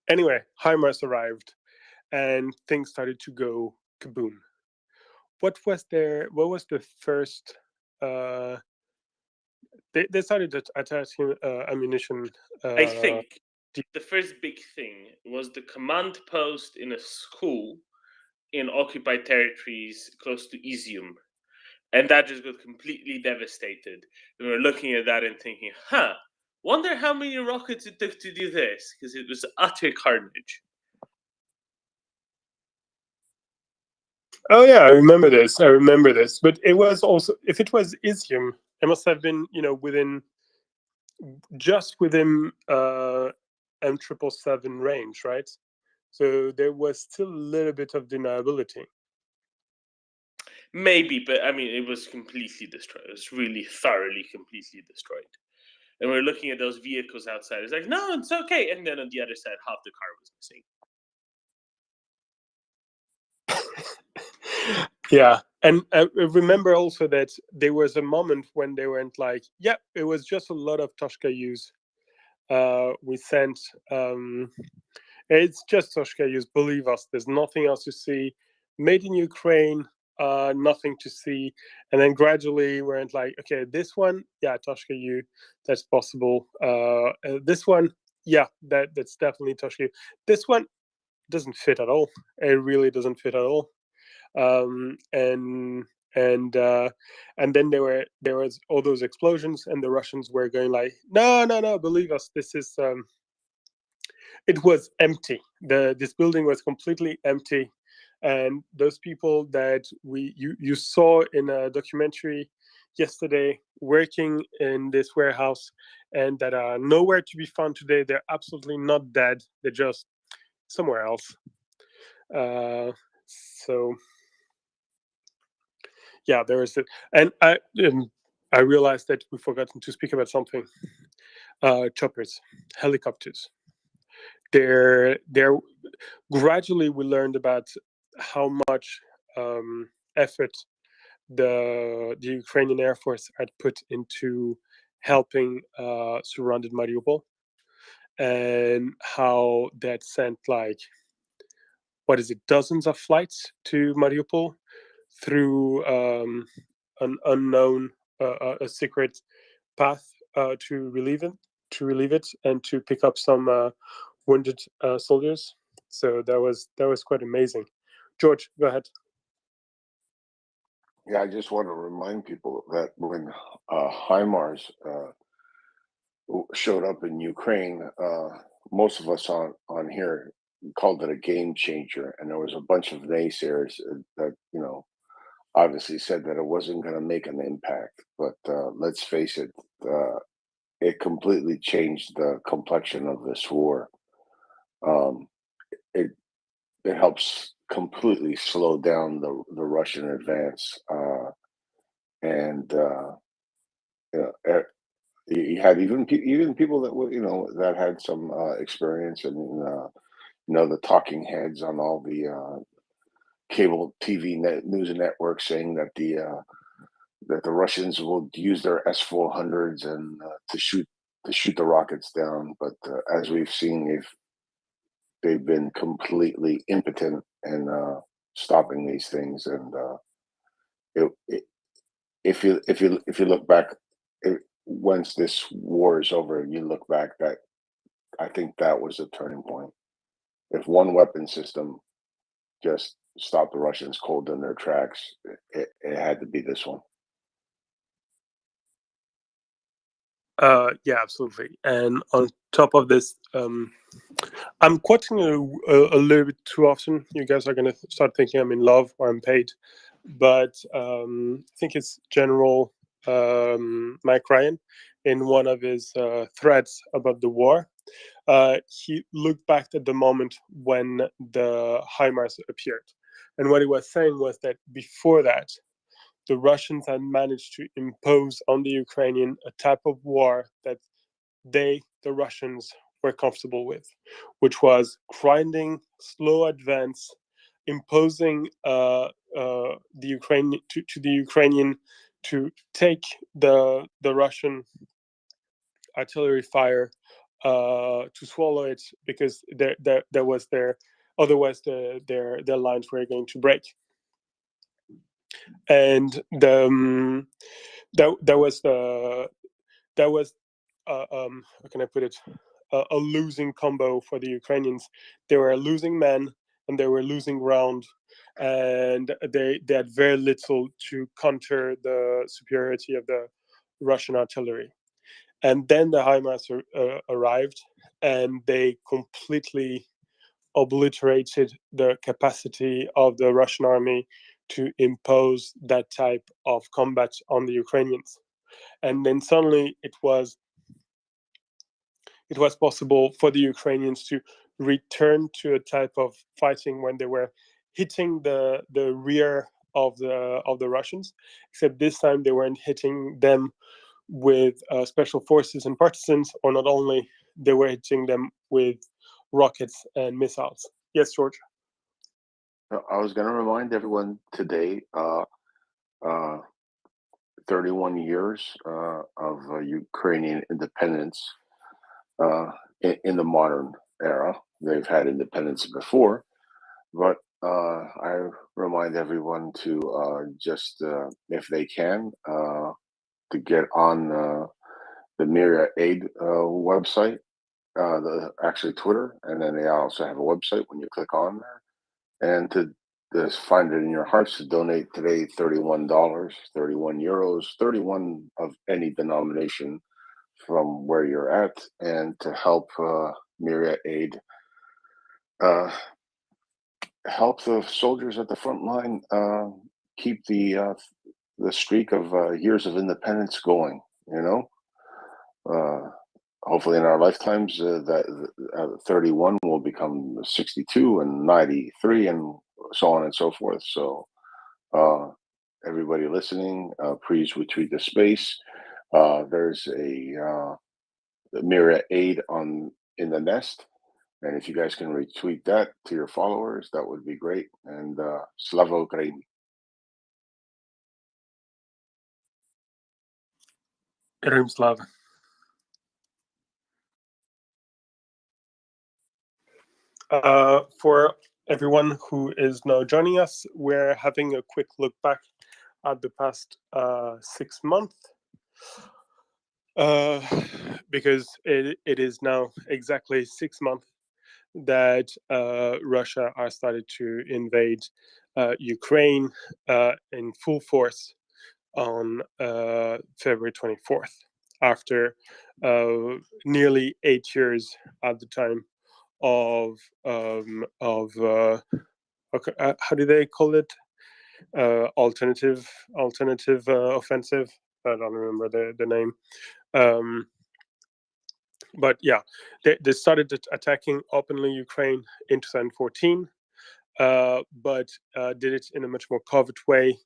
Anyway, HIMARS arrived, and things started to go kaboom. What was the first? They started attaching ammunition. I think the first big thing was the command post in a school in occupied territories close to Izium. And that just got completely devastated. And we're looking at that and thinking, wonder how many rockets it took to do this, because it was utter carnage. Oh yeah, I remember this. But it was also, if it was Izium, it must have been, just within M777 range, right? So there was still a little bit of deniability. Maybe, but I mean, it was completely destroyed. It was really thoroughly, completely destroyed. And we're looking at those vehicles outside. It's like, no, it's okay. And then on the other side, half the car was missing. Yeah, and remember also that there was a moment when they went like, yeah, it was just a lot of Toshka use. We sent, it's just Toshka use, believe us, there's nothing else to see. Made in Ukraine, nothing to see. And then gradually we went like, okay, this one, yeah, Toshka U, that's possible. This one, yeah, that's definitely Toshka U. This one doesn't fit at all. It really doesn't fit at all. And then there was all those explosions, and the Russians were going like, no, believe us, this is it was empty. This building was completely empty, and those people that you saw in a documentary yesterday working in this warehouse and that are nowhere to be found today, they're absolutely not dead, they're just somewhere else. So yeah, there is it. And I realized that we've forgotten to speak about something. Choppers, helicopters. They're gradually we learned about how much effort the Ukrainian Air Force had put into helping surrounded Mariupol, and how that sent like, what is it, dozens of flights to Mariupol through an unknown, a secret path to relieve it, and to pick up some wounded soldiers. So that was quite amazing. George, go ahead. Yeah, I just want to remind people that when HIMARS showed up in Ukraine, most of us on here called it a game changer, and there was a bunch of naysayers that obviously said that it wasn't going to make an impact. But let's face it, it completely changed the complexion of this war. It helps completely slow down the Russian advance, and you had even people that were that had some experience, and the talking heads on all the cable TV news networks saying that the Russians will use their S-400s and to shoot the rockets down. But as we've seen, they've been completely impotent in stopping these things. And if you look back, once this war is over, and you look back, that I think that was a turning point. If one weapon system just stopped the Russians cold in their tracks, it had to be this one. Yeah, absolutely. And on top of this, I'm quoting a little bit too often. You guys are going to start thinking I'm in love or I'm paid. But I think it's General Mike Ryan, in one of his threads about the war. He looked back at the moment when the HIMARS appeared. And what he was saying was that before that, the Russians had managed to impose on the Ukrainian a type of war that the Russians, were comfortable with, which was grinding, slow advance, imposing the Ukraine to the Ukrainian to take the Russian artillery fire, to swallow it, because there was otherwise their lines were going to break. And that was how can I put it, a losing combo for the Ukrainians. They were losing men and they were losing ground, and they had very little to counter the superiority of the Russian artillery. And then the HIMARS arrived, and they completely obliterated the capacity of the Russian army to impose that type of combat on the Ukrainians. And then suddenly it was possible for the Ukrainians to return to a type of fighting when they were hitting the rear of the Russians, except this time they weren't hitting them with special forces and partisans, or not only, they were hitting them with rockets and missiles. Yes, George? I was going to remind everyone today, 31 years of Ukrainian independence in the modern era. They've had independence before, but I remind everyone to just, if they can, to get on the MryiaAid website, actually Twitter, and then they also have a website when you click on there, and to just find it in your hearts to donate today $31, 31 euros, 31 of any denomination from where you're at, and to help MryiaAid help the soldiers at the front line keep the streak of years of independence going. Hopefully in our lifetimes, that 31 will become 62 and 93 and so on and so forth. So everybody listening, please retweet the space. There's a MryiaAid in the nest. And if you guys can retweet that to your followers, that would be great. And Slava Ukraini. Heroim Slava. For everyone who is now joining us, we're having a quick look back at the past 6 months, because it is now exactly 6 months that Russia has started to invade Ukraine in full force on February 24th, after nearly 8 years at the time of how do they call it? Alternative offensive. I don't remember the name. But yeah, they started attacking openly Ukraine in 2014, but did it in a much more covert way.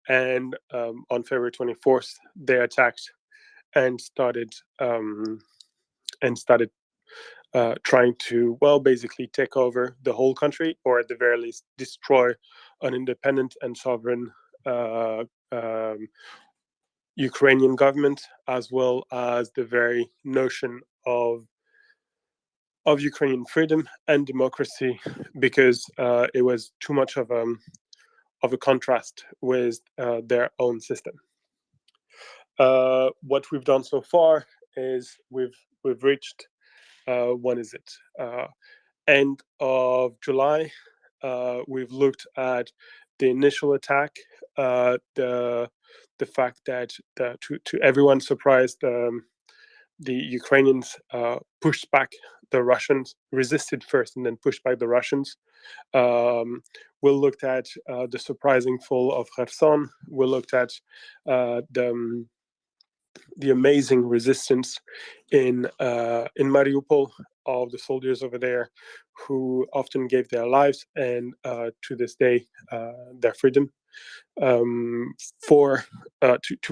And on February 24th, they attacked and started trying to, well, basically take over the whole country, or at the very least destroy an independent and sovereign Ukrainian government, as well as the very notion of Ukrainian freedom and democracy, because it was too much of a contrast with their own system. What we've done so far is we've reached, when is it? End of July. We've looked at the initial attack, the fact that to everyone's surprise, the Ukrainians pushed back the Russians, resisted first and then pushed back the Russians. We looked at the surprising fall of Kherson. We looked at the amazing resistance in Mariupol of the soldiers over there, who often gave their lives and to this day their freedom to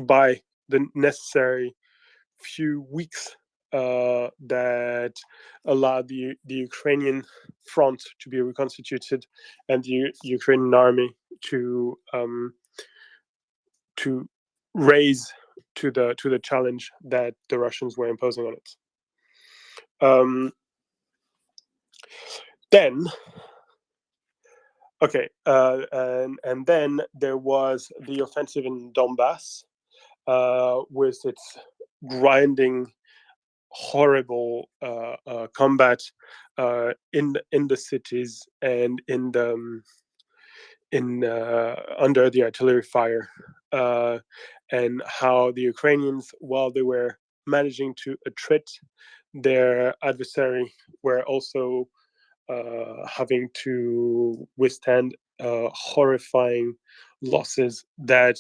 buy the necessary few weeks that allowed the Ukrainian front to be reconstituted and the Ukrainian army to raise to the challenge that the Russians were imposing on it. Then, okay, and then there was the offensive in Donbass, with its grinding, horrible combat in the cities and under the artillery fire, and how the Ukrainians, while they were managing to attrit their adversary, were also having to withstand horrifying losses that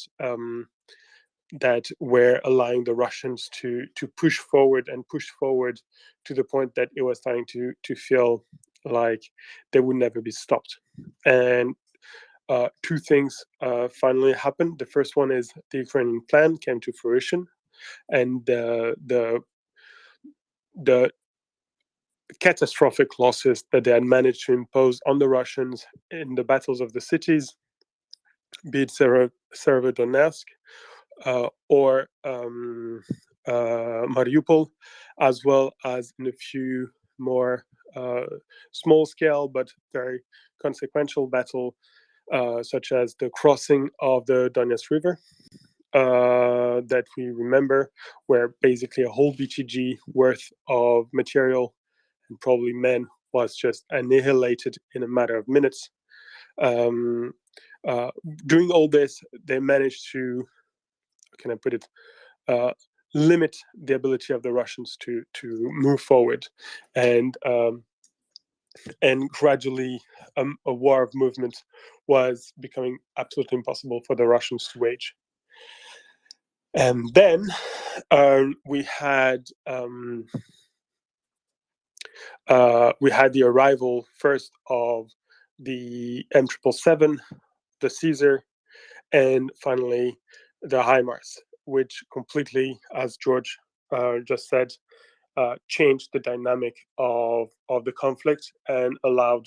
were allowing the Russians to push forward to the point that it was starting to feel like they would never be stopped. And two things finally happened. The first one is the Ukrainian plan came to fruition. and the catastrophic losses that they had managed to impose on the Russians in the battles of the cities, be it Severodonetsk or Mariupol, as well as in a few more small scale but very consequential battle, such as the crossing of the Donetsk River that we remember, where basically a whole BTG worth of material and probably men was just annihilated in a matter of minutes. Doing all this, they managed to, how can I put it, limit the ability of the Russians to move forward, and gradually a war of movement was becoming absolutely impossible for the Russians to wage. And then we had the arrival first of the M777, the Caesar, and finally the HIMARS, which completely, as George just said, changed the dynamic of the conflict and allowed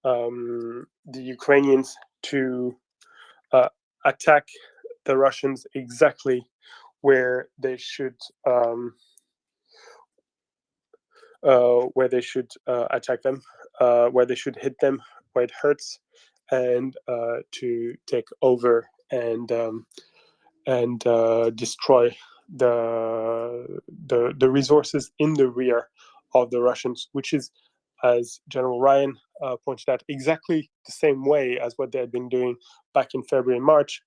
the Ukrainians to attack the Russians exactly where they should attack them, where they should hit them, where it hurts, and to take over and destroy the resources in the rear of the Russians, which is, as General Ryan pointed out, exactly the same way as what they had been doing back in February and March,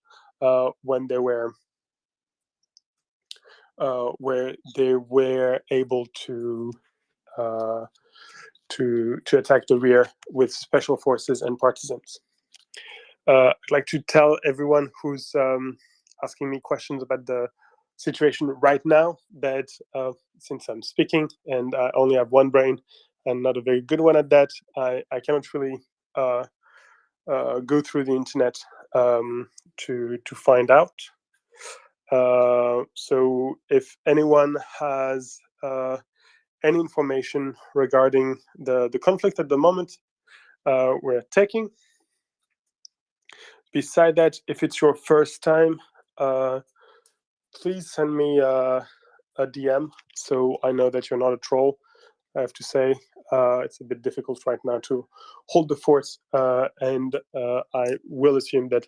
when they were where they were able to attack the rear with special forces and partisans. I'd like to tell everyone who's asking me questions about the situation right now that since I'm speaking and I only have one brain and not a very good one at that, I cannot really go through the internet to find out. So if anyone has any information regarding the conflict at the moment we're taking. Beside that, if it's your first time, please send me a DM so I know that you're not a troll. I have to say it's a bit difficult right now to hold the forts, and I will assume that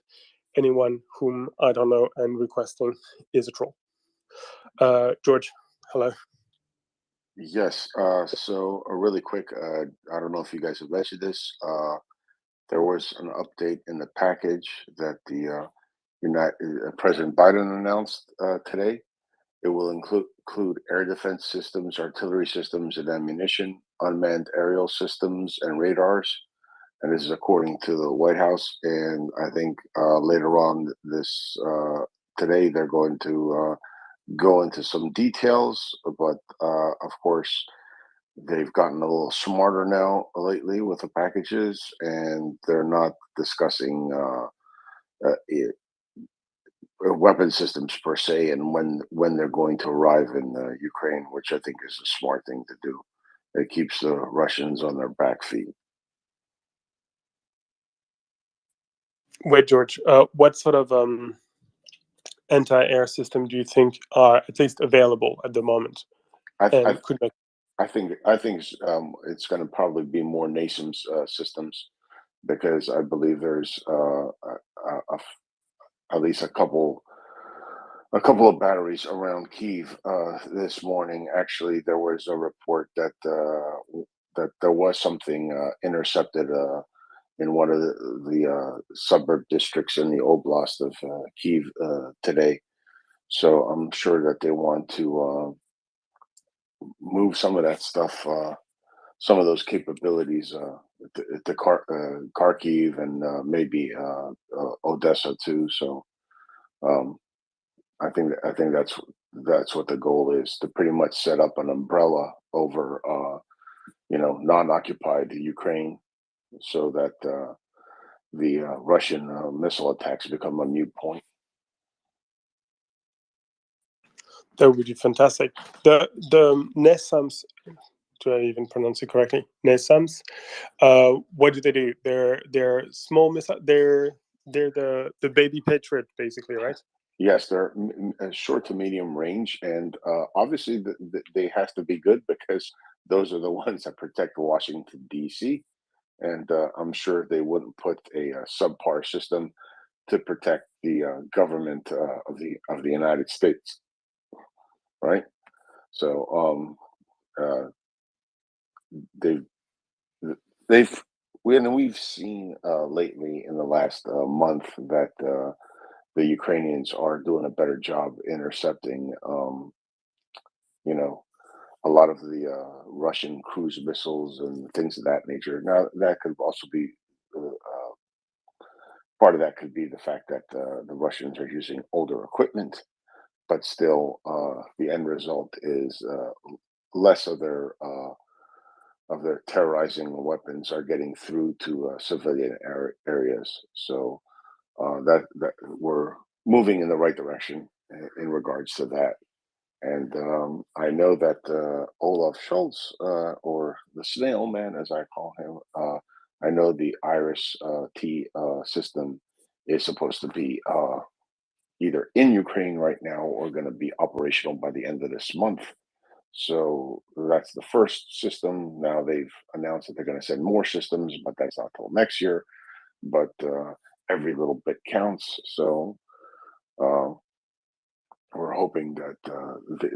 anyone whom I don't know and requesting is a troll. George, hello. Yes. So really quick, I don't know if you guys have mentioned this. There was an update in the package that the President Biden announced today. It will include air defense systems, artillery systems, and ammunition, unmanned aerial systems, and radars. And this is according to the White House. And I think later on this today they're going to go into some details. But of course, they've gotten a little smarter now lately with the packages, and they're not discussing weapon systems per se, and when they're going to arrive in Ukraine, which I think is a smart thing to do. It keeps the Russians on their back feet. Wait, George, what sort of anti-air system do you think are at least available at the moment? I think it's going to probably be more NASAMS systems, because I believe there's at least a couple of batteries around Kyiv. This morning, actually, there was a report that that there was something intercepted in one of the suburb districts in the oblast of Kyiv today. So I'm sure that they want to move some of that stuff, some of those capabilities to Kharkiv and maybe Odessa too. So I think that's what the goal is, to pretty much set up an umbrella over non-occupied Ukraine, so that the Russian missile attacks become a moot point. That would be fantastic. The NASAMS, do I even pronounce it correctly? NASAMS. What do they do? They're small missile. They're the baby Patriot, basically, right? Yes, they're short to medium range, and obviously they have to be good because those are the ones that protect Washington D.C. And I'm sure they wouldn't put a subpar system to protect the government of the United States, right? So we've seen lately in the last month that the Ukrainians are doing a better job intercepting, a lot of the Russian cruise missiles and things of that nature. Now, that could also be part of that could be the fact that the Russians are using older equipment, but still, the end result is less of their terrorizing weapons are getting through to civilian areas. So that we're moving in the right direction in regards to that. And I know that Olaf Scholz, or the Snail Man, as I call him, I know the Iris T system is supposed to be either in Ukraine right now or going to be operational by the end of this month. So that's the first system. Now they've announced that they're going to send more systems, but that's not till next year. But every little bit counts. So we're hoping that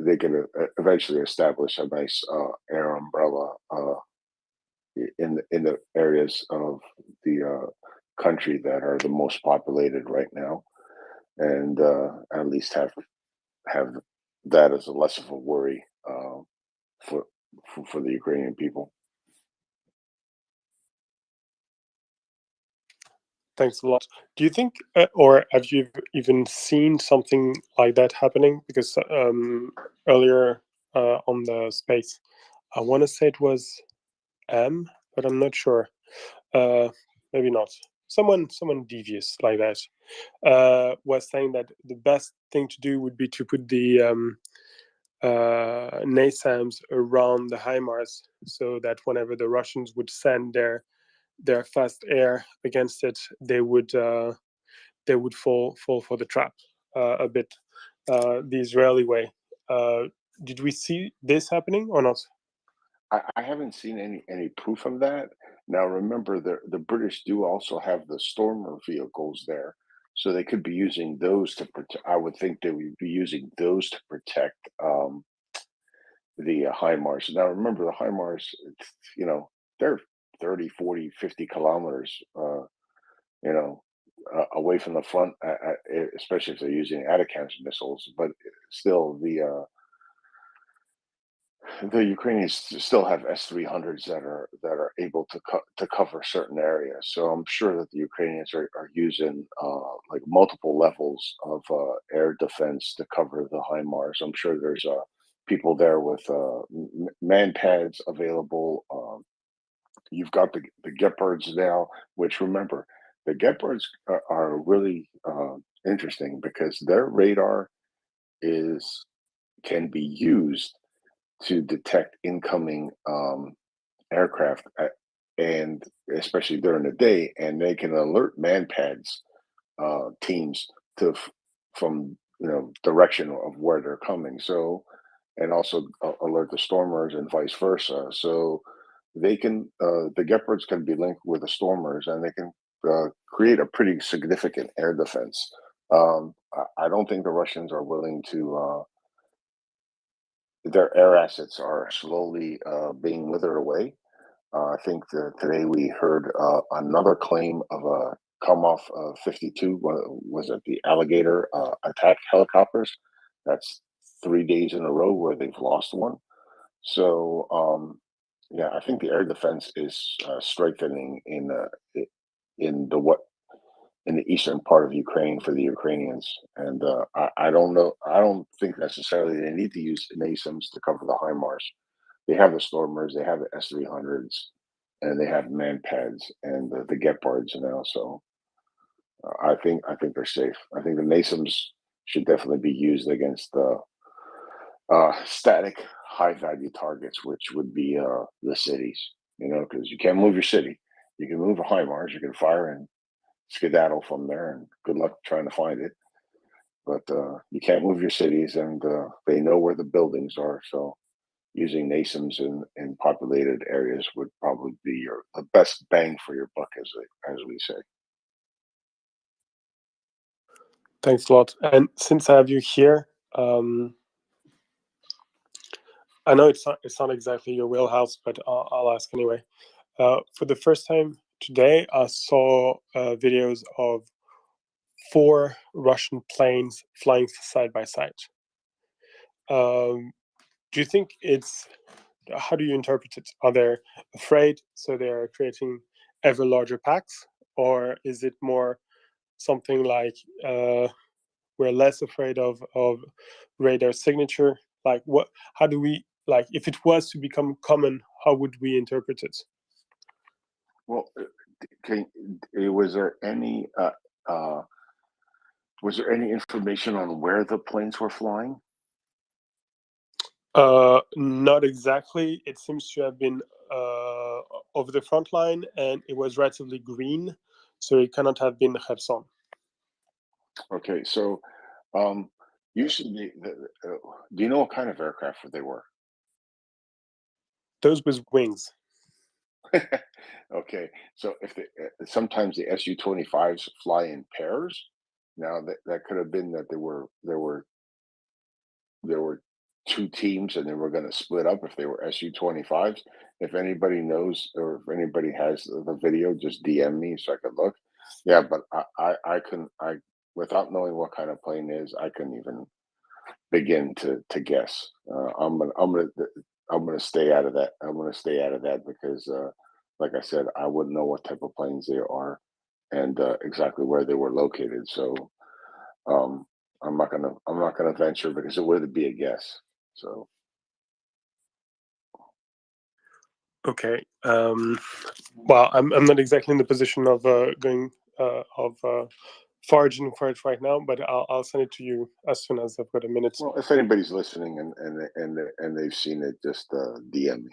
they can eventually establish a nice air umbrella in the areas of the country that are the most populated right now, and at least have that as a less of a worry for the Ukrainian people. Thanks a lot. Do you think, or have you even seen something like that happening? Because earlier on the space, I want to say it was M, but I'm not sure. Maybe not. Someone devious like that was saying that the best thing to do would be to put the NASAMS around the HIMARS, so that whenever the Russians would send their fast air against it, they would fall for the trap a bit, the Israeli way. Did we see this happening or not? I haven't seen any proof of that. Now, remember, the British do also have the Stormer vehicles there, so they could be using those to protect. I would think they would be using those to protect the HIMARS. Now, remember, the HIMARS, they're 30, 40, 50 kilometers, away from the front, especially if they're using ATACMS missiles. But still, the Ukrainians still have S-300s that are able to cover certain areas. So I'm sure that the Ukrainians are using like multiple levels of air defense to cover the HIMARS. I'm sure there's people there with man pads available. You've got the Gepards now, which, remember, the Gepards are really interesting because their radar can be used to detect incoming aircraft, and especially during the day, and they can alert manpads teams from direction of where they're coming. So, and also alert the Stormers and vice versa. So they can the Gepards can be linked with the Stormers, and they can create a pretty significant air defense. I don't think the Russians are willing to. Their air assets are slowly being withered away. I think that today we heard another claim of a come off 52. Was it the Alligator attack helicopters? That's 3 days in a row where they've lost one. So yeah, I think the air defense is strengthening in the eastern part of Ukraine for the Ukrainians. And I don't know. I don't think necessarily they need to use NASAMS to cover the HIMARS. They have the Stormers, they have the S-300s, and they have man pads and the Gepards now. So I think they're safe. I think the NASAMS should definitely be used against static high-value targets, which would be the cities. Because you can't move your city. You can move a HIMARS, you can fire and skedaddle from there, and good luck trying to find it. But you can't move your cities, and they know where the buildings are. So using NASAMS in populated areas would probably be the best bang for your buck, as we say. Thanks a lot. And since I have you here, I know it's not exactly your wheelhouse, but I'll ask anyway. For the first time today, I saw videos of 4 Russian planes flying side by side. Do you think how do you interpret it? Are they afraid, so they are creating ever larger packs? Or is it more something like we're less afraid of radar signature? Like how do we, if it was to become common, how would we interpret it? Well, was there any information on where the planes were flying? Not exactly. It seems to have been over the front line, and it was relatively green, so it cannot have been Kherson. Okay, so usually, do you know what kind of aircraft they were? Those with wings. Okay, so if sometimes the Su-25s fly in pairs. Now that could have been that there were 2 teams and they were going to split up if they were Su-25s. If anybody knows or if anybody has the video, just DM me so I could look. Yeah, but I without knowing what kind of plane it is, I couldn't even begin to guess. I'm gonna stay out of that. I'm gonna stay out of that because, like I said, I wouldn't know what type of planes they are and exactly where they were located. So I'm not gonna venture because it would be a guess. So Okay. Well, I'm not exactly in the position of foraging for it right now, but I'll send it to you as soon as I've got a minute. well, if anybody's listening and they've seen it, just DM me.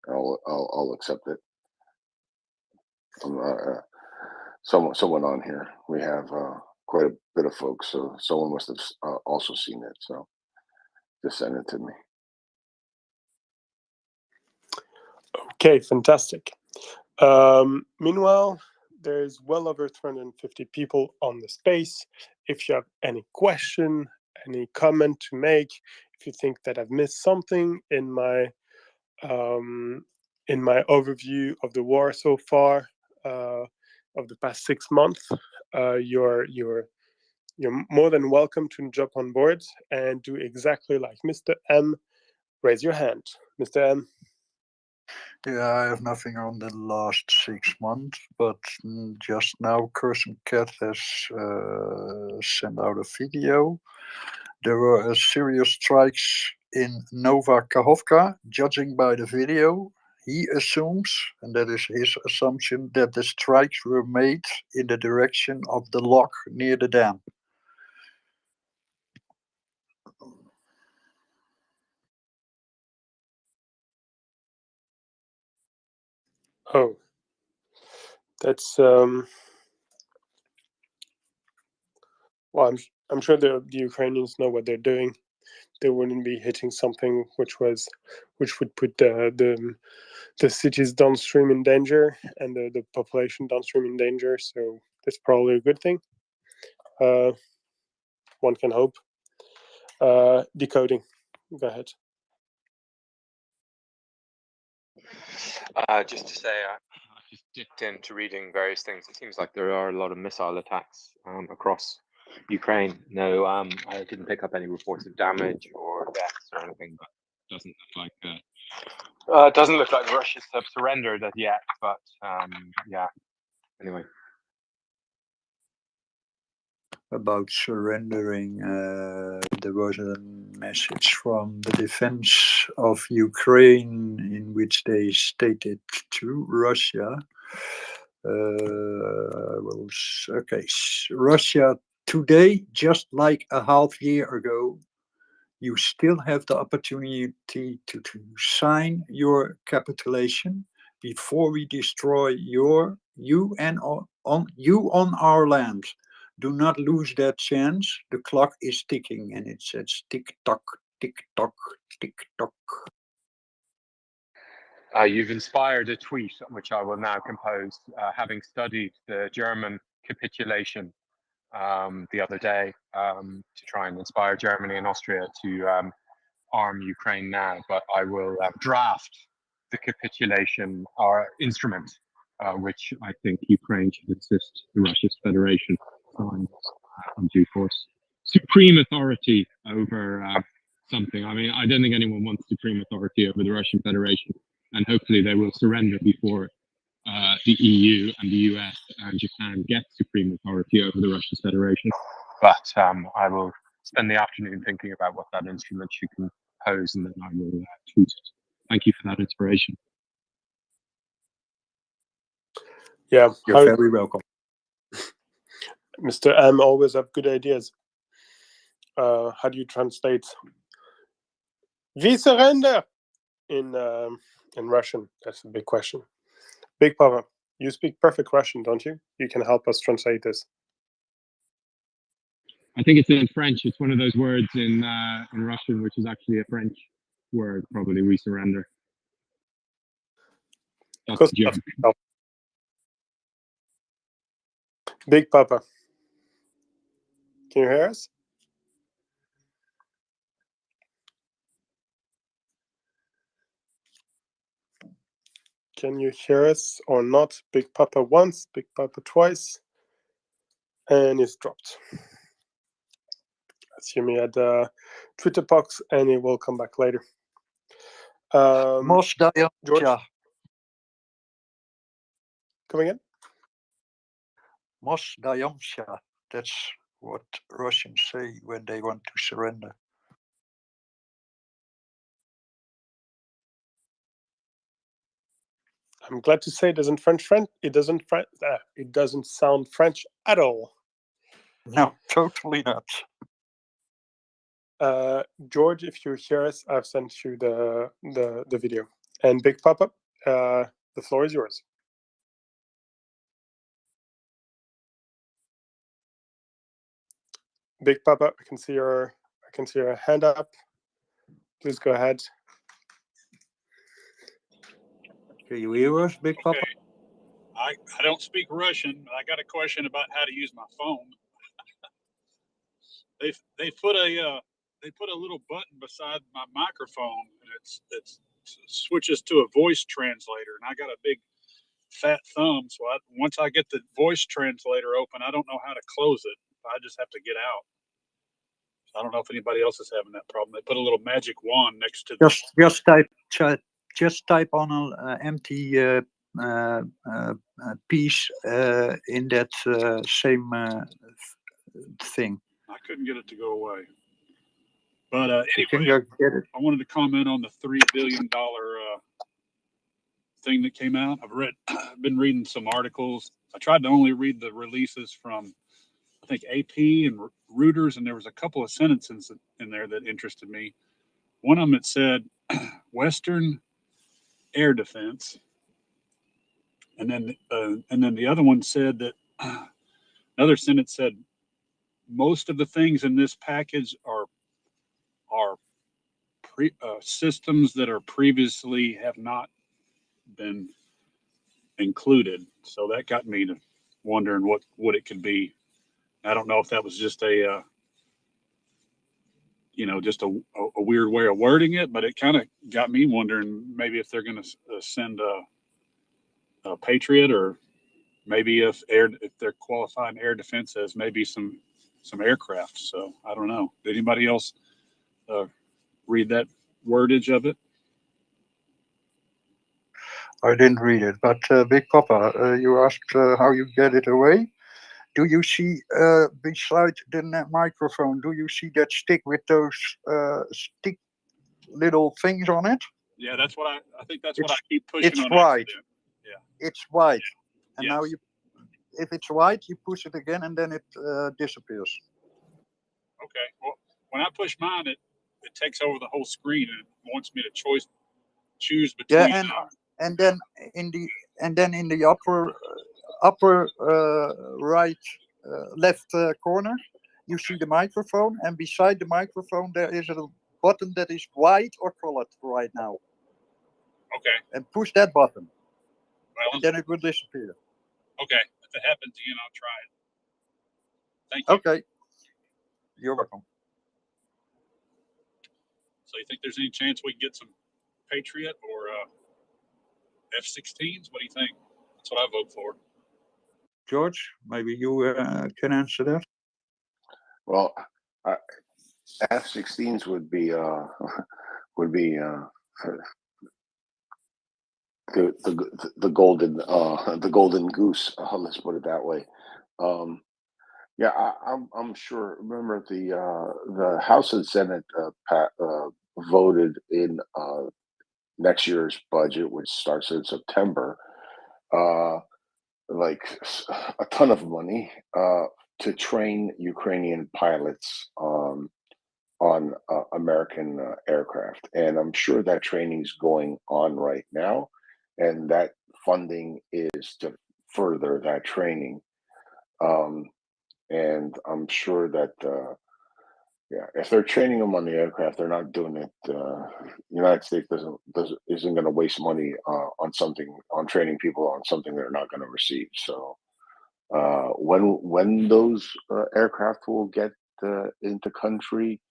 I'll accept it. Someone on here. We have quite a bit of folks, so someone must have also seen it. So just send it to me. Okay, fantastic. Meanwhile, there's well over 350 people on the space. If you have any question, any comment to make, if you think that I've missed something in my overview of the war so far, of the past 6 months, you're more than welcome to jump on board and do exactly like Mr. M. Raise your hand, Mr. M. Yeah, I have nothing on the last 6 months, but just now Curson Cat has sent out a video. There were serious strikes in Nova Kakhovka. Judging by the video, he assumes, and that is his assumption, that the strikes were made in the direction of the lock near the dam. Oh, that's well, I'm sure the Ukrainians know what they're doing. They wouldn't be hitting something which would put the cities downstream in danger and the population downstream in danger. So that's probably a good thing. One can hope. Decoding. Go ahead. Just to say, I just dipped into reading various things. It seems like there are a lot of missile attacks across Ukraine. No, I didn't pick up any reports of damage or deaths or anything, but it doesn't look like Russia's have surrendered as yet. But yeah. Anyway. About surrendering, there was a message from the defense of Ukraine in which they stated to Russia, Russia today, just like a half year ago, you still have the opportunity to sign your capitulation before we destroy you on our land. Do not lose that chance. The clock is ticking, and it says tick tock, tick tock, tick tock. You've inspired a tweet which I will now compose, having studied the German capitulation the other day to try and inspire Germany and Austria to arm Ukraine now. But I will draft the capitulation instrument, which I think Ukraine should insist the Russian Federation signs in due course. Supreme authority over something. I mean, I don't think anyone wants supreme authority over the Russian Federation, and hopefully they will surrender before the EU and the US and Japan get supreme authority over the Russian Federation. But I will spend the afternoon thinking about what that instrument should compose, and then I will tweet it. Thank you for that inspiration. Yeah, you're very welcome. Mr. M always have good ideas. How do you translate "we surrender" in Russian? That's a big question. Big Papa, you speak perfect Russian, don't you? You can help us translate this. I think it's in French. It's one of those words in Russian, which is actually a French word, probably. We surrender. That's a joke. Big Papa, can you hear us? Can you hear us or not? Big Papa once, Big Papa twice, and it's dropped. Assume he had a Twitter box, and he will come back later. George, come again? Mosdayamsha. That's what Russians say when they want to surrender. I'm glad to say it doesn't it doesn't sound French at all. No, totally not. George, if you hear us, I've sent you the video. And Big Papa, the floor is yours. Big Papa, I can see your hand up. Please go ahead. Can you hear us, Big Papa? I don't speak Russian. I got a question about how to use my phone. They put a little button beside my microphone, and it switches to a voice translator. And I got a big fat thumb, so once I get the voice translator open, I don't know how to close it. I just have to get out. So I don't know if anybody else is having that problem. They put a little magic wand next to just type on an empty piece in that same thing. I couldn't get it to go away. But anyway, I wanted to comment on the $3 billion thing that came out. I've been reading some articles. I tried to only read the releases from, I think, AP and Reuters, and there was a couple of sentences in there that interested me. One of them, it said Western air defense, and then the other one said that another sentence said most of the things in this package are systems that are previously have not been included. So that got me to wondering what it could be. I don't know if that was just a just a weird way of wording it, but it kind of got me wondering maybe if they're going to send a Patriot, or maybe if they're qualifying air defense as maybe some aircraft. So I don't know. Did anybody else read that wordage of it? I didn't read it, but Big Papa, you asked how you get it away. Do you see beside the microphone? Do you see that stick with those stick little things on it? Yeah, that's what I think. That's what I keep pushing. It's on white. accident. Yeah, it's white, and yes. now if it's white, you push it again, and then it disappears. Okay. Well, when I push mine, it takes over the whole screen and it wants me to choose between. Yeah, and then in the upper right left corner, you see the microphone, and beside the microphone there is a button that is white or colored right now. Okay. And push that button, Well, and then it will disappear. Okay. If it happens again, I'll try it. Thank you. Okay. You're welcome. So you think there's any chance we can get some Patriot or F-16s? What do you think? That's what I vote for. George, maybe you can answer that. Well, F-16s would be the golden goose. Let's put it that way. Yeah, I'm sure. Remember the House and Senate voted in next year's budget, which starts in September, like a ton of money to train Ukrainian pilots on American aircraft, and I'm sure that training is going on right now, and that funding is to further that training. And I'm sure that yeah, if they're training them on the aircraft, they're not doing it. United States isn't going to waste money on training people on something they're not going to receive. So when those aircraft will get into country,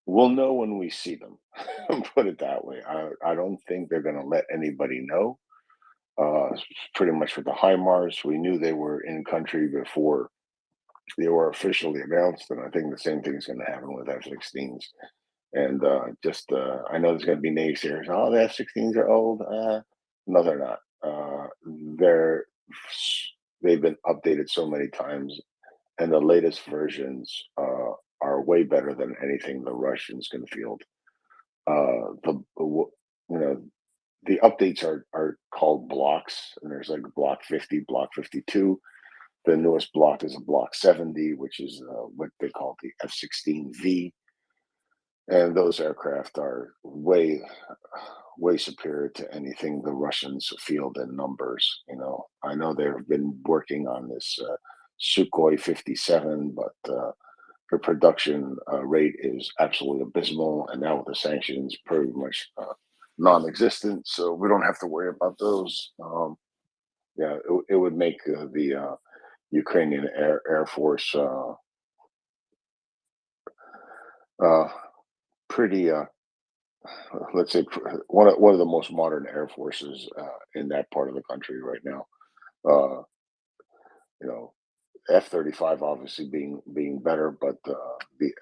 we'll know when we see them. Put it that way. I don't think they're going to let anybody know. Pretty much with the HIMARS, we knew they were in country before they were officially announced, and I think the same thing is going to happen with F-16s. And I know there's going to be naysayers. Oh, the F-16s are old. No, they're not. They've been updated so many times, and the latest versions are way better than anything the Russians can field. The updates are called blocks, and there's like block 50, block 52. The newest block is a block 70, which is what they call the F-16V. And those aircraft are way superior to anything the Russians field in numbers. I know they've been working on this Sukhoi 57, but their production rate is absolutely abysmal. And now with the sanctions, pretty much non-existent. So we don't have to worry about those. Yeah, it would make the Ukrainian Air Force pretty, let's say, one of the most modern air forces in that part of the country right now. F-35 obviously being better, but the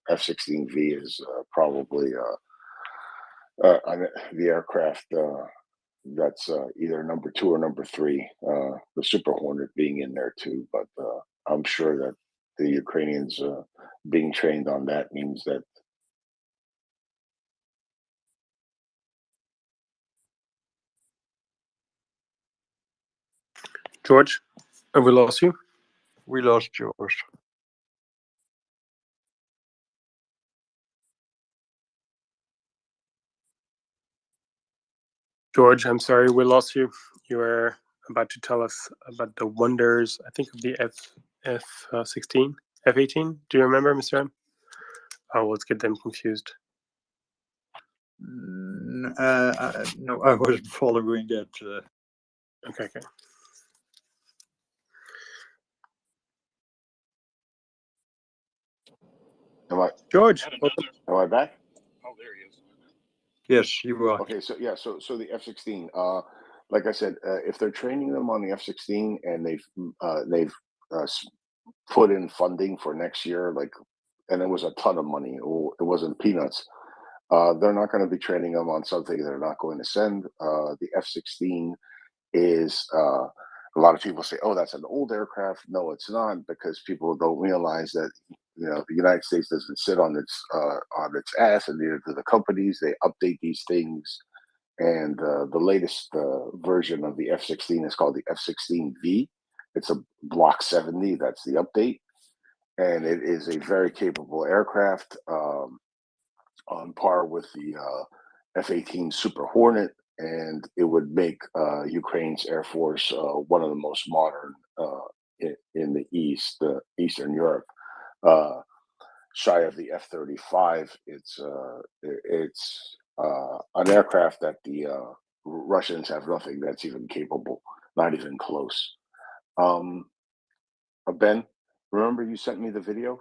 F-16V is probably the aircraft that's either number 2 or number 3. The Super Hornet being in there too, but I'm sure that the Ukrainians being trained on that means that. George, have we lost you? We lost George. George, I'm sorry, we lost you. You were about to tell us about the wonders, I think, of the F-16, F-18. Do you remember, Mr. M? Oh, let's get them confused. No, I wasn't following that. Okay. George, Am I back? Oh, there he is. Yes, you are. Okay, so yeah, so the F-16. Like I said, if they're training them on the F-16 and they've put in funding for next year, and it was a ton of money. It wasn't peanuts. They're not going to be training them on something they're not going to send. The F-16 is. A lot of people say, "Oh, that's an old aircraft." No, it's not, because people don't realize that the United States doesn't sit on its ass, and neither do the companies. They update these things, and the latest version of the F-16 is called the F-16V. It's a Block 70. That's the update, and it is a very capable aircraft. on par with the F-18 Super Hornet, and it would make Ukraine's Air Force one of the most modern in the East, Eastern Europe. Shy of the F-35, it's an aircraft that the Russians have nothing that's even capable, not even close. Ben, remember you sent me the video?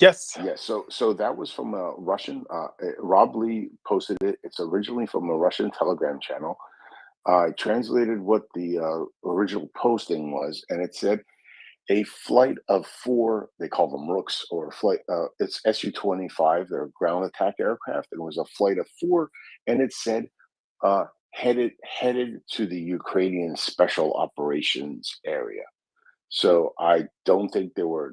Yes. Yes. So that was from a Russian. Rob Lee posted it. It's originally from a Russian Telegram channel. I translated what the original posting was, and it said a flight of 4. They call them Rooks, or flight. It's Su-25. They're ground attack aircraft. And it was a flight of 4, and it said headed to the Ukrainian Special Operations area. So I don't think they were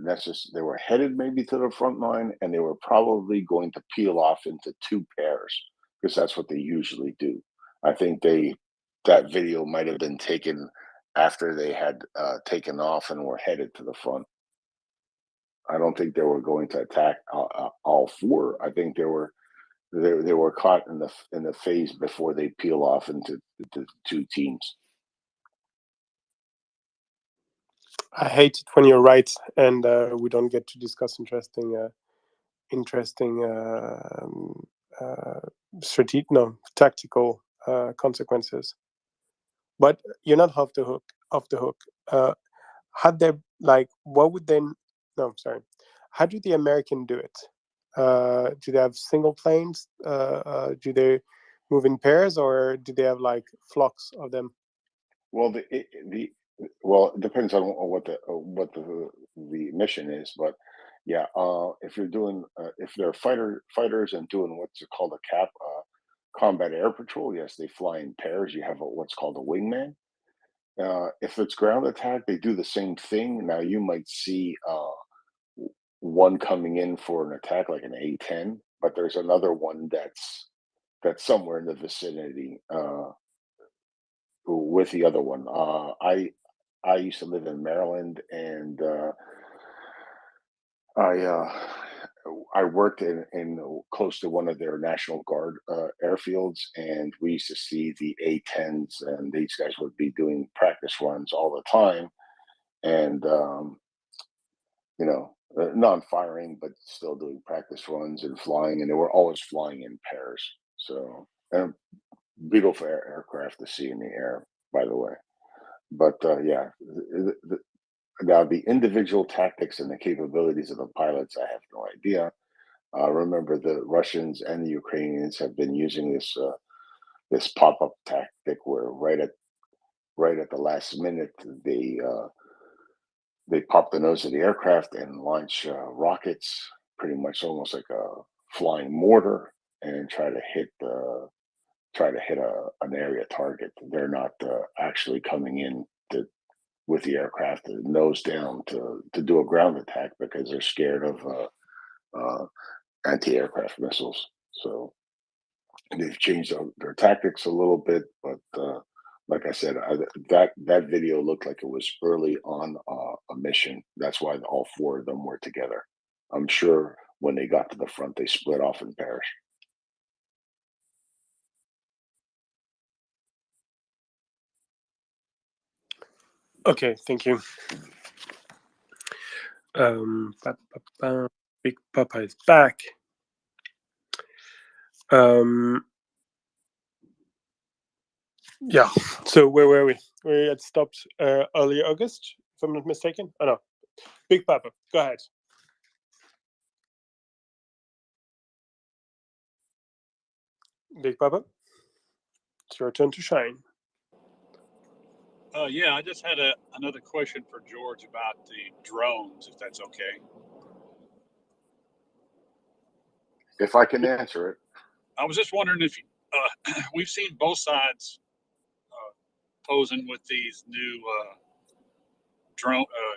They were headed maybe to the front line, and they were probably going to peel off into 2 pairs, because that's what they usually do. I think that video might have been taken after they had taken off and were headed to the front. I don't think they were going to attack all 4. I think they were caught in the phase before they peel off into 2 teams. I hate it when you're right and we don't get to discuss interesting tactical consequences. But you're not off the hook. Had they, like, what would they? No, sorry. How do the American do it? Do they have single planes? Do they move in pairs, or do they have like flocks of them? Well, it depends on what the mission is, but yeah, if you're doing if they're fighters and doing what's called a combat air patrol, yes, they fly in pairs. You have what's called a wingman. If it's ground attack, they do the same thing. Now you might see one coming in for an attack like an A-10, but there's another one that's somewhere in the vicinity with the other one. I used to live in Maryland, and I worked in close to one of their National Guard airfields, and we used to see the A-10s, and these guys would be doing practice runs all the time, and non-firing, but still doing practice runs and flying, and they were always flying in pairs. So, and beautiful aircraft to see in the air, by the way. But yeah, now the individual tactics and the capabilities of the pilots, I have no idea. Remember, the Russians and the Ukrainians have been using this pop-up tactic where right at the last minute they pop the nose of the aircraft and launch rockets, pretty much almost like a flying mortar, and try to hit an area target. They're not actually coming in with the aircraft nose down to do a ground attack, because they're scared of anti-aircraft missiles. So they've changed their tactics a little bit, but like I said, that video looked like it was early on a mission. That's why all 4 of them were together. I'm sure when they got to the front, they split off in pairs. Okay, thank you. Big Papa is back. Yeah. So where were we? We had stopped early August, if I'm not mistaken. Oh no, Big Papa, go ahead. Big Papa, it's your turn to shine. Yeah, I just had another question for George about the drones, if that's okay. If I can answer it. I was just wondering if we've seen both sides posing with these new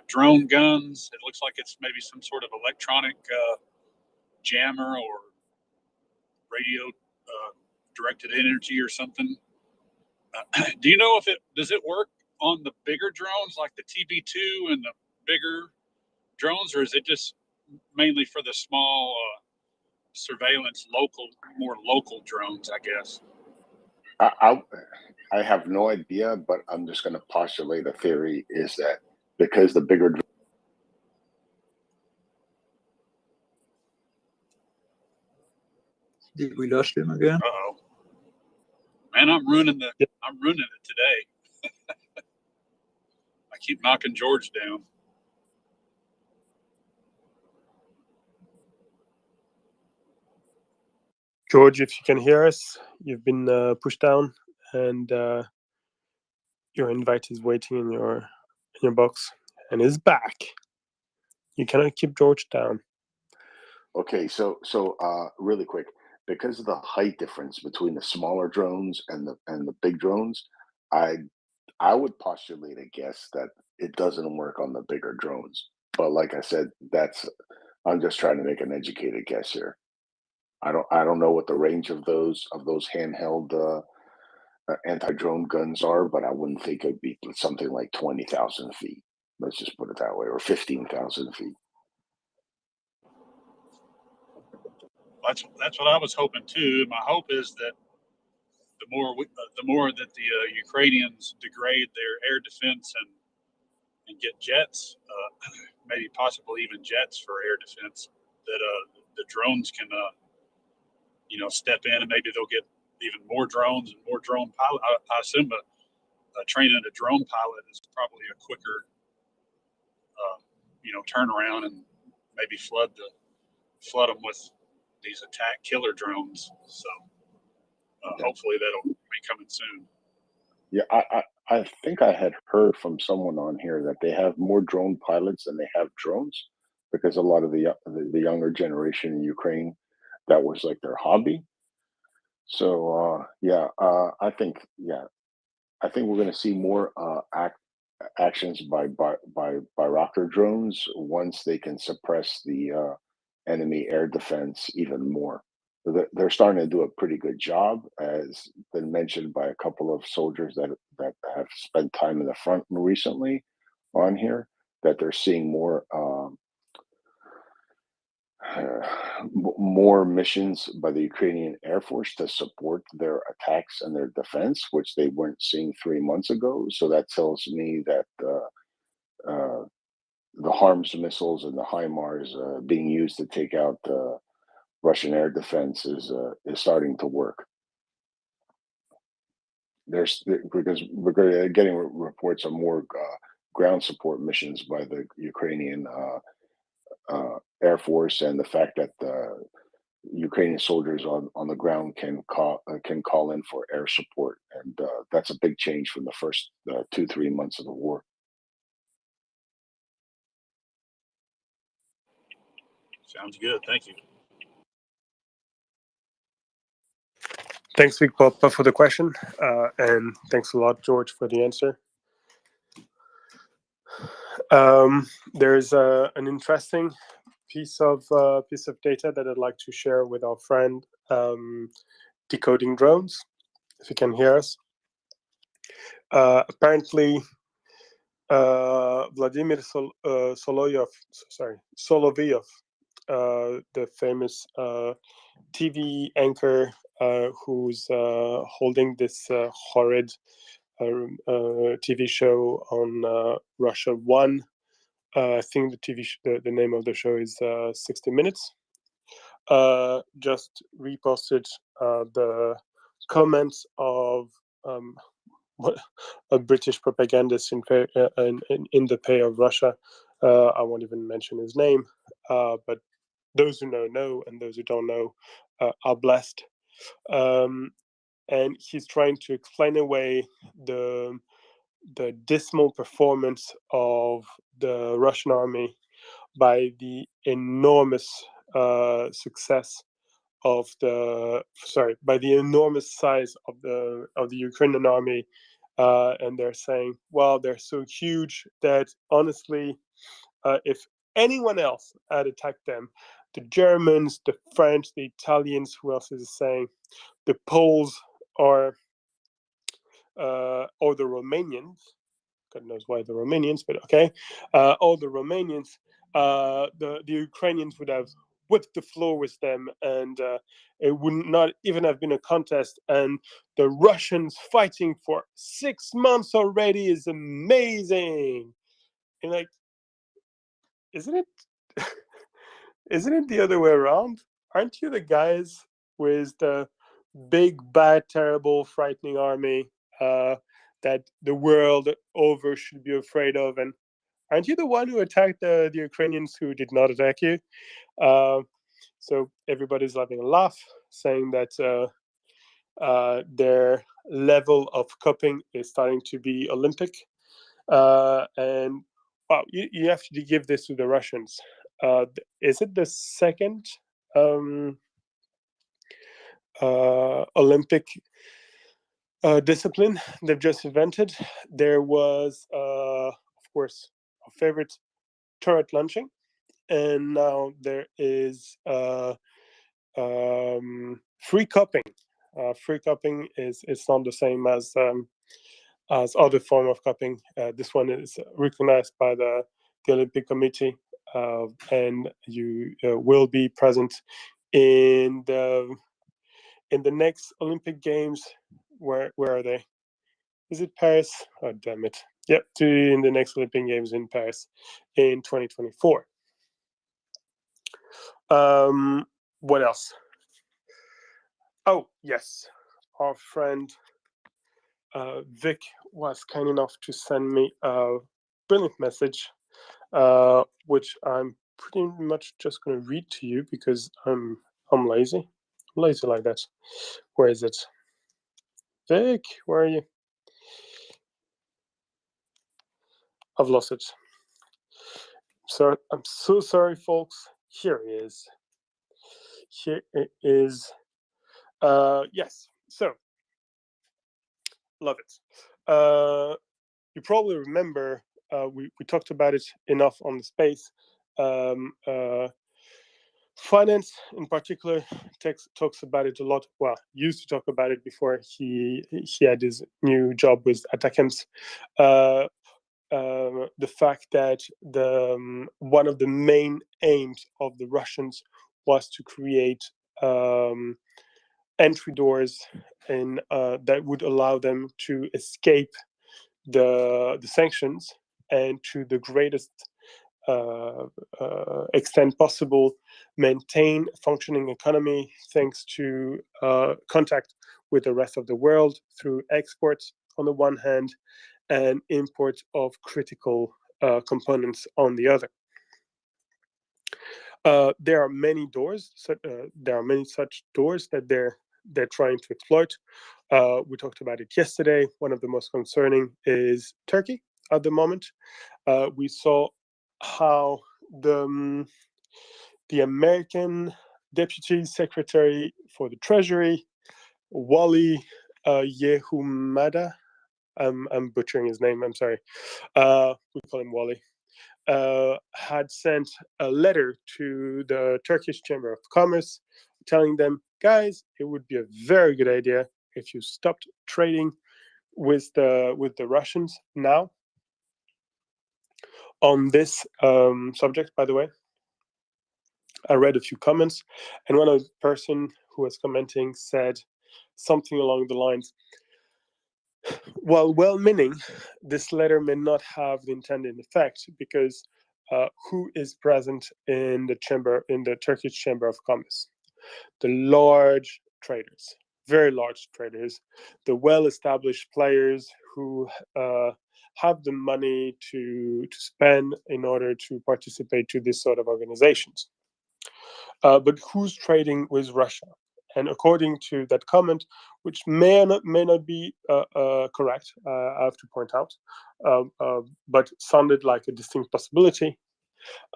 drone guns. It looks like it's maybe some sort of electronic jammer or radio directed energy or something. Do you know if does it work on the bigger drones like the TB2 and the bigger drones, or is it just mainly for the small surveillance, more local drones, I guess. I have no idea, but I'm just going to postulate a theory is that because the bigger Did we lost him again? Uh-oh. Man, I'm ruining it today. I keep knocking George down. George, if you can hear us, you've been pushed down, and your invite is waiting in your box, and is back. You cannot keep George down. Okay, so really quick, because of the height difference between the smaller drones and the big drones, I would postulate a guess that it doesn't work on the bigger drones. But like I said, I'm just trying to make an educated guess here. I don't know what the range of those handheld anti-drone guns are, but I wouldn't think it'd be something like 20,000 feet. Let's just put it that way, or 15,000 feet. That's what I was hoping too. My hope is that the more that the Ukrainians degrade their air defense and get jets, maybe possibly even jets for air defense, that the drones can step in, and maybe they'll get even more drones and more drone pilot. I assume training a drone pilot is probably a quicker turnaround, and maybe flood them with these attack killer drones. So hopefully that'll be coming soon. Yeah, I think I had heard from someone on here that they have more drone pilots than they have drones, because a lot of the younger generation in Ukraine, that was like their hobby. So I think we're going to see more actions by rocket drones once they can suppress the enemy air defense even more. They're starting to do a pretty good job, as been mentioned by a couple of soldiers that have spent time in the front recently on here, that they're seeing more missions by the Ukrainian Air Force to support their attacks and their defense, which they weren't seeing 3 months ago. So that tells me that the HARMS missiles and the HIMARS being used to take out Russian air defense is starting to work. Because we're getting reports of more ground support missions by the Ukrainian Air Force, and the fact that Ukrainian soldiers on the ground can call in for air support, and that's a big change from the first 2-3 months of the war. Sounds good. Thank you. Thanks, Big Papa, for the question, and thanks a lot, George, for the answer. There's an interesting piece of data that I'd like to share with our friend, Decoding Drones. If you can hear us, apparently Vladimir Solovyov, the famous TV anchor who's holding this horrid TV show on Russia 1. I think the name of the show is 60 Minutes. Just reposted the comments of a British propagandist in the pay of Russia. I won't even mention his name, but those who know, and those who don't know are blessed. And he's trying to explain away the dismal performance of the Russian army by the enormous success of by the enormous size of the Ukrainian army, and they're saying, well, they're so huge that honestly, if anyone else had attacked them, the Germans, the French, the Italians, who else is saying, the Poles, or the Romanians, God knows why the Romanians, but okay, all the Romanians, the Ukrainians would have whipped the floor with them, and it would not even have been a contest. And the Russians fighting for 6 months already is amazing. And like, isn't it? Isn't it the other way around? Aren't you the guys with the big, bad, terrible, frightening army that the world over should be afraid of? And aren't you the one who attacked the Ukrainians who did not attack you? So everybody's having a laugh, saying that their level of coping is starting to be Olympic. And wow, you have to give this to the Russians. Is it the second Olympic discipline they've just invented? There was, of course, our favorite, turret launching, and now there is free cupping. Free cupping is not the same as other form of cupping. This one is recognized by the Olympic Committee, and you will be present in the next Olympic Games. Where are they? Is it Paris? Oh, damn it. Yep, in the next Olympic Games in Paris in 2024. What else? Oh, yes. Our friend Vic was kind enough to send me a brilliant message, which I'm pretty much just going to read to you because I'm lazy. I'm lazy like that. Where is it? Vic, where are you? I've lost it. So I'm so sorry, folks. Here it is. Here it is. Yes. So love it. You probably remember we talked about it enough on the space. Finance, in particular, talks about it a lot. Well, used to talk about it before he had his new job with Attackams. The fact that one of the main aims of the Russians was to create entry doors in that would allow them to escape the sanctions and to the greatest extent possible maintain a functioning economy thanks to contact with the rest of the world through exports on the one hand and import of critical components on the other. There are many doors. There are many such doors that they're trying to exploit. We talked about it yesterday. One of the most concerning is Turkey at the moment. We saw how the American Deputy Secretary for the Treasury, Wally Yehumada, I'm butchering his name, I'm sorry. We call him Wally. Had sent a letter to the Turkish Chamber of Commerce telling them, guys, it would be a very good idea if you stopped trading with the Russians now. On this subject, by the way, I read a few comments, and one of the person who was commenting said something along the lines, while well-meaning, this letter may not have the intended effect because who is present in the Turkish Chamber of Commerce? The large traders, very large traders, the well-established players who have the money to spend in order to participate to this sort of organizations. But who's trading with Russia? And according to that comment, which may not be correct, I have to point out, but sounded like a distinct possibility.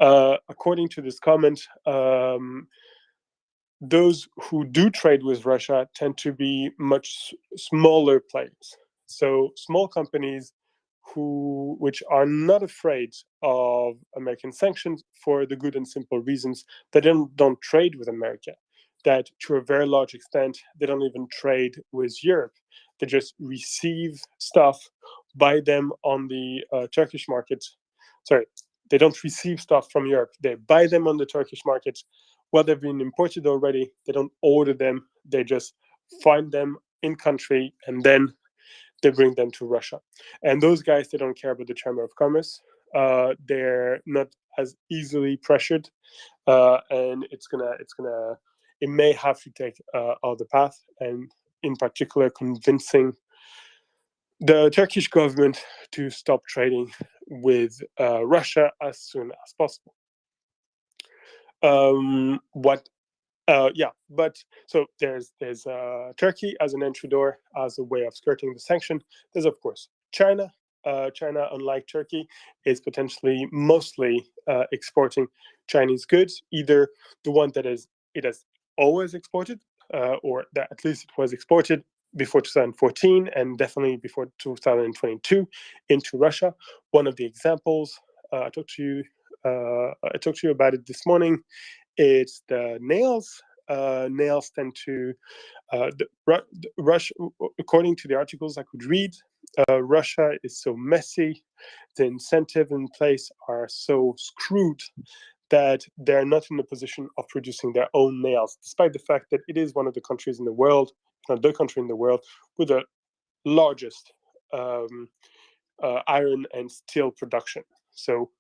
According to this comment, those who do trade with Russia tend to be much smaller players. So small companies which are not afraid of American sanctions for the good and simple reasons that they don't trade with America, that to a very large extent, they don't even trade with Europe. They just receive stuff, buy them on the Turkish market. Sorry, They don't receive stuff from Europe. They buy them on the Turkish market. Well, they've been imported already. They don't order them. They just find them in country, and then they bring them to Russia. And those guys, they don't care about the Chamber of Commerce. They're not as easily pressured, and it may have to take other path, and in particular, convincing the Turkish government to stop trading with Russia as soon as possible. But so there's Turkey as an entry door, as a way of skirting the sanction. There's of course China. China, unlike Turkey, is potentially mostly exporting Chinese goods, either the one that it has always exported, or that at least it was exported before 2014 and definitely before 2022 into Russia. One of the examples I talked to you about it this morning. It's the nails. Nails tend to Russia. According to the articles I could read, Russia is so messy. The incentives in place are so screwed that they're not in a position of producing their own nails, despite the fact that it is one of the countries in the world, not the country in the world, with the largest iron and steel production. So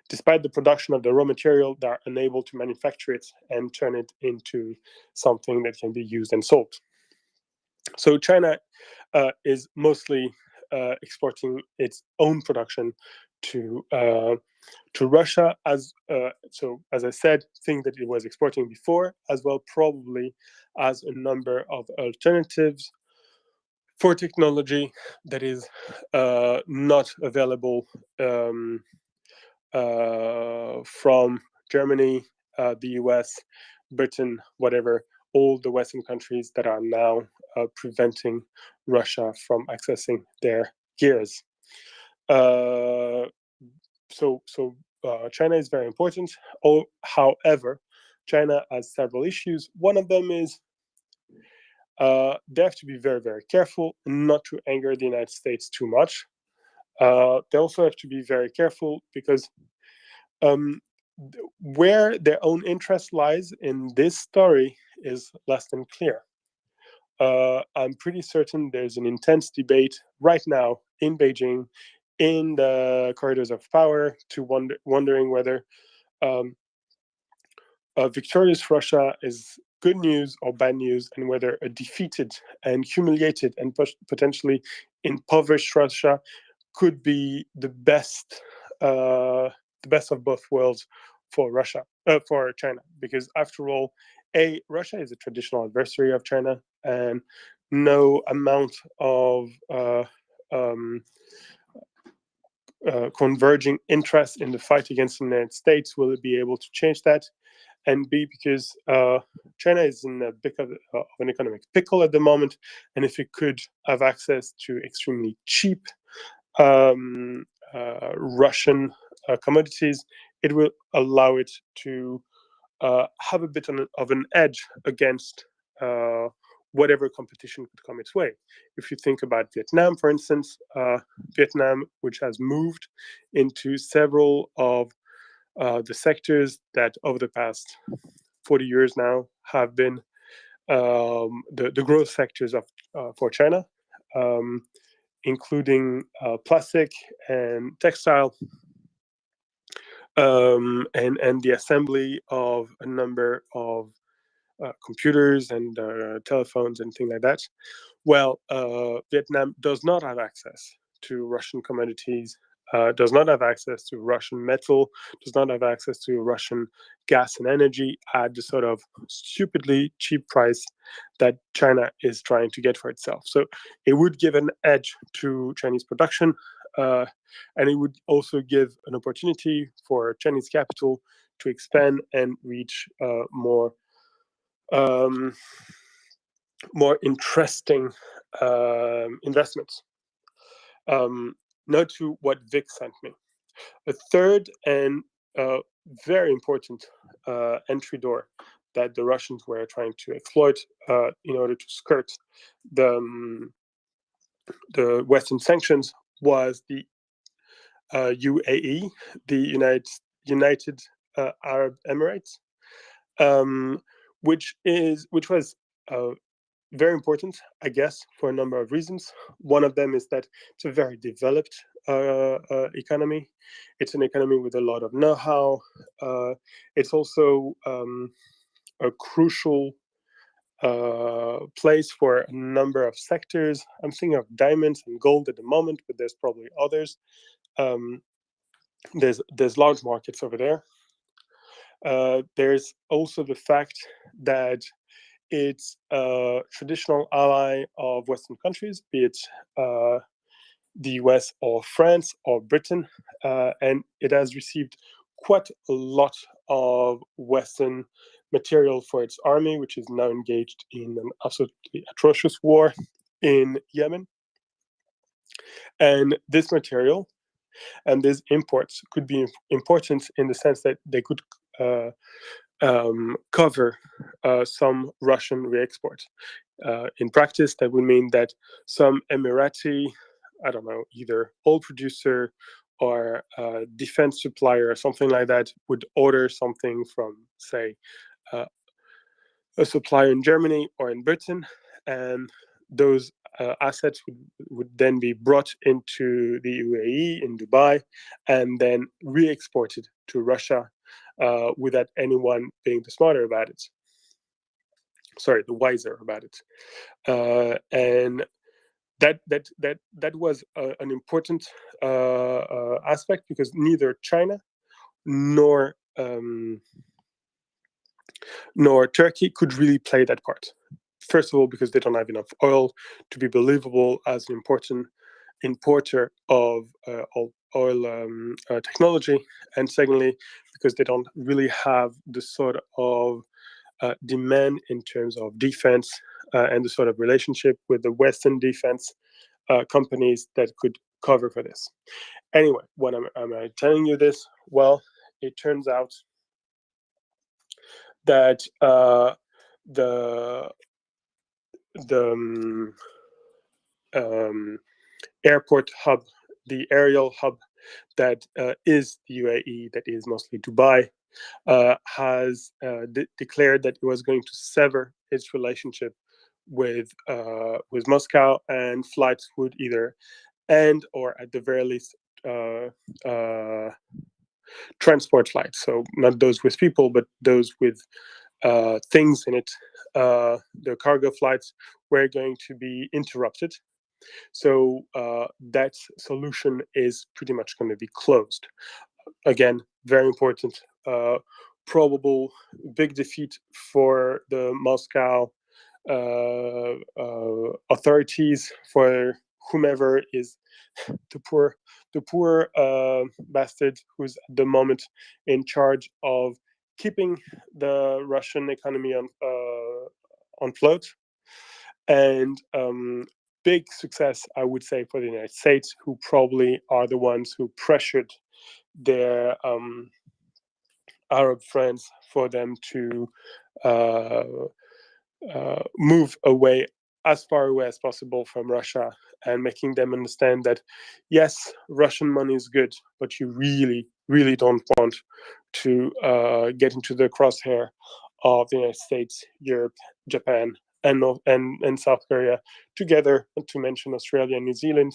despite the production of the raw material, they're unable to manufacture it and turn it into something that can be used and sold. So China is mostly exporting its own production to Russia, as I said, things that it was exporting before, as well probably as a number of alternatives for technology that is not available from Germany, the US, Britain, whatever, all the Western countries that are now preventing Russia from accessing their gears. China is very important. However, China has several issues. One of them is they have to be very, very careful not to anger the United States too much. They also have to be very careful because where their own interest lies in this story is less than clear. I'm pretty certain there's an intense debate right now in Beijing, in the corridors of power, wondering whether victorious Russia is good news or bad news, and whether a defeated and humiliated and potentially impoverished Russia could be the best of both worlds for China, because after all, Russia is a traditional adversary of China, and no amount of converging interest in the fight against the United States will be able to change that. And B, because China is in a bit of an economic pickle at the moment, and if it could have access to extremely cheap Russian commodities, it will allow it to have a bit of an edge against whatever competition could come its way. If you think about Vietnam, for instance, Vietnam, which has moved into several of the sectors that over the past 40 years now have been the growth sectors for China, including plastic and textile, and the assembly of a number of computers and telephones and things like that. Well, Vietnam does not have access to Russian commodities, does not have access to Russian metal, does not have access to Russian gas and energy at the sort of stupidly cheap price that China is trying to get for itself. So it would give an edge to Chinese production, and it would also give an opportunity for Chinese capital to expand and reach more interesting investments. Now to what Vic sent me. A third and very important entry door that the Russians were trying to exploit in order to skirt the Western sanctions was the UAE, the United Arab Emirates, which was very important, I guess, for a number of reasons. One of them is that it's a very developed economy. It's an economy with a lot of know-how. It's also a crucial place for a number of sectors. I'm thinking of diamonds and gold at the moment, but there's probably others. There's large markets over there. There's also the fact that it's a traditional ally of Western countries, be it the US or France or Britain, and it has received quite a lot of Western material for its army, which is now engaged in an absolutely atrocious war in Yemen. And this material and these imports could be important in the sense that they could cover some Russian re-export. In practice, that would mean that some Emirati, I don't know, either oil producer or defense supplier or something like that would order something from, say, a supplier in Germany or in Britain, and those assets would then be brought into the UAE in Dubai and then re-exported to Russia without anyone being the smarter about it. Sorry, the wiser about it. And that was an important aspect, because neither China nor Turkey could really play that part. First of all, because they don't have enough oil to be believable as an important importer of oil technology, and secondly, because they don't really have the sort of demand in terms of defense and the sort of relationship with the Western defense companies that could cover for this. Anyway, what am I telling you this? Well, it turns out that the airport hub, the aerial hub that is the UAE, that is mostly Dubai, has declared that it was going to sever its relationship with Moscow, and flights would either end or at the very least transport flights. So not those with people, but those with things in it. The cargo flights were going to be interrupted. So that solution is pretty much going to be closed. Again, very important, probable big defeat for the Moscow authorities, for whomever is the poor bastard who's at the moment in charge of keeping the Russian economy on float. And big success, I would say, for the United States, who probably are the ones who pressured their Arab friends for them to move away, as far away as possible from Russia, and making them understand that, yes, Russian money is good, but you really, really don't want to get into the crosshair of the United States, Europe, Japan, and South Korea together, not to mention Australia and New Zealand.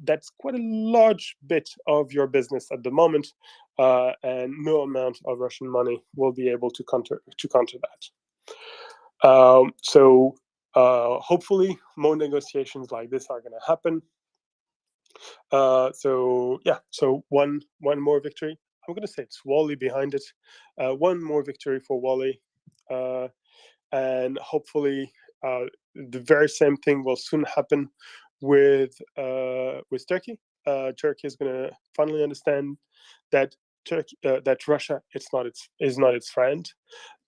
That's quite a large bit of your business at the moment, and no amount of Russian money will be able to counter that. So hopefully more negotiations like this are going to happen. So yeah, so one more victory. I'm going to say it's Wally behind it. One more victory for Wally, and hopefully the very same thing will soon happen with Turkey. Turkey is going to finally understand that that Russia is not its friend.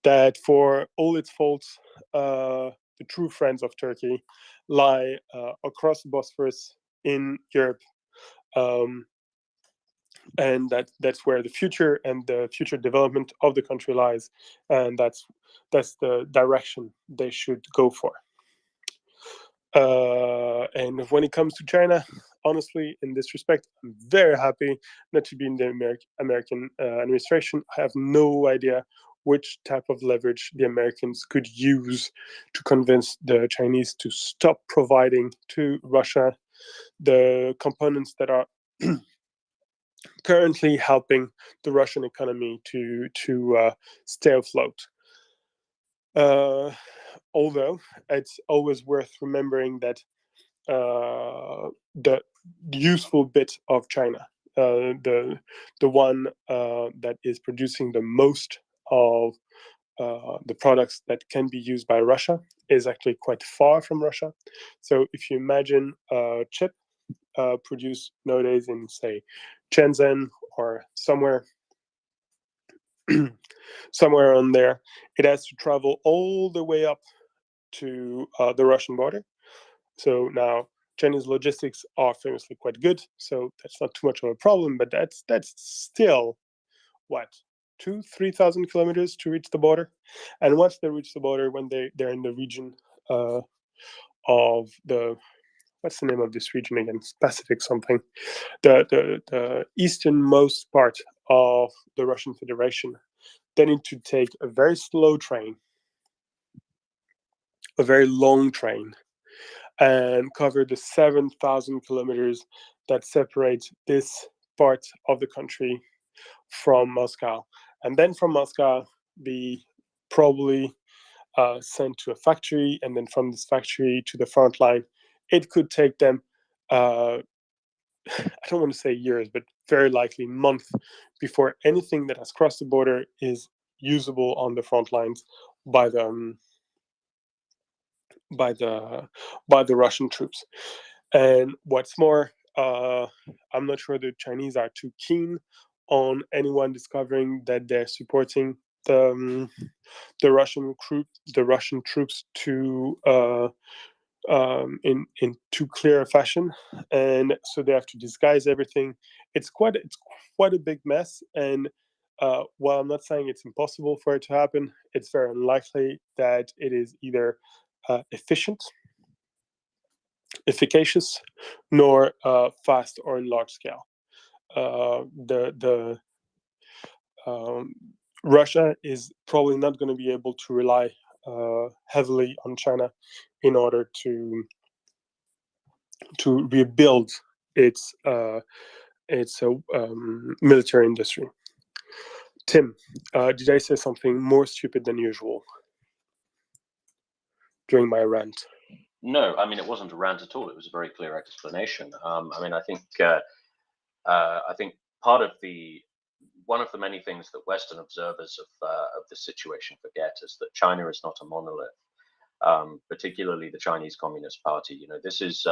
That for all its faults, the true friends of Turkey lie across the Bosphorus in Europe, and that's where the future and the future development of the country lies, and that's the direction they should go for. And when it comes to China, honestly, in this respect, I'm very happy not to be in the American administration. I have no idea which type of leverage the Americans could use to convince the Chinese to stop providing to Russia the components that are currently helping the Russian economy to stay afloat. Although it's always worth remembering that the useful bit of China, the one that is producing the most of the products that can be used by Russia, is actually quite far from Russia. So if you imagine a chip produced nowadays in, say, Shenzhen or somewhere somewhere on there, it has to travel all the way up to the Russian border. So now Chinese logistics are famously quite good, so that's not too much of a problem. But that's still what, 2,000-3,000 kilometers to reach the border. And once they reach the border, when they're in the region of the, what's the name of this region again? Pacific something. The easternmost part of the Russian Federation, they need to take a very slow train, a very long train, and cover the 7,000 kilometers that separates this part of the country from Moscow. And then from Moscow, be probably sent to a factory, and then from this factory to the front line. It could take them, I don't want to say years, but very likely months before anything that has crossed the border is usable on the front lines by the Russian troops. And what's more, I'm not sure the Chinese are too keen on anyone discovering that they're supporting the Russian troops to in too clear a fashion, and so they have to disguise everything. It's quite a big mess, and while I'm not saying it's impossible for it to happen, it's very unlikely that it is either efficient, efficacious, nor fast or in large scale. Russia is probably not going to be able to rely heavily on China in order to rebuild its military industry. Tim, did I say something more stupid than usual during my rant? No, I mean, it wasn't a rant at all. It was a very clear explanation. I mean, I think part of one of the many things that Western observers of this situation forget is that China is not a monolith, particularly the Chinese Communist Party. You know, this is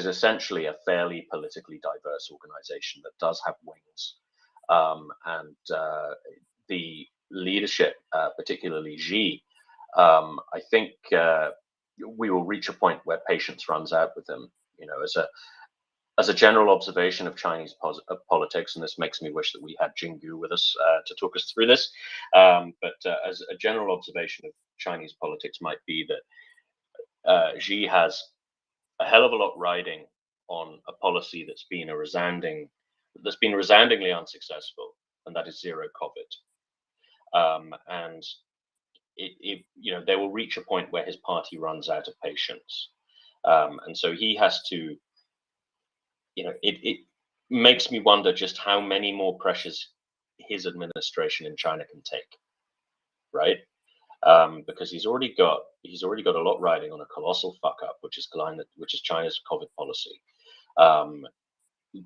essentially a fairly politically diverse organization that does have wings, and the leadership, particularly Xi, I think we will reach a point where patience runs out with him. You know, as a general observation of Chinese politics, and this makes me wish that we had Jingu with us to talk us through this. But as a general observation of Chinese politics might be that Xi has a hell of a lot riding on a policy that's been resoundingly unsuccessful, and that is zero COVID. And they will reach a point where his party runs out of patience, and so he has to. It makes me wonder just how many more pressures his administration in China can take, right? Because he's already got a lot riding on a colossal fuck up, which is China's COVID policy.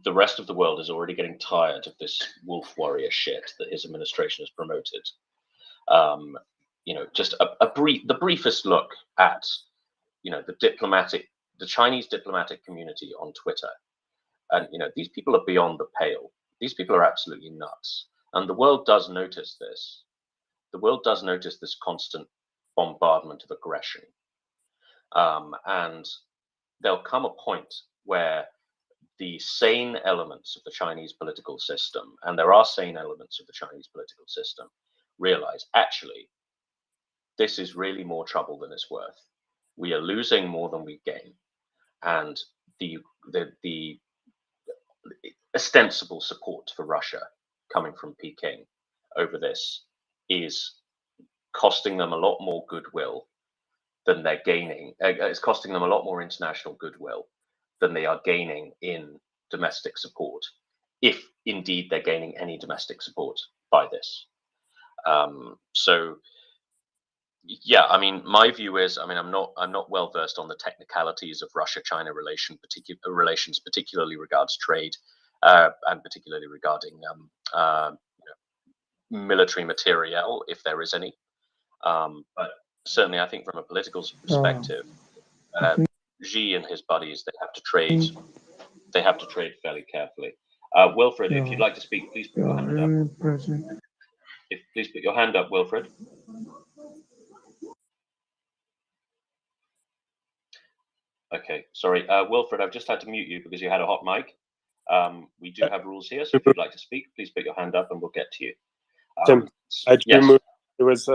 The rest of the world is already getting tired of this wolf warrior shit that his administration has promoted. Just the briefest look at the Chinese diplomatic community on Twitter. And these people are beyond the pale. These people are absolutely nuts. And the world does notice this. The world does notice this constant bombardment of aggression. And there'll come a point where the sane elements of the Chinese political system, and there are sane elements of the Chinese political system, realize actually this is really more trouble than it's worth. we are losing more than we gain, and the ostensible support for Russia coming from Peking over this is costing them a lot more goodwill than they're gaining. It's costing them a lot more international goodwill than they are gaining in domestic support, if indeed they're gaining any domestic support by this. So yeah, I mean, my view is, I mean, I'm not well versed on the technicalities of Russia-China relations, particularly regards trade, and particularly regarding military materiel, if there is any. But certainly, I think from a political perspective, Xi and his buddies, they have to trade. They have to trade fairly carefully. Wilfred, if you'd like to speak, please put your hand up. Please put your hand up, Wilfred. Okay, sorry, Wilfred, I've just had to mute you because you had a hot mic. We do have rules here, so if you'd like to speak, please put your hand up and we'll get to you. Tim, I yes. removed. It was.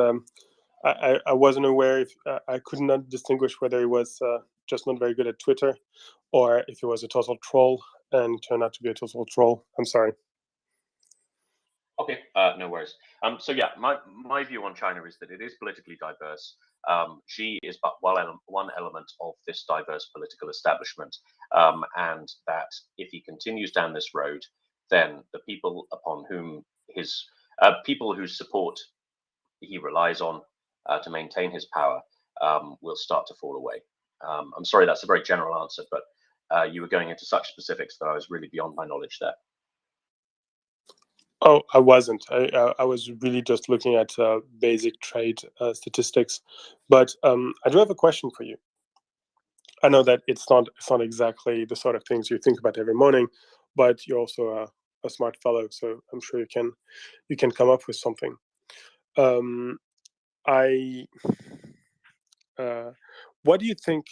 I wasn't aware if I could not distinguish whether he was just not very good at Twitter, or if he was a total troll and turned out to be a total troll. I'm sorry. Okay, no worries. So yeah, my view on China is that it is politically diverse. Xi is but one element of this diverse political establishment, and that if he continues down this road, then the people upon whom his people whose support he relies on to maintain his power will start to fall away. I'm sorry, that's a very general answer, but you were going into such specifics that I was really beyond my knowledge there. Oh, I wasn't. I was really just looking at basic trade statistics. But I do have a question for you. I know that it's not exactly the sort of things you think about every morning, but you're also a smart fellow, so I'm sure you can come up with something. What do you think?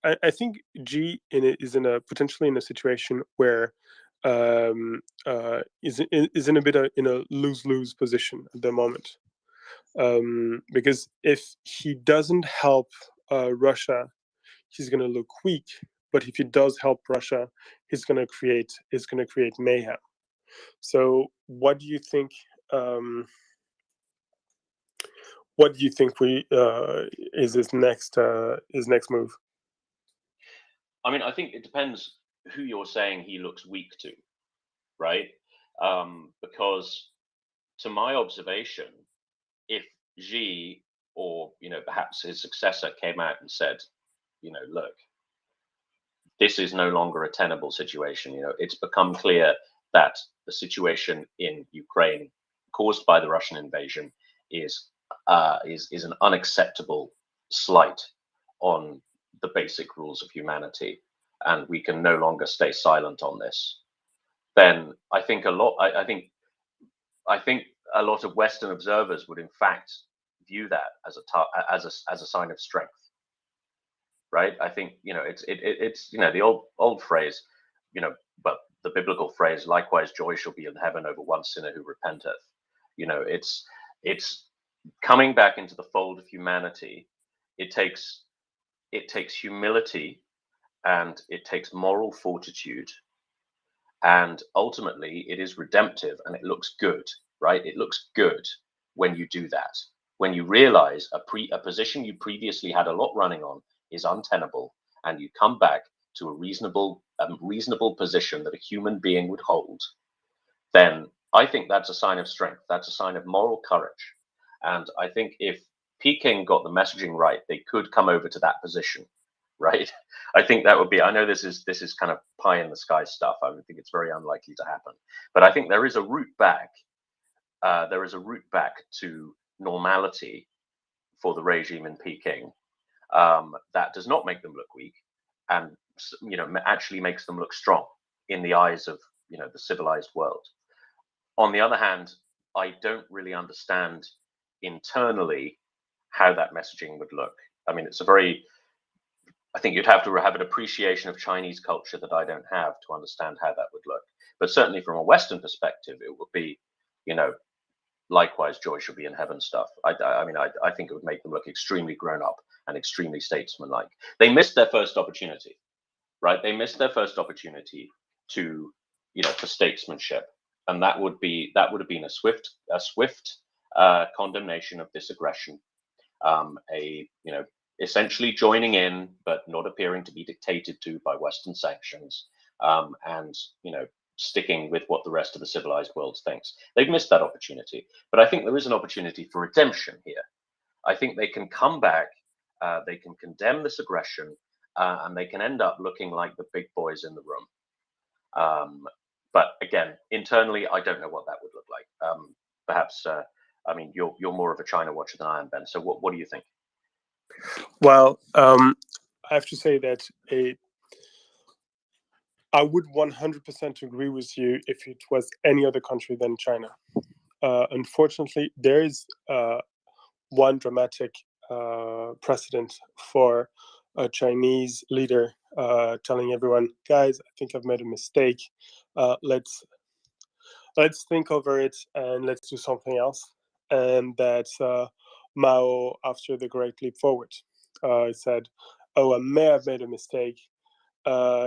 I think Xi is potentially in a situation where is in a bit in a lose-lose position at the moment, because if he doesn't help Russia, he's going to look weak. But if he does help Russia, he's going to create mayhem. So, what do you think? What do you think is his next move? I mean, I think it depends who you're saying he looks weak to, right? Because to my observation, if Xi or perhaps his successor came out and said, look, this is no longer a tenable situation. It's become clear that the situation in Ukraine caused by the Russian invasion is an unacceptable slight on the basic rules of humanity, and we can no longer stay silent on this. Then I think a lot. I think a lot of Western observers would, in fact, view that as a sign of strength, right? I think it's the old phrase, but the biblical phrase, likewise joy shall be in heaven over one sinner who repenteth. It's coming back into the fold of humanity. It takes humility, and it takes moral fortitude, and ultimately it is redemptive, and it looks good, right? It looks good when you do that, when you realize a position you previously had a lot running on is untenable, and you come back to a reasonable position that a human being would hold. Then I think that's a sign of strength. That's a sign of moral courage. And I think if Peking got the messaging right, they could come over to that position, right? I think that would be. I know this is kind of pie in the sky stuff. I think it's very unlikely to happen. But I think there is a route back. There is a route back to normality for the regime in Peking that does not make them look weak, and actually makes them look strong in the eyes of the civilized world. On the other hand, I don't really understand internally how that messaging would look. I mean, I think you'd have to have an appreciation of Chinese culture that I don't have to understand how that would look. But certainly from a Western perspective, it would be, likewise joy shall be in heaven stuff. I mean, I think it would make them look extremely grown up and extremely statesmanlike. They missed their first opportunity, right? They missed their first opportunity to, for statesmanship, and that would have been a swift condemnation of this aggression, essentially joining in but not appearing to be dictated to by Western sanctions, and sticking with what the rest of the civilized world thinks. They've missed that opportunity, but I think there is an opportunity for redemption here. I think they can come back, they can condemn this aggression, and they can end up looking like the big boys in the room. But again, internally, I don't know what that would look like. Perhaps, I mean, you're more of a China watcher than I am, Ben. So what do you think? Well, I have to say that I would 100% agree with you if it was any other country than China. Unfortunately, there is one dramatic precedent for a Chinese leader telling everyone, guys, I think I've made a mistake. Let's think over it and let's do something else. And that's Mao after the Great Leap Forward. He said, oh, I may have made a mistake.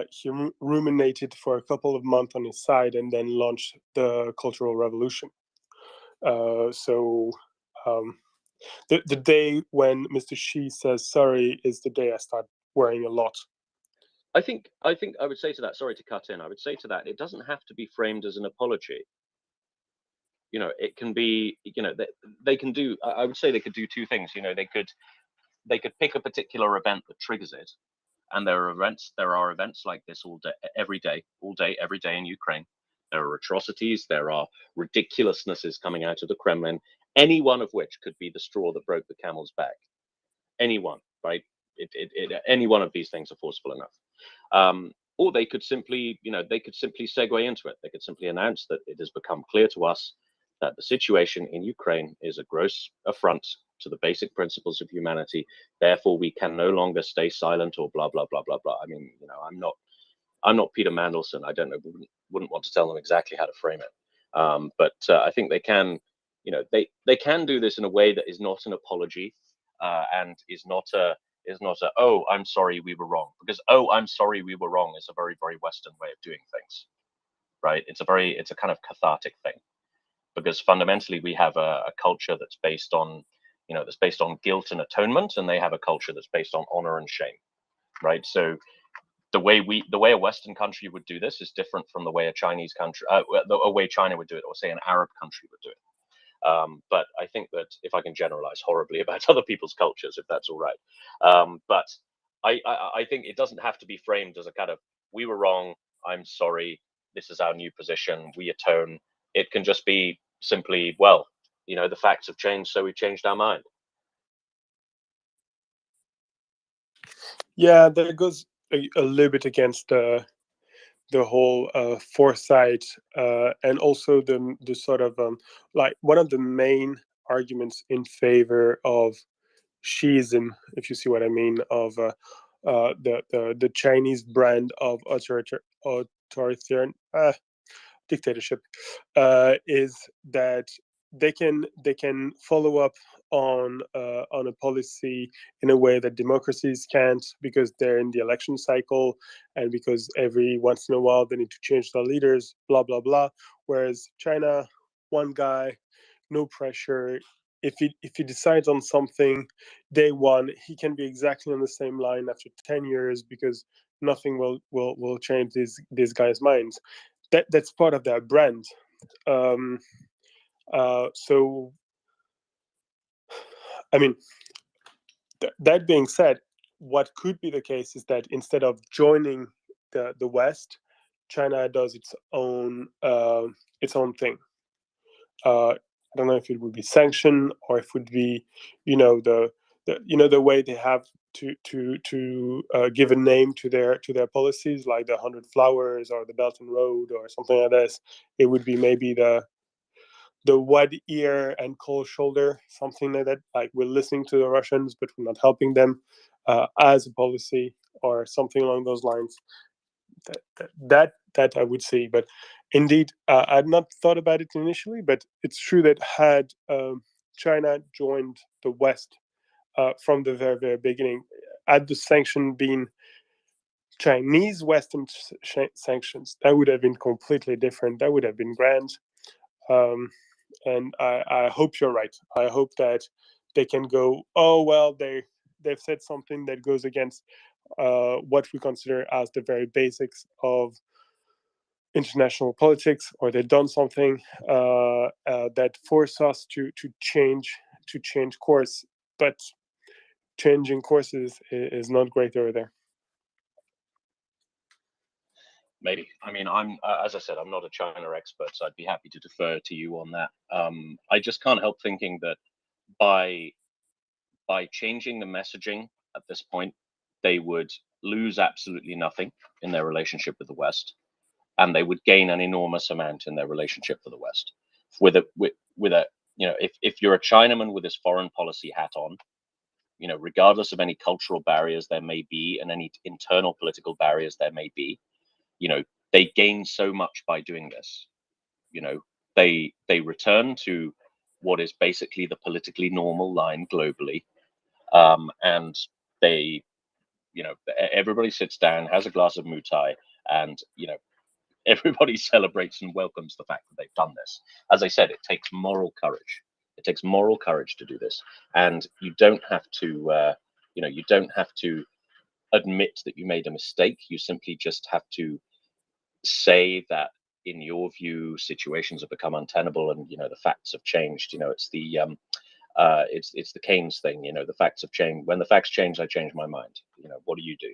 He ruminated for a couple of months on his side and then launched the Cultural Revolution. The day when Mr. Xi says sorry is the day I start worrying a lot. I think I would say to that, sorry to cut in, I would say to that, it doesn't have to be framed as an apology. It can be, they can do, I would say they could do two things. They could pick a particular event that triggers it. And there are events like this all day, every day in Ukraine. There are atrocities, there are ridiculousnesses coming out of the Kremlin, any one of which could be the straw that broke the camel's back. Any one, right? Any one of these things are forceful enough. Or they could simply, segue into it. They could simply announce that it has become clear to us that the situation in Ukraine is a gross affront to the basic principles of humanity. Therefore, we can no longer stay silent or blah, blah, blah, blah, blah. I mean, I'm not Peter Mandelson. I don't know, wouldn't want to tell them exactly how to frame it. But I think they can, they can do this in a way that is not an apology, and is not a, oh, I'm sorry, we were wrong. Because, oh, I'm sorry, we were wrong is a very, very Western way of doing things, right? It's a kind of cathartic thing. Because fundamentally, we have a culture that's based on, guilt and atonement, and they have a culture that's based on honor and shame, right? So the way a Western country would do this is different from the way a Chinese country, the way China would do it, or say an Arab country would do it. But I think that if I can generalize horribly about other people's cultures, if that's all right, but I think it doesn't have to be framed as a kind of, we were wrong, I'm sorry, this is our new position, we atone. It can just be simply, well, the facts have changed, so we changed our mind. Yeah, that goes a little bit against the whole foresight, and also the sort of like one of the main arguments in favor of Shiism, if you see what I mean, of the Chinese brand of authoritarian dictatorship, is that they can follow up on a policy in a way that democracies can't, because they're in the election cycle and because every once in a while they need to change their leaders, blah blah blah. Whereas China, one guy, no pressure. If he decides on something day one, he can be exactly on the same line after 10 years because nothing will change these guys' minds. That's part of their brand. So, I mean, that being said, what could be the case is that instead of joining the West, China does its own thing. I don't know if it would be sanction or if it would be, the way they have to give a name to their policies, like the 100 Flowers or the Belt and Road or something like this. It would be maybe the wide ear and cold shoulder, something like that. Like, we're listening to the Russians, but we're not helping them, as a policy, or something along those lines. that I would say. But indeed, I'd not thought about it initially, but it's true that had China joined the West from the very, very beginning, had the sanction been Chinese Western sanctions, that would have been completely different. That would have been grand. And I hope you're right. I hope that they can go, oh, well, they've said something that goes against what we consider as the very basics of international politics, or they've done something that force us to change course. But changing courses is not great over there. Maybe. I mean, I'm as I said, I'm not a China expert, so I'd be happy to defer to you on that. I just can't help thinking that by changing the messaging at this point, they would lose absolutely nothing in their relationship with the West, and they would gain an enormous amount in their relationship with the West. With a you know, if you're a Chinaman with his foreign policy hat on, you know, regardless of any cultural barriers there may be and any internal political barriers there may be, you know, they gain so much by doing this. You know, they return to what is basically the politically normal line globally, and they, you know, everybody sits down, has a glass of mutai, and you know, everybody celebrates and welcomes the fact that they've done this. As I said, it takes moral courage. It takes moral courage to do this, and you don't have to, you know, you don't have to admit that you made a mistake. You simply just have to say that in your view situations have become untenable and you know the facts have changed. You know, it's the it's the Keynes thing, you know, the facts have changed. When the facts change, I change my mind. You know, what do you do?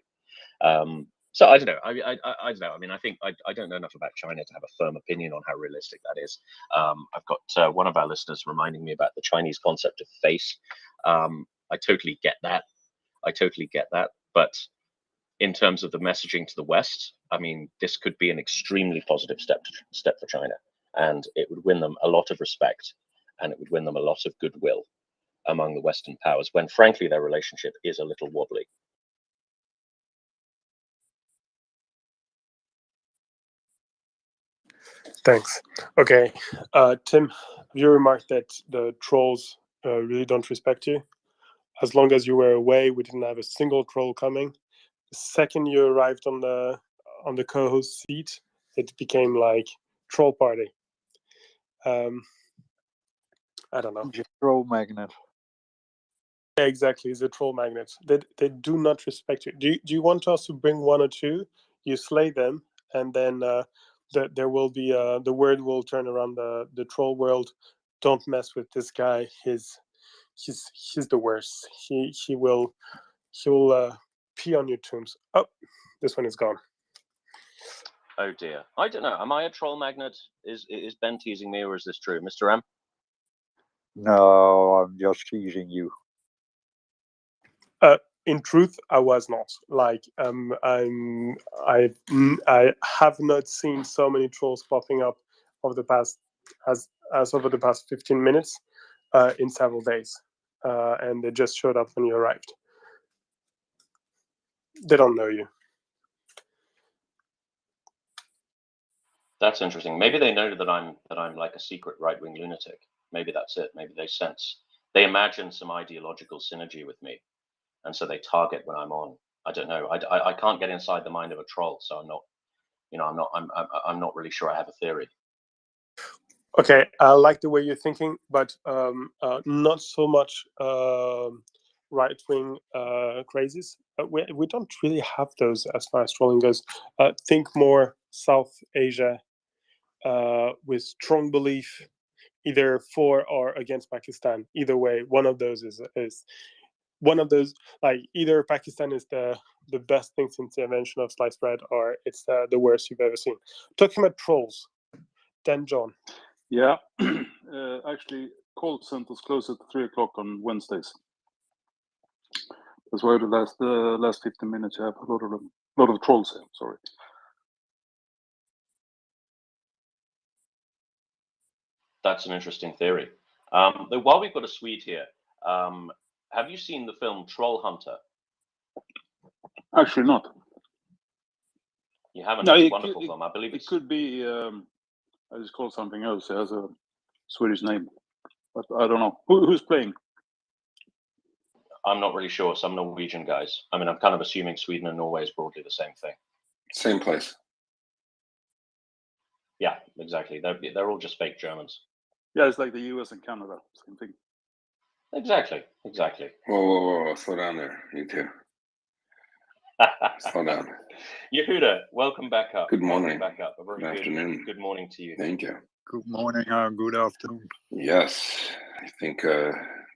So I don't know. I don't know. I mean, I think I don't know enough about China to have a firm opinion on how realistic that is. I've got one of our listeners reminding me about the Chinese concept of face. I totally get that. But in terms of the messaging to the West, I mean, this could be an extremely positive step for China, and it would win them a lot of respect, and it would win them a lot of goodwill among the Western powers, when frankly their relationship is a little wobbly. Thanks. Okay, Tim, you remarked that the trolls really don't respect you. As long as you were away, we didn't have a single troll coming. The second you arrived on the co-host seat, it became like troll party. I don't know. He's a troll magnet. Yeah, exactly. It's a troll magnet. They do not respect you. Do you want us to bring one or two? You slay them, and then there will be the word will turn around the troll world. Don't mess with this guy. He's the worst. He will pee on your tombs. Oh, this one is gone. Oh dear. I don't know. Am I a troll magnet? Is Ben teasing me, or is this true, Mr. M? No, I'm just teasing you. In truth, I was not. Like, I have not seen so many trolls popping up over the past as over the past 15 minutes in several days, and they just showed up when you arrived. They don't know you. That's interesting. Maybe they know that I'm like a secret right-wing lunatic. Maybe that's it. Maybe they imagine some ideological synergy with me, and so they target when I'm on. I don't know. I can't get inside the mind of a troll, so I'm not. You know, I'm not really sure I have a theory. Okay, I like the way you're thinking, but not so much right-wing crazes. We don't really have those as far as trolling goes. Think more South Asia with strong belief either for or against Pakistan. Either way, one of those is one of those, like either Pakistan is the best thing since the invention of sliced bread, or it's the worst you've ever seen. Talking about trolls, Dan John. Yeah, actually, call centers close at 3 o'clock on Wednesdays. That's why the last 15 minutes you have a lot of trolls here. Sorry. That's an interesting theory. Though while we've got a Swede here, have you seen the film Troll Hunter? Actually, not. You haven't. No, It's a it wonderful could, film. I believe it it's. could be. It's called something else. It has a Swedish name, but I don't know who's playing. I'm not really sure. Some Norwegian guys. I mean, I'm kind of assuming Sweden and Norway is broadly the same thing. Same place. Yeah, exactly. They're all just fake Germans. Yeah, it's like the U.S. and Canada, same thing. Exactly. Whoa. Slow down there, you two. Slow down. Yehuda, welcome back up. Good morning. Welcome back up. A very Good afternoon. Good morning to you. Thank you. Good morning, good afternoon. Yes, I think the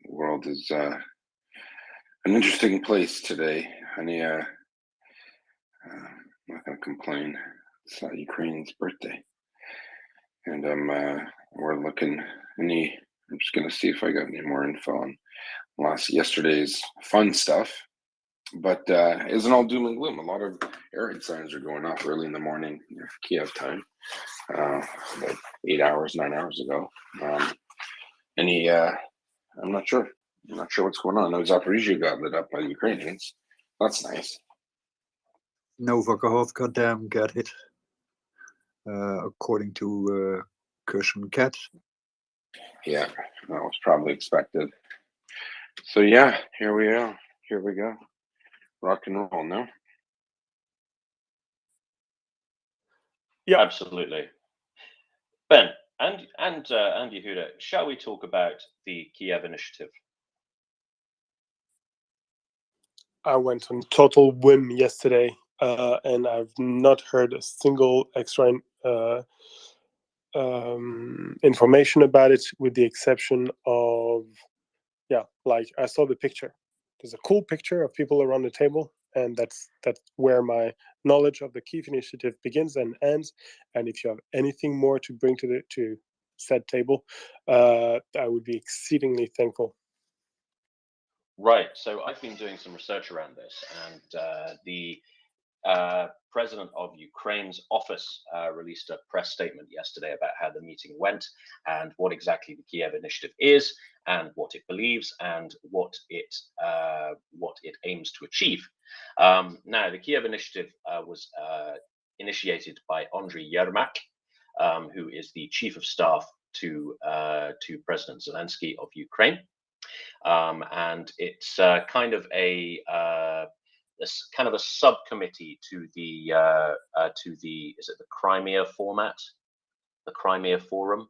world is an interesting place today. Honey, I'm not going to complain. It's Ukraine's birthday. And we're looking I'm just going to see if I got any more info on yesterday's fun stuff. But it isn't all doom and gloom. A lot of air raid signs are going off early in the morning, Kiev time, about 9 hours ago. I'm not sure. I'm not sure what's going on. No, Zaporizhia got lit up by the Ukrainians. That's nice. Novakhovka Dam got hit, according to Cushman Cat. Yeah, that was probably expected. So yeah, here we are. Here we go. Rock and roll, no? Yeah, absolutely. Ben and Yehuda, shall we talk about the Kiev initiative? I went on total whim yesterday, and I've not heard a single extra information about it, with the exception of, like I saw the picture. There's a cool picture of people around the table, and that's where my knowledge of the Kiev initiative begins and ends. And if you have anything more to bring to said table, I would be exceedingly thankful. Right. So I've been doing some research around this, and the president of Ukraine's office released a press statement yesterday about how the meeting went and what exactly the Kiev initiative is and what it believes and what it aims to achieve. Now, the Kiev initiative was initiated by Andriy Yermak, who is the chief of staff to President Zelensky of Ukraine, and it's kind of a subcommittee to the is it the Crimea format, the Crimea Forum?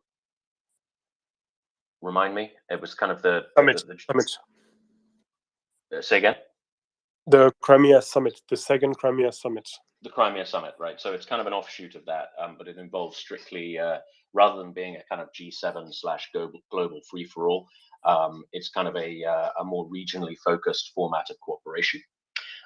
Remind me. It was kind of the summit. Say again. The Crimea Summit, the second Crimea Summit. The Crimea Summit, right? So it's kind of an offshoot of that, but it involves strictly, rather than being a kind of G7/global free for all, it's kind of a more regionally focused format of cooperation.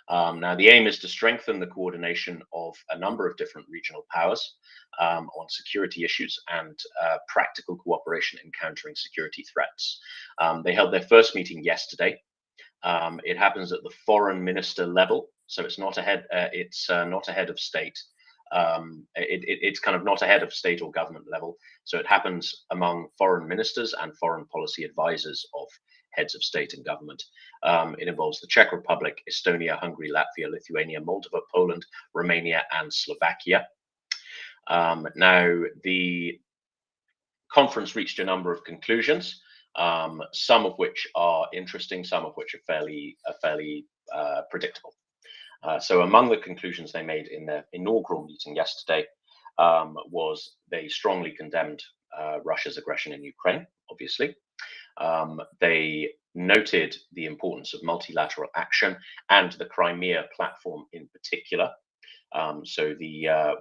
Now, the aim is to strengthen the coordination of a number of different regional powers on security issues and practical cooperation in countering security threats. They held their first meeting yesterday. It happens at the foreign minister level, so it's not a head. It's not a head of state. It's kind of not a head of state or government level. So it happens among foreign ministers and foreign policy advisors of heads of state and government. It involves the Czech Republic, Estonia, Hungary, Latvia, Lithuania, Moldova, Poland, Romania, and Slovakia. Now, the conference reached a number of conclusions, some of which are interesting, some of which are fairly predictable. So among the conclusions they made in their inaugural meeting yesterday was they strongly condemned Russia's aggression in Ukraine, obviously. They noted the importance of multilateral action and the Crimea platform in particular. So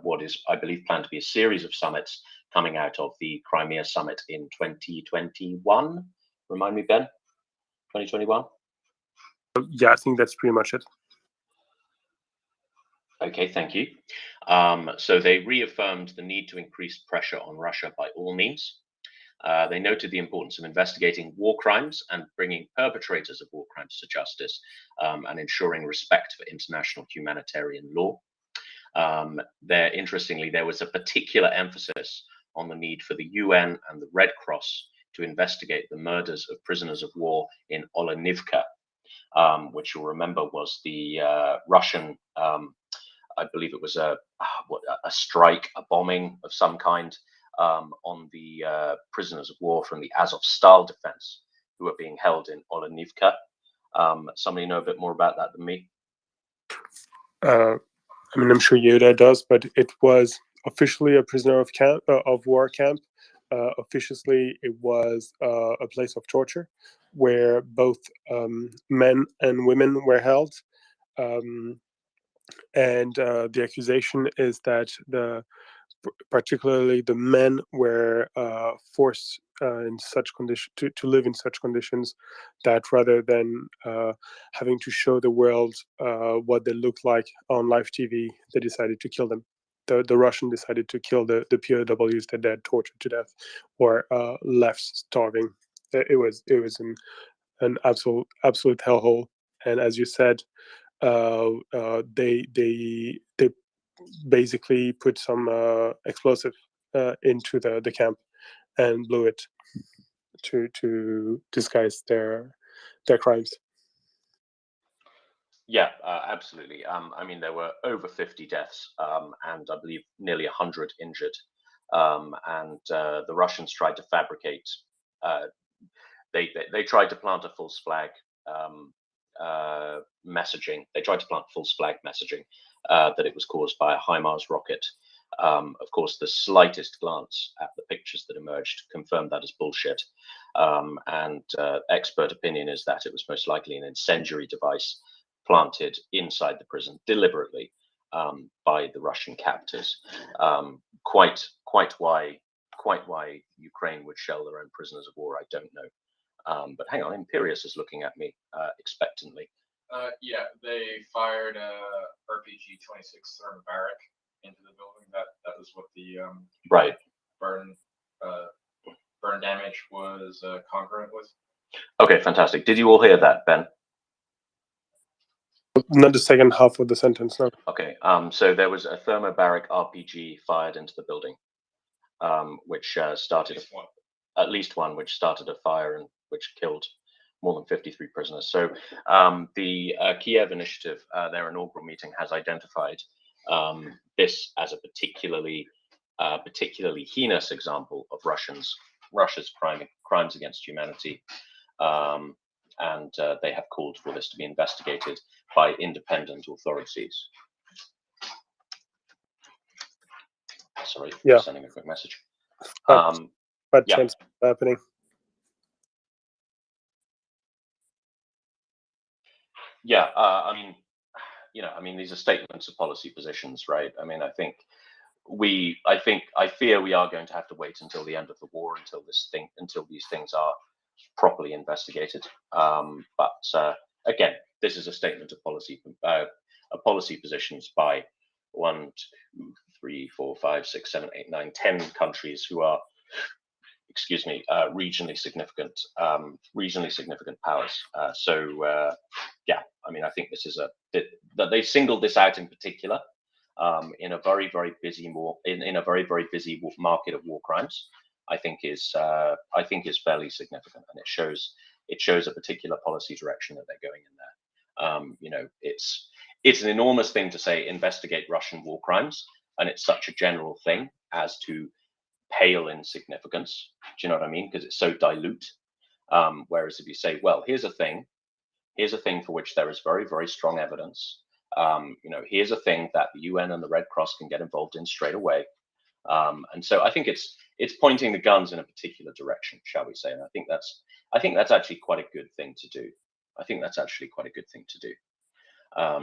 what is, I believe, planned to be a series of summits coming out of the Crimea summit in 2021. Remind me, Ben? 2021? Yeah, I think that's pretty much it. Okay, thank you. So they reaffirmed the need to increase pressure on Russia by all means. They noted the importance of investigating war crimes and bringing perpetrators of war crimes to justice, and ensuring respect for international humanitarian law. Interestingly, there was a particular emphasis on the need for the UN and the Red Cross to investigate the murders of prisoners of war in Olenivka, which you'll remember was the Russian I believe it was a strike, a bombing of some kind on the prisoners of war from the Azovstal defense who were being held in Olenivka. Somebody know a bit more about that than me? I mean, I'm sure Yoda does, but it was officially a prisoner of war camp. Officiously, it was a place of torture where both men and women were held. And the accusation is that particularly the men were forced in such condition to live in such conditions that rather than having to show the world what they looked like on live TV, they decided to kill them. The Russian decided to kill the POWs that they had tortured to death or left starving. It was an absolute hellhole. And as you said, they basically put some explosive into the camp and blew it to disguise their crimes. Yeah, absolutely. I mean, there were over 50 deaths and I believe nearly 100 injured. And the Russians tried to fabricate. They tried to plant a false flag messaging. They tried to plant false flag messaging that it was caused by a HIMARS rocket. Of course, the slightest glance at the pictures that emerged confirmed that as bullshit. And expert opinion is that it was most likely an incendiary device planted inside the prison deliberately by the Russian captors. Quite why Ukraine would shell their own prisoners of war, I don't know. But hang on, Imperius is looking at me expectantly. Yeah, they fired a RPG-26 thermobaric into the building. That was what the right burn damage was congruent with. Okay, fantastic. Did you all hear that, Ben? Not the second half of the sentence, no. Okay, so there was a thermobaric RPG fired into the building, which started at least one, which started a fire and which killed more than 53 prisoners. So the Kiev initiative, their inaugural meeting, has identified this as a particularly heinous example of Russia's crimes against humanity. And they have called for this to be investigated by independent authorities. Sorry, yeah. Sending a quick message. But chance happening. Yeah, I mean, these are statements of policy positions, right? I mean, I fear we are going to have to wait until the end of the war until these things are properly investigated. But again, this is a statement of policy positions by 1, 2, 3, 4, 5, 6, 7, 8, 9, 10 countries who are, regionally significant powers. Yeah, I mean, I think this is that they singled this out in particular in a very, very busy market of war crimes. I think is fairly significant, and it shows a particular policy direction that they're going in there. It's an enormous thing to say investigate Russian war crimes, and it's such a general thing as to pale in significance. Do you know what I mean? Because it's so dilute. Whereas if you say, well, here's a thing for which there is very, very strong evidence. Here's a thing that the UN and the Red Cross can get involved in straight away. And so I think it's pointing the guns in a particular direction, shall we say? And I think that's actually quite a good thing to do.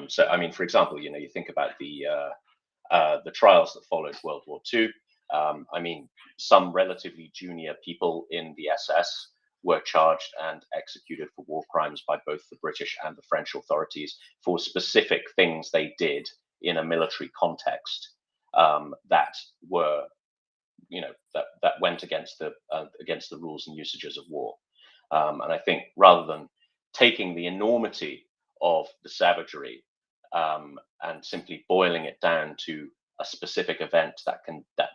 So I mean, for example, you think about the trials that followed World War II. I mean, some relatively junior people in the SS were charged and executed for war crimes by both the British and the French authorities for specific things they did in a military context that were, that went against the rules and usages of war. And I think rather than taking the enormity of the savagery and simply boiling it down to a specific event that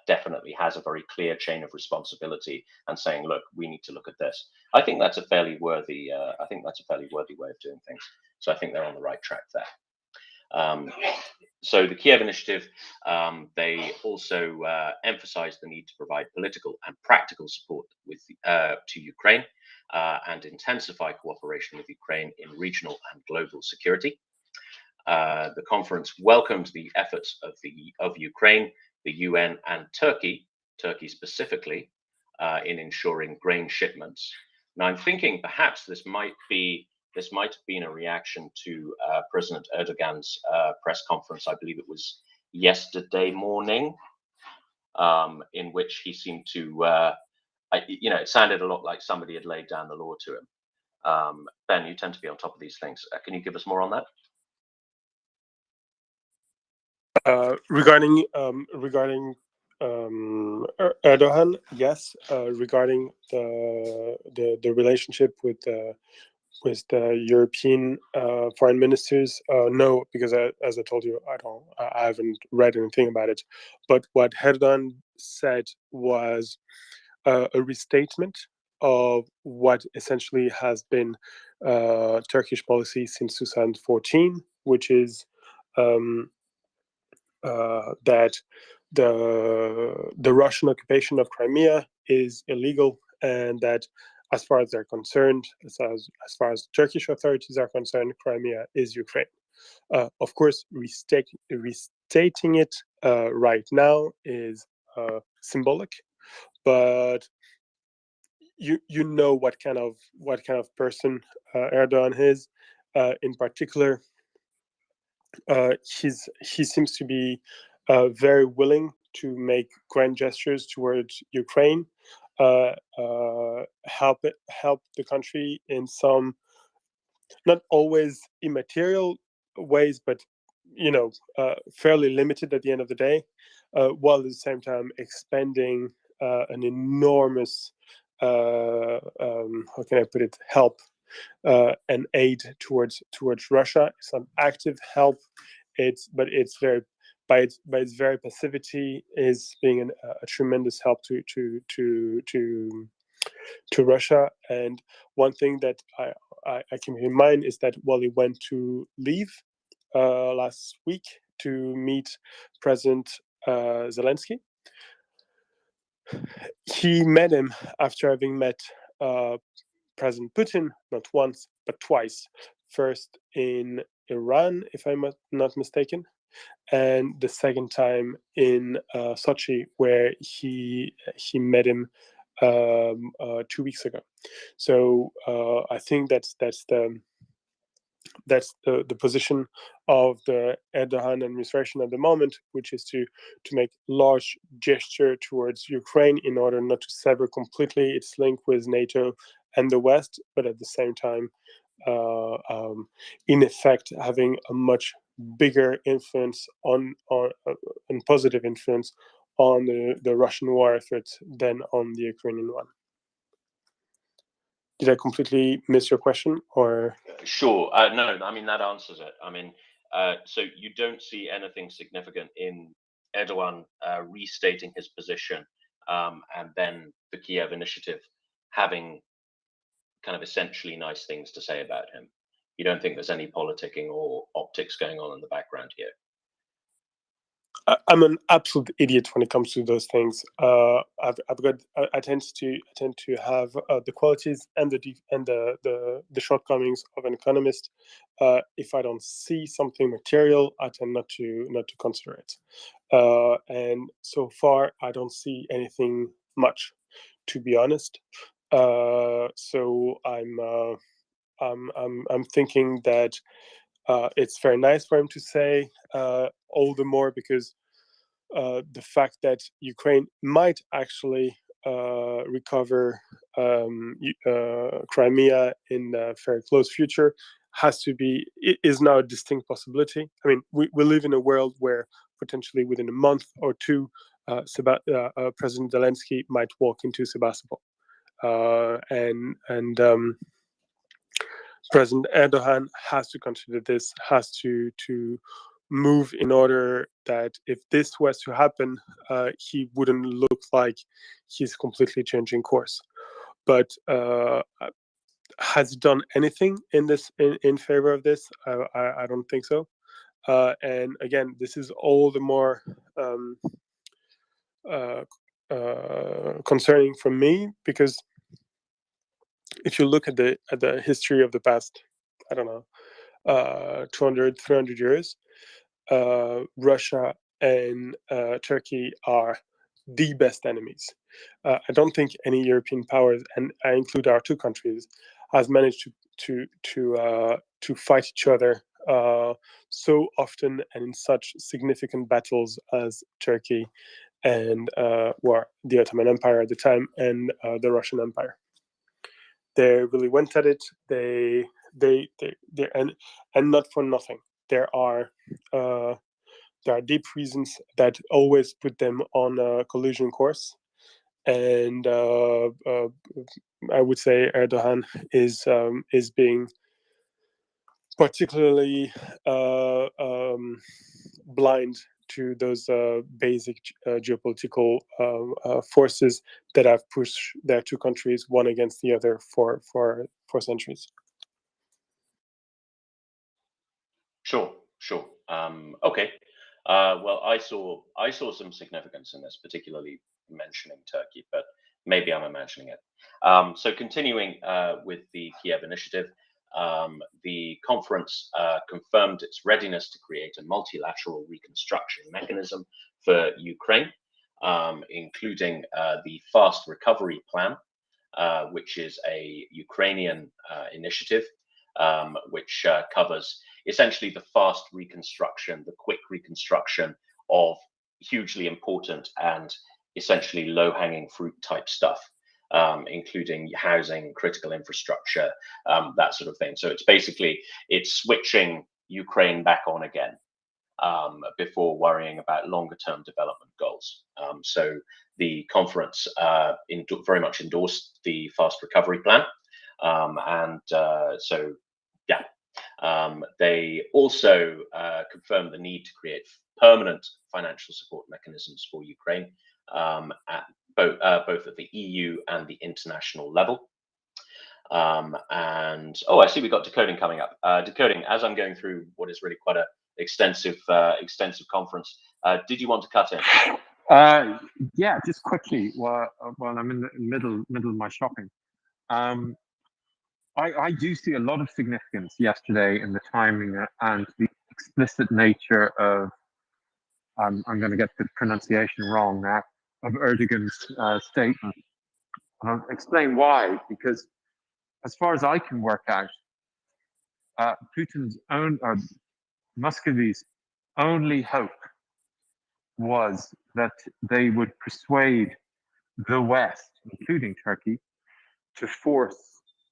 definitely has a very clear chain of responsibility and saying, look, we need to look at this. I think that's a fairly worthy way of doing things. So I think they're on the right track there. So the Kiev Initiative, they also emphasized the need to provide political and practical support with to Ukraine and intensify cooperation with Ukraine in regional and global security. The conference welcomed the efforts of Ukraine, the UN, and Turkey specifically, in ensuring grain shipments. Now, I'm thinking perhaps this might have been a reaction to President Erdogan's press conference. I believe it was yesterday morning, in which he seemed to, it sounded a lot like somebody had laid down the law to him. Ben, you tend to be on top of these things. Can you give us more on that? Regarding Erdogan, yes. Regarding the relationship with the European foreign ministers, no, because as I told you, I haven't read anything about it. But what Erdogan said was a restatement of what essentially has been Turkish policy since 2014, which is that the Russian occupation of Crimea is illegal, and that as far as they're concerned, as far as Turkish authorities are concerned, Crimea is Ukraine. Of course, restating it right now is symbolic, but you know what kind of person Erdogan is. In particular, he seems to be very willing to make grand gestures towards Ukraine, help the country in some not always immaterial ways, but fairly limited at the end of the day, while at the same time expending an enormous how can I put it, help and aid towards Russia. It's an active help. It's very by its very passivity is being a tremendous help to Russia. And one thing that I keep in mind is that while he went to Lviv last week to meet President Zelensky, he met him after having met President Putin not once but twice. First in Iran, if I'm not mistaken, and the second time in Sochi, where he met him 2 weeks ago. So I think that's the position of the Erdogan administration at the moment, which is to make large gesture towards Ukraine in order not to sever completely its link with NATO and the West, but at the same time, in effect, having a much bigger influence and positive influence on the Russian war effort than on the Ukrainian one. Did I completely miss your question, or? Sure. No, I mean, that answers it. I mean, so you don't see anything significant in Erdogan restating his position, and then the Kiev Initiative having kind of essentially nice things to say about him. You don't think there's any politicking or optics going on in the background here? I'm an absolute idiot when it comes to those things. I tend to have the qualities and the shortcomings of an economist. If I don't see something material, I tend not to consider it. And so far, I don't see anything much, to be honest. So I'm thinking that it's very nice for him to say, all the more because the fact that Ukraine might actually recover Crimea in the very close future is now a distinct possibility. I mean, we live in a world where potentially within a month or two, President Zelensky might walk into Sebastopol, and President Erdogan has to consider this, has to move in order that if this was to happen, he wouldn't look like he's completely changing course. But has he done anything in favor of this? I don't think so. And again, this is all the more concerning for me, because if you look at the history of the past, I don't know, 200, 300 years, Russia and Turkey are the best enemies. I don't think any European powers, and I include our two countries, has managed to fight each other so often and in such significant battles as Turkey and the Ottoman Empire at the time and the Russian Empire. They really went at it. They and not for nothing. There are deep reasons that always put them on a collision course, and I would say Erdogan is being particularly blind to those basic geopolitical forces that have pushed their two countries one against the other for centuries. Sure. Okay. Well, I saw some significance in this, particularly mentioning Turkey, but maybe I'm imagining it. So continuing with the Kiev initiative, the conference confirmed its readiness to create a multilateral reconstruction mechanism for Ukraine, including the Fast Recovery Plan, which is a Ukrainian initiative, which covers essentially the fast reconstruction, the quick reconstruction of hugely important and essentially low-hanging fruit type stuff, including housing, critical infrastructure, that sort of thing. So it's switching Ukraine back on again before worrying about longer-term development goals. So the conference very much endorsed the Fast Recovery Plan, they also confirmed the need to create permanent financial support mechanisms for Ukraine at both at the EU and the international level. I see we've got decoding coming up. Decoding, as I'm going through what is really quite an extensive conference, did you want to cut in? Yeah, just quickly while I'm in the middle of my shopping. I do see a lot of significance yesterday in the timing and the explicit nature of, I'm going to get the pronunciation wrong now, of Erdogan's statement. And I'll explain why, because as far as I can work out, Putin's own, or Muscovy's only hope was that they would persuade the West, including Turkey, to force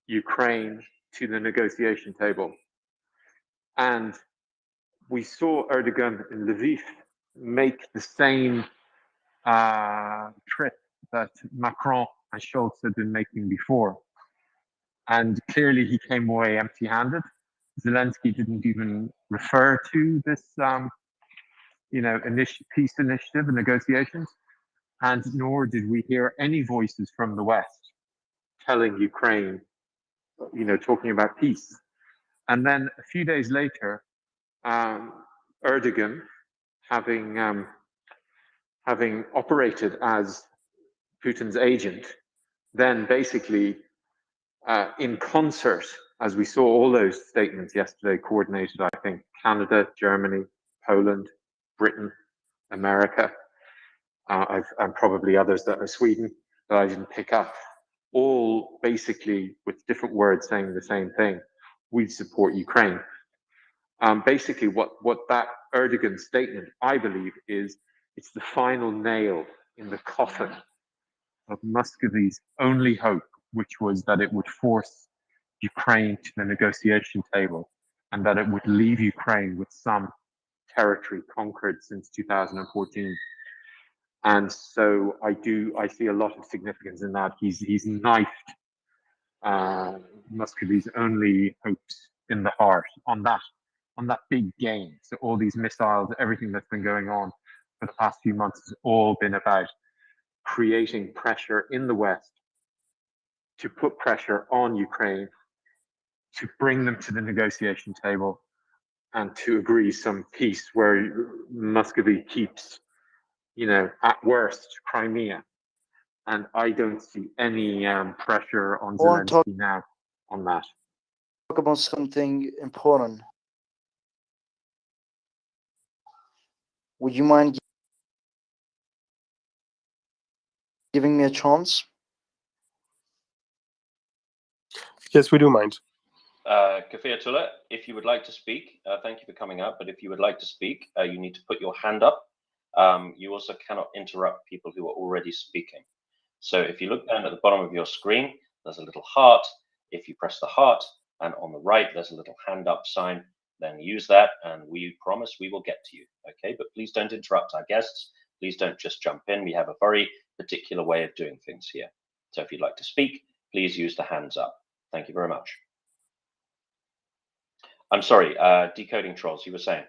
Ukraine to the negotiation table. And we saw Erdogan in Lviv make the same trip that Macron and Scholz had been making before. And clearly he came away empty-handed. Zelensky didn't even refer to this peace initiative and negotiations, and nor did we hear any voices from the West telling Ukraine, talking about peace. And then a few days later, Erdogan, having operated as Putin's agent, then basically in concert, as we saw all those statements yesterday, coordinated, I think, Canada, Germany, Poland, Britain, America, and probably others that are Sweden that I didn't pick up, all basically with different words saying the same thing: we support Ukraine. Basically, what that Erdogan statement, I believe, is it's the final nail in the coffin of Muscovy's only hope, which was that it would force Ukraine to the negotiation table and that it would leave Ukraine with some territory conquered since 2014. And so I see a lot of significance in that. He's knifed Muscovy's only hopes in the heart on that big game. So all these missiles, everything that's been going on for the past few months has all been about creating pressure in the West to put pressure on Ukraine to bring them to the negotiation table and to agree some peace where Muscovy keeps, at worst, Crimea. And I don't see any pressure on want to talk Zelensky now on that. about something important. Would you mind giving me a chance? Yes, we do mind. Kafir Tula, if you would like to speak, thank you for coming up. But if you would like to speak, you need to put your hand up. You also cannot interrupt people who are already speaking. So if you look down at the bottom of your screen, there's a little heart. If you press the heart, and on the right, there's a little hand up sign, then use that, and we promise we will get to you. Okay, but please don't interrupt our guests. Please don't just jump in. We have a very particular way of doing things here. So if you'd like to speak, please use the hands up. Thank you very much. I'm sorry, Decoding Trolls, you were saying.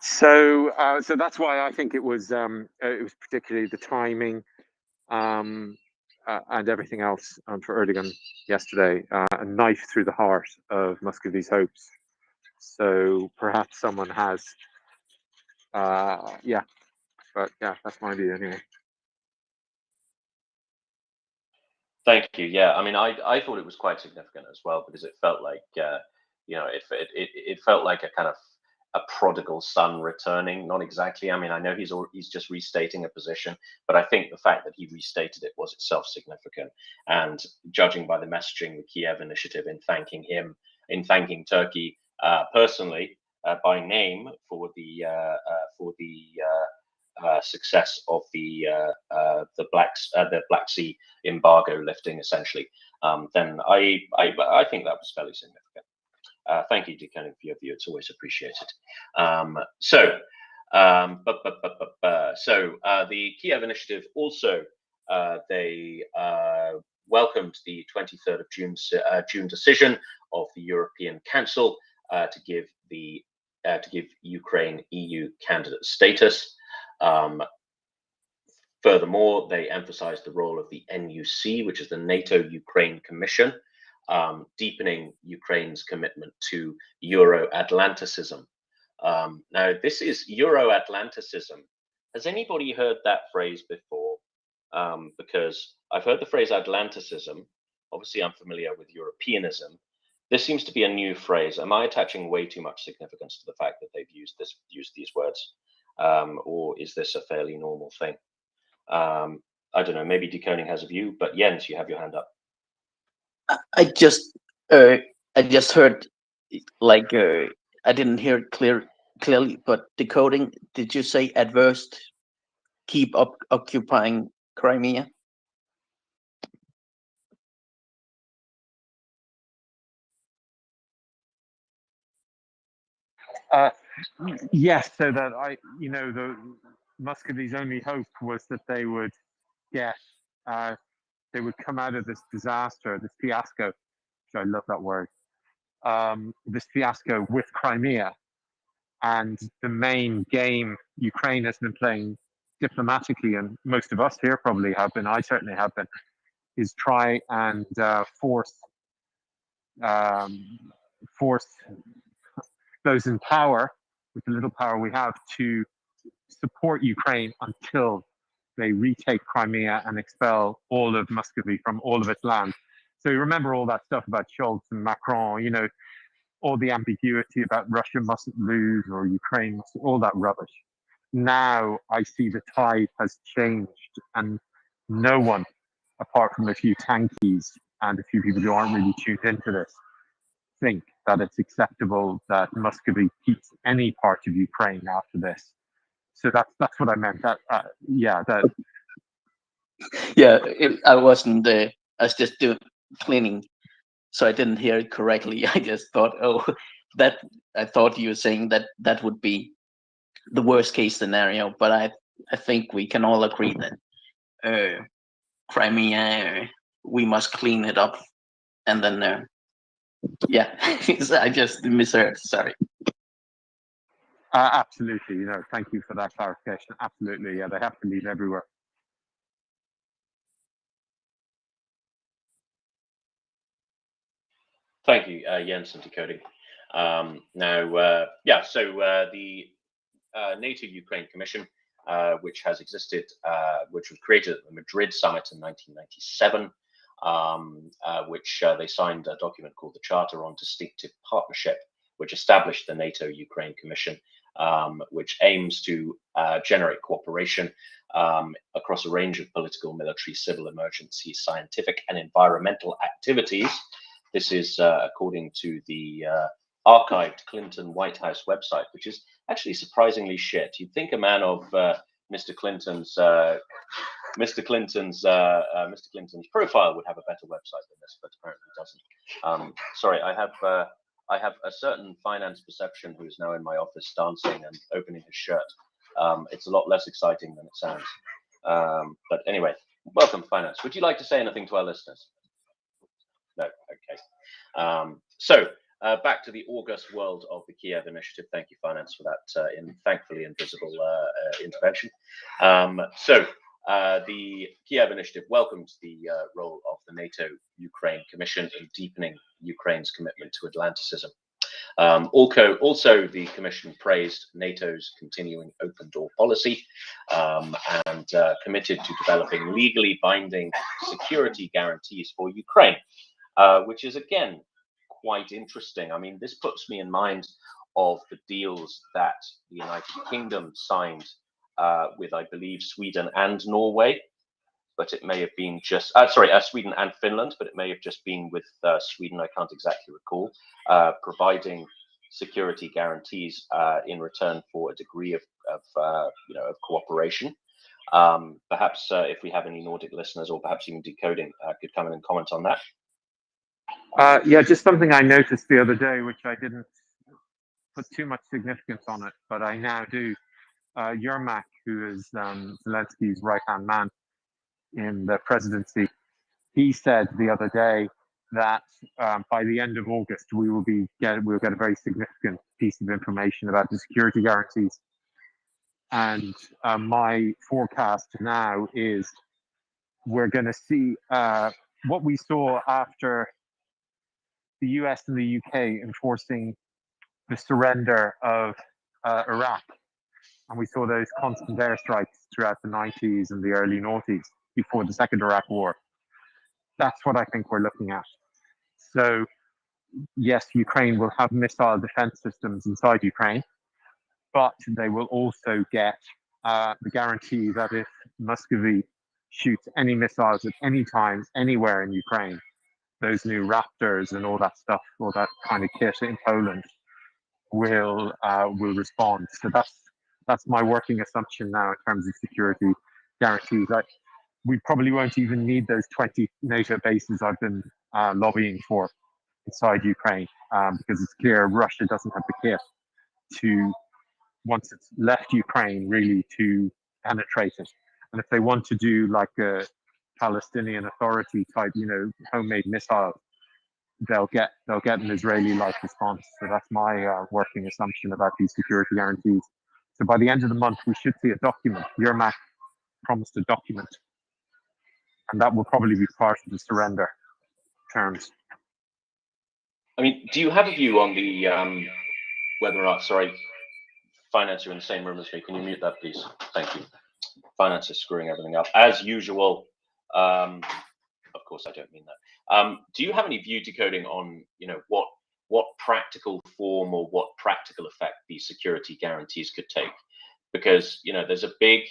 So that's why I think it was particularly the timing and everything else for Erdogan yesterday, a knife through the heart of Muscovy's hopes. So perhaps someone has, but yeah, that's my view anyway. Thank you. Yeah, I mean, I thought it was quite significant as well, because it felt like, it felt like a kind of a prodigal son returning. Not exactly. I mean, I know he's just restating a position, but I think the fact that he restated it was itself significant. And judging by the messaging, the Kiev initiative in thanking Turkey personally by name for the success of the Black Sea embargo lifting, essentially, then I think that was fairly significant. Thank you, Decoding, for your view. It's always appreciated. So the Kiev initiative also they welcomed the 23rd of June decision of the European Council to give Ukraine EU candidate status. Furthermore, they emphasized the role of the NUC, which is the NATO-Ukraine Commission, deepening Ukraine's commitment to Euro-Atlanticism. Now, this is Euro-Atlanticism. Has anybody heard that phrase before? Because I've heard the phrase Atlanticism. Obviously, I'm familiar with Europeanism. This seems to be a new phrase. Am I attaching way too much significance to the fact that they've used these words? Or is this a fairly normal thing? I don't know, maybe Decoding has a view, but Jens, you have your hand up. I just heard, like, I didn't hear it clearly, but Decoding, did you say adverse keep occupying Crimea? Yes, so that the Muscovy's only hope was that they would they would come out of this disaster, this fiasco, which I love that word, this fiasco with Crimea. And the main game Ukraine has been playing diplomatically, and most of us here probably have been, I certainly have been, is try and force those in power, with the little power we have, to support Ukraine until they retake Crimea and expel all of Muscovy from all of its land. So you remember all that stuff about Scholz and Macron, all the ambiguity about Russia mustn't lose or Ukraine mustn't, all that rubbish. Now I see the tide has changed, and no one, apart from a few tankies and a few people who aren't really tuned into this, think that it's acceptable that Muscovy keeps any part of Ukraine after this. So that's what I meant. I wasn't. I was just doing cleaning, so I didn't hear it correctly. I just thought, I thought you were saying that would be the worst case scenario. But I think we can all agree that Crimea, we must clean it up, and then I just misheard. Sorry. Absolutely. Thank you for that clarification. Absolutely. Yeah, they have to leave everywhere. Thank you, Jens and Decoding. The NATO Ukraine Commission, which has existed, which was created at the Madrid summit in 1997, which they signed a document called the Charter on Distinctive Partnership, which established the NATO Ukraine Commission, which aims to generate cooperation across a range of political, military, civil, emergency, scientific, and environmental activities. This is according to the archived Clinton White House website, which is actually surprisingly shit. You'd think a man of Mr. Clinton's profile would have a better website than this, but apparently doesn't. Sorry, I have a certain finance perception who is now in my office dancing and opening his shirt. It's a lot less exciting than it sounds. But anyway, welcome, Finance. Would you like to say anything to our listeners? No, okay. Back to the august world of the Kiev Initiative. Thank you, Finance, for that thankfully invisible intervention. The Kiev Initiative welcomes the role of the NATO Ukraine Commission in deepening Ukraine's commitment to Atlanticism. Also, the Commission praised NATO's continuing open door policy and committed to developing legally binding security guarantees for Ukraine, which is, again, quite interesting. I mean, this puts me in mind of the deals that the United Kingdom signed with, I believe, Sweden and Norway, but it may have been just, Sweden and Finland, but it may have just been with Sweden, I can't exactly recall, providing security guarantees in return for a degree of cooperation. Perhaps if we have any Nordic listeners, or perhaps even Decoding, could come in and comment on that. Yeah, just something I noticed the other day, which I didn't put too much significance on it, but I now do. Yermak, who is Zelensky's right-hand man in the presidency, he said the other day that by the end of August we'll get a very significant piece of information about the security guarantees. And my forecast now is we're going to see what we saw after the US and the UK enforcing the surrender of Iraq. And we saw those constant airstrikes throughout the 90s and the early noughties before the Second Iraq War. That's what I think we're looking at. So, yes, Ukraine will have missile defense systems inside Ukraine, but they will also get the guarantee that if Muscovy shoots any missiles at any time, anywhere in Ukraine, those new Raptors and all that stuff, all that kind of kit in Poland will respond. So that's my working assumption now in terms of security guarantees. We probably won't even need those 20 NATO bases I've been lobbying for inside Ukraine, because it's clear Russia doesn't have the kit to, once it's left Ukraine, really to penetrate it. And if they want to do like a Palestinian Authority type, homemade missiles, they'll get an Israeli-like response. So that's my working assumption about these security guarantees. So by the end of the month, we should see a document. Yermak promised a document, and that will probably be part of the surrender terms. I mean, do you have a view on the whether or not, sorry, Finance, you're in the same room as me. Can you mute that, please? Thank you. Finance is screwing everything up as usual. Of course, I don't mean that. Do you have any view, Decoding, on what practical form or what practical effect these security guarantees could take? Because there's a big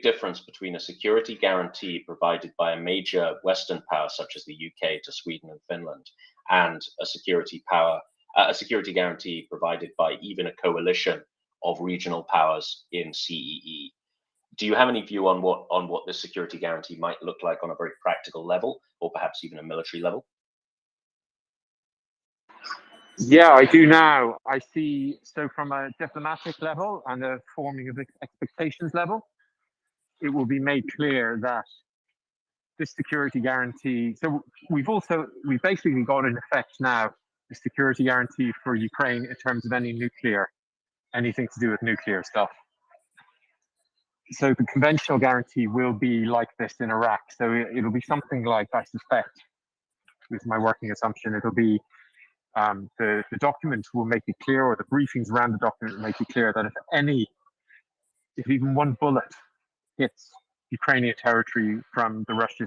difference between a security guarantee provided by a major Western power such as the UK to Sweden and Finland, and a security guarantee provided by even a coalition of regional powers in CEE. Do you have any view on what this security guarantee might look like on a very practical level, or perhaps even a military level? Yeah, I do now. I see, so from a diplomatic level and a forming of expectations level, it will be made clear that this security guarantee, so we basically got in effect now the security guarantee for Ukraine in terms of anything to do with nuclear stuff. So the conventional guarantee will be like this in Iraq. So it'll be something like, I suspect, with my working assumption, it'll be the document will make it clear, or the briefings around the document will make it clear that if even one bullet hits Ukrainian territory from the Russian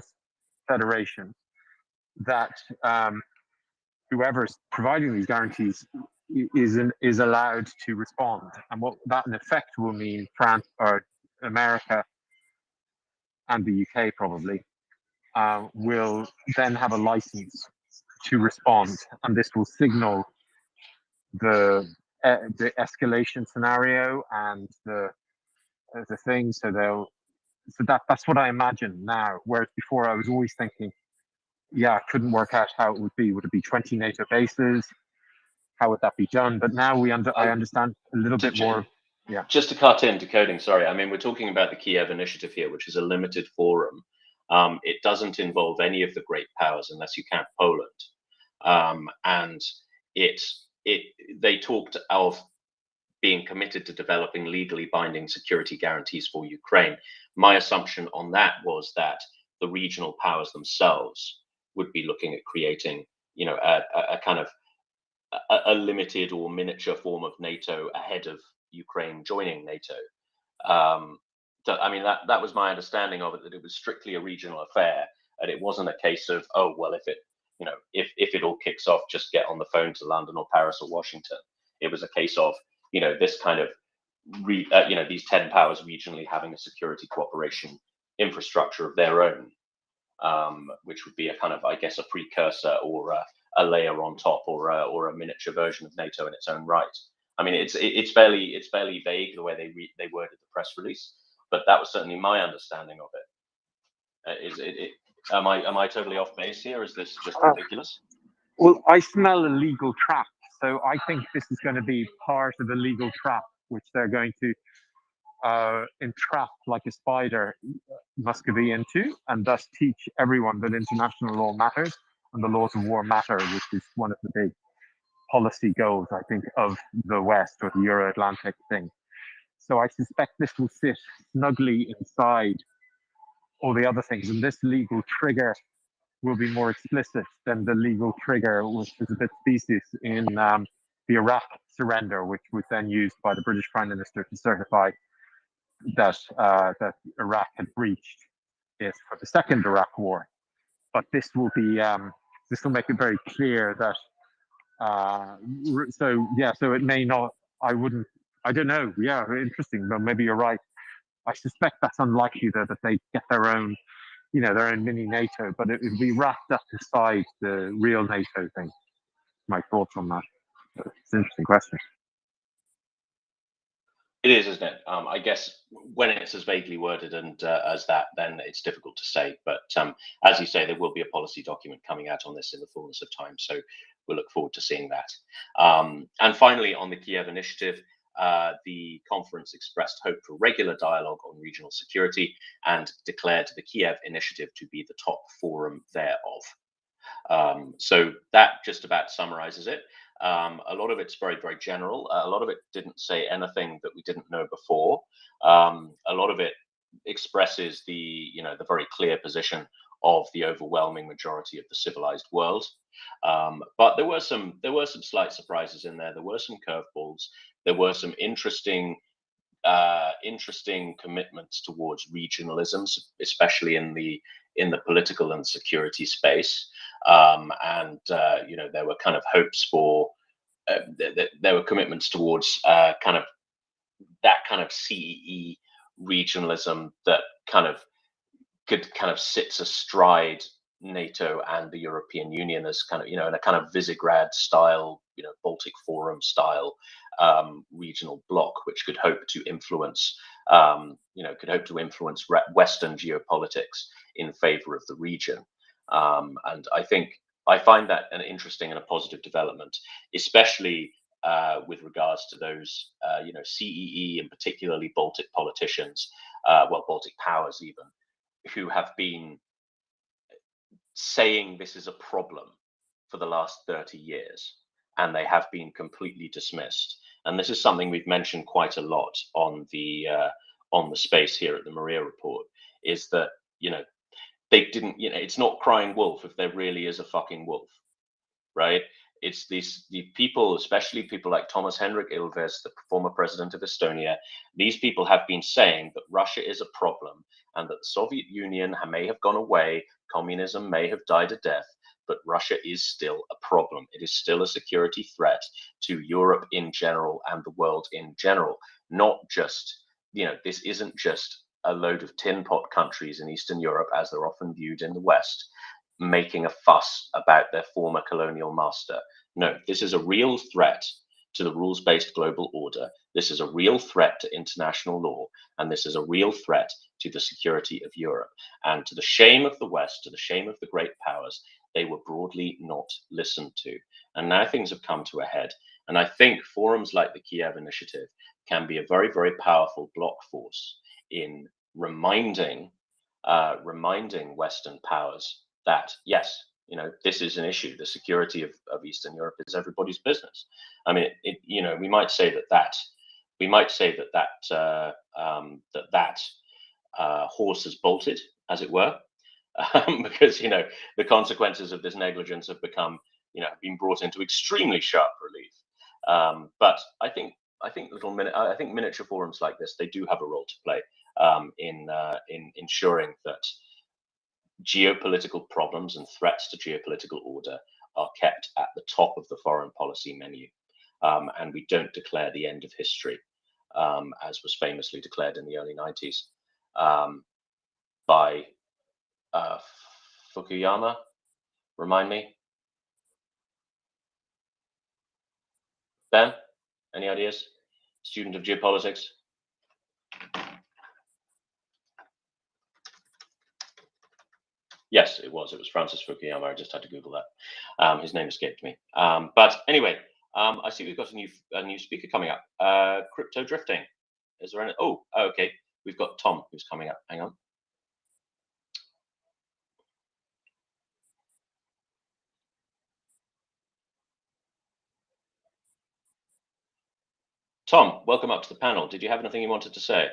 Federation, that whoever's providing these guarantees is allowed to respond. And what that in effect will mean, France or America and the UK probably will then have a license to respond, and this will signal the escalation scenario and the thing. So that's what I imagine now. Whereas before I was always thinking, yeah, I couldn't work out how it would be. Would it be 20 NATO bases? How would that be done? But now I understand a little bit more. Yeah. Just to cut in, decoding, sorry. I mean, we're talking about the Kiev Initiative here, which is a limited forum. It doesn't involve any of the great powers unless you count Poland. And they talked of being committed to developing legally binding security guarantees for Ukraine. My assumption on that was that the regional powers themselves would be looking at creating, a kind of a limited or miniature form of NATO ahead of Ukraine joining NATO. I mean, that was my understanding of it, that it was strictly a regional affair, and it wasn't a case of, oh, well, if it all kicks off, just get on the phone to London or Paris or Washington. It was a case of, this kind of, these 10 powers regionally having a security cooperation infrastructure of their own, which would be a kind of, I guess, a precursor or a layer on top, or a miniature version of NATO in its own right. I mean, it's fairly vague the way they worded the press release, but that was certainly my understanding of it. Am I totally off base here? Is this just ridiculous? Well, I smell a legal trap, so I think this is going to be part of a legal trap, which they're going to entrap like a spider Muscovy into, and thus teach everyone that international law matters and the laws of war matter, which is one of the big policy goals, I think, of the West, or the Euro-Atlantic thing. So I suspect this will sit snugly inside all the other things, and this legal trigger will be more explicit than the legal trigger, which was a bit specious in the Iraq surrender, which was then used by the British Prime Minister to certify that Iraq had breached it for the second Iraq War. But this will make it very clear that. So it may not. I don't know. Yeah, interesting. But maybe you're right. I suspect that's unlikely that they get their own mini NATO, but it would be wrapped up inside the real NATO thing. My thoughts on that. It's an interesting question. It is, isn't it? I guess when it's as vaguely worded and as that, then it's difficult to say. But as you say, there will be a policy document coming out on this in the fullness of time. So we'll look forward to seeing that. And finally, on the Kiev Initiative, the conference expressed hope for regular dialogue on regional security and declared the Kiev Initiative to be the top forum thereof. So that just about summarizes it. A lot of it's very, very general. A lot of it didn't say anything that we didn't know before. A lot of it expresses the very clear position of the overwhelming majority of the civilized world. But there were some slight surprises in there. There were some curveballs. There were some interesting commitments towards regionalism, especially in the political and security space. There were kind of hopes for there were commitments towards kind of CEE regionalism that could sits astride NATO and the European Union as kind of in a kind of Visegrad style, Baltic Forum style regional bloc, which could hope to influence Western geopolitics in favor of the region. And I find that an interesting and a positive development, especially with regards to those, CEE and particularly Baltic politicians, Baltic powers even, who have been saying this is a problem for the last 30 years, and they have been completely dismissed. And this is something we've mentioned quite a lot on the space here at the MryiaReport, is that, they didn't, it's not crying wolf if there really is a fucking wolf, right? It's the people, especially people like Thomas Hendrik Ilves, the former president of Estonia. These people have been saying that Russia is a problem and that the Soviet Union may have gone away, communism may have died a death, but Russia is still a problem. It is still a security threat to Europe in general and the world in general. Not just, this isn't just a load of tin pot countries in Eastern Europe, as they're often viewed in the West, making a fuss about their former colonial master. No, this is a real threat to the rules-based global order. This is a real threat to international law, and this is a real threat to the security of Europe. And to the shame of the West, to the shame of the great powers, they were broadly not listened to. And now things have come to a head. And I think forums like the Kiev Initiative can be a very, very powerful block force in reminding Western powers that, yes, this is an issue. The security of Eastern Europe is everybody's business. I mean, we might say that horse has bolted, as it were, because the consequences of this negligence have become, been brought into extremely sharp relief. But I think miniature forums like this, they do have a role to play in ensuring that geopolitical problems and threats to geopolitical order are kept at the top of the foreign policy menu, and we don't declare the end of history, as was famously declared in the early 90s by Fukuyama. Remind me, Ben? Any ideas? Student of geopolitics. Yes, it was. It was Francis Fukuyama. I just had to Google that. His name escaped me. But anyway, I see we've got a new speaker coming up. Crypto drifting. Is there any? Oh, okay. We've got Tom who's coming up. Hang on. Tom, welcome up to the panel. Did you have anything you wanted to say?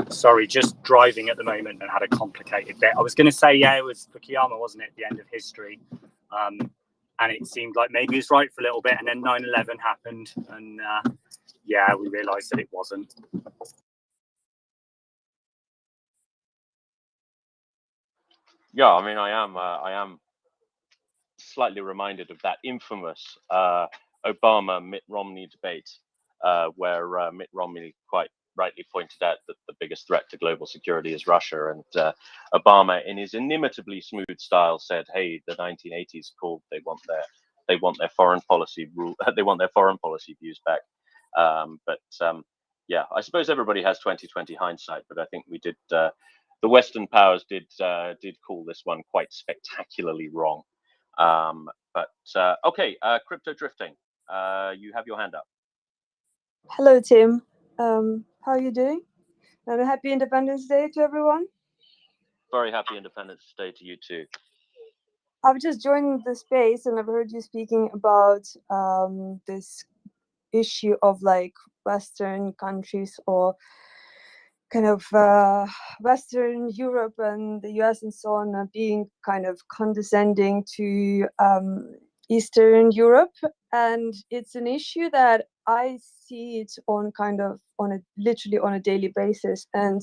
Sorry, just driving at the moment and had a complicated bit. I was going to say, yeah, it was Fukuyama, wasn't it? The end of history. And it seemed like maybe he was right for a little bit, and then 9/11 happened, and yeah, we realised that it wasn't. Yeah, I mean, I am slightly reminded of that infamous Obama-Mitt Romney debate, where Mitt Romney quite rightly pointed out that the biggest threat to global security is Russia, and Obama, in his inimitably smooth style, said, "Hey, the 1980s called. They want their foreign policy rule. They want their foreign policy views back." Yeah, I suppose everybody has 20/20 hindsight, but I think we did. The Western powers did call this one quite spectacularly wrong. Okay, crypto drifting. You have your hand up. Hello, Tim. How are you doing? And a happy Independence Day to everyone. Very happy Independence Day to you too. I've just joined the space and I've heard you speaking about this issue of like Western countries or kind of Western Europe and the US and so on being kind of condescending to Eastern Europe. And it's an issue that I see it on literally on a daily basis. And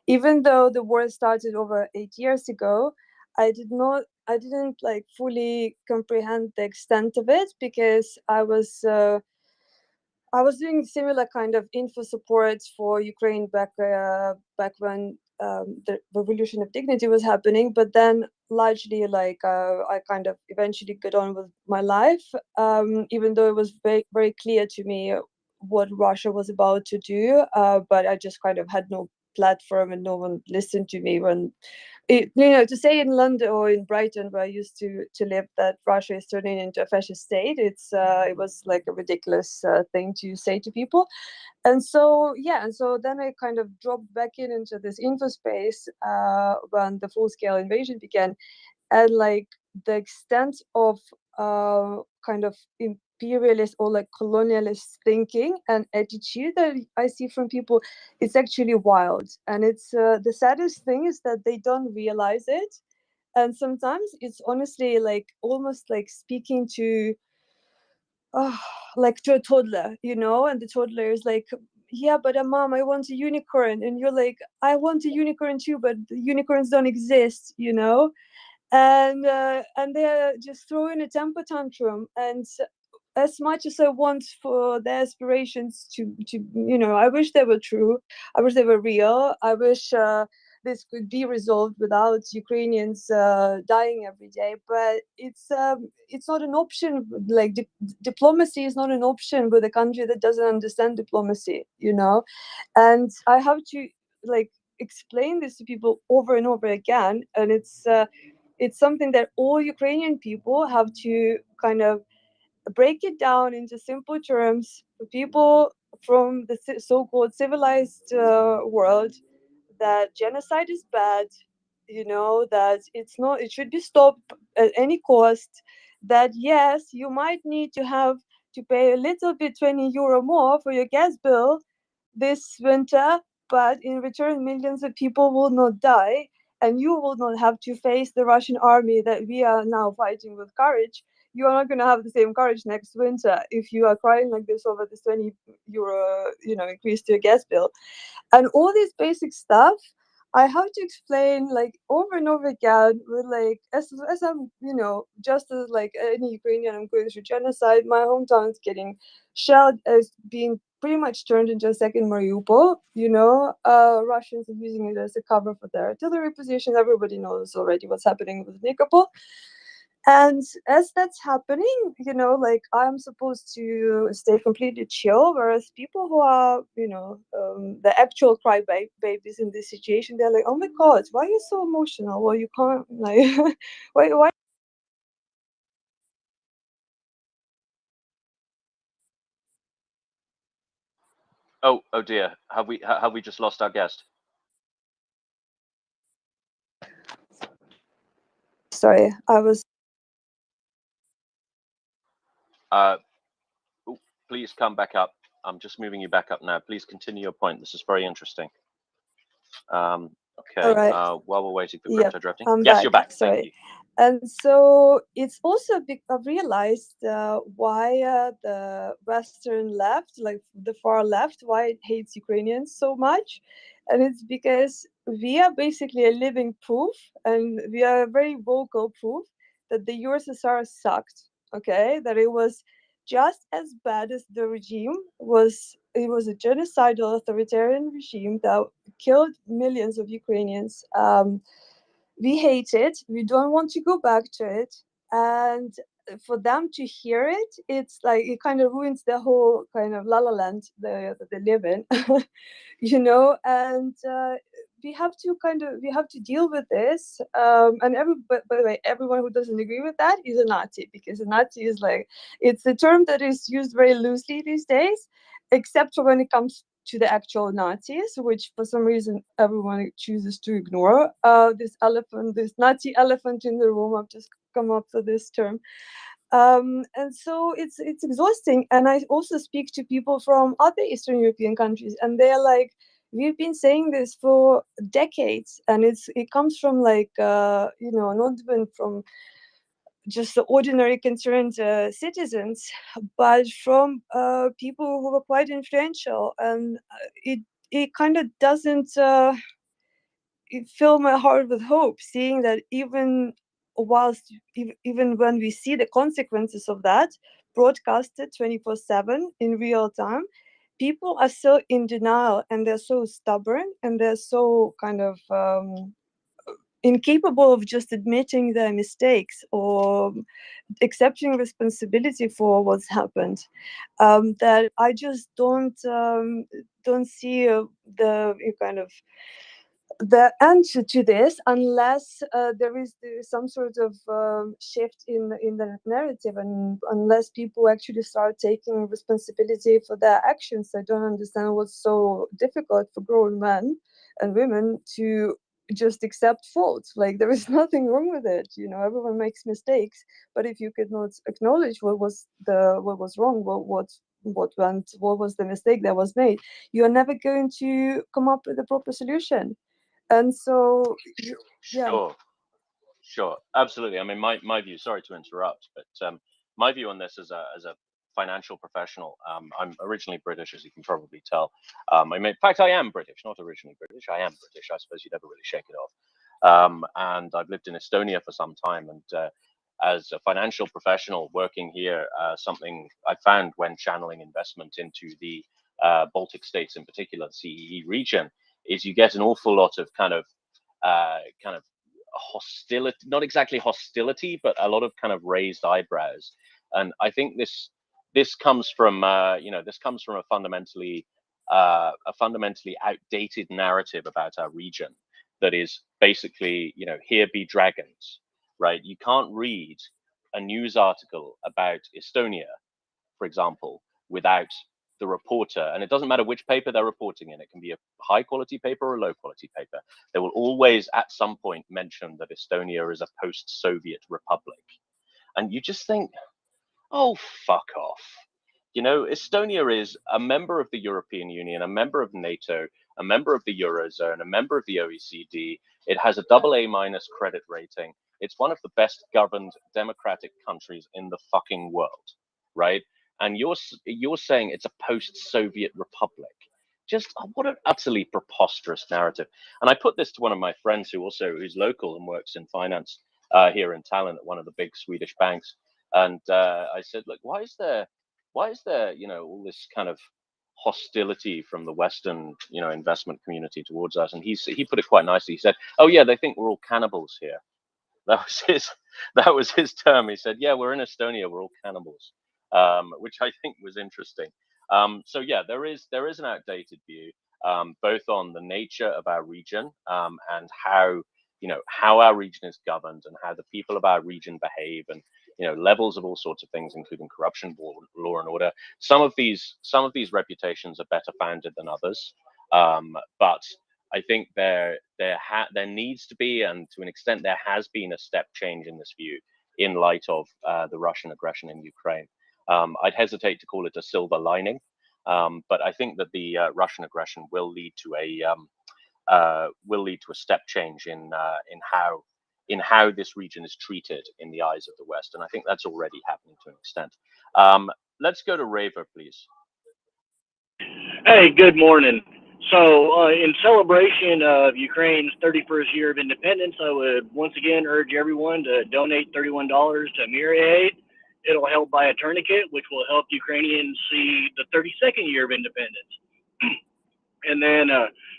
even though the war started over 8 years ago, I didn't like fully comprehend the extent of it, because I was doing similar kind of info support for Ukraine back when the Revolution of Dignity was happening. But then largely I kind of eventually got on with my life, even though it was very, very clear to me what Russia was about to do. But I just kind of had no platform and no one listened to me when to say in London or in Brighton, where I used to live, that Russia is turning into a fascist state, it was like a ridiculous thing to say to people. And so then I kind of dropped back into this info space when the full-scale invasion began, and like the extent of kind of imperialist or like colonialist thinking and attitude that I see from people. It's actually wild, and it's the saddest thing is that they don't realize it, and sometimes it's honestly like almost like speaking to like to a toddler, you know, and the toddler is like, yeah, but mom, I want a unicorn, and you're like, I want a unicorn too, but the unicorns don't exist, you know. And they're just throwing a temper tantrum, and as much as I want for their aspirations to you know, I wish they were true, I wish they were real, I wish this could be resolved without Ukrainians dying every day, but it's not an option. Like diplomacy is not an option with a country that doesn't understand diplomacy, you know. And I have to like explain this to people over and over again, and it's something that all Ukrainian people have to kind of break it down into simple terms for people from the so-called civilized world, that genocide is bad, you know, that it's not, it should be stopped at any cost, that yes, you might need to have to pay a little bit 20 euro more for your gas bill this winter, but in return millions of people will not die, and you will not have to face the Russian army that we are now fighting with courage. You are not going to have the same courage next winter if you are crying like this over this 20 euro, you know, increase to your gas bill. And all this basic stuff I have to explain like over and over again with like as I'm, you know, just as like any Ukrainian, I'm going through genocide. My hometown is getting shelled, as being pretty much turned into a second Mariupol, you know. Russians are using it as a cover for their artillery positions. Everybody knows already what's happening with Nikopol. And as that's happening, you know, like I'm supposed to stay completely chill, whereas people who are, you know, the actual cry babies in this situation, they're like, oh my God, why are you so emotional? Well, you can't, like, why? Oh dear, have we just lost our guest? Sorry, I was. Please come back up. I'm just moving you back up now. Please continue your point. This is very interesting. Okay. All right. While we're waiting for Yep, crypto drafting. I'm Yes, back. you're back. Thank Sorry. you. And so it's also I've realized why the Western left, like the far left, why it hates Ukrainians so much. And it's because we are basically a living proof, and we are a very vocal proof that the USSR sucked, okay? That it was just as bad as the regime was. It was a genocidal authoritarian regime that killed millions of Ukrainians. We hate it. We don't want to go back to it. And for them to hear it, it's like it kind of ruins the whole kind of la la land that they live in, you know. And we have to deal with this. And by the way, everyone who doesn't agree with that is a Nazi, because a Nazi is like, it's a term that is used very loosely these days, except for when it comes to the actual Nazis, which for some reason everyone chooses to ignore. This Nazi elephant in the room, I've just come up with this term. And so it's exhausting. And I also speak to people from other Eastern European countries, and they're like, we've been saying this for decades, and it comes from like, you know, not even from just the ordinary concerned citizens, but from people who were quite influential. And it kind of doesn't fill my heart with hope, seeing that even when we see the consequences of that broadcasted 24/7 in real time, people are so in denial, and they're so stubborn, and they're so kind of incapable of just admitting their mistakes or accepting responsibility for what's happened, that I just don't see the kind of the answer to this, unless there is some sort of shift in the narrative, and unless people actually start taking responsibility for their actions. I don't understand what's so difficult for grown men and women to just accept faults. Like there is nothing wrong with it. You know, everyone makes mistakes, but if you could not acknowledge what was wrong, what was the mistake that was made, you are never going to come up with a proper solution. And so, yeah. Sure, absolutely. I mean, my view. Sorry to interrupt, but my view on this as a financial professional. I'm originally British, as you can probably tell. In fact, I am British, not originally British. I am British. I suppose you never really shake it off. And I've lived in Estonia for some time. And as a financial professional working here, something I found when channeling investment into the Baltic states, in particular the CEE region, is you get an awful lot of kind of hostility, not exactly hostility, but a lot of kind of raised eyebrows. And I think this comes from this comes from a fundamentally outdated narrative about our region that is basically, here be dragons, right? You can't read a news article about Estonia, for example, without the reporter, and it doesn't matter which paper they're reporting in, it can be a high quality paper or a low quality paper, they will always at some point mention that Estonia is a post-Soviet republic. And you just think, oh, fuck off. Estonia is a member of the European Union, a member of NATO, a member of the Eurozone, a member of the OECD. It has a AA- credit rating. It's one of the best governed democratic countries in the fucking world, right? And you're saying it's a post-Soviet republic. Just what an utterly preposterous narrative. And I put this to one of my friends who's local and works in finance here in Tallinn at one of the big Swedish banks. And I said, look, why is there all this kind of hostility from the Western investment community towards us? And he put it quite nicely. He said, oh yeah, they think we're all cannibals here. That was his term. He said, yeah, we're in Estonia, we're all cannibals, which I think was interesting. So yeah, there is an outdated view, both on the nature of our region and how our region is governed and how the people of our region behave, and levels of all sorts of things, including corruption, law and order. Some of these reputations are better founded than others, but I think there needs to be, and to an extent there has been, a step change in this view in light of the Russian aggression in Ukraine. I'd hesitate to call it a silver lining, but I think that the Russian aggression will lead to a step change in how this region is treated in the eyes of the West, and I think that's already happening to an extent. Let's go to Raver, please. Hey, good morning. So, in celebration of Ukraine's 31st year of independence, I would once again urge everyone to donate $31 to MryiaReport. It'll help buy a tourniquet, which will help Ukrainians see the 32nd year of independence. And then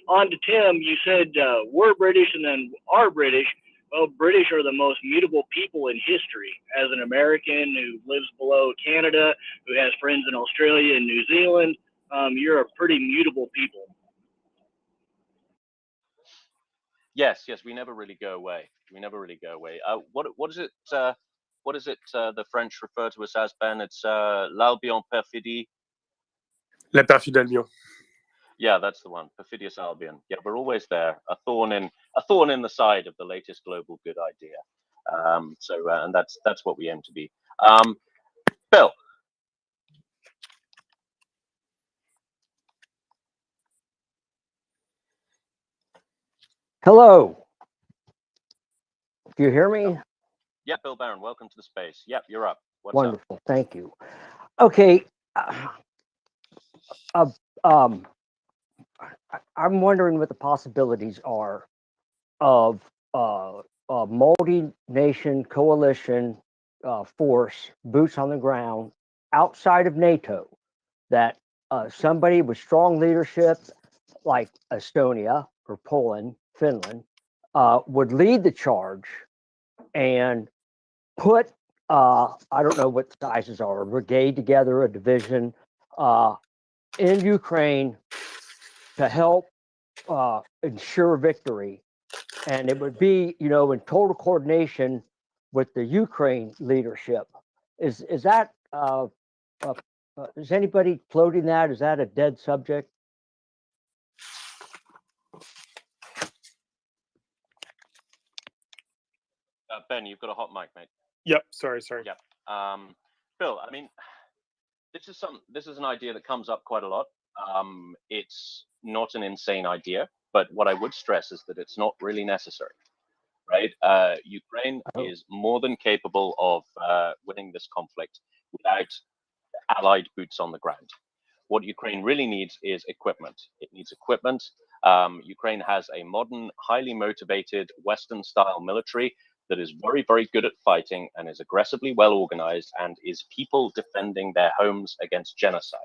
on to Tim, you said we're British and then are British. Well, British are the most mutable people in history. As an American who lives below Canada, who has friends in Australia and New Zealand, you're a pretty mutable people. Yes, we never really go away. What is it? The French refer to us as, Ben? It's l'Albion perfidie. Le perfidie. Yeah, that's the one. Perfidious Albion. Yeah, we're always there. A thorn in the side of the latest global good idea. And that's what we aim to be. Bill. Hello. Do you hear me? Yeah, Bill Barron, welcome to the space. Yep, you're up. What's Wonderful. up? Thank you. Okay. I'm wondering what the possibilities are of a multi-nation coalition force, boots on the ground, outside of NATO, that somebody with strong leadership like Estonia or Poland, Finland, would lead the charge and put, I don't know what the sizes are, a brigade together, a division in Ukraine to help ensure victory. And it would be, in total coordination with the Ukraine leadership. Is that, is anybody floating that? Is that a dead subject? Ben, you've got a hot mic, mate. Yep. Sorry. Yep. Bill, I mean, this is an idea that comes up quite a lot. It's not an insane idea, but what I would stress is that it's not really necessary, right? Ukraine is more than capable of winning this conflict without allied boots on the ground. What Ukraine really needs is equipment. It needs equipment. Ukraine has a modern, highly motivated Western-style military that is very, very good at fighting and is aggressively well organized and is people defending their homes against genocide,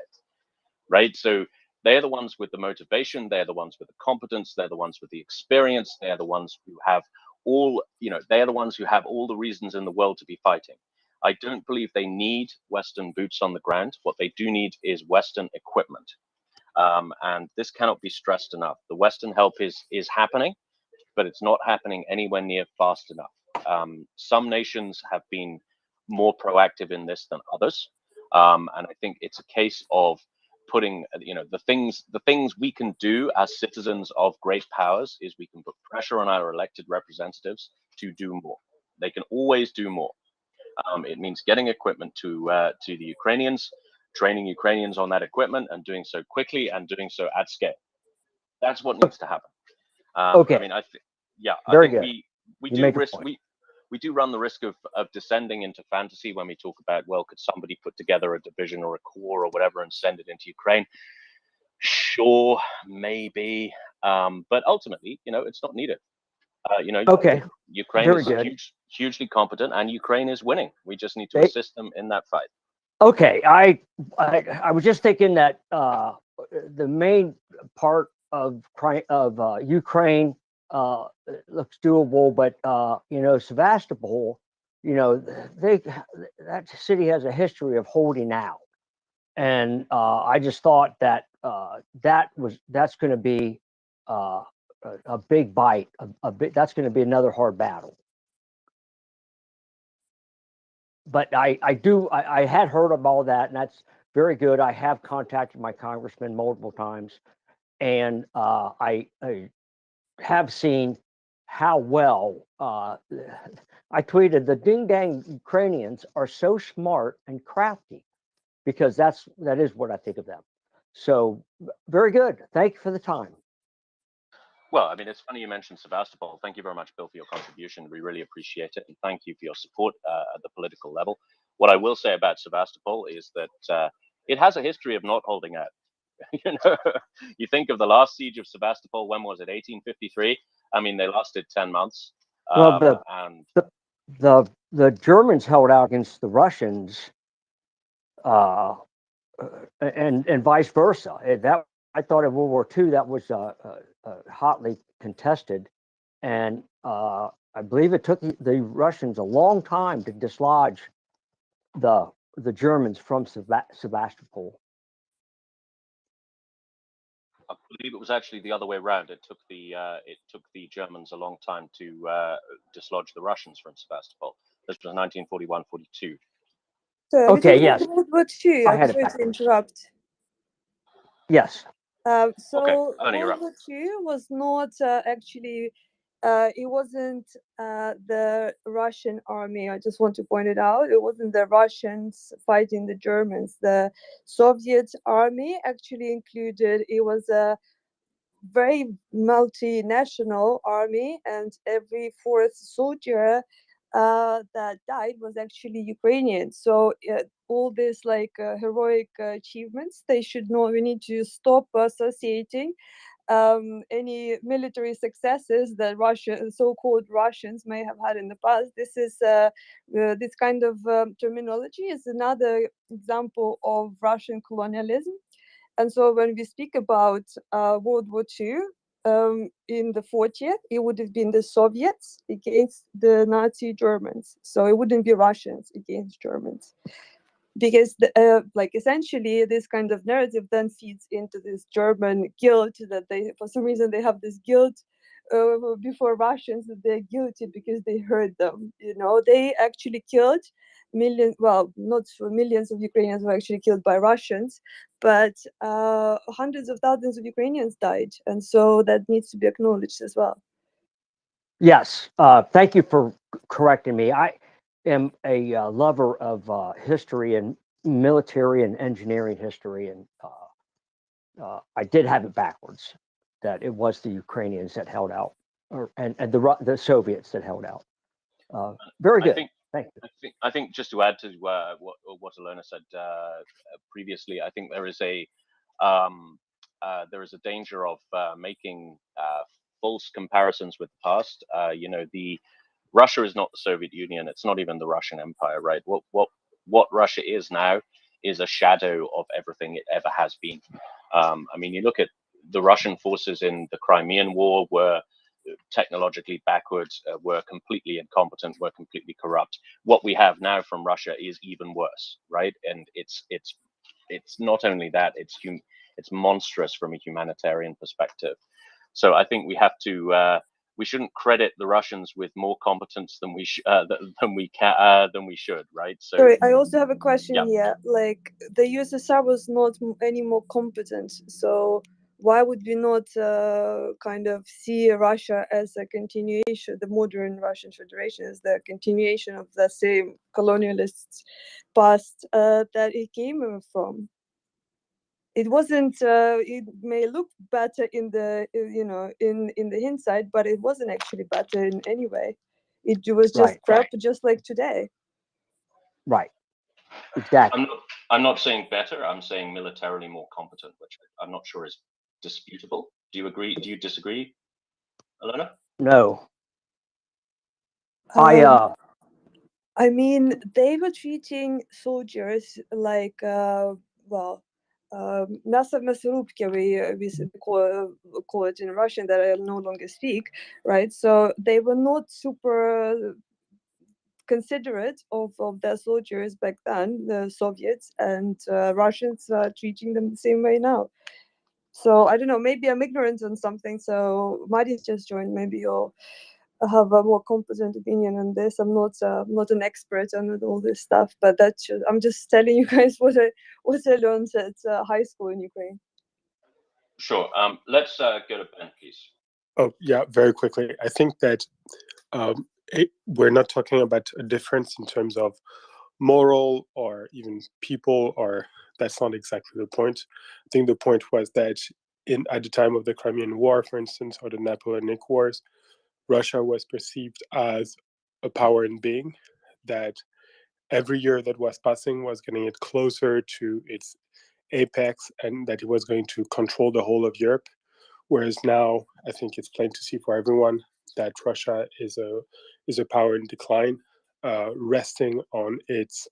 right? So they're the ones with the motivation, they're the ones with the competence, they're the ones with the experience, they're the ones who have they're the ones who have all the reasons in the world to be fighting. I don't believe they need Western boots on the ground. What they do need is Western equipment. And this cannot be stressed enough. The Western help is happening, but it's not happening anywhere near fast enough. Some nations have been more proactive in this than others. And I think it's a case of putting, the things we can do as citizens of great powers is we can put pressure on our elected representatives to do more. They can always do more. It means getting equipment to the Ukrainians, training Ukrainians on that equipment, and doing so quickly and doing so at scale. That's what needs to happen. Okay. I mean, Very I think good. we You do make a risk point. we do run the risk of descending into fantasy when we talk about, well, could somebody put together a division or a corps or whatever and send it into Ukraine? Sure, maybe, but ultimately, it's not needed. Okay. Ukraine Very is good. hugely competent, and Ukraine is winning. We just need to assist them in that fight. Okay, I was just thinking that the main part of Ukraine looks doable, but Sevastopol, that city has a history of holding out, and I just thought that that's going to be a big bite, that's going to be another hard battle. But I had heard of all that, and that's very good. I have contacted my congressman multiple times, and I have seen how well I tweeted, the ding dang Ukrainians are so smart and crafty, because that is what I think of them. So very good. Thank you for the time. Well, I mean, it's funny you mentioned Sevastopol. Thank you very much, Bill, for your contribution. We really appreciate it. And thank you for your support at the political level. What I will say about Sevastopol is that it has a history of not holding out. You think of the last siege of Sevastopol, when was it, 1853? I mean, they lasted 10 months. Well, and the Germans held out against the Russians, and vice versa. That I thought in World War II that was hotly contested, and I believe it took the Russians a long time to dislodge the Germans from Sevastopol. I believe it was actually the other way around. It took the Germans a long time to dislodge the Russians from Sevastopol. This was 1941-42. So Okay, yes. World War II. I I'm had it sorry to backwards. interrupt. Yes. So Okay. World War II was not actually. It wasn't the Russian army. I just want to point it out. It wasn't the Russians fighting the Germans. The Soviet army actually included. It was a very multinational army, and every fourth soldier that died was actually Ukrainian. So all these heroic achievements, they should know. We need to stop associating any military successes that so-called Russians may have had in the past. This is this kind of terminology is another example of Russian colonialism. And so when we speak about World War II, in the 40th, it would have been the Soviets against the Nazi Germans. So it wouldn't be Russians against Germans. Because essentially this kind of narrative then feeds into this German guilt that for some reason they have this guilt before Russians, that they're guilty because they hurt them. They actually killed millions, well, not millions of Ukrainians were actually killed by Russians, but hundreds of thousands of Ukrainians died. And so that needs to be acknowledged as well. Yes. Thank you for correcting me. I am a lover of history and military and engineering history, and I did have it backwards, that it was the Ukrainians that held out, and the Soviets that held out. Very good. Thank you. I think just to add to what Alona said previously, I think there is a danger of making false comparisons with the past. Russia is not the Soviet Union; it's not even the Russian Empire, right? What Russia is now is a shadow of everything it ever has been. You look at the Russian forces in the Crimean War were technologically backwards, were completely incompetent, were completely corrupt. What we have now from Russia is even worse, right? And it's not only that, it's monstrous from a humanitarian perspective. So I think we have to we shouldn't credit the Russians with more competence than we should, right? So sorry, I also have a question here. Like, the USSR was not any more competent, so why would we not kind of see Russia as a continuation, the modern Russian Federation as the continuation of the same colonialist past that it came from? It wasn't. It may look better in the in the hindsight, but it wasn't actually better in any way. It was just crap, just like today. Right. Exactly. I'm not saying better. I'm saying militarily more competent, which I'm not sure is disputable. Do you agree? Do you disagree, Alona? No. I mean, they were treating soldiers like, мясорубки, we call it in Russian, that I no longer speak, right? So they were not super considerate of their soldiers back then, the Soviets, and Russians are treating them the same way now. So I don't know, maybe I'm ignorant on something. So Mari's just joined, maybe you'll have a more competent opinion on this. I'm not an expert on all this stuff, but I'm just telling you guys what I learned at high school in Ukraine. Sure. Let's go to Ben, please. Oh yeah, very quickly. I think that we're not talking about a difference in terms of moral or even people, or that's not exactly the point. I think the point was that at the time of the Crimean War, for instance, or the Napoleonic Wars, Russia was perceived as a power in being, that every year that was passing was getting it closer to its apex, and that it was going to control the whole of Europe. Whereas now, I think it's plain to see for everyone that Russia is a power in decline, resting on its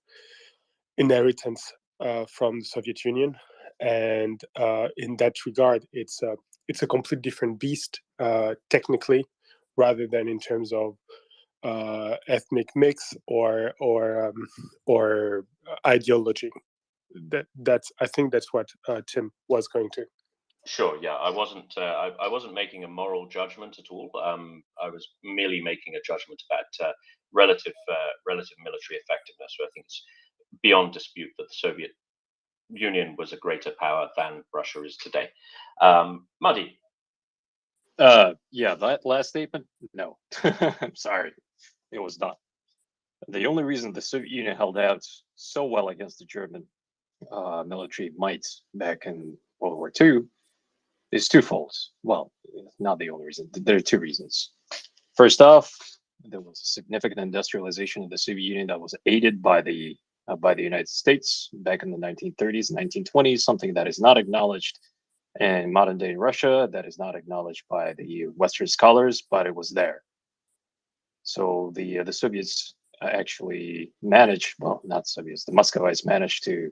inheritance from the Soviet Union, and in that regard, it's a complete different beast technically, rather than in terms of ethnic mix or ideology. I think that's what Tim was going to. Sure. Yeah, I wasn't making a moral judgment at all. I was merely making a judgment about relative military effectiveness. So I think it's beyond dispute that the Soviet Union was a greater power than Russia is today. Muddy. Yeah, that last statement, no. I'm sorry, it was not. The only reason the Soviet Union held out so well against the German military might back in World War II is twofold. Well, not the only reason. There are two reasons. First off, there was a significant industrialization of the Soviet Union that was aided by the United States back in the 1930s and 1920s, something that is not acknowledged in modern day Russia, that is not acknowledged by the Western scholars, but it was there. So the Soviets actually managed, well, not Soviets, the Muscovites managed to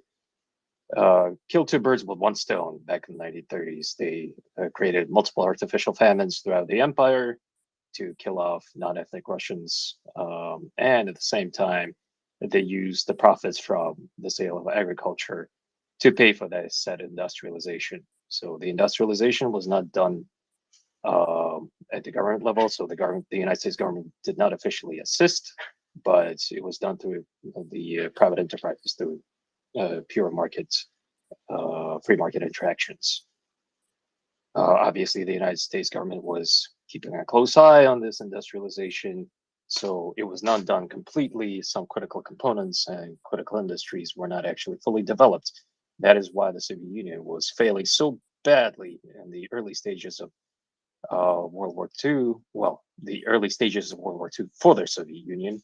kill two birds with one stone back in the 1930s. They created multiple artificial famines throughout the empire to kill off non-ethnic Russians, and at the same time, they used the profits from the sale of agriculture to pay for that said industrialization. So the industrialization was not done at the government level. So the United States government did not officially assist, but it was done through the private enterprises, through pure market, free market interactions. Obviously, the United States government was keeping a close eye on this industrialization, So it was not done completely. Some critical components and critical industries were not actually fully developed. That is why the Soviet Union was failing so badly in the early stages of World War II. Well, the early stages of World War II for the Soviet Union,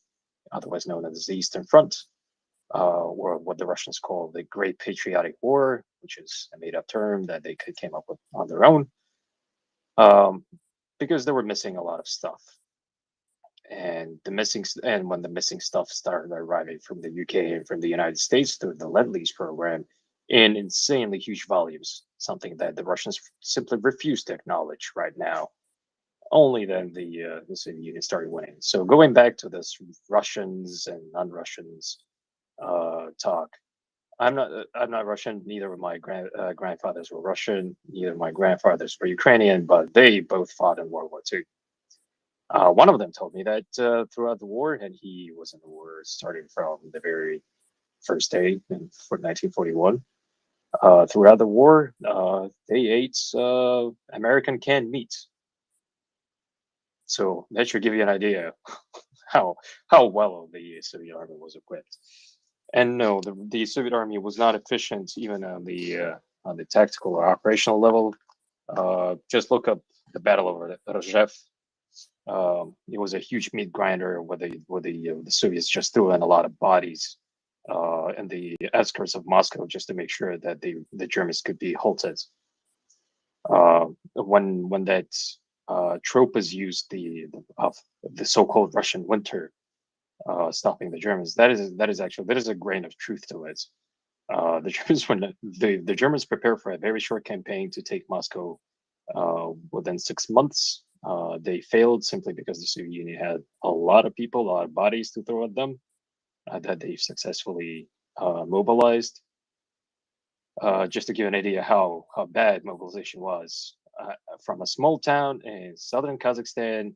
otherwise known as the Eastern Front, or what the Russians call the Great Patriotic War, which is a made-up term that they came up with on their own, because they were missing a lot of stuff. And when the missing stuff started arriving from the UK and from the United States through the Lend-Lease program in insanely huge volumes, something that the Russians simply refuse to acknowledge right now. Only then the Soviet Union started winning. So going back to this Russians and non-Russians talk, I'm not Russian. Neither of my grandfathers were Russian. Neither of my grandfathers were Ukrainian, but they both fought in World War II. One of them told me that throughout the war, and he was in the war starting from the very first day in 1941. Throughout the war, they ate American canned meat. So that should give you an idea how well the Soviet army was equipped. And no, the Soviet army was not efficient even on the tactical or operational level. Just look up the Battle of Rozhev. It was a huge meat grinder where the Soviets just threw in a lot of bodies in the outskirts of Moscow just to make sure that the Germans could be halted. When that trope is used, the so-called Russian winter, stopping the Germans, that is a grain of truth to it. The Germans the Germans prepared for a very short campaign to take Moscow within 6 months. They failed simply because the Soviet Union had a lot of people, a lot of bodies to throw at them that they successfully mobilized. Just to give an idea how bad mobilization was, from a small town in southern Kazakhstan,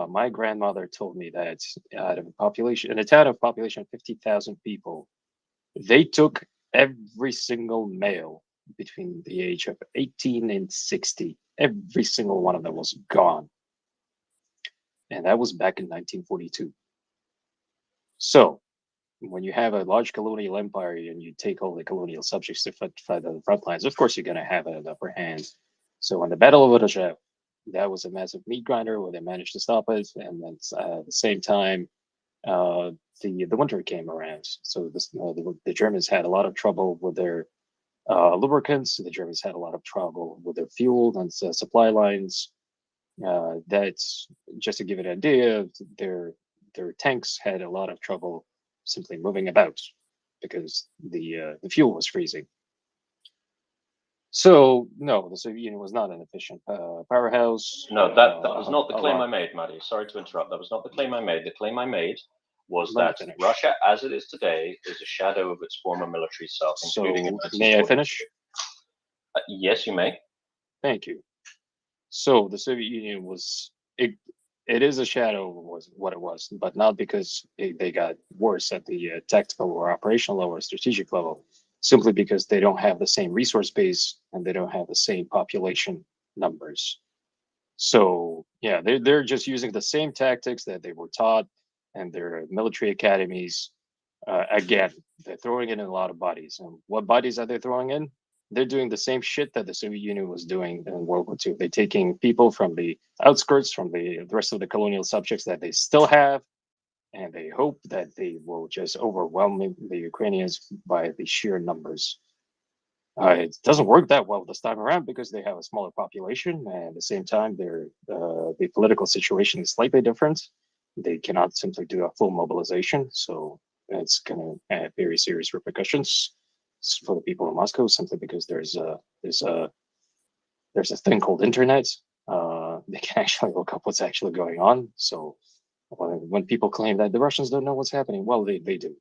my grandmother told me that out of a town of population of 50,000 people, they took every single male between the age of 18 and 60. Every single one of them was gone. And that was back in 1942. So when you have a large colonial empire and you take all the colonial subjects to fight on the front lines, of course you're going to have an upper hand. So in the Battle of Rozhev, that was a massive meat grinder where they managed to stop it. And then at the same time, the winter came around. So the Germans had a lot of trouble with their lubricants. The Germans had a lot of trouble with their fuel and supply lines. That's just to give it an idea. Their tanks had a lot of trouble simply moving about because the fuel was freezing. So no, the Soviet Union was not an efficient powerhouse. No, that was not the claim I made, Maddie. Sorry to interrupt. That was not the claim I made. The claim I made was that Russia, as it is today, is a shadow of its former military self, including in may I finish? Yes, you may. Thank you. So the Soviet Union was it is a shadow of what it was, but not because they got worse at the tactical or operational level or strategic level, simply because they don't have the same resource base and they don't have the same population numbers. So yeah, they're just using the same tactics that they were taught and their military academies. Again, they're throwing in a lot of bodies. And what bodies are they throwing in? They're doing the same shit that the Soviet Union was doing in World War II. They're taking people from the outskirts, from the rest of the colonial subjects that they still have, and they hope that they will just overwhelm the Ukrainians by the sheer numbers. It doesn't work that well this time around because they have a smaller population, and at the same time, the political situation is slightly different. They cannot simply do a full mobilization, so it's going to have very serious repercussions for the people in Moscow, simply because there's a thing called internet. They can actually look up what's actually going on. So when people claim that the Russians don't know what's happening, well, they do.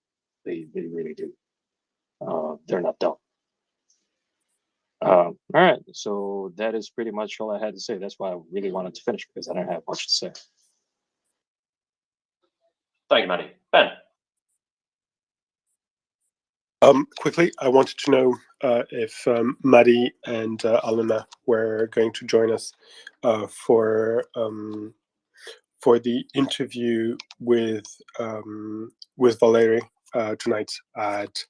They really do. They're not dumb. All right, so that is pretty much all I had to say. That's why I really wanted to finish, because I don't have much to say. Thank you, Maddie. Ben. Quickly, I wanted to know if Maddie and Alena were going to join us for for the interview with Valerie tonight at,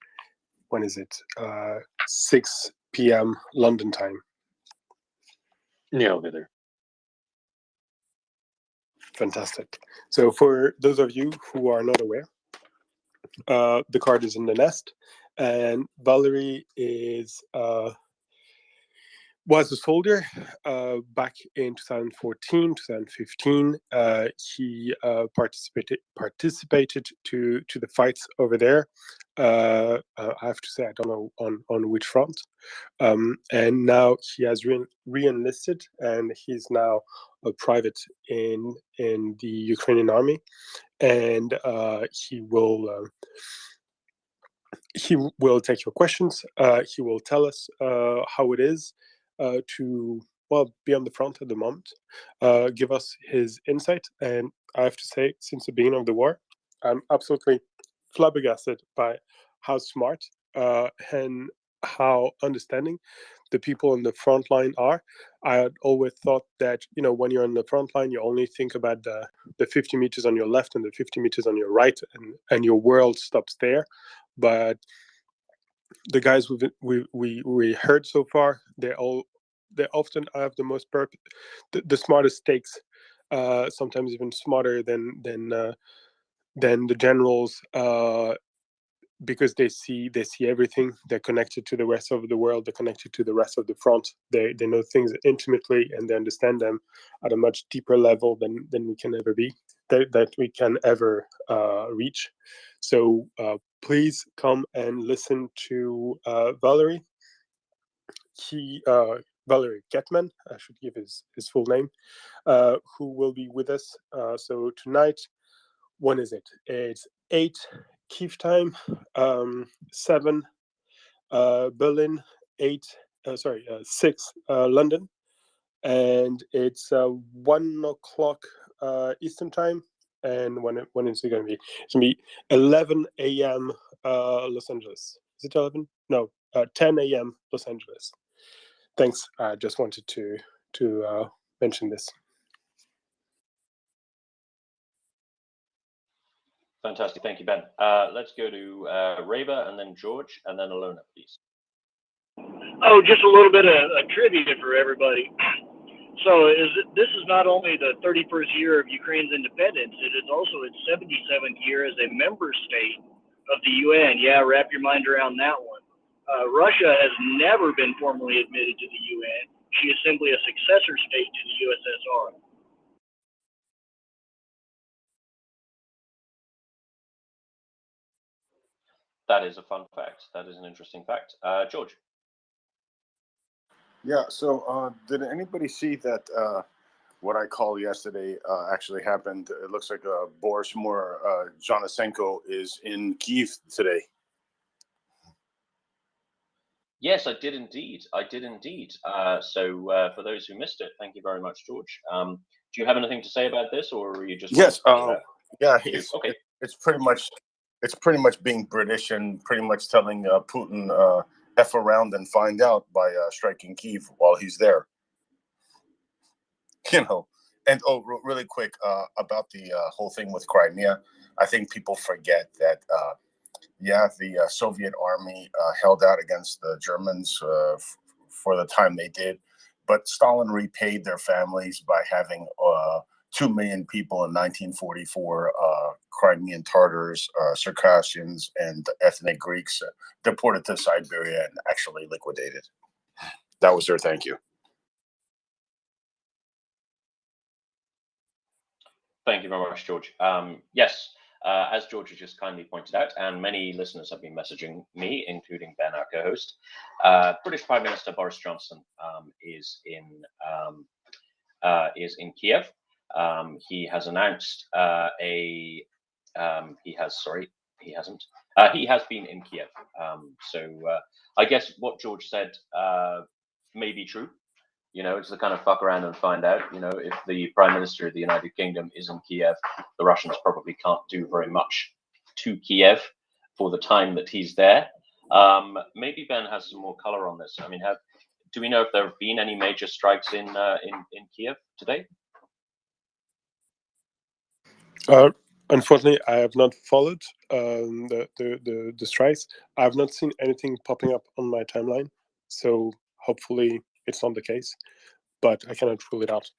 when is it? 6 p.m. London time. Yeah, I'll be there. Fantastic. So for those of you who are not aware, the card is in the nest, and Valerie was a soldier back in 2014, 2015. He participated to the fights over there. I have to say, I don't know on which front. And now he has re-enlisted, and he's now a private in the Ukrainian army, and he will take your questions. He will tell us how it is to be on the front at the moment, give us his insight. And I have to say, since the beginning of the war, I'm absolutely flabbergasted by how smart and how understanding the people on the front line are. I had always thought that, when you're on the front line, you only think about the 50 meters on your left and the 50 meters on your right, and your world stops there. But the guys we heard so far, they often have the most the smartest takes, sometimes even smarter than the generals, because they see everything. They're connected to the rest of the world. They're connected to the rest of the front. They know things intimately, and they understand them at a much deeper level than we can ever be, that we can ever reach. So please come and listen to Valerie. Valerie Getman, I should give his full name, who will be with us. So tonight, when is it? It's 8 Kiev time, 7 Berlin, 6 London, and it's 1 o'clock Eastern time. And when is it going to be? It's going to be 11 a.m. Los Angeles. Is it 11? No, 10 a.m. Los Angeles. Thanks. I just wanted to mention this. Fantastic. Thank you, Ben. Let's go to Reba and then George and then Alona, please. Oh, just a little bit of trivia for everybody. So this is not only the 31st year of Ukraine's independence, it is also its 77th year as a member state of the UN. Yeah, wrap your mind around that one. Russia has never been formally admitted to the UN. She is simply a successor state to the USSR. That is a fun fact. That is an interesting fact. George. Yeah. So, did anybody see that what I called yesterday actually happened? It looks like Boris Jonasenko is in Kyiv today. Yes, I did indeed. So for those who missed it, thank you very much, George. Do you have anything to say about this, or are you just? Yes. Yeah. Okay. It's pretty much being British and pretty much telling Putin F around and find out by striking Kyiv while he's there. And really quick about the whole thing with Crimea. I think people forget that, the Soviet army held out against the Germans for the time they did, but Stalin repaid their families by having 2 million people in 1944, Crimean Tatars, Circassians, and ethnic Greeks deported to Siberia and actually liquidated. That was their thank you. Thank you very much, George. Yes, as George has just kindly pointed out, and many listeners have been messaging me, including Ben, our co-host, British Prime Minister Boris Johnson is in Kiev. He has announced he has been in Kiev. So I guess what George said may be true. It's to kind of fuck around and find out. If the Prime Minister of the United Kingdom is in Kiev, the Russians probably can't do very much to Kiev for the time that he's there. Maybe Ben has some more color on this. I mean, do we know if there have been any major strikes in Kiev today? Unfortunately, I have not followed the strikes. I have not seen anything popping up on my timeline, so hopefully it's not the case, but I cannot rule it out.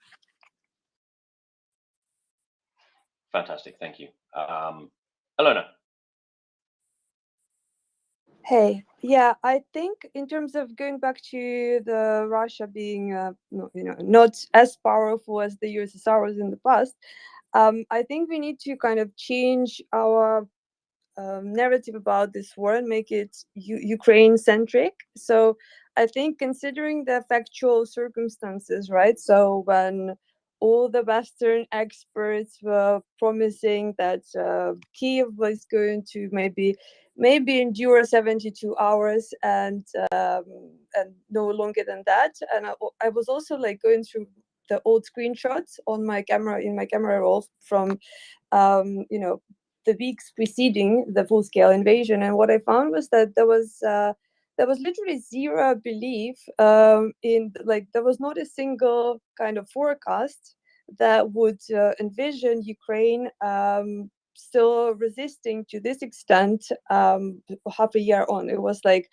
Fantastic, thank you. Alona. Hey, yeah, I think in terms of going back to the Russia being, not as powerful as the USSR was in the past, I think we need to kind of change our narrative about this war and make it Ukraine centric. So I think considering the factual circumstances, right? So when all the Western experts were promising that Kiev was going to maybe endure 72 hours and no longer than that. And I was also like going through the old screenshots on my camera in my camera roll from the weeks preceding the full-scale invasion, and what I found was that there was literally zero belief in, like, there was not a single kind of forecast that would envision Ukraine still resisting to this extent half a year on. It was like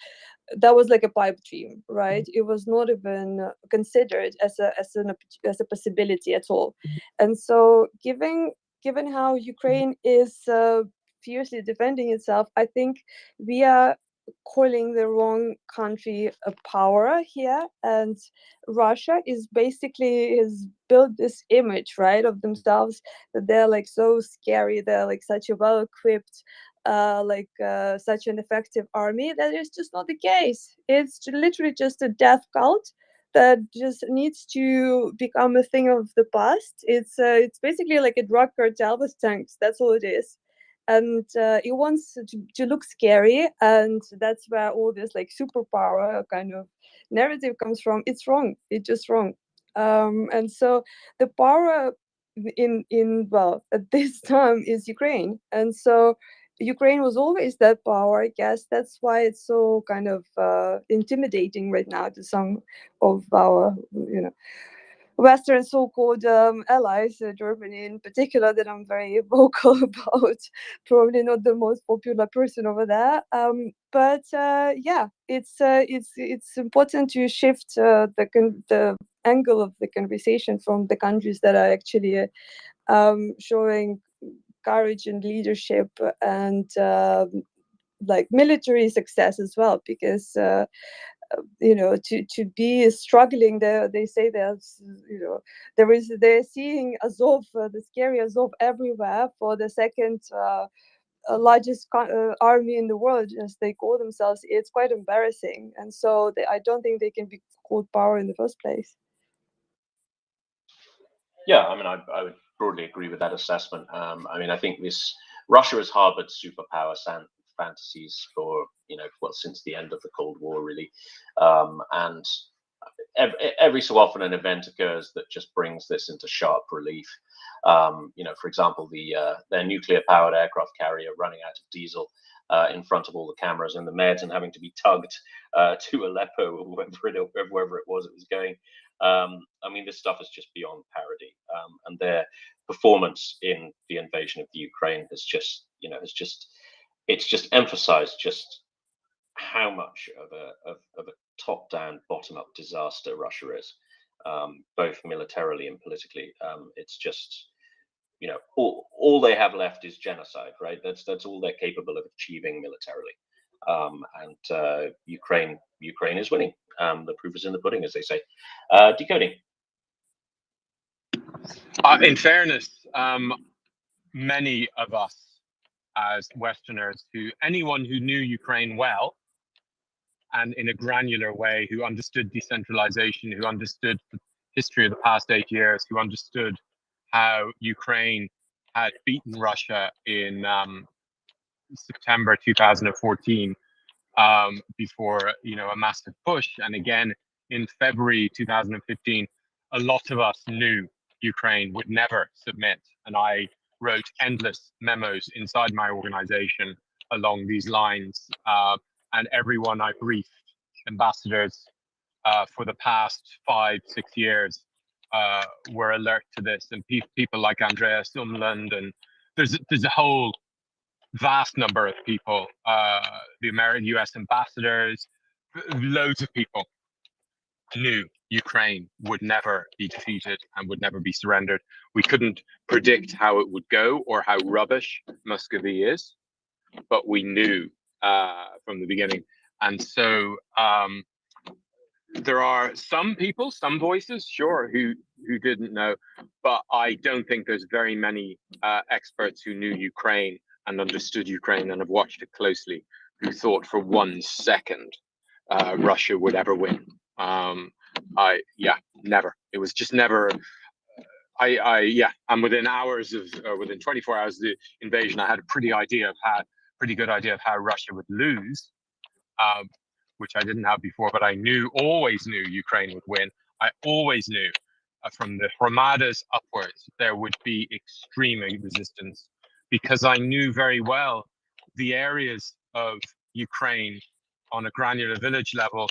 that was like a pipe dream, right? It was not even considered as a possibility at all. And so given how Ukraine is fiercely defending itself, I think we are calling the wrong country a power here, and Russia is basically has built this image, right, of themselves, that they're like so scary, they're like such a well-equipped such an effective army. That is just not the case. It's literally just a death cult that just needs to become a thing of the past. It's basically like a drug cartel with tanks. That's all it is. And it wants to look scary, and that's where all this like superpower kind of narrative comes from. It's wrong. It's just wrong. And so the power in well at this time is Ukraine, and so Ukraine was always that power. I guess that's why it's so kind of intimidating right now to some of our, Western so-called allies, Germany in particular, that I'm very vocal about. Probably not the most popular person over there, but yeah, it's important to shift the angle of the conversation from the countries that are actually showing courage and leadership and like military success as well, because to be struggling there, they say there's they're seeing Azov, the scary Azov everywhere, for the second largest army in the world, as they call themselves. It's quite embarrassing, and so I don't think they can be called power in the first place. Yeah, I mean, I would broadly agree with that assessment. I mean, I think Russia has harbored superpower fantasies for, well, since the end of the Cold War, really. And every so often an event occurs that just brings this into sharp relief. For example, their nuclear-powered aircraft carrier running out of diesel in front of all the cameras in the Med and having to be tugged to Aleppo or wherever it was going. I mean, this stuff is just beyond parody, and their performance in the invasion of the Ukraine has just, it's just emphasized just how much of a top-down, bottom-up disaster Russia is, both militarily and politically. It's just, all they have left is genocide, right? That's all they're capable of achieving militarily. And Ukraine is winning. The proof is in the pudding, as they say. Decoding. In fairness, many of us as Westerners, anyone who knew Ukraine well and in a granular way, who understood decentralization, who understood the history of the past 8 years, who understood how Ukraine had beaten Russia in September 2014, before a massive push, and again in February 2015, a lot of us knew Ukraine would never submit, and I wrote endless memos inside my organization along these lines, and everyone I briefed, ambassadors for the past 5-6 years, were alert to this, and people like Andreas Umland and there's a whole vast number of people, the American U.S. ambassadors, loads of people knew Ukraine would never be defeated and would never be surrendered. We couldn't predict how it would go or how rubbish Muscovy is, but we knew from the beginning. And so there are some people, some voices, sure, who didn't know, but I don't think there's very many experts who knew Ukraine and understood Ukraine and have watched it closely who thought for 1 second Russia would ever win. Never. It was just never. And within hours of, or within 24 hours of the invasion, I had a pretty good idea of how Russia would lose, which I didn't have before. But I always knew Ukraine would win. I always knew from the Hromadas upwards there would be extreme resistance, because I knew very well the areas of Ukraine on a granular village level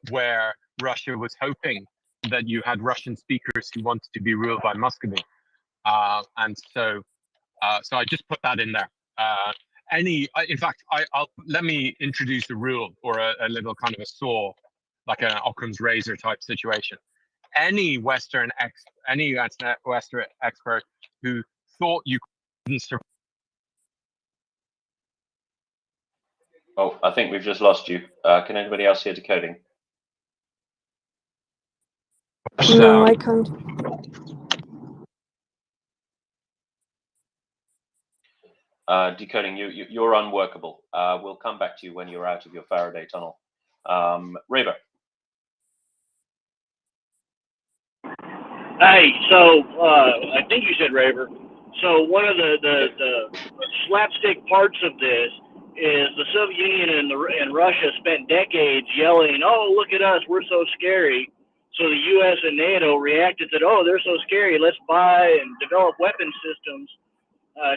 where Russia was hoping that you had Russian speakers who wanted to be ruled by Muscovy. And so I just put that in there. In fact, let me introduce a rule or a little kind of a saw, like an Occam's razor type situation. Any Western expert who thought you couldn't survive. Oh, I think we've just lost you. Can anybody else hear decoding? No, I can't. Decoding, you're unworkable. We'll come back to you when you're out of your Faraday tunnel. Raver. Hey, so I think you said Raver. So one of the slapstick parts of this is the Soviet Union and Russia spent decades yelling, "Oh, look at us, we're so scary." So the U.S. and NATO reacted and said, "Oh, they're so scary, let's buy and develop weapon systems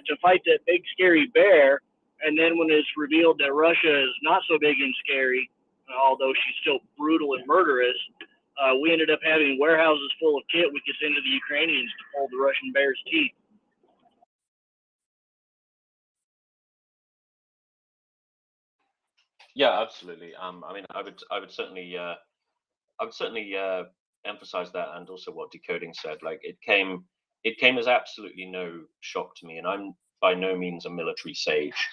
to fight that big scary bear." And then when it's revealed that Russia is not so big and scary, although she's still brutal and murderous, we ended up having warehouses full of kit we could send to the Ukrainians to pull the Russian bear's teeth. Yeah, absolutely. I mean, I would certainly emphasize that, and also what Decoding said. Like, it came as absolutely no shock to me, and I'm by no means a military sage.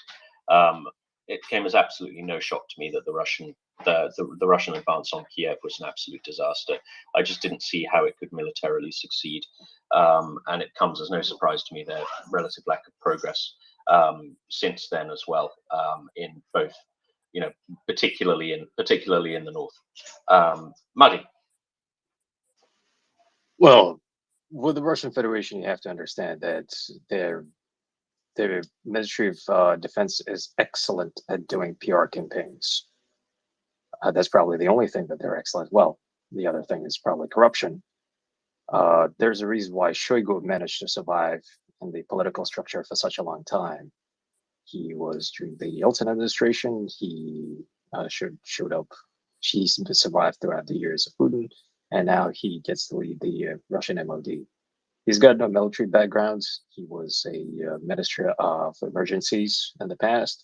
It came as absolutely no shock to me that the Russian advance on Kiev was an absolute disaster. I just didn't see how it could militarily succeed, and it comes as no surprise to me their relative lack of progress since then as well, in both, particularly in the north. Muddy. Well, with the Russian Federation, you have to understand that their Ministry of Defense is excellent at doing PR campaigns. That's probably the only thing that they're excellent. Well, the other thing is probably corruption. There's a reason why Shoigu managed to survive in the political structure for such a long time. He was during the Yeltsin administration. He showed up. He survived throughout the years of Putin, and now he gets to lead the Russian MOD. He's got no military background. He was a minister of emergencies in the past,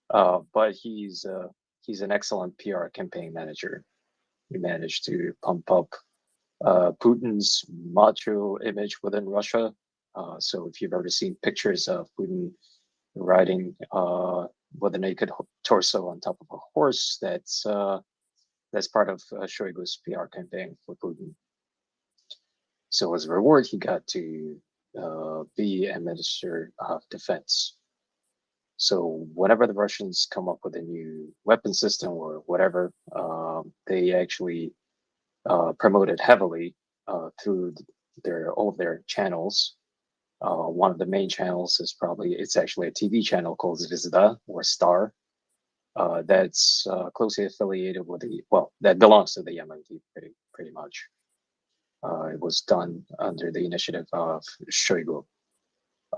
but he's an excellent PR campaign manager. He managed to pump up Putin's macho image within Russia. So if you've ever seen pictures of Putin riding with a naked torso on top of a horse, that's part of Shoigu's PR campaign for Putin. So as a reward, he got to be a minister of defense. So whenever the Russians come up with a new weapon system or whatever, they actually promote it heavily through all of their channels. One of the main channels is it's actually a TV channel called Zvezda or Star. That's closely affiliated with that belongs to the MOD pretty much. It was done under the initiative of Shoigu.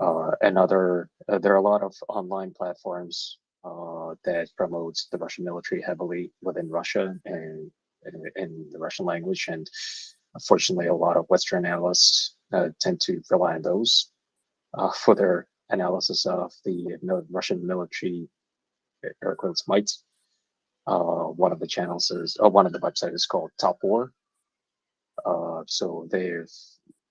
There are a lot of online platforms that promotes the Russian military heavily within Russia and in the Russian language. And unfortunately, a lot of Western analysts tend to rely on those for their analysis of the Russian military, air quotes, might. One of the channels is, one of the websites is called Top War. So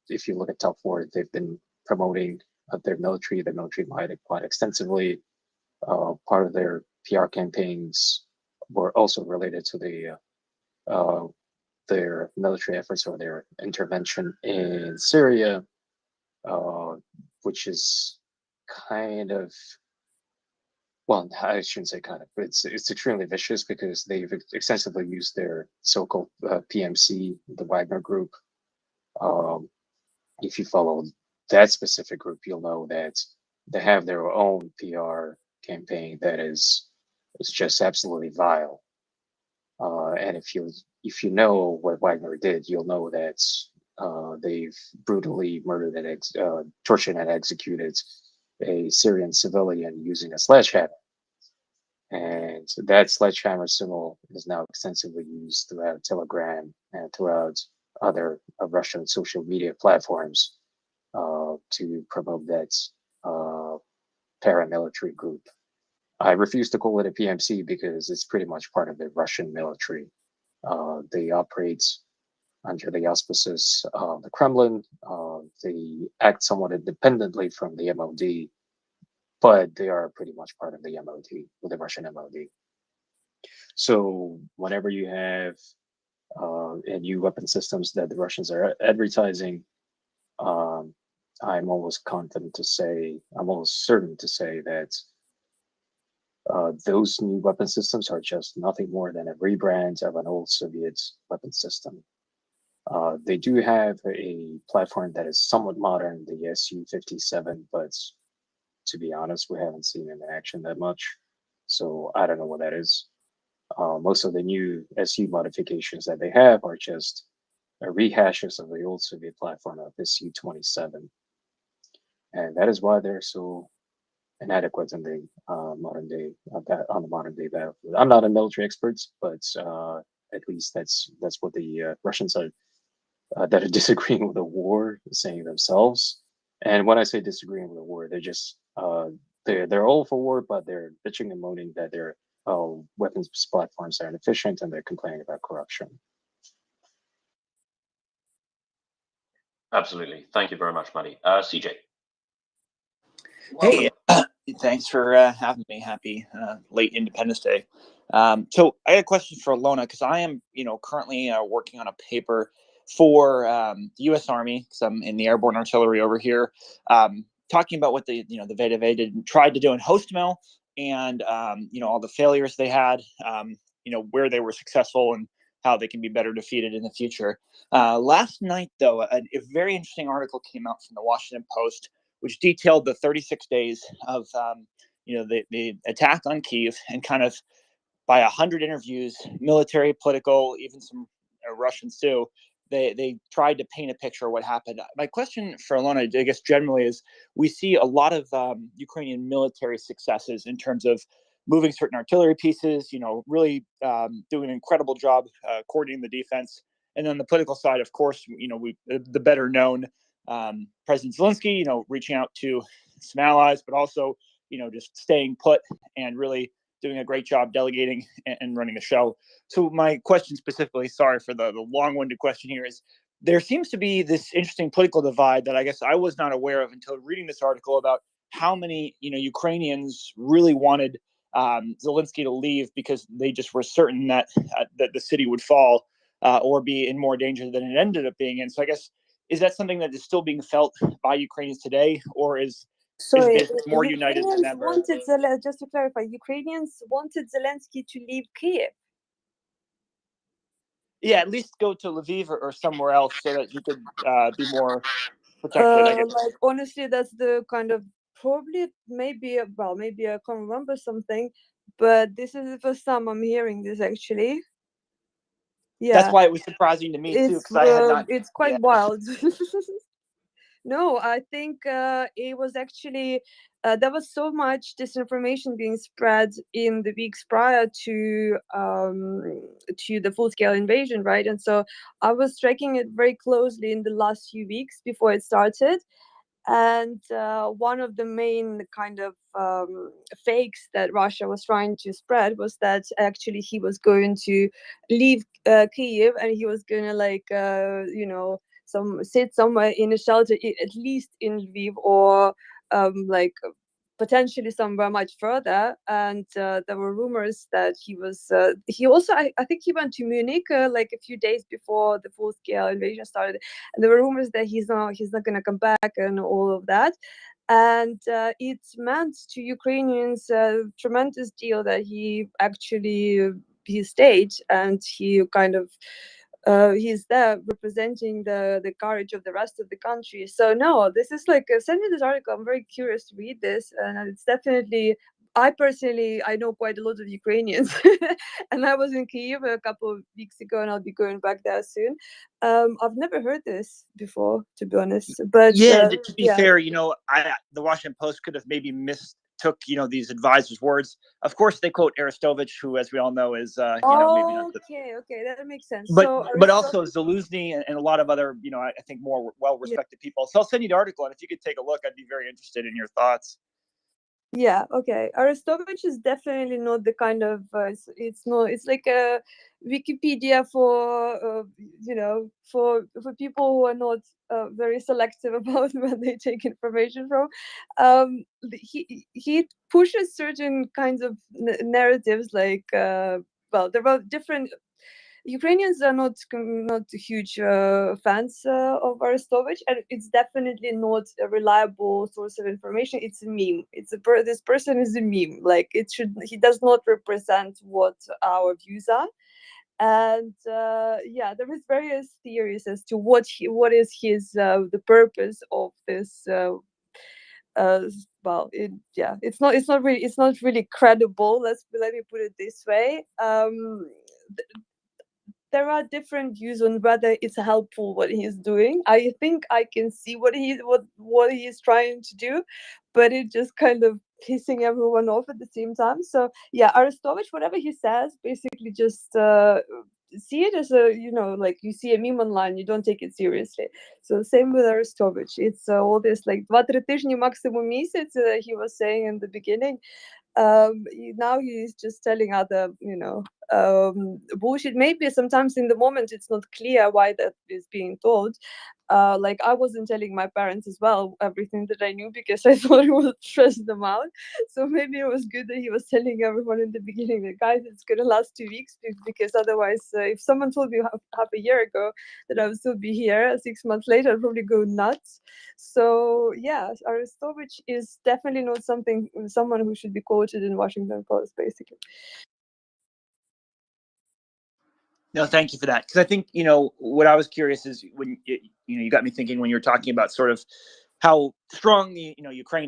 if you look at Top War, they've been promoting their military might quite extensively. Part of their PR campaigns were also related to their military efforts or their intervention in Syria, which is kind of, well, I shouldn't say kind of, but it's extremely vicious because they've extensively used their so-called PMC, the Wagner Group. If you follow that specific group, you'll know that they have their own PR campaign that is just absolutely vile. And if you know what Wagner did, you'll know that they've brutally murdered and tortured and executed a Syrian civilian using a sledgehammer. And that sledgehammer symbol is now extensively used throughout Telegram and throughout other Russian social media platforms to promote that paramilitary group. I refuse to call it a PMC because it's pretty much part of the Russian military. They operate under the auspices of the Kremlin. They act somewhat independently from the MOD, but they are pretty much part of the MOD, the Russian MOD. So whenever you have new weapon systems that the Russians are advertising, I'm almost certain to say that those new weapon systems are just nothing more than a rebrand of an old Soviet weapon system. They do have a platform that is somewhat modern, the Su-57, but to be honest, we haven't seen it in action that much, so I don't know what that is. Most of the new Su modifications that they have are just rehashes of the old Soviet platform of the Su-27, and that is why they're so inadequate in the modern day battlefield. I'm not a military expert, but at least that's what the Russians are that are disagreeing with the war saying themselves. And when I say disagreeing with the war, they're just they're all for war, but they're bitching and moaning that their weapons platforms are inefficient and they're complaining about corruption. Absolutely. Thank you very much, Muddy. CJ. Hey, thanks for having me. Happy late Independence Day. So I had a question for Alona because I am, currently working on a paper for the U.S. Army because I'm in the airborne artillery over here, talking about what the VDV tried to do in Hostomel and all the failures they had, where they were successful and how they can be better defeated in the future. Last night, though, a very interesting article came out from the Washington Post, which detailed the 36 days of, the attack on Kyiv and kind of by 100 interviews, military, political, even some Russians too, they tried to paint a picture of what happened. My question for Alona, I guess generally, is we see a lot of Ukrainian military successes in terms of moving certain artillery pieces, really doing an incredible job coordinating the defense. And then the political side, of course, the better known President Zelensky, reaching out to some allies, but also, just staying put and really doing a great job delegating and running the show. So my question specifically, sorry for the long-winded question here, is there seems to be this interesting political divide that I guess I was not aware of until reading this article about how many, Ukrainians really wanted Zelensky to leave because they just were certain that the city would fall or be in more danger than it ended up being in. So I guess, is that something that is still being felt by Ukrainians today, or is Sorry, it more united than ever? Just to clarify, Ukrainians wanted Zelensky to leave Kyiv. Yeah, at least go to Lviv or somewhere else so that he could be more protected, I guess. Like, honestly, that's the kind of maybe I can't remember something, but this is the first time I'm hearing this actually. Yeah, that's why it was surprising to me too, because I had not. It's quite wild. No, I think it was actually there was so much disinformation being spread in the weeks prior to the full-scale invasion, right? And so I was tracking it very closely in the last few weeks before it started, And one of the main kind of fakes that Russia was trying to spread was that actually he was going to leave Kyiv, and he was going to like sit somewhere in a shelter, at least in Lviv, or like potentially somewhere much further. And there were rumors that he was he also I think he went to Munich like a few days before the full-scale invasion started, and there were rumors that he's not going to come back and all of that. And it meant to Ukrainians a tremendous deal that he actually he stayed, and he kind of he's there representing the courage of the rest of the country. So no, this is like send me this article. I'm very curious to read this, and it's definitely. I personally, I know quite a lot of Ukrainians, and I was in Kyiv a couple of weeks ago, and I'll be going back there soon. I've never heard this before, to be honest. But yeah, to be yeah. fair, the Washington Post could have maybe mistook these advisors' words. Of course, they quote Arestovich, who, as we all know, is maybe not the, Okay, that makes sense. but also Zaluzny and a lot of other I think more well-respected people. So I'll send you the article, and if you could take a look, I'd be very interested in your thoughts. Yeah, okay. Arestovich is definitely not the kind of it's like a Wikipedia for for people who are not very selective about where they take information from. He pushes certain kinds of narratives, like well, there are different. Ukrainians are not huge fans of Arestovich, and it's definitely not a reliable source of information. It's a meme. This person is a meme. Like he does not represent what our views are. And yeah, there is various theories as to what is his the purpose of this. Well, it's not really credible. Let me put it this way. There are different views on whether it's helpful what he's doing. I think I can see what he's trying to do, but it just kind of pissing everyone off at the same time. So yeah, Arestovich, whatever he says, basically just see it as a like you see a meme online, you don't take it seriously. So same with Arestovich. It's all this like 2-3 тижні максимум місяць, he was saying in the beginning. Now he's just telling other bullshit. Maybe sometimes in the moment it's not clear why that is being told. Like I wasn't telling my parents as well everything that I knew, because I thought it would stress them out. So maybe it was good that he was telling everyone in the beginning that, guys, it's gonna last 2 weeks, because otherwise if someone told me half a year ago that I would still be here 6 months later, I'd probably go nuts. So yeah, Arestovich is definitely not someone who should be quoted in Washington Post, basically. No, thank you for that. Because I think, what I was curious is when you got me thinking when you were talking about sort of how strong the, Ukraine